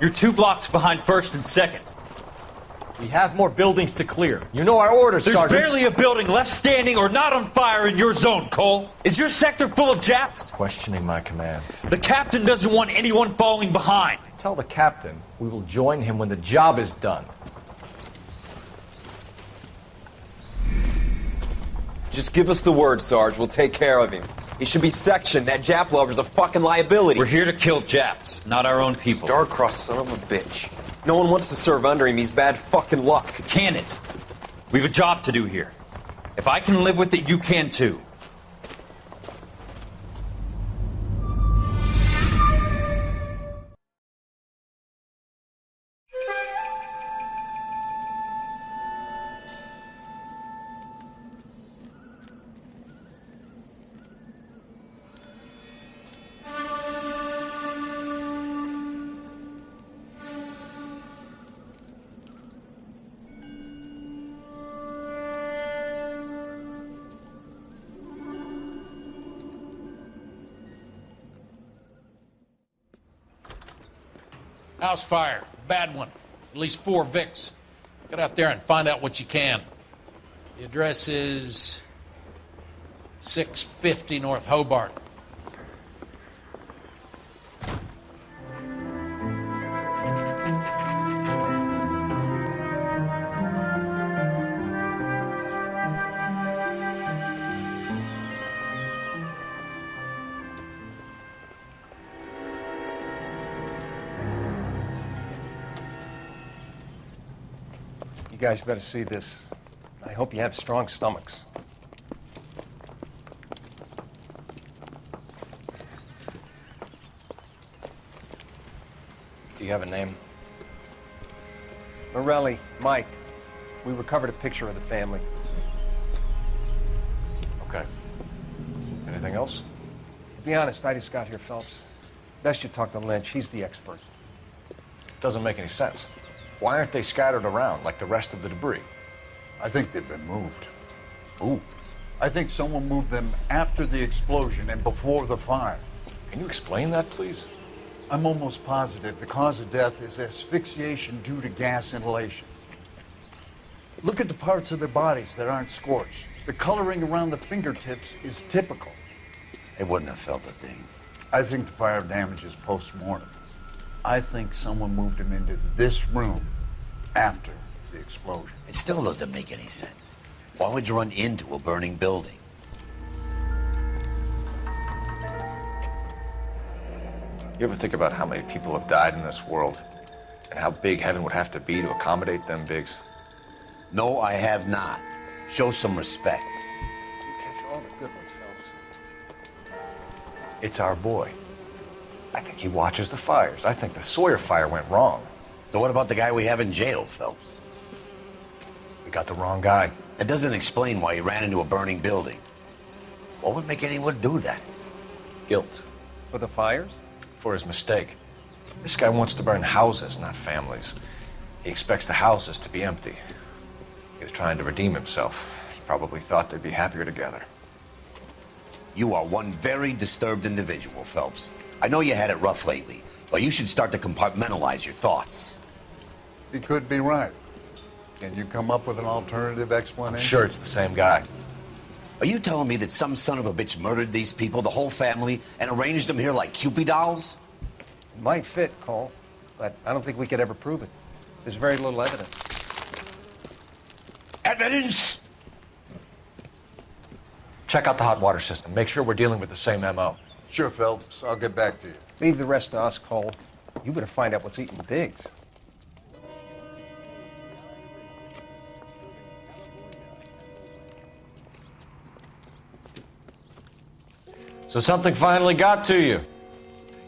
You're 2 blocks behind 1st and 2nd. We have more buildings to clear. You know our orders, There's Sergeant. barely a building left standing or not on fire in your zone, Cole. Is your sector full of Japs? Questioning my command. The captain doesn't want anyone falling behind. Tell the captain we will join him when the job is done. Just give us the word, Sarge. We'll take care of him. He should be sectioned. That Jap lover's a fucking liability. We're here to kill Japs, not our own people. Star-crossed son of a bitch. No one wants to serve under him. He's bad fucking luck. Can it? We have a job to do here. If I can live with it, you can too. House fire. Bad one. At least 4 Vicks. Get out there and find out what you can. The address is 650 North Hobart. You guys better see this. I hope you have strong stomachs. Do you have a name? Morelli, Mike. We recovered a picture of the family. Okay. Anything else? To be honest, I just got here, Phelps. Best you talk to Lynch. He's the expert. Doesn't make any sense. Why aren't they scattered around like the rest of the debris? I think they've been moved. Ooh. I think someone moved them after the explosion and before the fire. Can you explain that, please? I'm almost positive the cause of death is asphyxiation due to gas inhalation. Look at the parts of their bodies that aren't scorched. The coloring around the fingertips is typical. They wouldn't have felt a thing. I think the fire damage is post-mortem. I think someone moved him into this room after the explosion. It still doesn't make any sense. Why would you run into a burning building? You ever think about how many people have died in this world and how big heaven would have to be to accommodate them bigs? No, I have not. Show some respect. You catch all the good ones, Phelps. It's our boy. I think he watches the fires. I think the Sawyer fire went wrong. So what about the guy we have in jail, Phelps? We got the wrong guy. That doesn't explain why he ran into a burning building. What would make anyone do that? Guilt. For the fires? For his mistake. This guy wants to burn houses, not families. He expects the houses to be empty. He was trying to redeem himself. He probably thought they'd be happier together. You are one very disturbed individual, Phelps. I know you had it rough lately, but you should start to compartmentalize your thoughts. He could be right. Can you come up with an alternative explanation? I'm sure it's the same guy. Are you telling me that some son of a bitch murdered these people, the whole family, and arranged them here like Cupid dolls? It might fit, Cole, but I don't think we could ever prove it. There's very little evidence. Evidence? Check out the hot water system. Make sure we're dealing with the same MO. Sure, Phelps. I'll get back to you. Leave the rest to us, Cole. You better find out what's eating the pigs. So something finally got to you.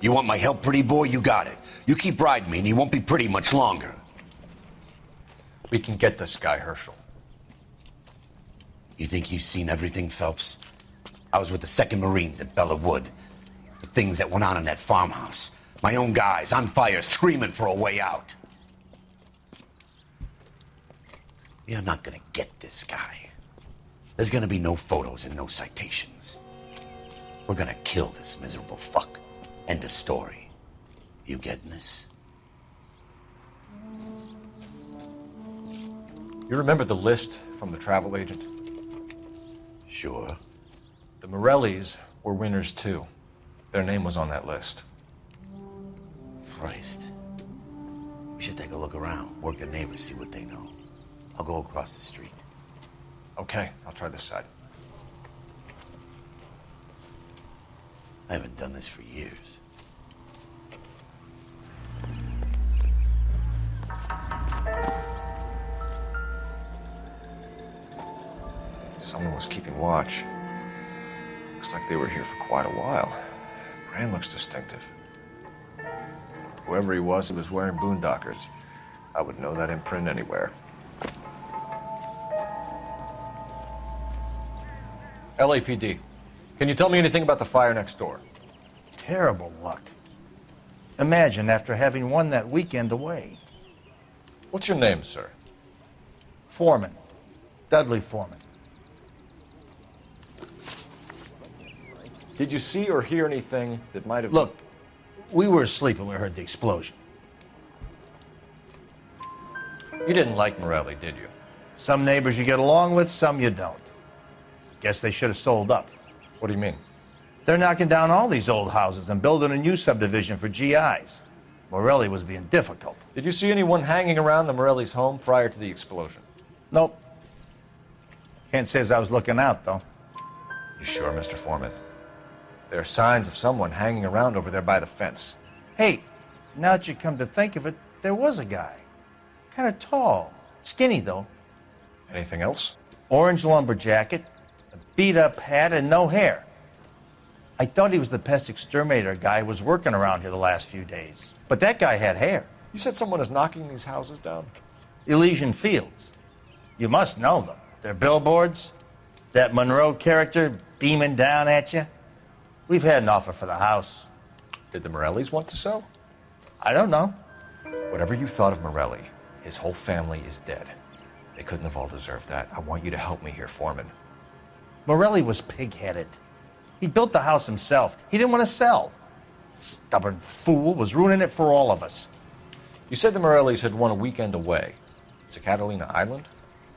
You want my help, pretty boy? You got it. You keep riding me and you won't be pretty much longer. We can get this guy, Herschel. You think you've seen everything, Phelps? I was with the 2nd Marines at Bella Wood. The things that went on in that farmhouse. My own guys on fire, screaming for a way out. You're not gonna get this guy. There's gonna be no photos and no citations. We're gonna kill this miserable fuck. End of story. You getting this? You remember the list from the travel agent? Sure. The Morellis were winners too. Their name was on that list. Christ. We should take a look around, work the neighbors, see what they know. I'll go across the street. Okay, I'll try this side. I haven't done this for years. Someone was keeping watch. Looks like they were here for quite a while. Brand looks distinctive. Whoever he was wearing boondockers. I would know that imprint anywhere. LAPD, can you tell me anything about the fire next door? Terrible luck. Imagine after having won that weekend away. What's your name, sir? Foreman. Dudley Foreman. Did you see or hear anything that might have... Look, we were asleep when we heard the explosion. You didn't like Morelli, did you? Some neighbors you get along with, some you don't. Guess they should have sold up. What do you mean? They're knocking down all these old houses and building a new subdivision for GIs. Morelli was being difficult. Did you see anyone hanging around the Morelli's home prior to the explosion? Nope. Can't say as I was looking out, though. You sure, Mr. Foreman? There are signs of someone hanging around over there by the fence. Hey, now that you come to think of it, there was a guy. Kind of tall. Skinny, though. Anything else? Orange lumber jacket, a beat-up hat, and no hair. I thought he was the pest exterminator guy who was working around here the last few days. But that guy had hair. You said someone is knocking these houses down? Elysian Fields. You must know them. They're billboards. That Monroe character beaming down at you. We've had an offer for the house. Did the Morellis want to sell? I don't know. Whatever you thought of Morelli, his whole family is dead. They couldn't have all deserved that. I want you to help me here, Foreman. Morelli was pig-headed. He built the house himself. He didn't want to sell. Stubborn fool was ruining it for all of us. You said the Morellis had won a weekend away to Catalina Island?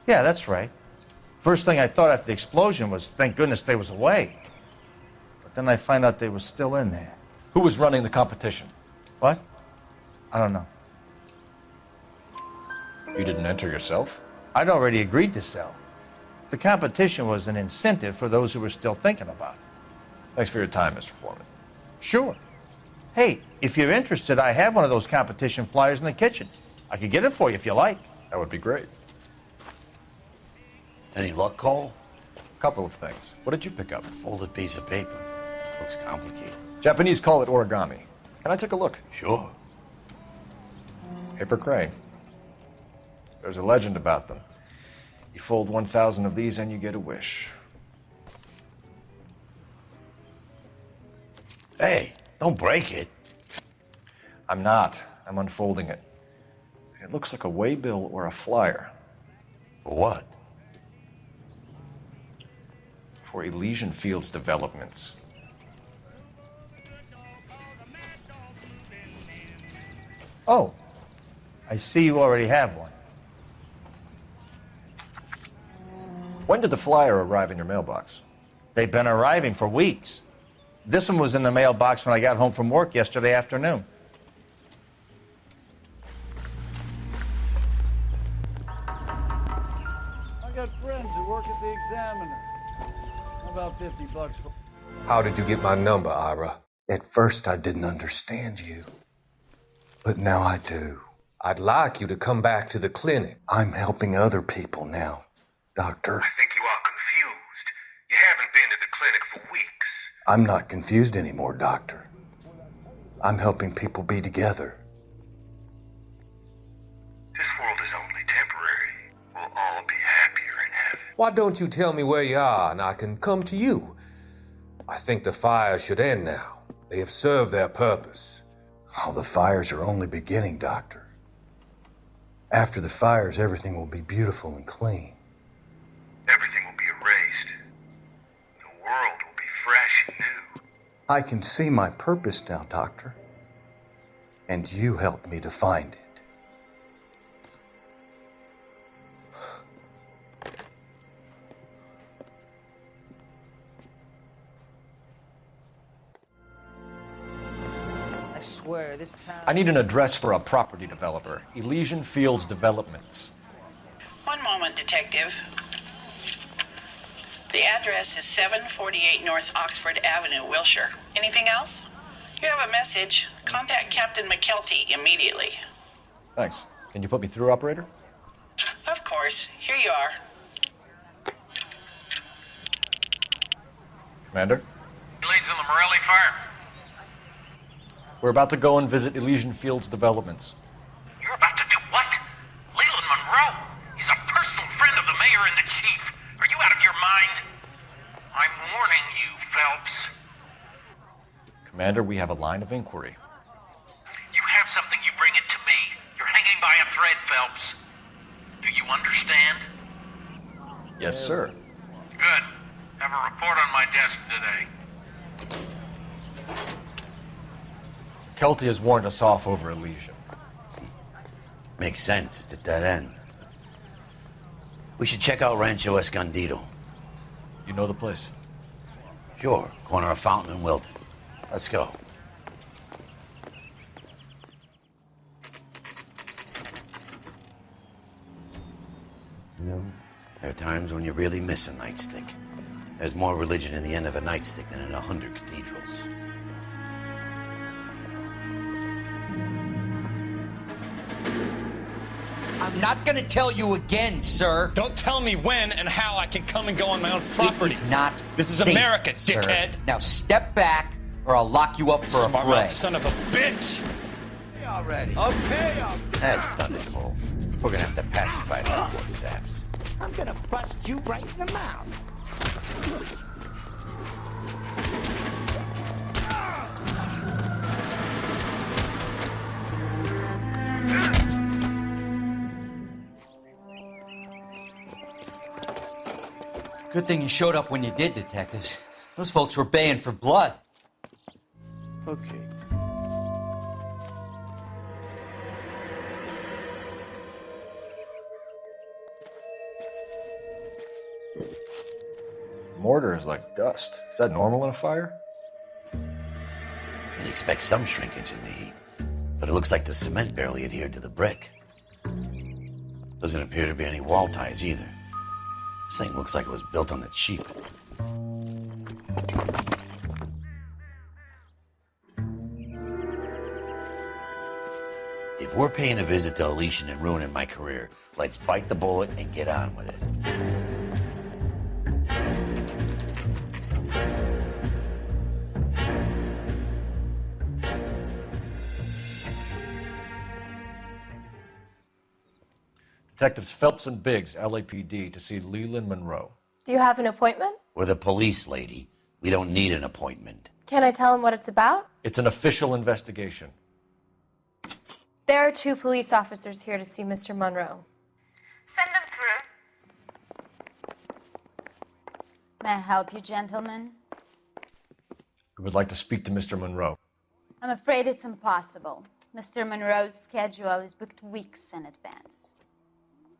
Yeah, that's right. First thing I thought after the explosion was, thank goodness they was away. But then I find out they was still in there. Who was running the competition? What? I don't know. You didn't enter yourself? I'd already agreed to sell. The competition was an incentive for those who were still thinking about it. Thanks for your time, Mr. Foreman. Sure. Hey, if you're interested, I have one of those competition flyers in the kitchen. I could get it for you if you like. That would be great. Any luck, Cole? A couple of things. What did you pick up? Folded piece of paper. Looks complicated. Japanese call it origami. Can I take a look? Sure. Paper crane. There's a legend about them. You fold 1,000 of these and you get a wish. Hey, don't break it. I'm not. I'm unfolding it. It looks like a waybill or a flyer. For what? For Elysian Fields developments. Oh, I see you already have one. When did the flyer arrive in your mailbox? They've been arriving for weeks. This one was in the mailbox when I got home from work yesterday afternoon. I got friends who work at the Examiner. About $50 for... How did you get my number, Ira? At first, I didn't understand you. But now I do. I'd like you to come back to the clinic. I'm helping other people now, Doctor. I think you are confused. You haven't been to the clinic for weeks. I'm not confused anymore, Doctor. I'm helping people be together. This world is only temporary. We'll all be happier in heaven. Why don't you tell me where you are and I can come to you? I think the fires should end now. They have served their purpose. Oh, the fires are only beginning, Doctor. After the fires, everything will be beautiful and clean. Everything will be erased. The world will be fresh and new. I can see my purpose now, Doctor. And you helped me to find it. I swear, this town... I need an address for a property developer. Elysian Fields Developments. One moment, Detective. The address is 748 North Oxford Avenue, Wilshire. Anything else? You have a message. Contact Captain McKelty immediately. Thanks. Can you put me through, operator? Of course. Here you are. Commander? Leads on the Morelli fire. We're about to go and visit Elysian Fields Developments. You're about to do what? Leland Monroe. He's a personal friend of the mayor and the chief. Are you out of your mind? I'm warning you, Phelps. Commander, we have a line of inquiry. You have something, you bring it to me. You're hanging by a thread, Phelps. Do you understand? Yes, sir. Good. Have a report on my desk today. Kelty has warned us off over Elysian. Makes sense. It's a dead end. We should check out Rancho Escondido. You know the place? Sure. Corner of Fountain and Wilton. Let's go. There are times when you really miss a nightstick. There's more religion in the end of a nightstick than in 100 cathedrals. I'm not gonna tell you again, sir. Don't tell me when and how I can come and go on my own property. It is not This is safe, America, sir. dickhead. Now step back, or I'll lock you up for a Smart fray. mouth son of a bitch. Already. Okay. That's thunderful. We're gonna have to pacify these poor saps. I'm gonna bust you right in the mouth. Good thing you showed up when you did, detectives. Those folks were baying for blood. Okay. Mortar is like dust. Is that normal in a fire? You'd expect some shrinkage in the heat, but it looks like the cement barely adhered to the brick. Doesn't appear to be any wall ties either. This thing looks like it was built on the cheap. If we're paying a visit to Elysian and ruining my career, let's bite the bullet and get on with it. Detectives Phelps and Biggs, LAPD, to see Leland Monroe. Do you have an appointment? We're the police, lady. We don't need an appointment. Can I tell him what it's about? It's an official investigation. There are 2 police officers here to see Mr. Monroe. Send them through. May I help you, gentlemen? We would like to speak to Mr. Monroe. I'm afraid it's impossible. Mr. Monroe's schedule is booked weeks in advance.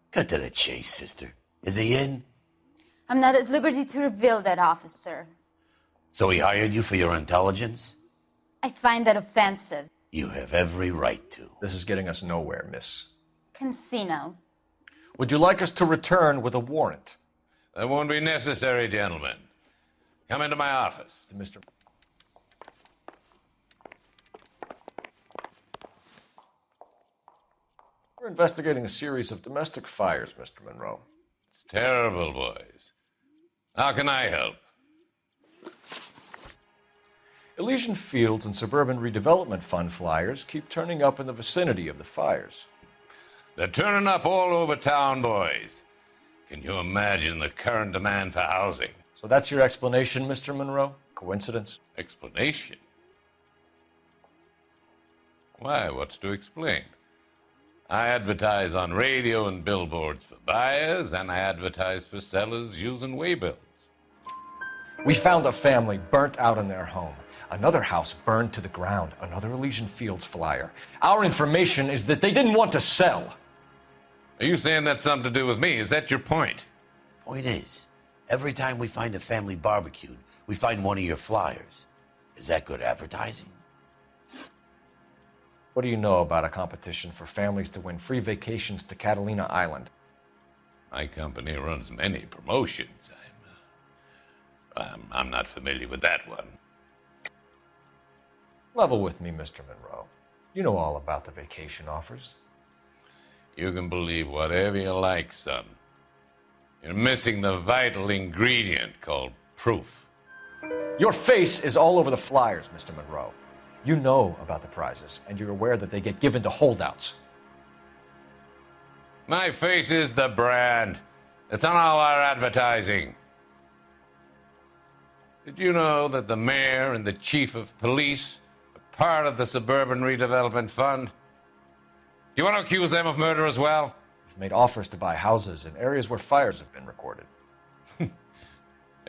Cut to the chase, sister. Is he in? I'm not at liberty to reveal that, officer. So he hired you for your intelligence? I find that offensive. You have every right to. This is getting us nowhere, miss. Casino. Would you like us to return with a warrant? That won't be necessary, gentlemen. Come into my office. To Mr. We're investigating a series of domestic fires, Mr. Monroe. It's terrible, boys. How can I help? Elysian Fields and Suburban Redevelopment Fund flyers keep turning up in the vicinity of the fires. They're turning up all over town, boys. Can you imagine the current demand for housing? So that's your explanation, Mr. Monroe? Coincidence? Explanation? Why, what's to explain? I advertise on radio and billboards for buyers, and I advertise for sellers using waybills. We found a family burnt out in their home. Another house burned to the ground. Another Elysian Fields flyer. Our information is that they didn't want to sell. Are you saying that's something to do with me? Is that your point? Point is, every time we find a family barbecued, we find one of your flyers. Is that good advertising? What do you know about a competition for families to win free vacations to Catalina Island? My company runs many promotions. I'm not familiar with that one. Level with me, Mr. Monroe. You know all about the vacation offers. You can believe whatever you like, son. You're missing the vital ingredient called proof. Your face is all over the flyers, Mr. Monroe. You know about the prizes, and you're aware that they get given to holdouts. My face is the brand. It's on all our advertising. Did you know that the mayor and the chief of police are part of the Suburban Redevelopment Fund? Do you want to accuse them of murder as well? We've made offers to buy houses in areas where fires have been recorded. Are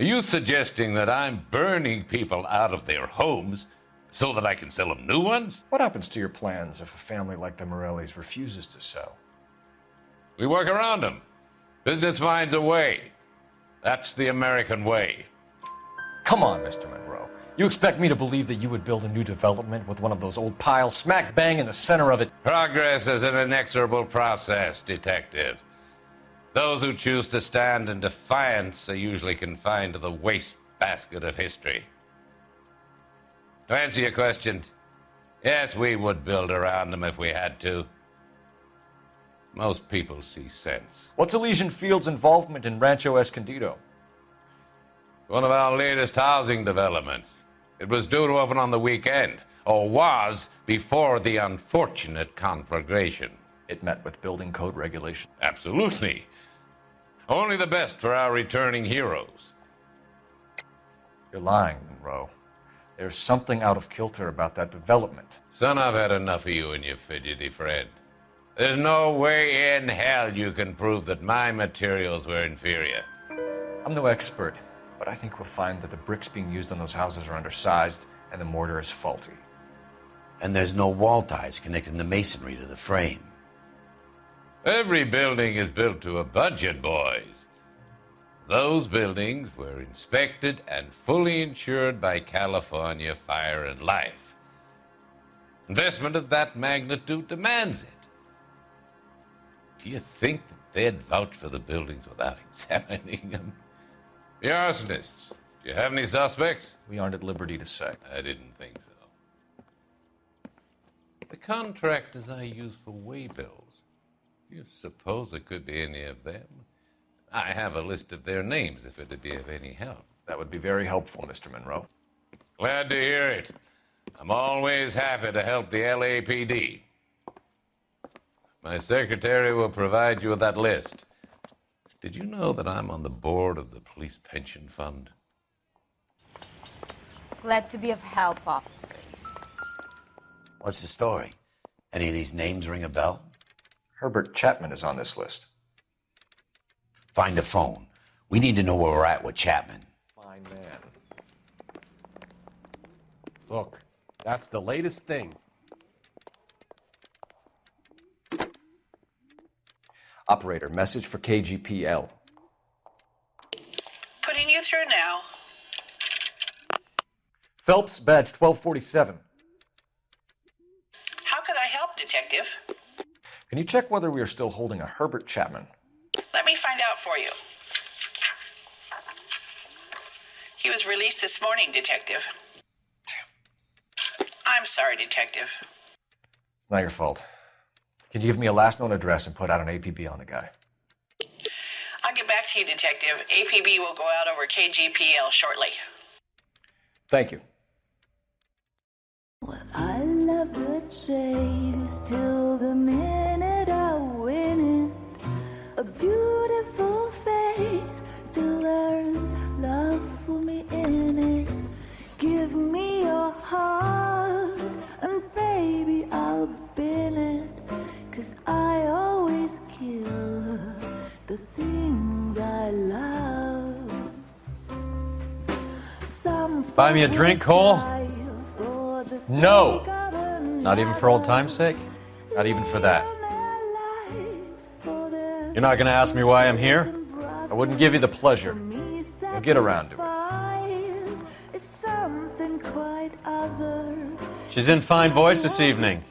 you suggesting that I'm burning people out of their homes so that I can sell them new ones? What happens to your plans if a family like the Morellis refuses to sell? We work around them. Business finds a way. That's the American way. Come on, Mr. Monroe. You expect me to believe that you would build a new development with one of those old piles smack bang in the center of it? Progress is an inexorable process, Detective. Those who choose to stand in defiance are usually confined to the wastebasket of history. To answer your question, yes, we would build around them if we had to. Most people see sense. What's Elysian Field's involvement in Rancho Escondido? One of our latest housing developments. It was due to open on the weekend, or was before the unfortunate conflagration. It met with building code regulations. Absolutely. Only the best for our returning heroes. You're lying, Monroe. There's something out of kilter about that development. Son, I've had enough of you and your fidgety friend. There's no way in hell you can prove that my materials were inferior. I'm no expert, but I think we'll find that the bricks being used on those houses are undersized and the mortar is faulty. And there's no wall ties connecting the masonry to the frame. Every building is built to a budget, boys. Those buildings were inspected and fully insured by California Fire and Life. Investment of that magnitude demands it. Do you think that they'd vouch for the buildings without examining them? The arsonists, do you have any suspects? We aren't at liberty to say. I didn't think so. The contractors I use for waybills, do you suppose it could be any of them? I have a list of their names if it'd be of any help. That would be very helpful, Mr. Monroe. Glad to hear it. I'm always happy to help the LAPD. My secretary will provide you with that list. Did you know that I'm on the board of the police pension fund? Glad to be of help, officers. What's the story? Any of these names ring a bell? Herbert Chapman is on this list. Find the phone. We need to know where we're at with Chapman. Fine man. Look, that's the latest thing. Operator, message for KGPL. Putting you through now. Phelps, badge 1247. How could I help, Detective? Can you check whether we are still holding a Herbert Chapman? Let me find out for you. He was released this morning, Detective. I'm sorry, Detective. It's not your fault. Can you give me a last known address and put out an APB on the guy? I'll get back to you, Detective. APB will go out over KGPL shortly. Thank you. Well, I love the chase till the minute I win it. A beautiful face till there's love for me in it. Give me your heart and baby I'll bill it. 'Cause I always kill the things I love. Buy me a drink, Cole? No! Not even for old time's sake? Not even for that. You're not gonna ask me why I'm here? I wouldn't give you the pleasure. You'll get around to it. She's in fine voice this evening.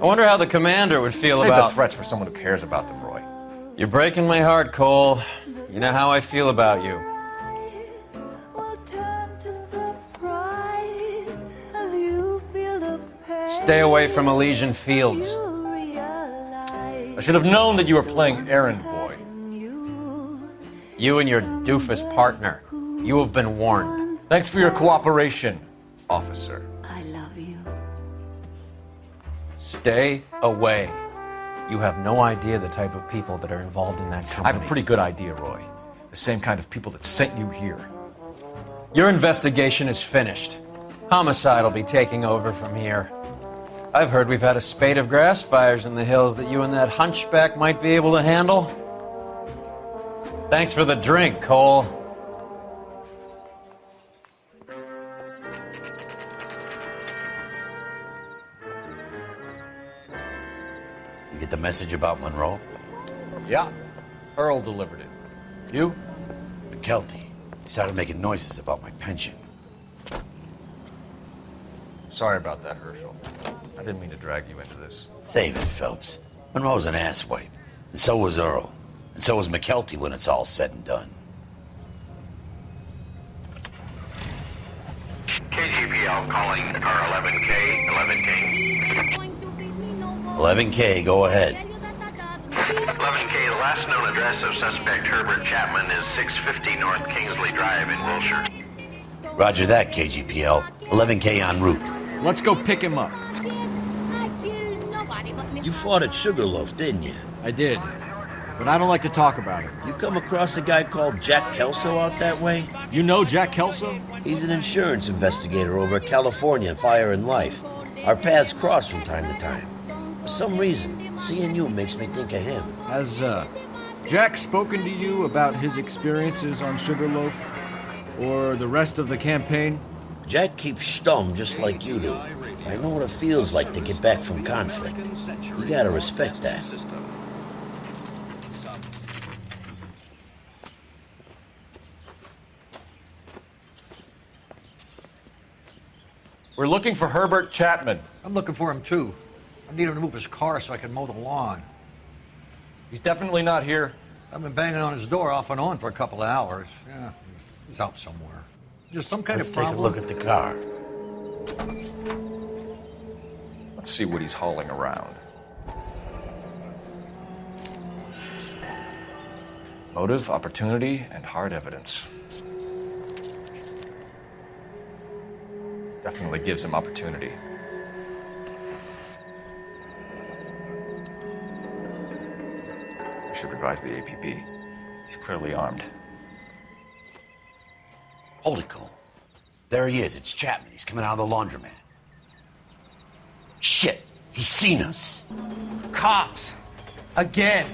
I wonder how the commander would feel Save about... the threats for someone who cares about them, Roy. You're breaking my heart, Cole. You know how I feel about you. Stay away from Elysian Fields. I should have known that you were playing errand boy. You and your doofus partner. You have been warned. Thanks for your cooperation, officer. I love you. Stay away. You have no idea the type of people that are involved in that I company. have a pretty good idea, Roy. The same kind of people that sent you here. Your investigation is finished. Homicide will be taking over from here. I've heard we've had a spate of grass fires in the hills that you and that hunchback might be able to handle. Thanks for the drink, Cole. You get the message about Monroe? Yeah, Earl delivered it. You? McKelty. He started making noises about my pension. Sorry about that, Herschel. I didn't mean to drag you into this. Save it, Phelps. Monroe's an asswipe. And so was Earl. And so was McKelty when it's all said and done. KGPL calling R11K, 11K. 11K, go ahead. 11K, the last known address of suspect Herbert Chapman is 650 North Kingsley Drive in Wilshire. Roger that, KGPL. 11K en route. Let's go pick him up. You fought at Sugarloaf, didn't you? I did, but I don't like to talk about it. You come across a guy called Jack Kelso out that way? You know Jack Kelso? He's an insurance investigator over at California Fire and Life. Our paths cross from time to time. For some reason, seeing you makes me think of him. Has, Jack spoken to you about his experiences on Sugarloaf? Or the rest of the campaign? Jack keeps stum just like you do. I know what it feels like to get back from conflict. You gotta respect that. We're looking for Herbert Chapman. I'm looking for him too. I need him to move his car so I can mow the lawn. He's definitely not here. I've been banging on his door off and on for a couple of hours. Yeah, he's out somewhere. There's some kind Let's of take problem. a look at the car. Let's see what he's hauling around. Motive, opportunity, and hard evidence. Definitely gives him opportunity. I should advise the APB. He's clearly armed. Hold it, Cole. There he is. It's Chapman. He's coming out of the laundromat. Shit! He's seen us. Cops. Again.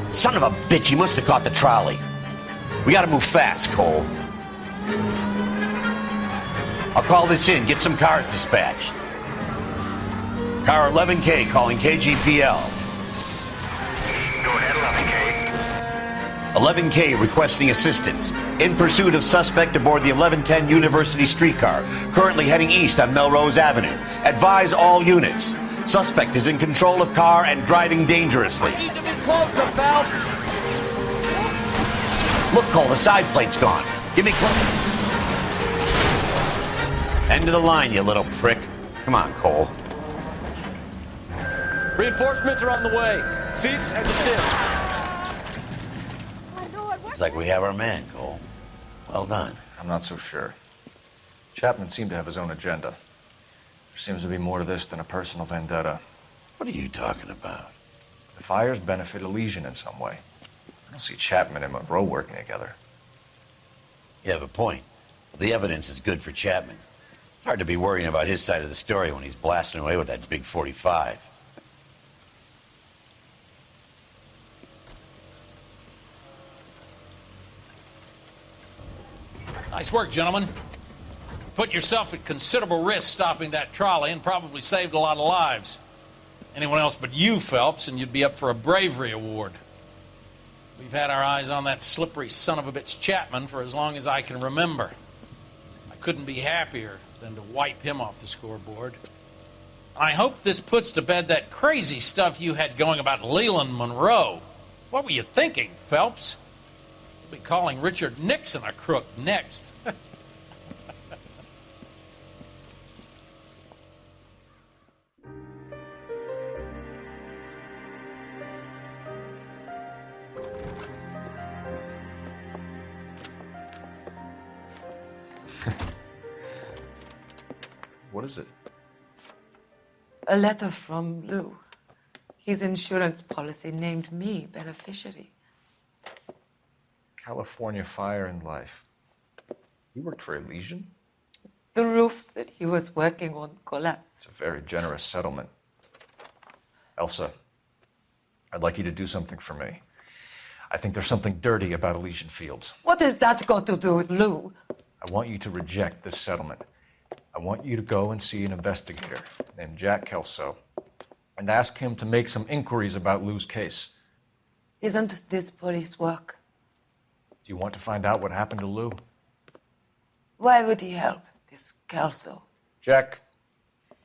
Son of a bitch, he must have caught the trolley. We gotta move fast, Cole. I'll call this in. Get some cars dispatched. Car 11K calling KGPL. Go ahead, 11K. 11K requesting assistance. In pursuit of suspect aboard the 1110 University streetcar, currently heading east on Melrose Avenue. Advise all units. Suspect is in control of car and driving dangerously. Need to be closer, Phelps! Look, Cole, the side plate's gone. Give me close. End of the line, you little prick. Come on, Cole. Reinforcements are on the way. Cease and desist. Looks like we have our man, Cole. Well done. I'm not so sure. Chapman seemed to have his own agenda. There seems to be more to this than a personal vendetta. What are you talking about? The fires benefit Elysian in some way. I don't see Chapman and Monroe working together. You have a point. Well, the evidence is good for Chapman. It's hard to be worrying about his side of the story when he's blasting away with that big 45. Nice work, gentlemen. Put yourself at considerable risk stopping that trolley and probably saved a lot of lives. Anyone else but you, Phelps, and you'd be up for a bravery award. We've had our eyes on that slippery son of a bitch Chapman for as long as I can remember. I couldn't be happier than to wipe him off the scoreboard. I hope this puts to bed that crazy stuff you had going about Leland Monroe. What were you thinking, Phelps? We'll be calling Richard Nixon a crook next. What is it? A letter from Lou. His insurance policy named me beneficiary. California Fire and Life. You worked for Elysian? The roof that he was working on collapsed. It's a very generous settlement. Elsa, I'd like you to do something for me. I think there's something dirty about Elysian Fields. What has that got to do with Lou? I want you to reject this settlement. I want you to go and see an investigator named Jack Kelso and ask him to make some inquiries about Lou's case. Isn't this police work? Do you want to find out what happened to Lou? Why would he help, this Kelso? Jack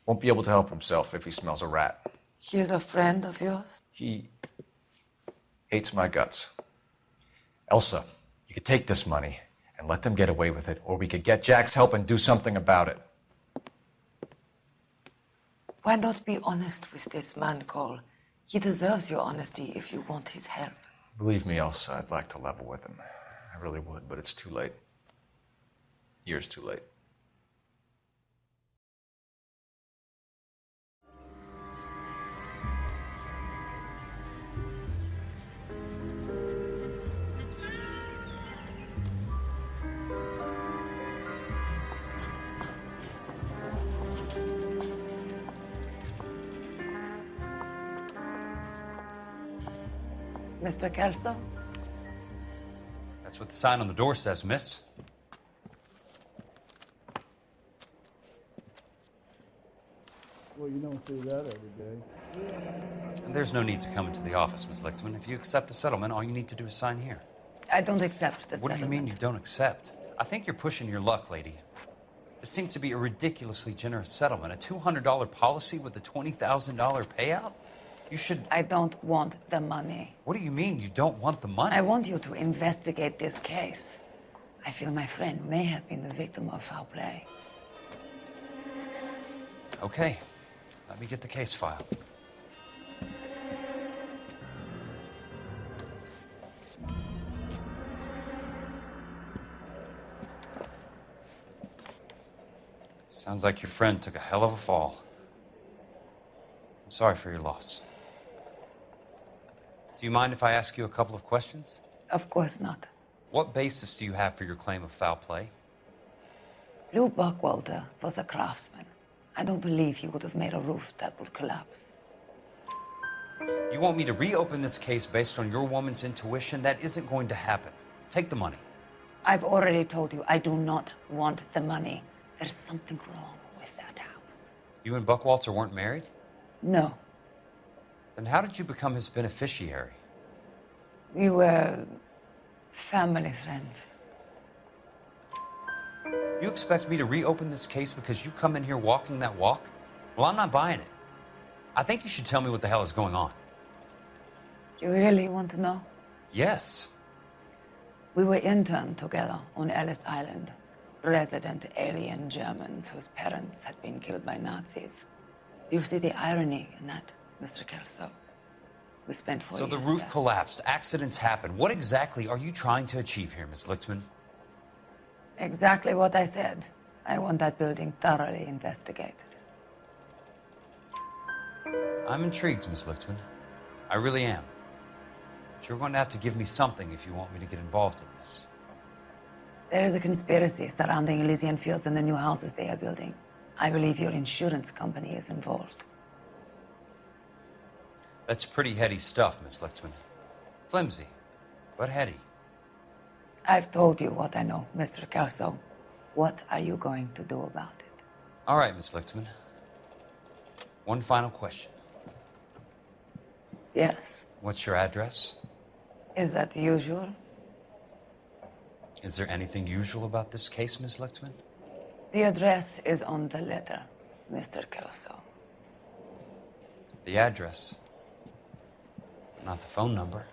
won't be able to help himself if he smells a rat. He's a friend of yours? He hates my guts. Elsa, you could take this money and let them get away with it, or we could get Jack's help and do something about it. Why not be honest with this man, Cole? He deserves your honesty if you want his help. Believe me, Elsa, I'd like to level with him. I really would, but it's too late. Years too late. Mr. Kelso? That's what the sign on the door says, miss. Well, you don't see that every day. And there's no need to come into the office, Miss Lichtman. If you accept the settlement, all you need to do is sign here. I don't accept the What do you mean you don't accept? I think you're pushing your luck, lady. This seems to be a ridiculously generous settlement. A $200 policy with a $20,000 payout? You should... I don't want the money. What do you mean you don't want the money? I want you to investigate this case. I feel my friend may have been the victim of foul play. Okay. Let me get the case file. Sounds like your friend took a hell of a fall. I'm sorry for your loss. Do you mind if I ask you a couple of questions? Of course not. What basis do you have for your claim of foul play? Lou Buckwalter was a craftsman. I don't believe he would have made a roof that would collapse. You want me to reopen this case based on your woman's intuition? That isn't going to happen. Take the money. I've already told you I do not want the money. There's something wrong with that house. You and Buckwalter weren't married? No. Then how did you become his beneficiary? We were family friends. You expect me to reopen this case because you come in here walking that walk? Well, I'm not buying it. I think you should tell me what the hell is going on. You really want to know? Yes. We were interned together on Ellis Island. Resident alien Germans whose parents had been killed by Nazis. Do you see the irony in that, Mr. Kelso? We spent 4 years So the roof there. collapsed, accidents happen. What exactly are you trying to achieve here, Miss Lichtman? Exactly what I said. I want that building thoroughly investigated. I'm intrigued, Miss Lichtman. I really am. But you're going to have to give me something if you want me to get involved in this. There is a conspiracy surrounding Elysian fields and the new houses they are building. I believe your insurance company is involved. That's pretty heady stuff, Miss Lichtman. Flimsy, but heady. I've told you what I know, Mr. Kelso. What are you going to do about it? All right, Miss Lichtman. One final question. Yes. What's your address? Is that usual? Is there anything usual about this case, Miss Lichtman? The address is on the letter, Mr. Kelso. The address, not the phone number.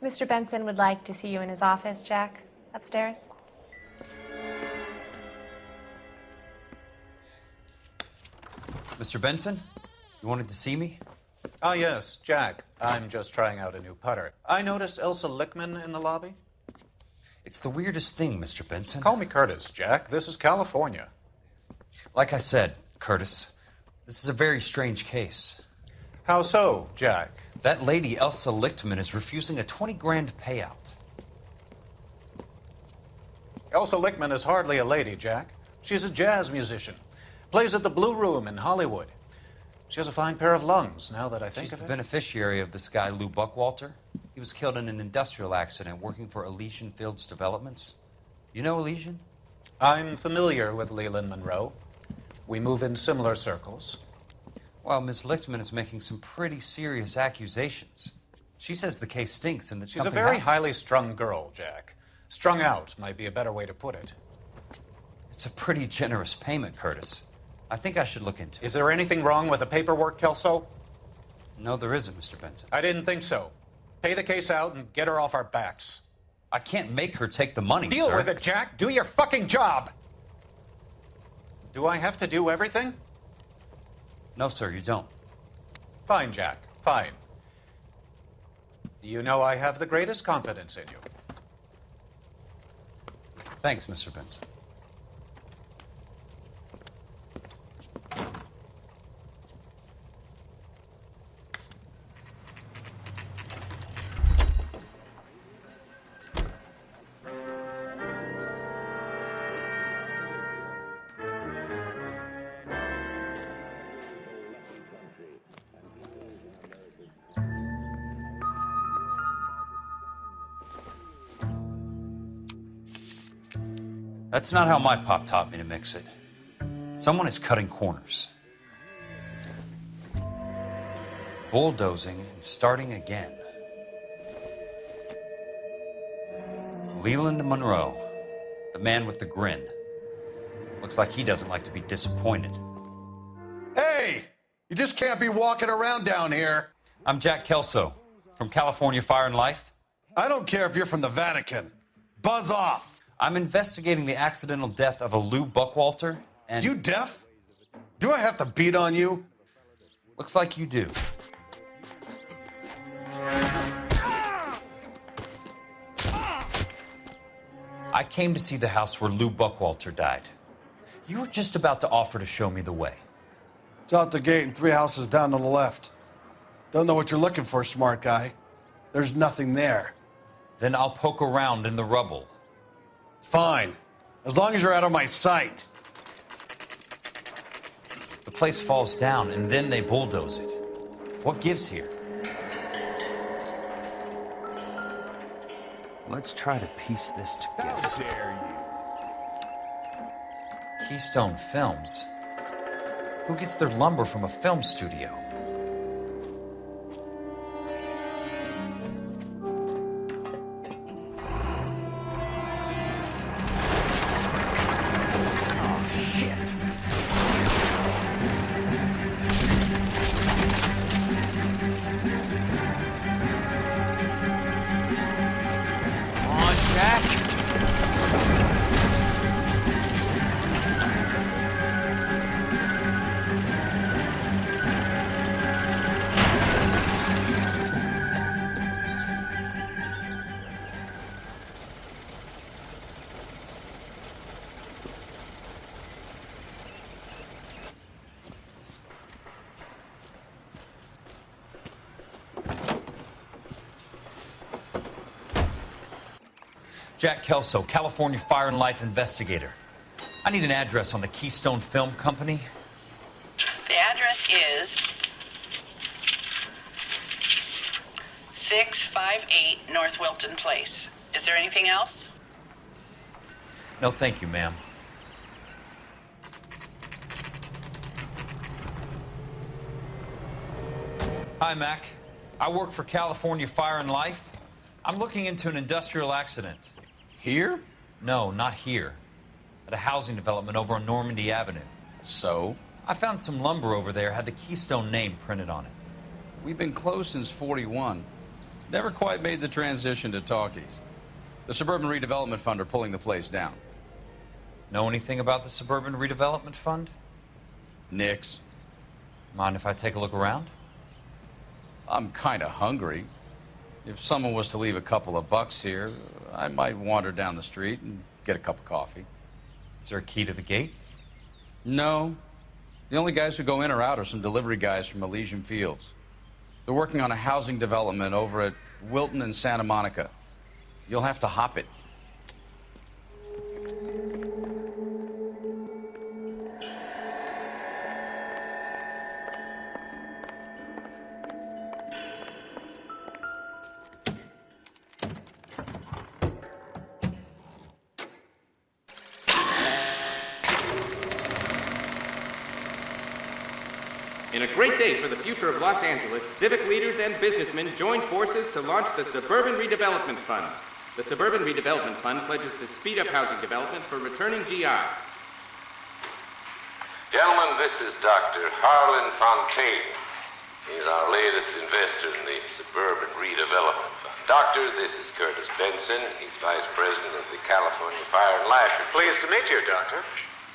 Mr. Benson would like to see you in his office, Jack. Upstairs. Mr. Benson, you wanted to see me? Ah, yes, Jack. I'm just trying out a new putter. I noticed Elsa Lichtman in the lobby. It's the weirdest thing, Mr. Benson. Call me Curtis, Jack. This is California. Like I said, Curtis, this is a very strange case. How so, Jack? That lady, Elsa Lichtman, is refusing a 20 grand payout. Elsa Lichtman is hardly a lady, Jack. She's a jazz musician. Plays at the Blue Room in Hollywood. She has a fine pair of lungs, now that I think She's of the it. beneficiary of this guy, Lou Buckwalter. He was killed in an industrial accident working for Elysian Fields Developments. You know Elysian? I'm familiar with Leland Monroe. We move in similar circles. Well, Miss Lichtman is making some pretty serious accusations. She says the case stinks and that She's a something very happened. highly strung girl, Jack. Strung out might be a better way to put it. It's a pretty generous payment, Curtis. I think I should look into it. Is there anything wrong with the paperwork, Kelso? No, there isn't, Mr. Benson. I didn't think so. Pay the case out and get her off our backs. I can't make her take the money, Deal sir. with it, Jack. Do your fucking job. Do I have to do everything? No, sir, you don't. Fine, Jack. Fine. You know I have the greatest confidence in you. Thanks, Mr. Benson. That's not how my pop taught me to mix it. Someone is cutting corners. Bulldozing and starting again. Leland Monroe, the man with the grin. Looks like he doesn't like to be disappointed. Hey! You just can't be walking around down here. I'm Jack Kelso, from California Fire and Life. I don't care if you're from the Vatican. Buzz off. I'm investigating the accidental death of a Lou Buckwalter, and... You deaf? Do I have to beat on you? Looks like you do. I came to see the house where Lou Buckwalter died. You were just about to offer to show me the way. It's out the gate and 3 houses down on the left. Don't know what you're looking for, smart guy. There's nothing there. Then I'll poke around in the rubble. Fine. As long as you're out of my sight. The place falls down, and then they bulldoze it. What gives here? Let's try to piece this together. How dare you? Keystone Films. Who gets their lumber from a film studio? Jack Kelso, California Fire and Life investigator. I need an address on the Keystone Film Company. The address is 658 North Wilton Place. Is there anything else? No, thank you, ma'am. Hi, Mac. I work for California Fire and Life. I'm looking into an industrial accident. Here? No, not here. At a housing development over on Normandy Avenue. So? I found some lumber over there, had the Keystone name printed on it. We've been closed since '41. Never quite made the transition to talkies. The Suburban Redevelopment Fund are pulling the place down. Know anything about the Suburban Redevelopment Fund? Nix. Mind if I take a look around? I'm kind of hungry. If someone was to leave a couple of bucks here, I might wander down the street and get a cup of coffee. Is there a key to the gate? No. The only guys who go in or out are some delivery guys from Elysian Fields. They're working on a housing development over at Wilton and Santa Monica. You'll have to hop it. In a great day for the future of Los Angeles, civic leaders and businessmen joined forces to launch the Suburban Redevelopment Fund. The Suburban Redevelopment Fund pledges to speed up housing development for returning GIs. Gentlemen, this is Dr. Harlan Fontaine. He's our latest investor in the Suburban Redevelopment Fund. Doctor, this is Curtis Benson. He's Vice President of the California Fire and Life. Pleased to meet you, Doctor.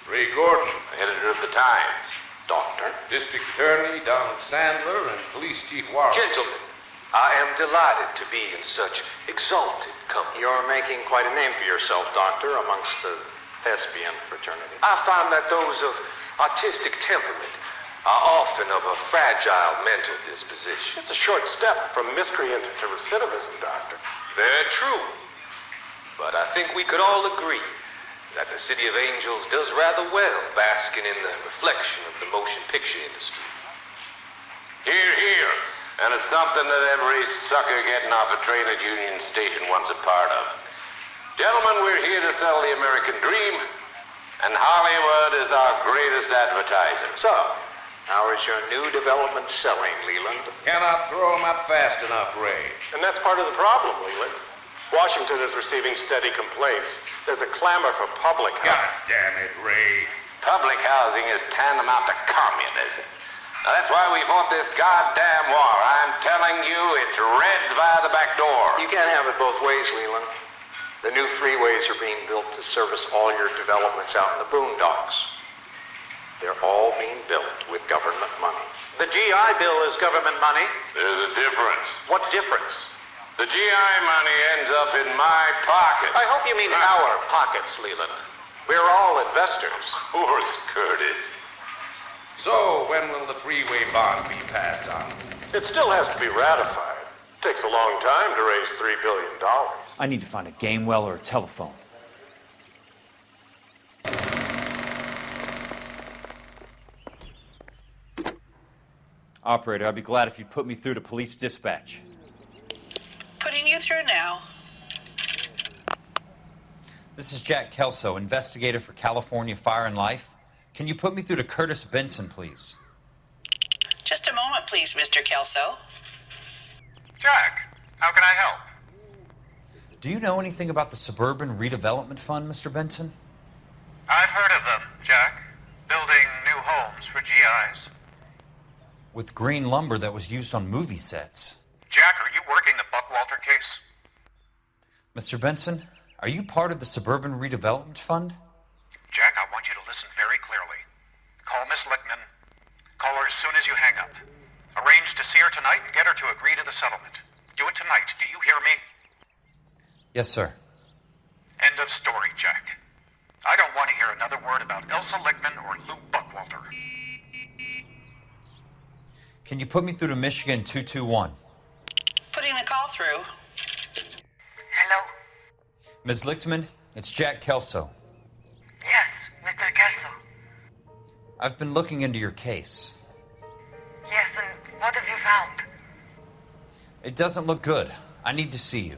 Ray Gordon, editor of the Times. Doctor. District Attorney Donald Sandler and Police Chief Warren. Gentlemen, I am delighted to be in such exalted company. You're making quite a name for yourself, Doctor, amongst the thespian fraternity. I find that those of artistic temperament are often of a fragile mental disposition. It's a short step from miscreant to recidivism, Doctor. Very true. But I think we could all agree that the City of Angels does rather well basking in the reflection of the motion picture industry. Hear, hear. And it's something that every sucker getting off a train at Union Station wants a part of. Gentlemen, we're here to sell the American dream, and Hollywood is our greatest advertiser. So, how is your new development selling, Leland? Cannot throw them up fast enough, Ray. And that's part of the problem, Leland. Washington is receiving steady complaints. There's a clamor for public housing. God damn it, Ray. Public housing is tantamount to communism. Now, that's why we fought this goddamn war. I'm telling you, it's Reds via the back door. You can't have it both ways, Leland. The new freeways are being built to service all your developments out in the boondocks. They're all being built with government money. The GI Bill is government money. There's a difference. What difference? The GI money ends up in my pocket. I hope you mean our pockets, Leland. We're all investors. Of course, Curtis. So, when will the freeway bond be passed on? It still has to be ratified. Takes a long time to raise $3 billion. I need to find a game well or a telephone. Operator, I'd be glad if you'd put me through to police dispatch. Putting you through now. This is Jack Kelso, investigator for California Fire and Life. Can you put me through to Curtis Benson, please? Just a moment, please, Mr. Kelso. Jack, how can I help? Do you know anything about the Suburban Redevelopment Fund, Mr. Benson? I've heard of them, Jack. Building new homes for GIs. With green lumber that was used on movie sets. Jack, are you working the Buckwalter case? Mr. Benson, are you part of the Suburban Redevelopment Fund? Jack, I want you to listen very clearly. Call Miss Lickman. Call her as soon as you hang up. Arrange to see her tonight and get her to agree to the settlement. Do it tonight. Do you hear me? Yes, sir. End of story, Jack. I don't want to hear another word about Elsa Lickman or Lou Buckwalter. Can you put me through to Michigan 221? Putting the call through. Hello? Ms. Lichtman, it's Jack Kelso. Yes, Mr. Kelso. I've been looking into your case. Yes, and what have you found? It doesn't look good. I need to see you.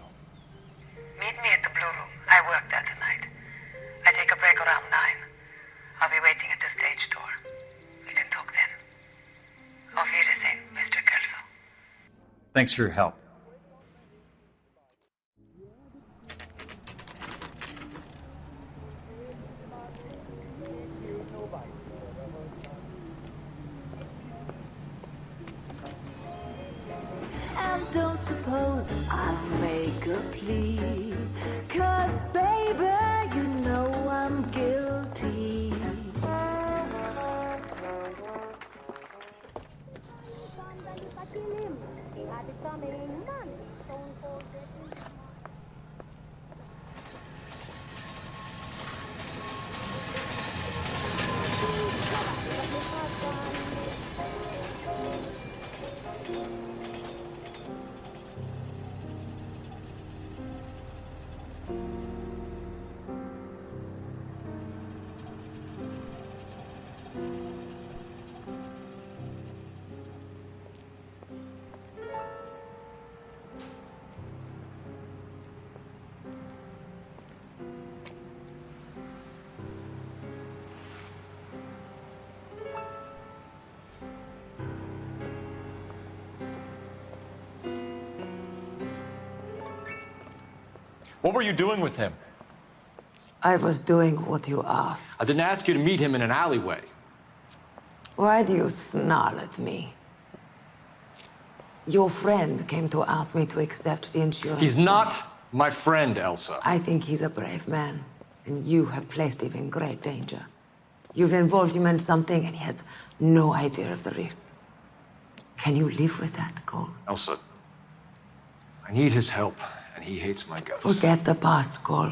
Meet me at the Blue Room. I work there tonight. I take a break around 9. I'll be waiting at the stage door. We can talk then. Auf Wiedersehen, Mr. Kelso. Thanks for your help. And don't suppose I'll make a plea, 'cause baby, you know I'm guilty. What were you doing with him? I was doing what you asked. I didn't ask you to meet him in an alleyway. Why do you snarl at me? Your friend came to ask me to accept the insurance. He's not my friend, Elsa. I think he's a brave man, and you have placed him in great danger. You've involved him in something, and he has no idea of the risk. Can you live with that, Cole? Elsa, I need his help, and he hates my guts. Forget the past, Cole.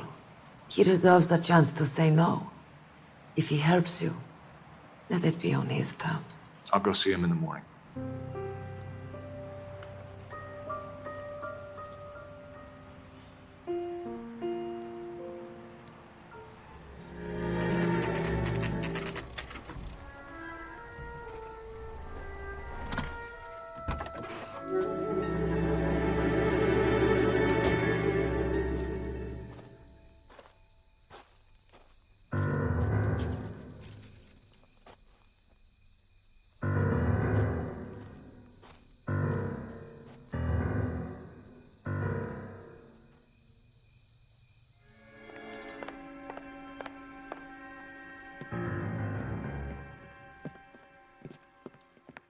He deserves a chance to say no. If he helps you, let it be on his terms. I'll go see him in the morning.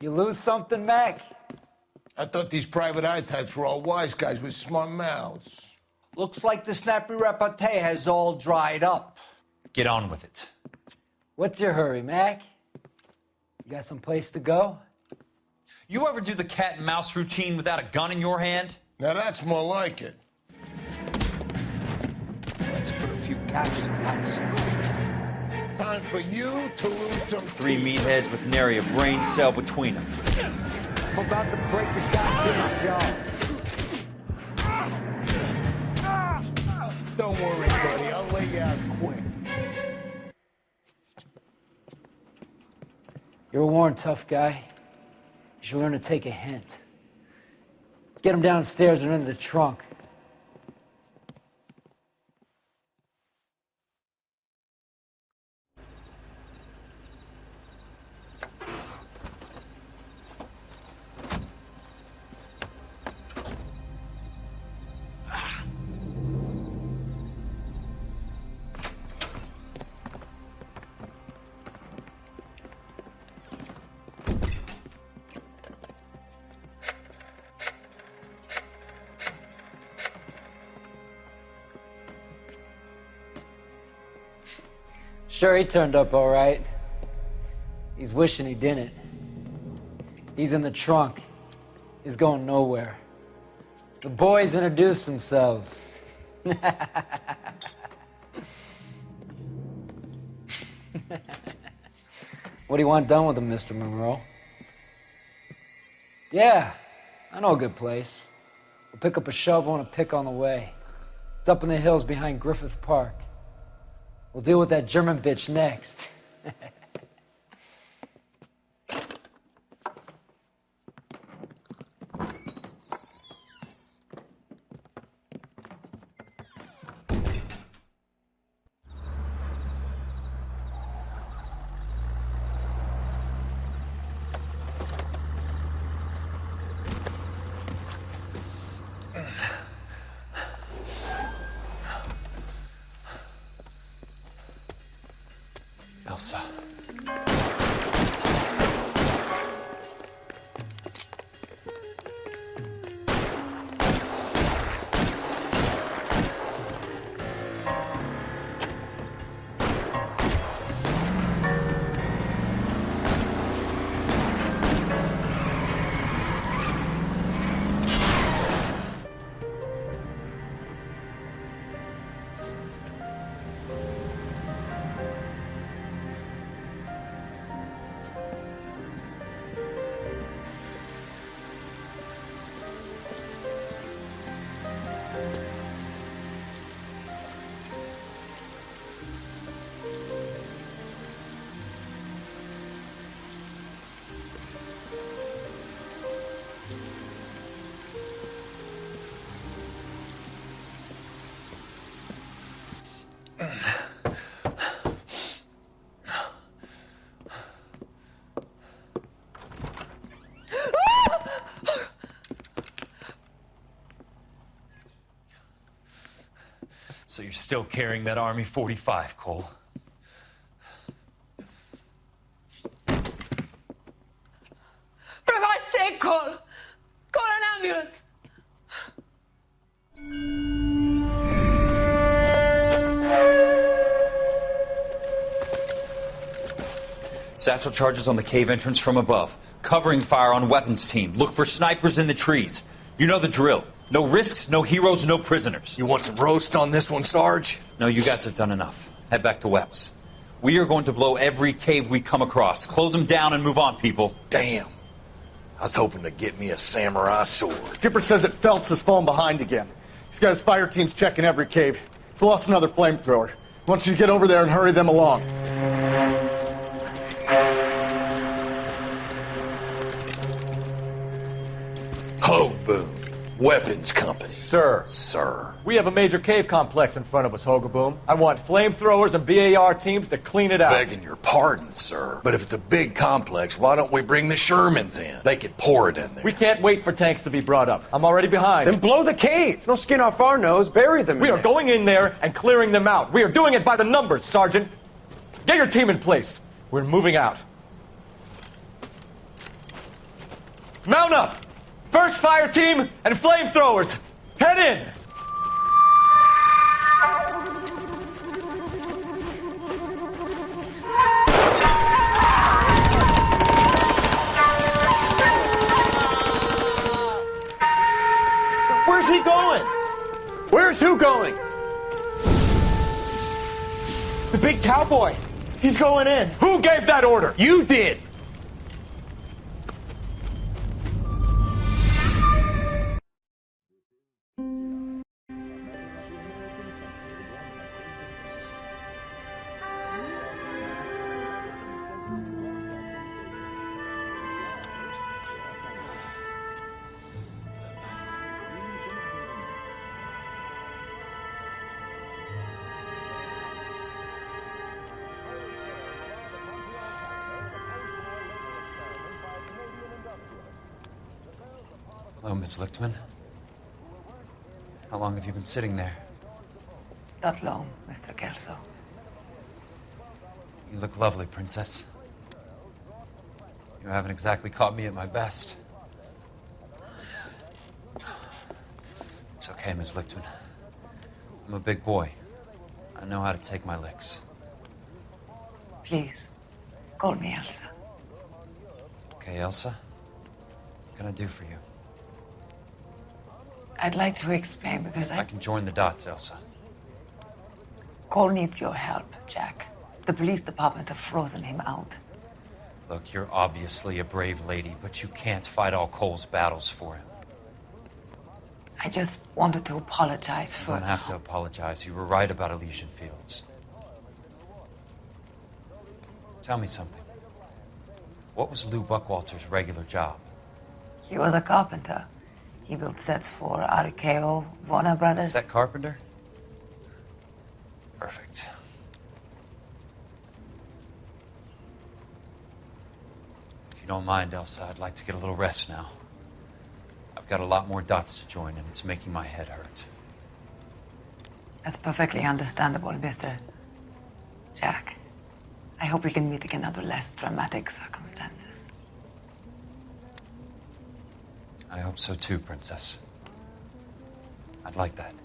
You lose something, Mac? I thought these private eye types were all wise guys with smart mouths. Looks like the snappy repartee has all dried up. Get on with it. What's your hurry, Mac? You got some place to go? You ever do the cat and mouse routine without a gun in your hand? Now that's more like it. Let's put a few gaps in that smooth. Time for you to lose some Three teeth. meatheads with nary a brain cell between them. I'm about to break your goddamn jaw. Don't worry, buddy. I'll lay you out quick. You're a worn tough guy. You should learn to take a hint. Get him downstairs and into the trunk. Sure, he turned up all right. He's wishing he didn't. He's in the trunk. He's going nowhere. The boys introduced themselves. What do you want done with him, Mr. Monroe? Yeah, I know a good place. We'll pick up a shovel and a pick on the way. It's up in the hills behind Griffith Park. We'll deal with that German bitch next. Elsa. You're still carrying that Army 45, Cole. For God's sake, Cole! Call an ambulance! Satchel charges on the cave entrance from above. Covering fire on weapons team. Look for snipers in the trees. You know the drill. No risks, no heroes, no prisoners. You want some roast on this one, Sarge? No, you guys have done enough. Head back to Webb's. We are going to blow every cave we come across. Close them down and move on, people. Damn. I was hoping to get me a samurai sword. Skipper says that Phelps has fallen behind again. He's got his fire teams checking every cave. He's lost another flamethrower. He wants you to get over there and hurry them along. Ho, boom. Weapons company. Sir. Sir. We have a major cave complex in front of us, Hogaboom. I want flamethrowers and BAR teams to clean it out. Begging your pardon, sir. But if it's a big complex, why don't we bring the Shermans in? They could pour it in there. We can't wait for tanks to be brought up. I'm already behind. Then blow the cave. No skin off our nose. Bury them in We are going in there and clearing them out. We are doing it by the numbers, Sergeant. Get your team in place. We're moving out. Mount up! First fire team and flamethrowers! Head in! Where's he going? Where's who going? The big cowboy. He's going in. Who gave that order? You did. Hello, Miss Lichtman. How long have you been sitting there? Not long, Mr. Kelso. You look lovely, Princess. You haven't exactly caught me at my best. It's okay, Miss Lichtman. I'm a big boy. I know how to take my licks. Please, call me Elsa. Okay, Elsa? What can I do for you? I'd like to explain because I can join the dots, Elsa. Cole needs your help, Jack. The police department have frozen him out. Look, you're obviously a brave lady, but you can't fight all Cole's battles for him. I just wanted to apologize for... You don't have to apologize. You were right about Elysian Fields. Tell me something. What was Lou Buckwalter's regular job? He was a carpenter. He built sets for RKO, Warner Brothers. Set carpenter? Perfect. If you don't mind, Elsa, I'd like to get a little rest now. I've got a lot more dots to join, and it's making my head hurt. That's perfectly understandable, Mr. Jack. I hope we can meet again under less dramatic circumstances. I hope so too, Princess. I'd like that.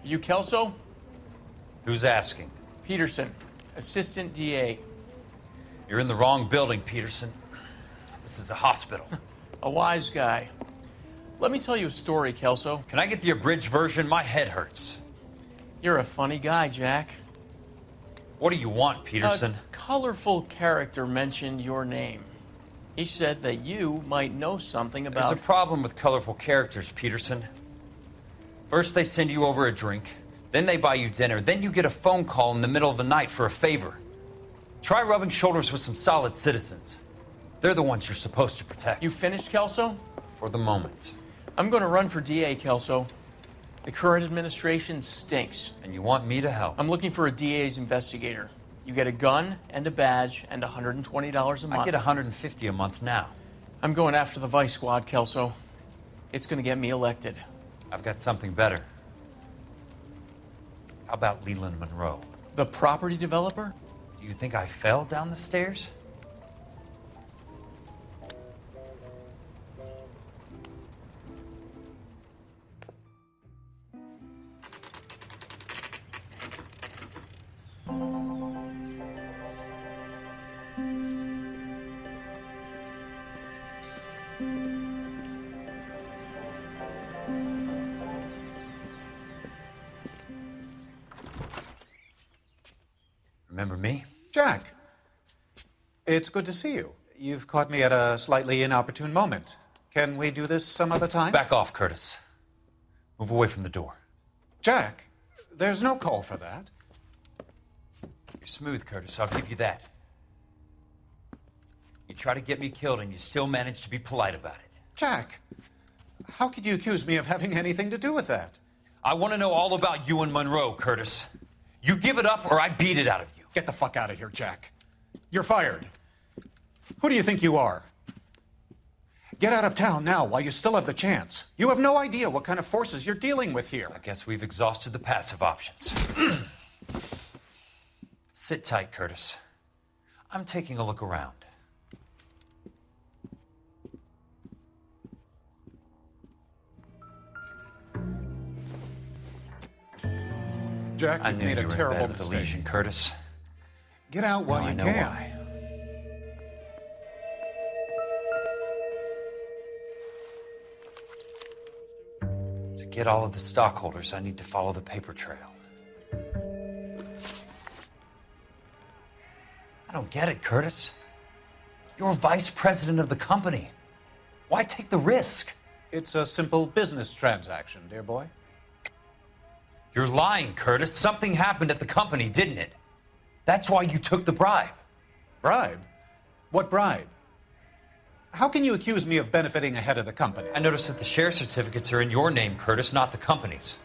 You Kelso? Who's asking? Peterson, Assistant DA. You're in the wrong building, Peterson. This is a hospital. A wise guy. Let me tell you a story, Kelso. Can I get the abridged version? My head hurts. You're a funny guy, Jack. What do you want, Peterson? A colorful character mentioned your name. He said that you might know something about... There's a problem with colorful characters, Peterson. First they send you over a drink, then they buy you dinner, then you get a phone call in the middle of the night for a favor. Try rubbing shoulders with some solid citizens. They're the ones you're supposed to protect. You finished, Kelso? For the moment. I'm going to run for DA, Kelso. The current administration stinks. And you want me to help? I'm looking for a DA's investigator. You get a gun and a badge and $120 a month. I get $150 a month now. I'm going after the Vice Squad, Kelso. It's gonna get me elected. I've got something better. How about Leland Monroe? The property developer? Do you think I fell down the stairs? Remember me? Jack, it's good to see you. You've caught me at a slightly inopportune moment. Can we do this some other time? Back off, Curtis. Move away from the door. Jack, there's no call for that. You're smooth, Curtis. I'll give you that. You try to get me killed and you still manage to be polite about it. Jack, how could you accuse me of having anything to do with that? I want to know all about you and Monroe, Curtis. You give it up or I beat it out of you. Get the fuck out of here, Jack. You're fired. Who do you think you are? Get out of town now while you still have the chance. You have no idea what kind of forces you're dealing with here. I guess we've exhausted the passive options. Sit tight, Curtis. I'm taking a look around. Jack, you've made a terrible mistake. Elysian, Curtis. Get out while you can. Why. To get all of the stockholders, I need to follow the paper trail. I don't get it, Curtis. You're vice president of the company. Why take the risk? It's a simple business transaction, dear boy. You're lying, Curtis. Something happened at the company, didn't it? That's why you took the bribe. Bribe? What bribe? How can you accuse me of benefiting ahead of the company? I noticed that the share certificates are in your name, Curtis, not the company's.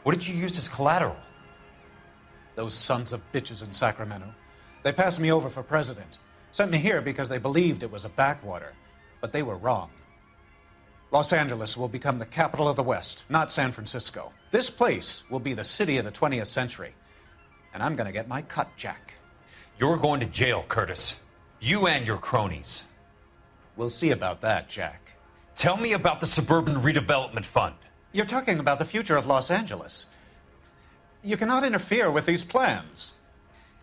What did you use as collateral? Those sons of bitches in Sacramento. They passed me over for president. Sent me here because they believed it was a backwater. But they were wrong. Los Angeles will become the capital of the West, not San Francisco. This place will be the city of the 20th century. And I'm gonna get my cut, Jack. You're going to jail, Curtis. You and your cronies. We'll see about that, Jack. Tell me about the Suburban Redevelopment Fund. You're talking about the future of Los Angeles. You cannot interfere with these plans.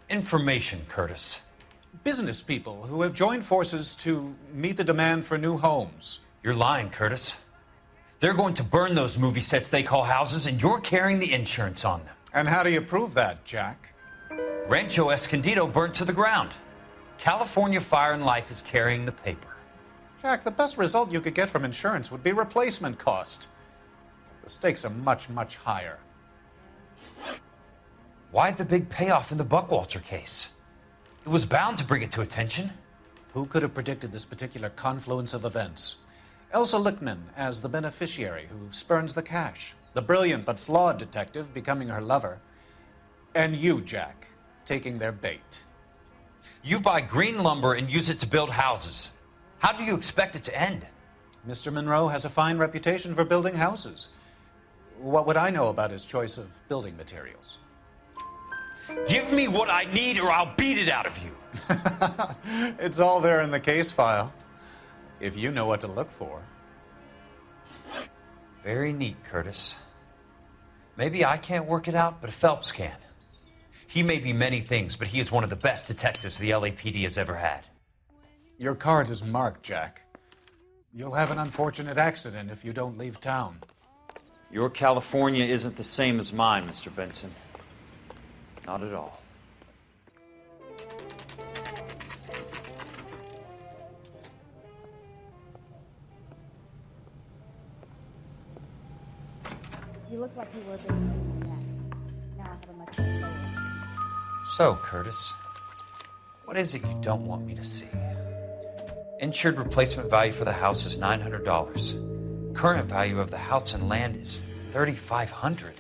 Information, Curtis. Business people who have joined forces to meet the demand for new homes. You're lying, Curtis. They're going to burn those movie sets they call houses, and you're carrying the insurance on them. And how do you prove that, Jack? Rancho Escondido burnt to the ground. California Fire and Life is carrying the paper. Jack, the best result you could get from insurance would be replacement cost. The stakes are much, much higher. Why the big payoff in the Buckwalter case? It was bound to bring it to attention. Who could have predicted this particular confluence of events? Elsa Lichtman as the beneficiary who spurns the cash. The brilliant but flawed detective becoming her lover. And you, Jack, taking their bait. You buy green lumber and use it to build houses. How do you expect it to end? Mr. Monroe has a fine reputation for building houses. What would I know about his choice of building materials? Give me what I need or I'll beat it out of you. It's all there in the case file, if you know what to look for. Very neat, Curtis. Maybe I can't work it out, but Phelps can. He may be many things, but he is one of the best detectives the LAPD has ever had. Your card is marked, Jack. You'll have an unfortunate accident if you don't leave town. Your California isn't the same as mine, Mr. Benson. Not at all. You look like you were a bit than that. Now I have a much lower. So, Curtis, what is it you don't want me to see? Insured replacement value for the house is $900. Current value of the house and land is $3,500.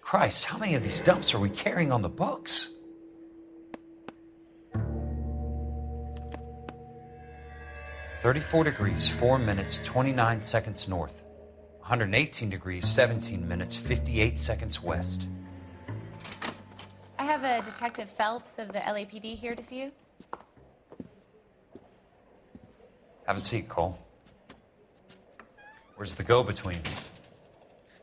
Christ, how many of these dumps are we carrying on the books? 34 degrees, 4 minutes, 29 seconds north. 118 degrees, 17 minutes, 58 seconds west. I have a Detective Phelps of the LAPD here to see you. Have a seat, Cole. Where's the go-between?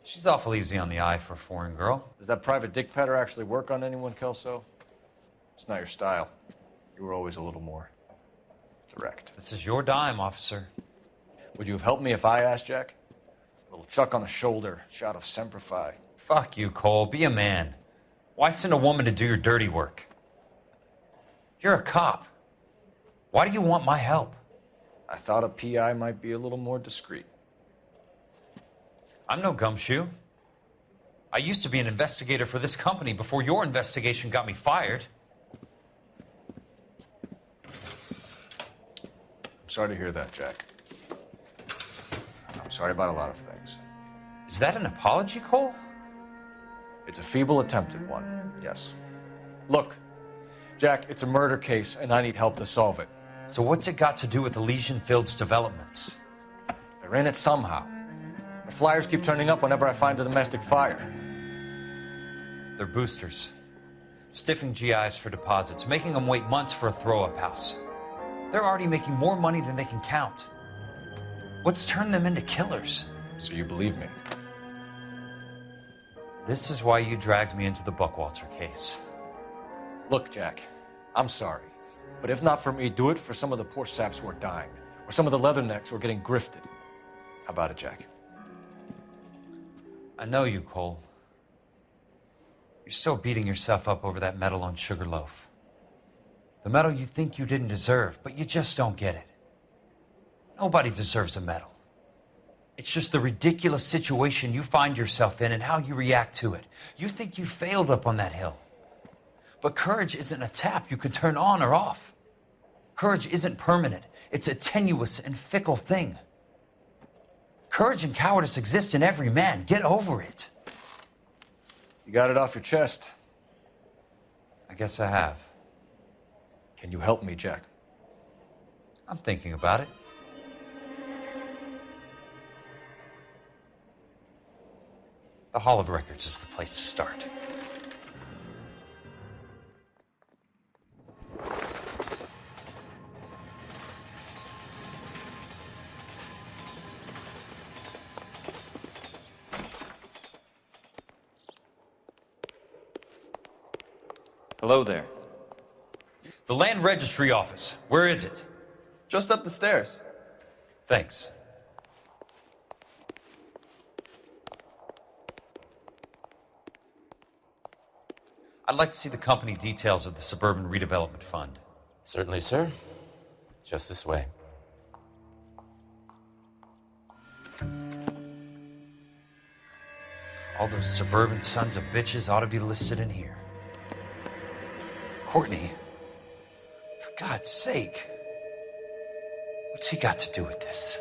She's awful easy on the eye for a foreign girl. Does that private dick petter actually work on anyone, Kelso? It's not your style. You were always a little more direct. This is your dime, officer. Would you have helped me if I asked, Jack? A little chuck on the shoulder, shot of Semper Fi. Fuck you, Cole. Be a man. Why send a woman to do your dirty work? You're a cop. Why do you want my help? I thought a PI might be a little more discreet. I'm no gumshoe. I used to be an investigator for this company before your investigation got me fired. I'm sorry to hear that, Jack. I'm sorry about a lot of things. Is that an apology, Cole? It's a feeble attempt at one, yes. Look, Jack, it's a murder case, and I need help to solve it. So what's it got to do with Elysian Field's developments? They're in it somehow. The flyers keep turning up whenever I find a domestic fire. They're boosters. Stiffing GIs for deposits, making them wait months for a throw-up house. They're already making more money than they can count. What's turned them into killers? So you believe me? This is why you dragged me into the Buckwalter case. Look, Jack, I'm sorry. But if not for me, do it for some of the poor saps who are dying. Or some of the leathernecks who are getting grifted. How about it, Jack? I know you, Cole. You're still beating yourself up over that medal on Sugarloaf. The medal you think you didn't deserve, but you just don't get it. Nobody deserves a medal. It's just the ridiculous situation you find yourself in and how you react to it. You think you failed up on that hill. But courage isn't a tap you can turn on or off. Courage isn't permanent. It's a tenuous and fickle thing. Courage and cowardice exist in every man. Get over it. You got it off your chest. I guess I have. Can you help me, Jack? I'm thinking about it. The Hall of Records is the place to start. Hello there. The Land Registry Office. Where is it? Just up the stairs. Thanks. I'd like to see the company details of the Suburban Redevelopment Fund. Certainly, sir. Just this way. All those suburban sons of bitches ought to be listed in here. Courtney, for God's sake, what's he got to do with this?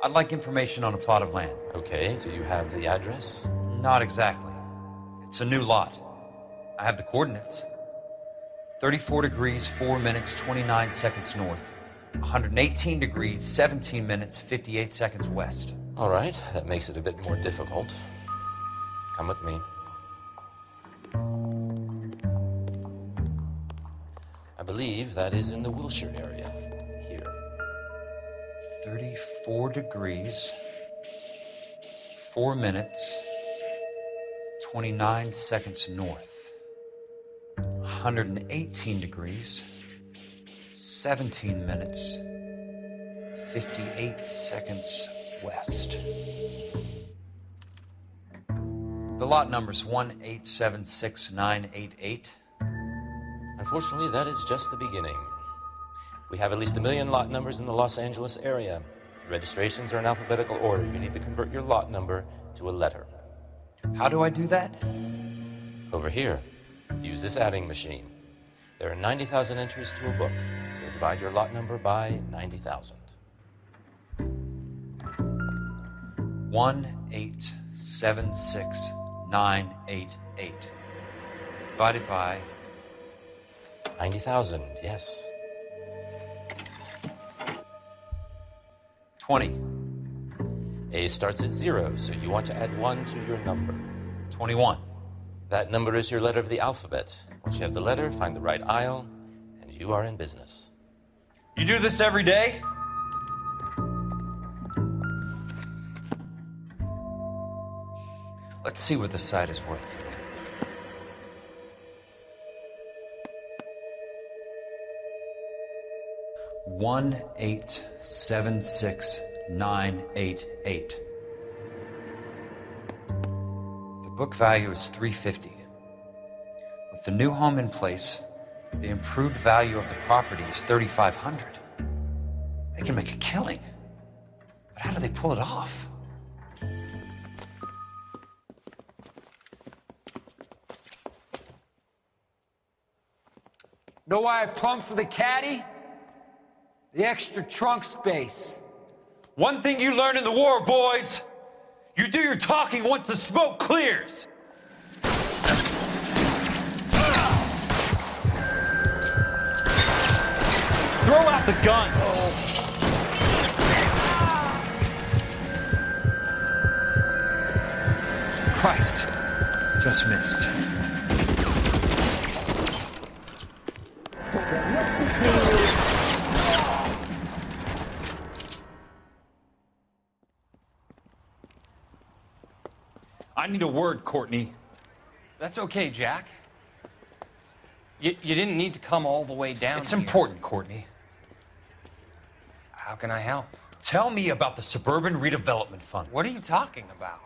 I'd like information on a plot of land. Okay, do you have the address? Not exactly. It's a new lot. I have the coordinates. 34 degrees, 4 minutes, 29 seconds north. 118 degrees, 17 minutes, 58 seconds west. All right, that makes it a bit more difficult. Come with me. I believe that is in the Wilshire area, here. 34 degrees, 4 minutes, 29 seconds north. 118 degrees, 17 minutes, 58 seconds west. The lot number's 1876988. Unfortunately, that is just the beginning. We have at least 1 million lot numbers in the Los Angeles area. Registrations are in alphabetical order. You need to convert your lot number to a letter. How do I do that? Over here. Use this adding machine. There are 90,000 entries to a book, so divide your lot number by 90,000. 1876988. Divided by 90,000, yes. 20. A starts at 0, so you want to add 1 to your number. 21. That number is your letter of the alphabet. Once you have the letter, find the right aisle, and you are in business. You do this every day? Let's see what the site is worth today. $1,876,988. The book value is $350. With the new home in place, the improved value of the property is $3,500. They can make a killing. But how do they pull it off? Know why I plumbed for the caddy? The extra trunk space. One thing you learn in the war, boys. You do your talking once the smoke clears. Throw out the gun. Christ. Just missed. I need a word, Courtney. That's okay, Jack. You didn't need to come all the way down It's here. important, Courtney. How can I help? Tell me about the Suburban Redevelopment Fund. What are you talking about?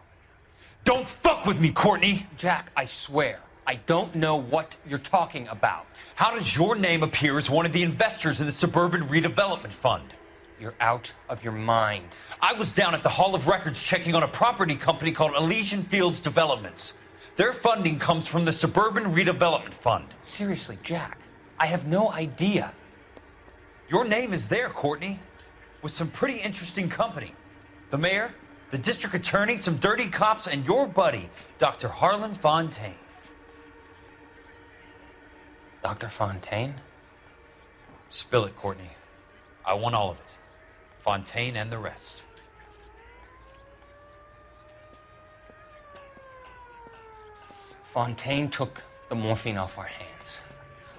Don't fuck with me, Courtney! Jack, I swear, I don't know what you're talking about. How does your name appear as one of the investors in the Suburban Redevelopment Fund? You're out of your mind. I was down at the Hall of Records checking on a property company called Elysian Fields Developments. Their funding comes from the Suburban Redevelopment Fund. Seriously, Jack, I have no idea. Your name is there, Courtney, with some pretty interesting company. The mayor, the district attorney, some dirty cops, and your buddy, Dr. Harlan Fontaine. Dr. Fontaine? Spill it, Courtney. I want all of it. Fontaine and the rest. Fontaine took the morphine off our hands.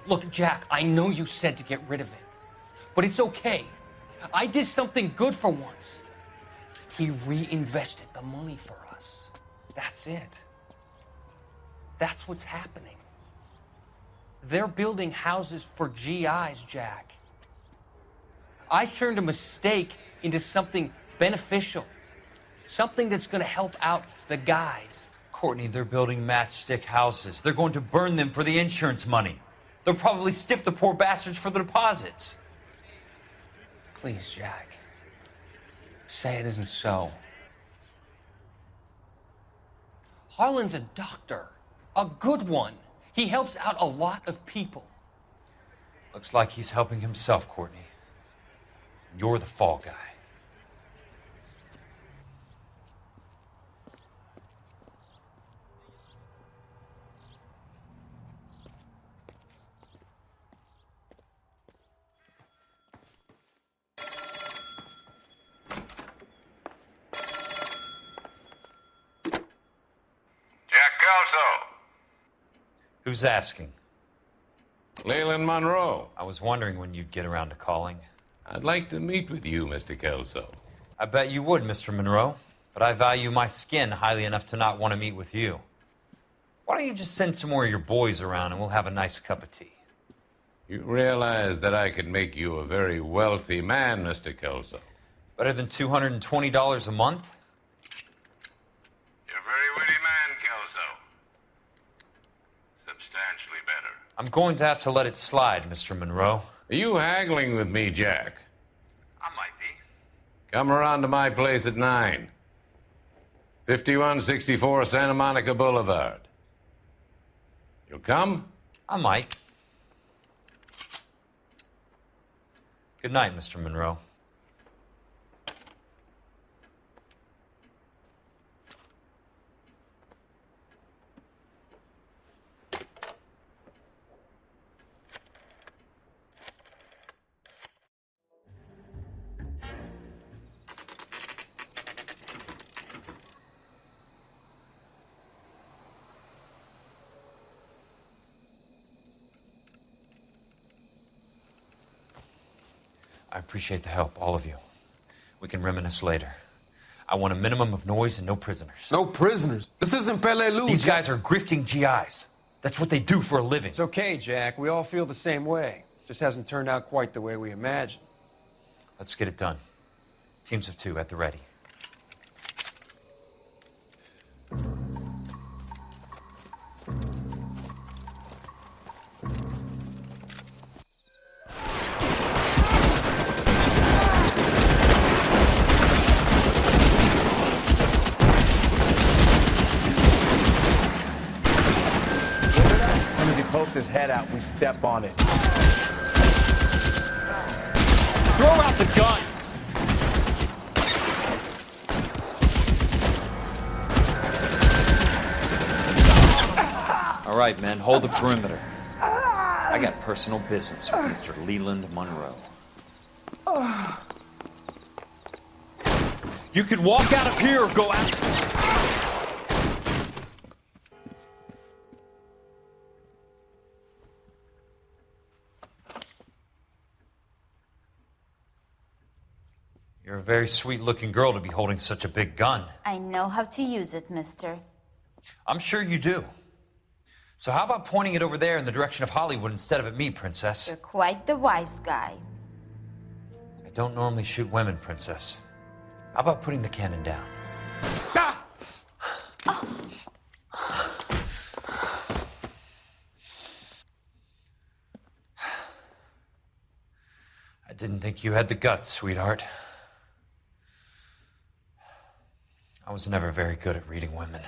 Look, Jack, I know you said to get rid of it, but it's okay. I did something good for once. He reinvested the money for us. That's it. That's what's happening. They're building houses for GIs, Jack. I turned a mistake into something beneficial, something that's going to help out the guys. Courtney, they're building matchstick houses. They're going to burn them for the insurance money. They'll probably stiff the poor bastards for the deposits. Please, Jack, say it isn't so. Harlan's a doctor, a good one. He helps out a lot of people. Looks like he's helping himself, Courtney. You're the fall guy. Who's asking? Leland Monroe. I was wondering when you'd get around to calling. I'd like to meet with you, Mr. Kelso. I bet you would, Mr. Monroe. But I value my skin highly enough to not want to meet with you. Why don't you just send some more of your boys around and we'll have a nice cup of tea? You realize that I could make you a very wealthy man, Mr. Kelso. Better than $220 a month? You're a very witty man, Kelso. Substantially better. I'm going to have to let it slide, Mr. Monroe. Are you haggling with me, Jack? I might be. Come around to my place at 9. 5164 Santa Monica Boulevard. You'll come? I might. Good night, Mr. Monroe. I appreciate the help, all of you. We can reminisce later. I want a minimum of noise and no prisoners. No prisoners? This isn't Pelelu. These guys are grifting GIs. That's what they do for a living. It's okay, Jack. We all feel the same way. Just hasn't turned out quite the way we imagined. Let's get it done. Teams of 2 at the ready. Pokes his head out, we step on it. Throw out the guns! All right, men, hold the perimeter. I got personal business with Mr. Leland Monroe. You can walk out of here or go out. You're a very sweet-looking girl to be holding such a big gun. I know how to use it, mister. I'm sure you do. So how about pointing it over there in the direction of Hollywood instead of at me, Princess? You're quite the wise guy. I don't normally shoot women, Princess. How about putting the cannon down? Ah! Oh. I didn't think you had the guts, sweetheart. I was never very good at reading women.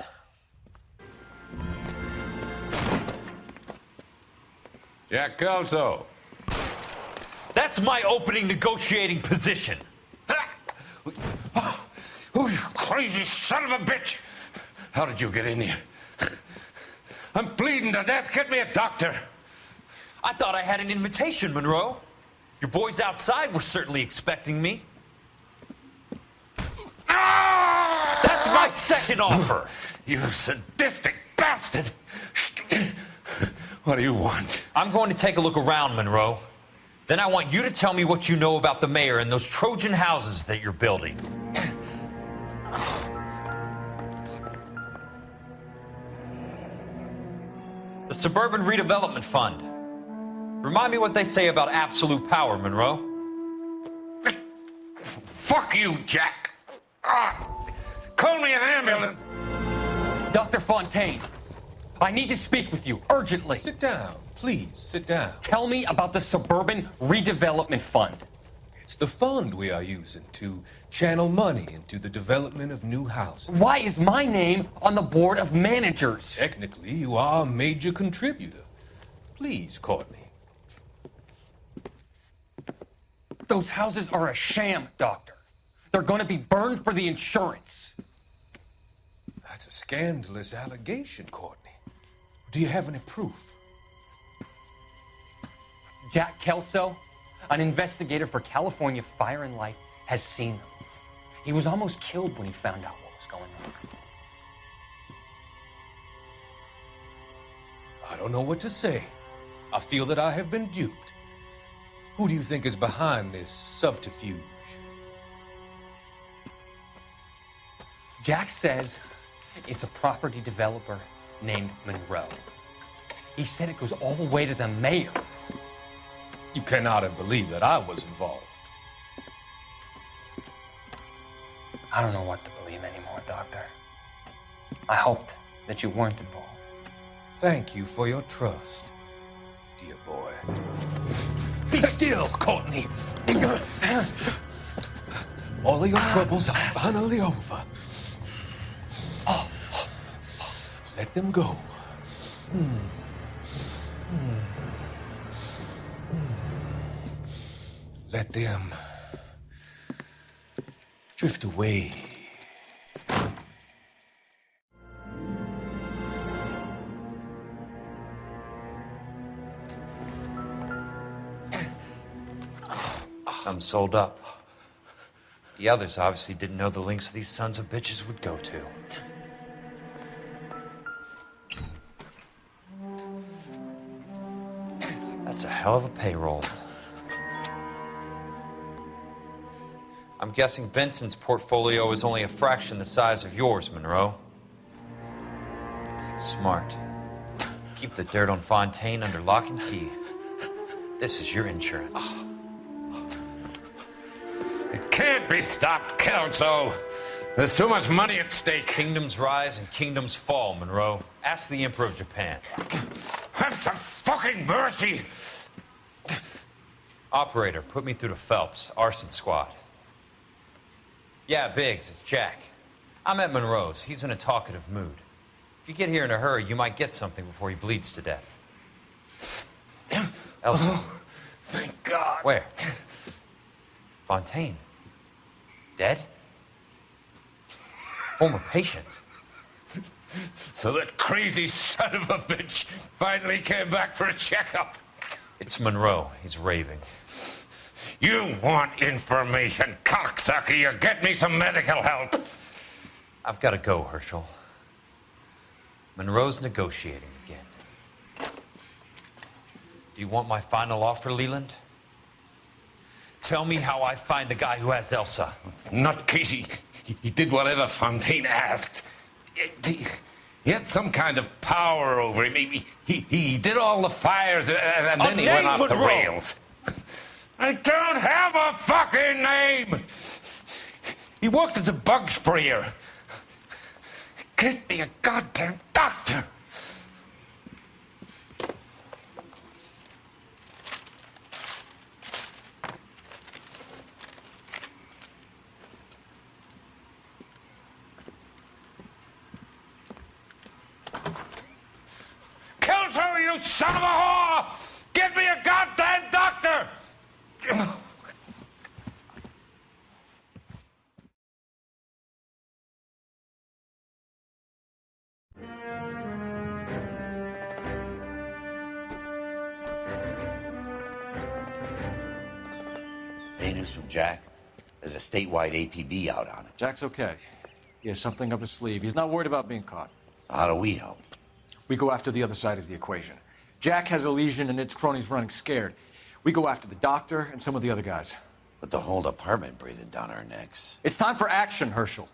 Jack Kelso. That's my opening negotiating position. Oh, you crazy son of a bitch! How did you get in here? I'm bleeding to death. Get me a doctor. I thought I had an invitation, Monroe. Your boys outside were certainly expecting me. That's my second offer. You sadistic bastard. What do you want? I'm going to take a look around, Monroe. Then I want you to tell me what you know about the mayor and those Trojan houses that you're building. The Suburban Redevelopment Fund. Remind me what they say about absolute power, Monroe. Fuck you, Jack. Call me an ambulance. Dr. Fontaine, I need to speak with you urgently. Sit down. Please, sit down. Tell me about the Suburban Redevelopment Fund. It's the fund we are using to channel money into the development of new houses. Why is my name on the board of managers? Technically, you are a major contributor. Please, Courtney. Those houses are a sham, Doctor. They're going to be burned for the insurance. That's a scandalous allegation, Courtney. Do you have any proof? Jack Kelso, an investigator for California Fire and Life, has seen them. He was almost killed when he found out what was going on. I don't know what to say. I feel that I have been duped. Who do you think is behind this subterfuge? Jack says it's a property developer named Monroe. He said it goes all the way to the mayor. You cannot have believed that I was involved. I don't know what to believe anymore, Doctor. I hoped that you weren't involved. Thank you for your trust, dear boy. Be still, Courtney. All of your troubles are finally over. Let them go. Let them drift away. Some sold up. The others obviously didn't know the lengths these sons of bitches would go to. That's a hell of a payroll. I'm guessing Benson's portfolio is only a fraction the size of yours, Monroe. Smart. Keep the dirt on Fontaine under lock and key. This is your insurance. It can't be stopped, Kelso. There's too much money at stake. Kingdoms rise and kingdoms fall, Monroe. Ask the Emperor of Japan. Have some fucking mercy! Operator, put me through to Phelps, arson squad. Yeah, Biggs, it's Jack. I'm at Monroe's. He's in a talkative mood. If you get here in a hurry, you might get something before he bleeds to death. Elsie. Oh, thank God. Where? Fontaine. Dead? Former patient. So that crazy son of a bitch finally came back for a checkup. It's Monroe. He's raving. You want information, cocksucker. You get me some medical help. I've got to go, Herschel. Monroe's negotiating again. Do you want my final offer, Leland? Tell me how I find the guy who has Elsa. Nutcase, he did whatever Fontaine asked. He had some kind of power over him. He did all the fires, and then he went off the rails. I don't have a fucking name! He worked as a bug sprayer. Get me a goddamn doctor! Kelso, you son of a whore! Get me a goddamn doctor! Any news from Jack? There's a statewide APB out on him. Jack's okay. He has something up his sleeve. He's not worried about being caught. How do we help? We go after the other side of the equation. Jack has Elysian and its cronies running scared. We go after the doctor and some of the other guys. But the whole department breathing down our necks. It's time for action, Herschel.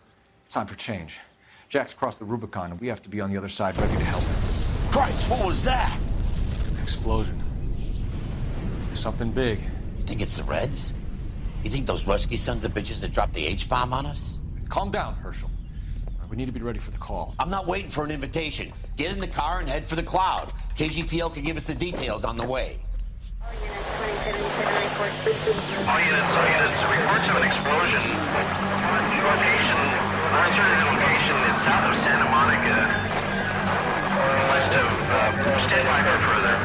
It's time for change. Jack's crossed the Rubicon, and we have to be on the other side ready to help him. Christ, what was that? Explosion. Something big. You think it's the Reds? You think those Rusky sons of bitches that dropped the H-bomb on us? Calm down, Herschel. We need to be ready for the call. I'm not waiting for an invitation. Get in the car and head for the cloud. KGPL can give us the details on the way. All units, reports of an explosion. Location, uncertain location is south of Santa Monica. West of, stand by for further.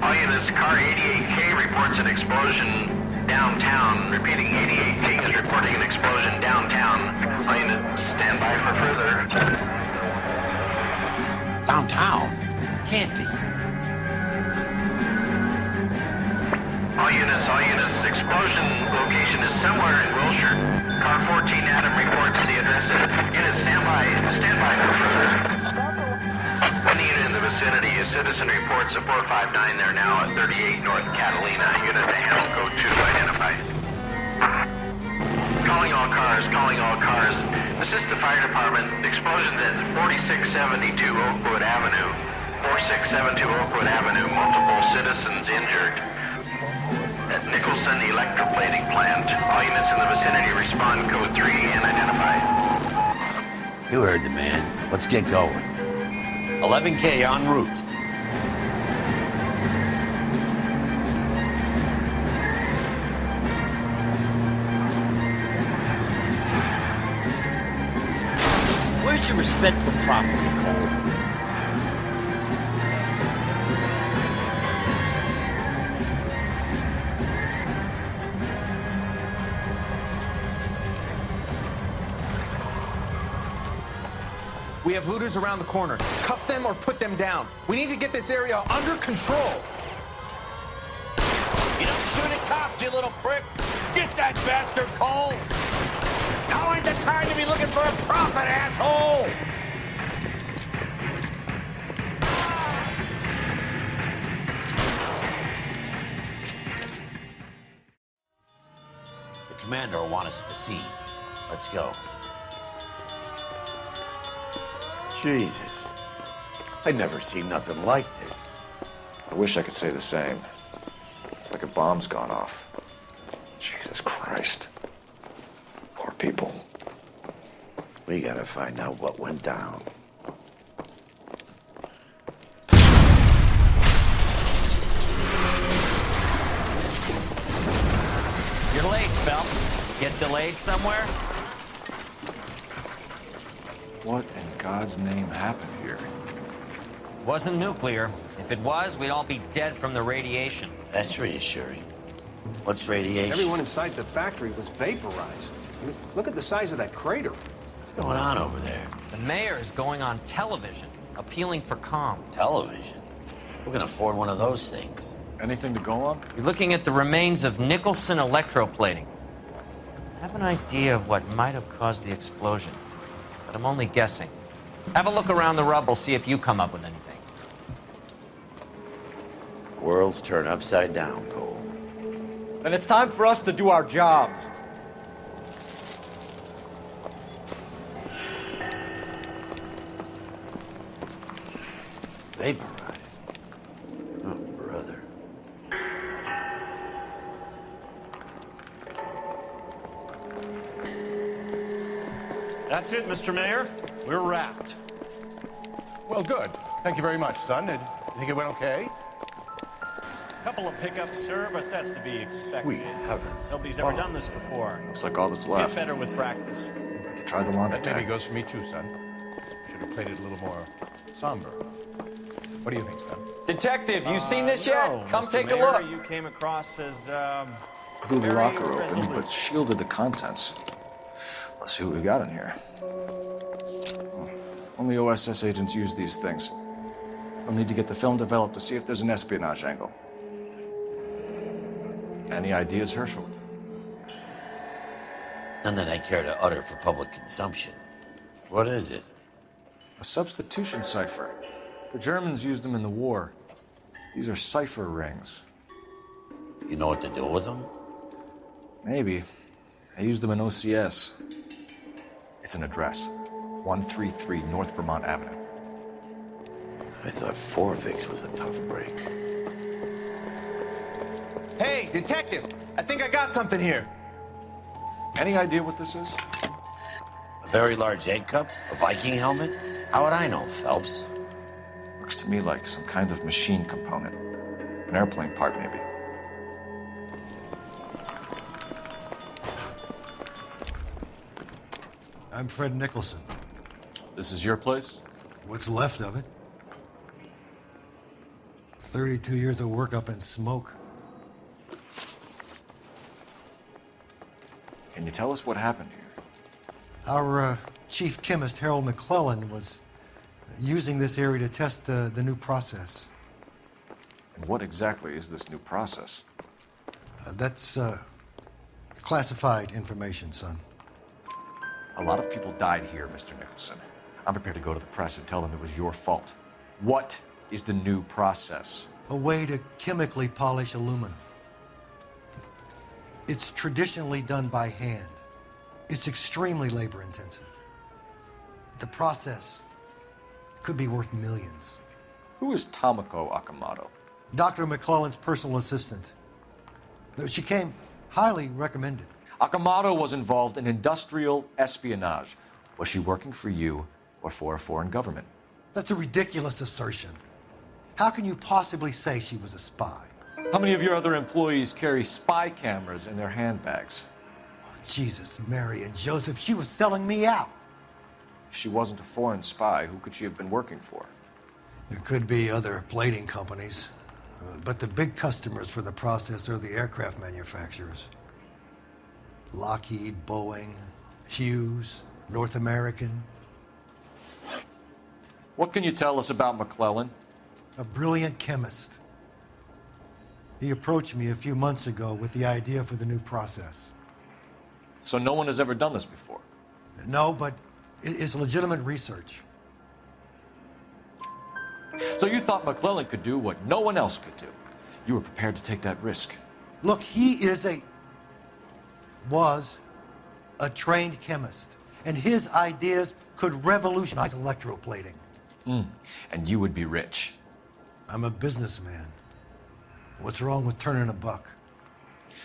All units, car 88K reports an explosion downtown. Repeating, 88K is reporting an explosion downtown. All units, stand by for further. Downtown? Can't be. All units, explosion location is somewhere in Wilshire. Car 14 Adam reports the address. Units, stand by for further. One unit in the vicinity, a citizen reports a 459 there now at 38 North Catalina. Unit to handle code 2 identified. Calling all cars. Assist the fire department. Explosions at 4672 Oakwood Avenue. 4672 Oakwood Avenue. Multiple citizens injured. At Nicholson Electroplating plant. All units in the vicinity respond code 3 and identify. You heard the man. Let's get going. 11K en route. Where's your respect for property, Cole? We have looters around the corner. Cuff them or put them down. We need to get this area under control. You don't shoot at cops, you little prick. Get that bastard, Cole. Now ain't the time to be looking for a profit, asshole! commander will want us to proceed. Let's go. Jesus. I never seen nothing like this. I wish I could say the same. It's like a bomb's gone off. Jesus Christ. Poor people. We gotta find out what went down. You're late, Phelps. Get delayed somewhere? What in God's name happened here? Wasn't nuclear. If it was, we'd all be dead from the radiation. That's reassuring. What's radiation? Everyone inside the factory was vaporized. I mean, look at the size of that crater. What's going on over there? The mayor is going on television, appealing for calm. Television? Who can afford one of those things? Anything to go on? You're looking at the remains of Nicholson Electroplating. I have an idea of what might have caused the explosion, but I'm only guessing. Have a look around the rubble, see if you come up with anything. Worlds turn upside down, Cole. Then it's time for us to do our jobs. Vaporized. Oh, brother. That's it, Mr. Mayor. We're wrapped. Well, good. Thank you very much, son. You think it went okay? Couple of pickups, sir, but that's to be expected. Sweet heavens. Nobody's ever done this before. Looks like all that's Get left. better with practice. Try the laundry That maybe tag. goes for me too, son. Should have played it a little more somber. What do you think, son? Detective, you seen this yet? No, Come Mr. take Mayor, a look. You came across as, Blew the very locker open, resolute. but shielded the contents. Let's see what we got in here. Only OSS agents use these things. We'll need to get the film developed to see if there's an espionage angle. Any ideas, Herschel? None that I care to utter for public consumption. What is it? A substitution cipher. The Germans used them in the war. These are cipher rings. You know what to do with them? Maybe. I used them in OCS. It's an address. 133 North Vermont Avenue. I thought Forvix was a tough break. Hey, detective! I think I got something here. Any idea what this is? A very large egg cup? A Viking helmet? How would I know, Phelps? Looks to me like some kind of machine component. An airplane part, maybe. I'm Fred Nicholson. This is your place? What's left of it? 32 years of work up in smoke. Can you tell us what happened here? Our chief chemist, Harold McClellan, was using this area to test the new process. And what exactly is this new process? That's classified information, son. A lot of people died here, Mr. Nicholson. I'm prepared to go to the press and tell them it was your fault. What is the new process? A way to chemically polish aluminum. It's traditionally done by hand. It's extremely labor intensive. The process could be worth millions. Who is Tomoko Akamoto? Dr. McClellan's personal assistant. She came highly recommended. Akamoto was involved in industrial espionage. Was she working for you or for a foreign government? That's a ridiculous assertion. How can you possibly say she was a spy? How many of your other employees carry spy cameras in their handbags? Oh, Jesus, Mary and Joseph, she was selling me out. If she wasn't a foreign spy, who could she have been working for? There could be other plating companies, but the big customers for the process are the aircraft manufacturers. Lockheed, Boeing, Hughes, North American. What can you tell us about McClellan? A brilliant chemist. He approached me a few months ago with the idea for the new process. So no one has ever done this before? No, but it's legitimate research. So you thought McClellan could do what no one else could do? You were prepared to take that risk? Look, he is a was a trained chemist, and his ideas could revolutionize electroplating. And you would be rich. I'm a businessman. What's wrong with turning a buck?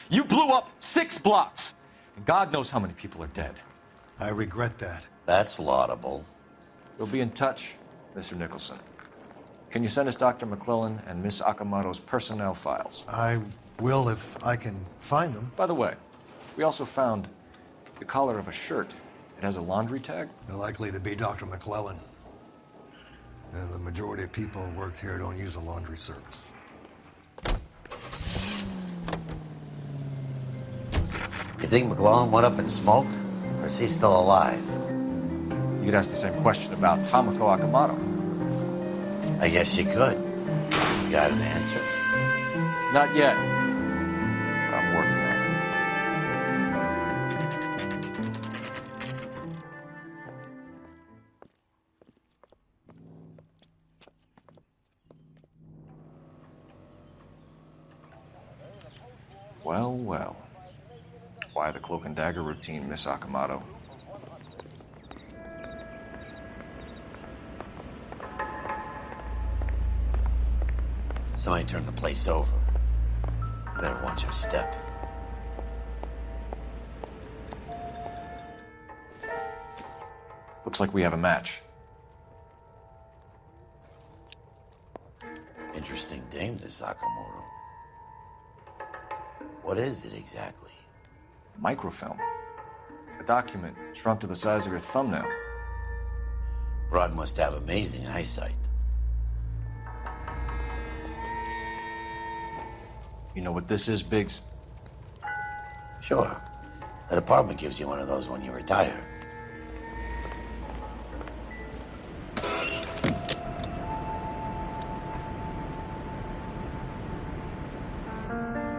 You blew up 6 blocks, and God knows how many people are dead. I regret that. That's laudable. We'll be in touch, Mr. Nicholson. Can you send us Dr. McClellan and Miss Akamoto's personnel files? I will if I can find them. By the way, we also found the collar of a shirt. It has a laundry tag. They're likely to be Dr. McClellan. The majority of people who worked here don't use a laundry service. You think McClellan went up in smoke? Or is he still alive? You could ask the same question about Tomoko Akamoto. I guess you could. You got an answer? Not yet. But I'm working on it. Well, well. Why the cloak and dagger routine, Miss Akamoto? Somebody turned the place over. You better watch your step. Looks like we have a match. Interesting dame, this Akamoto. What is it exactly? Microfilm. A document shrunk to the size of your thumbnail. Rod must have amazing eyesight. You know what this is, Biggs? Sure. The department gives you one of those when you retire.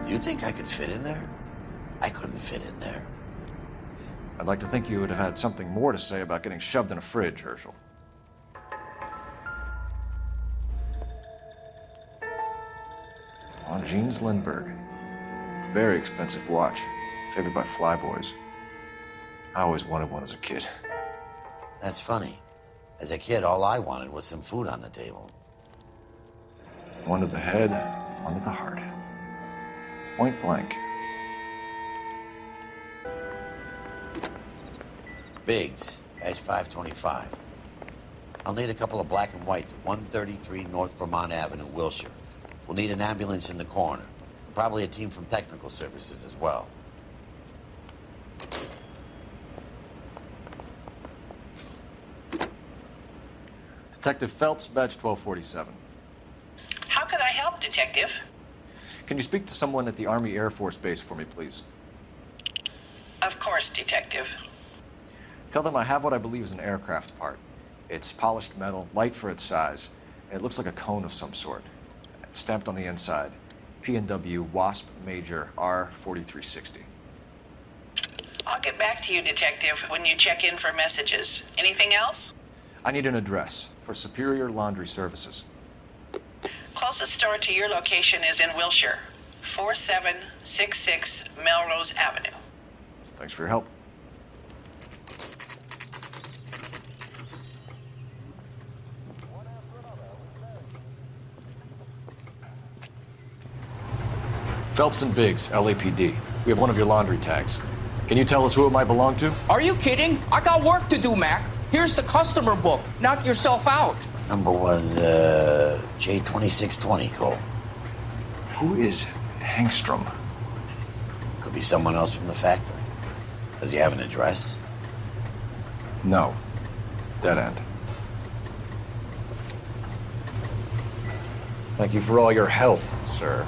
Do you think I could fit in there? I couldn't fit in there. I'd like to think you would have had something more to say about getting shoved in a fridge, Herschel. Longines Lindbergh. Very expensive watch. Favored by flyboys. I always wanted one as a kid. That's funny. As a kid, all I wanted was some food on the table. One to the head, one to the heart. Point blank. Biggs, badge 525. I'll need a couple of black and whites at 133 North Vermont Avenue, Wilshire. We'll need an ambulance in the corner. Probably a team from technical services as well. Detective Phelps, badge 1247. How could I help, Detective? Can you speak to someone at the Army Air Force Base for me, please? Of course, Detective. Tell them I have what I believe is an aircraft part. It's polished metal, light for its size, and it looks like a cone of some sort. It's stamped on the inside. P&W Wasp Major R4360. I'll get back to you, Detective, when you check in for messages. Anything else? I need an address for Superior Laundry Services. Closest store to your location is in Wilshire, 4766 Melrose Avenue. Thanks for your help. Phelps and Biggs, LAPD. We have one of your laundry tags. Can you tell us who it might belong to? Are you kidding? I got work to do, Mac. Here's the customer book. Knock yourself out. Number was, J2620, Cole. Who is Hangstrom? Could be someone else from the factory. Does he have an address? No. Dead end. Thank you for all your help, sir.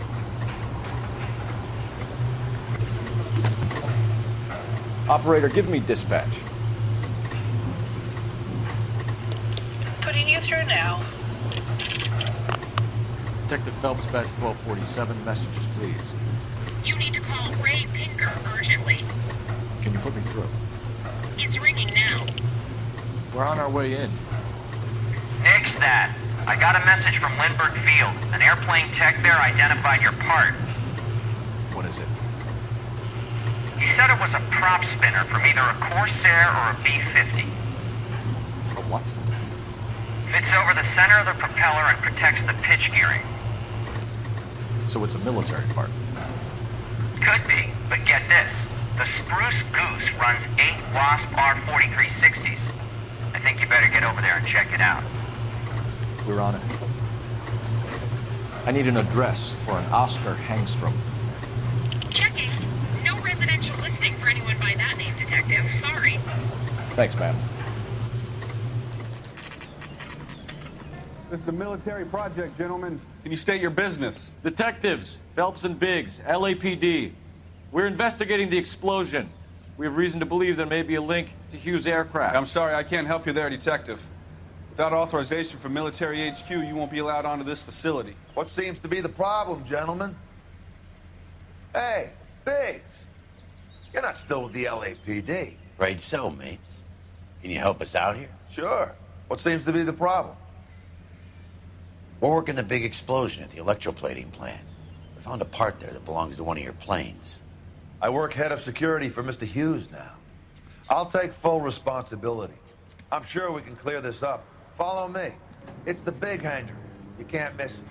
Operator, give me dispatch. Putting you through now. Detective Phelps, badge 1247. Messages, please. You need to call Ray Pinker urgently. Can you put me through? It's ringing now. We're on our way in. Nix that. I got a message from Lindbergh Field. An airplane tech there identified your part. What is it? He said it was a prop spinner from either a Corsair or a B-50. A what? Fits over the center of the propeller and protects the pitch gearing. So it's a military part. Could be, but get this. The Spruce Goose runs 8 Wasp R4360s. I think you better get over there and check it out. We're on it. I need an address for an Oscar Hangstrom. Checking. No residential listing for anyone by that name, Detective. Sorry. Thanks, ma'am. This is a military project, gentlemen. Can you state your business? Detectives, Phelps and Biggs, LAPD. We're investigating the explosion. We have reason to believe there may be a link to Hughes' aircraft. I'm sorry, I can't help you there, Detective. Without authorization from Military HQ, you won't be allowed onto this facility. What seems to be the problem, gentlemen? Hey, Biggs. You're not still with the LAPD. Afraid so, mates. Can you help us out here? Sure. What seems to be the problem? We're working the big explosion at the electroplating plant. We found a part there that belongs to one of your planes. I work head of security for Mr. Hughes now. I'll take full responsibility. I'm sure we can clear this up. Follow me. It's the big hangar. You can't miss it.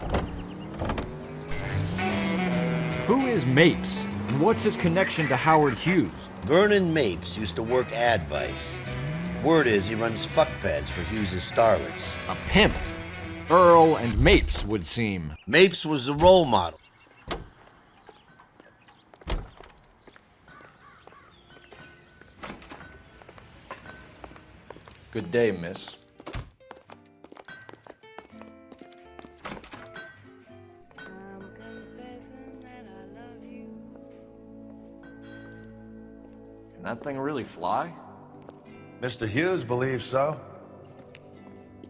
Who is Mapes? And what's his connection to Howard Hughes? Vernon Mapes used to work Advice. Word is he runs fuck pads for Hughes' starlets. A pimp. Earl and Mapes would seem. Mapes was the role model. Good day, miss. Can that thing really fly? Mr. Hughes believes so.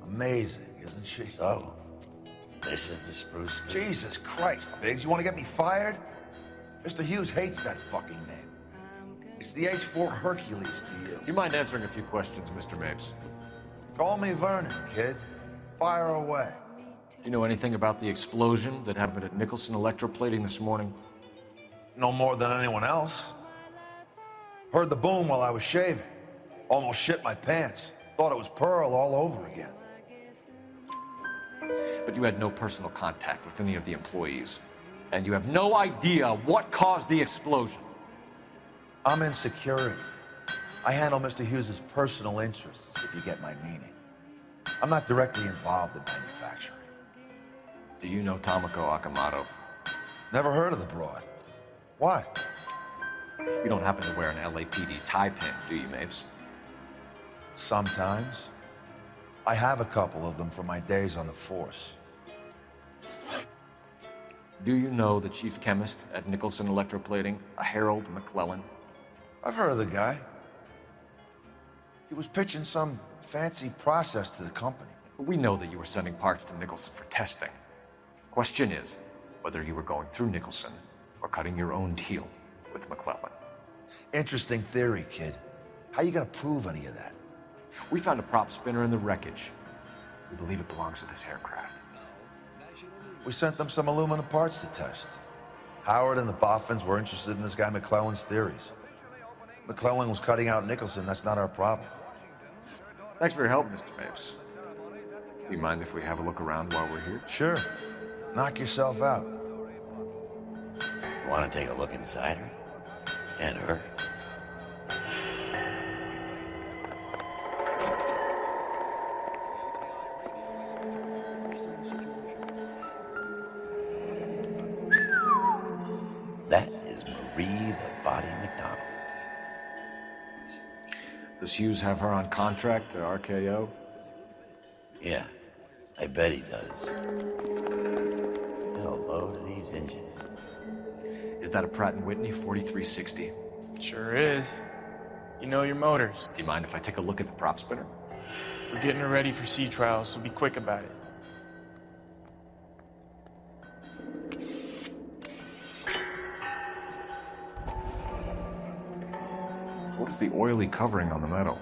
Amazing, isn't she? So, this is the Spruce Goose. Jesus Christ, Biggs, you want to get me fired? Mr. Hughes hates that fucking name. It's the H-4 Hercules to you. You mind answering a few questions, Mr. Mapes? Call me Vernon, kid. Fire away. You know anything about the explosion that happened at Nicholson Electroplating this morning? No more than anyone else. Heard the boom while I was shaving. Almost shit my pants. Thought it was Pearl all over again. But you had no personal contact with any of the employees. And you have no idea what caused the explosion. I'm in security. I handle Mr. Hughes' personal interests, if you get my meaning. I'm not directly involved in manufacturing. Do you know Tomoko Akamoto? Never heard of the broad. Why? You don't happen to wear an LAPD tie pin, do you, Mapes? Sometimes. I have a couple of them from my days on the force. Do you know the chief chemist at Nicholson Electroplating, a Harold McClellan? I've heard of the guy. He was pitching some fancy process to the company. We know that you were sending parts to Nicholson for testing. Question is whether you were going through Nicholson or cutting your own deal with McClellan. Interesting theory, kid. How you gonna prove any of that? We found a prop spinner in the wreckage. We believe it belongs to this aircraft. We sent them some aluminum parts to test. Howard and the Boffins were interested in this guy McClellan's theories. McClellan was cutting out Nicholson. That's not our problem. Thanks for your help, Mr. Mapes. Do you mind if we have a look around while we're here? Sure. Knock yourself out. You want to take a look inside her? And her? That is Marie the Body McDonald. Does Hughes have her on contract to RKO? Yeah, I bet he does. It'll load these engines. Is that a Pratt & Whitney 4360? Sure is. You know your motors. Do you mind if I take a look at the prop spinner? We're getting her ready for sea trials, so be quick about it. What is the oily covering on the metal?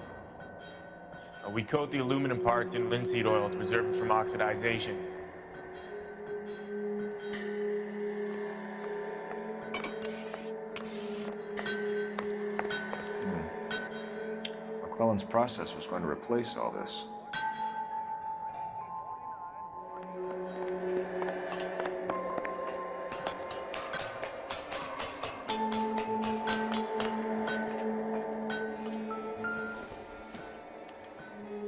We coat the aluminum parts in linseed oil to preserve it from oxidization. McClellan's process was going to replace all this.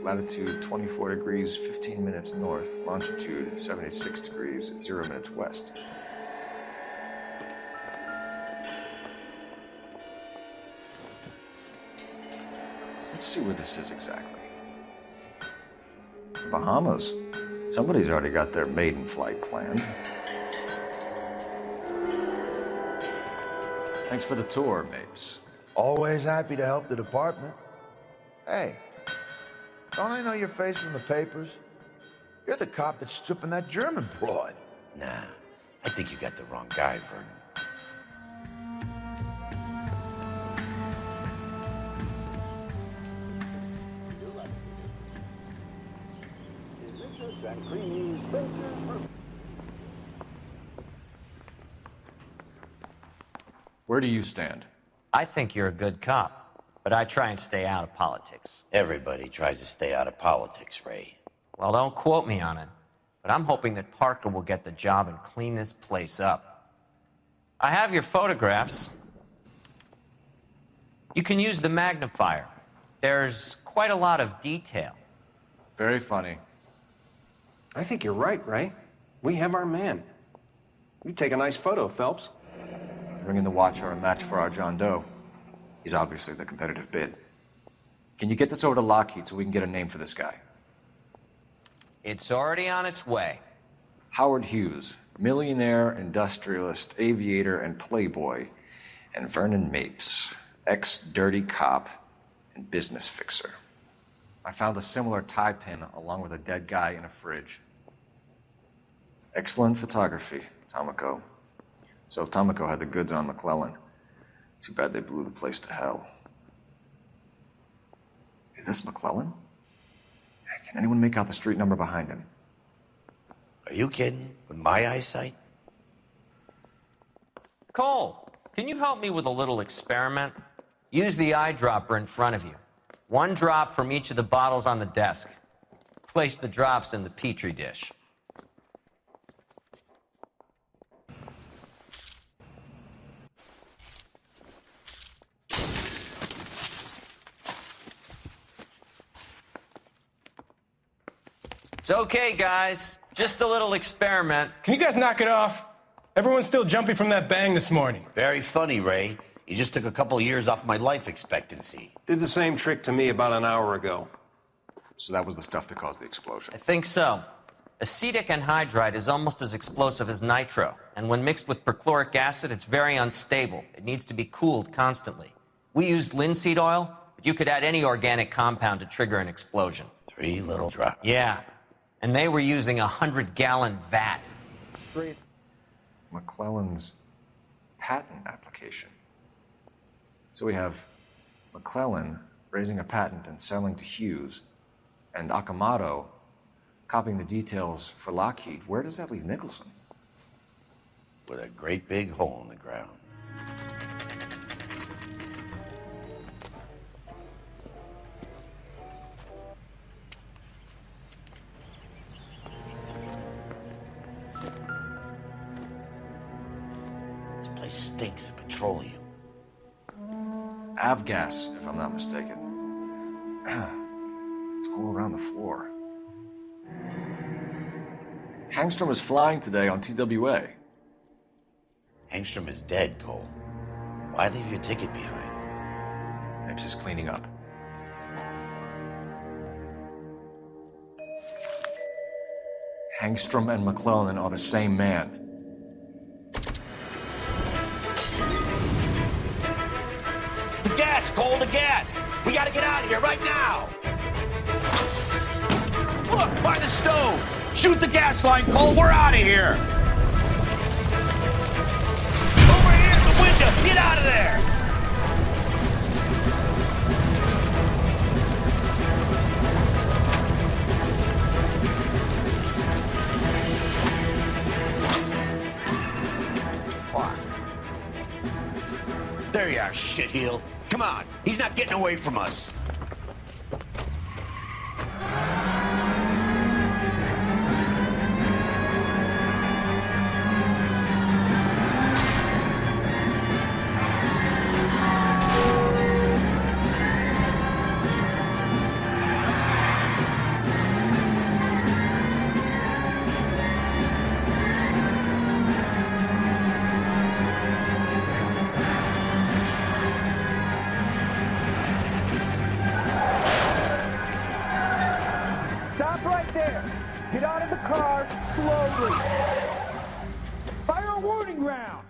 Latitude 24 degrees, 15 minutes north. Longitude 76 degrees, 0 minutes west. Let's see where this is exactly. Bahamas. Somebody's already got their maiden flight planned. Thanks for the tour, Mapes. Always happy to help the department. Hey, don't I know your face from the papers? You're the cop that's stripping that German broad. Nah, I think you got the wrong guy, Vernon. Where do you stand? I think you're a good cop, but I try and stay out of politics. Everybody tries to stay out of politics, Ray. Well, don't quote me on it, but I'm hoping that Parker will get the job and clean this place up. I have your photographs. You can use the magnifier. There's quite a lot of detail. Very funny. I think you're right, Ray. We have our man. You take a nice photo, Phelps. Bring in the watch or a match for our John Doe. He's obviously the competitive bid. Can you get this over to Lockheed so we can get a name for this guy? It's already on its way. Howard Hughes, millionaire, industrialist, aviator, and playboy. And Vernon Mapes, ex-dirty cop and business fixer. I found a similar tie pin along with a dead guy in a fridge. Excellent photography, Tomoko. So Tomoko had the goods on McClellan. Too bad they blew the place to hell. Is this McClellan? Can anyone make out the street number behind him? Are you kidding? With my eyesight? Cole, can you help me with a little experiment? Use the eyedropper in front of you. One drop from each of the bottles on the desk. Place the drops in the petri dish. It's okay, guys. Just a little experiment. Can you guys knock it off? Everyone's still jumping from that bang this morning. Very funny, Ray. You just took a couple years off my life expectancy. Did the same trick to me about an hour ago. So that was the stuff that caused the explosion? I think so. Acetic anhydride is almost as explosive as nitro, and when mixed with perchloric acid, it's very unstable. It needs to be cooled constantly. We used linseed oil, but you could add any organic compound to trigger an explosion. 3 little drops. Yeah, and they were using a 100-gallon vat. Straight. McClellan's patent application. So we have McClellan raising a patent and selling to Hughes, and Akamoto copying the details for Lockheed. Where does that leave Nicholson? With a great big hole in the ground. This place stinks of petroleum. Avgas, if I'm not mistaken. It's all around the floor. Hangstrom is flying today on TWA. Hangstrom is dead, Cole. Why leave your ticket behind? Mapes is cleaning up. Hangstrom and McClellan are the same man. The gas, Cole, the gas! We gotta get out of here right now! Look, by the stove! Shoot the gas line, Cole, we're out of here! Over here, the window! Get out of there! There you are, shitheel. Come on, he's not getting away from us. Start slowly. Fire a warning round.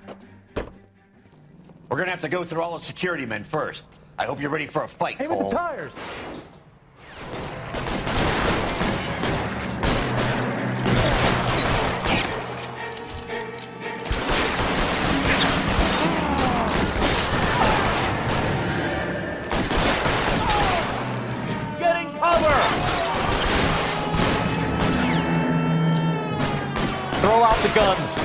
We're gonna have to go through all the security men first. I hope you're ready for a fight, Aim at Cole. the tires. Getting cover! Throw out the guns.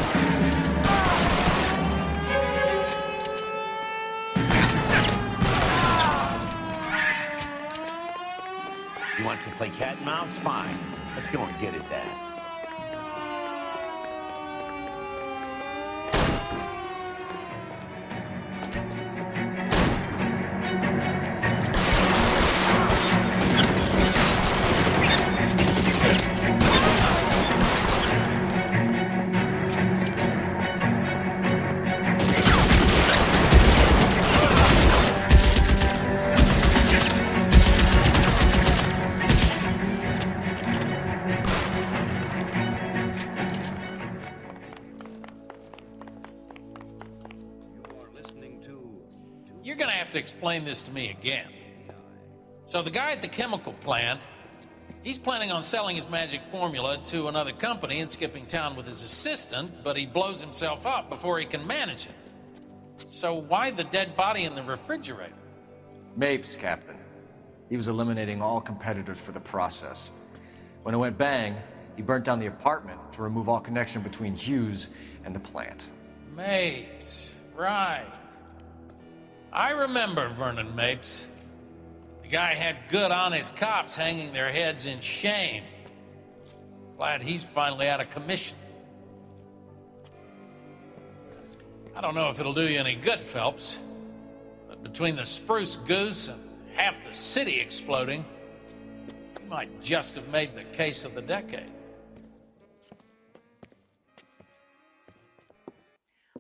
He wants to play cat and mouse? Fine. Let's go and get his ass. You're gonna have to explain this to me again. So the guy at the chemical plant, he's planning on selling his magic formula to another company and skipping town with his assistant, but he blows himself up before he can manage it. So why the dead body in the refrigerator? Mapes, Captain. He was eliminating all competitors for the process. When it went bang, he burnt down the apartment to remove all connection between Hughes and the plant. Mapes, right. I remember Vernon Mapes. The guy had good, honest cops hanging their heads in shame. Glad he's finally out of commission. I don't know if it'll do you any good, Phelps, but between the spruce goose and half the city exploding, you might just have made the case of the decade.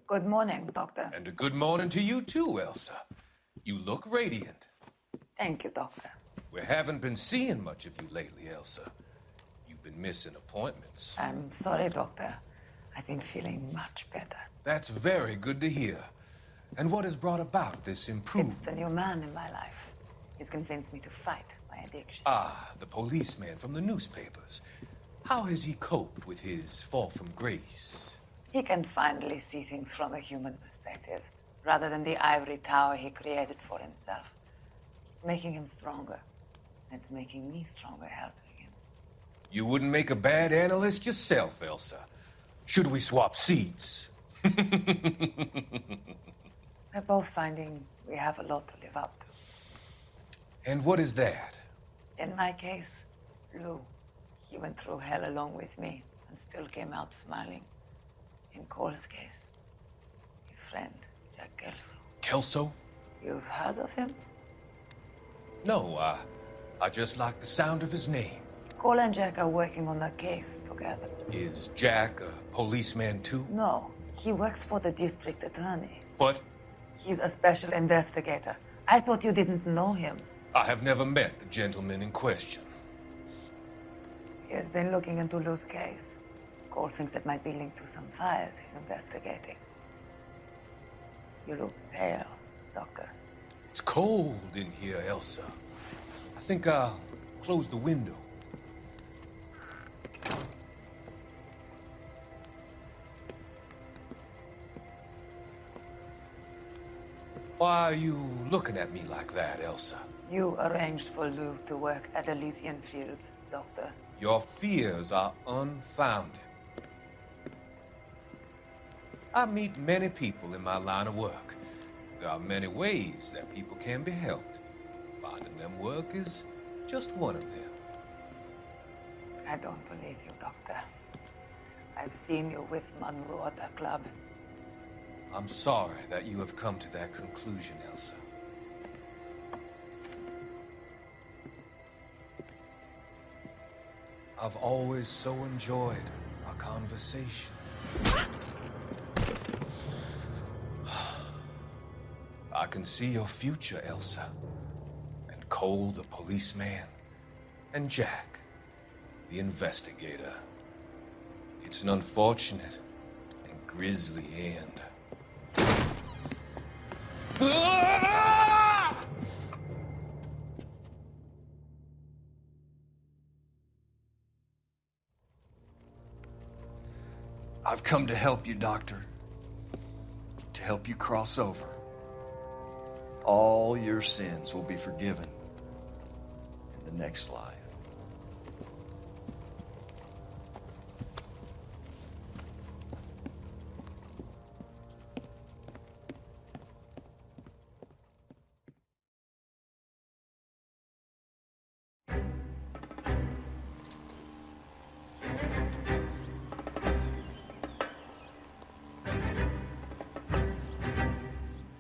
Good morning, Doctor. And a good morning to you too, Elsa. You look radiant. Thank you, Doctor. We haven't been seeing much of you lately, Elsa. You've been missing appointments. I'm sorry, Doctor. I've been feeling much better. That's very good to hear. And what has brought about this improvement? It's the new man in my life. He's convinced me to fight my addiction. Ah, the policeman from the newspapers. How has he coped with his fall from grace? He can finally see things from a human perspective, rather than the ivory tower he created for himself. It's making him stronger. It's making me stronger helping him. You wouldn't make a bad analyst yourself, Elsa. Should we swap seats? We're both finding we have a lot to live up to. And what is that? In my case, Lou. He went through hell along with me and still came out smiling. In Cole's case, his friend, Jack Kelso. Kelso? You've heard of him? No, I just like the sound of his name. Cole and Jack are working on a case together. Is Jack a policeman too? No, he works for the district attorney. What? He's a special investigator. I thought you didn't know him. I have never met the gentleman in question. He has been looking into Lou's case. Cole thinks it might be linked to some fires he's investigating. You look pale, Doctor. It's cold in here, Elsa. I think I'll close the window. Why are you looking at me like that, Elsa? You arranged for Lou to work at Elysian Fields, Doctor. Your fears are unfounded. I meet many people in my line of work. There are many ways that people can be helped. Finding them work is just one of them. I don't believe you, Doctor. I've seen you with Monroe at the club. I'm sorry that you have come to that conclusion, Elsa. I've always so enjoyed our conversations. I can see your future, Elsa. And Cole, the policeman. And Jack, the investigator. It's an unfortunate and grisly end. I've come to help you, Doctor. To help you cross over. All your sins will be forgiven in the next life.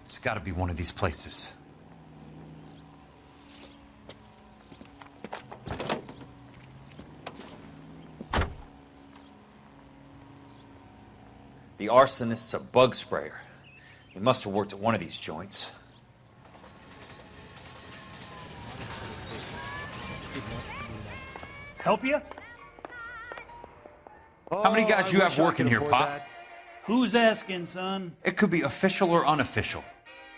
It's got to be one of these places. The arsonist's a bug sprayer. He must have worked at one of these joints. Help you? How many guys you have working here, Pop? Who's asking, son? It could be official or unofficial.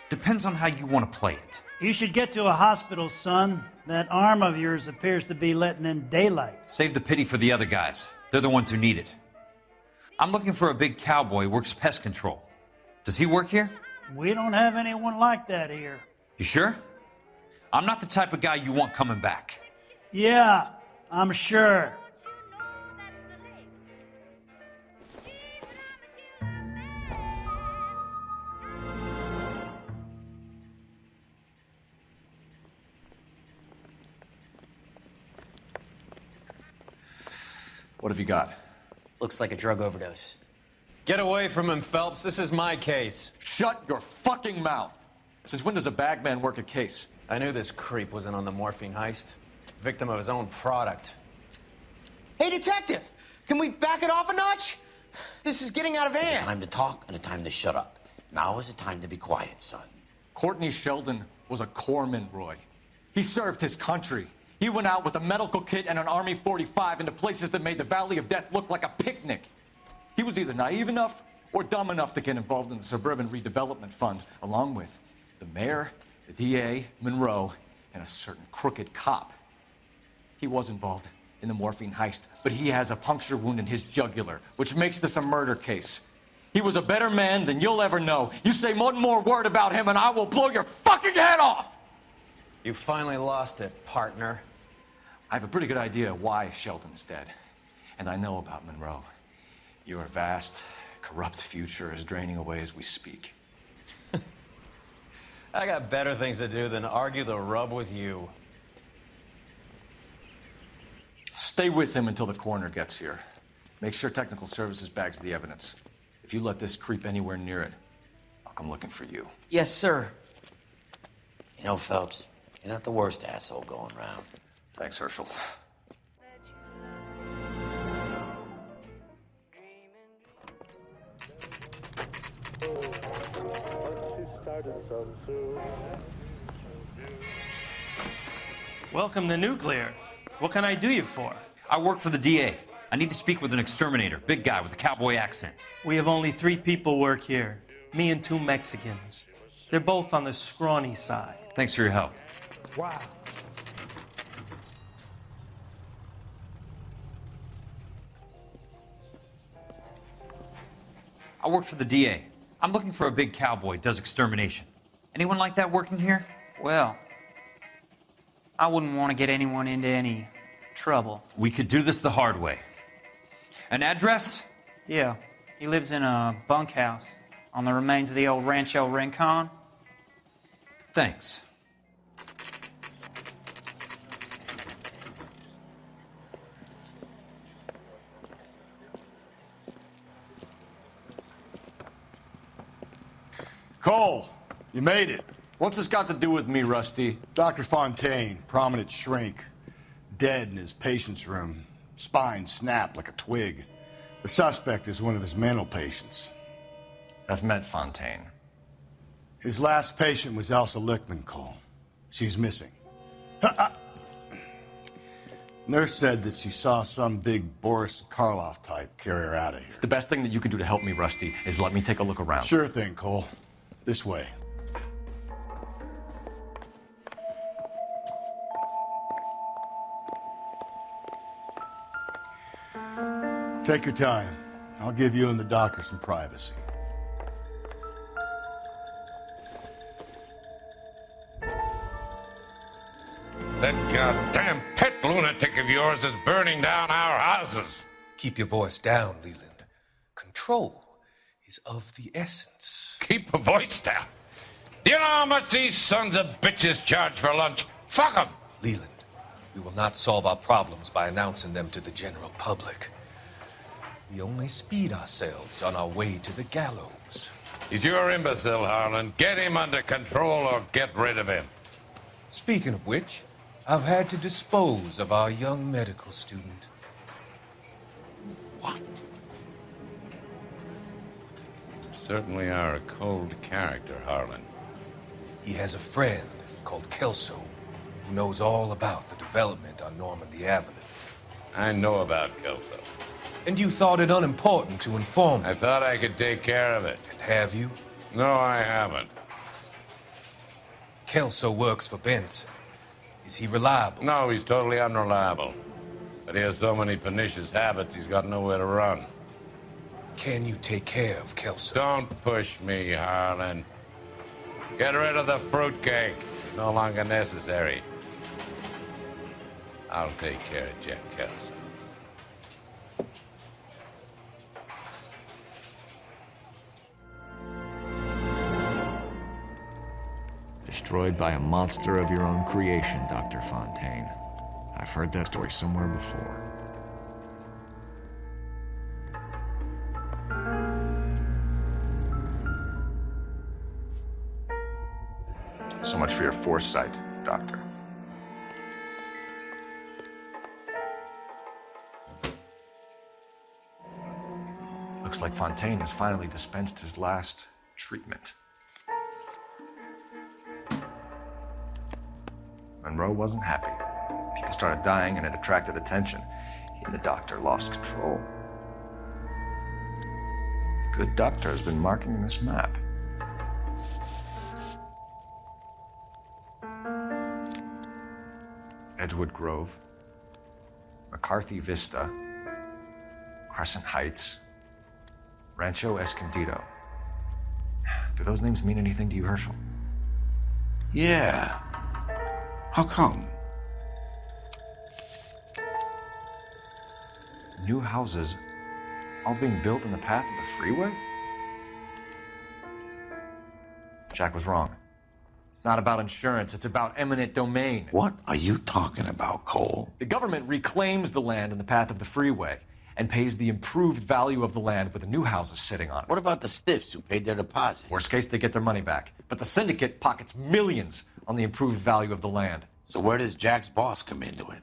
Depends on how you want to play it. You should get to a hospital, son. That arm of yours appears to be letting in daylight. Save the pity for the other guys. They're the ones who need it. I'm looking for a big cowboy who works pest control. Does he work here? We don't have anyone like that here. You sure? I'm not the type of guy you want coming back. Yeah, I'm sure. What have you got? Looks like a drug overdose. Get away from him, Phelps. This is my case. Shut your fucking mouth! Since when does a bagman work a case? I knew this creep wasn't on the morphine heist. Victim of his own product. Hey, detective! Can we back it off a notch? This is getting out of hand. There's a time to talk and a time to shut up. Now is the time to be quiet, son. Courtney Sheldon was a corpsman, Roy. He served his country. He went out with a medical kit and an Army 45 into places that made the Valley of Death look like a picnic. He was either naive enough or dumb enough to get involved in the Suburban Redevelopment Fund, along with the mayor, the DA, Monroe, and a certain crooked cop. He was involved in the morphine heist, but he has a puncture wound in his jugular, which makes this a murder case. He was a better man than you'll ever know. You say one more word about him and I will blow your fucking head off! You finally lost it, partner. I have a pretty good idea why Sheldon's dead. And I know about Monroe. Your vast, corrupt future is draining away as we speak. I got better things to do than argue the rub with you. Stay with him until the coroner gets here. Make sure technical services bags the evidence. If you let this creep anywhere near it, I'll come looking for you. Yes, sir. You know, Phelps, you're not the worst asshole going around. Thanks, Herschel. Welcome to Nuclear. What can I do you for? I work for the DA. I need to speak with an exterminator, big guy with a cowboy accent. We have only 3 people work here. Me and 2 Mexicans. They're both on the scrawny side. Thanks for your help. Wow. I work for the DA. I'm looking for a big cowboy who does extermination. Anyone like that working here? Well, I wouldn't want to get anyone into any trouble. We could do this the hard way. An address? Yeah, he lives in a bunkhouse on the remains of the old Rancho Rincon. Thanks. Cole, you made it. What's this got to do with me, Rusty? Dr. Fontaine, prominent shrink, dead in his patient's room, spine snapped like a twig. The suspect is one of his mental patients. I've met Fontaine. His last patient was Elsa Lichtman, Cole. She's missing. Nurse said that she saw some big Boris Karloff type carry her out of here. The best thing that you can do to help me, Rusty, is let me take a look around. Sure thing, Cole. This way. Take your time. I'll give you and the doctor some privacy. That goddamn pet lunatic of yours is burning down our houses. Keep your voice down, Leland. Control is of the essence. Keep your voice down? Do you know how much these sons of bitches charge for lunch? Fuck them! Leland, we will not solve our problems by announcing them to the general public. We only speed ourselves on our way to the gallows. He's your imbecile, Harlan. Get him under control or get rid of him. Speaking of which, I've had to dispose of our young medical student. What? Certainly are a cold character, Harlan. He has a friend called Kelso who knows all about the development on Normandy Avenue. I know about Kelso. And you thought it unimportant to inform me. I thought I could take care of it. And have you? No, I haven't. Kelso works for Benson. Is he reliable? No, he's totally unreliable. But he has so many pernicious habits, he's got nowhere to run. Can you take care of Kelso? Don't push me, Harlan. Get rid of the fruitcake. It's no longer necessary. I'll take care of Jack Kelso. Destroyed by a monster of your own creation, Dr. Fontaine. I've heard that story somewhere before. So much for your foresight, Doctor. Looks like Fontaine has finally dispensed his last treatment. Monroe wasn't happy. People started dying and it attracted attention. He and the doctor lost control. The good doctor has been marking this map. Edgewood Grove, McCarthy Vista, Crescent Heights, Rancho Escondido. Do those names mean anything to you, Herschel? Yeah. How come? New houses, all being built in the path of the freeway? Jack was wrong. It's not about insurance, it's about eminent domain. What are you talking about, Cole? The government reclaims the land in the path of the freeway and pays the improved value of the land with the new houses sitting on it. What about the stiffs who paid their deposits? Worst case, they get their money back. But the syndicate pockets millions on the improved value of the land. So where does Jack's boss come into it?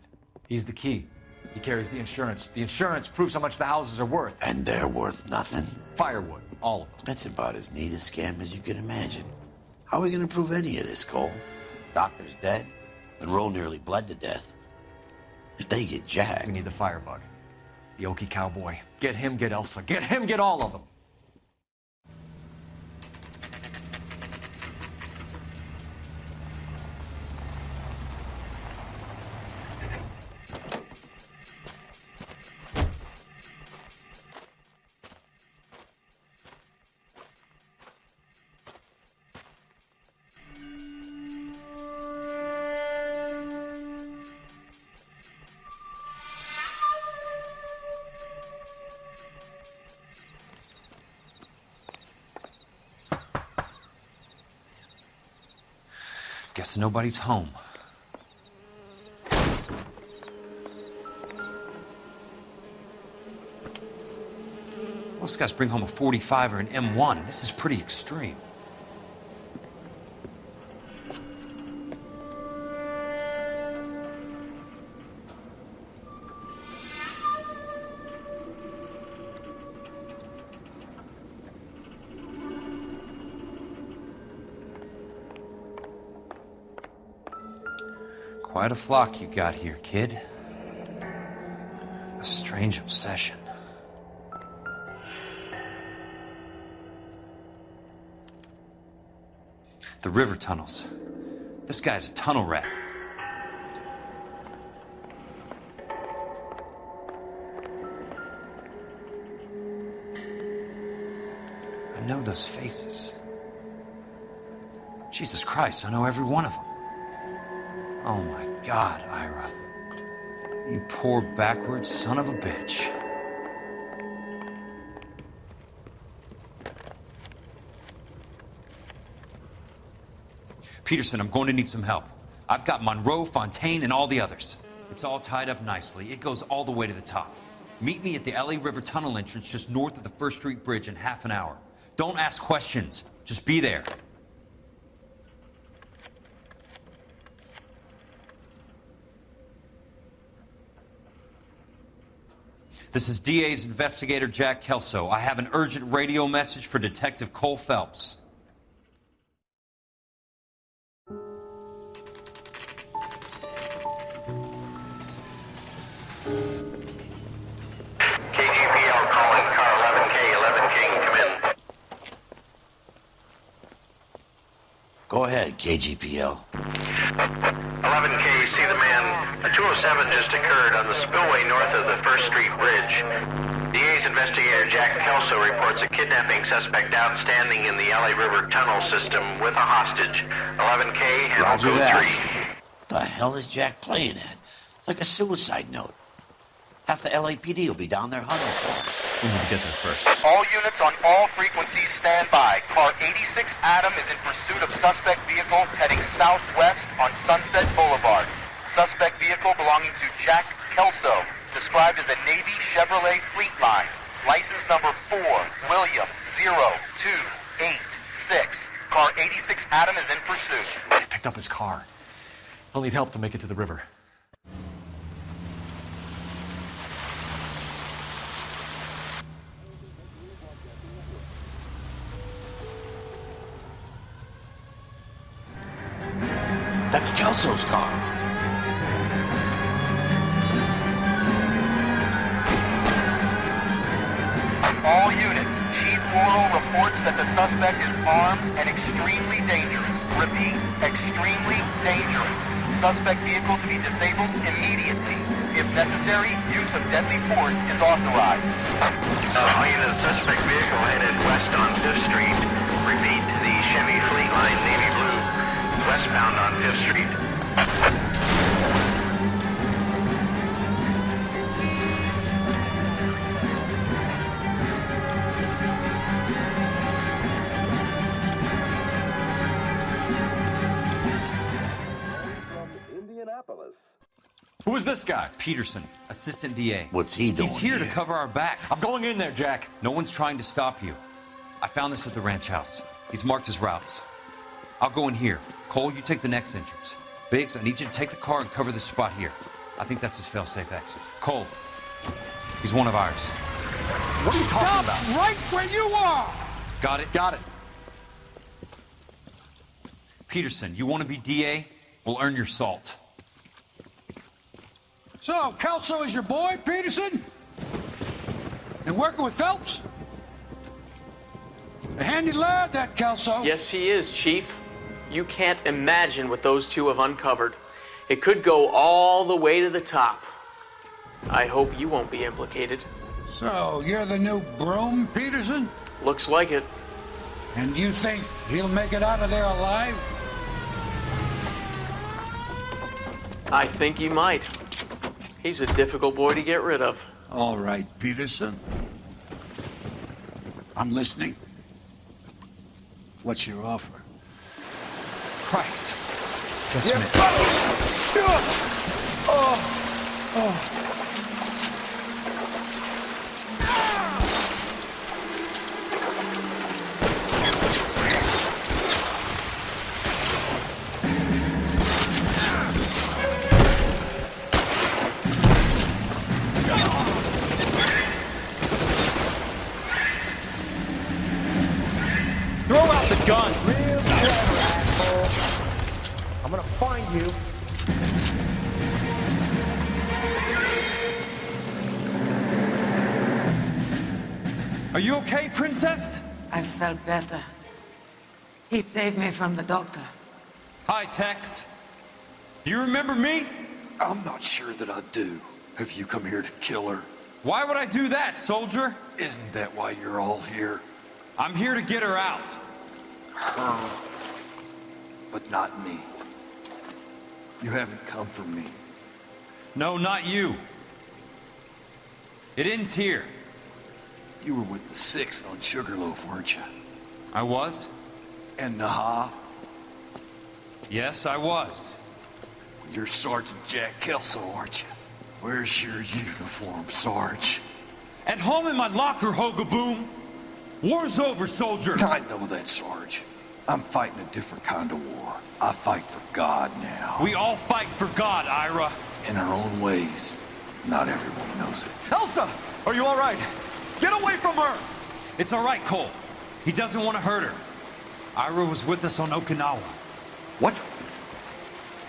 He's the key. He carries the insurance. The insurance proves how much the houses are worth. And they're worth nothing? Firewood, all of them. That's about as neat a scam as you can imagine. How are we going to prove any of this, Cole? Doctor's dead. Monroe nearly bled to death. If they get Jack... We need the firebug. The Okie cowboy. Get him, get Elsa. Get him, get all of them. Guess nobody's home. Most guys bring home a 45 or an M1. This is pretty extreme. Quite a flock you got here, kid. strange obsession. The river tunnels. This guy's a tunnel rat. I know those faces. Jesus Christ, I know every one of them. Oh my God, Ira. You poor backwards son of a bitch. Peterson, I'm going to need some help. I've got Monroe, Fontaine, and all the others. It's all tied up nicely. It goes all the way to the top. Meet me at the LA River Tunnel entrance just north of the First Street Bridge in half an hour. Don't ask questions. Just be there. This is DA's investigator, Jack Kelso. I have an urgent radio message for Detective Cole Phelps. KGPL calling car 11K, come in. Go ahead, KGPL. 11K, see the man. A 207 just occurred on the spillway north of the First Street Bridge. DA's investigator Jack Kelso reports a kidnapping suspect outstanding in the LA River tunnel system with a hostage. 11K, handle Roger code that. 3. The hell is Jack playing at? It's like a suicide note. Half the LAPD will be down there hunting for us. We need to get there first. All units on all frequencies stand by. Car 86 Adam is in pursuit of suspect vehicle heading southwest on Sunset Boulevard. Suspect vehicle belonging to Jack Kelso, described as a Navy Chevrolet Fleetline. License number 4, William 0286. Car 86 Adam is in pursuit. I picked up his car. I'll need help to make it to the river. That's Kelso's car. All units, Chief Laurel reports that the suspect is armed and extremely dangerous. Repeat, extremely dangerous. Suspect vehicle to be disabled immediately. If necessary, use of deadly force is authorized. All units, suspect vehicle headed west on 5th Street. Repeat, the Chevy Fleetline navy blue, westbound on 5th Street. Who is this guy? Peterson, assistant DA. What's he doing He's here to here? cover our backs. I'm going in there, Jack. No one's trying to stop you. I found this at the ranch house. He's marked his routes. I'll go in here. Cole, you take the next entrance. Biggs, I need you to take the car and cover this spot here. I think that's his fail-safe exit. Cole, he's one of ours. What are you talking about? Right where you are! Got it? Got it. Peterson, you want to be DA? We'll earn your salt. So, Kelso is your boy, Peterson? And working with Phelps? A handy lad, that Kelso. Yes, he is, Chief. You can't imagine what those two have uncovered. It could go all the way to the top. I hope you won't be implicated. So, you're the new broom, Peterson? Looks like it. And you think he'll make it out of there alive? I think he might. He's a difficult boy to get rid of. All right, Peterson. I'm listening. What's your offer? Christ. Just a minute. Throw out the gun! I'm gonna find you. Are you okay, Princess? I felt better. He saved me from the doctor. Hi, Tex. Do you remember me? I'm not sure that I do. Have you come here to kill her? Why would I do that, soldier? Isn't that why you're all here? I'm here to get her out. Her. But not me. You haven't come for me. No, not you. It ends here. You were with the 6th on Sugarloaf, weren't you? I was? And Naha? Yes, I was. You're Sergeant Jack Kelso, aren't you? Where's your uniform, Sarge? At home in my locker, Hogaboom. War's over, soldier. I know that, Sarge. I'm fighting a different kind of war. I fight for God now. We all fight for God, Ira. In our own ways. Not everyone knows it. Elsa! Are you all right? Get away from her! It's all right, Cole. He doesn't want to hurt her. Ira was with us on Okinawa. What?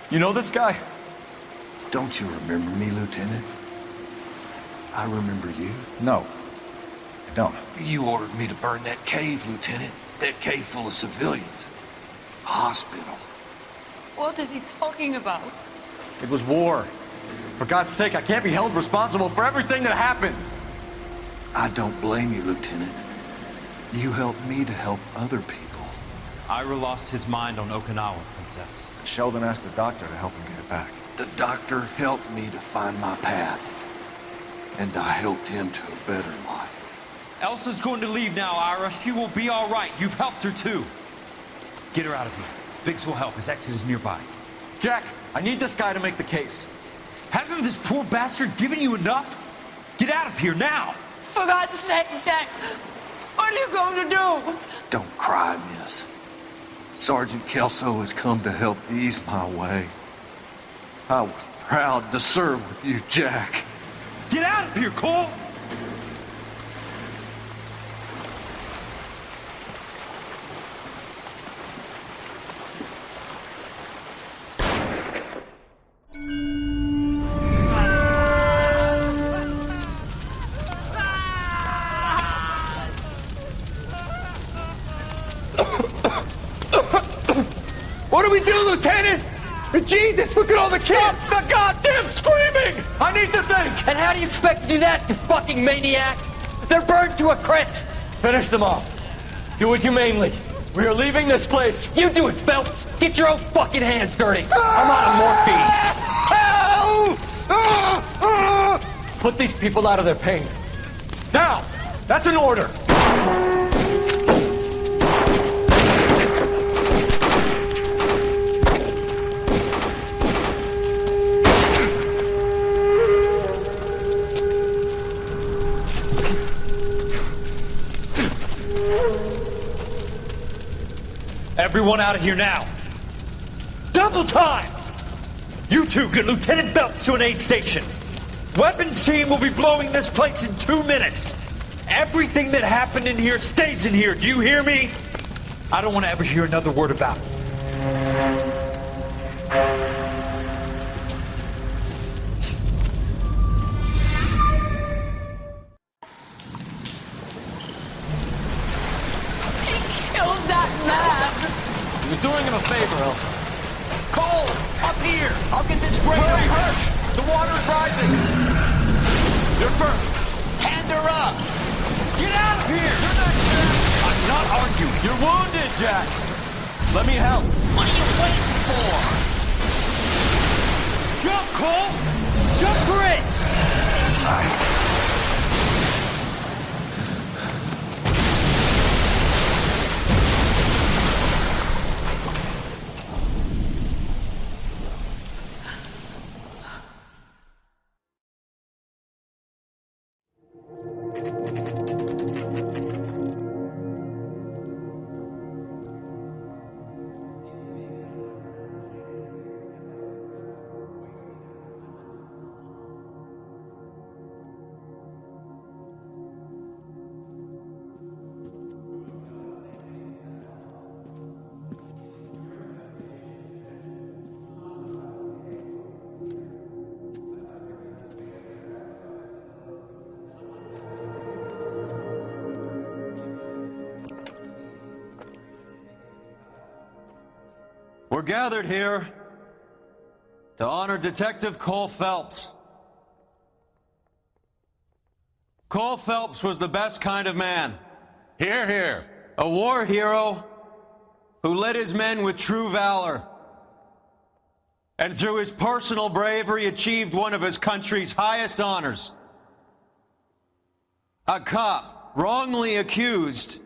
You know this guy? Don't you remember me, Lieutenant? I remember you. No, I don't. You ordered me to burn that cave, Lieutenant. That cave full of civilians. A hospital. What is he talking about? It was war. For God's sake, I can't be held responsible for everything that happened. I don't blame you, Lieutenant. You helped me to help other people. Ira lost his mind on Okinawa, Princess. Sheldon asked the doctor to help him get it back. The doctor helped me to find my path. And I helped him to a better life. Elsa's going to leave now, Ira. She will be all right. You've helped her, too. Get her out of here. Biggs will help. His exit is nearby. Jack, I need this guy to make the case. Hasn't this poor bastard given you enough? Get out of here now! For God's sake, Jack! What are you going to do? Don't cry, miss. Sergeant Kelso has come to help ease my way. I was proud to serve with you, Jack. Get out of here, Cole! What do we do, Lieutenant? Jesus, look at all the kids! Stop the goddamn screaming! I need to think! And how do you expect to do that, you fucking maniac? They're burned to a crisp! Finish them off. Do it humanely. We are leaving this place. You do it, Phelps! Get your own fucking hands dirty! I'm out of morphine! Put these people out of their pain. Now! That's an order! Everyone out of here now. Double time! You two get Lieutenant Phelps to an aid station. Weapons team will be blowing this place in 2 minutes. Everything that happened in here stays in here. Do you hear me? I don't want to ever hear another word about it. Killed that man! He was doing him a favor, Elsa. Cole! Up here! I'll get this grader! Hurry, Hirsch! The water's rising! You're first! Hand her up! Get out of here! You're not Jack! I'm not arguing. You're wounded, Jack! Let me help. What are you waiting for? Jump, Cole! Jump for it! We're gathered here to honor Detective Cole Phelps. Cole Phelps was the best kind of man. Hear, hear. A war hero who led his men with true valor. And through his personal bravery achieved one of his country's highest honors. A cop wrongly accused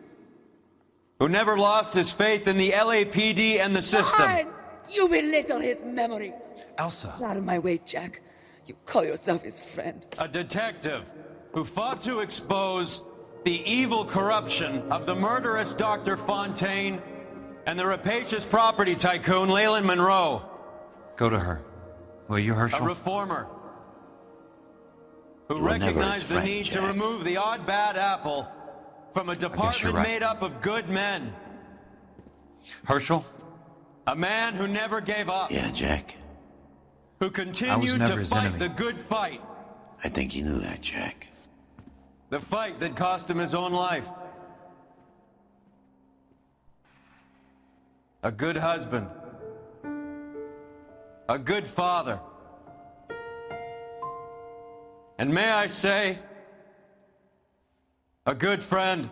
who never lost his faith in the LAPD and the system. Fine. You belittle his memory. Elsa. Out of my way, Jack. You call yourself his friend. A detective who fought to expose the evil corruption of the murderous Dr. Fontaine and the rapacious property tycoon Leyland Monroe. Go to her. Will you, Herschel? A reformer who You were never his recognized the friend, need Jack. to remove the odd bad apple from a you're department right. made up of good men. Herschel? A man who never gave up. Yeah, Jack. Who continued never to his fight enemy. the good fight. I think you knew that, Jack. The fight that cost him his own life. A good husband. A good father. And may I say, a good friend.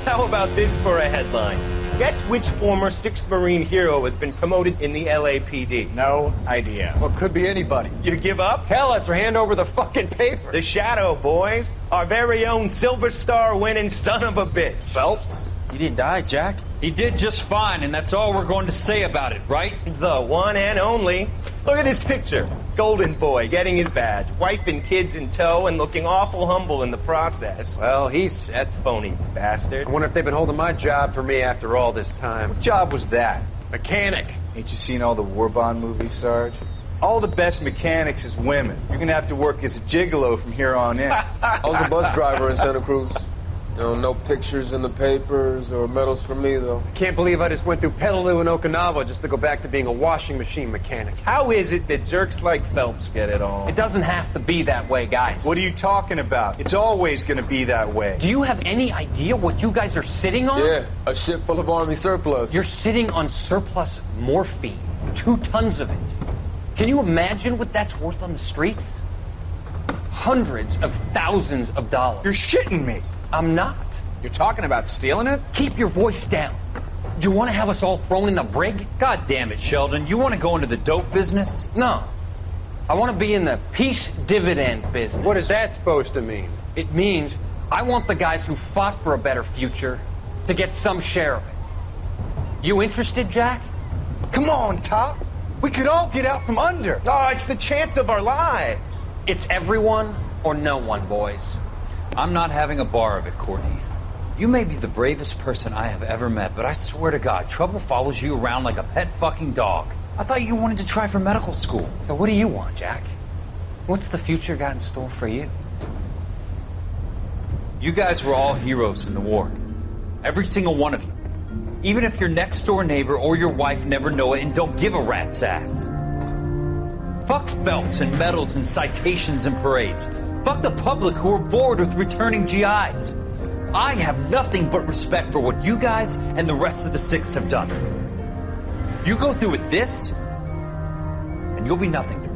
How about this for a headline? Guess which former 6th Marine hero has been promoted in the LAPD? No idea. Well, could be anybody. You give up? Tell us or hand over the fucking paper. The Shadow, boys. Our very own Silver Star winning son of a bitch. Phelps? He didn't die, Jack. He did just fine, and that's all we're going to say about it, right? The one and only. Look at this picture. Golden boy getting his badge. Wife and kids in tow and looking awful humble in the process. Well, he's set. Phony bastard. I wonder if they've been holding my job for me after all this time. What job was that? Mechanic. Ain't you seen all the war bond movies, Sarge? All the best mechanics is women. You're gonna have to work as a gigolo from here on in. I was a bus driver in Santa Cruz. No pictures in the papers or medals for me, though. Can't believe I just went through Peleliu and Okinawa just to go back to being a washing machine mechanic. How is it that jerks like Phelps get it all? It doesn't have to be that way, guys. What are you talking about? It's always gonna be that way. Do you have any idea what you guys are sitting on? Yeah, a ship full of Army surplus. You're sitting on surplus morphine. 2 tons of it. Can you imagine what that's worth on the streets? Hundreds of thousands of dollars. You're shitting me. I'm not. You're talking about stealing it? Keep your voice down. Do you want to have us all thrown in the brig? God damn it, Sheldon. You want to go into the dope business? No. I want to be in the peace dividend business. What is that supposed to mean? It means I want the guys who fought for a better future to get some share of it. You interested, Jack? Come on, Top. We could all get out from under. Oh, it's the chance of our lives. It's everyone or no one, boys. I'm not having a bar of it, Courtney. You may be the bravest person I have ever met, but I swear to God, trouble follows you around like a pet fucking dog. I thought you wanted to try for medical school. So what do you want, Jack? What's the future got in store for you? You guys were all heroes in the war. Every single one of you. Even if your next door neighbor or your wife never know it and don't give a rat's ass. Fuck Phelps and medals and citations and parades. Fuck the public who are bored with returning GIs. I have nothing but respect for what you guys and the rest of the 6th have done. You go through with this, and you'll be nothing to me.